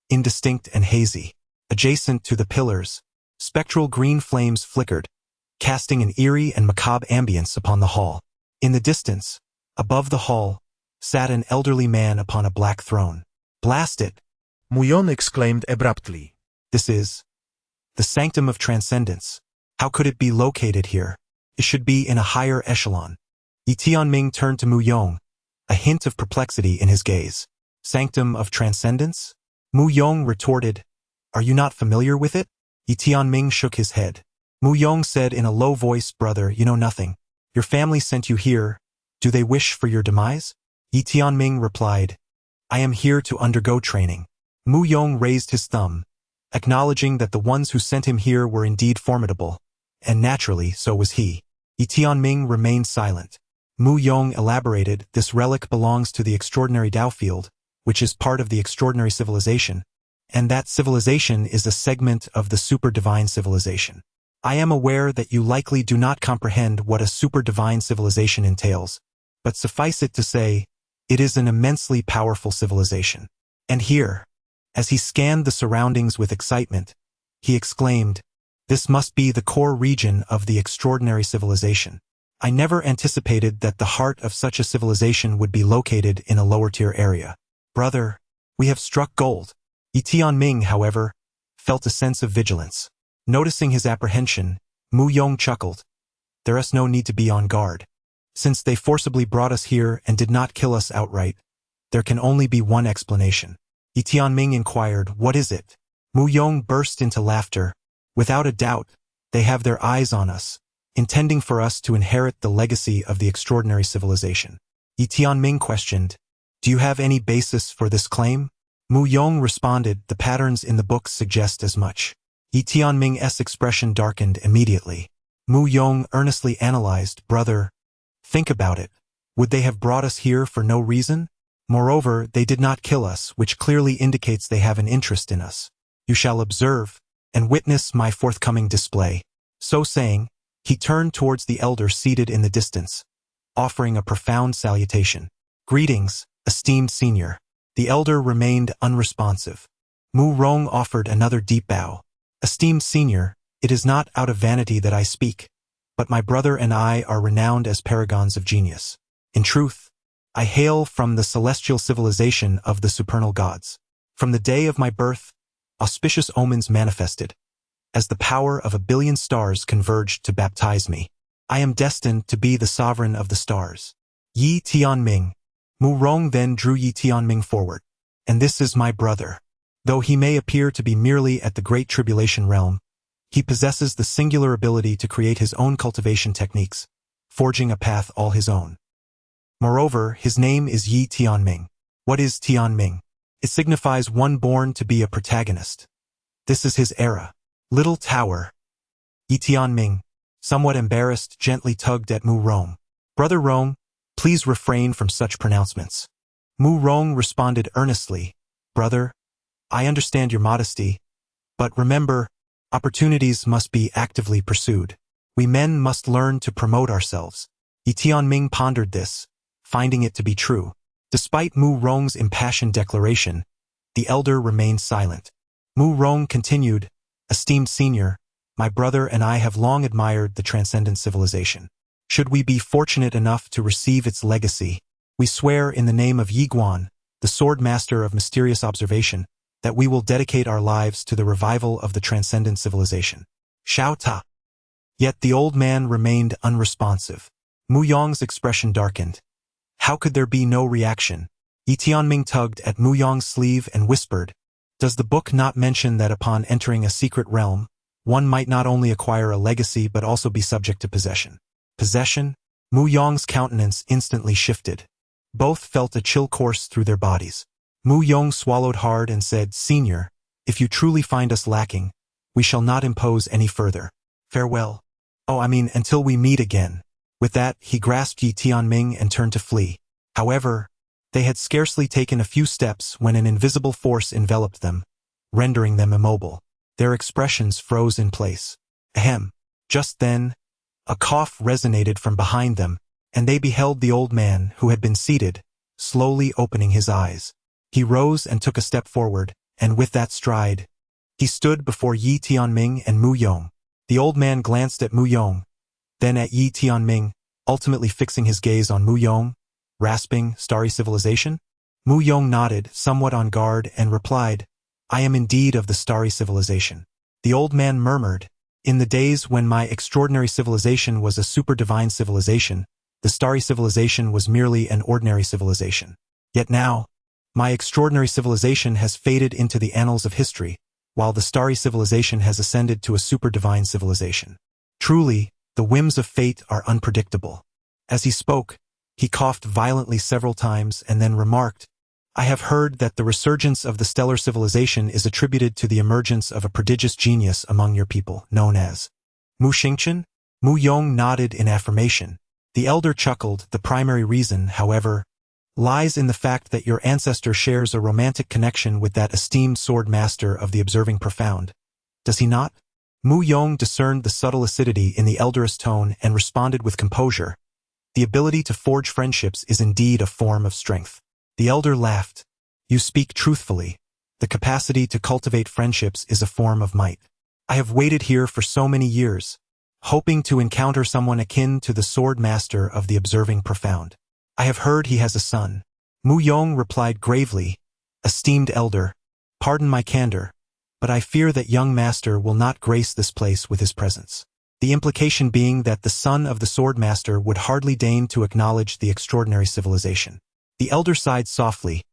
indistinct and hazy. Adjacent to the pillars, spectral green flames flickered, casting an eerie and macabre ambience upon the hall. In the distance, above the hall, sat an elderly man upon a black throne. "Blast it!" Mu Yong exclaimed abruptly. "This is the sanctum of transcendence. How could it be located here? It should be in a higher echelon." Yi Tianming turned to Mu Yong, a hint of perplexity in his gaze. "Sanctum of transcendence?" Mu Yong retorted, "Are you not familiar with it?" Yi Tianming shook his head. Mu Yong said in a low voice, "Brother, you know nothing. Your family sent you here. Do they wish for your demise?" Yi Tianming replied, "I am here to undergo training." Mu Yong raised his thumb, acknowledging that the ones who sent him here were indeed formidable, and naturally so was he. Yi Tianming remained silent. Mu Yong elaborated, "This relic belongs to the extraordinary Dao field, which is part of the extraordinary civilization, and that civilization is a segment of the super-divine civilization. I am aware that you likely do not comprehend what a super-divine civilization entails, but suffice it to say, it is an immensely powerful civilization. And here," as he scanned the surroundings with excitement, he exclaimed, "This must be the core region of the extraordinary civilization. I never anticipated that the heart of such a civilization would be located in a lower-tier area. Brother, we have struck gold." Yi Tianming, however, felt a sense of vigilance. Noticing his apprehension, Mu Yong chuckled. "There is no need to be on guard. Since they forcibly brought us here and did not kill us outright, there can only be one explanation." Yi Tianming inquired, "What is it?" Mu Yong burst into laughter. "Without a doubt, they have their eyes on us, intending for us to inherit the legacy of the extraordinary civilization." Yi Tianming questioned, "Do you have any basis for this claim?" Mu Yong responded, "The patterns in the books suggest as much." Yi Tianming's expression darkened immediately. Mu Yong earnestly analyzed, "Brother, think about it. Would they have brought us here for no reason? Moreover, they did not kill us, which clearly indicates they have an interest in us. You shall observe and witness my forthcoming display." So saying, he turned towards the elder seated in the distance, offering a profound salutation. "Greetings, esteemed senior." The elder remained unresponsive. Mu Rong offered another deep bow. "Esteemed senior, it is not out of vanity that I speak, but my brother and I are renowned as paragons of genius. In truth, I hail from the celestial civilization of the supernal gods. From the day of my birth, auspicious omens manifested, as the power of 1,000,000,000 stars converged to baptize me. I am destined to be the sovereign of the stars." Yi Tianming. Mu Rong then drew Yi Tianming forward. "And this is my brother. Though he may appear to be merely at the Great Tribulation realm, he possesses the singular ability to create his own cultivation techniques, forging a path all his own. Moreover, his name is Yi Tianming." What is Tianming? It signifies one born to be a protagonist. This is his era. Little Tower. Yi Tianming, somewhat embarrassed, gently tugged at Mu Rong. "Brother Rong, please refrain from such pronouncements." Mu Rong responded earnestly, "Brother, I understand your modesty, but remember, opportunities must be actively pursued. We men must learn to promote ourselves." Yi Tianming pondered this, finding it to be true. Despite Mu Rong's impassioned declaration, the elder remained silent. Mu Rong continued, "Esteemed senior, my brother and I have long admired the transcendent civilization. Should we be fortunate enough to receive its legacy, we swear in the name of Yi Guan, the sword master of mysterious observation, that we will dedicate our lives to the revival of the transcendent civilization." Xiao Ta. Yet the old man remained unresponsive. Mu Yong's expression darkened. How could there be no reaction? Yi Tianming tugged at Mu Yong's sleeve and whispered, "Does the book not mention that upon entering a secret realm, one might not only acquire a legacy but also be subject to possession?" Possession? Mu Yong's countenance instantly shifted. Both felt a chill course through their bodies. Mu Yong swallowed hard and said, "Senior, if you truly find us lacking, we shall not impose any further. Farewell. Until we meet again." With that, he grasped Yi Tianming and turned to flee. However, they had scarcely taken a few steps when an invisible force enveloped them, rendering them immobile. Their expressions froze in place. Ahem. Just then, a cough resonated from behind them, and they beheld the old man, who had been seated, slowly opening his eyes. He rose and took a step forward, and with that stride, he stood before Yi Tianming and Mu Yong. The old man glanced at Mu Yong, then at Yi Tianming, ultimately fixing his gaze on Mu Yong, rasping, "Starry civilization?" Mu Yong nodded, somewhat on guard, and replied, "I am indeed of the starry civilization." The old man murmured, "In the days when my extraordinary civilization was a super-divine civilization, the starry civilization was merely an ordinary civilization. Yet now, my extraordinary civilization has faded into the annals of history, while the starry civilization has ascended to a super-divine civilization. Truly, the whims of fate are unpredictable." As he spoke, he coughed violently several times and then remarked, "I have heard that the resurgence of the stellar civilization is attributed to the emergence of a prodigious genius among your people, known as Mu Xingchen?" Mu Yong nodded in affirmation. The elder chuckled. "The primary reason, however, lies in the fact that your ancestor shares a romantic connection with that esteemed sword master of the observing profound. Does he not?" Mu Yong discerned the subtle acidity in the elder's tone and responded with composure, "The ability to forge friendships is indeed a form of strength." The elder laughed. "You speak truthfully. The capacity to cultivate friendships is a form of might. I have waited here for so many years, hoping to encounter someone akin to the sword master of the observing profound. I have heard he has a son. Mu Yong replied gravely, esteemed elder, pardon my candor, but I fear that young master will not grace this place with his presence. The implication being that the son of the sword master would hardly deign to acknowledge the extraordinary civilization. The elder sighed softly.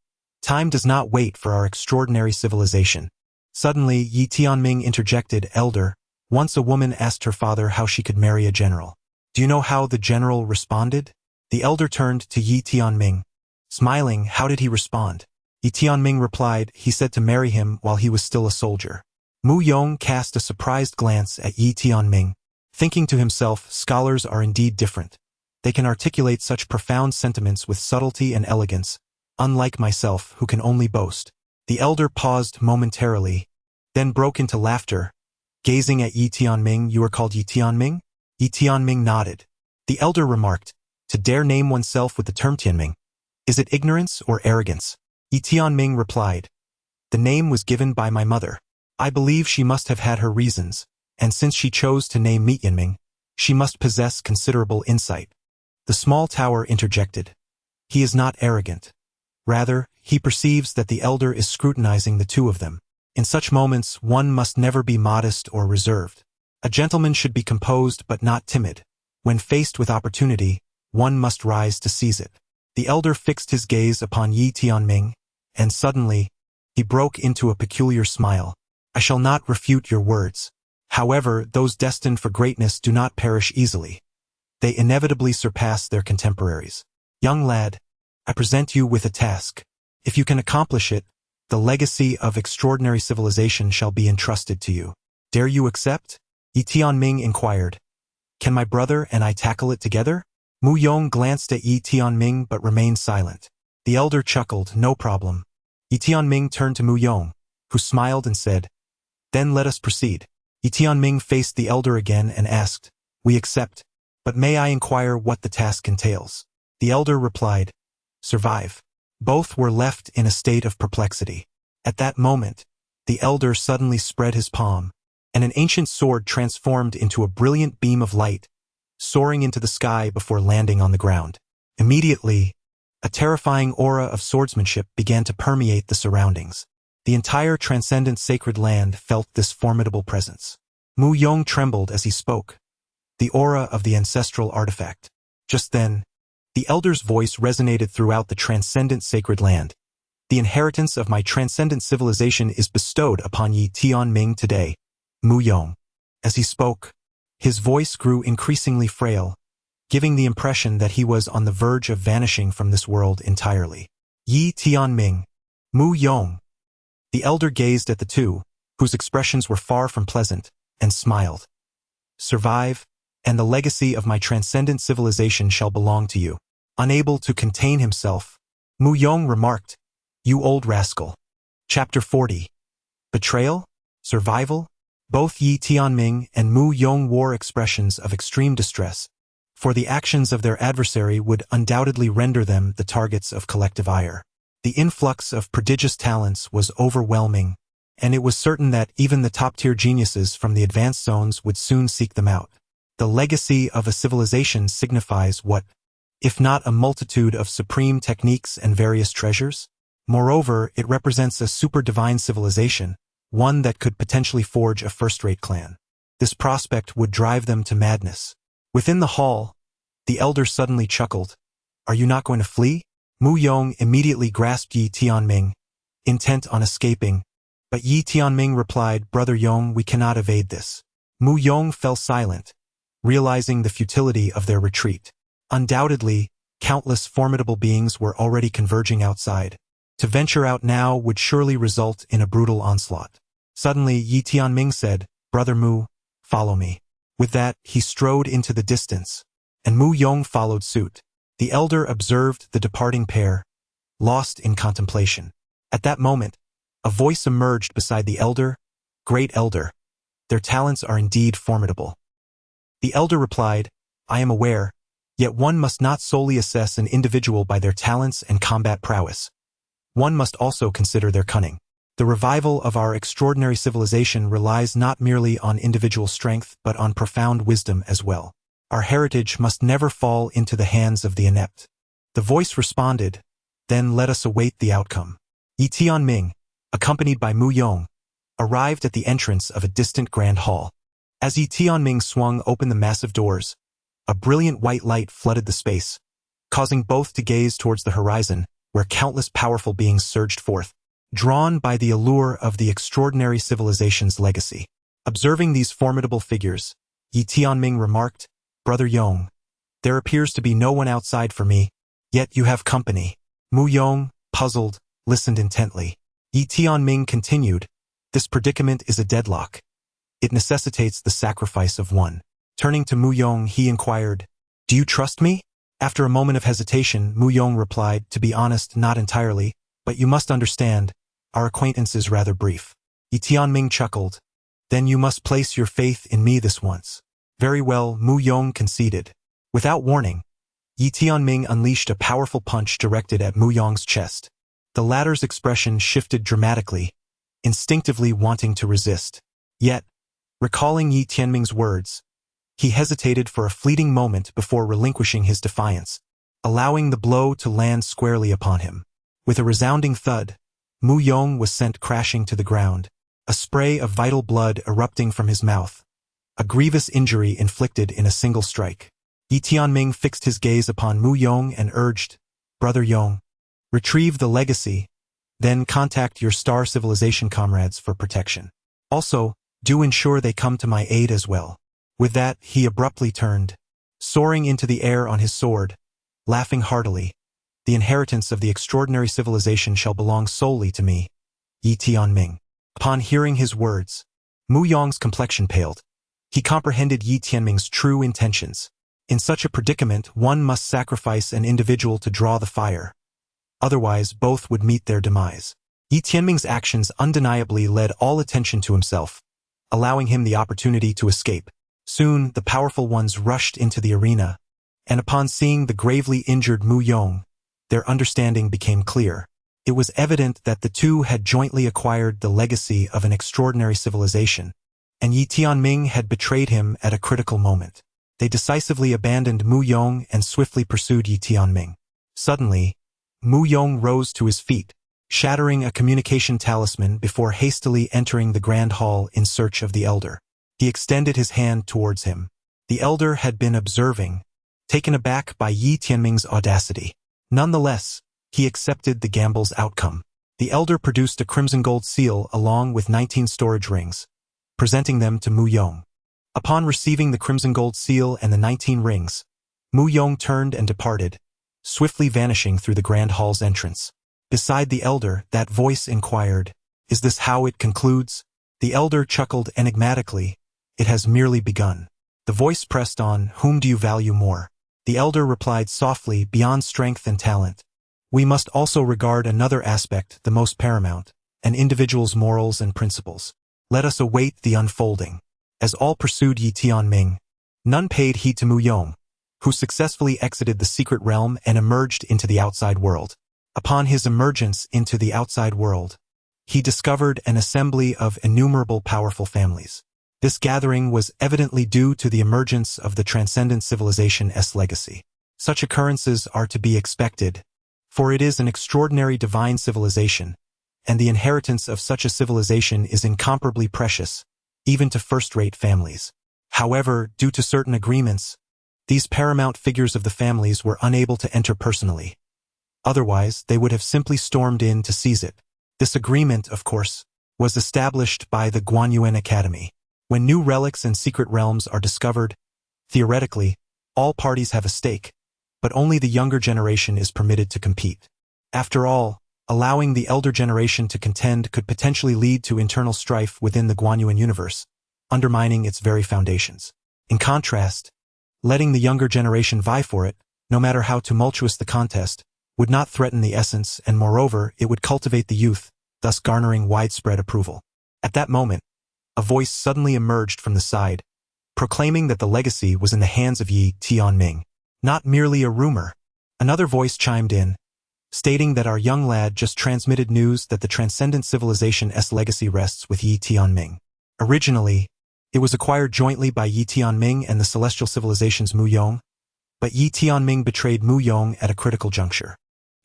Time does not wait for our extraordinary civilization. Suddenly, Yi Tianming interjected, Elder, once a woman asked her father how she could marry a general. Do you know how the general responded? The elder turned to Yi Tianming. Smiling, how did he respond? Yi Tianming replied, he said to marry him while he was still a soldier. Mu Yong cast a surprised glance at Yi Tianming, thinking to himself, scholars are indeed different. They can articulate such profound sentiments with subtlety and elegance, unlike myself who can only boast. The elder paused momentarily, then broke into laughter. Gazing at Yi Tianming, you are called Yi Tianming? Yi Tianming nodded. The elder remarked, to dare name oneself with the term Tianming, is it ignorance or arrogance? Yi Tianming replied, the name was given by my mother. I believe she must have had her reasons, and since she chose to name me Tianming, she must possess considerable insight. The small tower interjected. He is not arrogant. Rather, he perceives that the elder is scrutinizing the two of them. In such moments, one must never be modest or reserved. A gentleman should be composed but not timid. When faced with opportunity, one must rise to seize it. The elder fixed his gaze upon Yi Tianming, and suddenly, he broke into a peculiar smile. I shall not refute your words. However, those destined for greatness do not perish easily. They inevitably surpass their contemporaries. Young lad, I present you with a task. If you can accomplish it, the legacy of extraordinary civilization shall be entrusted to you. Dare you accept? Yi Tianming inquired. Can my brother and I tackle it together? Mu Yong glanced at Yi Tianming but remained silent. The elder chuckled, no problem. Yi Tianming turned to Mu Yong, who smiled and said, then let us proceed. Yi Tianming faced the elder again and asked, we accept, but may I inquire what the task entails? The elder replied, survive. Both were left in a state of perplexity. At that moment, the elder suddenly spread his palm, and an ancient sword transformed into a brilliant beam of light, soaring into the sky before landing on the ground. Immediately, a terrifying aura of swordsmanship began to permeate the surroundings. The entire transcendent sacred land felt this formidable presence. Mu Yong trembled as he spoke. The aura of the ancestral artifact. Just then, the elder's voice resonated throughout the transcendent sacred land. The inheritance of my transcendent civilization is bestowed upon Yi Tianming today, Mu Yong. As he spoke, his voice grew increasingly frail, giving the impression that he was on the verge of vanishing from this world entirely. Yi Tianming, Mu Yong. The elder gazed at the two, whose expressions were far from pleasant, and smiled. Survive, and the legacy of my transcendent civilization shall belong to you. Unable to contain himself, Mu Yong remarked, you old rascal. Chapter 40. Betrayal? Survival? Both Yi Tianming and Mu Yong wore expressions of extreme distress, for the actions of their adversary would undoubtedly render them the targets of collective ire. The influx of prodigious talents was overwhelming, and it was certain that even the top-tier geniuses from the advanced zones would soon seek them out. The legacy of a civilization signifies what, if not a multitude of supreme techniques and various treasures? Moreover, it represents a super-divine civilization, one that could potentially forge a first-rate clan. This prospect would drive them to madness. Within the hall, the elder suddenly chuckled. Are you not going to flee? Mu Yong immediately grasped Yi Tianming, intent on escaping, but Yi Tianming replied, Brother Yong, we cannot evade this. Mu Yong fell silent, realizing the futility of their retreat. Undoubtedly, countless formidable beings were already converging outside. To venture out now would surely result in a brutal onslaught. Suddenly, Yi Tianming said, Brother Mu, follow me. With that, he strode into the distance, and Mu Yong followed suit. The elder observed the departing pair, lost in contemplation. At that moment, a voice emerged beside the elder, Great Elder. Their talents are indeed formidable. The elder replied, I am aware, yet one must not solely assess an individual by their talents and combat prowess. One must also consider their cunning. The revival of our extraordinary civilization relies not merely on individual strength but on profound wisdom as well. Our heritage must never fall into the hands of the inept. The voice responded, then let us await the outcome. Yi Tianming, accompanied by Mu Yong, arrived at the entrance of a distant grand hall. As Yi Tianming swung open the massive doors, a brilliant white light flooded the space, causing both to gaze towards the horizon, where countless powerful beings surged forth, drawn by the allure of the extraordinary civilization's legacy. Observing these formidable figures, Yi Tianming remarked, "Brother Yong, there appears to be no one outside for me, yet you have company." Mu Yong, puzzled, listened intently. Yi Tianming continued, "This predicament is a deadlock. It necessitates the sacrifice of one." Turning to Mu Yong, he inquired, "Do you trust me?" After a moment of hesitation, Mu Yong replied, "To be honest, not entirely, but you must understand, our acquaintance is rather brief." Yi Tianming chuckled, "Then you must place your faith in me this once." "Very well," Mu Yong conceded. Without warning, Yi Tianming unleashed a powerful punch directed at Mu Yong's chest. The latter's expression shifted dramatically, instinctively wanting to resist. Yet, recalling Yi Tianming's words, he hesitated for a fleeting moment before relinquishing his defiance, allowing the blow to land squarely upon him. With a resounding thud, Mu Yong was sent crashing to the ground, a spray of vital blood erupting from his mouth, a grievous injury inflicted in a single strike. Yi Tianming fixed his gaze upon Mu Yong and urged, "Brother Yong, retrieve the legacy, then contact your star civilization comrades for protection. Also, do ensure they come to my aid as well." With that, he abruptly turned, soaring into the air on his sword, laughing heartily. "The inheritance of the extraordinary civilization shall belong solely to me, Yi Tianming." Upon hearing his words, Mu Yong's complexion paled. He comprehended Yi Tianming's true intentions. In such a predicament, one must sacrifice an individual to draw the fire. Otherwise, both would meet their demise. Yi Tianming's actions undeniably led all attention to himself, allowing him the opportunity to escape. Soon, the powerful ones rushed into the arena, and upon seeing the gravely injured Mu Yong, their understanding became clear. It was evident that the two had jointly acquired the legacy of an extraordinary civilization, and Yi Tianming had betrayed him at a critical moment. They decisively abandoned Mu Yong and swiftly pursued Yi Tianming. Suddenly, Mu Yong rose to his feet, shattering a communication talisman before hastily entering the grand hall in search of the elder. He extended his hand towards him. The elder had been observing, taken aback by Yi Tianming's audacity. Nonetheless, he accepted the gamble's outcome. The elder produced a crimson gold seal along with 19 storage rings, presenting them to Mu Yong. Upon receiving the crimson gold seal and the 19 rings, Mu Yong turned and departed, swiftly vanishing through the grand hall's entrance. Beside the elder, that voice inquired, "Is this how it concludes?" The elder chuckled enigmatically, "It has merely begun." The voice pressed on, "Whom do you value more?" The elder replied softly, "Beyond strength and talent, we must also regard another aspect, the most paramount, an individual's morals and principles. Let us await the unfolding." As all pursued Yi Tianming, none paid heed to Mu Yong, who successfully exited the secret realm and emerged into the outside world. Upon his emergence into the outside world, he discovered an assembly of innumerable powerful families. This gathering was evidently due to the emergence of the transcendent civilization's legacy. Such occurrences are to be expected, for it is an extraordinary divine civilization, and the inheritance of such a civilization is incomparably precious, even to first-rate families. However, due to certain agreements, these paramount figures of the families were unable to enter personally. Otherwise, they would have simply stormed in to seize it. This agreement, of course, was established by the Guanyuan Academy. When new relics and secret realms are discovered, theoretically, all parties have a stake, but only the younger generation is permitted to compete. After all, allowing the elder generation to contend could potentially lead to internal strife within the Guanyuan universe, undermining its very foundations. In contrast, letting the younger generation vie for it, no matter how tumultuous the contest, would not threaten the essence, and moreover, it would cultivate the youth, thus garnering widespread approval. At that moment, a voice suddenly emerged from the side, proclaiming that the legacy was in the hands of Yi Tianming. Not merely a rumor. Another voice chimed in, stating that our young lad just transmitted news that the transcendent civilization's legacy rests with Yi Tianming. Originally, it was acquired jointly by Yi Tianming and the celestial civilization's Mu Yong, but Yi Tianming betrayed Mu Yong at a critical juncture.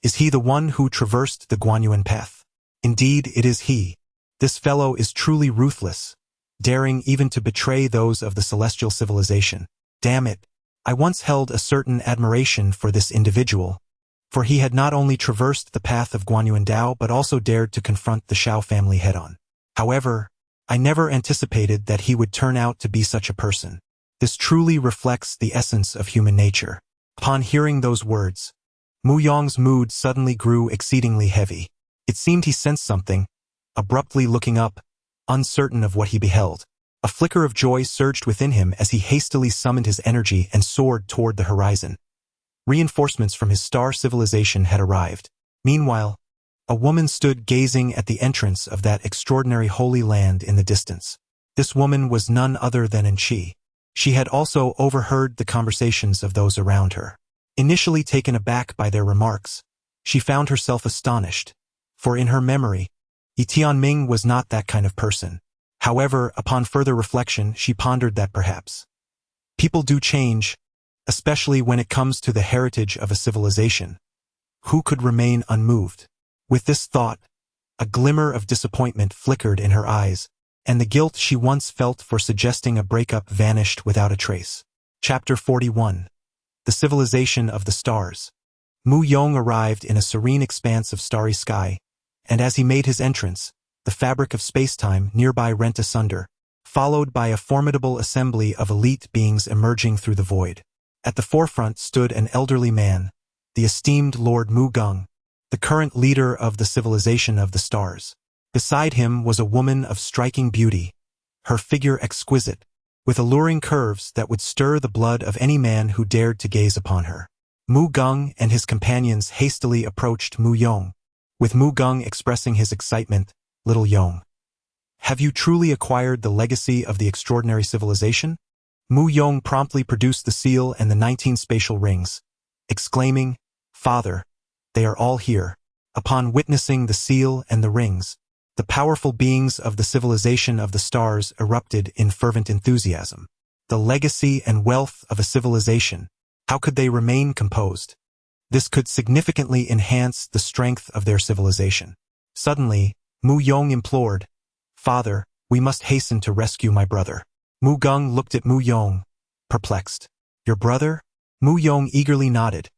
Is he the one who traversed the Guanyuan path? Indeed, it is he. This fellow is truly ruthless, daring even to betray those of the celestial civilization. Damn it, I once held a certain admiration for this individual, for he had not only traversed the path of Guanyuan Dao but also dared to confront the Shao family head-on. However, I never anticipated that he would turn out to be such a person. This truly reflects the essence of human nature. Upon hearing those words, Mu Yong's mood suddenly grew exceedingly heavy. It seemed he sensed something, abruptly looking up, uncertain of what he beheld. A flicker of joy surged within him as he hastily summoned his energy and soared toward the horizon. Reinforcements from his star civilization had arrived. Meanwhile, a woman stood gazing at the entrance of that extraordinary holy land in the distance. This woman was none other than Enchi. She had also overheard the conversations of those around her. Initially taken aback by their remarks, she found herself astonished, for in her memory, Yi Tianming was not that kind of person. However, upon further reflection, she pondered that perhaps people do change, especially when it comes to the heritage of a civilization. Who could remain unmoved? With this thought, a glimmer of disappointment flickered in her eyes, and the guilt she once felt for suggesting a breakup vanished without a trace. Chapter 41. The Civilization of the Stars. Mu Yong arrived in a serene expanse of starry sky, and as he made his entrance, the fabric of space-time nearby rent asunder, followed by a formidable assembly of elite beings emerging through the void. At the forefront stood an elderly man, the esteemed Lord Mu Gung, the current leader of the civilization of the stars. Beside him was a woman of striking beauty, her figure exquisite, with alluring curves that would stir the blood of any man who dared to gaze upon her. Mu Gung and his companions hastily approached Mu Yong, with Mu Gung expressing his excitement. Little Yong, have you truly acquired the legacy of the extraordinary civilization? Mu Yong promptly produced the seal and the 19 spatial rings, exclaiming, Father, they are all here. Upon witnessing the seal and the rings, the powerful beings of the civilization of the stars erupted in fervent enthusiasm. The legacy and wealth of a civilization, how could they remain composed? This could significantly enhance the strength of their civilization. Suddenly, Mu Yong implored, Father, we must hasten to rescue my brother. Mu Gung looked at Mu Yong, perplexed. Your brother? Mu Yong eagerly nodded,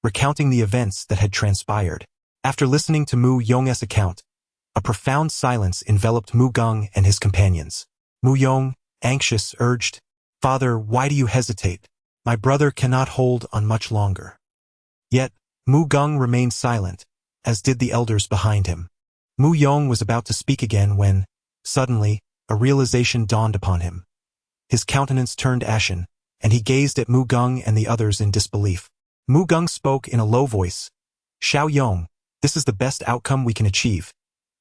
recounting the events that had transpired. After listening to Mu Yong's account, a profound silence enveloped Mu Gung and his companions. Mu Yong, anxious, urged, Father, why do you hesitate? My brother cannot hold on much longer. Yet, Mu Gung remained silent, as did the elders behind him. Mu Yong was about to speak again when, suddenly, a realization dawned upon him. His countenance turned ashen, and he gazed at Mu Gung and the others in disbelief. Mu Gung spoke in a low voice. Shao Yong, this is the best outcome we can achieve.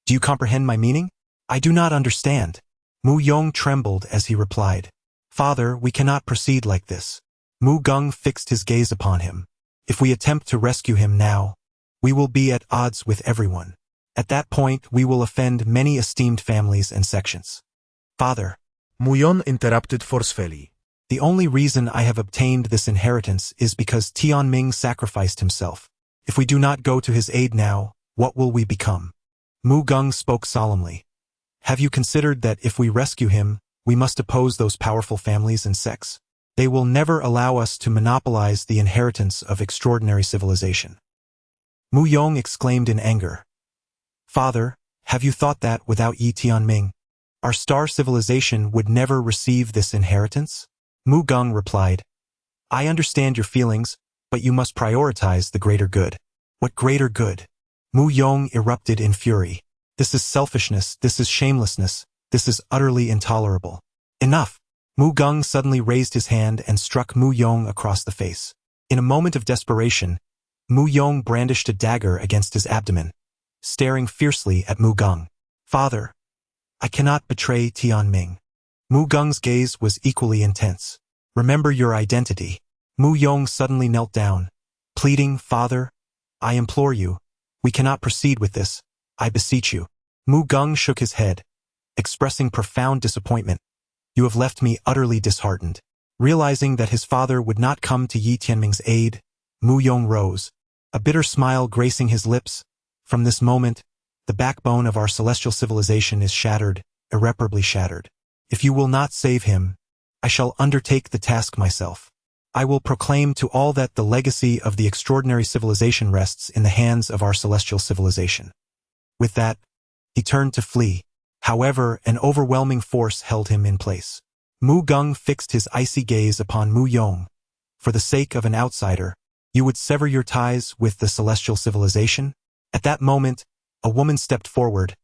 Do you comprehend my meaning? I do not understand. Mu Yong trembled as he replied. Father, we cannot proceed like this. Mu Gung fixed his gaze upon him. If we attempt to rescue him now, we will be at odds with everyone. At that point, we will offend many esteemed families and sections. Father, Mu Yong interrupted forcefully. The only reason I have obtained this inheritance is because Tianming sacrificed himself. If we do not go to his aid now, what will we become? Mu Gung spoke solemnly. Have you considered that if we rescue him, we must oppose those powerful families and sects? They will never allow us to monopolize the inheritance of extraordinary civilization. Mu Yong exclaimed in anger. Father, have you thought that without Yi Tianming, our star civilization would never receive this inheritance? Mu Gung replied, I understand your feelings, but you must prioritize the greater good. What greater good? Mu Yong erupted in fury. This is selfishness, this is shamelessness, this is utterly intolerable. Enough! Mu Gung suddenly raised his hand and struck Mu Yong across the face. In a moment of desperation, Mu Yong brandished a dagger against his abdomen, staring fiercely at Mu Gung. Father, I cannot betray Tianming. Mu Gung's gaze was equally intense. Remember your identity. Mu Yong suddenly knelt down, pleading, Father, I implore you, We cannot proceed with this, I beseech you. Mu Gung shook his head, expressing profound disappointment. You have left me utterly disheartened. Realizing that his father would not come to Yi Tianming's aid, Mu Yong rose, a bitter smile gracing his lips. From this moment, the backbone of our celestial civilization is shattered, irreparably shattered. If you will not save him, I shall undertake the task myself. I will proclaim to all that the legacy of the extraordinary civilization rests in the hands of our celestial civilization. With that, he turned to flee. However, an overwhelming force held him in place. Mu Gung fixed his icy gaze upon Mu Yong. For the sake of an outsider, you would sever your ties with the celestial civilization? At that moment, a woman stepped forward.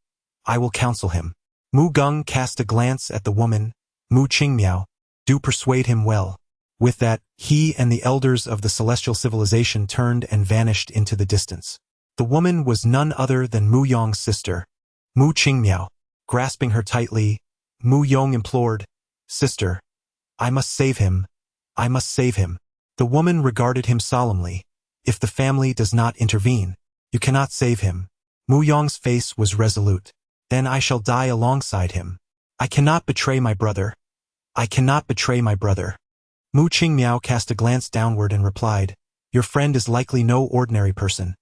I will counsel him. Mu Gung cast a glance at the woman. Mu Qingmiao, do persuade him well. With that, he and the elders of the celestial civilization turned and vanished into the distance. The woman was none other than Mu Yong's sister, Mu Qingmiao. Grasping her tightly, Mu Yong implored, Sister, I must save him. I must save him. The woman regarded him solemnly. If the family does not intervene, you cannot save him. Mu Yong's face was resolute. Then I shall die alongside him. I cannot betray my brother. I cannot betray my brother. Mu Qingmiao cast a glance downward and replied, Your friend is likely no ordinary person.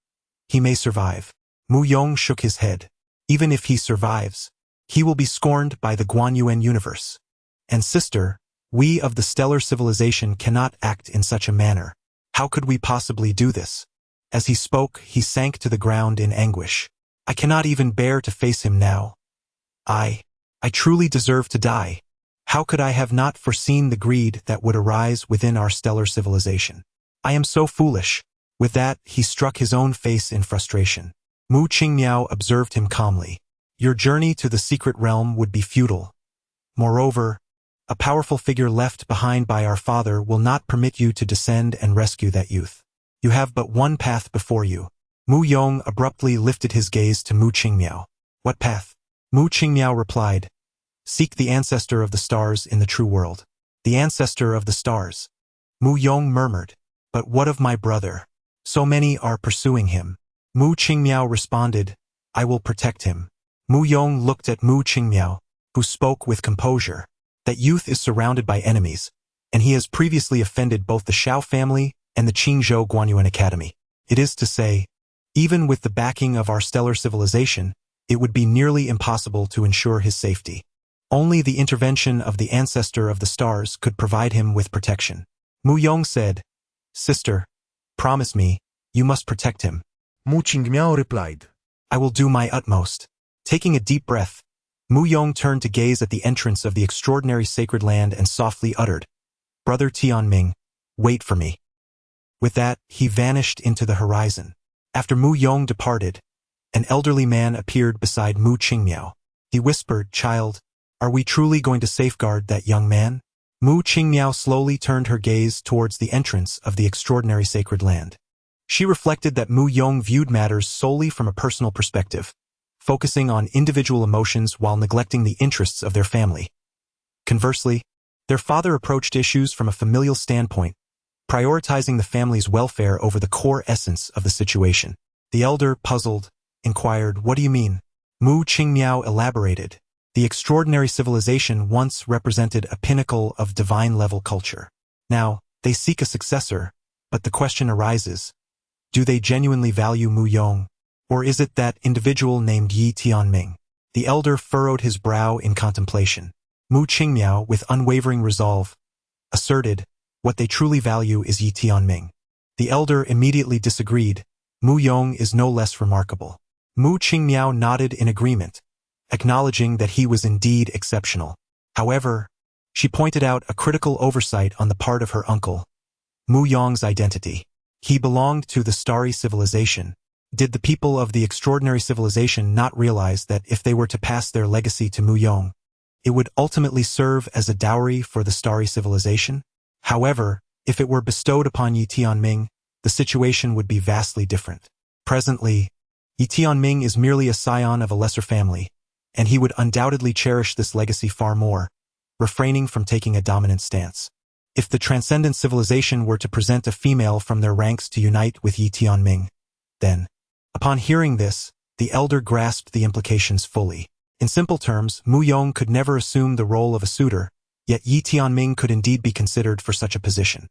He may survive. Mu Yong shook his head. Even if he survives, he will be scorned by the Guanyuan universe. And sister, we of the stellar civilization cannot act in such a manner. How could we possibly do this? As he spoke, he sank to the ground in anguish. I cannot even bear to face him now. I truly deserve to die. How could I have not foreseen the greed that would arise within our stellar civilization? I am so foolish. With that, he struck his own face in frustration. Mu Qingmiao observed him calmly. Your journey to the secret realm would be futile. Moreover, a powerful figure left behind by our father will not permit you to descend and rescue that youth. You have but one path before you. Mu Yong abruptly lifted his gaze to Mu Qingmiao. What path? Mu Qingmiao replied, Seek the ancestor of the stars in the true world. The ancestor of the stars. Mu Yong murmured, But what of my brother? So many are pursuing him. Mu Qingmiao responded, I will protect him. Mu Yong looked at Mu Qingmiao, who spoke with composure. That youth is surrounded by enemies, and he has previously offended both the Shao family and the Qingzhou Guanyuan Academy. It is to say, even with the backing of our stellar civilization, it would be nearly impossible to ensure his safety. Only the intervention of the ancestor of the stars could provide him with protection. Mu Yong said, Sister, promise me, you must protect him. Mu Qingmiao replied, I will do my utmost. Taking a deep breath, Mu Yong turned to gaze at the entrance of the extraordinary sacred land and softly uttered, Brother Tianming, wait for me. With that, he vanished into the horizon. After Mu Yong departed, an elderly man appeared beside Mu Qingmiao. He whispered, Child, are we truly going to safeguard that young man? Mu Qingmiao slowly turned her gaze towards the entrance of the extraordinary sacred land. She reflected that Mu Yong viewed matters solely from a personal perspective, focusing on individual emotions while neglecting the interests of their family. Conversely, their father approached issues from a familial standpoint, prioritizing the family's welfare over the core essence of the situation. The elder, puzzled, inquired, What do you mean? Mu Qingmiao elaborated. The extraordinary civilization once represented a pinnacle of divine-level culture. Now, they seek a successor, but the question arises, do they genuinely value Mu Yong? Or is it that individual named Yi Tianming? The elder furrowed his brow in contemplation. Mu Qingmiao, with unwavering resolve, asserted, what they truly value is Yi Tianming. The elder immediately disagreed. Mu Yong is no less remarkable. Mu Qingmiao nodded in agreement, acknowledging that he was indeed exceptional. However, she pointed out a critical oversight on the part of her uncle, Mu Yong's identity. He belonged to the starry civilization. Did the people of the extraordinary civilization not realize that if they were to pass their legacy to Mu Yong, it would ultimately serve as a dowry for the starry civilization? However, if it were bestowed upon Yi Tianming, the situation would be vastly different. Presently, Yi Tianming is merely a scion of a lesser family, and he would undoubtedly cherish this legacy far more, refraining from taking a dominant stance. If the transcendent civilization were to present a female from their ranks to unite with Yi Tianming, then, a Upon hearing this, the elder grasped the implications fully. In simple terms, Mu Yong could never assume the role of a suitor, yet Yi Tianming could indeed be considered for such a position.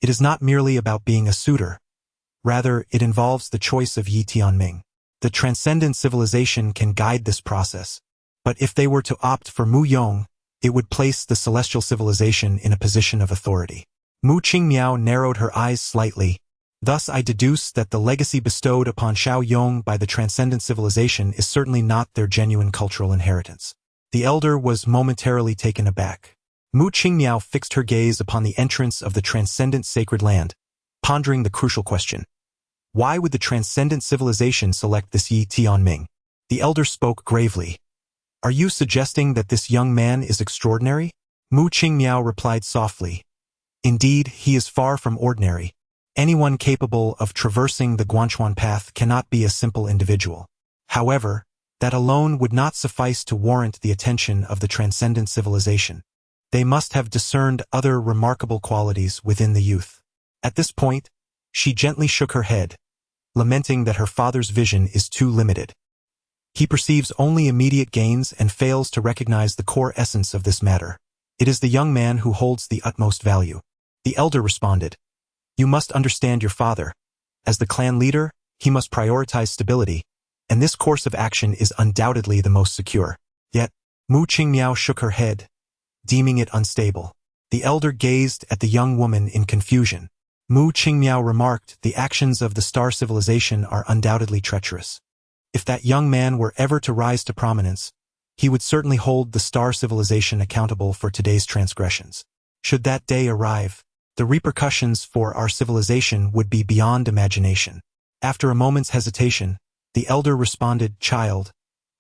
It is not merely about being a suitor. Rather, it involves the choice of Yi Tianming. The transcendent civilization can guide this process, but if they were to opt for Mu Yong, it would place the celestial civilization in a position of authority. Mu Qingmiao narrowed her eyes slightly. Thus I deduce that the legacy bestowed upon Xiao Yong by the transcendent civilization is certainly not their genuine cultural inheritance. The elder was momentarily taken aback. Mu Qingmiao fixed her gaze upon the entrance of the transcendent sacred land, pondering the crucial question. Why would the transcendent civilization select this Yi Tianming? The elder spoke gravely. Are you suggesting that this young man is extraordinary? Mu Qingmiao replied softly. Indeed, he is far from ordinary. Anyone capable of traversing the Guanchuan path cannot be a simple individual. However, that alone would not suffice to warrant the attention of the transcendent civilization. They must have discerned other remarkable qualities within the youth. At this point, she gently shook her head, lamenting that her father's vision is too limited. He perceives only immediate gains and fails to recognize the core essence of this matter. It is the young man who holds the utmost value. The elder responded, You must understand your father. As the clan leader, he must prioritize stability, and this course of action is undoubtedly the most secure. Yet, Mu Qingmiao shook her head, deeming it unstable. The elder gazed at the young woman in confusion. Mu Qingmiao remarked, The actions of the star civilization are undoubtedly treacherous. If that young man were ever to rise to prominence, he would certainly hold the star civilization accountable for today's transgressions. Should that day arrive, the repercussions for our civilization would be beyond imagination. After a moment's hesitation, the elder responded, Child,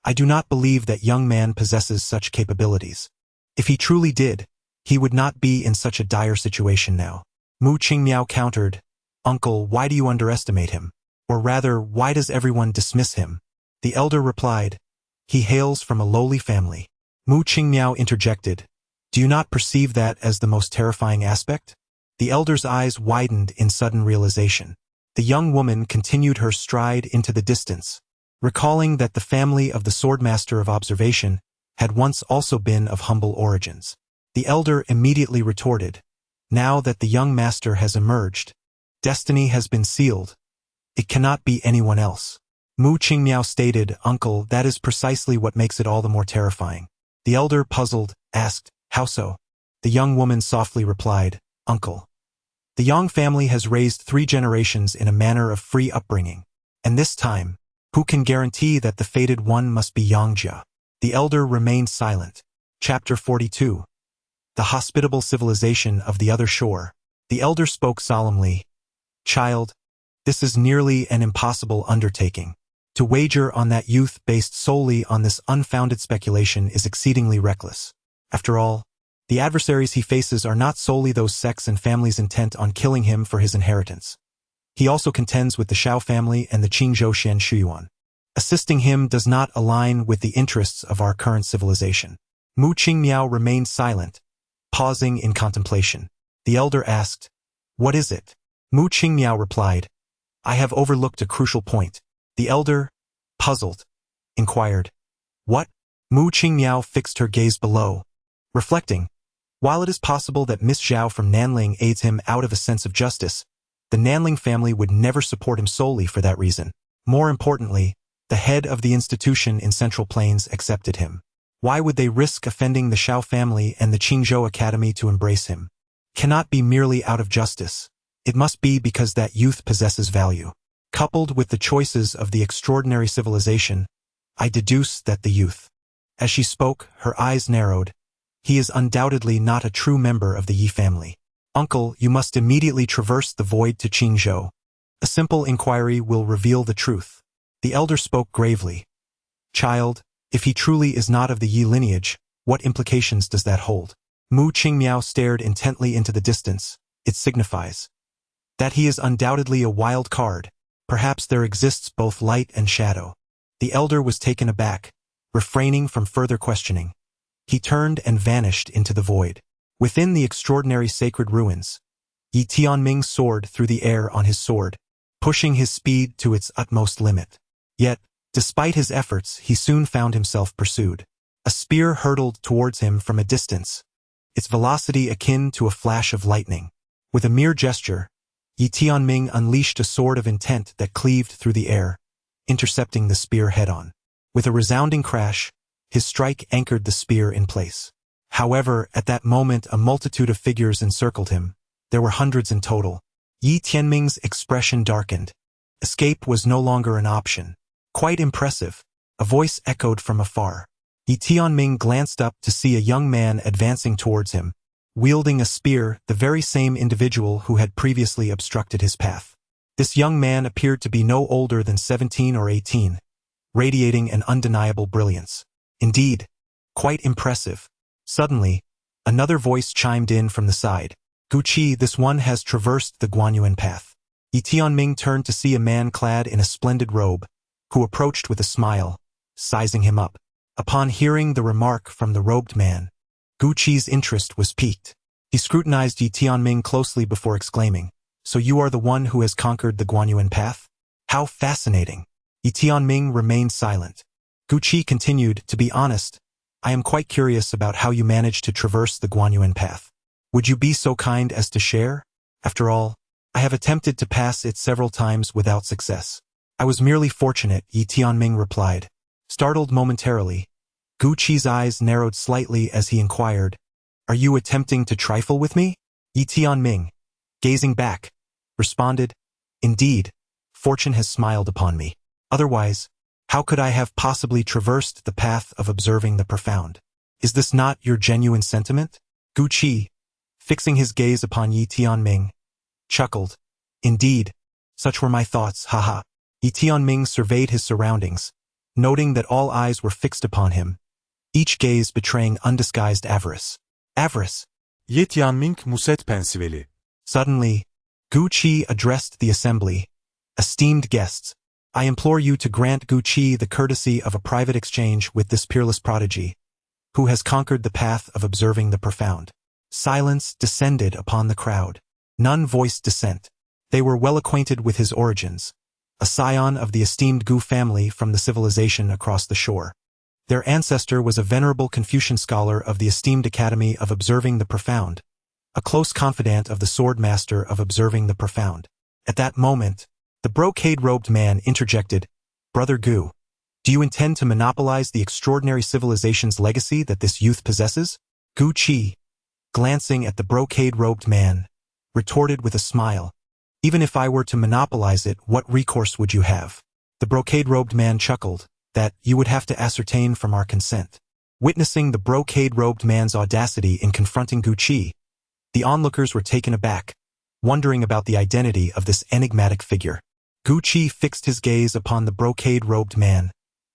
I do not believe that young man possesses such capabilities. If he truly did, he would not be in such a dire situation now. Mu Qingmiao countered, Uncle, why do you underestimate him? Or rather, why does everyone dismiss him? The elder replied, He hails from a lowly family. Mu Qingmiao interjected, Do you not perceive that as the most terrifying aspect? The elder's eyes widened in sudden realization. The young woman continued her stride into the distance, recalling that the family of the Swordmaster of Observation had once also been of humble origins. The elder immediately retorted, Now that the young master has emerged, destiny has been sealed. It cannot be anyone else. Mu Qingmiao stated, Uncle, that is precisely what makes it all the more terrifying. The elder, puzzled, asked, How so? The young woman softly replied, Uncle, the Yang family has raised 3 generations in a manner of free upbringing. And this time, who can guarantee that the fated one must be Yangjia? The elder remained silent. Chapter 42. The hospitable civilization of the other shore. The elder spoke solemnly, Child, this is nearly an impossible undertaking. To wager on that youth based solely on this unfounded speculation is exceedingly reckless. After all, the adversaries he faces are not solely those sects and families intent on killing him for his inheritance. He also contends with the Shao family and the Qingzhou Shen Shuyuan. Assisting him does not align with the interests of our current civilization. Mu Qingmiao remained silent, pausing in contemplation. The elder asked, What is it? Mu Qingmiao replied, I have overlooked a crucial point. The elder, puzzled, inquired, What? Mu Qingmiao fixed her gaze below, reflecting, While it is possible that Miss Zhao from Nanling aids him out of a sense of justice, the Nanling family would never support him solely for that reason. More importantly, the head of the institution in Central Plains accepted him. Why would they risk offending the Shao family and the Qingzhou Academy to embrace him? Cannot be merely out of justice. It must be because that youth possesses value. Coupled with the choices of the extraordinary civilization, I deduce that the youth. As she spoke, her eyes narrowed. He is undoubtedly not a true member of the Yi family. Uncle, you must immediately traverse the void to Qingzhou. A simple inquiry will reveal the truth. The elder spoke gravely. Child, if he truly is not of the Yi lineage, what implications does that hold? Mu Qingmiao stared intently into the distance. It signifies that he is undoubtedly a wild card. Perhaps there exists both light and shadow. The elder was taken aback, refraining from further questioning. He turned and vanished into the void. Within the extraordinary sacred ruins, Yi Tianming soared through the air on his sword, pushing his speed to its utmost limit. Yet, despite his efforts, he soon found himself pursued. A spear hurtled towards him from a distance, its velocity akin to a flash of lightning. With a mere gesture, Yi Tianming unleashed a sword of intent that cleaved through the air, intercepting the spear head-on. With a resounding crash, his strike anchored the spear in place. However, at that moment a multitude of figures encircled him. There were hundreds in total. Yi Tianming's expression darkened. Escape was no longer an option. Quite impressive, a voice echoed from afar. Yi Tianming glanced up to see a young man advancing towards him, wielding a spear, the very same individual who had previously obstructed his path. This young man appeared to be no older than 17 or 18, radiating an undeniable brilliance. Indeed, quite impressive. Suddenly, another voice chimed in from the side. Guqi, this one has traversed the Guanyuan path. Yi Tianming turned to see a man clad in a splendid robe, who approached with a smile, sizing him up. Upon hearing the remark from the robed man, Guqi's interest was piqued. He scrutinized Yi Tianming closely before exclaiming, "So you are the one who has conquered the Guanyuan path? How fascinating!" Yi Tianming remained silent. Guqi continued, "To be honest, I am quite curious about how you managed to traverse the Guanyuan path. Would you be so kind as to share? After all, I have attempted to pass it several times without success." "I was merely fortunate," Yi Tianming replied. Startled momentarily, Guqi's eyes narrowed slightly as he inquired, "Are you attempting to trifle with me?" Yi Tianming, gazing back, responded, "Indeed, fortune has smiled upon me. Otherwise, how could I have possibly traversed the path of observing the profound? Is this not your genuine sentiment?" Guqi, fixing his gaze upon Yi Tianming, chuckled, "Indeed, such were my thoughts, haha." Yi Tianming surveyed his surroundings, noting that all eyes were fixed upon him, each gaze betraying undisguised avarice. Avarice. Yi Tianming muset pensiveli. Suddenly, Guqi addressed the assembly. "Esteemed guests, I implore you to grant Guqi the courtesy of a private exchange with this peerless prodigy, who has conquered the path of observing the profound." Silence descended upon the crowd. None voiced dissent. They were well acquainted with his origins, a scion of the esteemed Gu family from the civilization across the shore. Their ancestor was a venerable Confucian scholar of the esteemed Academy of Observing the Profound, a close confidant of the sword master of Observing the Profound. At that moment, the brocade-robed man interjected, "Brother Gu, do you intend to monopolize the extraordinary civilization's legacy that this youth possesses?" Guqi, glancing at the brocade-robed man, retorted with a smile, "Even if I were to monopolize it, what recourse would you have?" The brocade-robed man chuckled, "That you would have to ascertain from our consent." Witnessing the brocade-robed man's audacity in confronting Guqi, the onlookers were taken aback, wondering about the identity of this enigmatic figure. Guqi fixed his gaze upon the brocade-robed man,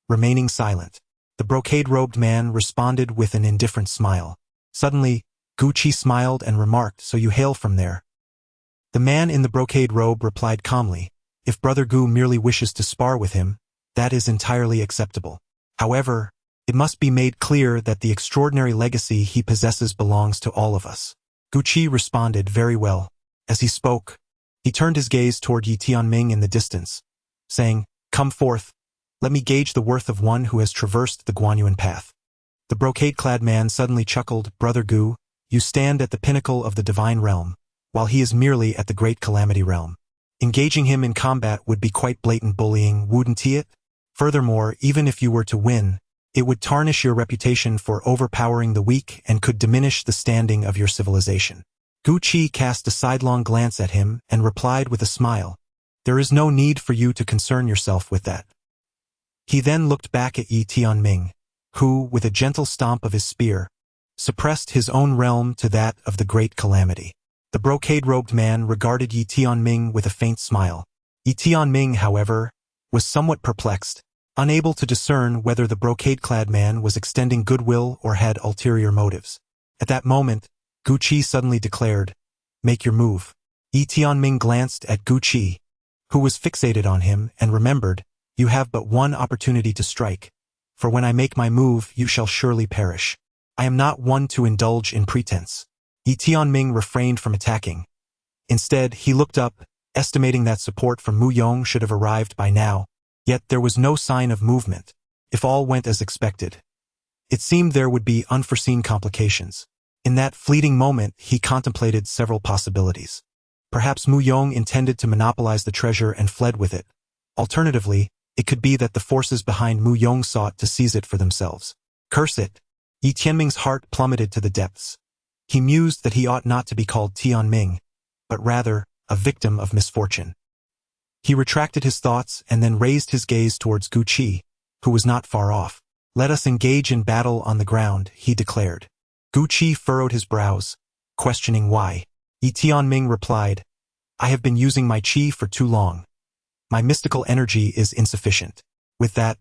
remaining silent. The brocade-robed man responded with an indifferent smile. Suddenly, Guqi smiled and remarked, "So you hail from there?" The man in the brocade robe replied calmly, "If Brother Gu merely wishes to spar with him, that is entirely acceptable. However, it must be made clear that the extraordinary legacy he possesses belongs to all of us." Guqi responded, "Very well." As he spoke, he turned his gaze toward Yi Tianming in the distance, saying, "Come forth, let me gauge the worth of one who has traversed the Guanyuan path." The brocade-clad man suddenly chuckled, "Brother Gu, you stand at the pinnacle of the divine realm, while he is merely at the great calamity realm. Engaging him in combat would be quite blatant bullying, wouldn't it? Furthermore, even if you were to win, it would tarnish your reputation for overpowering the weak and could diminish the standing of your civilization." Guqi cast a sidelong glance at him and replied with a smile, "There is no need for you to concern yourself with that." He then looked back at Yi Tianming, who, with a gentle stomp of his spear, suppressed his own realm to that of the great calamity. The brocade-robed man regarded Yi Tianming with a faint smile. Yi Tianming, however, was somewhat perplexed, unable to discern whether the brocade-clad man was extending goodwill or had ulterior motives. At that moment, Guqi suddenly declared, "Make your move." Yi Tianming glanced at Guqi, who was fixated on him, and remembered, "You have but one opportunity to strike, for when I make my move you shall surely perish. I am not one to indulge in pretense." Yi Tianming refrained from attacking. Instead, he looked up, estimating that support from Mu Yong should have arrived by now. Yet there was no sign of movement. If all went as expected, it seemed there would be unforeseen complications. In that fleeting moment, he contemplated several possibilities. Perhaps Mu Yong intended to monopolize the treasure and fled with it. Alternatively, it could be that the forces behind Mu Yong sought to seize it for themselves. Curse it! Yi Tianming's heart plummeted to the depths. He mused that he ought not to be called Tianming, but rather a victim of misfortune. He retracted his thoughts and then raised his gaze towards Gu Qi, who was not far off. Let us engage in battle on the ground, he declared. Gu Qi furrowed his brows, questioning why. Yi Tianming replied, I have been using my qi for too long. My mystical energy is insufficient. With that,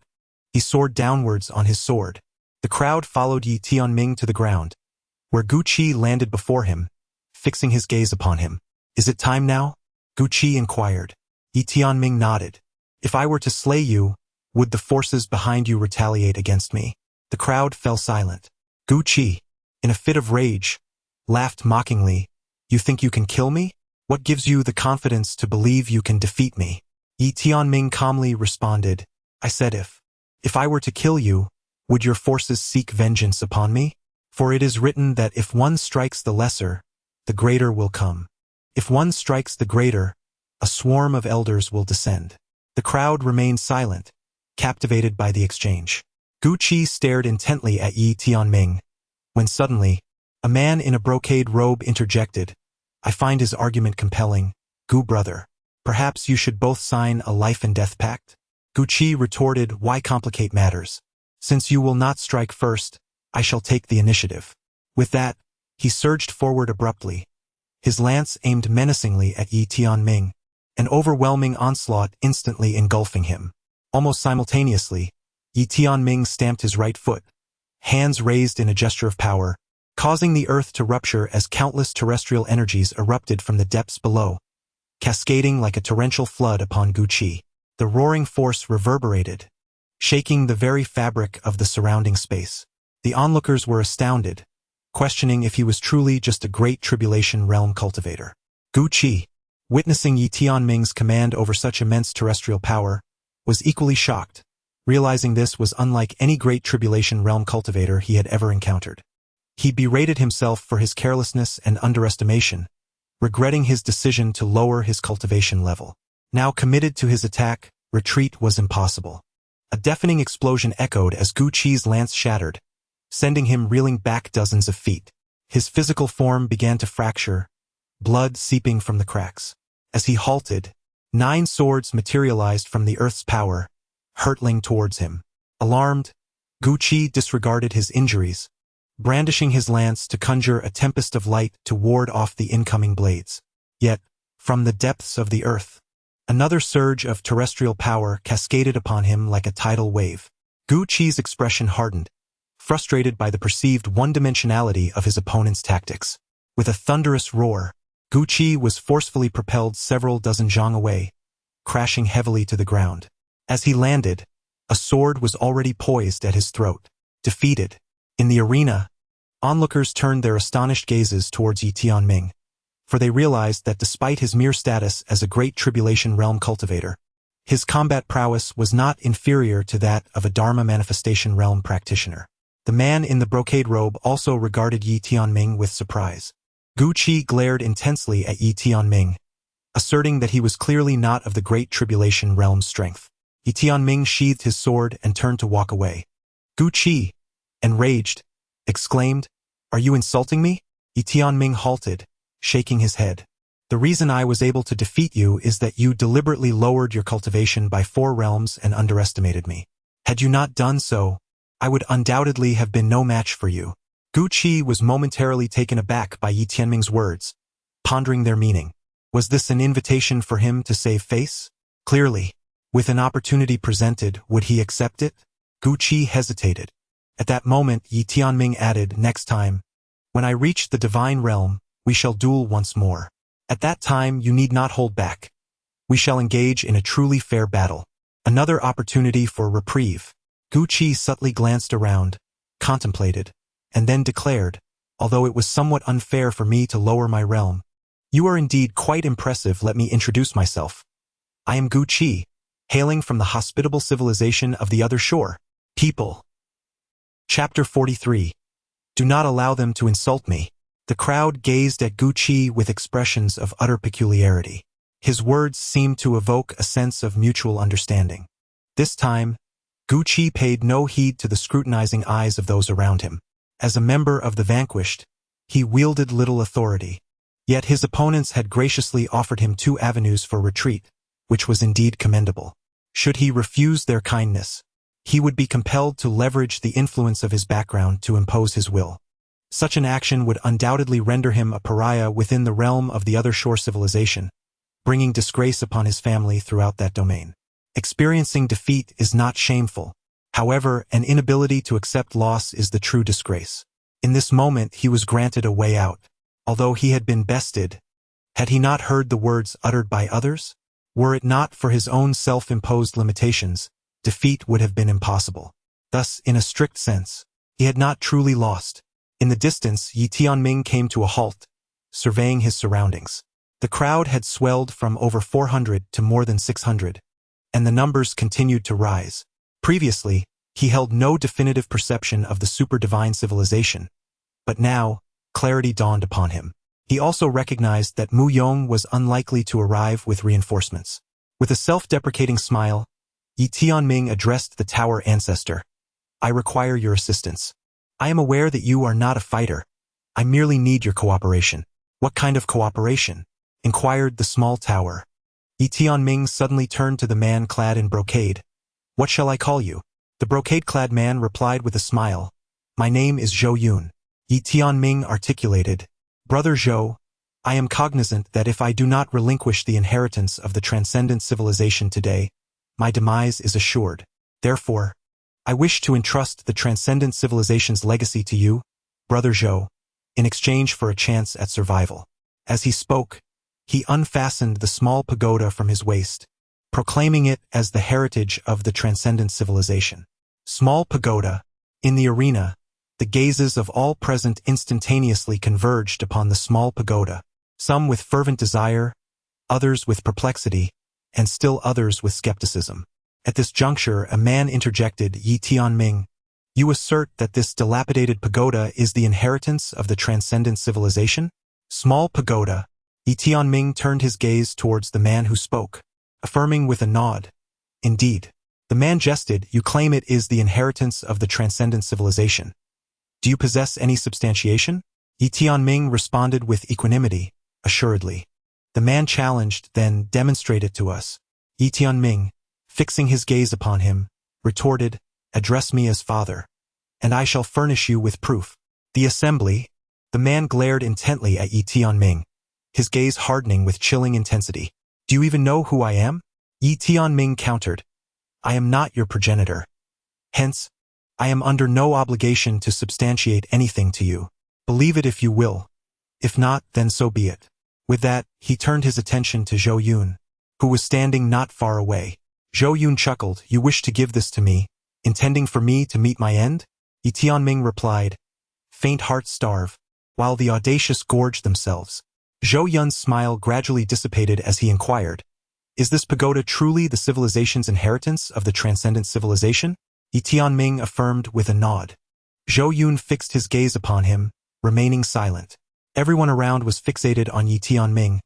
he soared downwards on his sword. The crowd followed Yi Tianming to the ground, where Gu Qi landed before him, fixing his gaze upon him. Is it time now? Gu Qi inquired. Yi Tianming nodded. If I were to slay you, would the forces behind you retaliate against me? The crowd fell silent. Gu Qi, in a fit of rage, laughed mockingly. You think you can kill me? What gives you the confidence to believe you can defeat me? Yi Tianming calmly responded, I said if I were to kill you, would your forces seek vengeance upon me? For it is written that if one strikes the lesser, the greater will come. If one strikes the greater, a swarm of elders will descend. The crowd remained silent, captivated by the exchange. Gu Qi stared intently at Yi Tianming, when suddenly, a man in a brocade robe interjected, I find his argument compelling. Gu brother, perhaps you should both sign a life and death pact? Gu Qi retorted, why complicate matters? Since you will not strike first, I shall take the initiative. With that, he surged forward abruptly, his lance aimed menacingly at Yi Tianming, an overwhelming onslaught instantly engulfing him. Almost simultaneously, Yi Tianming stamped his right foot, hands raised in a gesture of power, causing the earth to rupture as countless terrestrial energies erupted from the depths below, cascading like a torrential flood upon Gu Qi. The roaring force reverberated, shaking the very fabric of the surrounding space. The onlookers were astounded, questioning if he was truly just a great tribulation realm cultivator. Gu Qi, witnessing Yi Tianming's command over such immense terrestrial power, was equally shocked, realizing this was unlike any great tribulation realm cultivator he had ever encountered. He berated himself for his carelessness and underestimation, regretting his decision to lower his cultivation level. Now committed to his attack, retreat was impossible. A deafening explosion echoed as Gu Qi's lance shattered, sending him reeling back dozens of feet. His physical form began to fracture, blood seeping from the cracks. As he halted, 9 swords materialized from the earth's power, hurtling towards him. Alarmed, Gu Qi disregarded his injuries, brandishing his lance to conjure a tempest of light to ward off the incoming blades. Yet, from the depths of the earth, another surge of terrestrial power cascaded upon him like a tidal wave. Gu Qi's expression hardened, frustrated by the perceived one-dimensionality of his opponent's tactics. With a thunderous roar, Gu Qi was forcefully propelled several dozen zhang away, crashing heavily to the ground. As he landed, a sword was already poised at his throat. Defeated. In the arena, onlookers turned their astonished gazes towards Yi Tianming, for they realized that despite his mere status as a great tribulation realm cultivator, his combat prowess was not inferior to that of a Dharma manifestation realm practitioner. The man in the brocade robe also regarded Yi Tianming with surprise. Gu Qi glared intensely at Yi Tianming, asserting that he was clearly not of the great tribulation realm's strength. Yi Tianming sheathed his sword and turned to walk away. Gu Qi, enraged, exclaimed, Are you insulting me? Yi Tianming halted, shaking his head. The reason I was able to defeat you is that you deliberately lowered your cultivation by 4 realms and underestimated me. Had you not done so, I would undoubtedly have been no match for you. Gu Qi was momentarily taken aback by Yi Tianming's words, pondering their meaning. Was this an invitation for him to save face? Clearly. With an opportunity presented, would he accept it? Gu Qi hesitated. At that moment, Yi Tianming added, Next time, when I reach the divine realm, we shall duel once more. At that time, you need not hold back. We shall engage in a truly fair battle. Another opportunity for reprieve. Gu Qi subtly glanced around, contemplated, and then declared, although it was somewhat unfair for me to lower my realm. You are indeed quite impressive. Let me introduce myself. I am Gu Qi, hailing from the hospitable civilization of the other shore. People. Chapter 43. Do not allow them to insult me. The crowd gazed at Gu Qi with expressions of utter peculiarity. His words seemed to evoke a sense of mutual understanding. This time, Gu Qi paid no heed to the scrutinizing eyes of those around him. As a member of the vanquished, he wielded little authority. Yet his opponents had graciously offered him 2 avenues for retreat, which was indeed commendable. Should he refuse their kindness, he would be compelled to leverage the influence of his background to impose his will. Such an action would undoubtedly render him a pariah within the realm of the other shore civilization, bringing disgrace upon his family throughout that domain. Experiencing defeat is not shameful. However, an inability to accept loss is the true disgrace. In this moment he was granted a way out. Although he had been bested, had he not heard the words uttered by others? Were it not for his own self-imposed limitations, defeat would have been impossible. Thus, in a strict sense, he had not truly lost. In the distance, Yi Tianming came to a halt, surveying his surroundings. The crowd had swelled from over 400 to more than 600, and the numbers continued to rise. Previously, he held no definitive perception of the super-divine civilization, but now, clarity dawned upon him. He also recognized that Mu Yong was unlikely to arrive with reinforcements. With a self-deprecating smile, Yi Tianming addressed the tower ancestor. I require your assistance. I am aware that you are not a fighter. I merely need your cooperation. What kind of cooperation? Inquired the small tower. Yi Tianming suddenly turned to the man clad in brocade. What shall I call you? The brocade-clad man replied with a smile. My name is Zhou Yun. Yi Tianming articulated. Brother Zhou, I am cognizant that if I do not relinquish the inheritance of the transcendent civilization today, my demise is assured. Therefore, I wish to entrust the transcendent civilization's legacy to you, Brother Zhou, in exchange for a chance at survival. As he spoke, he unfastened the small pagoda from his waist, proclaiming it as the heritage of the transcendent civilization. Small pagoda. In the arena, the gazes of all present instantaneously converged upon the small pagoda, some with fervent desire, others with perplexity, and still others with skepticism. At this juncture, a man interjected, Yi Tianming, you assert that this dilapidated pagoda is the inheritance of the transcendent civilization? Small pagoda. Yi Tianming turned his gaze towards the man who spoke, affirming with a nod. Indeed. The man jested, you claim it is the inheritance of the transcendent civilization. Do you possess any substantiation? Yi Tianming responded with equanimity, assuredly. The man challenged, then demonstrate it to us. Yi Tianming, fixing his gaze upon him, retorted, address me as father, and I shall furnish you with proof. The assembly. The man glared intently at Yi Tianming, his gaze hardening with chilling intensity. Do you even know who I am? Yi Tianming countered. I am not your progenitor. Hence, I am under no obligation to substantiate anything to you. Believe it if you will. If not, then so be it. With that, he turned his attention to Zhou Yun, who was standing not far away. Zhou Yun chuckled, you wish to give this to me, intending for me to meet my end? Yi Tianming replied, faint hearts starve, while the audacious gorge themselves. Zhou Yun's smile gradually dissipated as he inquired, is this pagoda truly the civilization's inheritance of the transcendent civilization? Yi Tianming affirmed with a nod. Zhou Yun fixed his gaze upon him, remaining silent. Everyone around was fixated on Yi Tianming,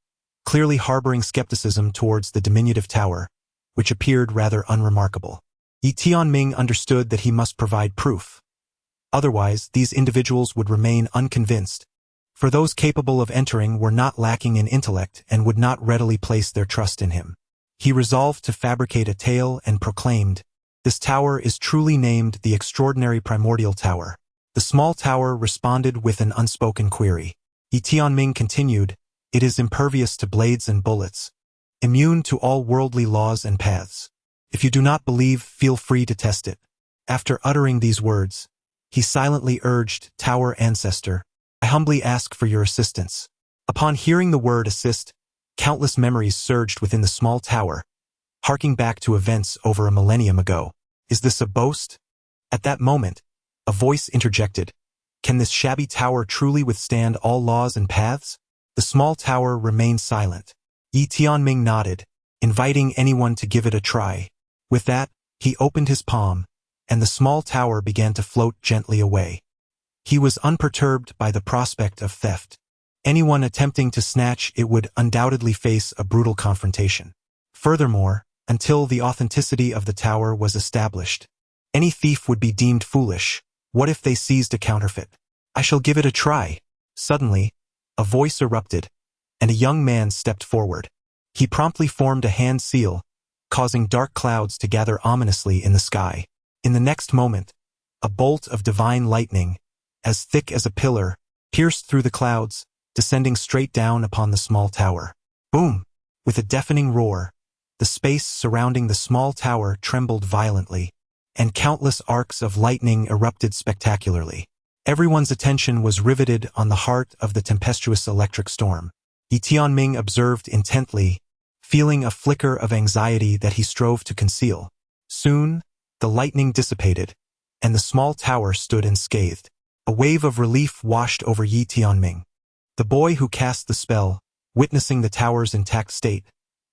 clearly harboring skepticism towards the diminutive tower, which appeared rather unremarkable. Yi Tianming understood that he must provide proof. Otherwise, these individuals would remain unconvinced, for those capable of entering were not lacking in intellect and would not readily place their trust in him. He resolved to fabricate a tale and proclaimed, this tower is truly named the Extraordinary Primordial Tower. The small tower responded with an unspoken query. Yi Tianming continued, it is impervious to blades and bullets, immune to all worldly laws and paths. If you do not believe, feel free to test it. After uttering these words, he silently urged, Tower Ancestor, I humbly ask for your assistance. Upon hearing the word assist, countless memories surged within the small tower, harking back to events over a millennium ago. Is this a boast? At that moment, a voice interjected. Can this shabby tower truly withstand all laws and paths? The small tower remained silent. Yi Tianming nodded. inviting anyone to give it a try. With that, he opened his palm, and the small tower began to float gently away. He was unperturbed by the prospect of theft. Anyone attempting to snatch it would undoubtedly face a brutal confrontation. Furthermore, until the authenticity of the tower was established, any thief would be deemed foolish. What if they seized a counterfeit? I shall give it a try. Suddenly, a voice erupted, and a young man stepped forward. He promptly formed a hand seal, causing dark clouds to gather ominously in the sky. In the next moment, a bolt of divine lightning, as thick as a pillar, pierced through the clouds, descending straight down upon the small tower. Boom! With a deafening roar, the space surrounding the small tower trembled violently, and countless arcs of lightning erupted spectacularly. Everyone's attention was riveted on the heart of the tempestuous electric storm. Yi Tianming observed intently, feeling a flicker of anxiety that he strove to conceal. Soon, the lightning dissipated, and the small tower stood unscathed. A wave of relief washed over Yi Tianming. The boy who cast the spell, witnessing the tower's intact state,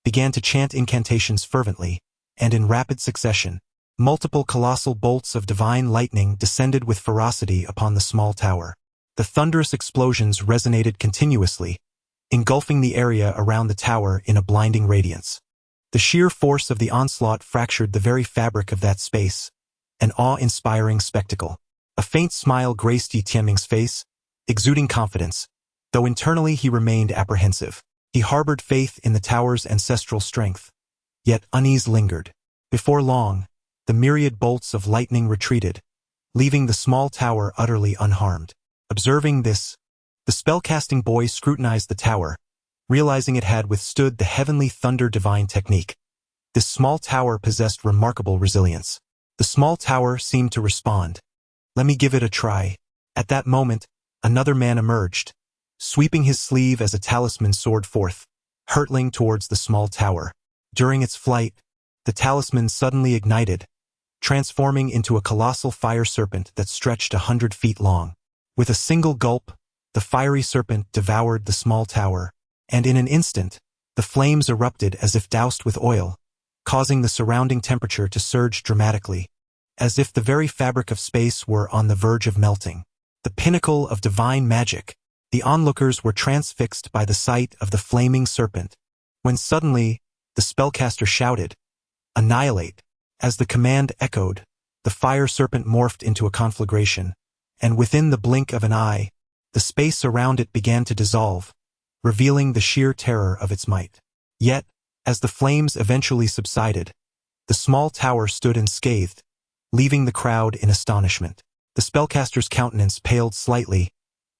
began to chant incantations fervently, and in rapid succession, multiple colossal bolts of divine lightning descended with ferocity upon the small tower. The thunderous explosions resonated continuously, engulfing the area around the tower in a blinding radiance. The sheer force of the onslaught fractured the very fabric of that space, an awe-inspiring spectacle. A faint smile graced Yi Tianming's face, exuding confidence, though internally he remained apprehensive. He harbored faith in the tower's ancestral strength, yet unease lingered. Before long, the myriad bolts of lightning retreated, leaving the small tower utterly unharmed. Observing this, the spellcasting boy scrutinized the tower, realizing it had withstood the heavenly thunder divine technique. This small tower possessed remarkable resilience. The small tower seemed to respond. Let me give it a try. At that moment, another man emerged, sweeping his sleeve as a talisman soared forth, hurtling towards the small tower. During its flight, the talisman suddenly ignited, transforming into a colossal fire serpent that stretched 100 feet long. With a single gulp, the fiery serpent devoured the small tower, and in an instant, the flames erupted as if doused with oil, causing the surrounding temperature to surge dramatically, as if the very fabric of space were on the verge of melting. The pinnacle of divine magic, the onlookers were transfixed by the sight of the flaming serpent, when suddenly, the spellcaster shouted, "Annihilate!" As the command echoed, the fire serpent morphed into a conflagration, and within the blink of an eye, the space around it began to dissolve, revealing the sheer terror of its might. Yet, as the flames eventually subsided, the small tower stood unscathed, leaving the crowd in astonishment. The spellcaster's countenance paled slightly,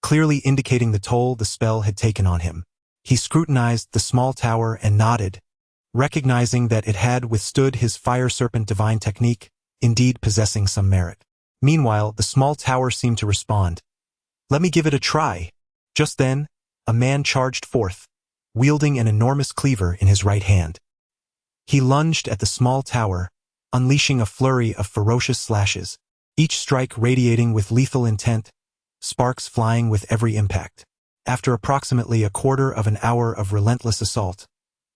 clearly indicating the toll the spell had taken on him. He scrutinized the small tower and nodded, recognizing that it had withstood his fire serpent divine technique, indeed possessing some merit. Meanwhile, the small tower seemed to respond. Let me give it a try. Just then, a man charged forth, wielding an enormous cleaver in his right hand. He lunged at the small tower, unleashing a flurry of ferocious slashes, each strike radiating with lethal intent, sparks flying with every impact. After approximately a quarter of an hour of relentless assault,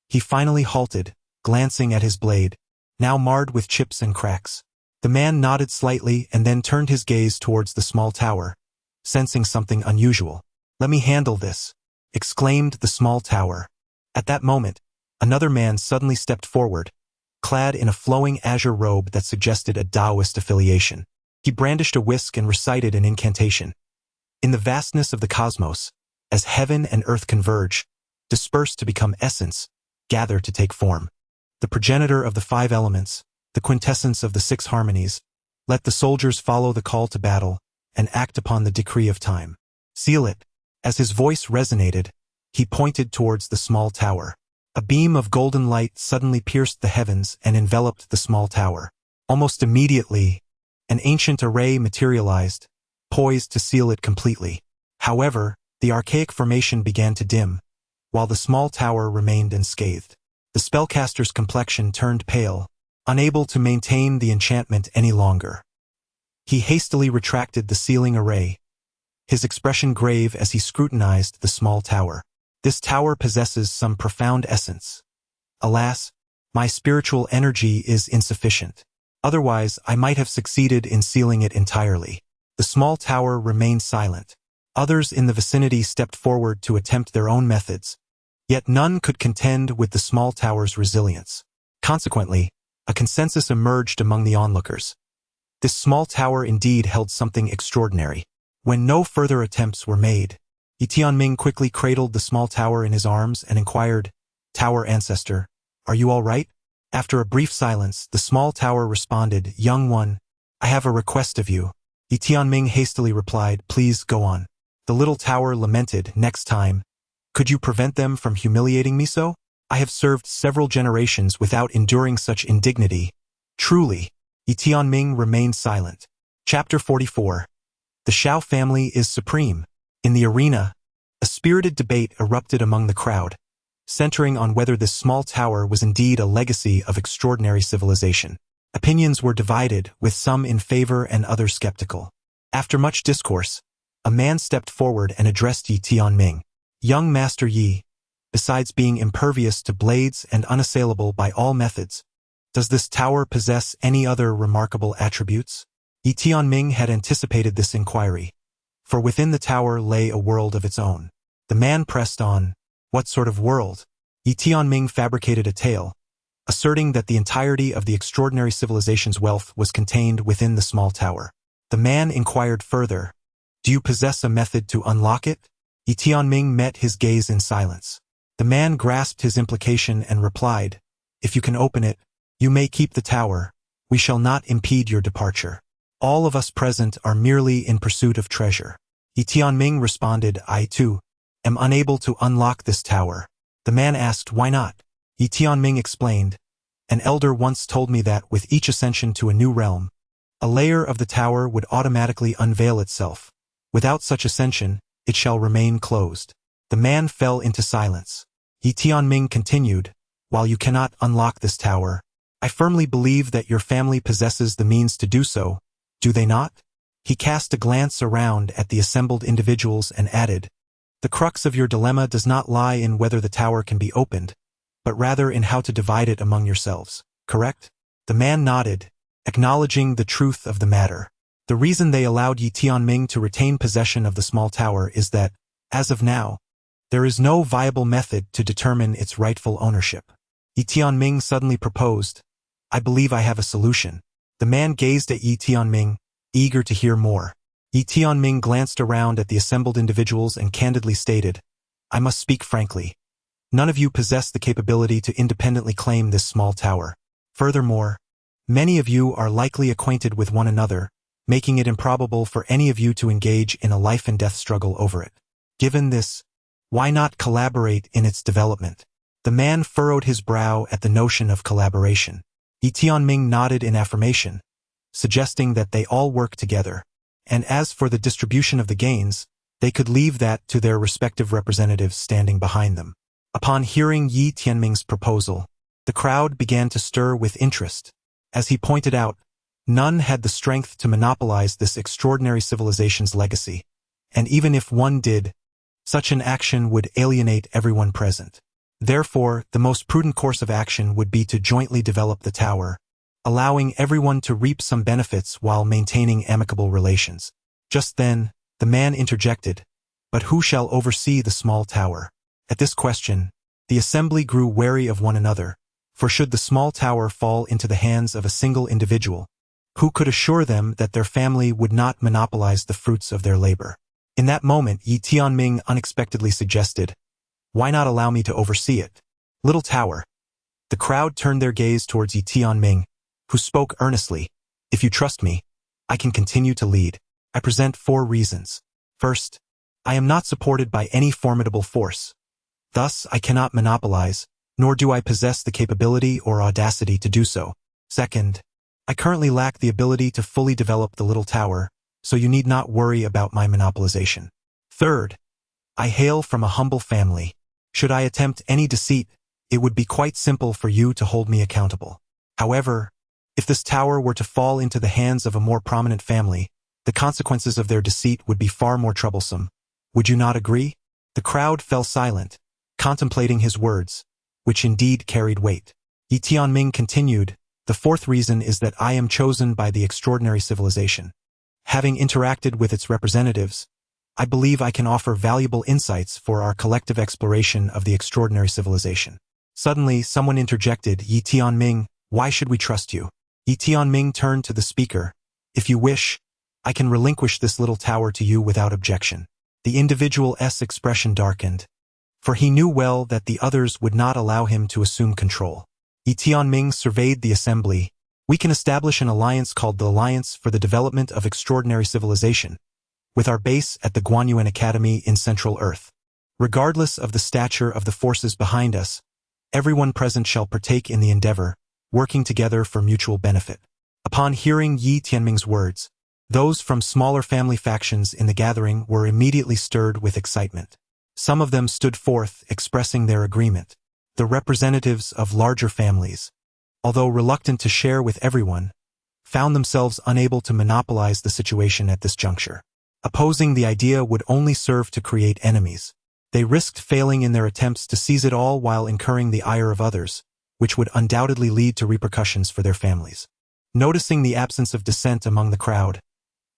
he finally halted, glancing at his blade, now marred with chips and cracks. The man nodded slightly and then turned his gaze towards the small tower, sensing something unusual. "Let me handle this," exclaimed the small tower. At that moment, another man suddenly stepped forward, clad in a flowing azure robe that suggested a Taoist affiliation. He brandished a whisk and recited an incantation. In the vastness of the cosmos, as heaven and earth converge, disperse to become essence, gather to take form. The progenitor of the 5 elements, the quintessence of the 6 harmonies, let the soldiers follow the call to battle and act upon the decree of time. Seal it. As his voice resonated, he pointed towards the small tower. A beam of golden light suddenly pierced the heavens and enveloped the small tower. Almost immediately, an ancient array materialized, poised to seal it completely. However, the archaic formation began to dim, while the small tower remained unscathed. The spellcaster's complexion turned pale, unable to maintain the enchantment any longer. He hastily retracted the sealing array, his expression grave as he scrutinized the small tower. This tower possesses some profound essence. Alas, My spiritual energy is insufficient. Otherwise, I might have succeeded in sealing it entirely. The small tower remained silent. Others in the vicinity stepped forward to attempt their own methods, yet none could contend with the small tower's resilience. Consequently, a consensus emerged among the onlookers. This small tower indeed held something extraordinary. When no further attempts were made, Yi Tianming quickly cradled the small tower in his arms and inquired, "Tower ancestor, are you all right?" After a brief silence, the small tower responded, "Young one, I have a request of you." Yi Tianming hastily replied, "Please go on." The little tower lamented, "Next time, could you prevent them from humiliating me so? I have served several generations without enduring such indignity. Truly." Yi Tianming remained silent. Chapter 44. The Xiao family is supreme. In the arena, a spirited debate erupted among the crowd, centering on whether this small tower was indeed a legacy of extraordinary civilization. Opinions were divided, with some in favor and others skeptical. After much discourse, a man stepped forward and addressed Yi Tianming. "Young Master Yi, besides being impervious to blades and unassailable by all methods, does this tower possess any other remarkable attributes?" Yi Tianming had anticipated this inquiry, for within the tower lay a world of its own. The man pressed on, "What sort of world?" Yi Tianming fabricated a tale, asserting that the entirety of the extraordinary civilization's wealth was contained within the small tower. The man inquired further, "Do you possess a method to unlock it?" Yi Tianming met his gaze in silence. The man grasped his implication and replied, "If you can open it, you may keep the tower. We shall not impede your departure. All of us present are merely in pursuit of treasure." Yi Tianming responded, "I too am unable to unlock this tower." The man asked, "Why not?" Yi Tianming explained, "An elder once told me that with each ascension to a new realm, a layer of the tower would automatically unveil itself. Without such ascension, it shall remain closed." The man fell into silence. Yi Tianming continued, "While you cannot unlock this tower, I firmly believe that your family possesses the means to do so, do they not?" He cast a glance around at the assembled individuals and added, "The crux of your dilemma does not lie in whether the tower can be opened, but rather in how to divide it among yourselves, correct?" The man nodded, acknowledging the truth of the matter. The reason they allowed Yi Tianming to retain possession of the small tower is that, as of now, there is no viable method to determine its rightful ownership. Yi Tianming suddenly proposed, "I believe I have a solution." The man gazed at Yi Tianming, eager to hear more. Yi Tianming glanced around at the assembled individuals and candidly stated, "I must speak frankly. None of you possess the capability to independently claim this small tower. Furthermore, many of you are likely acquainted with one another, making it improbable for any of you to engage in a life-and-death struggle over it. Given this, why not collaborate in its development?" The man furrowed his brow at the notion of collaboration. Yi Tianming nodded in affirmation, suggesting that they all work together, and as for the distribution of the gains, they could leave that to their respective representatives standing behind them. Upon hearing Yi Tianming's proposal, the crowd began to stir with interest. As he pointed out, none had the strength to monopolize this extraordinary civilization's legacy, and even if one did, such an action would alienate everyone present. Therefore, the most prudent course of action would be to jointly develop the tower, allowing everyone to reap some benefits while maintaining amicable relations. Just then, the man interjected, "But who shall oversee the small tower?" At this question, the assembly grew wary of one another, for should the small tower fall into the hands of a single individual, who could assure them that their family would not monopolize the fruits of their labor? In that moment, Yi Tianming unexpectedly suggested, "Why not allow me to oversee it?" Little tower. The crowd turned their gaze towards Yi Tianming, who spoke earnestly, "If you trust me, I can continue to lead. I present 4 reasons. First, I am not supported by any formidable force. Thus, I cannot monopolize, nor do I possess the capability or audacity to do so. Second, I currently lack the ability to fully develop the little tower, so you need not worry about my monopolization. Third, I hail from a humble family. Should I attempt any deceit, it would be quite simple for you to hold me accountable. However, if this tower were to fall into the hands of a more prominent family, the consequences of their deceit would be far more troublesome. Would you not agree?" The crowd fell silent, contemplating his words, which indeed carried weight. Yi Tianming continued, the fourth reason is that I am chosen by the extraordinary civilization. Having interacted with its representatives, I believe I can offer valuable insights for our collective exploration of the extraordinary civilization. Suddenly, someone interjected, Yi Tianming, why should we trust you? Yi Tianming turned to the speaker. If you wish, I can relinquish this little tower to you without objection. The individual's expression darkened, for he knew well that the others would not allow him to assume control. Yi Tianming surveyed the assembly. We can establish an alliance called the Alliance for the Development of Extraordinary Civilization, with our base at the Guanyuan Academy in Central Earth. Regardless of the stature of the forces behind us, everyone present shall partake in the endeavor, working together for mutual benefit. Upon hearing Yi Tianming's words, those from smaller family factions in the gathering were immediately stirred with excitement. Some of them stood forth, expressing their agreement. The representatives of larger families, although reluctant to share with everyone, found themselves unable to monopolize the situation at this juncture. Opposing the idea would only serve to create enemies. They risked failing in their attempts to seize it all while incurring the ire of others, which would undoubtedly lead to repercussions for their families. Noticing the absence of dissent among the crowd,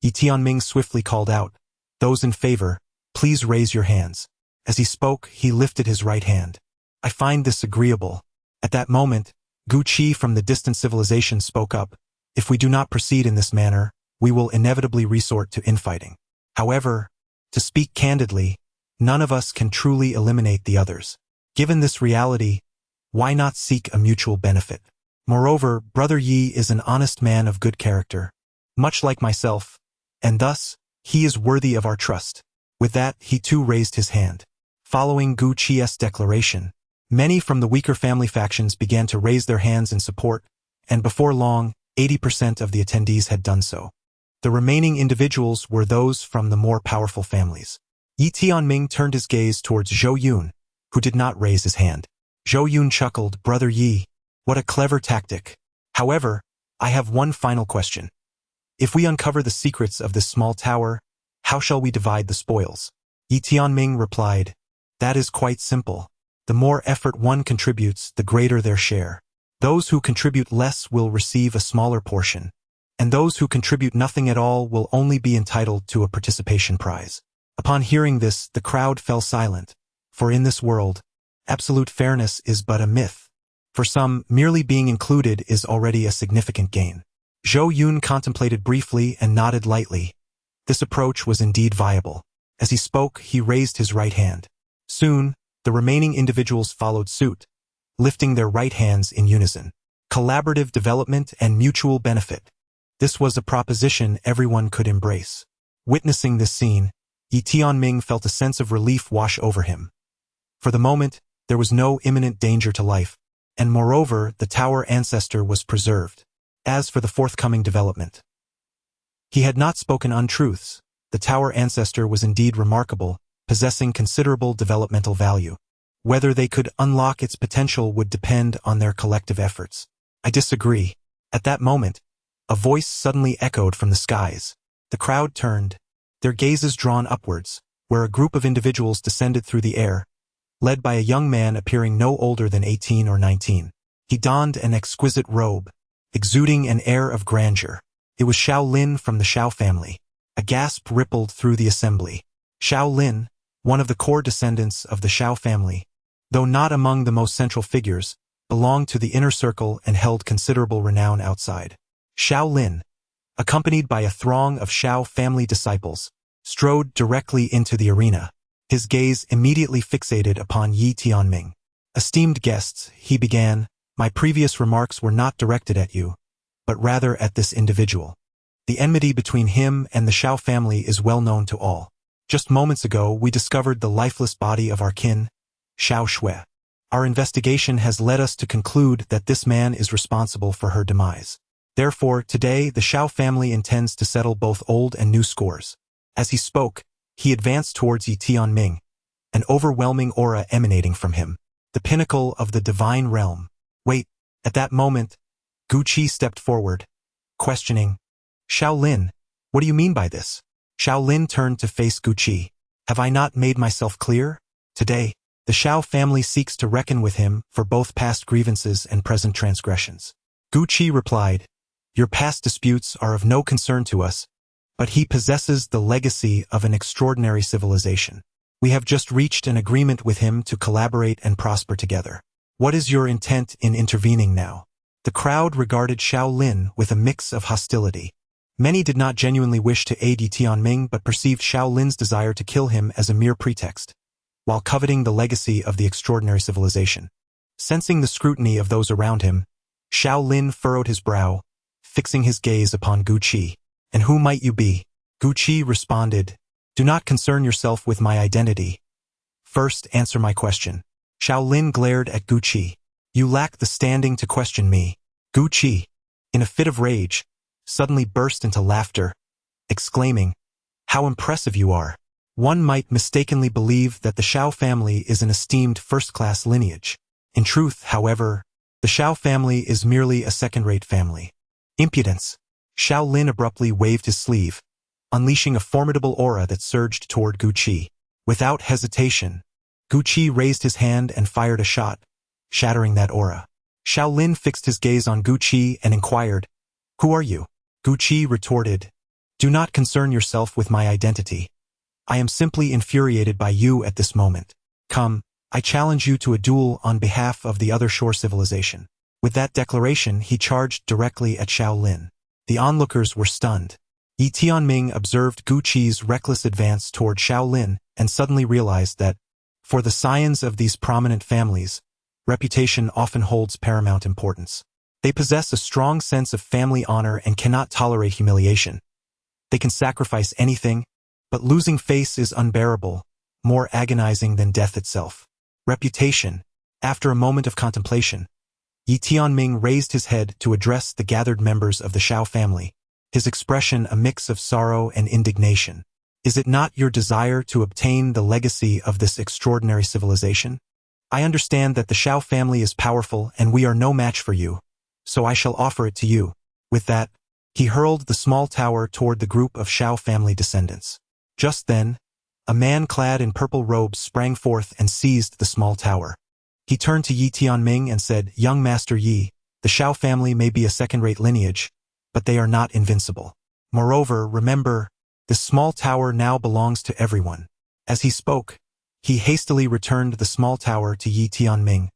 Yi Tianming swiftly called out, those in favor, please raise your hands. As he spoke, he lifted his right hand. I find this agreeable. At that moment, Gu Qi from the distant civilization spoke up, if we do not proceed in this manner, we will inevitably resort to infighting. However, to speak candidly, none of us can truly eliminate the others. Given this reality, why not seek a mutual benefit? Moreover, Brother Yi is an honest man of good character, much like myself, and thus, he is worthy of our trust. With that, he too raised his hand. Following Gu Qi's declaration, many from the weaker family factions began to raise their hands in support, and before long, 80% of the attendees had done so. The remaining individuals were those from the more powerful families. Yi Tianming turned his gaze towards Zhou Yun, who did not raise his hand. Zhou Yun chuckled, Brother Yi, what a clever tactic. However, I have one final question. If we uncover the secrets of this small tower, how shall we divide the spoils? Yi Tianming replied, that is quite simple. The more effort one contributes, the greater their share. Those who contribute less will receive a smaller portion, and those who contribute nothing at all will only be entitled to a participation prize. Upon hearing this, the crowd fell silent, for in this world, absolute fairness is but a myth. For some, merely being included is already a significant gain. Zhou Yun contemplated briefly and nodded lightly. This approach was indeed viable. As he spoke, he raised his right hand. Soon, the remaining individuals followed suit, lifting their right hands in unison. Collaborative development and mutual benefit. This was a proposition everyone could embrace. Witnessing this scene, Yi Tianming felt a sense of relief wash over him. For the moment, there was no imminent danger to life, and moreover, the tower ancestor was preserved. As for the forthcoming development, he had not spoken untruths. The tower ancestor was indeed remarkable, possessing considerable developmental value. Whether they could unlock its potential would depend on their collective efforts. I disagree. At that moment, a voice suddenly echoed from the skies. The crowd turned, their gazes drawn upwards, where a group of individuals descended through the air, led by a young man appearing no older than 18 or 19. He donned an exquisite robe, exuding an air of grandeur. It was Xiao Lin from the Xiao family. A gasp rippled through the assembly. Xiao Lin, one of the core descendants of the Xiao family, though not among the most central figures, belonged to the inner circle and held considerable renown outside. Xiao Lin, accompanied by a throng of Xiao family disciples, strode directly into the arena. His gaze immediately fixated upon Yi Tianming. Esteemed guests, he began, my previous remarks were not directed at you, but rather at this individual. The enmity between him and the Xiao family is well known to all. Just moments ago, we discovered the lifeless body of our kin, Xiao Shui. Our investigation has led us to conclude that this man is responsible for her demise. Therefore, today, the Xiao family intends to settle both old and new scores. As he spoke, he advanced towards Yi Tianming, an overwhelming aura emanating from him, the pinnacle of the divine realm. Wait, at that moment, Gu Qi stepped forward, questioning, Xiao Lin, what do you mean by this? Xiao Lin turned to face Gu Qi. Have I not made myself clear? Today, The Shao family seeks to reckon with him for both past grievances and present transgressions. Gu Qi replied, "Your past disputes are of no concern to us, but he possesses the legacy of an extraordinary civilization. We have just reached an agreement with him to collaborate and prosper together. What is your intent in intervening now?" The crowd regarded Xiao Lin with a mix of hostility. Many did not genuinely wish to aid Yi Tianming but perceived Xiao Lin's desire to kill him as a mere pretext, while coveting the legacy of the extraordinary civilization. Sensing the scrutiny of those around him, Xiao Lin furrowed his brow, fixing his gaze upon Gu Qi. "And who might you be?" Gu Qi responded, "Do not concern yourself with my identity. First, answer my question." Xiao Lin glared at Gu Qi. "You lack the standing to question me." Gu Qi, in a fit of rage, suddenly burst into laughter, exclaiming, "How impressive you are! One might mistakenly believe that the Shao family is an esteemed first-class lineage. In truth, however, the Shao family is merely a second-rate family." Impudence! Xiao Lin abruptly waved his sleeve, unleashing a formidable aura that surged toward Gu Qi. Without hesitation, Gu Qi raised his hand and fired a shot, shattering that aura. Xiao Lin fixed his gaze on Gu Qi and inquired, "Who are you?" Gu Qi retorted, "Do not concern yourself with my identity. I am simply infuriated by you at this moment. Come, I challenge you to a duel on behalf of the other shore civilization." With that declaration, he charged directly at Xiao Lin. The onlookers were stunned. Yi Tianming observed Gu Qi's reckless advance toward Xiao Lin and suddenly realized that, for the scions of these prominent families, reputation often holds paramount importance. They possess a strong sense of family honor and cannot tolerate humiliation. They can sacrifice anything, but losing face is unbearable, more agonizing than death itself. Reputation. After a moment of contemplation, Yi Tianming raised his head to address the gathered members of the Shao family, his expression a mix of sorrow and indignation. "Is it not your desire to obtain the legacy of this extraordinary civilization? I understand that the Shao family is powerful and we are no match for you, so I shall offer it to you." With that, he hurled the small tower toward the group of Shao family descendants. Just then, a man clad in purple robes sprang forth and seized the small tower. He turned to Yi Tianming and said, "Young Master Yi, the Shao family may be a second-rate lineage, but they are not invincible. Moreover, remember, this small tower now belongs to everyone." As he spoke, he hastily returned the small tower to Yi Tianming,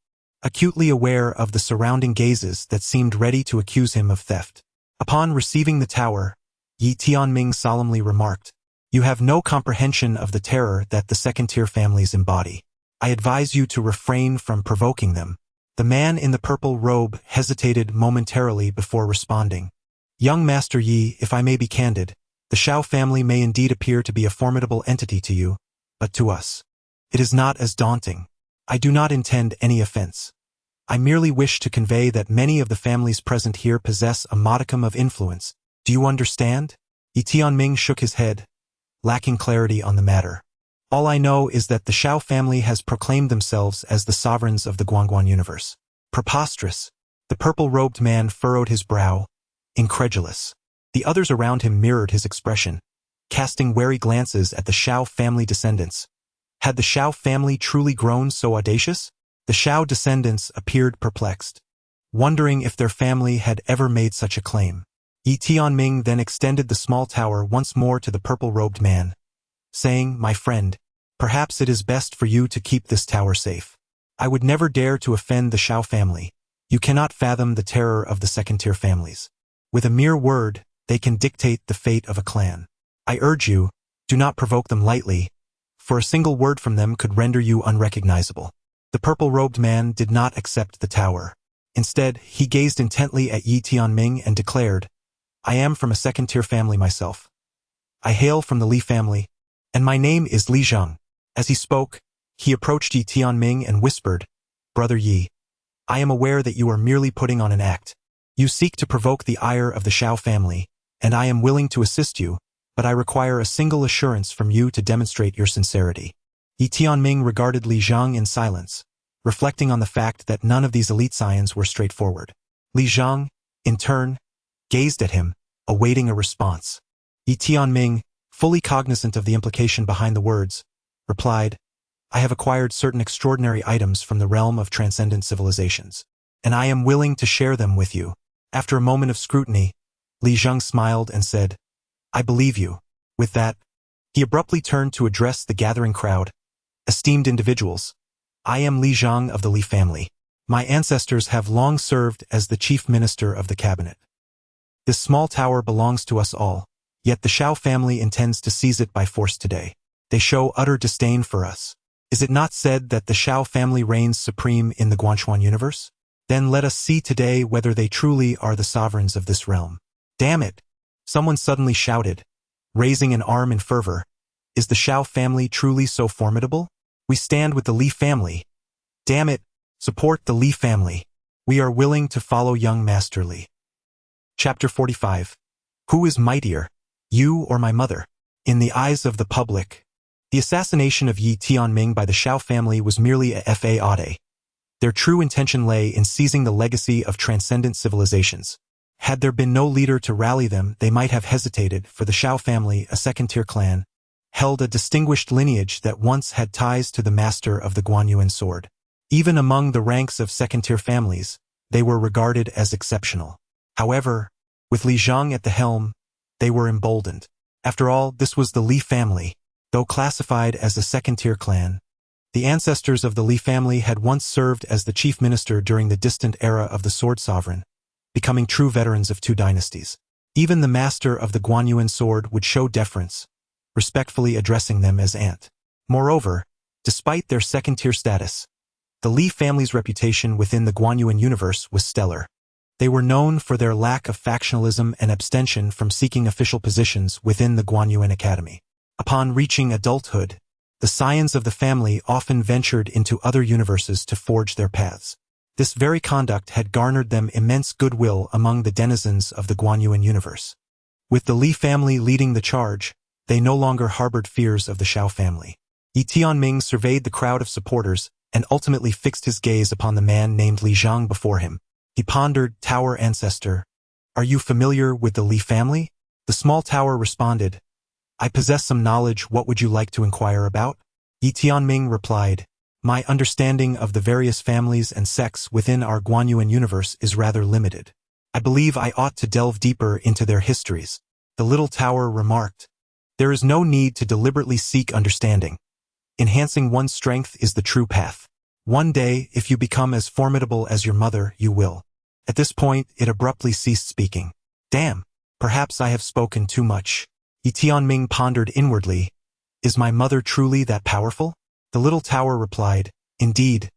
acutely aware of the surrounding gazes that seemed ready to accuse him of theft. Upon receiving the tower, Yi Tianming solemnly remarked, "You have no comprehension of the terror that the second-tier families embody. I advise you to refrain from provoking them." The man in the purple robe hesitated momentarily before responding. "Young Master Yi, if I may be candid, the Shao family may indeed appear to be a formidable entity to you, but to us, it is not as daunting. I do not intend any offense. I merely wish to convey that many of the families present here possess a modicum of influence. Do you understand?" Yi Tianming shook his head, lacking clarity on the matter. "All I know is that the Shao family has proclaimed themselves as the sovereigns of the Guangguan universe." Preposterous! The purple-robed man furrowed his brow, incredulous. The others around him mirrored his expression, casting wary glances at the Shao family descendants. Had the Shao family truly grown so audacious? The Shao descendants appeared perplexed, wondering if their family had ever made such a claim. Yi Tianming then extended the small tower once more to the purple-robed man, saying, "My friend, perhaps it is best for you to keep this tower safe. I would never dare to offend the Shao family. You cannot fathom the terror of the second-tier families. With a mere word, they can dictate the fate of a clan. I urge you, do not provoke them lightly, for a single word from them could render you unrecognizable." The purple-robed man did not accept the tower. Instead, he gazed intently at Yi Tianming and declared, "I am from a second-tier family myself. I hail from the Li family, and my name is Li Zheng." As he spoke, he approached Yi Tianming and whispered, "Brother Yi, I am aware that you are merely putting on an act. You seek to provoke the ire of the Shao family, and I am willing to assist you, but I require a single assurance from you to demonstrate your sincerity." Yi Tianming regarded Li Zheng in silence, reflecting on the fact that none of these elite scions were straightforward. Li Zheng, in turn, gazed at him, awaiting a response. Yi Tianming, fully cognizant of the implication behind the words, replied, I have acquired certain extraordinary items from the realm of transcendent civilizations, and I am willing to share them with you. After a moment of scrutiny, Li Zheng smiled and said, I believe you. With that, he abruptly turned to address the gathering crowd. Esteemed individuals, I am Li Zheng of the Li family. My ancestors have long served as the chief minister of the cabinet. This small tower belongs to us all, yet the Shao family intends to seize it by force today. They show utter disdain for us. Is it not said that the Shao family reigns supreme in the Guanxuan universe? Then let us see today whether they truly are the sovereigns of this realm. Damn it! Someone suddenly shouted, raising an arm in fervor. Is the Shao family truly so formidable? We stand with the Li family. Damn it! Support the Li family. We are willing to follow young Master Li. Chapter 45. Who is mightier, you or my mother? In the eyes of the public, the assassination of Yi Tianming by the Shao family was merely a fade. Their true intention lay in seizing the legacy of transcendent civilizations. Had there been no leader to rally them, they might have hesitated, for the Shao family, a second-tier clan, held a distinguished lineage that once had ties to the master of the Guanyuan sword. Even among the ranks of second-tier families, they were regarded as exceptional. However, with Li Zheng at the helm, they were emboldened. After all, this was the Li family. Though classified as a second-tier clan, the ancestors of the Li family had once served as the chief minister during the distant era of the Sword Sovereign, becoming true veterans of two dynasties. Even the master of the Guanyuan sword would show deference, respectfully addressing them as aunt. Moreover, despite their second-tier status, the Li family's reputation within the Guanyuan universe was stellar. They were known for their lack of factionalism and abstention from seeking official positions within the Guanyuan Academy. Upon reaching adulthood, the scions of the family often ventured into other universes to forge their paths. This very conduct had garnered them immense goodwill among the denizens of the Guanyuan universe. With the Li family leading the charge, they no longer harbored fears of the Shao family. Yi Tianming surveyed the crowd of supporters and ultimately fixed his gaze upon the man named Li Zheng before him. He pondered, Tower Ancestor, are you familiar with the Li family? The small tower responded, I possess some knowledge. What would you like to inquire about? Yi Tianming replied, my understanding of the various families and sects within our Guanyuan universe is rather limited. I believe I ought to delve deeper into their histories. The little tower remarked, there is no need to deliberately seek understanding. Enhancing one's strength is the true path. One day, if you become as formidable as your mother, you will. At this point, it abruptly ceased speaking. Damn, perhaps I have spoken too much. Yi Tianming pondered inwardly, is my mother truly that powerful? The little tower replied, indeed.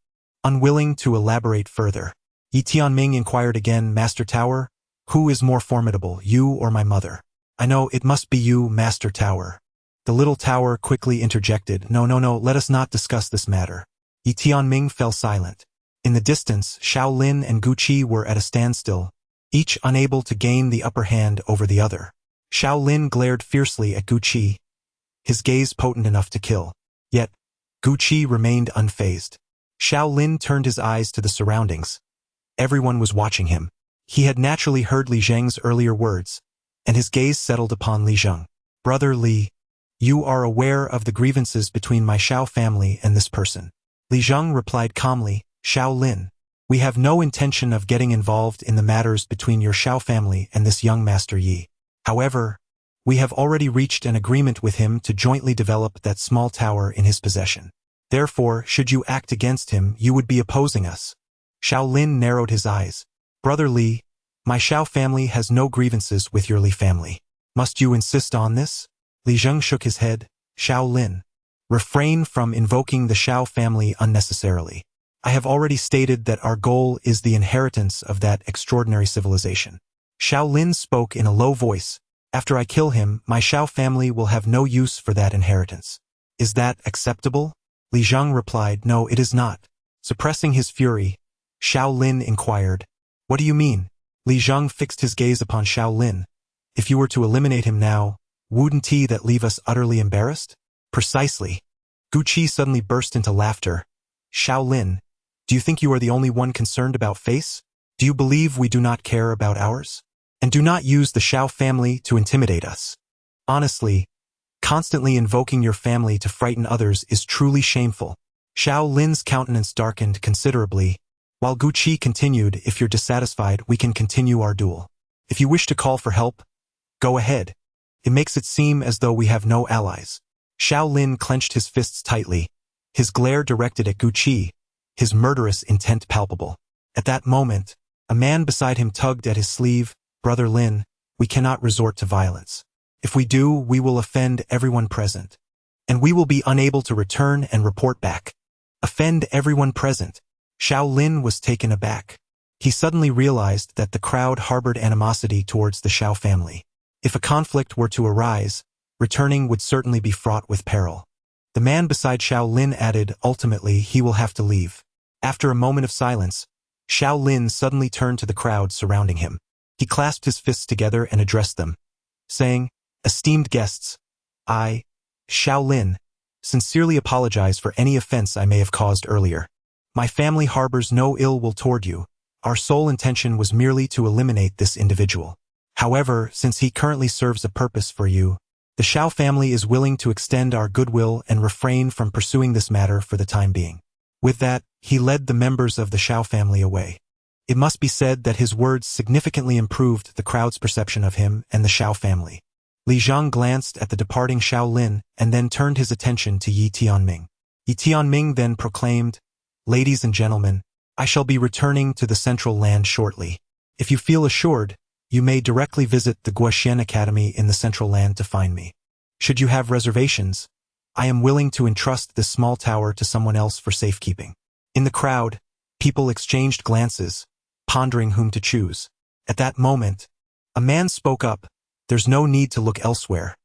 Unwilling to elaborate further, Yi Tianming inquired again, Master Tower, who is more formidable, you or my mother? I know it must be you, Master Tower. The little tower quickly interjected, no, let us not discuss this matter. Yi Tianming fell silent. In the distance, Shaolin and Gu Qi were at a standstill, each unable to gain the upper hand over the other. Shaolin glared fiercely at Gu Qi, his gaze potent enough to kill. Yet, Gu Qi remained unfazed. Shaolin turned his eyes to the surroundings. Everyone was watching him. He had naturally heard Li Zheng's earlier words, and his gaze settled upon Li Zheng. Brother Li, you are aware of the grievances between my Shao family and this person. Li Zheng replied calmly, Shaolin, we have no intention of getting involved in the matters between your Shao family and this young Master Yi. However, we have already reached an agreement with him to jointly develop that small tower in his possession. Therefore, should you act against him, you would be opposing us. Shaolin narrowed his eyes. Brother Li, my Shao family has no grievances with your Li family. Must you insist on this? Li Zheng shook his head. Shaolin, refrain from invoking the Shao family unnecessarily. I have already stated that our goal is the inheritance of that extraordinary civilization. Shaolin spoke in a low voice. After I kill him, my Shao family will have no use for that inheritance. Is that acceptable? Li Zheng replied, no, it is not. Suppressing his fury, Shaolin inquired, what do you mean? Li Zheng fixed his gaze upon Shaolin. If you were to eliminate him now, wouldn't that leave us utterly embarrassed? Precisely. Gu Qi suddenly burst into laughter. Shaolin, do you think you are the only one concerned about face? Do you believe we do not care about ours? And do not use the Shao family to intimidate us. Honestly, constantly invoking your family to frighten others is truly shameful. Xiao Lin's countenance darkened considerably, while Gu Qi continued, if you're dissatisfied, we can continue our duel. If you wish to call for help, go ahead. It makes it seem as though we have no allies. Xiao Lin clenched his fists tightly, his glare directed at Gu Qi, his murderous intent palpable. At that moment, a man beside him tugged at his sleeve. Brother Lin, we cannot resort to violence. If we do, we will offend everyone present. And we will be unable to return and report back. Offend everyone present. Xiao Lin was taken aback. He suddenly realized that the crowd harbored animosity towards the Xiao family. If a conflict were to arise, returning would certainly be fraught with peril. The man beside Xiao Lin added, ultimately, he will have to leave. After a moment of silence, Xiao Lin suddenly turned to the crowd surrounding him. He clasped his fists together and addressed them, saying, esteemed guests, I, Xiao Lin, sincerely apologize for any offense I may have caused earlier. My family harbors no ill will toward you. Our sole intention was merely to eliminate this individual. However, since he currently serves a purpose for you, the Xiao family is willing to extend our goodwill and refrain from pursuing this matter for the time being. With that, he led the members of the Xiao family away. It must be said that his words significantly improved the crowd's perception of him and the Xiao family. Li Zhang glanced at the departing Xiao Lin and then turned his attention to Yi Tianming. Yi Tianming then proclaimed, ladies and gentlemen, I shall be returning to the Central Land shortly. If you feel assured, you may directly visit the Guoxian Academy in the Central Land to find me. Should you have reservations, I am willing to entrust this small tower to someone else for safekeeping. In the crowd, people exchanged glances, pondering whom to choose. At that moment, a man spoke up, there's no need to look elsewhere.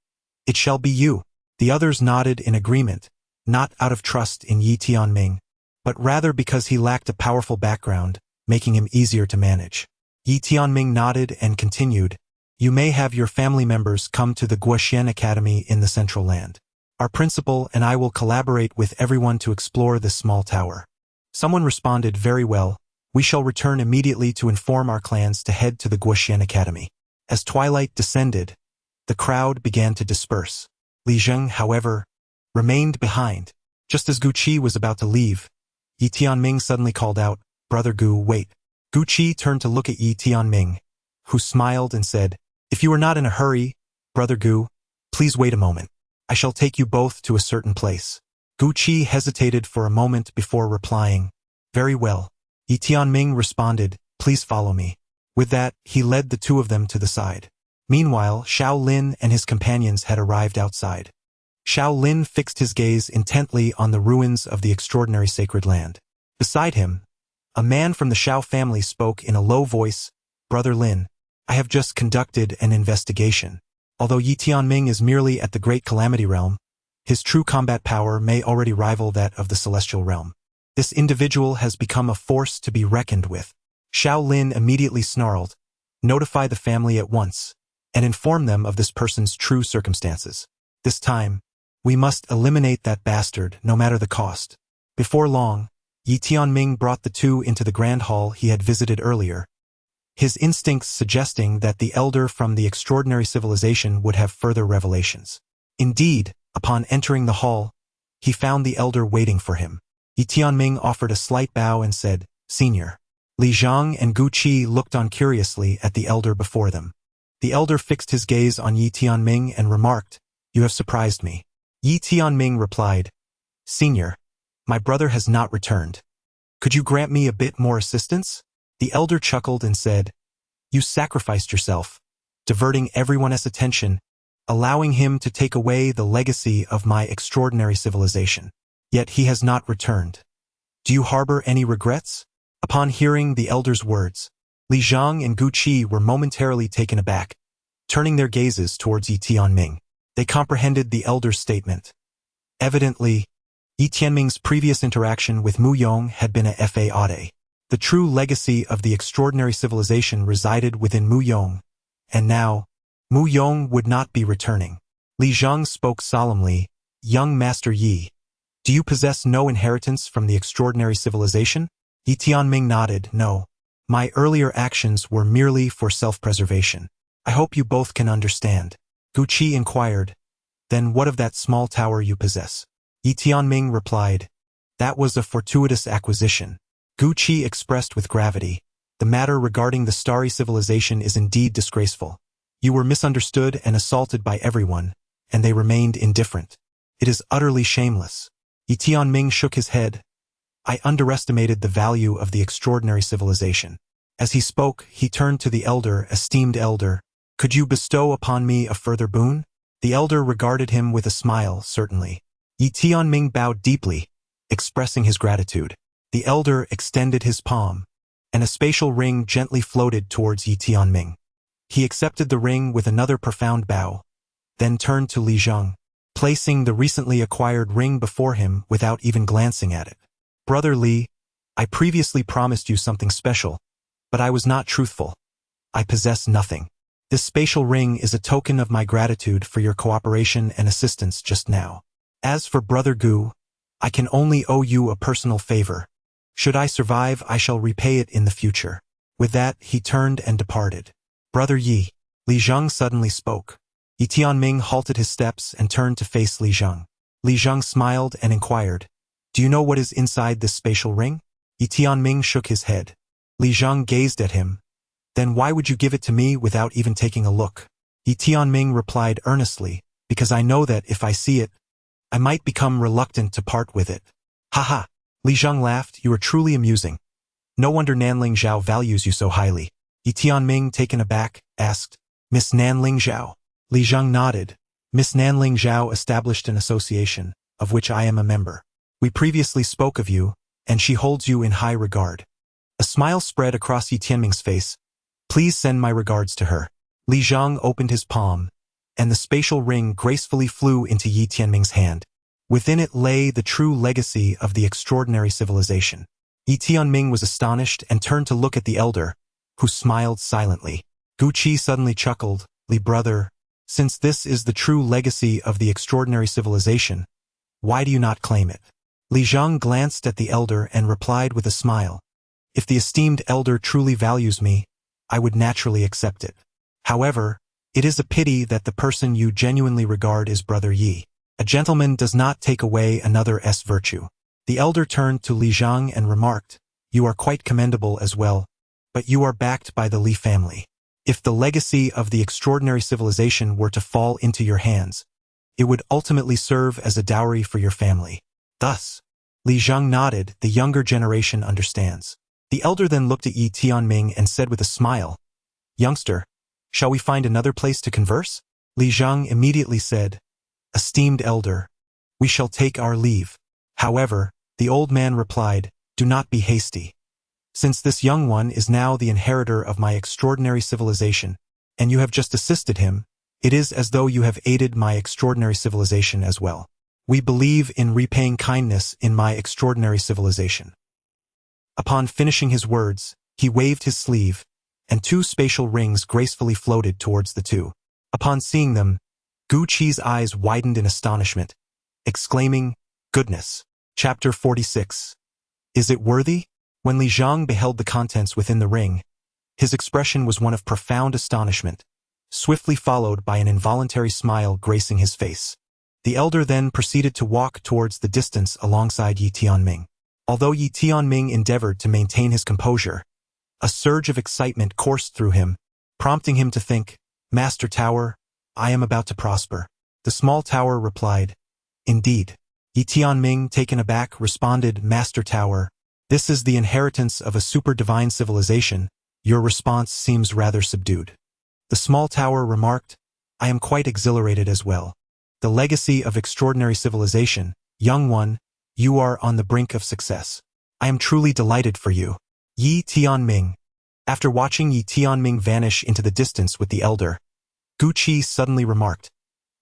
It shall be you. The others nodded in agreement, not out of trust in Yi Tianming, but rather because he lacked a powerful background, making him easier to manage. Yi Tianming nodded and continued, you may have your family members come to the Guoxian Academy in the Central Land. Our principal and I will collaborate with everyone to explore this small tower. Someone responded, very well, we shall return immediately to inform our clans to head to the Guoxian Academy. As twilight descended, the crowd began to disperse. Li Zheng, however, remained behind. Just as Gu Qi was about to leave, Yi Tianming suddenly called out, Brother Gu, wait. Gu Qi turned to look at Yi Tianming, who smiled and said, if you are not in a hurry, Brother Gu, please wait a moment. I shall take you both to a certain place. Gu Qi hesitated for a moment before replying, very well. Yi Tianming responded, please follow me. With that, he led the two of them to the side. Meanwhile, Xiao Lin and his companions had arrived outside. Xiao Lin fixed his gaze intently on the ruins of the extraordinary sacred land. Beside him, a man from the Xiao family spoke in a low voice, Brother Lin, I have just conducted an investigation. Although Yi Tianming is merely at the Great Calamity Realm, his true combat power may already rival that of the Celestial Realm. This individual has become a force to be reckoned with. Xiao Lin immediately snarled, notify the family at once, and inform them of this person's true circumstances. This time, we must eliminate that bastard, no matter the cost. Before long, Yi Tianming brought the two into the grand hall he had visited earlier, his instincts suggesting that the elder from the extraordinary civilization would have further revelations. Indeed, upon entering the hall, he found the elder waiting for him. Yi Tianming offered a slight bow and said, Senior. Li Zhang and Gu Qi looked on curiously at the elder before them. The elder fixed his gaze on Yi Tianming and remarked, you have surprised me. Yi Tianming replied, Senior, my brother has not returned. Could you grant me a bit more assistance? The elder chuckled and said, you sacrificed yourself, diverting everyone's attention, allowing him to take away the legacy of my extraordinary civilization. Yet he has not returned. Do you harbor any regrets? Upon hearing the elder's words, Li Zhang and Gu Qi were momentarily taken aback, turning their gazes towards Yi Tianming. They comprehended the elder's statement. Evidently, Yi Tianming's previous interaction with Mu Yong had been a fade. The true legacy of the extraordinary civilization resided within Mu Yong, and now, Mu Yong would not be returning. Li Zhang spoke solemnly, young Master Yi, do you possess no inheritance from the extraordinary civilization? Yi Tianming nodded, no. My earlier actions were merely for self-preservation. I hope you both can understand. Gu Qi inquired, then what of that small tower you possess? Yi Tianming replied, That was a fortuitous acquisition. Gu Qi expressed with gravity. The matter regarding the starry civilization is indeed disgraceful. You were misunderstood and assaulted by everyone, and they remained indifferent. It is utterly shameless. Yi Tianming shook his head. I underestimated the value of the extraordinary civilization. As he spoke, he turned to the elder, esteemed elder. Could you bestow upon me a further boon? The elder regarded him with a smile, certainly. Yi Tianming bowed deeply, expressing his gratitude. The elder extended his palm, and a spatial ring gently floated towards Yi Tianming. He accepted the ring with another profound bow, then turned to Li Zheng, placing the recently acquired ring before him without even glancing at it. Brother Li, I previously promised you something special, but I was not truthful. I possess nothing. This spatial ring is a token of my gratitude for your cooperation and assistance just now. As for Brother Gu, I can only owe you a personal favor. Should I survive, I shall repay it in the future. With that, he turned and departed. Brother Yi, Li Zheng suddenly spoke. Yi Tianming halted his steps and turned to face Li Zheng. Li Zheng smiled and inquired, Do you know what is inside this spatial ring? Yi Tianming shook his head. Li Zheng gazed at him. Then why would you give it to me without even taking a look? Yi Tianming replied earnestly, Because I know that if I see it, I might become reluctant to part with it. Ha! Li Zheng laughed. You are truly amusing. No wonder Nanling Zhao values you so highly. Yi Tianming, taken aback, asked, Miss Nanling Zhao? Li Zheng nodded. Miss Nanling Zhao established an association, of which I am a member. We previously spoke of you, and she holds you in high regard. A smile spread across Yi Tianming's face. Please send my regards to her. Li Zheng opened his palm, and the spatial ring gracefully flew into Yi Tianming's hand. Within it lay the true legacy of the extraordinary civilization. Yi Tianming was astonished and turned to look at the elder, who smiled silently. Gu Qi suddenly chuckled, Li brother, since this is the true legacy of the extraordinary civilization, why do you not claim it? Li Zheng glanced at the elder and replied with a smile. If the esteemed elder truly values me, I would naturally accept it. However, it is a pity that the person you genuinely regard is Brother Yi. A gentleman does not take away another's virtue. The elder turned to Li Zheng and remarked, You are quite commendable as well, but you are backed by the Li family. If the legacy of the extraordinary civilization were to fall into your hands, it would ultimately serve as a dowry for your family. Thus, Li Zheng nodded. The younger generation understands. The elder then looked at Yi Tianming and said with a smile, Youngster, shall we find another place to converse? Li Zheng immediately said, Esteemed elder, we shall take our leave. However, the old man replied, Do not be hasty. Since this young one is now the inheritor of my extraordinary civilization, and you have just assisted him, it is as though you have aided my extraordinary civilization as well. We believe in repaying kindness in my extraordinary civilization. Upon finishing his words, he waved his sleeve, and two spatial rings gracefully floated towards the two. Upon seeing them, Gu Qi's eyes widened in astonishment, exclaiming, Goodness! Chapter 46. Is it worthy? When Li Zheng beheld the contents within the ring, his expression was one of profound astonishment, swiftly followed by an involuntary smile gracing his face. The elder then proceeded to walk towards the distance alongside Yi Tianming. Although Yi Tianming endeavored to maintain his composure, a surge of excitement coursed through him, prompting him to think, Master Tower, I am about to prosper. The small tower replied, Indeed. Yi Tianming, taken aback, responded, Master Tower, this is the inheritance of a super-divine civilization. Your response seems rather subdued. The small tower remarked, I am quite exhilarated as well. The legacy of extraordinary civilization, young one, you are on the brink of success. I am truly delighted for you. Yi Tianming. After watching Yi Tianming vanish into the distance with the elder, Gu Qi suddenly remarked,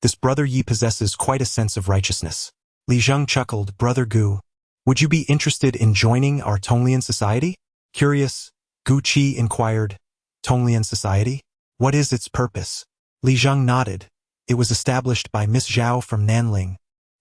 This brother Yi possesses quite a sense of righteousness. Li Zheng chuckled, Brother Gu, would you be interested in joining our Tonglian society? Curious, Gu Qi inquired, Tonglian society? What is its purpose? Li Zheng nodded. It was established by Miss Zhao from Nanling,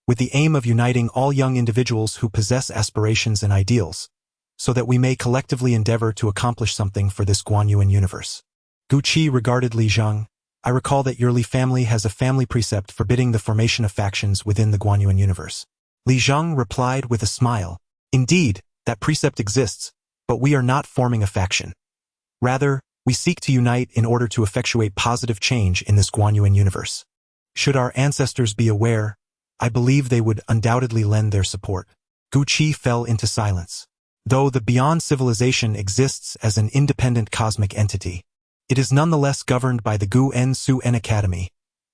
with the aim of uniting all young individuals who possess aspirations and ideals, so that we may collectively endeavor to accomplish something for this Guanyuan universe. Gu Qi regarded Li Zheng. I recall that your Li family has a family precept forbidding the formation of factions within the Guanyuan universe. Li Zheng replied with a smile. Indeed, that precept exists, but we are not forming a faction. Rather, we seek to unite in order to effectuate positive change in this Guanyuan universe. Should our ancestors be aware, I believe they would undoubtedly lend their support. Gu Qi fell into silence. Though the beyond civilization exists as an independent cosmic entity, it is nonetheless governed by the Gu En Su En Academy,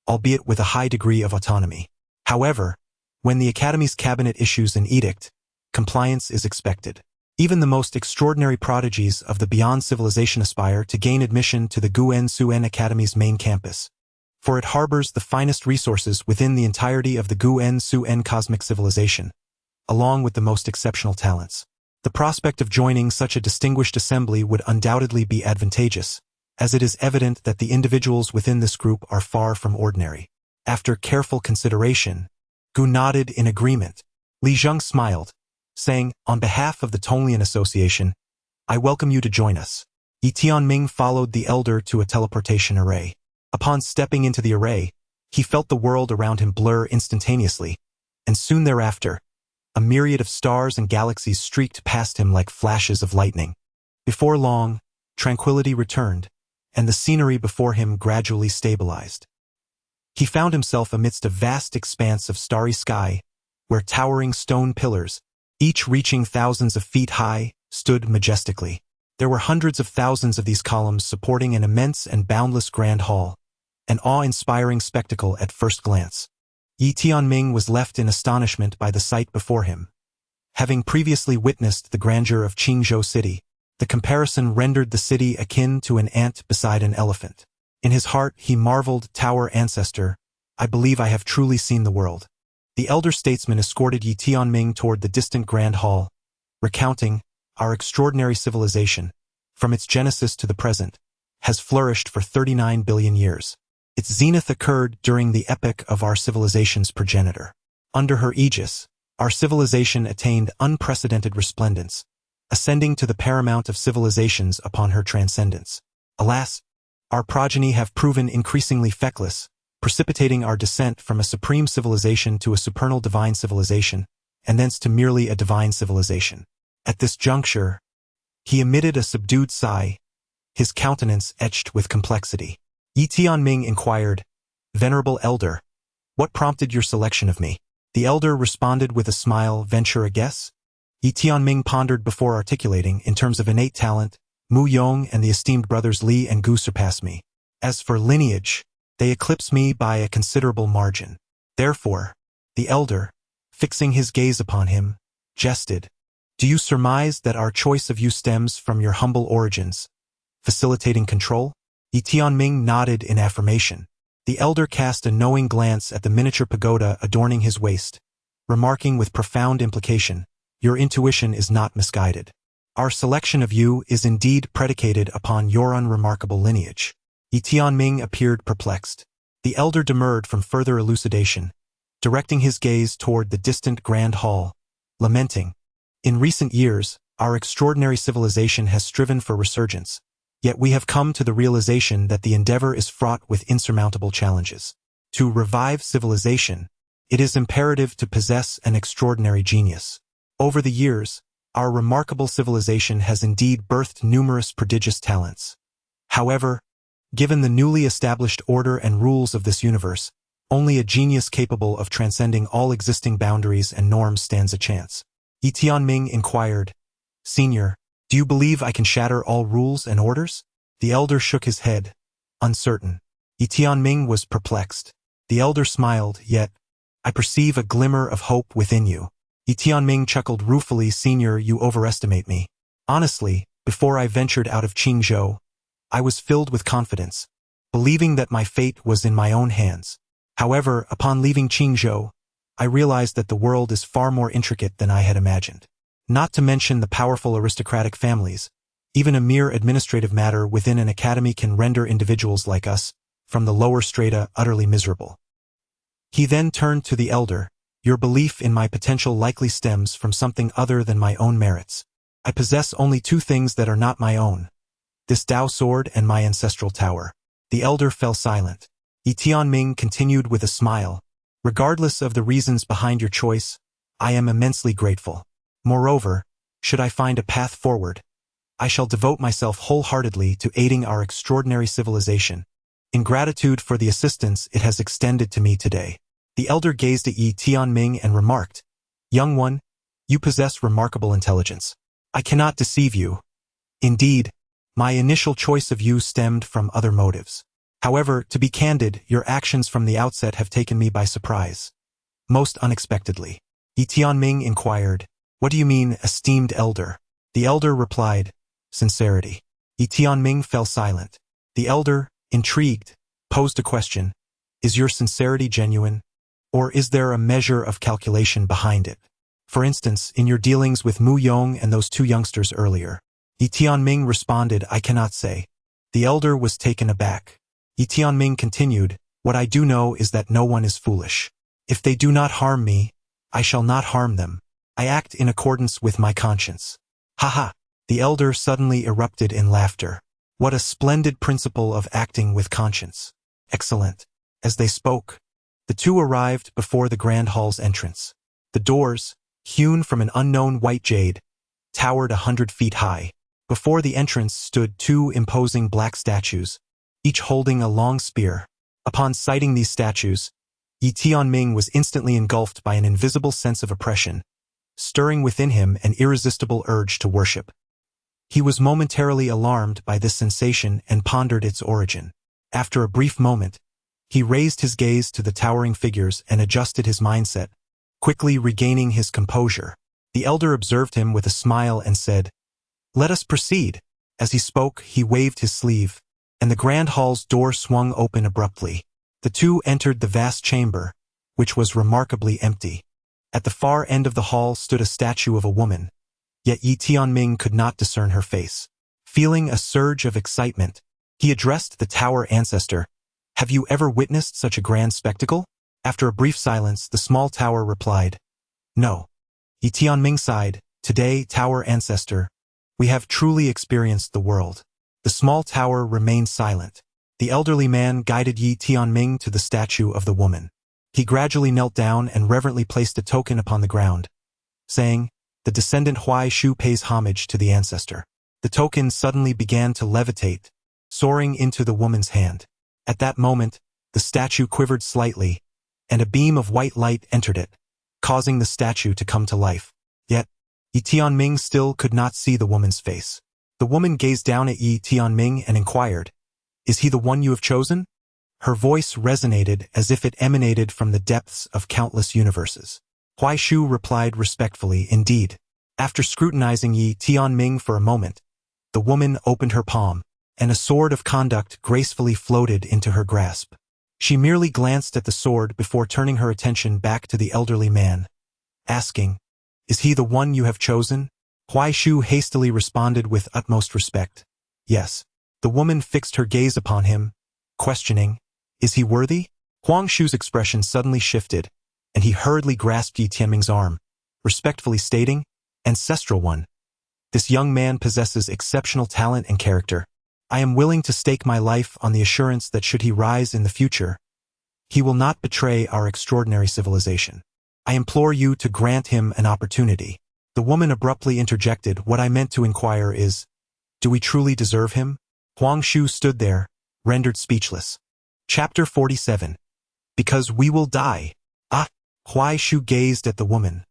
albeit with a high degree of autonomy. However, when the Academy's cabinet issues an edict, compliance is expected. Even the most extraordinary prodigies of the beyond civilization aspire to gain admission to the Gu En Su En Academy's main campus, for it harbors the finest resources within the entirety of the Gu En Su En cosmic civilization, along with the most exceptional talents. The prospect of joining such a distinguished assembly would undoubtedly be advantageous, as it is evident that the individuals within this group are far from ordinary. After careful consideration, Gu nodded in agreement. Li Zheng smiled, saying, "On behalf of the Tonglian Association, I welcome you to join us." Yi Tianming followed the elder to a teleportation array. Upon stepping into the array, he felt the world around him blur instantaneously, and soon thereafter, a myriad of stars and galaxies streaked past him like flashes of lightning. Before long, tranquility returned, and the scenery before him gradually stabilized. He found himself amidst a vast expanse of starry sky, where towering stone pillars, each reaching thousands of feet high, stood majestically. There were hundreds of thousands of these columns supporting an immense and boundless grand hall, an awe-inspiring spectacle at first glance. Yi Tianming was left in astonishment by the sight before him. Having previously witnessed the grandeur of Qingzhou City, the comparison rendered the city akin to an ant beside an elephant. In his heart he marveled, "Tower ancestor, I believe I have truly seen the world." The elder statesman escorted Yi Tianming toward the distant grand hall, recounting, "Our extraordinary civilization, from its genesis to the present, has flourished for 39 billion years. Its zenith occurred during the epoch of our civilization's progenitor. Under her aegis, our civilization attained unprecedented resplendence, ascending to the paramount of civilizations upon her transcendence. Alas, our progeny have proven increasingly feckless, precipitating our descent from a supreme civilization to a supernal divine civilization, and thence to merely a divine civilization." At this juncture, he emitted a subdued sigh, his countenance etched with complexity. Yi Tianming inquired, "Venerable elder, what prompted your selection of me?" The elder responded with a smile, "Venture a guess?" Yi Tianming pondered before articulating. "In terms of innate talent, Mu Yong and the esteemed brothers Li and Gu surpass me. As for lineage, they eclipse me by a considerable margin. Therefore," the elder, fixing his gaze upon him, jested, "do you surmise that our choice of you stems from your humble origins, facilitating control?" Yi Tianming nodded in affirmation. The elder cast a knowing glance at the miniature pagoda adorning his waist, remarking with profound implication, "Your intuition is not misguided. Our selection of you is indeed predicated upon your unremarkable lineage." Yi Tianming appeared perplexed. The elder demurred from further elucidation, directing his gaze toward the distant grand hall, lamenting, "In recent years, our extraordinary civilization has striven for resurgence, yet we have come to the realization that the endeavor is fraught with insurmountable challenges. To revive civilization, it is imperative to possess an extraordinary genius. Over the years, our remarkable civilization has indeed birthed numerous prodigious talents. However, given the newly established order and rules of this universe, only a genius capable of transcending all existing boundaries and norms stands a chance." Yi Tianming inquired, "Senior, do you believe I can shatter all rules and orders?" The elder shook his head, uncertain. Yi Tianming was perplexed. The elder smiled, "Yet, I perceive a glimmer of hope within you." Yi Tianming chuckled ruefully, "Senior, you overestimate me. Honestly, before I ventured out of Qingzhou, I was filled with confidence, believing that my fate was in my own hands. However, upon leaving Qingzhou, I realized that the world is far more intricate than I had imagined. Not to mention the powerful aristocratic families, even a mere administrative matter within an academy can render individuals like us, from the lower strata, utterly miserable." He then turned to the elder, "Your belief in my potential likely stems from something other than my own merits. I possess only two things that are not my own, this Dao sword and my ancestral tower." The elder fell silent. Yi Tianming continued with a smile, "Regardless of the reasons behind your choice, I am immensely grateful. Moreover, should I find a path forward, I shall devote myself wholeheartedly to aiding our extraordinary civilization, in gratitude for the assistance it has extended to me today. The elder gazed at Yi Tianming and remarked, Young one, you possess remarkable intelligence. I cannot deceive you. Indeed, my initial choice of you stemmed from other motives. However, to be candid, your actions from the outset have taken me by surprise. Most unexpectedly. Yi Tianming inquired, What do you mean, esteemed elder? The elder replied, Sincerity. Yi Tianming fell silent. The elder, intrigued, posed a question, Is your sincerity genuine? Or is there a measure of calculation behind it? For instance, in your dealings with Mu Yong and those two youngsters earlier. Yi Tianming responded, I cannot say. The elder was taken aback. Yi Tianming continued, What I do know is that no one is foolish. If they do not harm me, I shall not harm them. I act in accordance with my conscience. Ha! The elder suddenly erupted in laughter. What a splendid principle of acting with conscience. Excellent. As they spoke, the two arrived before the grand hall's entrance. The doors, hewn from an unknown white jade, towered 100 feet high. Before the entrance stood two imposing black statues, each holding a long spear. Upon sighting these statues, Yi Tianming was instantly engulfed by an invisible sense of oppression, stirring within him an irresistible urge to worship. He was momentarily alarmed by this sensation and pondered its origin. After a brief moment, he raised his gaze to the towering figures and adjusted his mindset, quickly regaining his composure. The elder observed him with a smile and said, Let us proceed. As he spoke, he waved his sleeve, and the grand hall's door swung open abruptly. The two entered the vast chamber, which was remarkably empty. At the far end of the hall stood a statue of a woman, yet Yi Tianming could not discern her face. Feeling a surge of excitement, he addressed the tower ancestor, Have you ever witnessed such a grand spectacle? After a brief silence, the small tower replied, No. Yi Tianming sighed, Today, tower ancestor, we have truly experienced the world. The small tower remained silent. The elderly man guided Yi Tianming to the statue of the woman. He gradually knelt down and reverently placed a token upon the ground, saying, The descendant Huai Shu pays homage to the ancestor. The token suddenly began to levitate, soaring into the woman's hand. At that moment, the statue quivered slightly, and a beam of white light entered it, causing the statue to come to life. Yet, Yi Tianming still could not see the woman's face. The woman gazed down at Yi Tianming and inquired, Is he the one you have chosen? Her voice resonated as if it emanated from the depths of countless universes. Huai Shu replied respectfully, Indeed. After scrutinizing Yi Tianming for a moment, the woman opened her palm, and a sword of conduct gracefully floated into her grasp. She merely glanced at the sword before turning her attention back to the elderly man, asking, Is he the one you have chosen? Huai Shu hastily responded with utmost respect, Yes. The woman fixed her gaze upon him, questioning, Is he worthy? Huang Shu's expression suddenly shifted, and he hurriedly grasped Yi Tianming's arm, respectfully stating, Ancestral one, this young man possesses exceptional talent and character. I am willing to stake my life on the assurance that should he rise in the future, he will not betray our extraordinary civilization. I implore you to grant him an opportunity. The woman abruptly interjected, What I meant to inquire is, do we truly deserve him? Huang Shu stood there, rendered speechless. Chapter 47. Because we will die. Huai Shu gazed at the woman,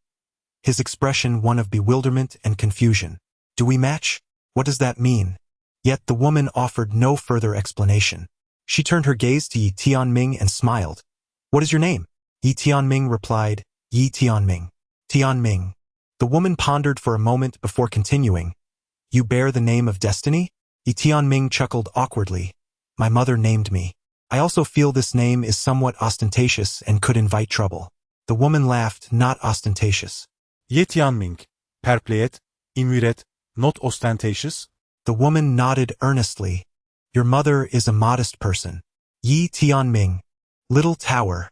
his expression one of bewilderment and confusion. Do we match? What does that mean? Yet the woman offered no further explanation. She turned her gaze to Yi Tianming and smiled. What is your name? Yi Tianming replied, Yi Tianming. Tianming. The woman pondered for a moment before continuing. You bear the name of destiny? Yi Tianming chuckled awkwardly. My mother named me. I also feel this name is somewhat ostentatious and could invite trouble. The woman laughed, Not ostentatious. Yi Tianming, perpleet, immuret, not ostentatious? The woman nodded earnestly. Your mother is a modest person. Yi Tianming. Little tower.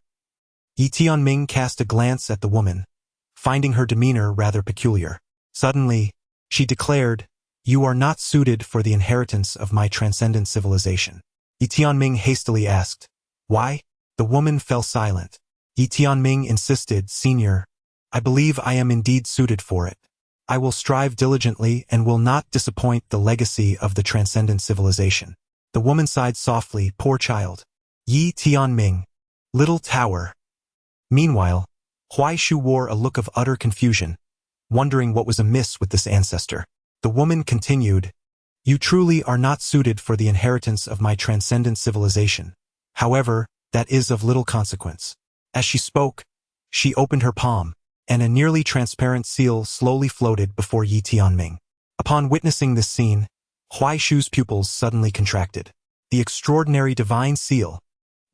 Yi Tianming cast a glance at the woman, finding her demeanor rather peculiar. Suddenly, she declared, You are not suited for the inheritance of my transcendent civilization. Yi Tianming hastily asked, Why? The woman fell silent. Yi Tianming insisted, Senior, I believe I am indeed suited for it. I will strive diligently and will not disappoint the legacy of the transcendent civilization. The woman sighed softly, poor child. Yi Tianming. Little tower. Meanwhile, Huaishu wore a look of utter confusion, wondering what was amiss with this ancestor. The woman continued, You truly are not suited for the inheritance of my transcendent civilization. However, that is of little consequence. As she spoke, she opened her palm, and a nearly transparent seal slowly floated before Yi Tianming. Upon witnessing this scene, Huaishu's pupils suddenly contracted. The extraordinary divine seal,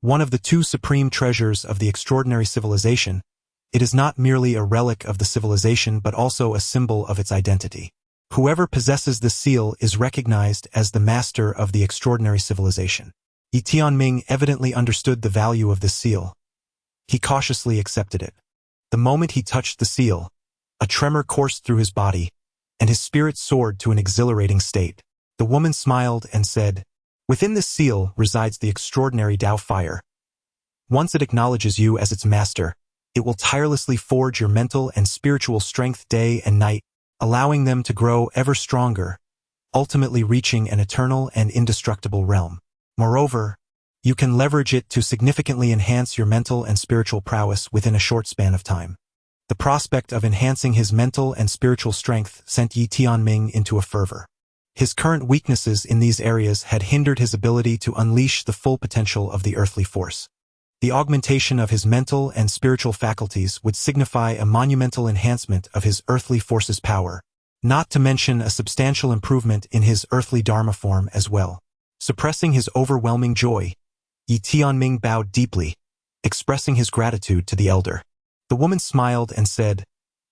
one of the two supreme treasures of the extraordinary civilization, it is not merely a relic of the civilization but also a symbol of its identity. Whoever possesses the seal is recognized as the master of the extraordinary civilization. Yi Tianming evidently understood the value of this seal. He cautiously accepted it. The moment he touched the seal, a tremor coursed through his body, and his spirit soared to an exhilarating state. The woman smiled and said, Within this seal resides the extraordinary Dao fire. Once it acknowledges you as its master, it will tirelessly forge your mental and spiritual strength day and night, allowing them to grow ever stronger, ultimately reaching an eternal and indestructible realm. Moreover, you can leverage it to significantly enhance your mental and spiritual prowess within a short span of time. The prospect of enhancing his mental and spiritual strength sent Yi Tianming into a fervor. His current weaknesses in these areas had hindered his ability to unleash the full potential of the earthly force. The augmentation of his mental and spiritual faculties would signify a monumental enhancement of his earthly force's power, not to mention a substantial improvement in his earthly dharma form as well. Suppressing his overwhelming joy, Yi Tianming bowed deeply, expressing his gratitude to the elder. The woman smiled and said,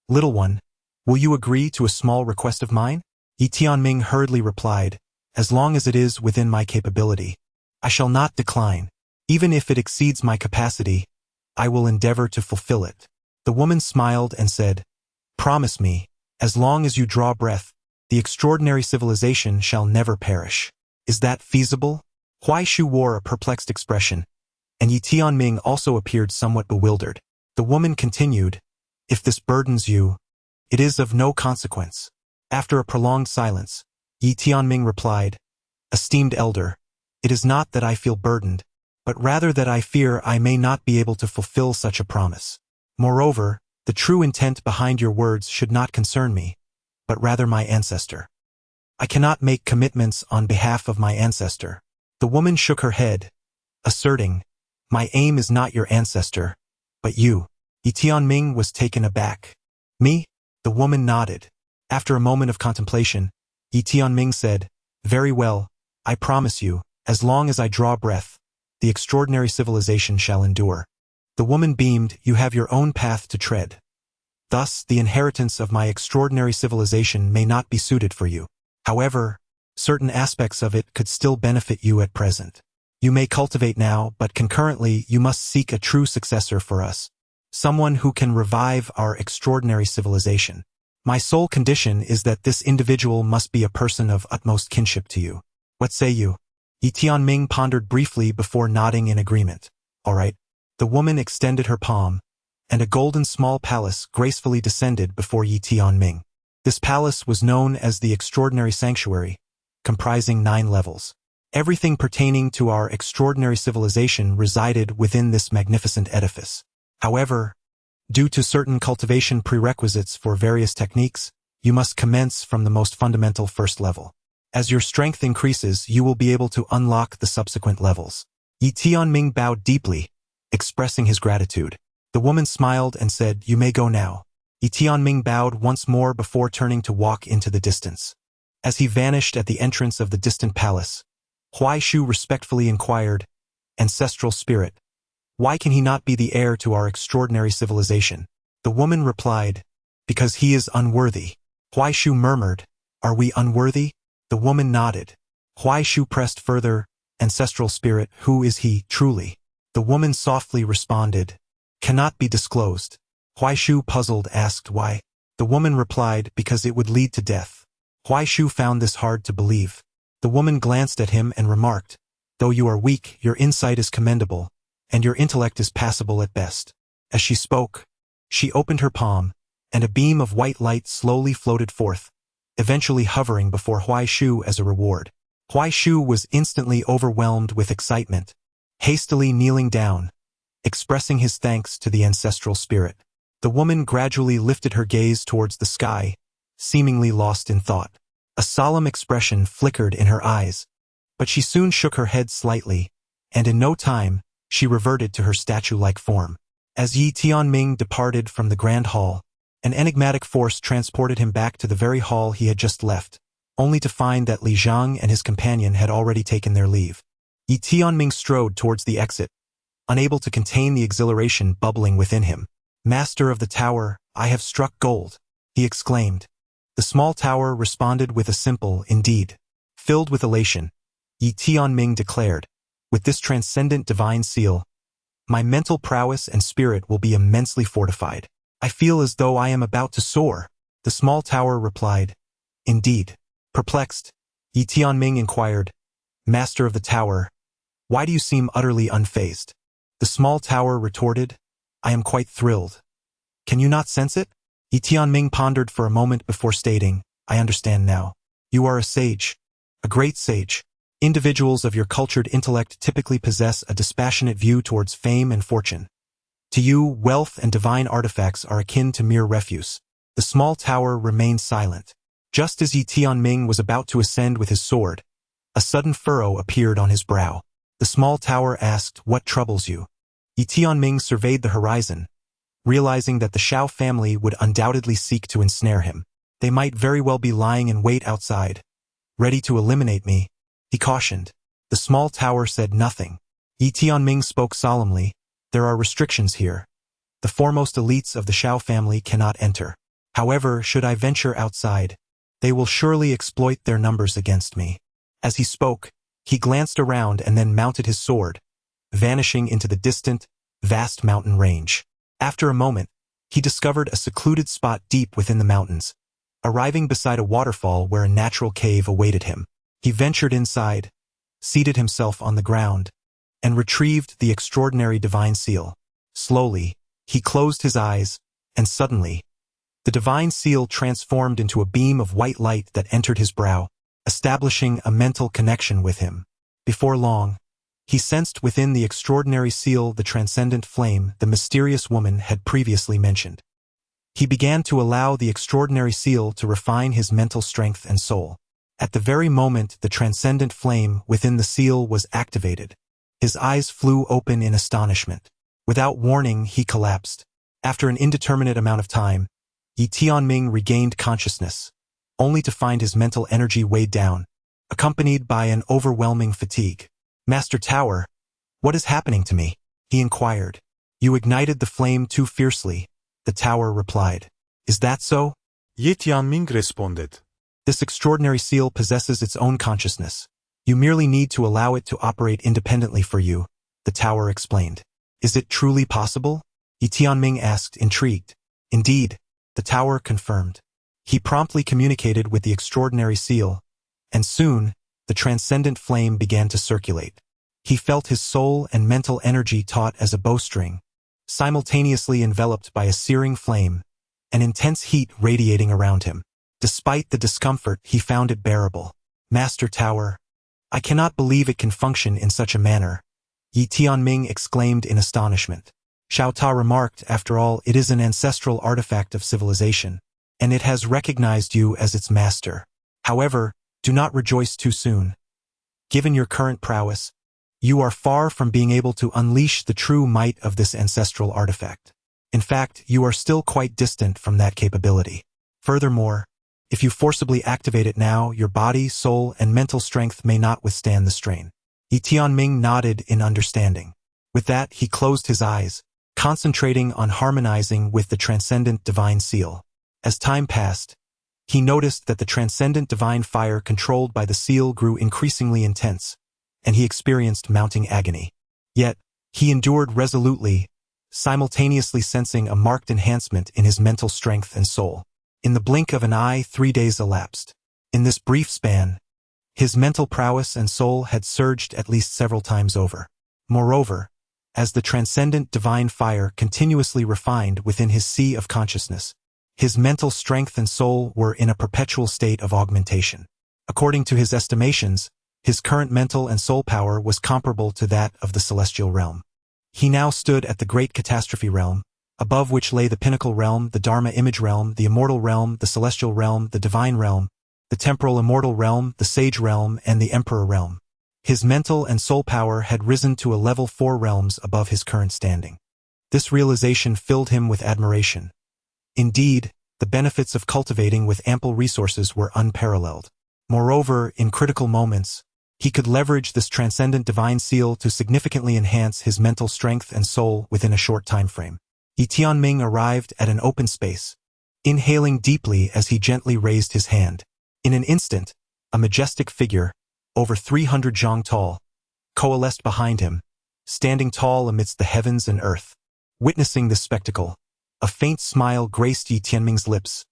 Little one, will you agree to a small request of mine? Yi Tianming hurriedly replied, As long as it is within my capability, I shall not decline. Even if it exceeds my capacity, I will endeavor to fulfill it. The woman smiled and said, Promise me, as long as you draw breath, the extraordinary civilization shall never perish. Is that feasible? Huaishu wore a perplexed expression, and Yi Tianming also appeared somewhat bewildered. The woman continued, If this burdens you, it is of no consequence. After a prolonged silence, Yi Tianming replied, Esteemed elder, it is not that I feel burdened, but rather that I fear I may not be able to fulfill such a promise. Moreover, the true intent behind your words should not concern me, but rather my ancestor. I cannot make commitments on behalf of my ancestor. The woman shook her head, asserting, My aim is not your ancestor, but you. Yi Tianming was taken aback. Me? The woman nodded. After a moment of contemplation, Yi Tianming said, Very well, I promise you, as long as I draw breath, the extraordinary civilization shall endure. The woman beamed, You have your own path to tread. Thus, the inheritance of my extraordinary civilization may not be suited for you. However, certain aspects of it could still benefit you at present. You may cultivate now, but concurrently you must seek a true successor for us, someone who can revive our extraordinary civilization. My sole condition is that this individual must be a person of utmost kinship to you. What say you? Yi Tianming pondered briefly before nodding in agreement. All right. The woman extended her palm, and a golden small palace gracefully descended before Yi Tianming. This palace was known as the Extraordinary Sanctuary, comprising 9 levels. Everything pertaining to our extraordinary civilization resided within this magnificent edifice. However, due to certain cultivation prerequisites for various techniques, you must commence from the most fundamental first level. As your strength increases, you will be able to unlock the subsequent levels. Yi Tianming bowed deeply, expressing his gratitude. The woman smiled and said, You may go now. Yi Tianming bowed once more before turning to walk into the distance. As he vanished at the entrance of the distant palace, Huaishu respectfully inquired, Ancestral spirit, why can he not be the heir to our extraordinary civilization? The woman replied, Because he is unworthy. Huaishu murmured, Are we unworthy? The woman nodded. Huaishu pressed further, Ancestral spirit, who is he, truly? The woman softly responded, Cannot be disclosed. Huaishu, puzzled, asked why. The woman replied, Because it would lead to death. Huaishu found this hard to believe. The woman glanced at him and remarked, Though you are weak, your insight is commendable, and your intellect is passable at best. As she spoke, she opened her palm, and a beam of white light slowly floated forth, eventually hovering before Huai Shu as a reward. Huai Shu was instantly overwhelmed with excitement, hastily kneeling down, expressing his thanks to the ancestral spirit. The woman gradually lifted her gaze towards the sky, seemingly lost in thought. A solemn expression flickered in her eyes, but she soon shook her head slightly, and in no time, she reverted to her statue-like form. As Yi Tianming departed from the grand hall, an enigmatic force transported him back to the very hall he had just left, only to find that Li Zhang and his companion had already taken their leave. Yi Tianming strode towards the exit, unable to contain the exhilaration bubbling within him. "Master of the tower, I have struck gold," he exclaimed. The small tower responded with a simple "indeed." Filled with elation, Yi Tianming declared, "With this transcendent divine seal, my mental prowess and spirit will be immensely fortified. I feel as though I am about to soar." The small tower replied, "Indeed." Perplexed, Yi Tianming inquired, "Master of the tower, why do you seem utterly unfazed?" The small tower retorted, "I am quite thrilled. Can you not sense it?" Yi Tianming pondered for a moment before stating, "I understand now. You are a sage, a great sage. Individuals of your cultured intellect typically possess a dispassionate view towards fame and fortune. To you, wealth and divine artifacts are akin to mere refuse." The small tower remained silent. Just as Yi Tianming was about to ascend with his sword, a sudden furrow appeared on his brow. The small tower asked, "What troubles you?" Yi Tianming surveyed the horizon, realizing that the Shao family would undoubtedly seek to ensnare him. "They might very well be lying in wait outside, ready to eliminate me," he cautioned. The small tower said nothing. Yi Tianming spoke solemnly, "There are restrictions here. The foremost elites of the Shao family cannot enter. However, should I venture outside, they will surely exploit their numbers against me." As he spoke, he glanced around and then mounted his sword, vanishing into the distant, vast mountain range. After a moment, he discovered a secluded spot deep within the mountains, arriving beside a waterfall where a natural cave awaited him. He ventured inside, seated himself on the ground, and retrieved the extraordinary divine seal. Slowly, he closed his eyes, and suddenly, the divine seal transformed into a beam of white light that entered his brow, establishing a mental connection with him. Before long, he sensed within the extraordinary seal the transcendent flame the mysterious woman had previously mentioned. He began to allow the extraordinary seal to refine his mental strength and soul. At the very moment the transcendent flame within the seal was activated, his eyes flew open in astonishment. Without warning, he collapsed. After an indeterminate amount of time, Yi Tianming regained consciousness, only to find his mental energy weighed down, accompanied by an overwhelming fatigue. "Master Tower, what is happening to me?" he inquired. "You ignited the flame too fiercely," the tower replied. "Is that so?" Yi Tianming responded. "This extraordinary seal possesses its own consciousness. You merely need to allow it to operate independently for you," the tower explained. "Is it truly possible?" Yi Tianming asked, intrigued. "Indeed," the tower confirmed. He promptly communicated with the extraordinary seal, and soon, the transcendent flame began to circulate. He felt his soul and mental energy taut as a bowstring, simultaneously enveloped by a searing flame, an intense heat radiating around him. Despite the discomfort, he found it bearable. "Master Tower, I cannot believe it can function in such a manner," Yi Tianming exclaimed in astonishment. Xiao Ta remarked, "After all, it is an ancestral artifact of civilization, and it has recognized you as its master. However, do not rejoice too soon. Given your current prowess, you are far from being able to unleash the true might of this ancestral artifact. In fact, you are still quite distant from that capability. Furthermore, if you forcibly activate it now, your body, soul, and mental strength may not withstand the strain." Yi Tianming nodded in understanding. With that, he closed his eyes, concentrating on harmonizing with the transcendent divine seal. As time passed, he noticed that the transcendent divine fire controlled by the seal grew increasingly intense, and he experienced mounting agony. Yet, he endured resolutely, simultaneously sensing a marked enhancement in his mental strength and soul. In the blink of an eye, 3 days elapsed. In this brief span, his mental prowess and soul had surged at least several times over. Moreover, as the transcendent divine fire continuously refined within his sea of consciousness, His mental strength and soul were in a perpetual state of augmentation. According to his estimations, his current mental and soul power was comparable to that of the celestial realm. He now stood at the great catastrophe realm, above which lay the pinnacle realm, the Dharma image realm, the immortal realm, the celestial realm, the divine realm, the temporal immortal realm, the sage realm, and the emperor realm. His mental and soul power had risen to a level 4 realms above his current standing. This realization filled him with admiration. Indeed, the benefits of cultivating with ample resources were unparalleled. Moreover, in critical moments, he could leverage this transcendent divine seal to significantly enhance his mental strength and soul within a short time frame. Yi Tianming arrived at an open space, inhaling deeply as he gently raised his hand. In an instant, a majestic figure, over 300 zhang tall, coalesced behind him, standing tall amidst the heavens and earth. Witnessing this spectacle, a faint smile graced Yi Tianming's lips.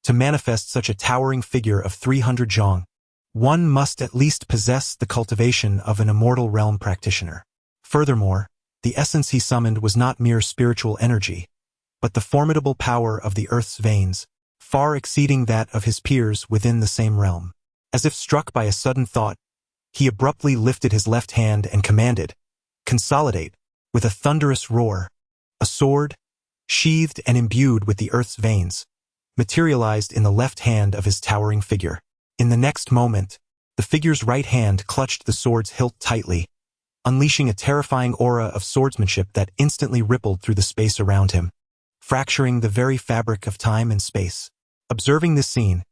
To manifest such a towering figure of 300 zhang, one must at least possess the cultivation of an immortal realm practitioner. Furthermore, the essence he summoned was not mere spiritual energy, but the formidable power of the earth's veins, far exceeding that of his peers within the same realm. As if struck by a sudden thought, he abruptly lifted his left hand and commanded, "Consolidate," with a thunderous roar. A sword, sheathed and imbued with the earth's veins, materialized in the left hand of his towering figure. In the next moment, the figure's right hand clutched the sword's hilt tightly, unleashing a terrifying aura of swordsmanship that instantly rippled through the space around him, fracturing the very fabric of time and space. Observing this scene,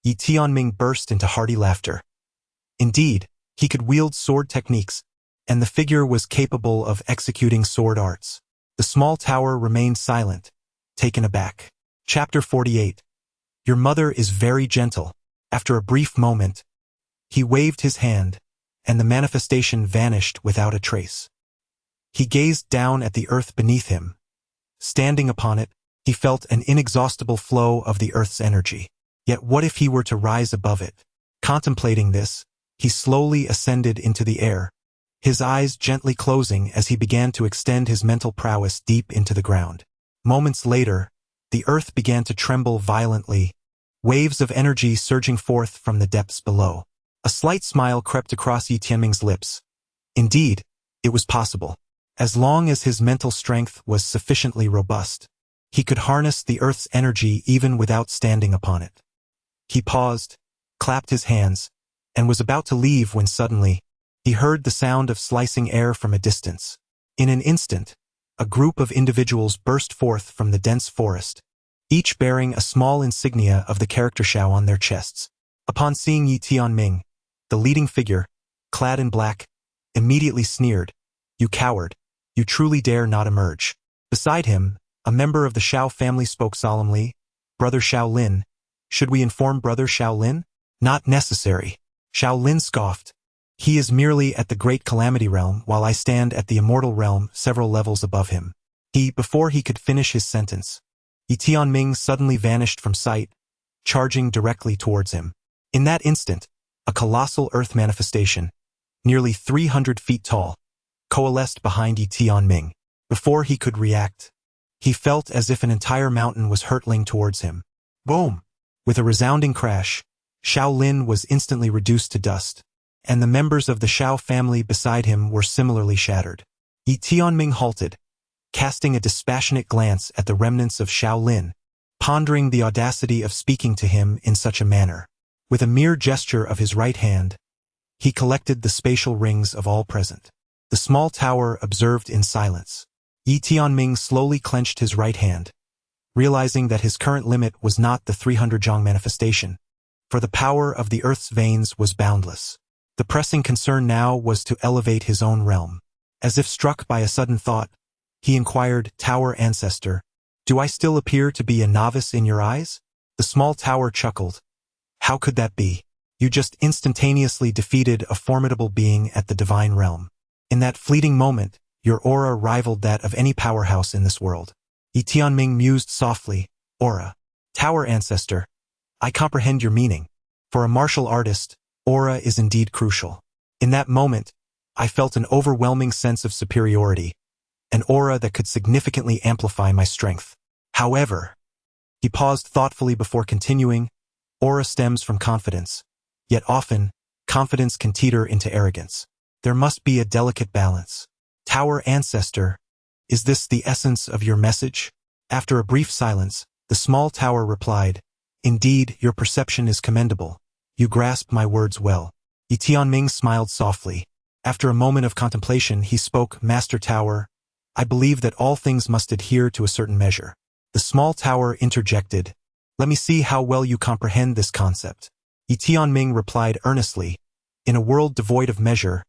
Yi Tianming burst into hearty laughter. Indeed, he could wield sword techniques, and the figure was capable of executing sword arts. The small tower remained silent, taken aback. Chapter 48. Your mother is very gentle. After a brief moment, he waved his hand, and the manifestation vanished without a trace. He gazed down at the earth beneath him. Standing upon it, he felt an inexhaustible flow of the earth's energy. Yet what if he were to rise above it? Contemplating this, he slowly ascended into the air, his eyes gently closing as he began to extend his mental prowess deep into the ground. Moments later, the earth began to tremble violently, waves of energy surging forth from the depths below. A slight smile crept across Yi Tianming's lips. Indeed, it was possible. As long as his mental strength was sufficiently robust, he could harness the earth's energy even without standing upon it. He paused, clapped his hands, and was about to leave when suddenly, he heard the sound of slicing air from a distance. In an instant, a group of individuals burst forth from the dense forest, each bearing a small insignia of the character Shao on their chests. Upon seeing Yi Tianming, the leading figure, clad in black, immediately sneered, "You coward, you truly dare not emerge." Beside him, a member of the Shao family spoke solemnly, "Brother Shaolin, should we inform Brother Shaolin?" "Not necessary," Shaolin scoffed. "He is merely at the great calamity realm while I stand at the immortal realm several levels above him." Before he could finish his sentence, Yi Tianming suddenly vanished from sight, charging directly towards him. In that instant, a colossal earth manifestation, nearly 300 feet tall, coalesced behind Yi Tianming. Before he could react, he felt as if an entire mountain was hurtling towards him. Boom! With a resounding crash, Shaolin was instantly reduced to dust, and the members of the Shao family beside him were similarly shattered. Yi Tianming halted, casting a dispassionate glance at the remnants of Shaolin, pondering the audacity of speaking to him in such a manner. With a mere gesture of his right hand, he collected the spatial rings of all present. The small tower observed in silence. Yi Tianming slowly clenched his right hand, realizing that his current limit was not the 300 zhang manifestation, for the power of the earth's veins was boundless. The pressing concern now was to elevate his own realm. As if struck by a sudden thought, he inquired, "Tower ancestor, do I still appear to be a novice in your eyes?" The small tower chuckled. "How could that be? You just instantaneously defeated a formidable being at the divine realm. In that fleeting moment, your aura rivaled that of any powerhouse in this world." Yi Tianming mused softly, "Aura. Tower ancestor. I comprehend your meaning. For a martial artist, aura is indeed crucial." In that moment, I felt an overwhelming sense of superiority, an aura that could significantly amplify my strength. However, He paused thoughtfully before continuing. Aura stems from confidence. Yet often, confidence can teeter into arrogance. There must be a delicate balance. Tower Ancestor, is this the essence of your message? After a brief silence, the small tower replied, Indeed, your perception is commendable. You grasp my words well. Yi Tianming smiled softly. After a moment of contemplation, he spoke, Master Tower, I believe that all things must adhere to a certain measure. The small tower interjected, Let me see how well you comprehend this concept. Yi Tianming replied earnestly, In a world devoid of measure,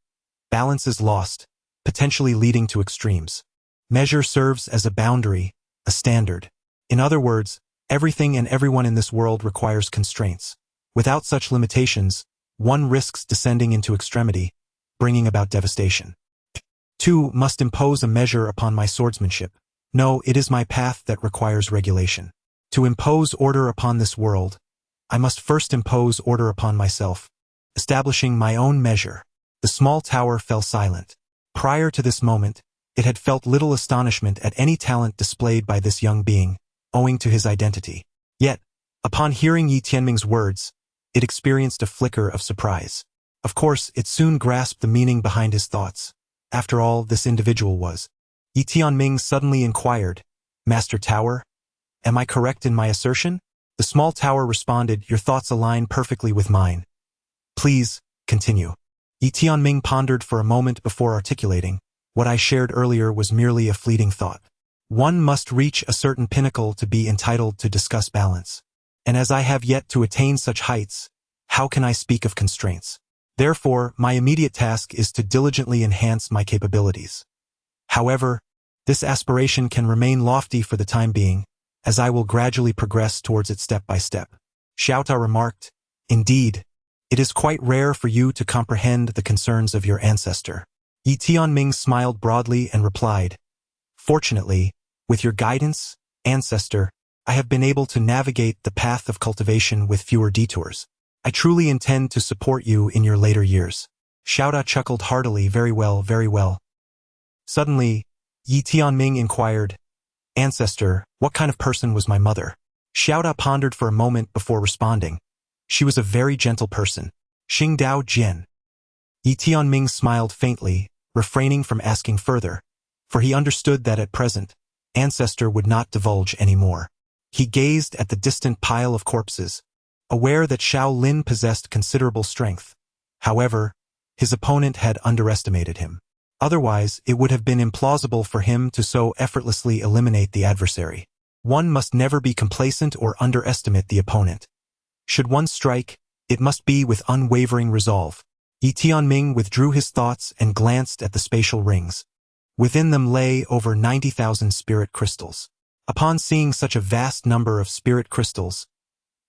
balance is lost, potentially leading to extremes. Measure serves as a boundary, a standard. In other words, everything and everyone in this world requires constraints. Without such limitations, one risks descending into extremity, bringing about devastation. 2 must impose a measure upon my swordsmanship. No, it is my path that requires regulation. To impose order upon this world, I must first impose order upon myself, establishing my own measure. The small tower fell silent. Prior to this moment, it had felt little astonishment at any talent displayed by this young being, owing to his identity. Yet, upon hearing Yi Tianming's words, it experienced a flicker of surprise. Of course, it soon grasped the meaning behind his thoughts. After all, this individual was. Yi Tianming suddenly inquired, Master Tower, am I correct in my assertion? The small tower responded, Your thoughts align perfectly with mine. Please, continue. Yi Tianming pondered for a moment before articulating, What I shared earlier was merely a fleeting thought. One must reach a certain pinnacle to be entitled to discuss balance. And as I have yet to attain such heights, how can I speak of constraints? Therefore, my immediate task is to diligently enhance my capabilities. However, this aspiration can remain lofty for the time being, as I will gradually progress towards it step by step. Xiaota remarked, Indeed, it is quite rare for you to comprehend the concerns of your ancestor. Yi Tianming smiled broadly and replied, Fortunately, with your guidance, ancestor, I have been able to navigate the path of cultivation with fewer detours. I truly intend to support you in your later years. Xiaota chuckled heartily, Very well, very well. Suddenly, Yi Tianming inquired, Ancestor, what kind of person was my mother? Xiaota pondered for a moment before responding. She was a very gentle person. Xing Dao Jian. Yi Tianming smiled faintly, refraining from asking further, for he understood that at present, Ancestor would not divulge any more. He gazed at the distant pile of corpses, aware that Xiao Lin possessed considerable strength. However, his opponent had underestimated him. Otherwise, it would have been implausible for him to so effortlessly eliminate the adversary. One must never be complacent or underestimate the opponent. Should one strike, it must be with unwavering resolve. Yi Tianming withdrew his thoughts and glanced at the spatial rings. Within them lay over 90,000 spirit crystals. Upon seeing such a vast number of spirit crystals,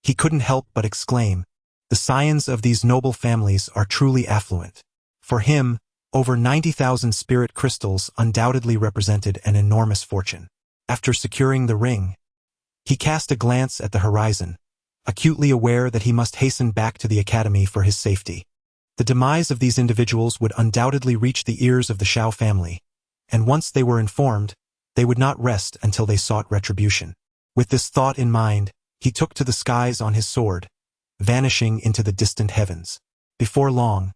he couldn't help but exclaim, The scions of these noble families are truly affluent. For him, over 90,000 spirit crystals undoubtedly represented an enormous fortune. After securing the ring, he cast a glance at the horizon, acutely aware that he must hasten back to the academy for his safety. The demise of these individuals would undoubtedly reach the ears of the Xiao family, and once they were informed, they would not rest until they sought retribution. With this thought in mind, he took to the skies on his sword, vanishing into the distant heavens. Before long,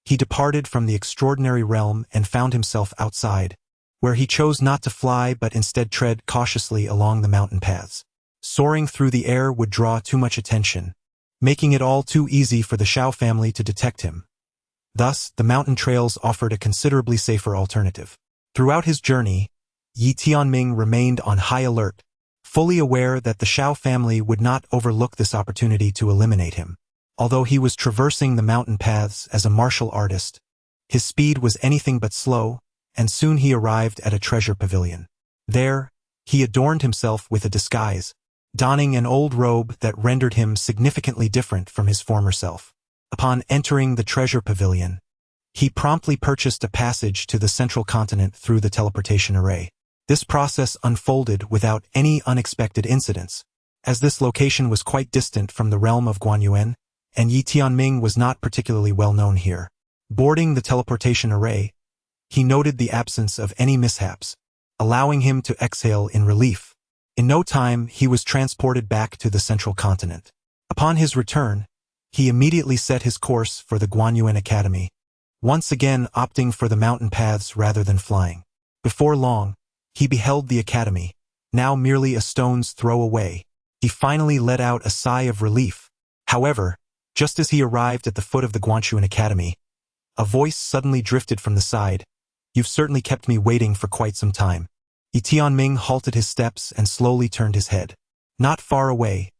he departed from the extraordinary realm and found himself outside, where he chose not to fly but instead tread cautiously along the mountain paths. Soaring through the air would draw too much attention, making it all too easy for the Xiao family to detect him. Thus, the mountain trails offered a considerably safer alternative. Throughout his journey, Yi Tianming remained on high alert, fully aware that the Xiao family would not overlook this opportunity to eliminate him. Although he was traversing the mountain paths as a martial artist, his speed was anything but slow, and soon he arrived at a treasure pavilion. There, he adorned himself with a disguise, donning an old robe that rendered him significantly different from his former self. Upon entering the treasure pavilion, he promptly purchased a passage to the central continent through the teleportation array. This process unfolded without any unexpected incidents, as this location was quite distant from the realm of Guanyuan, and Yi Tianming was not particularly well known here. Boarding the teleportation array, he noted the absence of any mishaps, allowing him to exhale in relief. In no time, he was transported back to the central continent. Upon his return, he immediately set his course for the Guanyuan Academy, once again opting for the mountain paths rather than flying. Before long, he beheld the academy, now merely a stone's throw away. He finally let out a sigh of relief. However, just as he arrived at the foot of the Guanyuan Academy, a voice suddenly drifted from the side. "You've certainly kept me waiting for quite some time." Tianming halted his steps and slowly turned his head. Not far away,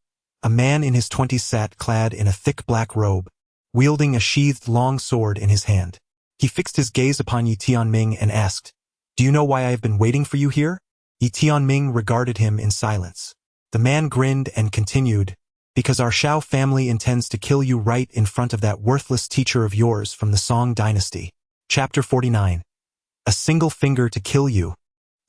a man in his 20s sat clad in a thick black robe, wielding a sheathed long sword in his hand. He fixed his gaze upon Tianming and asked, "Do you know why I have been waiting for you here?" Tianming regarded him in silence. The man grinned and continued, "Because our Shao family intends to kill you right in front of that worthless teacher of yours from the Song dynasty." Chapter 49. A single finger to kill you.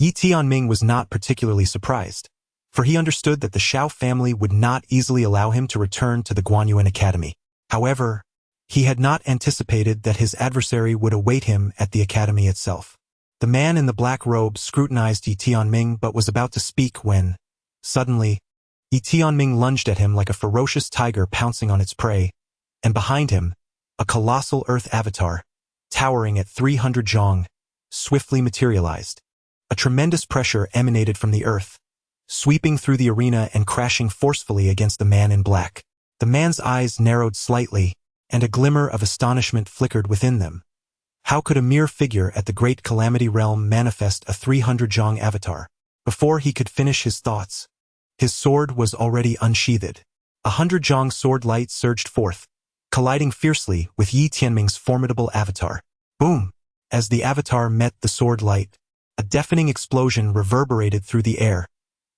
Tianming was not particularly surprised, for he understood that the Shao family would not easily allow him to return to the Guanyuan Academy. However, he had not anticipated that his adversary would await him at the academy itself. The man in the black robe scrutinized Tianming but was about to speak when, suddenly, Tianming lunged at him like a ferocious tiger pouncing on its prey, and behind him, a colossal earth avatar, towering at 300 zhong, swiftly materialized. A tremendous pressure emanated from the earth, sweeping through the arena and crashing forcefully against the man in black. The man's eyes narrowed slightly, and a glimmer of astonishment flickered within them. How could a mere figure at the great calamity realm manifest a 300 zhong avatar? Before he could finish his thoughts, his sword was already unsheathed. 100 zhong sword light surged forth, colliding fiercely with Tianming's formidable avatar. Boom! As the avatar met the sword light, a deafening explosion reverberated through the air,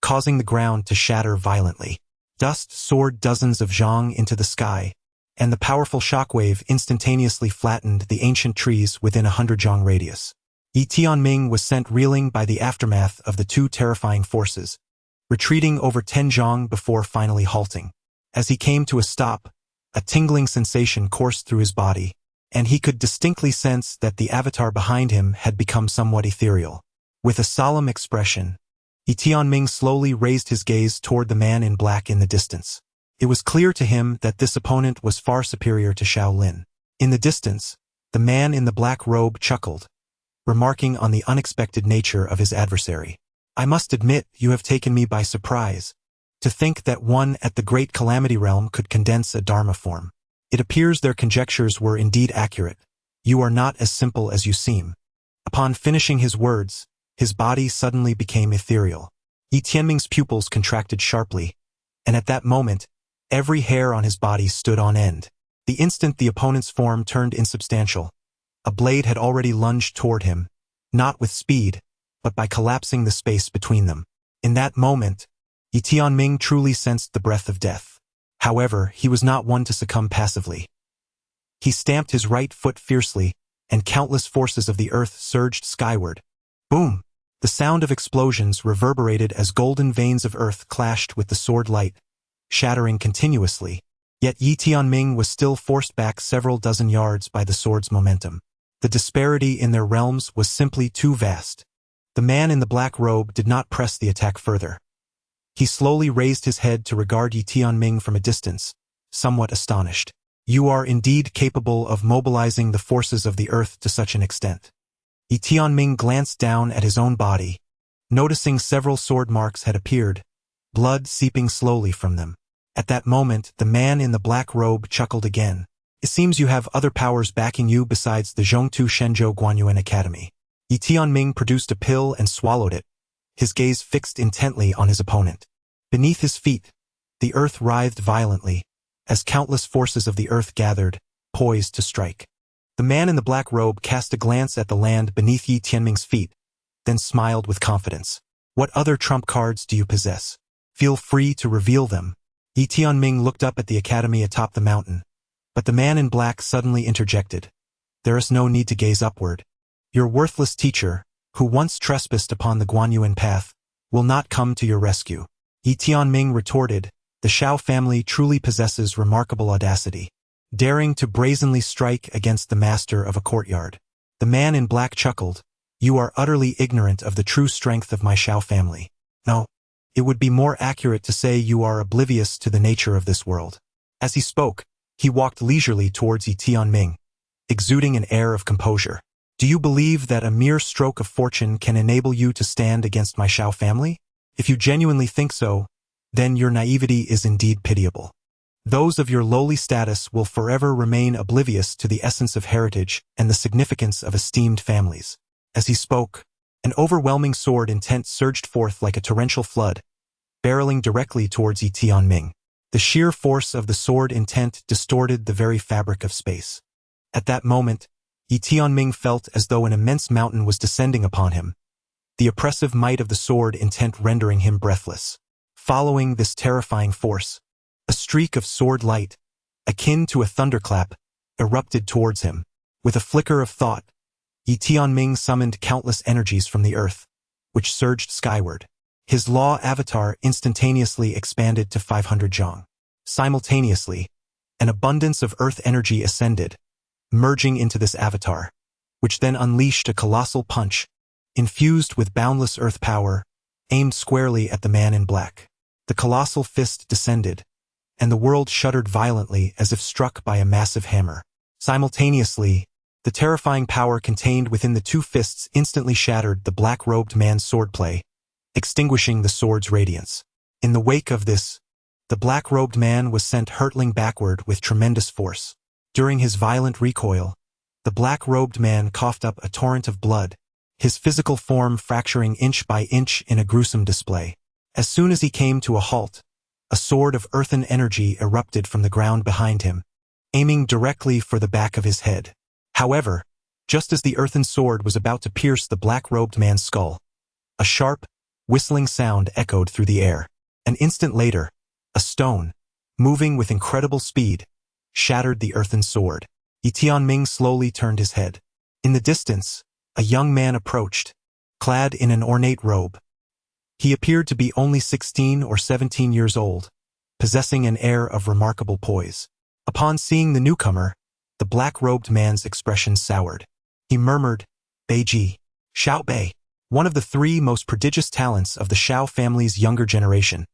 causing the ground to shatter violently. Dust soared dozens of zhong into the sky, and the powerful shockwave instantaneously flattened the ancient trees within 100 zhong radius. Tianming was sent reeling by the aftermath of the two terrifying forces, retreating over 10 zhong before finally halting. As he came to a stop, a tingling sensation coursed through his body, and he could distinctly sense that the avatar behind him had become somewhat ethereal. With a solemn expression, Tianming slowly raised his gaze toward the man in black in the distance. It was clear to him that this opponent was far superior to Shaolin. In the distance, the man in the black robe chuckled, remarking on the unexpected nature of his adversary. "I must admit you have taken me by surprise. To think that one at the great calamity realm could condense a dharma form. It appears their conjectures were indeed accurate. You are not as simple as you seem." Upon finishing his words, his body suddenly became ethereal. Tianming's pupils contracted sharply, and at that moment, every hair on his body stood on end. The instant the opponent's form turned insubstantial, a blade had already lunged toward him, not with speed, but by collapsing the space between them. In that moment, Tianming truly sensed the breath of death. However, he was not one to succumb passively. He stamped his right foot fiercely, and countless forces of the earth surged skyward. Boom! The sound of explosions reverberated as golden veins of earth clashed with the sword light, shattering continuously. Yet Tianming was still forced back several dozen yards by the sword's momentum. The disparity in their realms was simply too vast. The man in the black robe did not press the attack further. He slowly raised his head to regard Tianming from a distance, somewhat astonished. "You are indeed capable of mobilizing the forces of the earth to such an extent." Tianming glanced down at his own body, noticing several sword marks had appeared, blood seeping slowly from them. At that moment, the man in the black robe chuckled again. "It seems you have other powers backing you besides the Zhongtu Shenzhou Guanyuan Academy." Tianming produced a pill and swallowed it, his gaze fixed intently on his opponent. Beneath his feet, the earth writhed violently, as countless forces of the earth gathered, poised to strike. The man in the black robe cast a glance at the land beneath Tianming's feet, then smiled with confidence. "What other trump cards do you possess? Feel free to reveal them." Tianming looked up at the academy atop the mountain, but the man in black suddenly interjected. "There is no need to gaze upward. Your worthless teacher, who once trespassed upon the Guanyuan path, will not come to your rescue." Tianming retorted, "The Shao family truly possesses remarkable audacity, daring to brazenly strike against the master of a courtyard." The man in black chuckled, "You are utterly ignorant of the true strength of my Shao family." "No, It would be more accurate to say you are oblivious to the nature of this world. As he spoke, he walked leisurely towards Yi Tianming, exuding an air of composure. Do you believe that a mere stroke of fortune can enable you to stand against my Shao family? If you genuinely think so, then your naivety is indeed pitiable. Those of your lowly status will forever remain oblivious to the essence of heritage and the significance of esteemed families. As he spoke, an overwhelming sword intent surged forth like a torrential flood, barreling directly towards Yi Tianming. The sheer force of the sword intent distorted the very fabric of space. At that moment, Yi Tianming felt as though an immense mountain was descending upon him, the oppressive might of the sword intent rendering him breathless. Following this terrifying force, a streak of sword light, akin to a thunderclap, erupted towards him. With a flicker of thought, Yi Tianming summoned countless energies from the earth, which surged skyward. His law avatar instantaneously expanded to 500 zhang. Simultaneously, an abundance of earth energy ascended, merging into this avatar, which then unleashed a colossal punch, infused with boundless earth power, aimed squarely at the man in black. The colossal fist descended, and the world shuddered violently as if struck by a massive hammer. Simultaneously, the terrifying power contained within the two fists instantly shattered the black-robed man's swordplay, extinguishing the sword's radiance. In the wake of this, the black-robed man was sent hurtling backward with tremendous force. During his violent recoil, the black-robed man coughed up a torrent of blood, his physical form fracturing inch by inch in a gruesome display. As soon as he came to a halt, a sword of earthen energy erupted from the ground behind him, aiming directly for the back of his head. However, just as the earthen sword was about to pierce the black-robed man's skull, a sharp, whistling sound echoed through the air. An instant later, a stone, moving with incredible speed, shattered the earthen sword. Yi Tianming slowly turned his head. In the distance, a young man approached, clad in an ornate robe. He appeared to be only 16 or 17 years old, possessing an air of remarkable poise. Upon seeing the newcomer, the black-robed man's expression soured. He murmured, "Beiji, Shao Bei," one of the three most prodigious talents of the Shao family's younger generation,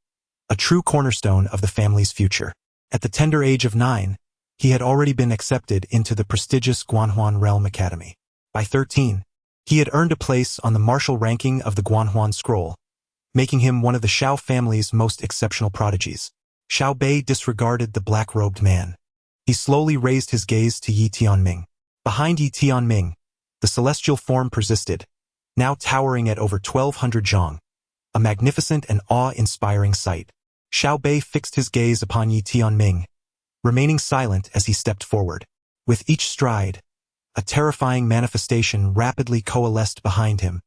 a true cornerstone of the family's future. At the tender age of 9, he had already been accepted into the prestigious Guanhuan Realm Academy. By 13, he had earned a place on the martial ranking of the Guanhuan Scroll, making him one of the Shao family's most exceptional prodigies. Shao Bei disregarded the black-robed man. He slowly raised his gaze to Yi Tianming. Behind Yi Tianming, the celestial form persisted, now towering at over 1,200 zhang, a magnificent and awe-inspiring sight. Shao Bei fixed his gaze upon Yi Tianming, remaining silent as he stepped forward. With each stride, a terrifying manifestation rapidly coalesced behind him,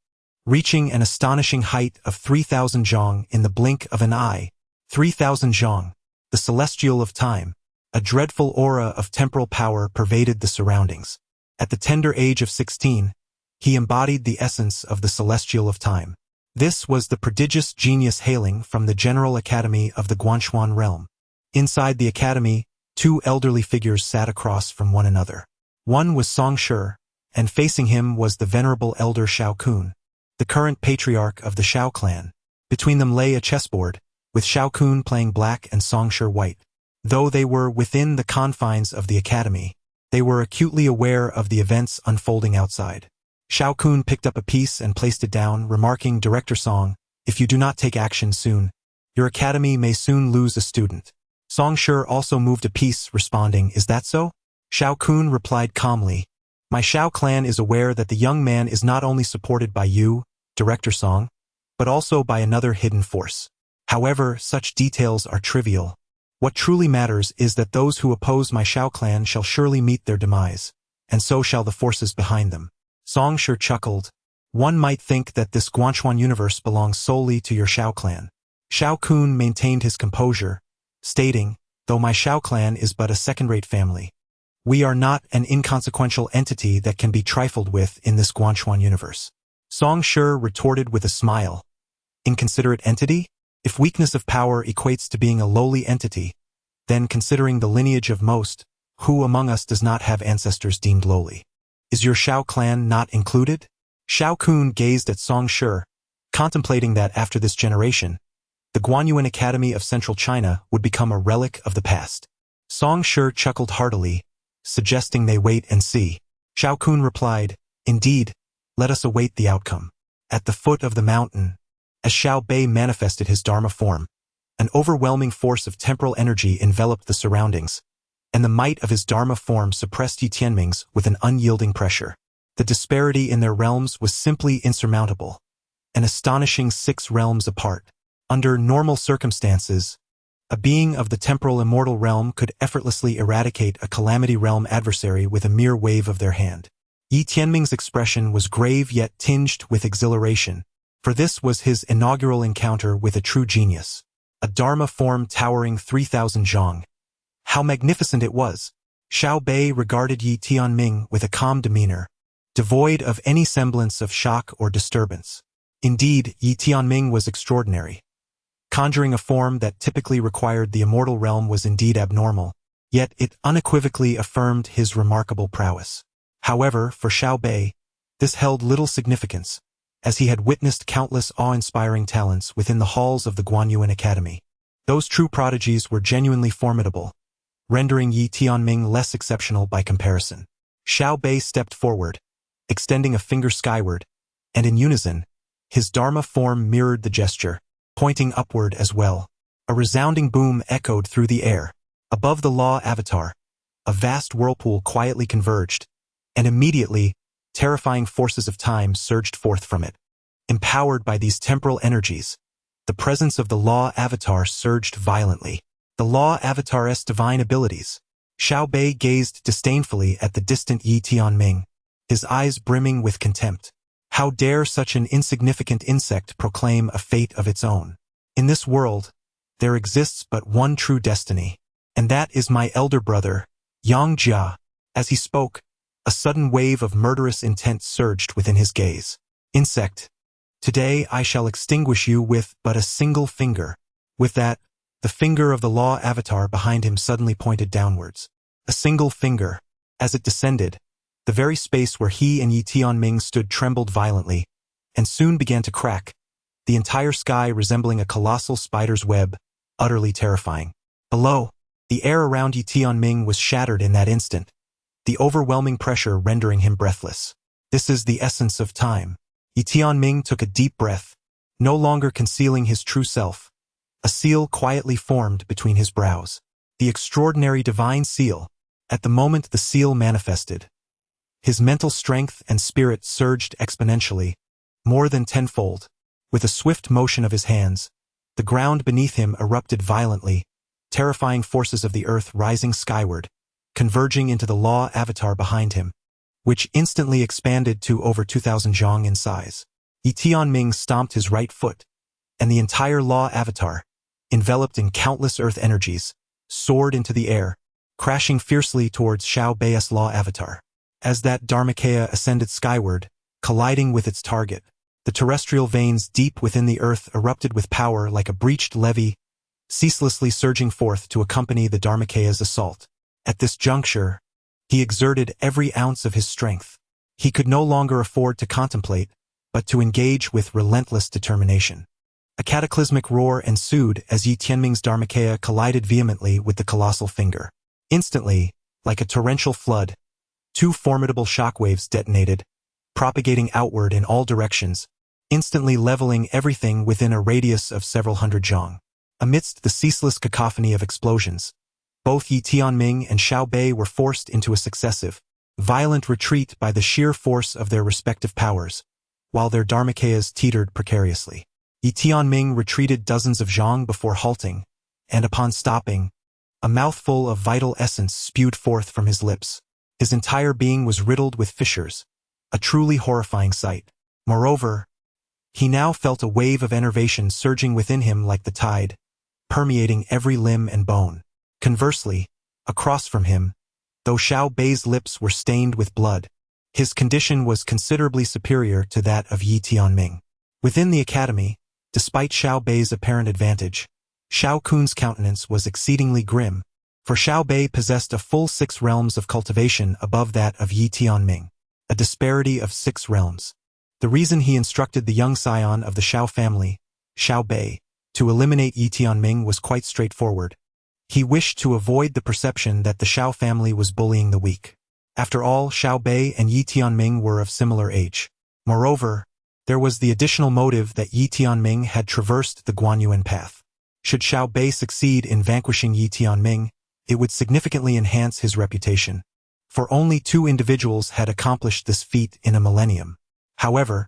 reaching an astonishing height of 3,000 zhang in the blink of an eye. 3,000 zhang, the celestial of time. A dreadful aura of temporal power pervaded the surroundings. At the tender age of 16, he embodied the essence of the celestial of time. This was the prodigious genius hailing from the General Academy of the Guanchuan realm. Inside the academy, two elderly figures sat across from one another. One was Song Shi, and facing him was the venerable elder Shao Kun, the current patriarch of the Shao clan. Between them lay a chessboard, with Shao Kun playing black and Song Shi white. Though they were within the confines of the academy, they were acutely aware of the events unfolding outside. Shao Kun picked up a piece and placed it down, remarking, "Director Song, if you do not take action soon, your academy may soon lose a student." Song Shi also moved a piece, responding, "Is that so?" Shao Kun replied calmly, "My Shao clan is aware that the young man is not only supported by you, Director Song, but also by another hidden force. However, such details are trivial. What truly matters is that those who oppose my Shao clan shall surely meet their demise, and so shall the forces behind them." Song Shi chuckled. "One might think that this Guanchuan universe belongs solely to your Shao clan." Shao Kun maintained his composure, stating, "Though my Shao clan is but a second-rate family, we are not an inconsequential entity that can be trifled with in this Guanchuan universe." Song Shi retorted with a smile, "Inconsiderate entity? If weakness of power equates to being a lowly entity, then considering the lineage of most, who among us does not have ancestors deemed lowly? Is your Shao clan not included?" Shao Kun gazed at Song Shi, contemplating that after this generation, the Guanyuan Academy of Central China would become a relic of the past. Song Shi chuckled heartily, suggesting they wait and see. Xiao Kun replied, "Indeed, let us await the outcome." At the foot of the mountain, as Xiao Bei manifested his Dharma form, an overwhelming force of temporal energy enveloped the surroundings, and the might of his Dharma form suppressed Yi Tianming's with an unyielding pressure. The disparity in their realms was simply insurmountable, an astonishing 6 realms apart. Under normal circumstances, a being of the temporal immortal realm could effortlessly eradicate a calamity realm adversary with a mere wave of their hand. Yi Tianming's expression was grave yet tinged with exhilaration, for this was his inaugural encounter with a true genius, a Dharma form towering 3,000 zhang. How magnificent it was! Xiao Bei regarded Yi Tianming with a calm demeanor, devoid of any semblance of shock or disturbance. Indeed, Yi Tianming was extraordinary. Conjuring a form that typically required the immortal realm was indeed abnormal, yet it unequivocally affirmed his remarkable prowess. However, for Xiao Bei, this held little significance, as he had witnessed countless awe-inspiring talents within the halls of the Guanyuan Academy. Those true prodigies were genuinely formidable, rendering Yi Tianming less exceptional by comparison. Xiao Bei stepped forward, extending a finger skyward, and in unison, his Dharma form mirrored the gesture, pointing upward as well. A resounding boom echoed through the air. Above the law avatar, a vast whirlpool quietly converged, and immediately, terrifying forces of time surged forth from it. Empowered by these temporal energies, the presence of the law avatar surged violently. The law avatar's divine abilities. Xiao Bei gazed disdainfully at the distant Yi Tianming, his eyes brimming with contempt. How dare such an insignificant insect proclaim a fate of its own? In this world, there exists but one true destiny, and that is my elder brother, Yang Jia. As he spoke, a sudden wave of murderous intent surged within his gaze. Insect, today I shall extinguish you with but a single finger. With that, the finger of the law avatar behind him suddenly pointed downwards. A single finger. As it descended, the very space where he and Yi Tianming stood trembled violently, and soon began to crack, the entire sky resembling a colossal spider's web, utterly terrifying. Below, the air around Yi Tianming was shattered in that instant, the overwhelming pressure rendering him breathless. This is the essence of time. Yi Tianming took a deep breath, no longer concealing his true self. A seal quietly formed between his brows. The extraordinary divine seal. At the moment the seal manifested, his mental strength and spirit surged exponentially, more than tenfold. With a swift motion of his hands, the ground beneath him erupted violently, terrifying forces of the earth rising skyward, converging into the law avatar behind him, which instantly expanded to over 2,000 zhang in size. Yi Tianming stomped his right foot, and the entire law avatar, enveloped in countless earth energies, soared into the air, crashing fiercely towards Xiao Bei's law avatar. As that Dharmakaya ascended skyward, colliding with its target, the terrestrial veins deep within the earth erupted with power like a breached levee, ceaselessly surging forth to accompany the Dharmakaya's assault. At this juncture, he exerted every ounce of his strength. He could no longer afford to contemplate, but to engage with relentless determination. A cataclysmic roar ensued as Yi Tianming's Dharmakaya collided vehemently with the colossal finger. Instantly, like a torrential flood, 2 formidable shockwaves detonated, propagating outward in all directions, instantly leveling everything within a radius of several hundred zhang. Amidst the ceaseless cacophony of explosions, both Yi Tianming and Xiao Bei were forced into a successive, violent retreat by the sheer force of their respective powers, while their Dharmakayas teetered precariously. Yi Tianming retreated dozens of zhang before halting, and upon stopping, a mouthful of vital essence spewed forth from his lips. His entire being was riddled with fissures, a truly horrifying sight. Moreover, he now felt a wave of enervation surging within him like the tide, permeating every limb and bone. Conversely, across from him, though Xiao Bei's lips were stained with blood, his condition was considerably superior to that of Yi Tianming. Within the academy, despite Xiao Bei's apparent advantage, Xiao Kun's countenance was exceedingly grim, for Xiao Bei possessed a full 6 realms of cultivation above that of Yi Tianming, a disparity of 6 realms. The reason he instructed the young scion of the Xiao family, Xiao Bei, To eliminate Yi Tianming was quite straightforward. He wished to avoid the perception that the Shao family was bullying the weak. After all, Xiao Bei and Yi Tianming were of similar age. Moreover, there was the additional motive that Yi Tianming had traversed the Guanyuan path. Should Xiao Bei succeed in vanquishing Yi Tianming, it would significantly enhance his reputation. For only 2 individuals had accomplished this feat in a millennium. However,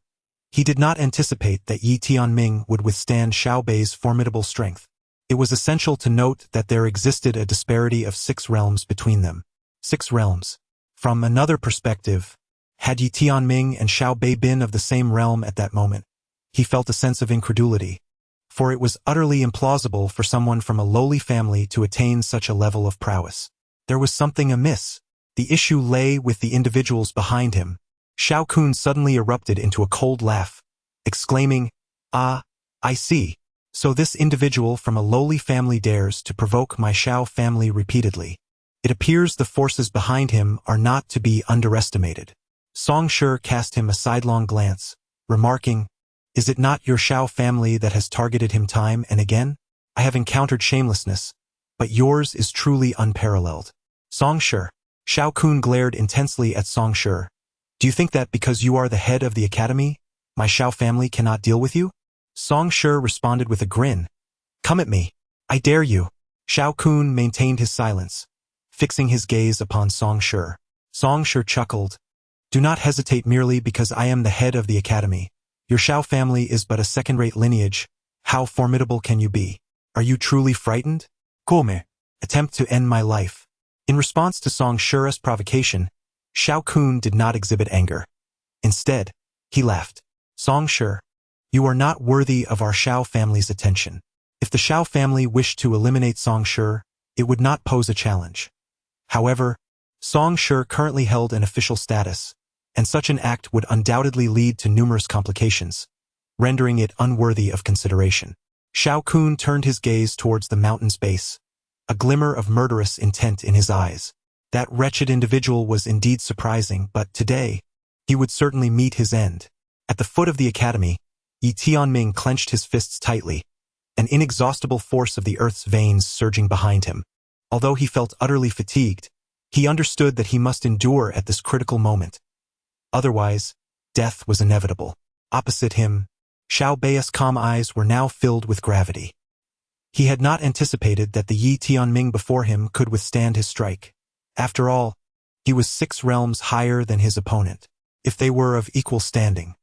he did not anticipate that Yi Tianming would withstand Xiao Bei's formidable strength. It was essential to note that there existed a disparity of 6 realms between them. 6 realms. From another perspective, had Yi Tianming and Xiao Bei been of the same realm at that moment, he felt a sense of incredulity, for it was utterly implausible for someone from a lowly family to attain such a level of prowess. There was something amiss. The issue lay with the individuals behind him. Xiao Kun suddenly erupted into a cold laugh, exclaiming, "Ah, I see. So this individual from a lowly family dares to provoke my Xiao family repeatedly. It appears the forces behind him are not to be underestimated." Song Shi cast him a sidelong glance, remarking, "Is it not your Xiao family that has targeted him time and again? I have encountered shamelessness, but yours is truly unparalleled." Song Shi. Xiao Kun glared intensely at Song Shi. "Do you think that because you are the head of the academy, my Xiao family cannot deal with you?" Song Shi responded with a grin. "Come at me. I dare you." Xiao Kun maintained his silence, fixing his gaze upon Song Shi. Song Shi chuckled. "Do not hesitate merely because I am the head of the academy. Your Xiao family is but a second-rate lineage. How formidable can you be? Are you truly frightened? Come. Attempt to end my life." In response to Song Shi's provocation, Xiao Kun did not exhibit anger. Instead, he laughed. "Song Shi, you are not worthy of our Xiao family's attention. If the Xiao family wished to eliminate Song Shi, it would not pose a challenge. However, Song Shi currently held an official status, and such an act would undoubtedly lead to numerous complications, rendering it unworthy of consideration." Xiao Kun turned his gaze towards the mountain's base, a glimmer of murderous intent in his eyes. That wretched individual was indeed surprising, but today, he would certainly meet his end. At the foot of the academy, Yi Tianming clenched his fists tightly, an inexhaustible force of the earth's veins surging behind him. Although he felt utterly fatigued, he understood that he must endure at this critical moment. Otherwise, death was inevitable. Opposite him, Xiao Bei's calm eyes were now filled with gravity. He had not anticipated that the Yi Tianming before him could withstand his strike. After all, he was 6 realms higher than his opponent. If they were of equal standing,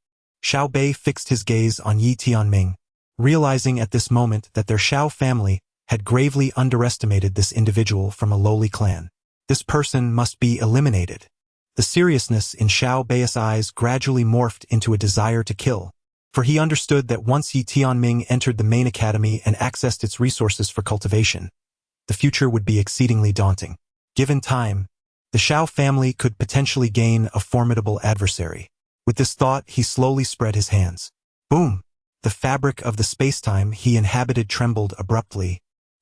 Xiao Bei fixed his gaze on Yi Tianming, realizing at this moment that their Xiao family had gravely underestimated this individual from a lowly clan. This person must be eliminated. The seriousness in Xiao Bei's eyes gradually morphed into a desire to kill, for he understood that once Yi Tianming entered the main academy and accessed its resources for cultivation, the future would be exceedingly daunting. Given time, the Xiao family could potentially gain a formidable adversary. With this thought, he slowly spread his hands. Boom! The fabric of the space-time he inhabited trembled abruptly,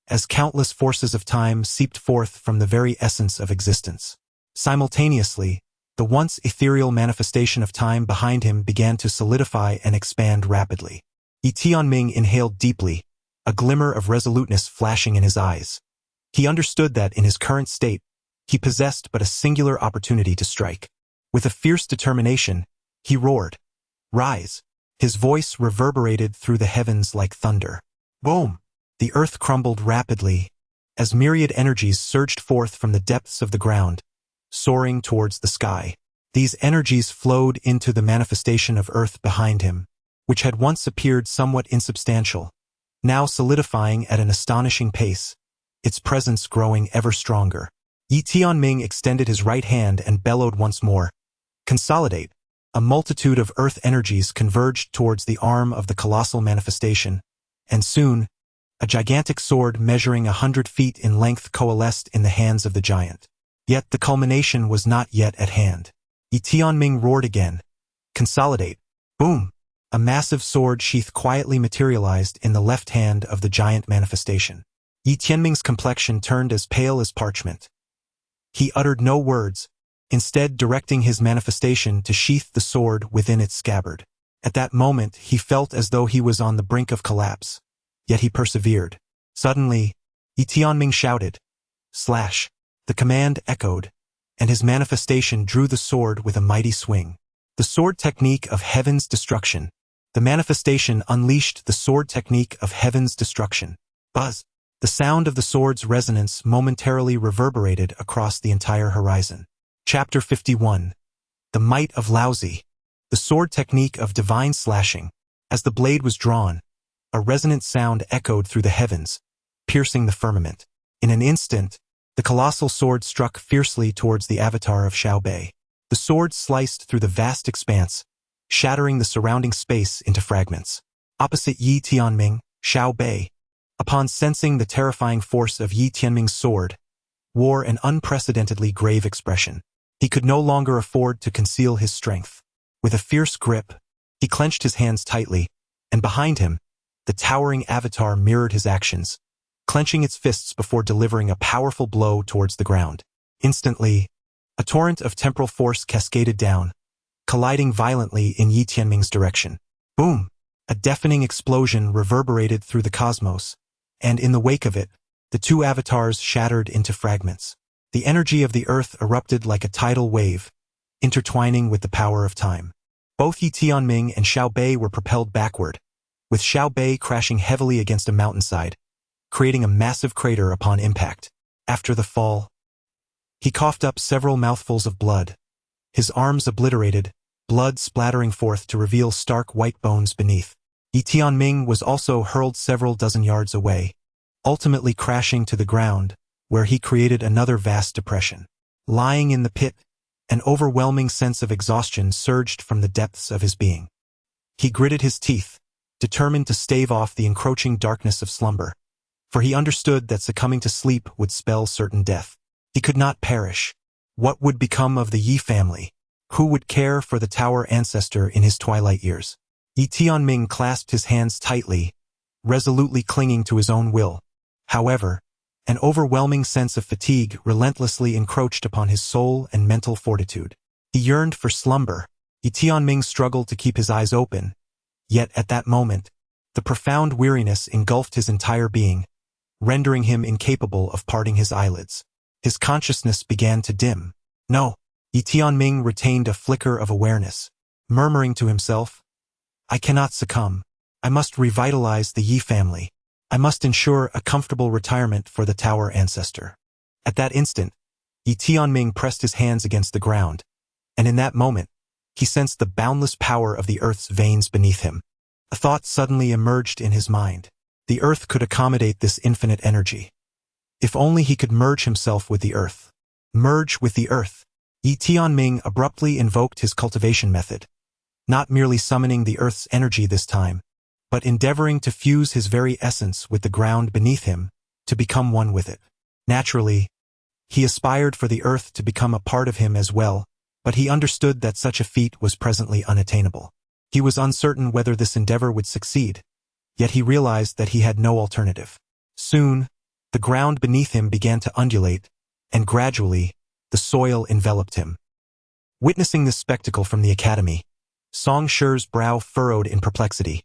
as countless forces of time seeped forth from the very essence of existence. Simultaneously, the once ethereal manifestation of time behind him began to solidify and expand rapidly. Yi Tianming inhaled deeply, a glimmer of resoluteness flashing in his eyes. He understood that in his current state, he possessed but a singular opportunity to strike. With a fierce determination, he roared, "Rise!" His voice reverberated through the heavens like thunder. Boom! The earth crumbled rapidly, as myriad energies surged forth from the depths of the ground, soaring towards the sky. These energies flowed into the manifestation of earth behind him, which had once appeared somewhat insubstantial, now solidifying at an astonishing pace, its presence growing ever stronger. Yi Tianming extended his right hand and bellowed once more. Consolidate! A multitude of earth energies converged towards the arm of the colossal manifestation, and soon, a gigantic sword measuring 100 feet in length coalesced in the hands of the giant. Yet the culmination was not yet at hand. Yi Tianming roared again. Consolidate! Boom! A massive sword sheath quietly materialized in the left hand of the giant manifestation. Yi Tianming's complexion turned as pale as parchment. He uttered no words, instead directing his manifestation to sheath the sword within its scabbard. At that moment, he felt as though he was on the brink of collapse. yet he persevered. Suddenly, Yi Tianming shouted, "Slash!" The command echoed, and his manifestation drew the sword with a mighty swing. The sword technique of heaven's destruction. The manifestation unleashed the sword technique of heaven's destruction. Buzz! The sound of the sword's resonance momentarily reverberated across the entire horizon. Chapter 51. The Might of Laozi. The sword technique of divine slashing. As the blade was drawn, a resonant sound echoed through the heavens, piercing the firmament. In an instant, the colossal sword struck fiercely towards the avatar of Xiao Bei. The sword sliced through the vast expanse, shattering the surrounding space into fragments. Opposite Yi Tianming, Xiao Bei, upon sensing the terrifying force of Yi Tianming's sword, wore an unprecedentedly grave expression. He could no longer afford to conceal his strength. With a fierce grip, he clenched his hands tightly, and behind him, the towering avatar mirrored his actions, clenching its fists before delivering a powerful blow towards the ground. Instantly, a torrent of temporal force cascaded down, colliding violently in Yi Tianming's direction. Boom! A deafening explosion reverberated through the cosmos, and in the wake of it, the two avatars shattered into fragments. The energy of the earth erupted like a tidal wave, intertwining with the power of time. Both Yi Tianming and Xiao Bei were propelled backward, with Xiao Bei crashing heavily against a mountainside, creating a massive crater upon impact. After the fall, he coughed up several mouthfuls of blood, his arms obliterated, blood splattering forth to reveal stark white bones beneath. Yi Tianming was also hurled several dozen yards away, ultimately crashing to the ground, where he created another vast depression. Lying in the pit, an overwhelming sense of exhaustion surged from the depths of his being. He gritted his teeth, determined to stave off the encroaching darkness of slumber, for he understood that succumbing to sleep would spell certain death. He could not perish. What would become of the Yi family? Who would care for the tower ancestor in his twilight years? Yi Tianming clasped his hands tightly, resolutely clinging to his own will. However, an overwhelming sense of fatigue relentlessly encroached upon his soul and mental fortitude. He yearned for slumber. Yi Tianming struggled to keep his eyes open, yet at that moment, the profound weariness engulfed his entire being, rendering him incapable of parting his eyelids. His consciousness began to dim. No, Yi Tianming retained a flicker of awareness, murmuring to himself, "I cannot succumb. I must revitalize the Yi family. I must ensure a comfortable retirement for the tower ancestor." At that instant, Yi Tianming pressed his hands against the ground, and in that moment, he sensed the boundless power of the earth's veins beneath him. A thought suddenly emerged in his mind. The earth could accommodate this infinite energy. If only he could merge himself with the earth. Merge with the earth. Yi Tianming abruptly invoked his cultivation method, not merely summoning the earth's energy this time, but endeavoring to fuse his very essence with the ground beneath him, to become one with it. Naturally, he aspired for the earth to become a part of him as well, but he understood that such a feat was presently unattainable. He was uncertain whether this endeavor would succeed, yet he realized that he had no alternative. Soon, the ground beneath him began to undulate, and gradually, the soil enveloped him. Witnessing this spectacle from the academy, Song Shi's brow furrowed in perplexity.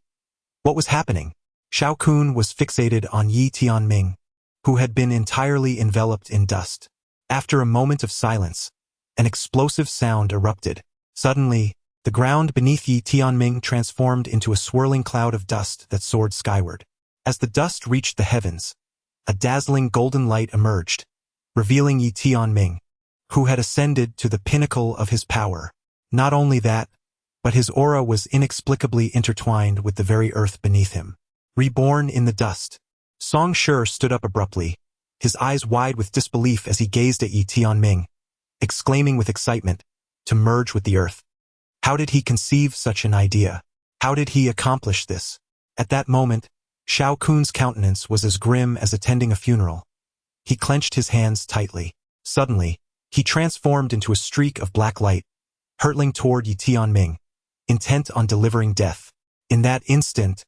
What was happening? Xiao Kun was fixated on Yi Tianming, who had been entirely enveloped in dust. After a moment of silence, an explosive sound erupted. Suddenly, the ground beneath Yi Tianming transformed into a swirling cloud of dust that soared skyward. As the dust reached the heavens, a dazzling golden light emerged, revealing Yi Tianming, who had ascended to the pinnacle of his power. Not only that, but his aura was inexplicably intertwined with the very earth beneath him. Reborn in the dust, Song Shi stood up abruptly, his eyes wide with disbelief as he gazed at Yi Tianming, exclaiming with excitement, "To merge with the earth." How did he conceive such an idea? How did he accomplish this? At that moment, Xiao Kun's countenance was as grim as attending a funeral. He clenched his hands tightly. Suddenly, he transformed into a streak of black light, hurtling toward Yi Tianming, intent on delivering death. In that instant,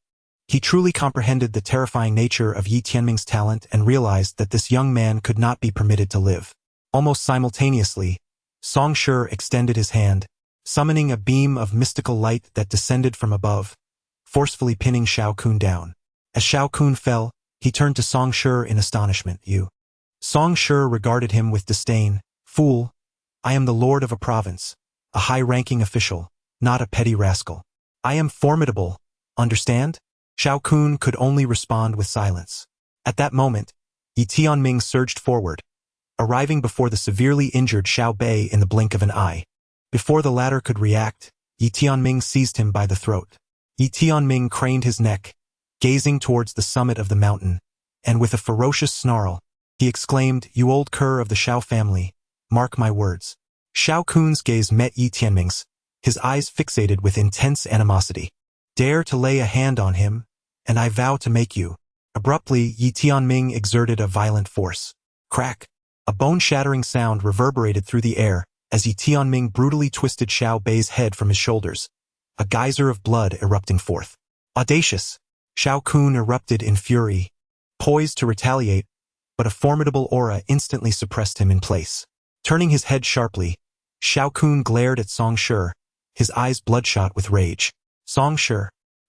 he truly comprehended the terrifying nature of Yi Tianming's talent and realized that this young man could not be permitted to live. Almost simultaneously, Song Shi extended his hand, summoning a beam of mystical light that descended from above, forcefully pinning Xiao Kun down. As Xiao Kun fell, he turned to Song Shi in astonishment. You. Song Shi regarded him with disdain. Fool, I am the lord of a province, a high-ranking official, not a petty rascal. I am formidable, understand? Xiao Kun could only respond with silence. At that moment, Yi Tianming surged forward, arriving before the severely injured Xiao Bei in the blink of an eye. Before the latter could react, Yi Tianming seized him by the throat. Yi Tianming craned his neck, gazing towards the summit of the mountain, and with a ferocious snarl, he exclaimed, "You old cur of the Xiao family, mark my words." Xiao Kun's gaze met Yi Tianming's, his eyes fixated with intense animosity. "Dare to lay a hand on him, and I vow to make you." Abruptly, Yi Tianming exerted a violent force. Crack! A bone-shattering sound reverberated through the air as Yi Tianming brutally twisted Xiao Bei's head from his shoulders, a geyser of blood erupting forth. Audacious! Xiao Kun erupted in fury, poised to retaliate, but a formidable aura instantly suppressed him in place. Turning his head sharply, Xiao Kun glared at Song Shi, his eyes bloodshot with rage. "Song Shi,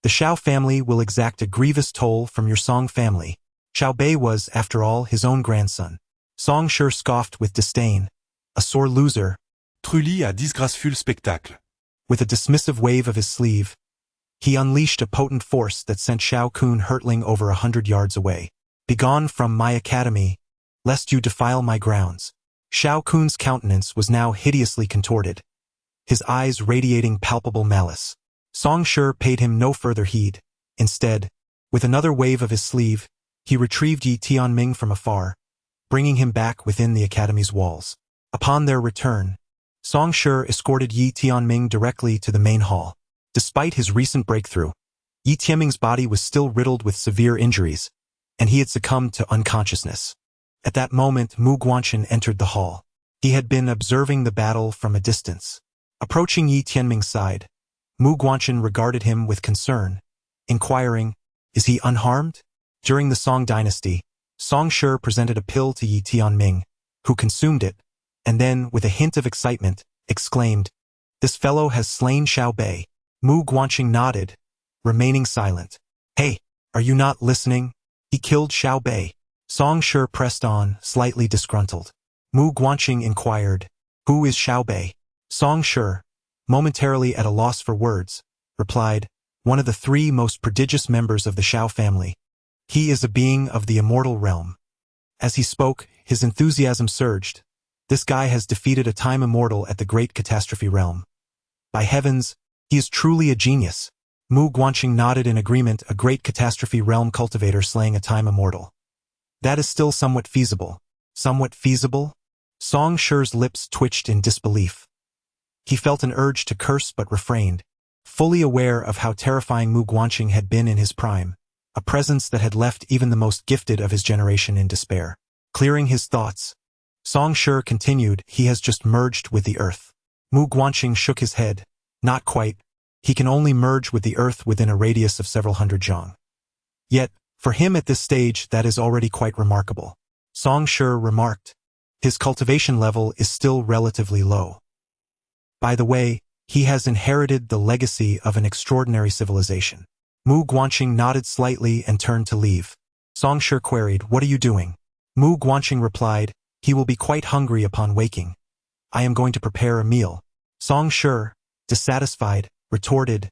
the Xiao family will exact a grievous toll from your Song family." Xiao Bei was, after all, his own grandson. Song Shi scoffed with disdain. "A sore loser." Trulli à disgraceful spectacle. With a dismissive wave of his sleeve, he unleashed a potent force that sent Xiao Kun hurtling over 100 yards away. "Begone from my academy, lest you defile my grounds." Xiao Kun's countenance was now hideously contorted, his eyes radiating palpable malice. Song Shi paid him no further heed. Instead, with another wave of his sleeve, he retrieved Yi Tianming from afar, bringing him back within the academy's walls. Upon their return, Song Shi escorted Yi Tianming directly to the main hall. Despite his recent breakthrough, Yi Tianming's body was still riddled with severe injuries, and he had succumbed to unconsciousness. At that moment, Mu Guanchen entered the hall. He had been observing the battle from a distance. Approaching Yi Tianming's side, Mu Guanchen regarded him with concern, inquiring, "Is he unharmed?" During the Song dynasty, Song Shi presented a pill to Yi Tianming, who consumed it, and then, with a hint of excitement, exclaimed, "This fellow has slain Xiao Bei." Mu Guanchen nodded, remaining silent. "Hey, are you not listening? He killed Xiao Bei." Song Shi pressed on, slightly disgruntled. Mu Guanchen inquired, "Who is Xiao Bei?" Song Shi, momentarily at a loss for words, replied, "One of the 3 most prodigious members of the Xiao family. He is a being of the immortal realm." As he spoke, his enthusiasm surged. "This guy has defeated a time immortal at the great catastrophe realm. By heavens, he is truly a genius." Mu Guanchen nodded in agreement. A great catastrophe realm cultivator slaying a time immortal. That is still somewhat feasible. Somewhat feasible? Song Shi's lips twitched in disbelief. He felt an urge to curse but refrained, fully aware of how terrifying Mu Guanchen had been in his prime, a presence that had left even the most gifted of his generation in despair. Clearing his thoughts, Song Shi continued, "He has just merged with the earth." Mu Guanchen shook his head. "Not quite. He can only merge with the earth within a radius of several hundred zhang. Yet, for him at this stage, that is already quite remarkable." Song Shi remarked, "His cultivation level is still relatively low. By the way, he has inherited the legacy of an extraordinary civilization." Mu Guanchen nodded slightly and turned to leave. Song Shi queried, "What are you doing?" Mu Guanchen replied, "He will be quite hungry upon waking. I am going to prepare a meal." Song Shi, dissatisfied, retorted,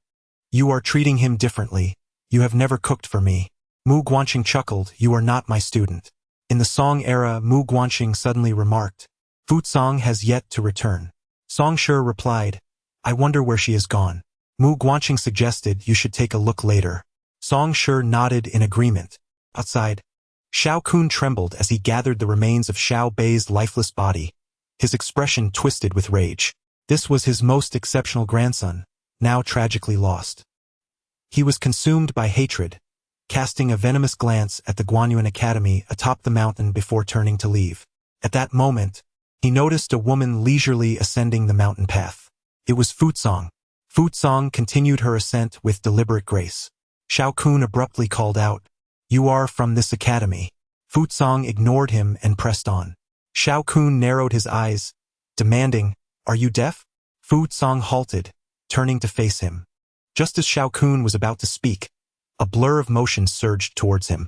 "You are treating him differently. You have never cooked for me." Mu Guanchen chuckled, "You are not my student." In the Song era, Mu Guanchen suddenly remarked, "Fu Song has yet to return." Song Shi replied, "I wonder where she has gone." Mu Guanchen suggested, "You should take a look later." Song Shi nodded in agreement. Outside, Xiao Kun trembled as he gathered the remains of Xiao Bei's lifeless body, his expression twisted with rage. This was his most exceptional grandson, now tragically lost. He was consumed by hatred, casting a venomous glance at the Guanyuan Academy atop the mountain before turning to leave. At that moment, he noticed a woman leisurely ascending the mountain path. It was Fu Song. Fu Song continued her ascent with deliberate grace. Xiao Kun abruptly called out, "You are from this academy." Fu Song ignored him and pressed on. Xiao Kun narrowed his eyes, demanding, "Are you deaf?" Fu Song halted, turning to face him. Just as Xiao Kun was about to speak, A blur of motion surged towards him.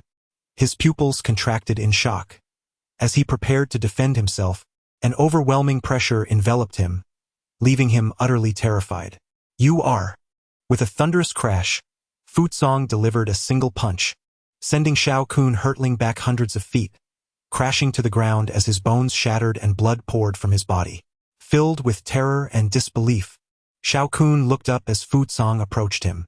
His pupils contracted in shock. As he prepared to defend himself, an overwhelming pressure enveloped him, leaving him utterly terrified. "You are." With a thunderous crash, Futsong delivered a single punch, sending Shao Kun hurtling back hundreds of feet, crashing to the ground as his bones shattered and blood poured from his body. Filled with terror and disbelief, Shao Kun looked up as Futsong approached him.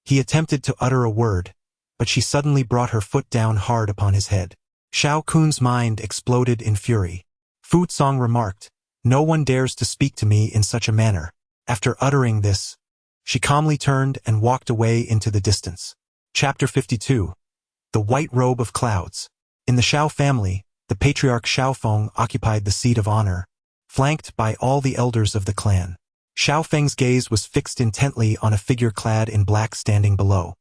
He attempted to utter a word, but she suddenly brought her foot down hard upon his head. Shao Kun's mind exploded in fury. Futsong remarked, "No one dares to speak to me in such a manner." After uttering this, she calmly turned and walked away into the distance. Chapter 52. The White Robe of Clouds. In the Shao family, the patriarch Xiaofeng occupied the seat of honor, flanked by all the elders of the clan. Xiaofeng's gaze was fixed intently on a figure clad in black standing below.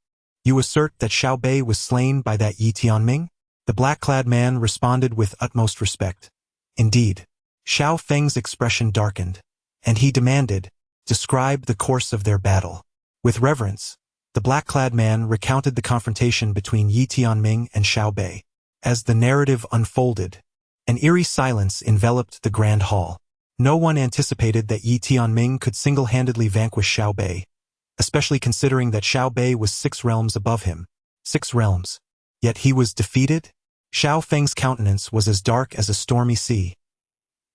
"You assert that Xiao Bei was slain by that Yi Tianming?" The black-clad man responded with utmost respect. "Indeed." Xiaofeng's expression darkened, and he demanded, "Describe the course of their battle." With reverence, the black-clad man recounted the confrontation between Yi Tianming and Xiao Bei. As the narrative unfolded, an eerie silence enveloped the grand hall. No one anticipated that Yi Tianming could single-handedly vanquish Xiao Bei, especially considering that Xiao Bei was 6 realms above him. 6 realms. Yet he was defeated? Xiao Feng's countenance was as dark as a stormy sea,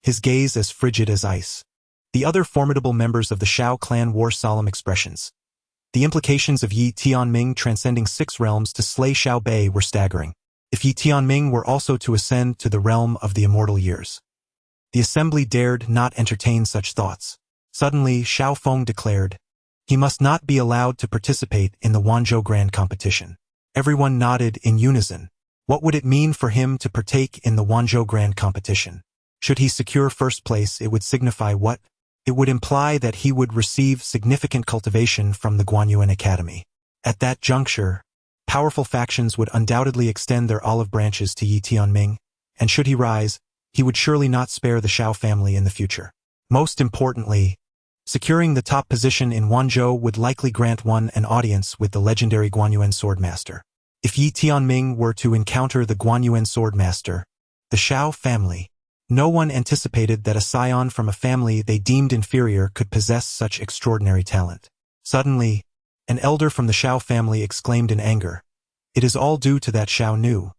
his gaze as frigid as ice. The other formidable members of the Xiao clan wore solemn expressions. The implications of Yi Tianming transcending 6 realms to slay Xiao Bei were staggering. If Yi Tianming were also to ascend to the realm of the immortal years, the assembly dared not entertain such thoughts. Suddenly, Xiao Feng declared, he must not be allowed to participate in the Wanzhou Grand Competition. Everyone nodded in unison. What would it mean for him to partake in the Wanzhou Grand Competition? Should he secure first place, it would signify what? It would imply that he would receive significant cultivation from the Guanyuan Academy. At that juncture, powerful factions would undoubtedly extend their olive branches to Yi Tianming, and should he rise, he would surely not spare the Xiao family in the future. Most importantly, securing the top position in Wanzhou would likely grant one an audience with the legendary Guanyuan Swordmaster. If Yi Tianming were to encounter the Guanyuan Swordmaster, the Xiao family, no one anticipated that a scion from a family they deemed inferior could possess such extraordinary talent. Suddenly, an elder from the Xiao family exclaimed in anger, "It is all due to that Xiao Nu.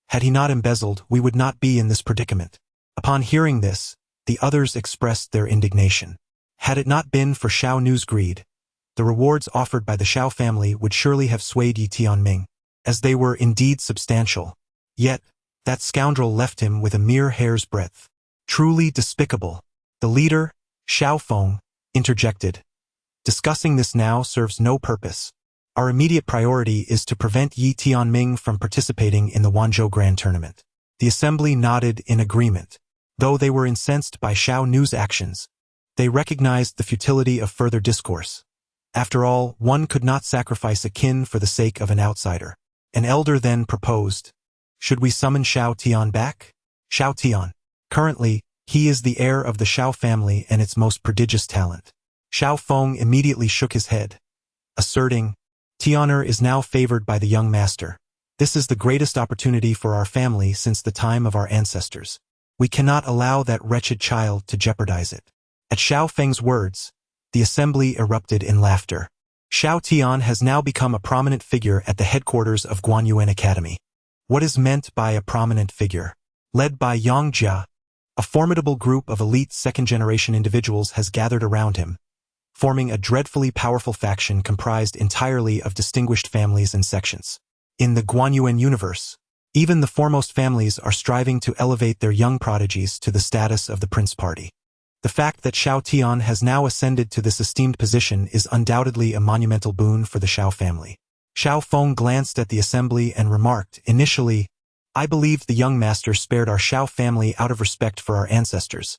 Had he not embezzled, we would not be in this predicament." Upon hearing this, the others expressed their indignation. Had it not been for Xiao Nu's greed, the rewards offered by the Xiao family would surely have swayed Yi Tianming, as they were indeed substantial. Yet, that scoundrel left him with a mere hair's breadth. Truly despicable. The leader, Xiao Feng, interjected. "Discussing this now serves no purpose. Our immediate priority is to prevent Yi Tianming from participating in the Wanzhou Grand Tournament." The assembly nodded in agreement. Though they were incensed by Xiao Nu's actions, they recognized the futility of further discourse. After all, one could not sacrifice a kin for the sake of an outsider. An elder then proposed, "Should we summon Xiao Tian back?" Xiao Tian. Currently, he is the heir of the Xiao family and its most prodigious talent. Xiao Feng immediately shook his head, asserting, "Tianer is now favored by the young master. This is the greatest opportunity for our family since the time of our ancestors. We cannot allow that wretched child to jeopardize it." At Xiao Feng's words, the assembly erupted in laughter. Xiao Tian has now become a prominent figure at the headquarters of Guanyuan Academy. What is meant by a prominent figure? Led by Yang Jia, a formidable group of elite second-generation individuals has gathered around him, forming a dreadfully powerful faction comprised entirely of distinguished families and sections. In the Guanyuan universe, even the foremost families are striving to elevate their young prodigies to the status of the Prince Party. The fact that Xiao Tian has now ascended to this esteemed position is undoubtedly a monumental boon for the Xiao family. Xiao Feng glanced at the assembly and remarked, "Initially, I believed the young master spared our Xiao family out of respect for our ancestors.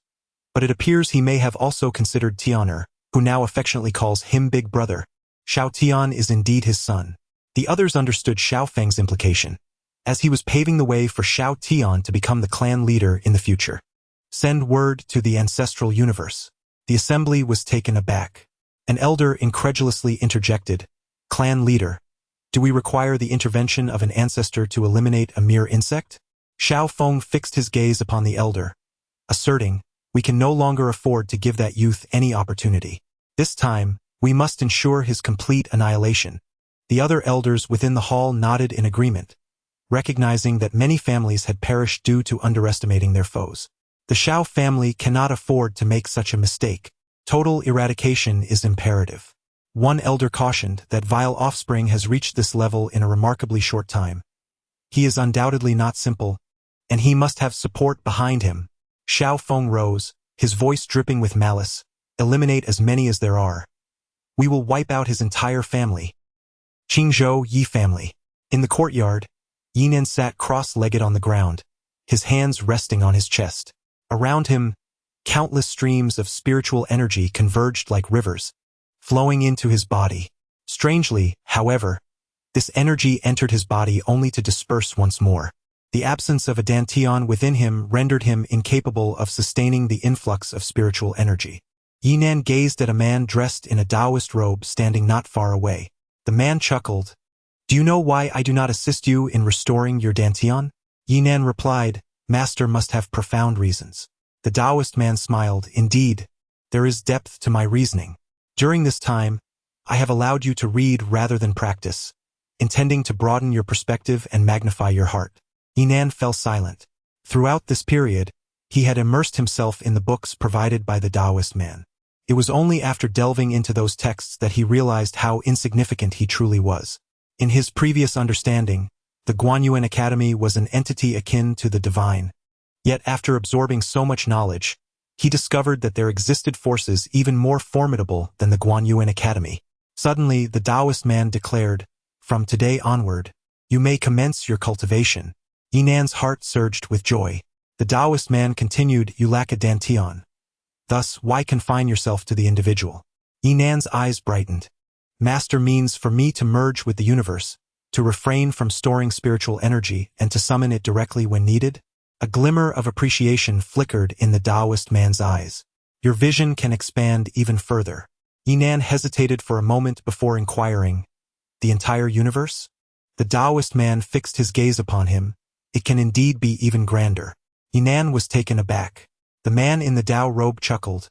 But it appears he may have also considered Tianer, who now affectionately calls him Big Brother. Xiao Tian is indeed his son." The others understood Xiao Feng's implication, as he was paving the way for Xiao Tian to become the clan leader in the future. "Send word to the ancestral universe." The assembly was taken aback. An elder incredulously interjected, "Clan leader? Do we require the intervention of an ancestor to eliminate a mere insect? Xiao Feng fixed his gaze upon the elder, asserting, we can no longer afford to give that youth any opportunity. This time, we must ensure his complete annihilation. The other elders within the hall nodded in agreement, recognizing that many families had perished due to underestimating their foes. The Xiao family cannot afford to make such a mistake. Total eradication is imperative. One elder cautioned that vile offspring has reached this level in a remarkably short time. He is undoubtedly not simple, and he must have support behind him. Xiao Feng rose, his voice dripping with malice. Eliminate as many as there are. We will wipe out his entire family. Qingzhou Yi family. In the courtyard, Yinan sat cross-legged on the ground, his hands resting on his chest. Around him, countless streams of spiritual energy converged like rivers, flowing into his body. Strangely, however, this energy entered his body only to disperse once more. The absence of a dantian within him rendered him incapable of sustaining the influx of spiritual energy. Yinan gazed at a man dressed in a Taoist robe standing not far away. The man chuckled. Do you know why I do not assist you in restoring your dantian? Yinan replied, Master must have profound reasons. The Taoist man smiled. Indeed, there is depth to my reasoning. During this time, I have allowed you to read rather than practice, intending to broaden your perspective and magnify your heart. Yinan fell silent. Throughout this period, he had immersed himself in the books provided by the Taoist man. It was only after delving into those texts that he realized how insignificant he truly was. In his previous understanding, the Guanyuan Academy was an entity akin to the divine. Yet after absorbing so much knowledge, he discovered that there existed forces even more formidable than the Guanyuan Academy. Suddenly, the Taoist man declared, From today onward, you may commence your cultivation. Yinan's heart surged with joy. The Taoist man continued, You lack a dantian. Thus, why confine yourself to the individual? Yinan's eyes brightened. Master means for me to merge with the universe, to refrain from storing spiritual energy and to summon it directly when needed? A glimmer of appreciation flickered in the Taoist man's eyes. Your vision can expand even further. Yinan hesitated for a moment before inquiring, The entire universe? The Taoist man fixed his gaze upon him. It can indeed be even grander. Yinan was taken aback. The man in the Tao robe chuckled.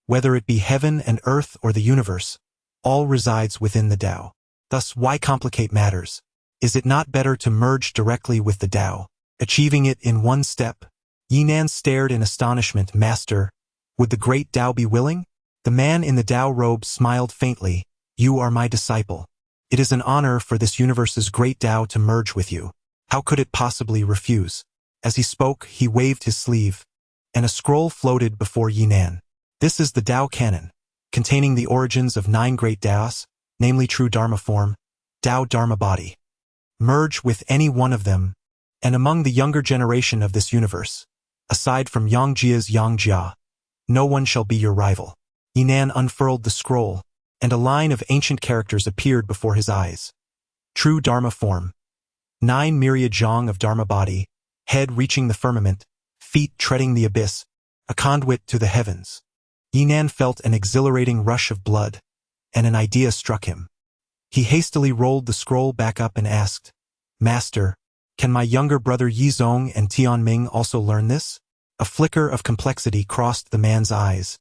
Whether it be heaven and earth or the universe, all resides within the Tao. Thus, why complicate matters? Is it not better to merge directly with the Tao, achieving it in one step? Yinan stared in astonishment. Master, would the great Tao be willing? The man in the Tao robe smiled faintly. You are my disciple. It is an honor for this universe's great Tao to merge with you. How could it possibly refuse? As he spoke, he waved his sleeve, and a scroll floated before Yinan. This is the Tao Canon, containing the origins of 9 great Taos, namely true Dharma form, Tao Dharma body. Merge with any one of them, and among the younger generation of this universe, aside from Yangjia's Yangjia, no one shall be your rival. Yinan unfurled the scroll, and a line of ancient characters appeared before his eyes. True Dharma form. 9 myriad zhang of Dharma body, head reaching the firmament, feet treading the abyss, a conduit to the heavens. Yinan felt an exhilarating rush of blood, and an idea struck him. He hastily rolled the scroll back up and asked, Master, can my younger brother Yizong and Tianming also learn this? A flicker of complexity crossed the man's eyes,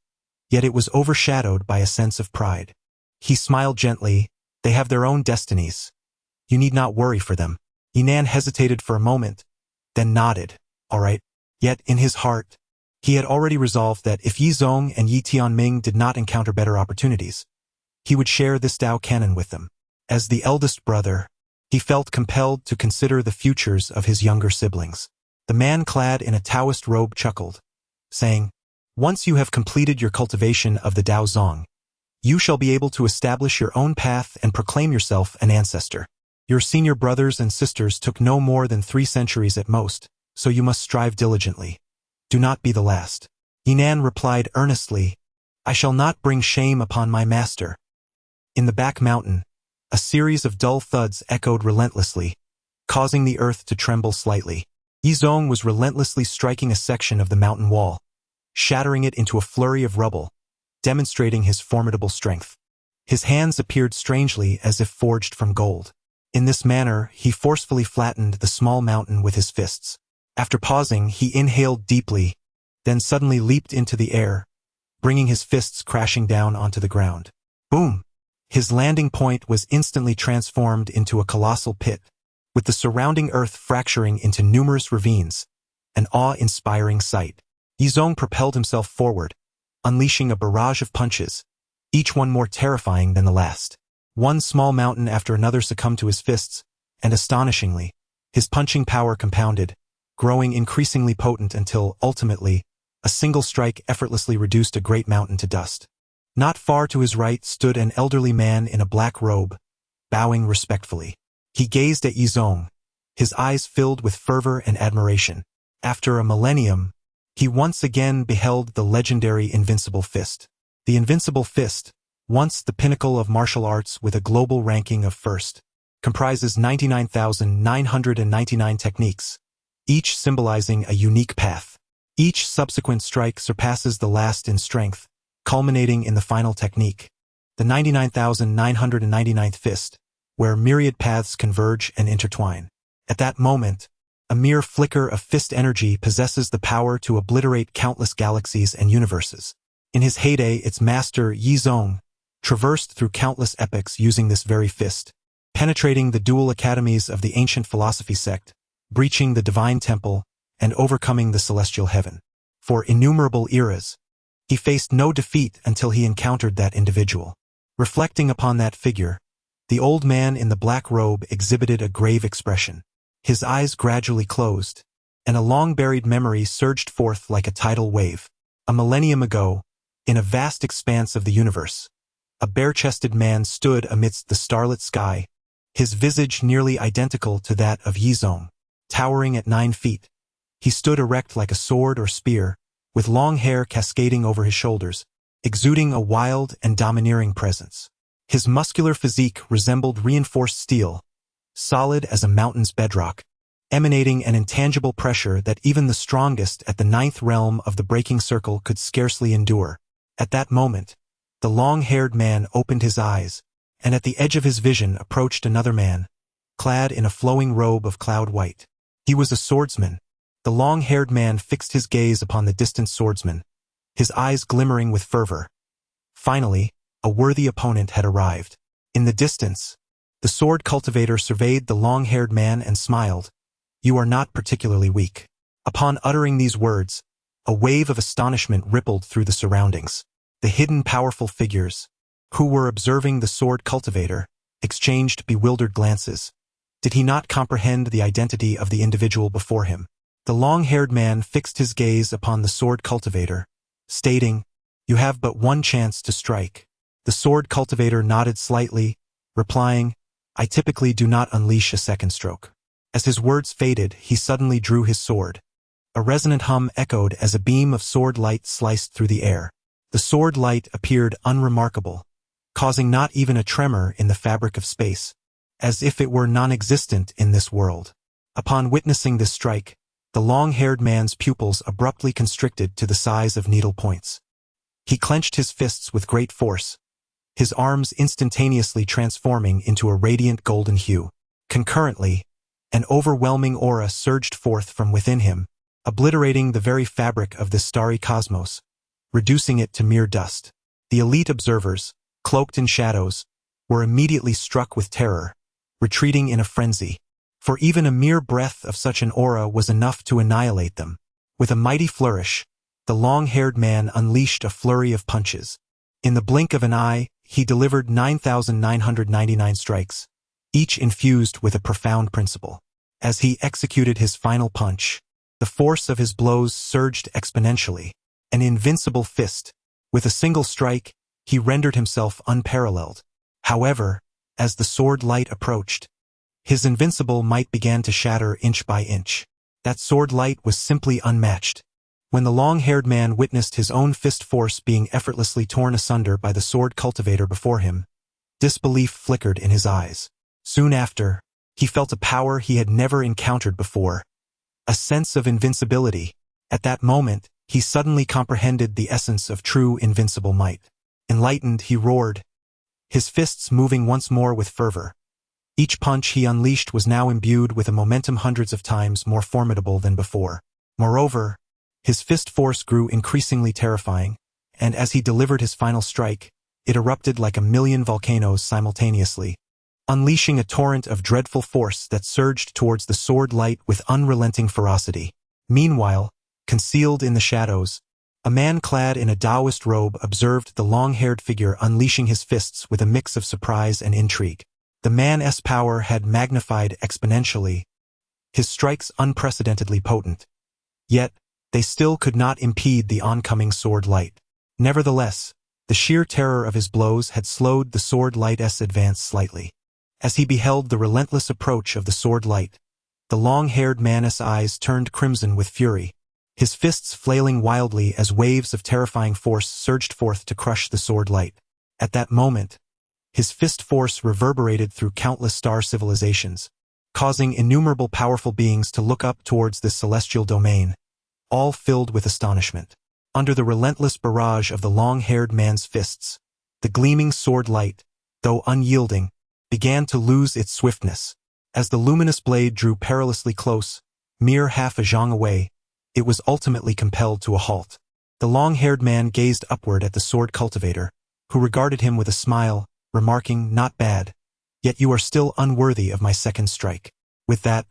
yet it was overshadowed by a sense of pride. He smiled gently. They have their own destinies. You need not worry for them. Yinan hesitated for a moment, then nodded. All right. Yet, in his heart, he had already resolved that if Yizong and Yi Tianming did not encounter better opportunities, he would share this Tao canon with them. As the eldest brother, he felt compelled to consider the futures of his younger siblings. The man clad in a Taoist robe chuckled, saying, Once you have completed your cultivation of the Tao Zong, you shall be able to establish your own path and proclaim yourself an ancestor. Your senior brothers and sisters took no more than 3 centuries at most, so you must strive diligently. Do not be the last. Yinan replied earnestly, I shall not bring shame upon my master. In the back mountain, a series of dull thuds echoed relentlessly, causing the earth to tremble slightly. Yizong was relentlessly striking a section of the mountain wall, shattering it into a flurry of rubble, demonstrating his formidable strength. His hands appeared strangely as if forged from gold. In this manner, he forcefully flattened the small mountain with his fists. After pausing, he inhaled deeply, then suddenly leaped into the air, bringing his fists crashing down onto the ground. Boom! His landing point was instantly transformed into a colossal pit, with the surrounding earth fracturing into numerous ravines, an awe-inspiring sight. Yizong propelled himself forward, unleashing a barrage of punches, each one more terrifying than the last. One small mountain after another succumbed to his fists, and astonishingly, his punching power compounded, growing increasingly potent until, ultimately, a single strike effortlessly reduced a great mountain to dust. Not far to his right stood an elderly man in a black robe, bowing respectfully. He gazed at Yizong, his eyes filled with fervor and admiration. After a millennium, he once again beheld the legendary Invincible Fist. The Invincible Fist, once the pinnacle of martial arts with a global ranking of first, comprises 99,999 techniques, each symbolizing a unique path. Each subsequent strike surpasses the last in strength, culminating in the final technique, the 99,999th fist, where myriad paths converge and intertwine. At that moment, a mere flicker of fist energy possesses the power to obliterate countless galaxies and universes. In his heyday, its master, Yizong, traversed through countless epochs using this very fist, penetrating the dual academies of the ancient philosophy sect, breaching the divine temple, and overcoming the celestial heaven. For innumerable eras, he faced no defeat until he encountered that individual. Reflecting upon that figure, the old man in the black robe exhibited a grave expression. His eyes gradually closed, and a long-buried memory surged forth like a tidal wave. A millennium ago, in a vast expanse of the universe, a bare-chested man stood amidst the starlit sky, his visage nearly identical to that of Yizong. Towering at 9 feet, he stood erect like a sword or spear, with long hair cascading over his shoulders, exuding a wild and domineering presence. His muscular physique resembled reinforced steel, solid as a mountain's bedrock, emanating an intangible pressure that even the strongest at the 9th realm of the breaking circle could scarcely endure. At that moment, the long-haired man opened his eyes, and at the edge of his vision approached another man, clad in a flowing robe of cloud white. He was a swordsman. The long-haired man fixed his gaze upon the distant swordsman, his eyes glimmering with fervor. Finally, a worthy opponent had arrived. In the distance, the sword cultivator surveyed the long-haired man and smiled. "You are not particularly weak." Upon uttering these words, a wave of astonishment rippled through the surroundings. The hidden powerful figures, who were observing the sword cultivator, exchanged bewildered glances. Did he not comprehend the identity of the individual before him? The long-haired man fixed his gaze upon the sword cultivator, stating, "You have but one chance to strike." The sword cultivator nodded slightly, replying, "I typically do not unleash a second stroke." As his words faded, he suddenly drew his sword. A resonant hum echoed as a beam of sword light sliced through the air. The sword light appeared unremarkable, causing not even a tremor in the fabric of space, as if it were non-existent in this world. Upon witnessing this strike, the long-haired man's pupils abruptly constricted to the size of needle points. He clenched his fists with great force, his arms instantaneously transforming into a radiant golden hue. Concurrently, an overwhelming aura surged forth from within him, obliterating the very fabric of this starry cosmos, reducing it to mere dust. The elite observers, cloaked in shadows, were immediately struck with terror, retreating in a frenzy. For even a mere breath of such an aura was enough to annihilate them. With a mighty flourish, the long-haired man unleashed a flurry of punches. In the blink of an eye, he delivered 9,999 strikes, each infused with a profound principle. As he executed his final punch, the force of his blows surged exponentially. An invincible fist. With a single strike, he rendered himself unparalleled. However, as the sword light approached, his invincible might began to shatter inch by inch. That sword light was simply unmatched. When the long-haired man witnessed his own fist force being effortlessly torn asunder by the sword cultivator before him, disbelief flickered in his eyes. Soon after, he felt a power he had never encountered before, a sense of invincibility. At that moment, he suddenly comprehended the essence of true invincible might. Enlightened, he roared, his fists moving once more with fervor. Each punch he unleashed was now imbued with a momentum hundreds of times more formidable than before. Moreover, his fist force grew increasingly terrifying, and as he delivered his final strike, it erupted like a million volcanoes simultaneously, unleashing a torrent of dreadful force that surged towards the sword light with unrelenting ferocity. Meanwhile, concealed in the shadows, a man clad in a Taoist robe observed the long-haired figure unleashing his fists with a mix of surprise and intrigue. The man's power had magnified exponentially, his strikes unprecedentedly potent. Yet, they still could not impede the oncoming sword light. Nevertheless, the sheer terror of his blows had slowed the sword light's advance slightly. As he beheld the relentless approach of the sword light, the long-haired man's eyes turned crimson with fury, his fists flailing wildly as waves of terrifying force surged forth to crush the sword light. At that moment, his fist force reverberated through countless star civilizations, causing innumerable powerful beings to look up towards this celestial domain, all filled with astonishment. Under the relentless barrage of the long-haired man's fists, the gleaming sword light, though unyielding, began to lose its swiftness. As the luminous blade drew perilously close, mere half a zhang away, it was ultimately compelled to a halt. The long-haired man gazed upward at the sword cultivator, who regarded him with a smile, remarking, "Not bad, yet you are still unworthy of my second strike." With that,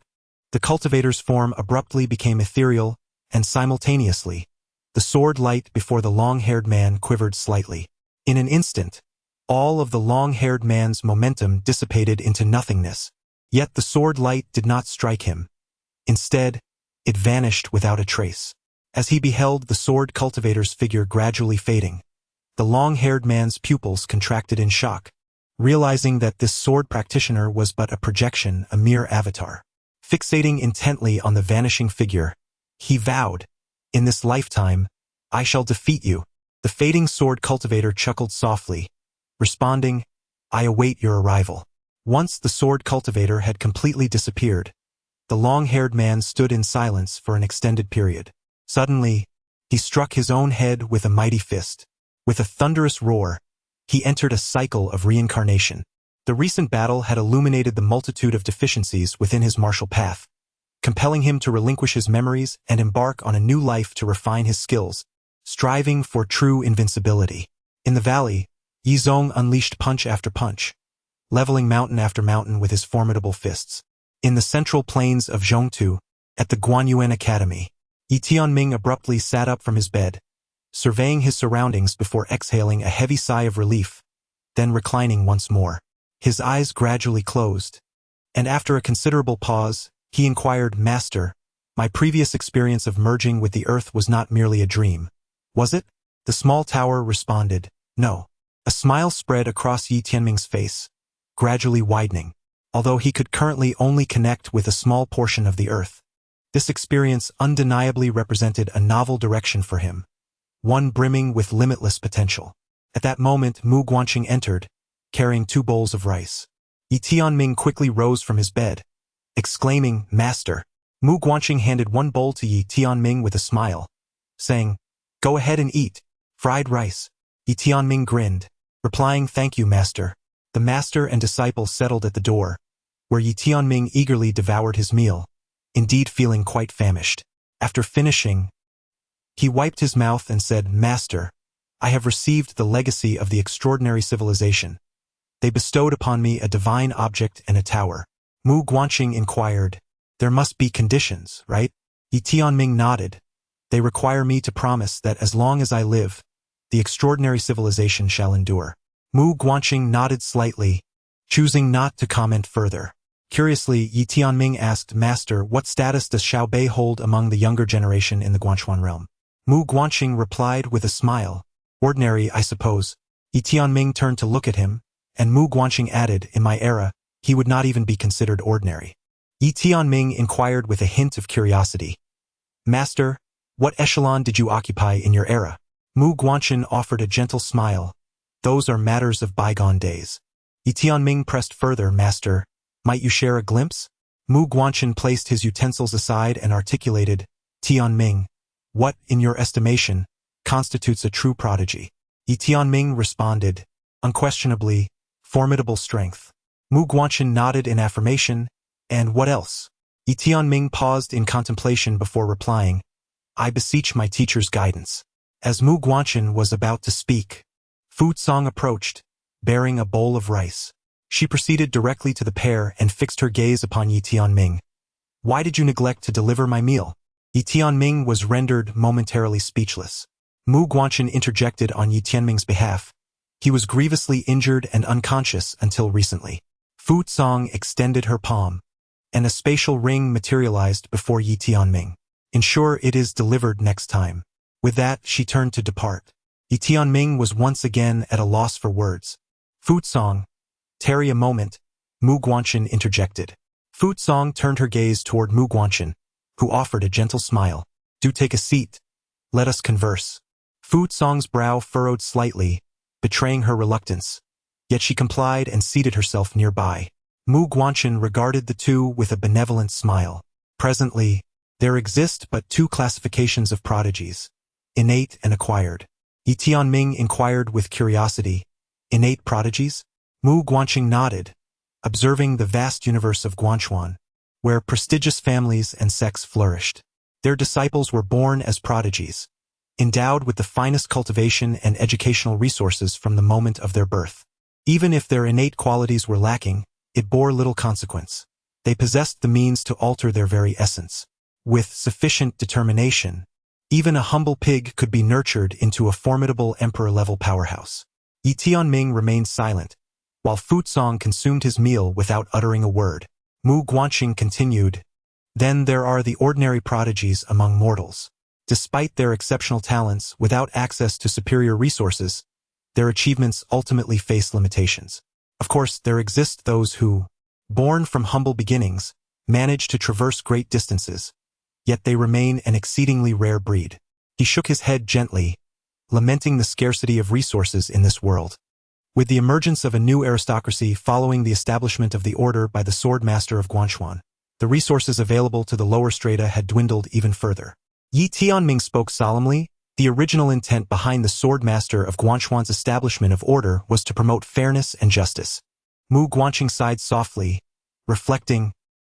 the cultivator's form abruptly became ethereal, and simultaneously, the sword light before the long-haired man quivered slightly. In an instant, all of the long-haired man's momentum dissipated into nothingness. Yet the sword light did not strike him. Instead, it vanished without a trace. As he beheld the sword cultivator's figure gradually fading, the long-haired man's pupils contracted in shock, realizing that this sword practitioner was but a projection, a mere avatar. Fixating intently on the vanishing figure, he vowed, "In this lifetime, I shall defeat you." The fading sword cultivator chuckled softly, responding, "I await your arrival." Once the sword cultivator had completely disappeared, the long-haired man stood in silence for an extended period. Suddenly, he struck his own head with a mighty fist. With a thunderous roar, he entered a cycle of reincarnation. The recent battle had illuminated the multitude of deficiencies within his martial path, compelling him to relinquish his memories and embark on a new life to refine his skills, striving for true invincibility. In the valley, Yizong unleashed punch after punch, leveling mountain after mountain with his formidable fists. In the central plains of Zhongtu, at the Guanyuan Academy, Yi Tianming abruptly sat up from his bed, surveying his surroundings before exhaling a heavy sigh of relief, then reclining once more. His eyes gradually closed, and after a considerable pause, he inquired, "Master, my previous experience of merging with the earth was not merely a dream, was it?" The small tower responded, "No." A smile spread across Yi Tianming's face, gradually widening. Although he could currently only connect with a small portion of the earth, this experience undeniably represented a novel direction for him, one brimming with limitless potential. At that moment, Mu Guanqing entered, carrying 2 bowls of rice. Yi Tianming quickly rose from his bed, exclaiming, "Master." Mu Guanqing handed 1 bowl to Yi Tianming with a smile, saying, "Go ahead and eat." Fried rice. Yi Tianming grinned, replying, "Thank you, Master." The master and disciple settled at the door, where Yi Tianming eagerly devoured his meal, indeed feeling quite famished. After finishing, he wiped his mouth and said, "Master, I have received the legacy of the extraordinary civilization. They bestowed upon me a divine object and a tower." Mu Guanqing inquired, "There must be conditions, right?" Yi Tianming nodded. "They require me to promise that as long as I live, the extraordinary civilization shall endure." Mu Guanqing nodded slightly, choosing not to comment further. Curiously, Yi Tianming asked, "Master, what status does Xiao Bei hold among the younger generation in the Guanchuan realm?" Mu Guanqing replied with a smile, "Ordinary, I suppose." Yi Tianming turned to look at him, and Mu Guanqing added, "In my era, he would not even be considered ordinary." Yi Tianming inquired with a hint of curiosity, "Master, what echelon did you occupy in your era?" Mu Guanqing offered a gentle smile. "Those are matters of bygone days." Yi Tianming pressed further, "Master, might you share a glimpse?" Mu Guanqing placed his utensils aside and articulated, "Tianming, what, in your estimation, constitutes a true prodigy?" Yi Tianming responded, "Unquestionably, formidable strength, Mu Guanchen nodded in affirmation. And what else? Yi Tianming paused in contemplation before replying, I beseech my teacher's guidance. As Mu Guanchen was about to speak, Fu Song approached, bearing a bowl of rice. She proceeded directly to the pair and fixed her gaze upon Yi Tianming. Why did you neglect to deliver my meal? Yi Tianming was rendered momentarily speechless. Mu Guanchen interjected on Yi Tianming's behalf. He was grievously injured and unconscious until recently. Fu Song extended her palm, and a spatial ring materialized before Yi Tianming. Ensure it is delivered next time. With that, she turned to depart. Yi Tianming was once again at a loss for words. Fu Song, tarry a moment, Mu Guanchen interjected. Fu Song turned her gaze toward Mu Guanchen, who offered a gentle smile. Do take a seat. Let us converse. Fu Song's brow furrowed slightly, betraying her reluctance. Yet she complied and seated herself nearby. Mu Guanchen regarded the two with a benevolent smile. Presently, there exist but two classifications of prodigies, innate and acquired. Yi Tianming inquired with curiosity, innate prodigies? Mu Guanchen nodded, observing the vast universe of Guanchuan, where prestigious families and sects flourished. Their disciples were born as prodigies, endowed with the finest cultivation and educational resources from the moment of their birth. Even if their innate qualities were lacking, it bore little consequence. They possessed the means to alter their very essence. With sufficient determination, even a humble pig could be nurtured into a formidable emperor-level powerhouse. Yi Tianming remained silent, while Fu Song consumed his meal without uttering a word. Mu Guanchen continued, Then there are the ordinary prodigies among mortals. Despite their exceptional talents, without access to superior resources, their achievements ultimately face limitations. Of course, there exist those who, born from humble beginnings, manage to traverse great distances, yet they remain an exceedingly rare breed. He shook his head gently, lamenting the scarcity of resources in this world. With the emergence of a new aristocracy following the establishment of the order by the sword master of Guanchuan, the resources available to the lower strata had dwindled even further. Yi Tianming spoke solemnly. The original intent behind the sword master of Guanchuan's establishment of order was to promote fairness and justice. Mu Guanchen sighed softly, reflecting,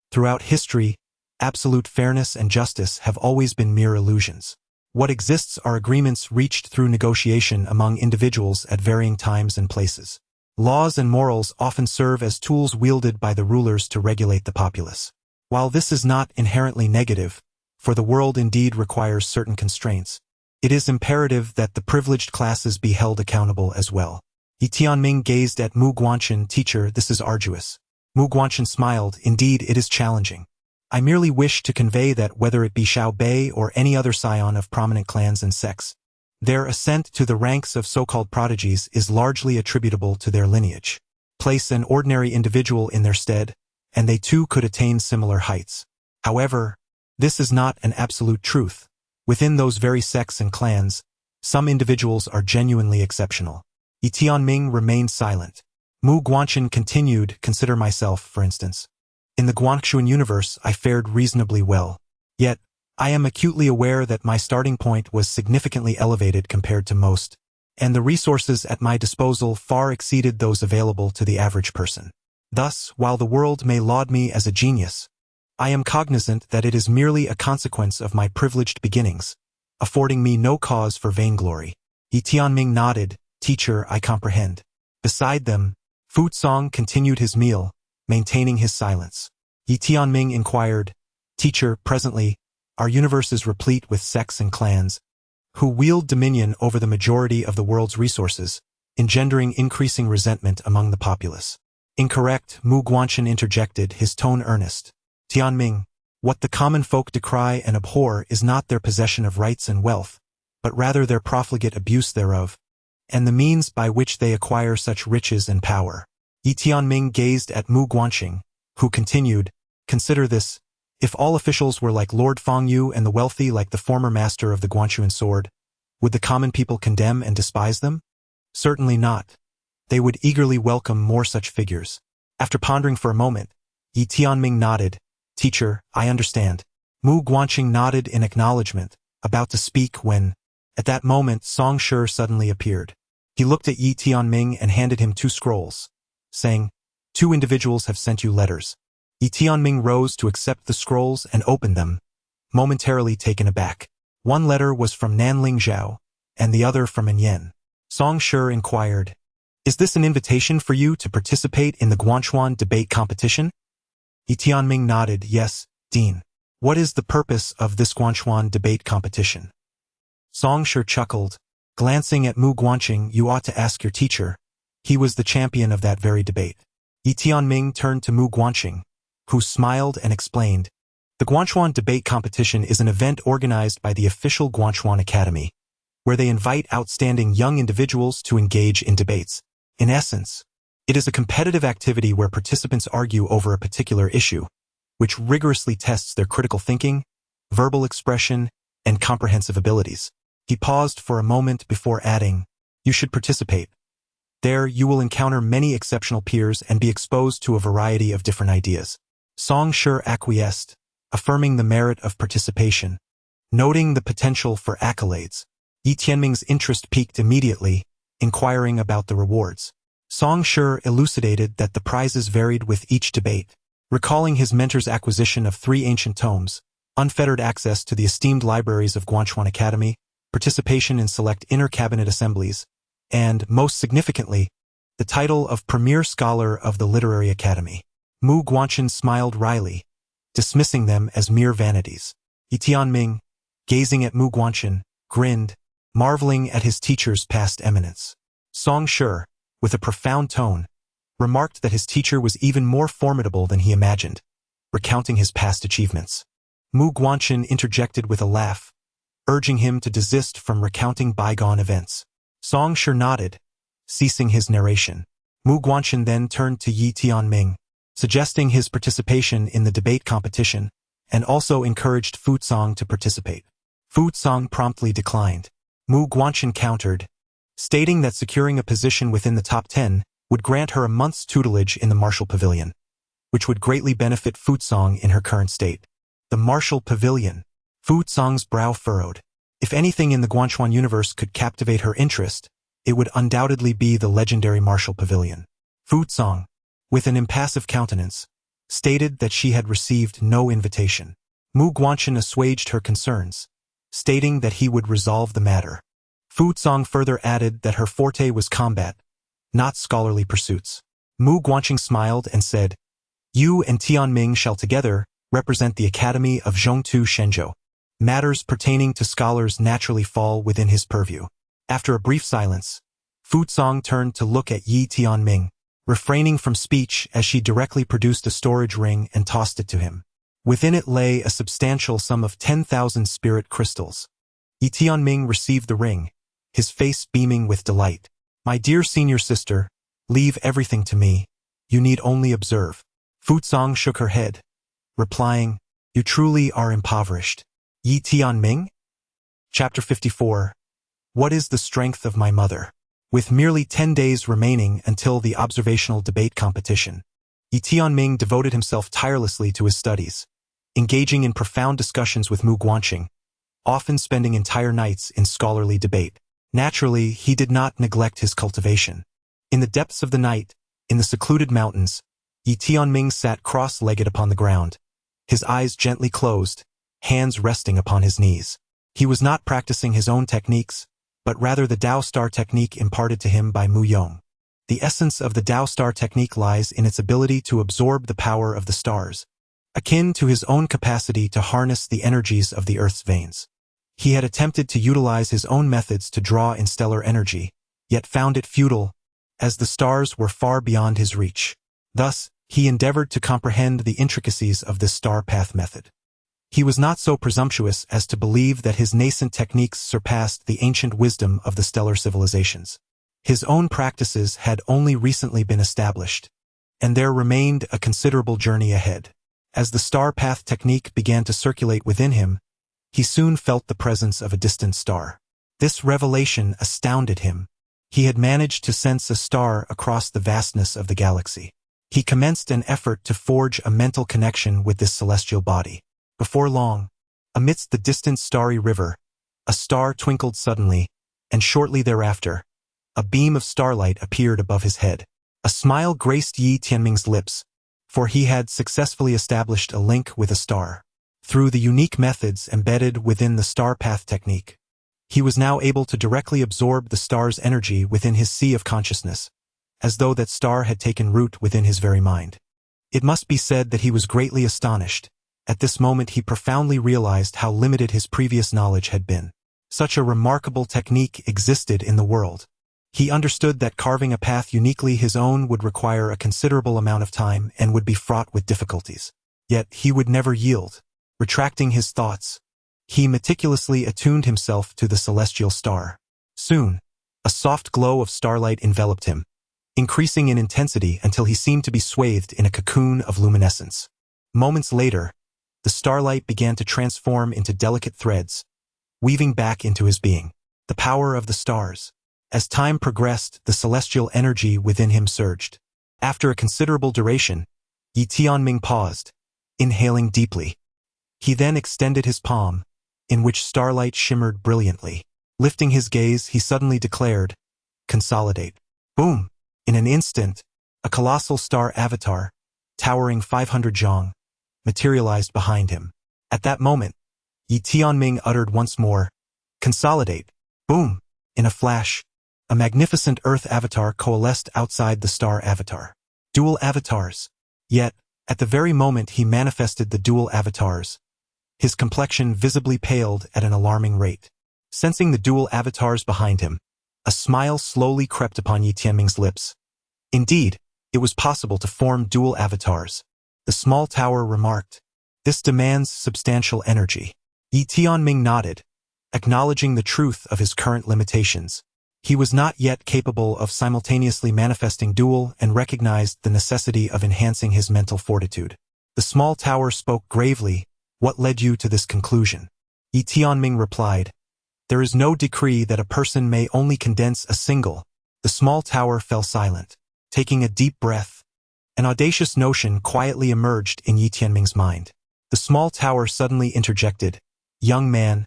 throughout history, absolute fairness and justice have always been mere illusions. What exists are agreements reached through negotiation among individuals at varying times and places. Laws and morals often serve as tools wielded by the rulers to regulate the populace. While this is not inherently negative, for the world indeed requires certain constraints, it is imperative that the privileged classes be held accountable as well. Yi Tianming gazed at Mu Guanchen. Teacher, this is arduous. Mu Guanchen smiled. Indeed, it is challenging. I merely wish to convey that whether it be Xiao Bei or any other scion of prominent clans and sects, their ascent to the ranks of so-called prodigies is largely attributable to their lineage. Place an ordinary individual in their stead, and they too could attain similar heights. However, this is not an absolute truth. Within those very sects and clans, some individuals are genuinely exceptional. Yi Tianming remained silent. Mu Guanchen continued, consider myself, for instance. In the Guanxuan universe, I fared reasonably well. Yet, I am acutely aware that my starting point was significantly elevated compared to most, and the resources at my disposal far exceeded those available to the average person. Thus, while the world may laud me as a genius, I am cognizant that it is merely a consequence of my privileged beginnings, affording me no cause for vainglory. Yi Tianming nodded. Teacher, I comprehend. Beside them, Fu Song continued his meal, maintaining his silence. Yi Tianming inquired, Teacher, presently, our universe is replete with sects and clans, who wield dominion over the majority of the world's resources, engendering increasing resentment among the populace. Incorrect, Mu Guanchen interjected, his tone earnest. Tianming, what the common folk decry and abhor is not their possession of rights and wealth, but rather their profligate abuse thereof, and the means by which they acquire such riches and power. Yi Tianming gazed at Mu Guanchen, who continued, Consider this, if all officials were like Lord Fengyu and the wealthy like the former master of the Guanchuan sword, would the common people condemn and despise them? Certainly not. They would eagerly welcome more such figures. After pondering for a moment, Yi Tianming nodded. Teacher, I understand. Mu Guanchen nodded in acknowledgement, about to speak when, at that moment, Song Shi suddenly appeared. He looked at Yi Tianming and handed him 2 scrolls, saying, 2 individuals have sent you letters. Yi Tianming rose to accept the scrolls and opened them, momentarily taken aback. One letter was from Nanling Zhao, and the other from An Yen. Song Shi inquired, "Is this an invitation for you to participate in the Guanchuan debate competition?" Yi Tianming nodded, "Yes, Dean. What is the purpose of this Guanchuan debate competition?" Song Shi chuckled, glancing at Mu Guanqing. "You ought to ask your teacher. He was the champion of that very debate." Yi Tianming turned to Mu Guanqing, who smiled and explained, "The Guanchuan debate competition is an event organized by the official Guanchuan Academy, where they invite outstanding young individuals to engage in debates. In essence, it is a competitive activity where participants argue over a particular issue, which rigorously tests their critical thinking, verbal expression, and comprehensive abilities." He paused for a moment before adding, "You should participate. There you will encounter many exceptional peers and be exposed to a variety of different ideas." Song Shi acquiesced, affirming the merit of participation. Noting the potential for accolades, Yi Tianming's interest peaked immediately, inquiring about the rewards. Song Shi elucidated that the prizes varied with each debate. Recalling his mentor's acquisition of 3 ancient tomes, unfettered access to the esteemed libraries of Guanchuan Academy, participation in select inner cabinet assemblies, and, most significantly, the title of Premier Scholar of the Literary Academy. Mu Guanqing smiled wryly, dismissing them as mere vanities. Yi Tianming, gazing at Mu Guanqing, grinned, marveling at his teacher's past eminence. Song Shi, with a profound tone, remarked that his teacher was even more formidable than he imagined, recounting his past achievements. Mu Guanqing interjected with a laugh, urging him to desist from recounting bygone events. Song Shi nodded, ceasing his narration. Mu Guanqing then turned to Yi Tianming, suggesting his participation in the debate competition, and also encouraged Fu Song to participate. Fu Song promptly declined. Mu Guanqing countered, stating that securing a position within the top 10 would grant her a month's tutelage in the Martial Pavilion, which would greatly benefit Fu Song in her current state. The Martial Pavilion. Fu Song's brow furrowed. If anything in the Guanchuan universe could captivate her interest, it would undoubtedly be the legendary Martial Pavilion. Fu Song, with an impassive countenance, stated that she had received no invitation. Mu Guanqing assuaged her concerns, stating that he would resolve the matter. Fu Song further added that her forte was combat, not scholarly pursuits. Mu Guanqing smiled and said, "You and Tianming shall together represent the Academy of Zhongtu Shenzhou. Matters pertaining to scholars naturally fall within his purview." After a brief silence, Fu Song turned to look at Yi Tianming, refraining from speech as she directly produced a storage ring and tossed it to him. Within it lay a substantial sum of 10,000 spirit crystals. Yi Tianming received the ring, his face beaming with delight. "My dear senior sister, leave everything to me. You need only observe." Fu Song shook her head, replying, "You truly are impoverished." Yi Tianming? Chapter 54. What is the strength of my mother? With merely 10 days remaining until the observational debate competition, Yi Tianming devoted himself tirelessly to his studies, engaging in profound discussions with Mu Guanqing, often spending entire nights in scholarly debate. Naturally, he did not neglect his cultivation. In the depths of the night, in the secluded mountains, Yi Tianming sat cross-legged upon the ground, his eyes gently closed, hands resting upon his knees. He was not practicing his own techniques, but rather the Dao Star technique imparted to him by Mu Yong. The essence of the Dao Star technique lies in its ability to absorb the power of the stars, akin to his own capacity to harness the energies of the Earth's veins. He had attempted to utilize his own methods to draw in stellar energy, yet found it futile, as the stars were far beyond his reach. Thus, he endeavored to comprehend the intricacies of this star path method. He was not so presumptuous as to believe that his nascent techniques surpassed the ancient wisdom of the stellar civilizations. His own practices had only recently been established, and there remained a considerable journey ahead. As the star path technique began to circulate within him, he soon felt the presence of a distant star. This revelation astounded him. He had managed to sense a star across the vastness of the galaxy. He commenced an effort to forge a mental connection with this celestial body. Before long, amidst the distant starry river, a star twinkled suddenly, and shortly thereafter, a beam of starlight appeared above his head. A smile graced Yi Tianming's lips, for he had successfully established a link with a star. Through the unique methods embedded within the star path technique, he was now able to directly absorb the star's energy within his sea of consciousness, as though that star had taken root within his very mind. It must be said that he was greatly astonished. At this moment he profoundly realized how limited his previous knowledge had been. Such a remarkable technique existed in the world. He understood that carving a path uniquely his own would require a considerable amount of time and would be fraught with difficulties. Yet he would never yield. Retracting his thoughts, he meticulously attuned himself to the celestial star. Soon, a soft glow of starlight enveloped him, increasing in intensity until he seemed to be swathed in a cocoon of luminescence. Moments later, the starlight began to transform into delicate threads, weaving back into his being. The power of the stars. As time progressed, the celestial energy within him surged. After a considerable duration, Yi Tianming paused, inhaling deeply. He then extended his palm, in which starlight shimmered brilliantly. Lifting his gaze, he suddenly declared, "Consolidate." Boom! In an instant, a colossal star avatar, towering 500 zhang, materialized behind him. At that moment, Yi Tianming uttered once more, "Consolidate." Boom! In a flash, a magnificent Earth avatar coalesced outside the star avatar. Dual avatars. Yet, at the very moment he manifested the dual avatars, his complexion visibly paled at an alarming rate. Sensing the dual avatars behind him, a smile slowly crept upon Yi Tianming's lips. Indeed, it was possible to form dual avatars. The small tower remarked, "This demands substantial energy." Yi Tianming nodded, acknowledging the truth of his current limitations. He was not yet capable of simultaneously manifesting dual and recognized the necessity of enhancing his mental fortitude. The small tower spoke gravely, "What led you to this conclusion?" Yi Tianming replied, "There is no decree that a person may only condense a single." The small tower fell silent. Taking a deep breath, an audacious notion quietly emerged in Yi Tianming's mind. The small tower suddenly interjected, "Young man,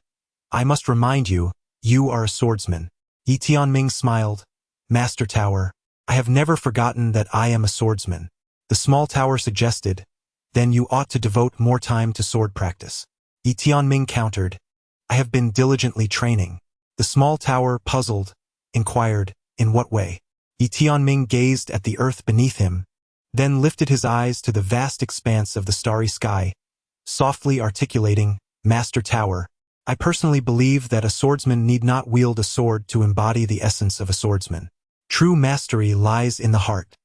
I must remind you, you are a swordsman." Yi Tianming smiled, "Master Tower, I have never forgotten that I am a swordsman." The small tower suggested, "Then you ought to devote more time to sword practice." Yi Tianming countered, "I have been diligently training." The small tower, puzzled, inquired, "In what way?" Yi Tianming gazed at the earth beneath him, then lifted his eyes to the vast expanse of the starry sky, softly articulating, "Master Tower, I personally believe that a swordsman need not wield a sword to embody the essence of a swordsman. True mastery lies in the heart.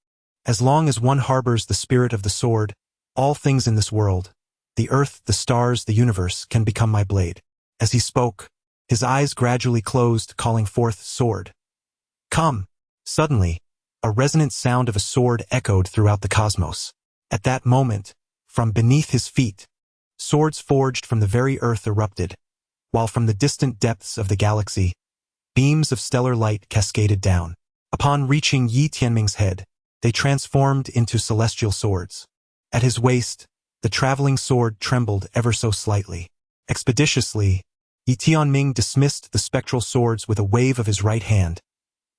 As long as one harbors the spirit of the sword, all things in this world, the earth, the stars, the universe, can become my blade." As he spoke, his eyes gradually closed, calling forth, "Sword, come!" Suddenly, a resonant sound of a sword echoed throughout the cosmos. At that moment, from beneath his feet, swords forged from the very earth erupted, while from the distant depths of the galaxy, beams of stellar light cascaded down. Upon reaching Yi Tianming's head, they transformed into celestial swords. At his waist, the traveling sword trembled ever so slightly. Expeditiously, Yi Tianming dismissed the spectral swords with a wave of his right hand,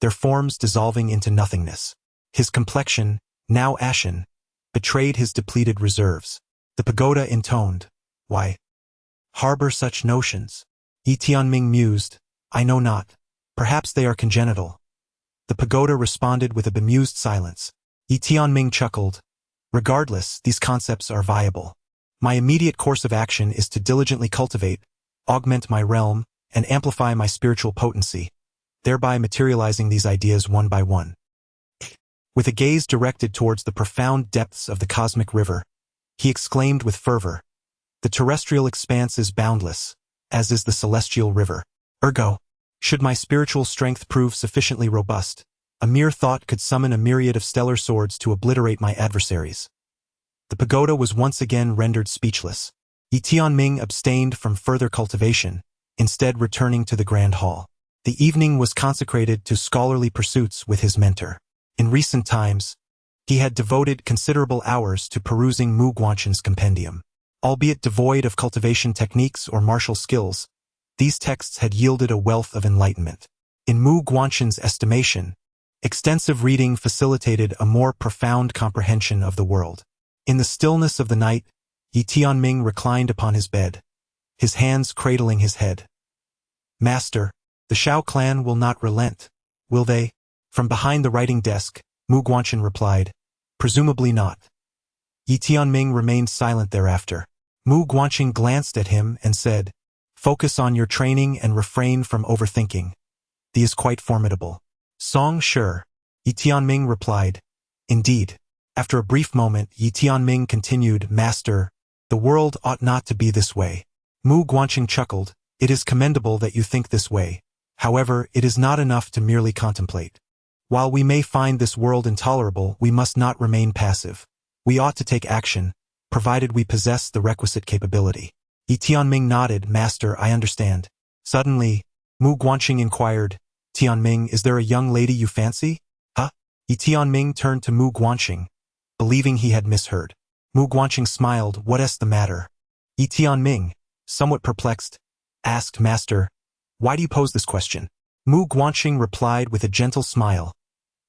their forms dissolving into nothingness. His complexion, now ashen, betrayed his depleted reserves. The pagoda intoned, "Why harbor such notions?" Yi Tianming mused, "I know not. Perhaps they are congenital." The pagoda responded with a bemused silence. Yi Tianming chuckled, "Regardless, these concepts are viable. My immediate course of action is to diligently cultivate, augment my realm, and amplify my spiritual potency, thereby materializing these ideas one by one." With a gaze directed towards the profound depths of the cosmic river, he exclaimed with fervor, "The terrestrial expanse is boundless, as is the celestial river. Ergo, should my spiritual strength prove sufficiently robust, a mere thought could summon a myriad of stellar swords to obliterate my adversaries." The pagoda was once again rendered speechless. Yi Tianming abstained from further cultivation, instead returning to the grand hall. The evening was consecrated to scholarly pursuits with his mentor. In recent times, he had devoted considerable hours to perusing Mu Guanshan's compendium. Albeit devoid of cultivation techniques or martial skills, these texts had yielded a wealth of enlightenment. In Mu Guanshan's estimation, Extensive reading facilitated a more profound comprehension of the world. In the stillness of the night, Yi Tianming reclined upon his bed, his hands cradling his head. Master, the Shao clan will not relent, will they? From behind the writing desk, Mu Guanchen replied, presumably not. Yi Tianming remained silent thereafter. Mu Guanchen glanced at him and said, focus on your training and refrain from overthinking. He is quite formidable. Song sure. Yi Tianming replied, indeed. After a brief moment, Yi Tianming continued, Master, the world ought not to be this way. Mu Guanchen chuckled, it is commendable that you think this way. However, it is not enough to merely contemplate. While we may find this world intolerable, we must not remain passive. We ought to take action, provided we possess the requisite capability. Yi Tianming nodded, Master, I understand. Suddenly, Mu Guanchen inquired, Tianming, is there a young lady you fancy? Huh? Yi Tianming turned to Mu Guanchen, believing he had misheard. Mu Guanchen smiled, what's the matter? Yi Tianming, somewhat perplexed, asked, Master, why do you pose this question? Mu Guanchen replied with a gentle smile,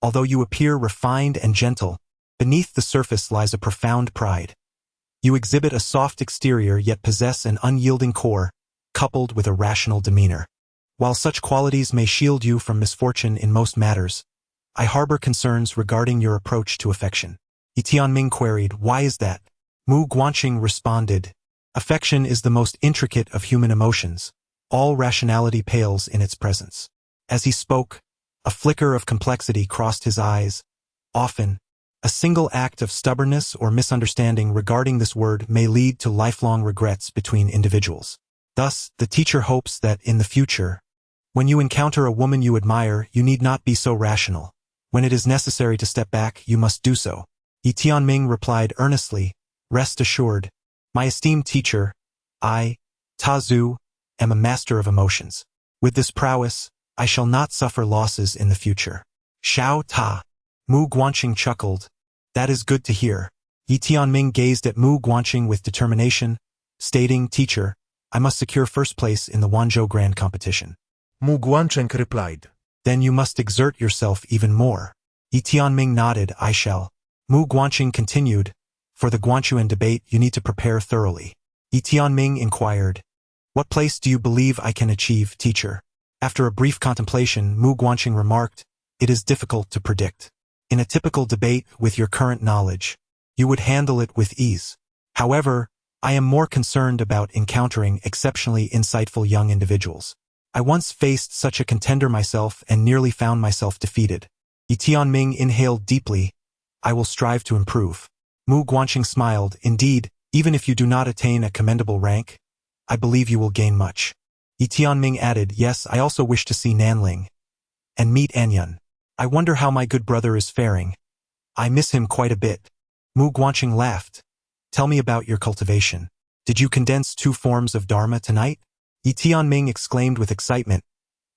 although you appear refined and gentle, beneath the surface lies a profound pride. You exhibit a soft exterior yet possess an unyielding core, coupled with a rational demeanor. While such qualities may shield you from misfortune in most matters, I harbor concerns regarding your approach to affection. Yi Tianming queried, why is that? Mu Guanchen responded, affection is the most intricate of human emotions. All rationality pales in its presence. As he spoke, a flicker of complexity crossed his eyes. Often, a single act of stubbornness or misunderstanding regarding this word may lead to lifelong regrets between individuals. Thus, the teacher hopes that in the future, when you encounter a woman you admire, you need not be so rational. When it is necessary to step back, you must do so. Yi Tianming replied earnestly, rest assured, my esteemed teacher, I, Ta Zhu, am a master of emotions. With this prowess, I shall not suffer losses in the future. Shao Ta. Mu Guanchen chuckled. That is good to hear. Yi Tianming gazed at Mu Guanchen with determination, stating, Teacher, I must secure first place in the Wanzhou Grand Competition. Mu Guanchen replied, Then you must exert yourself even more. Yi Tianming nodded, I shall. Mu Guanchen continued, For the Guanchuan debate you need to prepare thoroughly. Yi Tianming inquired, What place do you believe I can achieve, teacher? After a brief contemplation, Mu Guanchen remarked, It is difficult to predict. In a typical debate with your current knowledge, you would handle it with ease. However, I am more concerned about encountering exceptionally insightful young individuals. I once faced such a contender myself and nearly found myself defeated. Yi Tianming inhaled deeply. I will strive to improve. Mu Guanchen smiled. Indeed, even if you do not attain a commendable rank, I believe you will gain much. Yi Tianming added, Yes, I also wish to see Nanling and meet Anyun. I wonder how my good brother is faring. I miss him quite a bit. Mu Guanchen laughed. Tell me about your cultivation. Did you condense 2 forms of Dharma tonight? Yi Tianming exclaimed with excitement.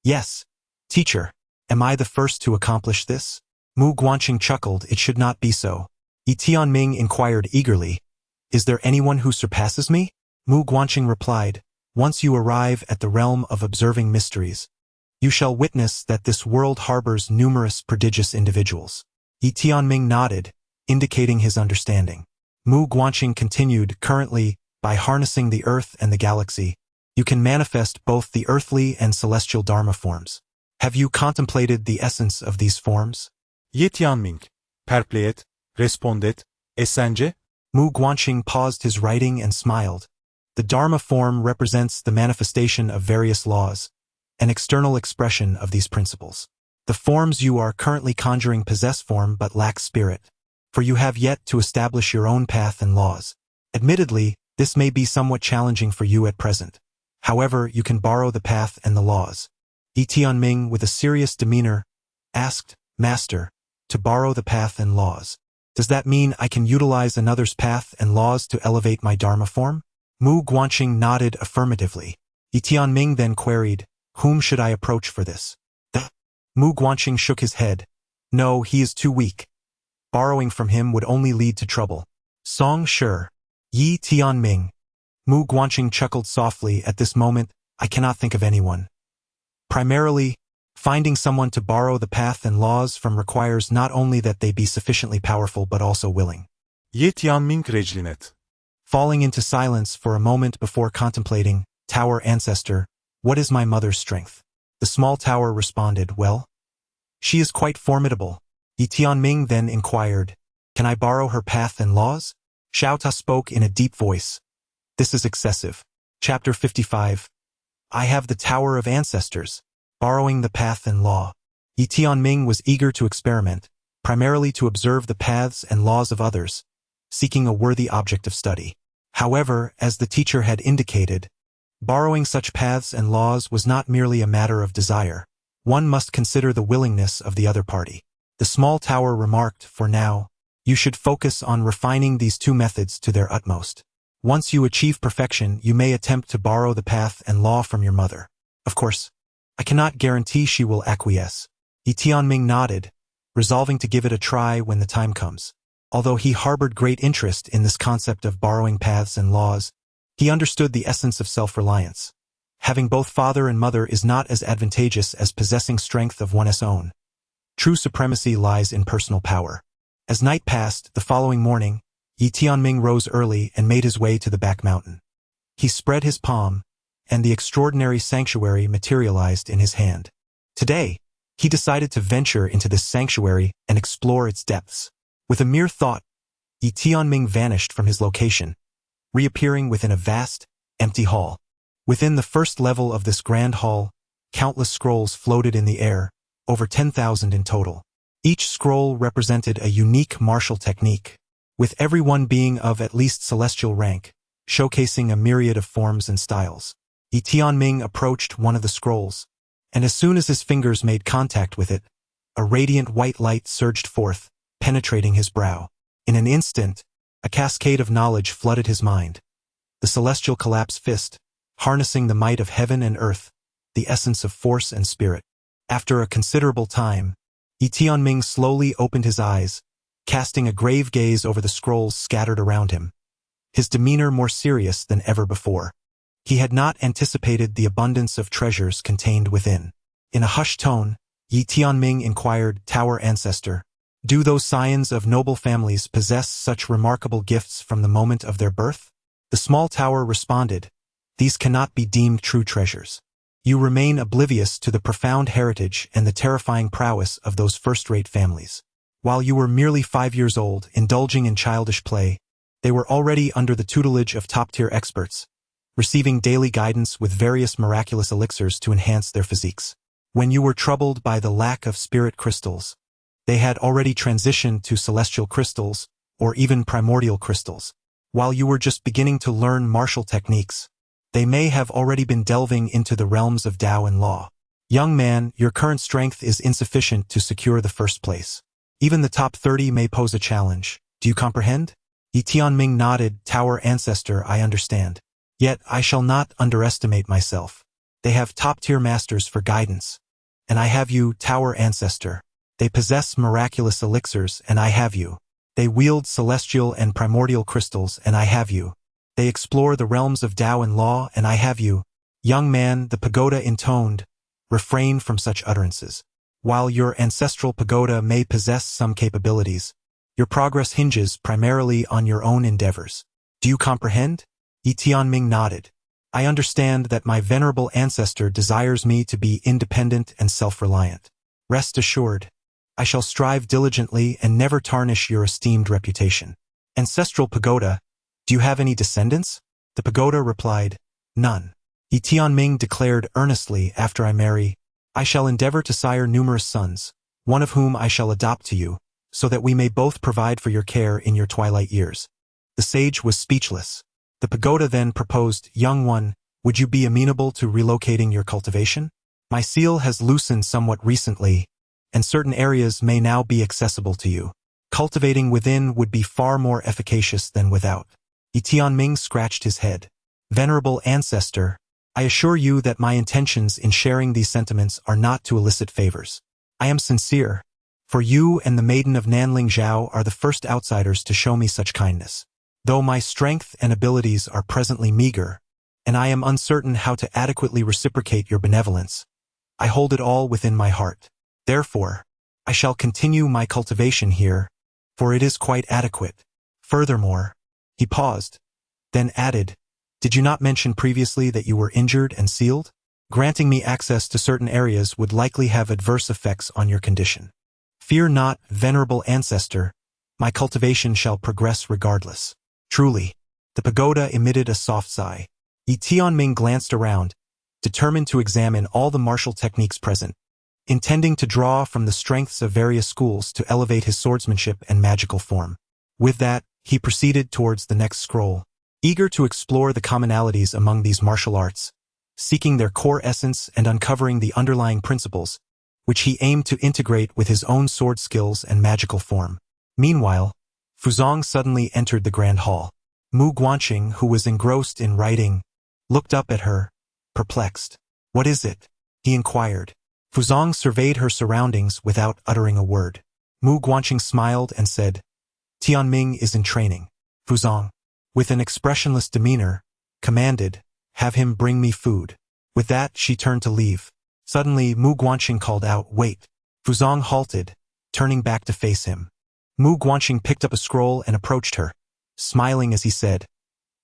Yes, teacher. Am I the first to accomplish this? Mu Guanchen chuckled. It should not be so. Yi Tianming inquired eagerly. Is there anyone who surpasses me? Mu Guanchen replied. Once you arrive at the realm of observing mysteries, you shall witness that this world harbors numerous prodigious individuals. Yi Tianming nodded, indicating his understanding. Mu Guanchen continued, Currently, by harnessing the earth and the galaxy, you can manifest both the earthly and celestial Dharma forms. Have you contemplated the essence of these forms? Yi Tianming, perpleet, respondet, e sence? Mu Guanchen paused his writing and smiled. The Dharma form represents the manifestation of various laws, an external expression of these principles. The forms you are currently conjuring possess form but lack spirit, for you have yet to establish your own path and laws. Admittedly, this may be somewhat challenging for you at present. However, you can borrow the path and the laws. Yi Tianming, with a serious demeanor, asked, Master, to borrow the path and laws. Does that mean I can utilize another's path and laws to elevate my Dharma form? Mu Guanchen nodded affirmatively. Yi Tianming then queried, Whom should I approach for this? Mu Guanchen shook his head. No, he is too weak. Borrowing from him would only lead to trouble. Song sure. Yi Tianming. Mu Guanchen chuckled softly. At this moment, I cannot think of anyone. Primarily, Finding someone to borrow the path and laws from requires not only that they be sufficiently powerful but also willing. Yet Yanming Rejlinet. Falling into silence for a moment before contemplating, Tower Ancestor, what is my mother's strength? The small tower responded, well, she is quite formidable. Yi Tianming then inquired, can I borrow her path and laws? Xiao Ta spoke in a deep voice. This is excessive. Chapter 55. I have the Tower of Ancestors. Borrowing the path and law. Yi Tianming was eager to experiment, primarily to observe the paths and laws of others, seeking a worthy object of study. However, as the teacher had indicated, borrowing such paths and laws was not merely a matter of desire. One must consider the willingness of the other party. The small tower remarked, for now, you should focus on refining these two methods to their utmost. Once you achieve perfection, you may attempt to borrow the path and law from your mother. Of course, I cannot guarantee she will acquiesce. Yi Tianming nodded, resolving to give it a try when the time comes. Although he harbored great interest in this concept of borrowing paths and laws, he understood the essence of self-reliance. Having both father and mother is not as advantageous as possessing strength of one's own. True supremacy lies in personal power. As night passed, the following morning, Yi Tianming rose early and made his way to the back mountain. He spread his palm, and the extraordinary sanctuary materialized in his hand. Today, he decided to venture into this sanctuary and explore its depths. With a mere thought, Yi Tianming vanished from his location, reappearing within a vast, empty hall. Within the first level of this grand hall, countless scrolls floated in the air, over 10,000 in total. Each scroll represented a unique martial technique, with every one being of at least celestial rank, showcasing a myriad of forms and styles. Yi Tianming approached one of the scrolls, and as soon as his fingers made contact with it, a radiant white light surged forth, penetrating his brow. In an instant, a cascade of knowledge flooded his mind. The celestial collapse fist, harnessing the might of heaven and earth, the essence of force and spirit. After a considerable time, Yi Tianming slowly opened his eyes, casting a grave gaze over the scrolls scattered around him, his demeanor more serious than ever before. He had not anticipated the abundance of treasures contained within. In a hushed tone, Yi Tianming inquired, Tower Ancestor, do those scions of noble families possess such remarkable gifts from the moment of their birth? The small tower responded, these cannot be deemed true treasures. You remain oblivious to the profound heritage and the terrifying prowess of those first-rate families. While you were merely 5 years old, indulging in childish play, they were already under the tutelage of top-tier experts, receiving daily guidance with various miraculous elixirs to enhance their physiques. When you were troubled by the lack of spirit crystals, they had already transitioned to celestial crystals, or even primordial crystals. While you were just beginning to learn martial techniques, they may have already been delving into the realms of Dao and law. Young man, your current strength is insufficient to secure the first place. Even the top 30 may pose a challenge. Do you comprehend? Yi Tianming nodded, Tower Ancestor, I understand. Yet I shall not underestimate myself. They have top-tier masters for guidance. And I have you, Tower Ancestor. They possess miraculous elixirs, and I have you. They wield celestial and primordial crystals, and I have you. They explore the realms of Dao and law, and I have you. Young man, the pagoda intoned, refrain from such utterances. While your ancestral pagoda may possess some capabilities, your progress hinges primarily on your own endeavors. Do you comprehend? Yi Tianming nodded. I understand that my venerable ancestor desires me to be independent and self-reliant. Rest assured, I shall strive diligently and never tarnish your esteemed reputation. Ancestral pagoda, do you have any descendants? The pagoda replied, none. Yi Tianming declared earnestly, after I marry, I shall endeavor to sire numerous sons, one of whom I shall adopt to you, so that we may both provide for your care in your twilight years. The sage was speechless. The pagoda then proposed, young one, would you be amenable to relocating your cultivation? My seal has loosened somewhat recently, and certain areas may now be accessible to you. Cultivating within would be far more efficacious than without. Yi Tianming scratched his head. Venerable ancestor, I assure you that my intentions in sharing these sentiments are not to elicit favors. I am sincere, for you and the maiden of Nanling Zhao are the first outsiders to show me such kindness. Though my strength and abilities are presently meager, and I am uncertain how to adequately reciprocate your benevolence, I hold it all within my heart. Therefore, I shall continue my cultivation here, for it is quite adequate. Furthermore, he paused, then added, did you not mention previously that you were injured and sealed? Granting me access to certain areas would likely have adverse effects on your condition. Fear not, venerable ancestor, my cultivation shall progress regardless. Truly. The pagoda emitted a soft sigh. Yi Tianming glanced around, determined to examine all the martial techniques present, intending to draw from the strengths of various schools to elevate his swordsmanship and magical form. With that, he proceeded towards the next scroll, eager to explore the commonalities among these martial arts, seeking their core essence and uncovering the underlying principles, which he aimed to integrate with his own sword skills and magical form. Meanwhile, Fuzong suddenly entered the grand hall. Mu Guanqing, who was engrossed in writing, looked up at her, perplexed. What is it? He inquired. Fuzong surveyed her surroundings without uttering a word. Mu Guanqing smiled and said, Tianming is in training. Fuzong, with an expressionless demeanor, commanded, have him bring me food. With that, she turned to leave. Suddenly, Mu Guanqing called out, wait. Fuzong halted, turning back to face him. Mu Guanqing picked up a scroll and approached her, smiling as he said,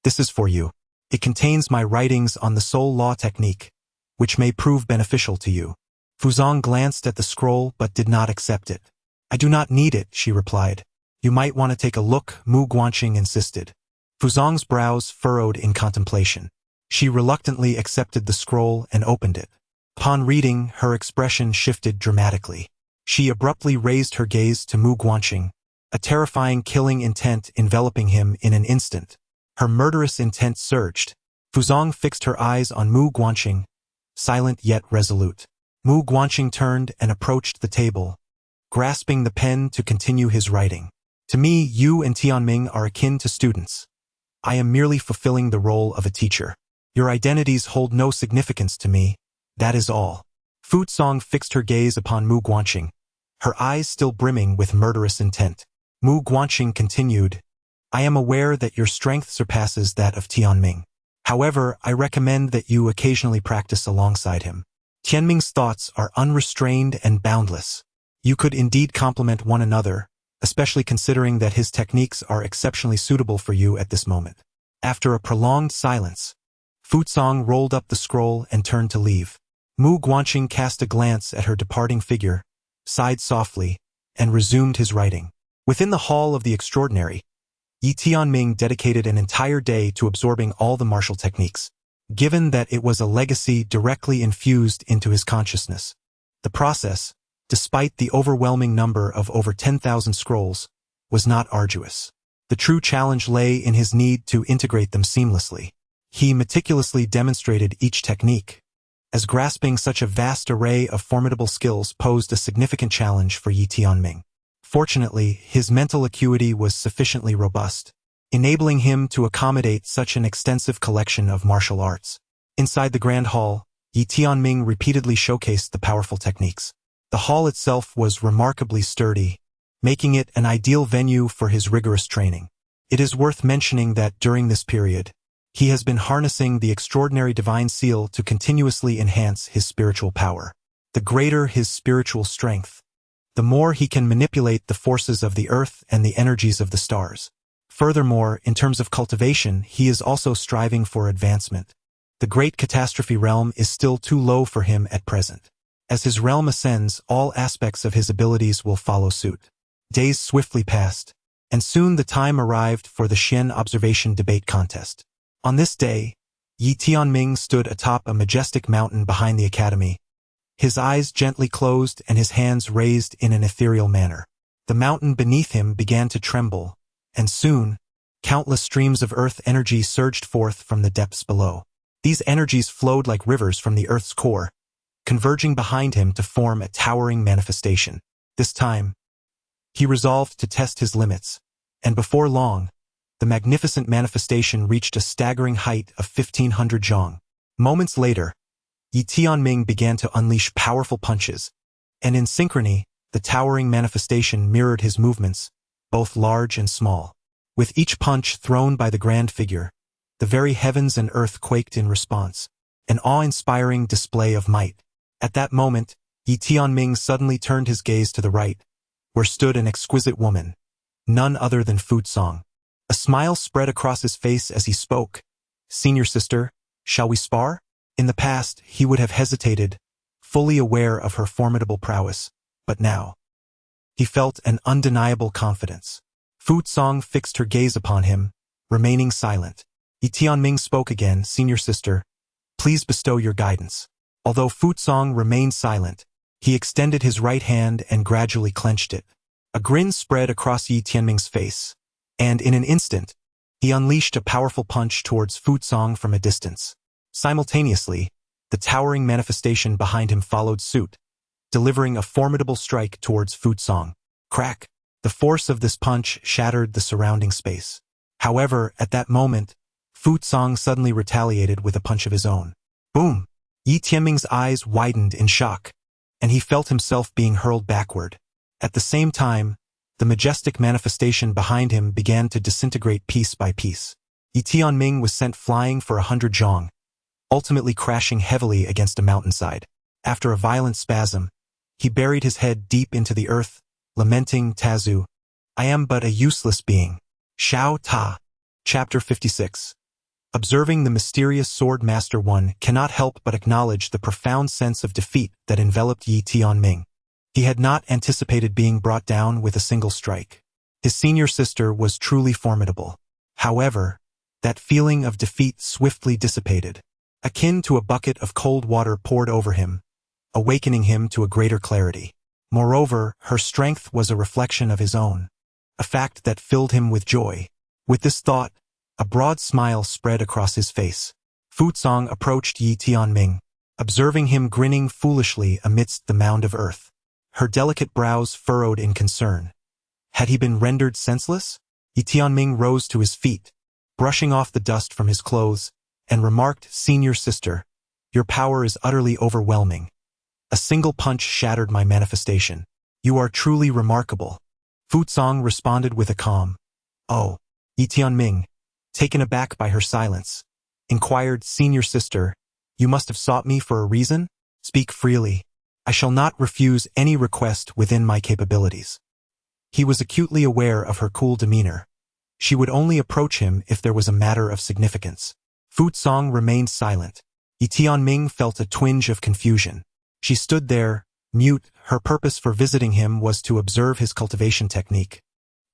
this is for you. It contains my writings on the soul law technique, which may prove beneficial to you. Fuzong glanced at the scroll but did not accept it. I do not need it, she replied. You might want to take a look, Mu Guanqing insisted. Fuzong's brows furrowed in contemplation. She reluctantly accepted the scroll and opened it. Upon reading, her expression shifted dramatically. She abruptly raised her gaze to Mu Guanqing, a terrifying killing intent enveloping him in an instant. Her murderous intent surged. Fuzong fixed her eyes on Mu Guanqing, silent yet resolute. Mu Guanqing turned and approached the table, grasping the pen to continue his writing. To me, you and Tianming are akin to students. I am merely fulfilling the role of a teacher. Your identities hold no significance to me, that is all. Fuzong fixed her gaze upon Mu Guanqing, her eyes still brimming with murderous intent. Mu Guanqing continued, I am aware that your strength surpasses that of Tianming. However, I recommend that you occasionally practice alongside him. Tianming's thoughts are unrestrained and boundless. You could indeed complement one another, especially considering that his techniques are exceptionally suitable for you at this moment. After a prolonged silence, Fuzong rolled up the scroll and turned to leave. Mu Guanqing cast a glance at her departing figure, sighed softly, and resumed his writing. Within the Hall of the Extraordinary, Yi Tianming dedicated an entire day to absorbing all the martial techniques, given that it was a legacy directly infused into his consciousness. The process, despite the overwhelming number of over 10,000 scrolls, was not arduous. The true challenge lay in his need to integrate them seamlessly. He meticulously demonstrated each technique, as grasping such a vast array of formidable skills posed a significant challenge for Yi Tianming. Fortunately, his mental acuity was sufficiently robust, enabling him to accommodate such an extensive collection of martial arts. Inside the Grand Hall, Yi Tianming repeatedly showcased the powerful techniques. The hall itself was remarkably sturdy, making it an ideal venue for his rigorous training. It is worth mentioning that during this period, he has been harnessing the extraordinary divine seal to continuously enhance his spiritual power. The greater his spiritual strength, the more he can manipulate the forces of the earth and the energies of the stars. Furthermore, in terms of cultivation, he is also striving for advancement. The great catastrophe realm is still too low for him at present. As his realm ascends, all aspects of his abilities will follow suit. Days swiftly passed, and soon the time arrived for the Xian observation debate contest. On this day, Yi Tianming stood atop a majestic mountain behind the academy, his eyes gently closed and his hands raised in an ethereal manner. The mountain beneath him began to tremble, and soon, countless streams of earth energy surged forth from the depths below. These energies flowed like rivers from the earth's core, converging behind him to form a towering manifestation. This time, he resolved to test his limits, and before long, the magnificent manifestation reached a staggering height of 1,500 zhang. Moments later, Yi Tianming began to unleash powerful punches, and in synchrony, the towering manifestation mirrored his movements, both large and small. With each punch thrown by the grand figure, the very heavens and earth quaked in response, an awe-inspiring display of might. At that moment, Yi Tianming suddenly turned his gaze to the right, where stood an exquisite woman, none other than Fu Song. A smile spread across his face as he spoke. "Senior sister, shall we spar?" In the past, he would have hesitated, fully aware of her formidable prowess, but now he felt an undeniable confidence. Fu Song fixed her gaze upon him, remaining silent. Yi Tianming spoke again. "Senior sister, please bestow your guidance." Although Fu Song remained silent, he extended his right hand and gradually clenched it. A grin spread across Yi Tianming's face, and in an instant, he unleashed a powerful punch towards Fu Song from a distance. Simultaneously, the towering manifestation behind him followed suit, delivering a formidable strike towards Fu Song. Crack! The force of this punch shattered the surrounding space. However, at that moment, Fu Song suddenly retaliated with a punch of his own. Boom! Yi Tianming's eyes widened in shock, and he felt himself being hurled backward. At the same time, the majestic manifestation behind him began to disintegrate piece by piece. Yi Tianming was sent flying for 100 zhong, ultimately crashing heavily against a mountainside. After a violent spasm, he buried his head deep into the earth, lamenting, "Tazu, I am but a useless being." Shao Ta. Chapter 56. Observing the mysterious Sword Master, one cannot help but acknowledge the profound sense of defeat that enveloped Yi Tianming. He had not anticipated being brought down with a single strike. His senior sister was truly formidable. However, that feeling of defeat swiftly dissipated. Akin to a bucket of cold water poured over him, awakening him to a greater clarity. Moreover, her strength was a reflection of his own, a fact that filled him with joy. With this thought, a broad smile spread across his face. Fu Song approached Yi Tianming, observing him grinning foolishly amidst the mound of earth. Her delicate brows furrowed in concern. Had he been rendered senseless? Yi Tianming rose to his feet, brushing off the dust from his clothes, and remarked, "Senior sister, your power is utterly overwhelming. A single punch shattered my manifestation. You are truly remarkable." Fu Song responded with a calm, "Oh." Yi Tianming, taken aback by her silence, inquired, "Senior sister, you must have sought me for a reason? Speak freely. I shall not refuse any request within my capabilities." He was acutely aware of her cool demeanor. She would only approach him if there was a matter of significance. Fu Song remained silent. Yi Tianming felt a twinge of confusion. She stood there, mute. Her purpose for visiting him was to observe his cultivation technique,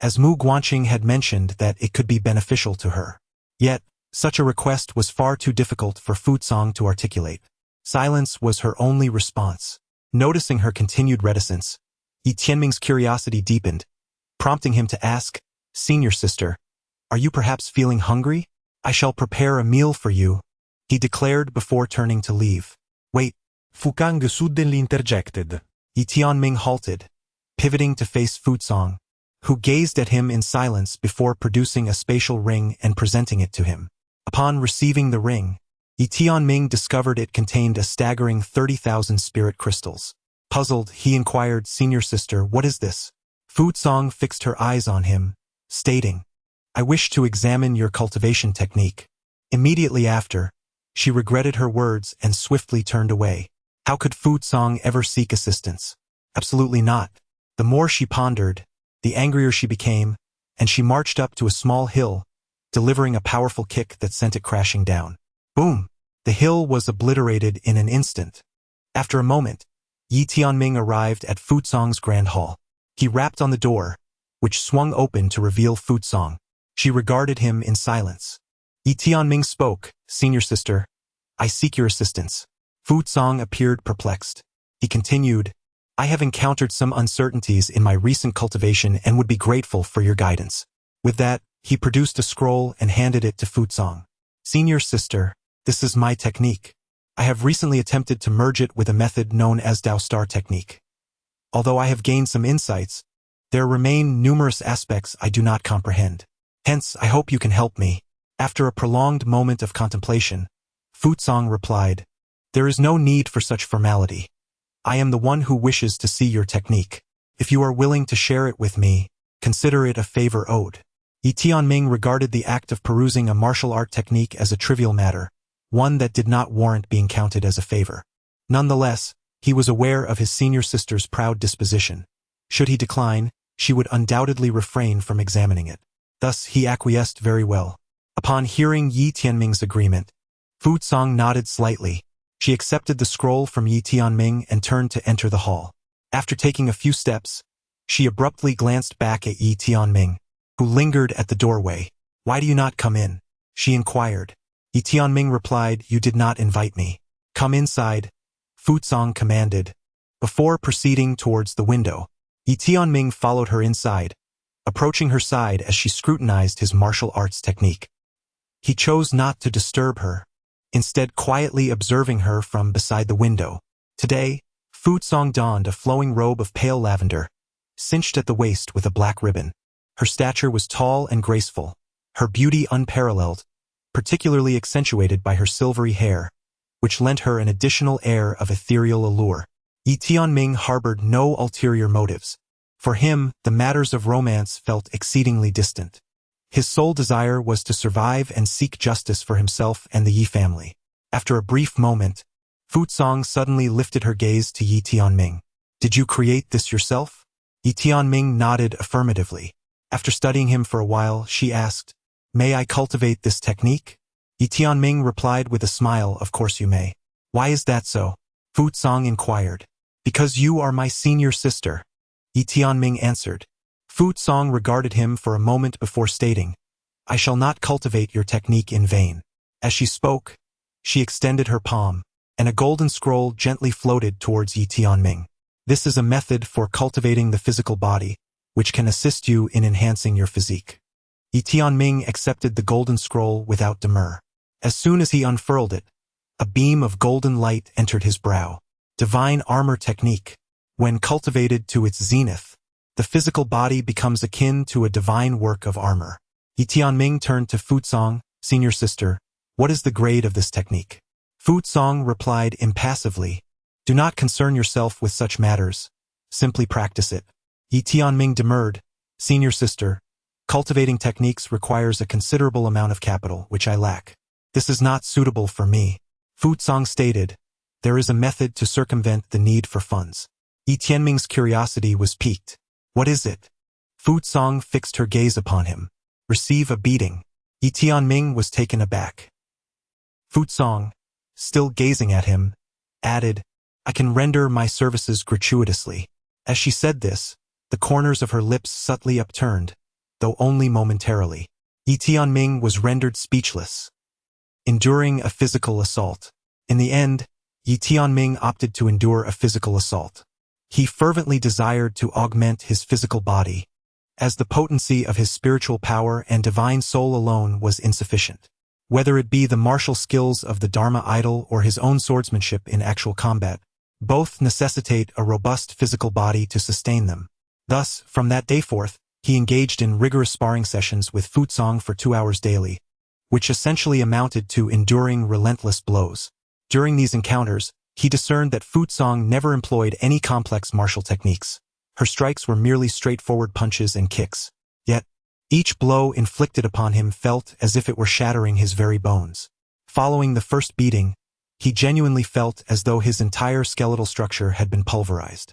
as Mu Guanqing had mentioned that it could be beneficial to her. Yet, such a request was far too difficult for Fu Song to articulate. Silence was her only response. Noticing her continued reticence, Yi Tianming's curiosity deepened, prompting him to ask, "Senior sister, are you perhaps feeling hungry? I shall prepare a meal for you," he declared before turning to leave. "Wait." Fu Kang suddenly interjected. Yi Tianming halted, pivoting to face Fu Song, who gazed at him in silence before producing a spatial ring and presenting it to him. Upon receiving the ring, Yi Tianming discovered it contained a staggering 30,000 spirit crystals. Puzzled, he inquired, "Senior sister, what is this?" Fu Song fixed her eyes on him, stating, "I wish to examine your cultivation technique." Immediately after, she regretted her words and swiftly turned away. How could Fu Song ever seek assistance? Absolutely not. The more she pondered, the angrier she became, and she marched up to a small hill, delivering a powerful kick that sent it crashing down. Boom! The hill was obliterated in an instant. After a moment, Yi Tianming arrived at Fu Song's grand hall. He rapped on the door, which swung open to reveal Fu Song. She regarded him in silence. Yi Tianming spoke, "Senior sister, I seek your assistance." Fu Song appeared perplexed. He continued, "I have encountered some uncertainties in my recent cultivation and would be grateful for your guidance." With that, he produced a scroll and handed it to Fu Song. "Senior sister, this is my technique. I have recently attempted to merge it with a method known as Dao Star technique. Although I have gained some insights, there remain numerous aspects I do not comprehend. Hence, I hope you can help me." After a prolonged moment of contemplation, Fu Song replied, "There is no need for such formality. I am the one who wishes to see your technique. If you are willing to share it with me, consider it a favor owed." Yi Tianming regarded the act of perusing a martial art technique as a trivial matter, one that did not warrant being counted as a favor. Nonetheless, He was aware of his senior sister's proud disposition. Should he decline, she would undoubtedly refrain from examining it. Thus, he acquiesced very well. Upon hearing Yi Tianming's agreement, Fu Cong nodded slightly. She accepted the scroll from Yi Tianming and turned to enter the hall. After taking a few steps, she abruptly glanced back at Yi Tianming, who lingered at the doorway. "Why do you not come in?" she inquired. Yi Tianming replied, "You did not invite me." "Come inside," Fu Cong commanded. Before proceeding towards the window, Yi Tianming followed her inside, approaching her side as she scrutinized his martial arts technique. He chose not to disturb her, instead quietly observing her from beside the window. Today, Fu Cong donned a flowing robe of pale lavender, cinched at the waist with a black ribbon. Her stature was tall and graceful, her beauty unparalleled, particularly accentuated by her silvery hair, which lent her an additional air of ethereal allure. Yi Tianming harbored no ulterior motives. For him, the matters of romance felt exceedingly distant. His sole desire was to survive and seek justice for himself and the Yi family. After a brief moment, Fu Cong suddenly lifted her gaze to Yi Tianming. "Did you create this yourself?" Yi Tianming nodded affirmatively. After studying him for a while, she asked, "May I cultivate this technique?" Yi Tianming replied with a smile, "Of course you may." "Why is that so?" Fu Cong inquired. "Because you are my senior sister," Yi Tianming answered. Fu Cong regarded him for a moment before stating, "I shall not cultivate your technique in vain." As she spoke, she extended her palm, and a golden scroll gently floated towards Yi Tianming. "This is a method for cultivating the physical body, which can assist you in enhancing your physique." Yi Tianming accepted the golden scroll without demur. As soon as he unfurled it, a beam of golden light entered his brow. Divine armor technique. When cultivated to its zenith, the physical body becomes akin to a divine work of armor. Yi Tianming turned to Fu Cong, "Senior sister, what is the grade of this technique?" Fu Cong replied impassively, "Do not concern yourself with such matters. Simply practice it." Yi Tianming demurred, "Senior sister, cultivating techniques requires a considerable amount of capital, which I lack. This is not suitable for me." Fu Cong stated, "There is a method to circumvent the need for funds." Yi Tianming's curiosity was piqued. "What is it?" Fu Cong fixed her gaze upon him. "Receive a beating." Yi Tianming was taken aback. Fu Cong, still gazing at him, added, "I can render my services gratuitously." As she said this, the corners of her lips subtly upturned, though only momentarily. Yi Tianming was rendered speechless. Enduring a physical assault. In the end, Yi Tianming opted to endure a physical assault. He fervently desired to augment his physical body, as the potency of his spiritual power and divine soul alone was insufficient. Whether it be the martial skills of the Dharma idol or his own swordsmanship in actual combat, both necessitate a robust physical body to sustain them. Thus, from that day forth, he engaged in rigorous sparring sessions with Fu Cong for 2 hours daily, which essentially amounted to enduring relentless blows. During these encounters, he discerned that Fu Cong never employed any complex martial techniques. Her strikes were merely straightforward punches and kicks. Yet, each blow inflicted upon him felt as if it were shattering his very bones. Following the first beating, he genuinely felt as though his entire skeletal structure had been pulverized.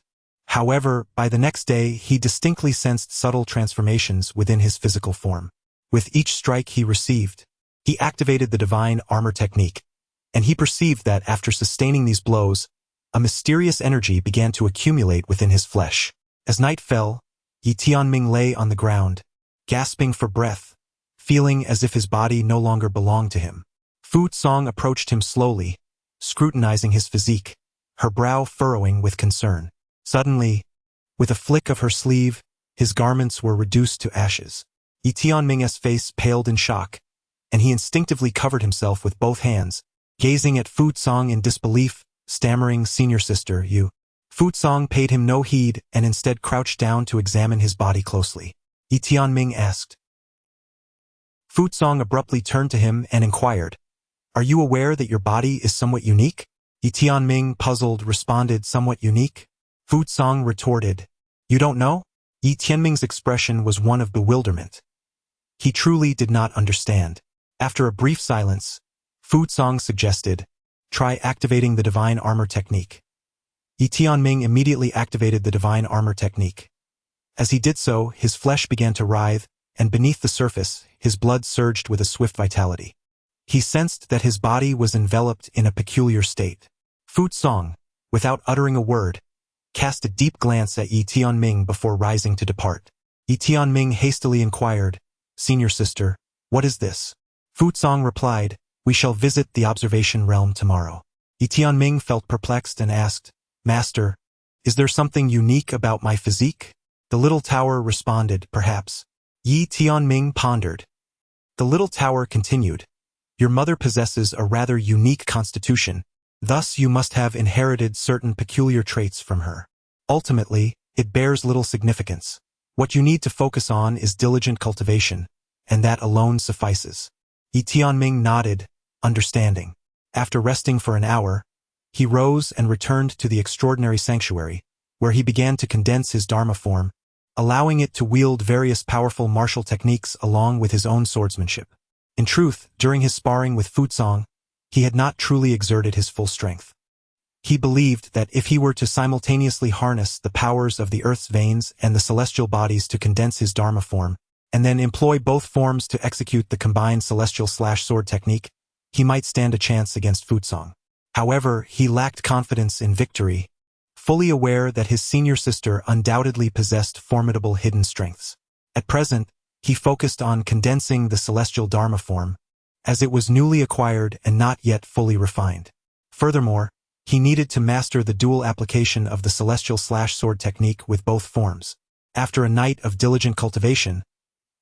However, by the next day he distinctly sensed subtle transformations within his physical form. With each strike he received, he activated the divine armor technique, and he perceived that after sustaining these blows, a mysterious energy began to accumulate within his flesh. As night fell, Yi Tianming lay on the ground, gasping for breath, feeling as if his body no longer belonged to him. Fu Cong approached him slowly, scrutinizing his physique, her brow furrowing with concern. Suddenly, with a flick of her sleeve, his garments were reduced to ashes. Yi Tianming's face paled in shock, and he instinctively covered himself with both hands, gazing at Fu Cong in disbelief, stammering, "Senior sister, you..." Fu Cong paid him no heed and instead crouched down to examine his body closely. Yi Tianming asked. Fu Cong abruptly turned to him and inquired, "Are you aware that your body is somewhat unique?" Yi Tianming, puzzled, responded, "Somewhat unique?" Fu Cong retorted, "You don't know?" Yi Tianming's expression was one of bewilderment. He truly did not understand. After a brief silence, Fu Cong suggested, "Try activating the divine armor technique." Yi Tianming immediately activated the divine armor technique. As he did so, his flesh began to writhe, and beneath the surface, his blood surged with a swift vitality. He sensed that his body was enveloped in a peculiar state. Fu Song, without uttering a word, cast a deep glance at Yi Tianming before rising to depart. Yi Tianming hastily inquired, "Senior sister, what is this?" Fu Song replied, "We shall visit the observation realm tomorrow." Yi Tianming felt perplexed and asked, "Master, is there something unique about my physique?" The little tower responded, "Perhaps." Yi Tianming pondered. The little tower continued, "Your mother possesses a rather unique constitution, thus you must have inherited certain peculiar traits from her. Ultimately, it bears little significance. What you need to focus on is diligent cultivation, and that alone suffices." Yi Tianming nodded, understanding. After resting for an hour, he rose and returned to the extraordinary sanctuary, where he began to condense his Dharma form, allowing it to wield various powerful martial techniques along with his own swordsmanship. In truth, during his sparring with Fu Song, he had not truly exerted his full strength. He believed that if he were to simultaneously harness the powers of the earth's veins and the celestial bodies to condense his Dharma form, and then employ both forms to execute the combined celestial/sword technique, he might stand a chance against Fu Song. However, he lacked confidence in victory, fully aware that his senior sister undoubtedly possessed formidable hidden strengths. At present, he focused on condensing the celestial Dharma form, as it was newly acquired and not yet fully refined. Furthermore, he needed to master the dual application of the celestial/sword technique with both forms. After a night of diligent cultivation,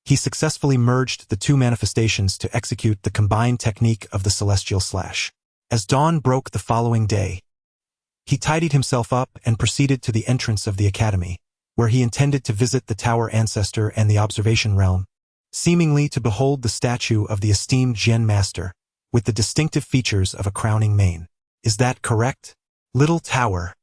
he successfully merged the two manifestations to execute the combined technique of the celestial/. As dawn broke the following day, he tidied himself up and proceeded to the entrance of the academy, where he intended to visit the tower ancestor and the observation realm, seemingly to behold the statue of the esteemed Zen master, with the distinctive features of a crowning mane. "Is that correct?" "Little tower,"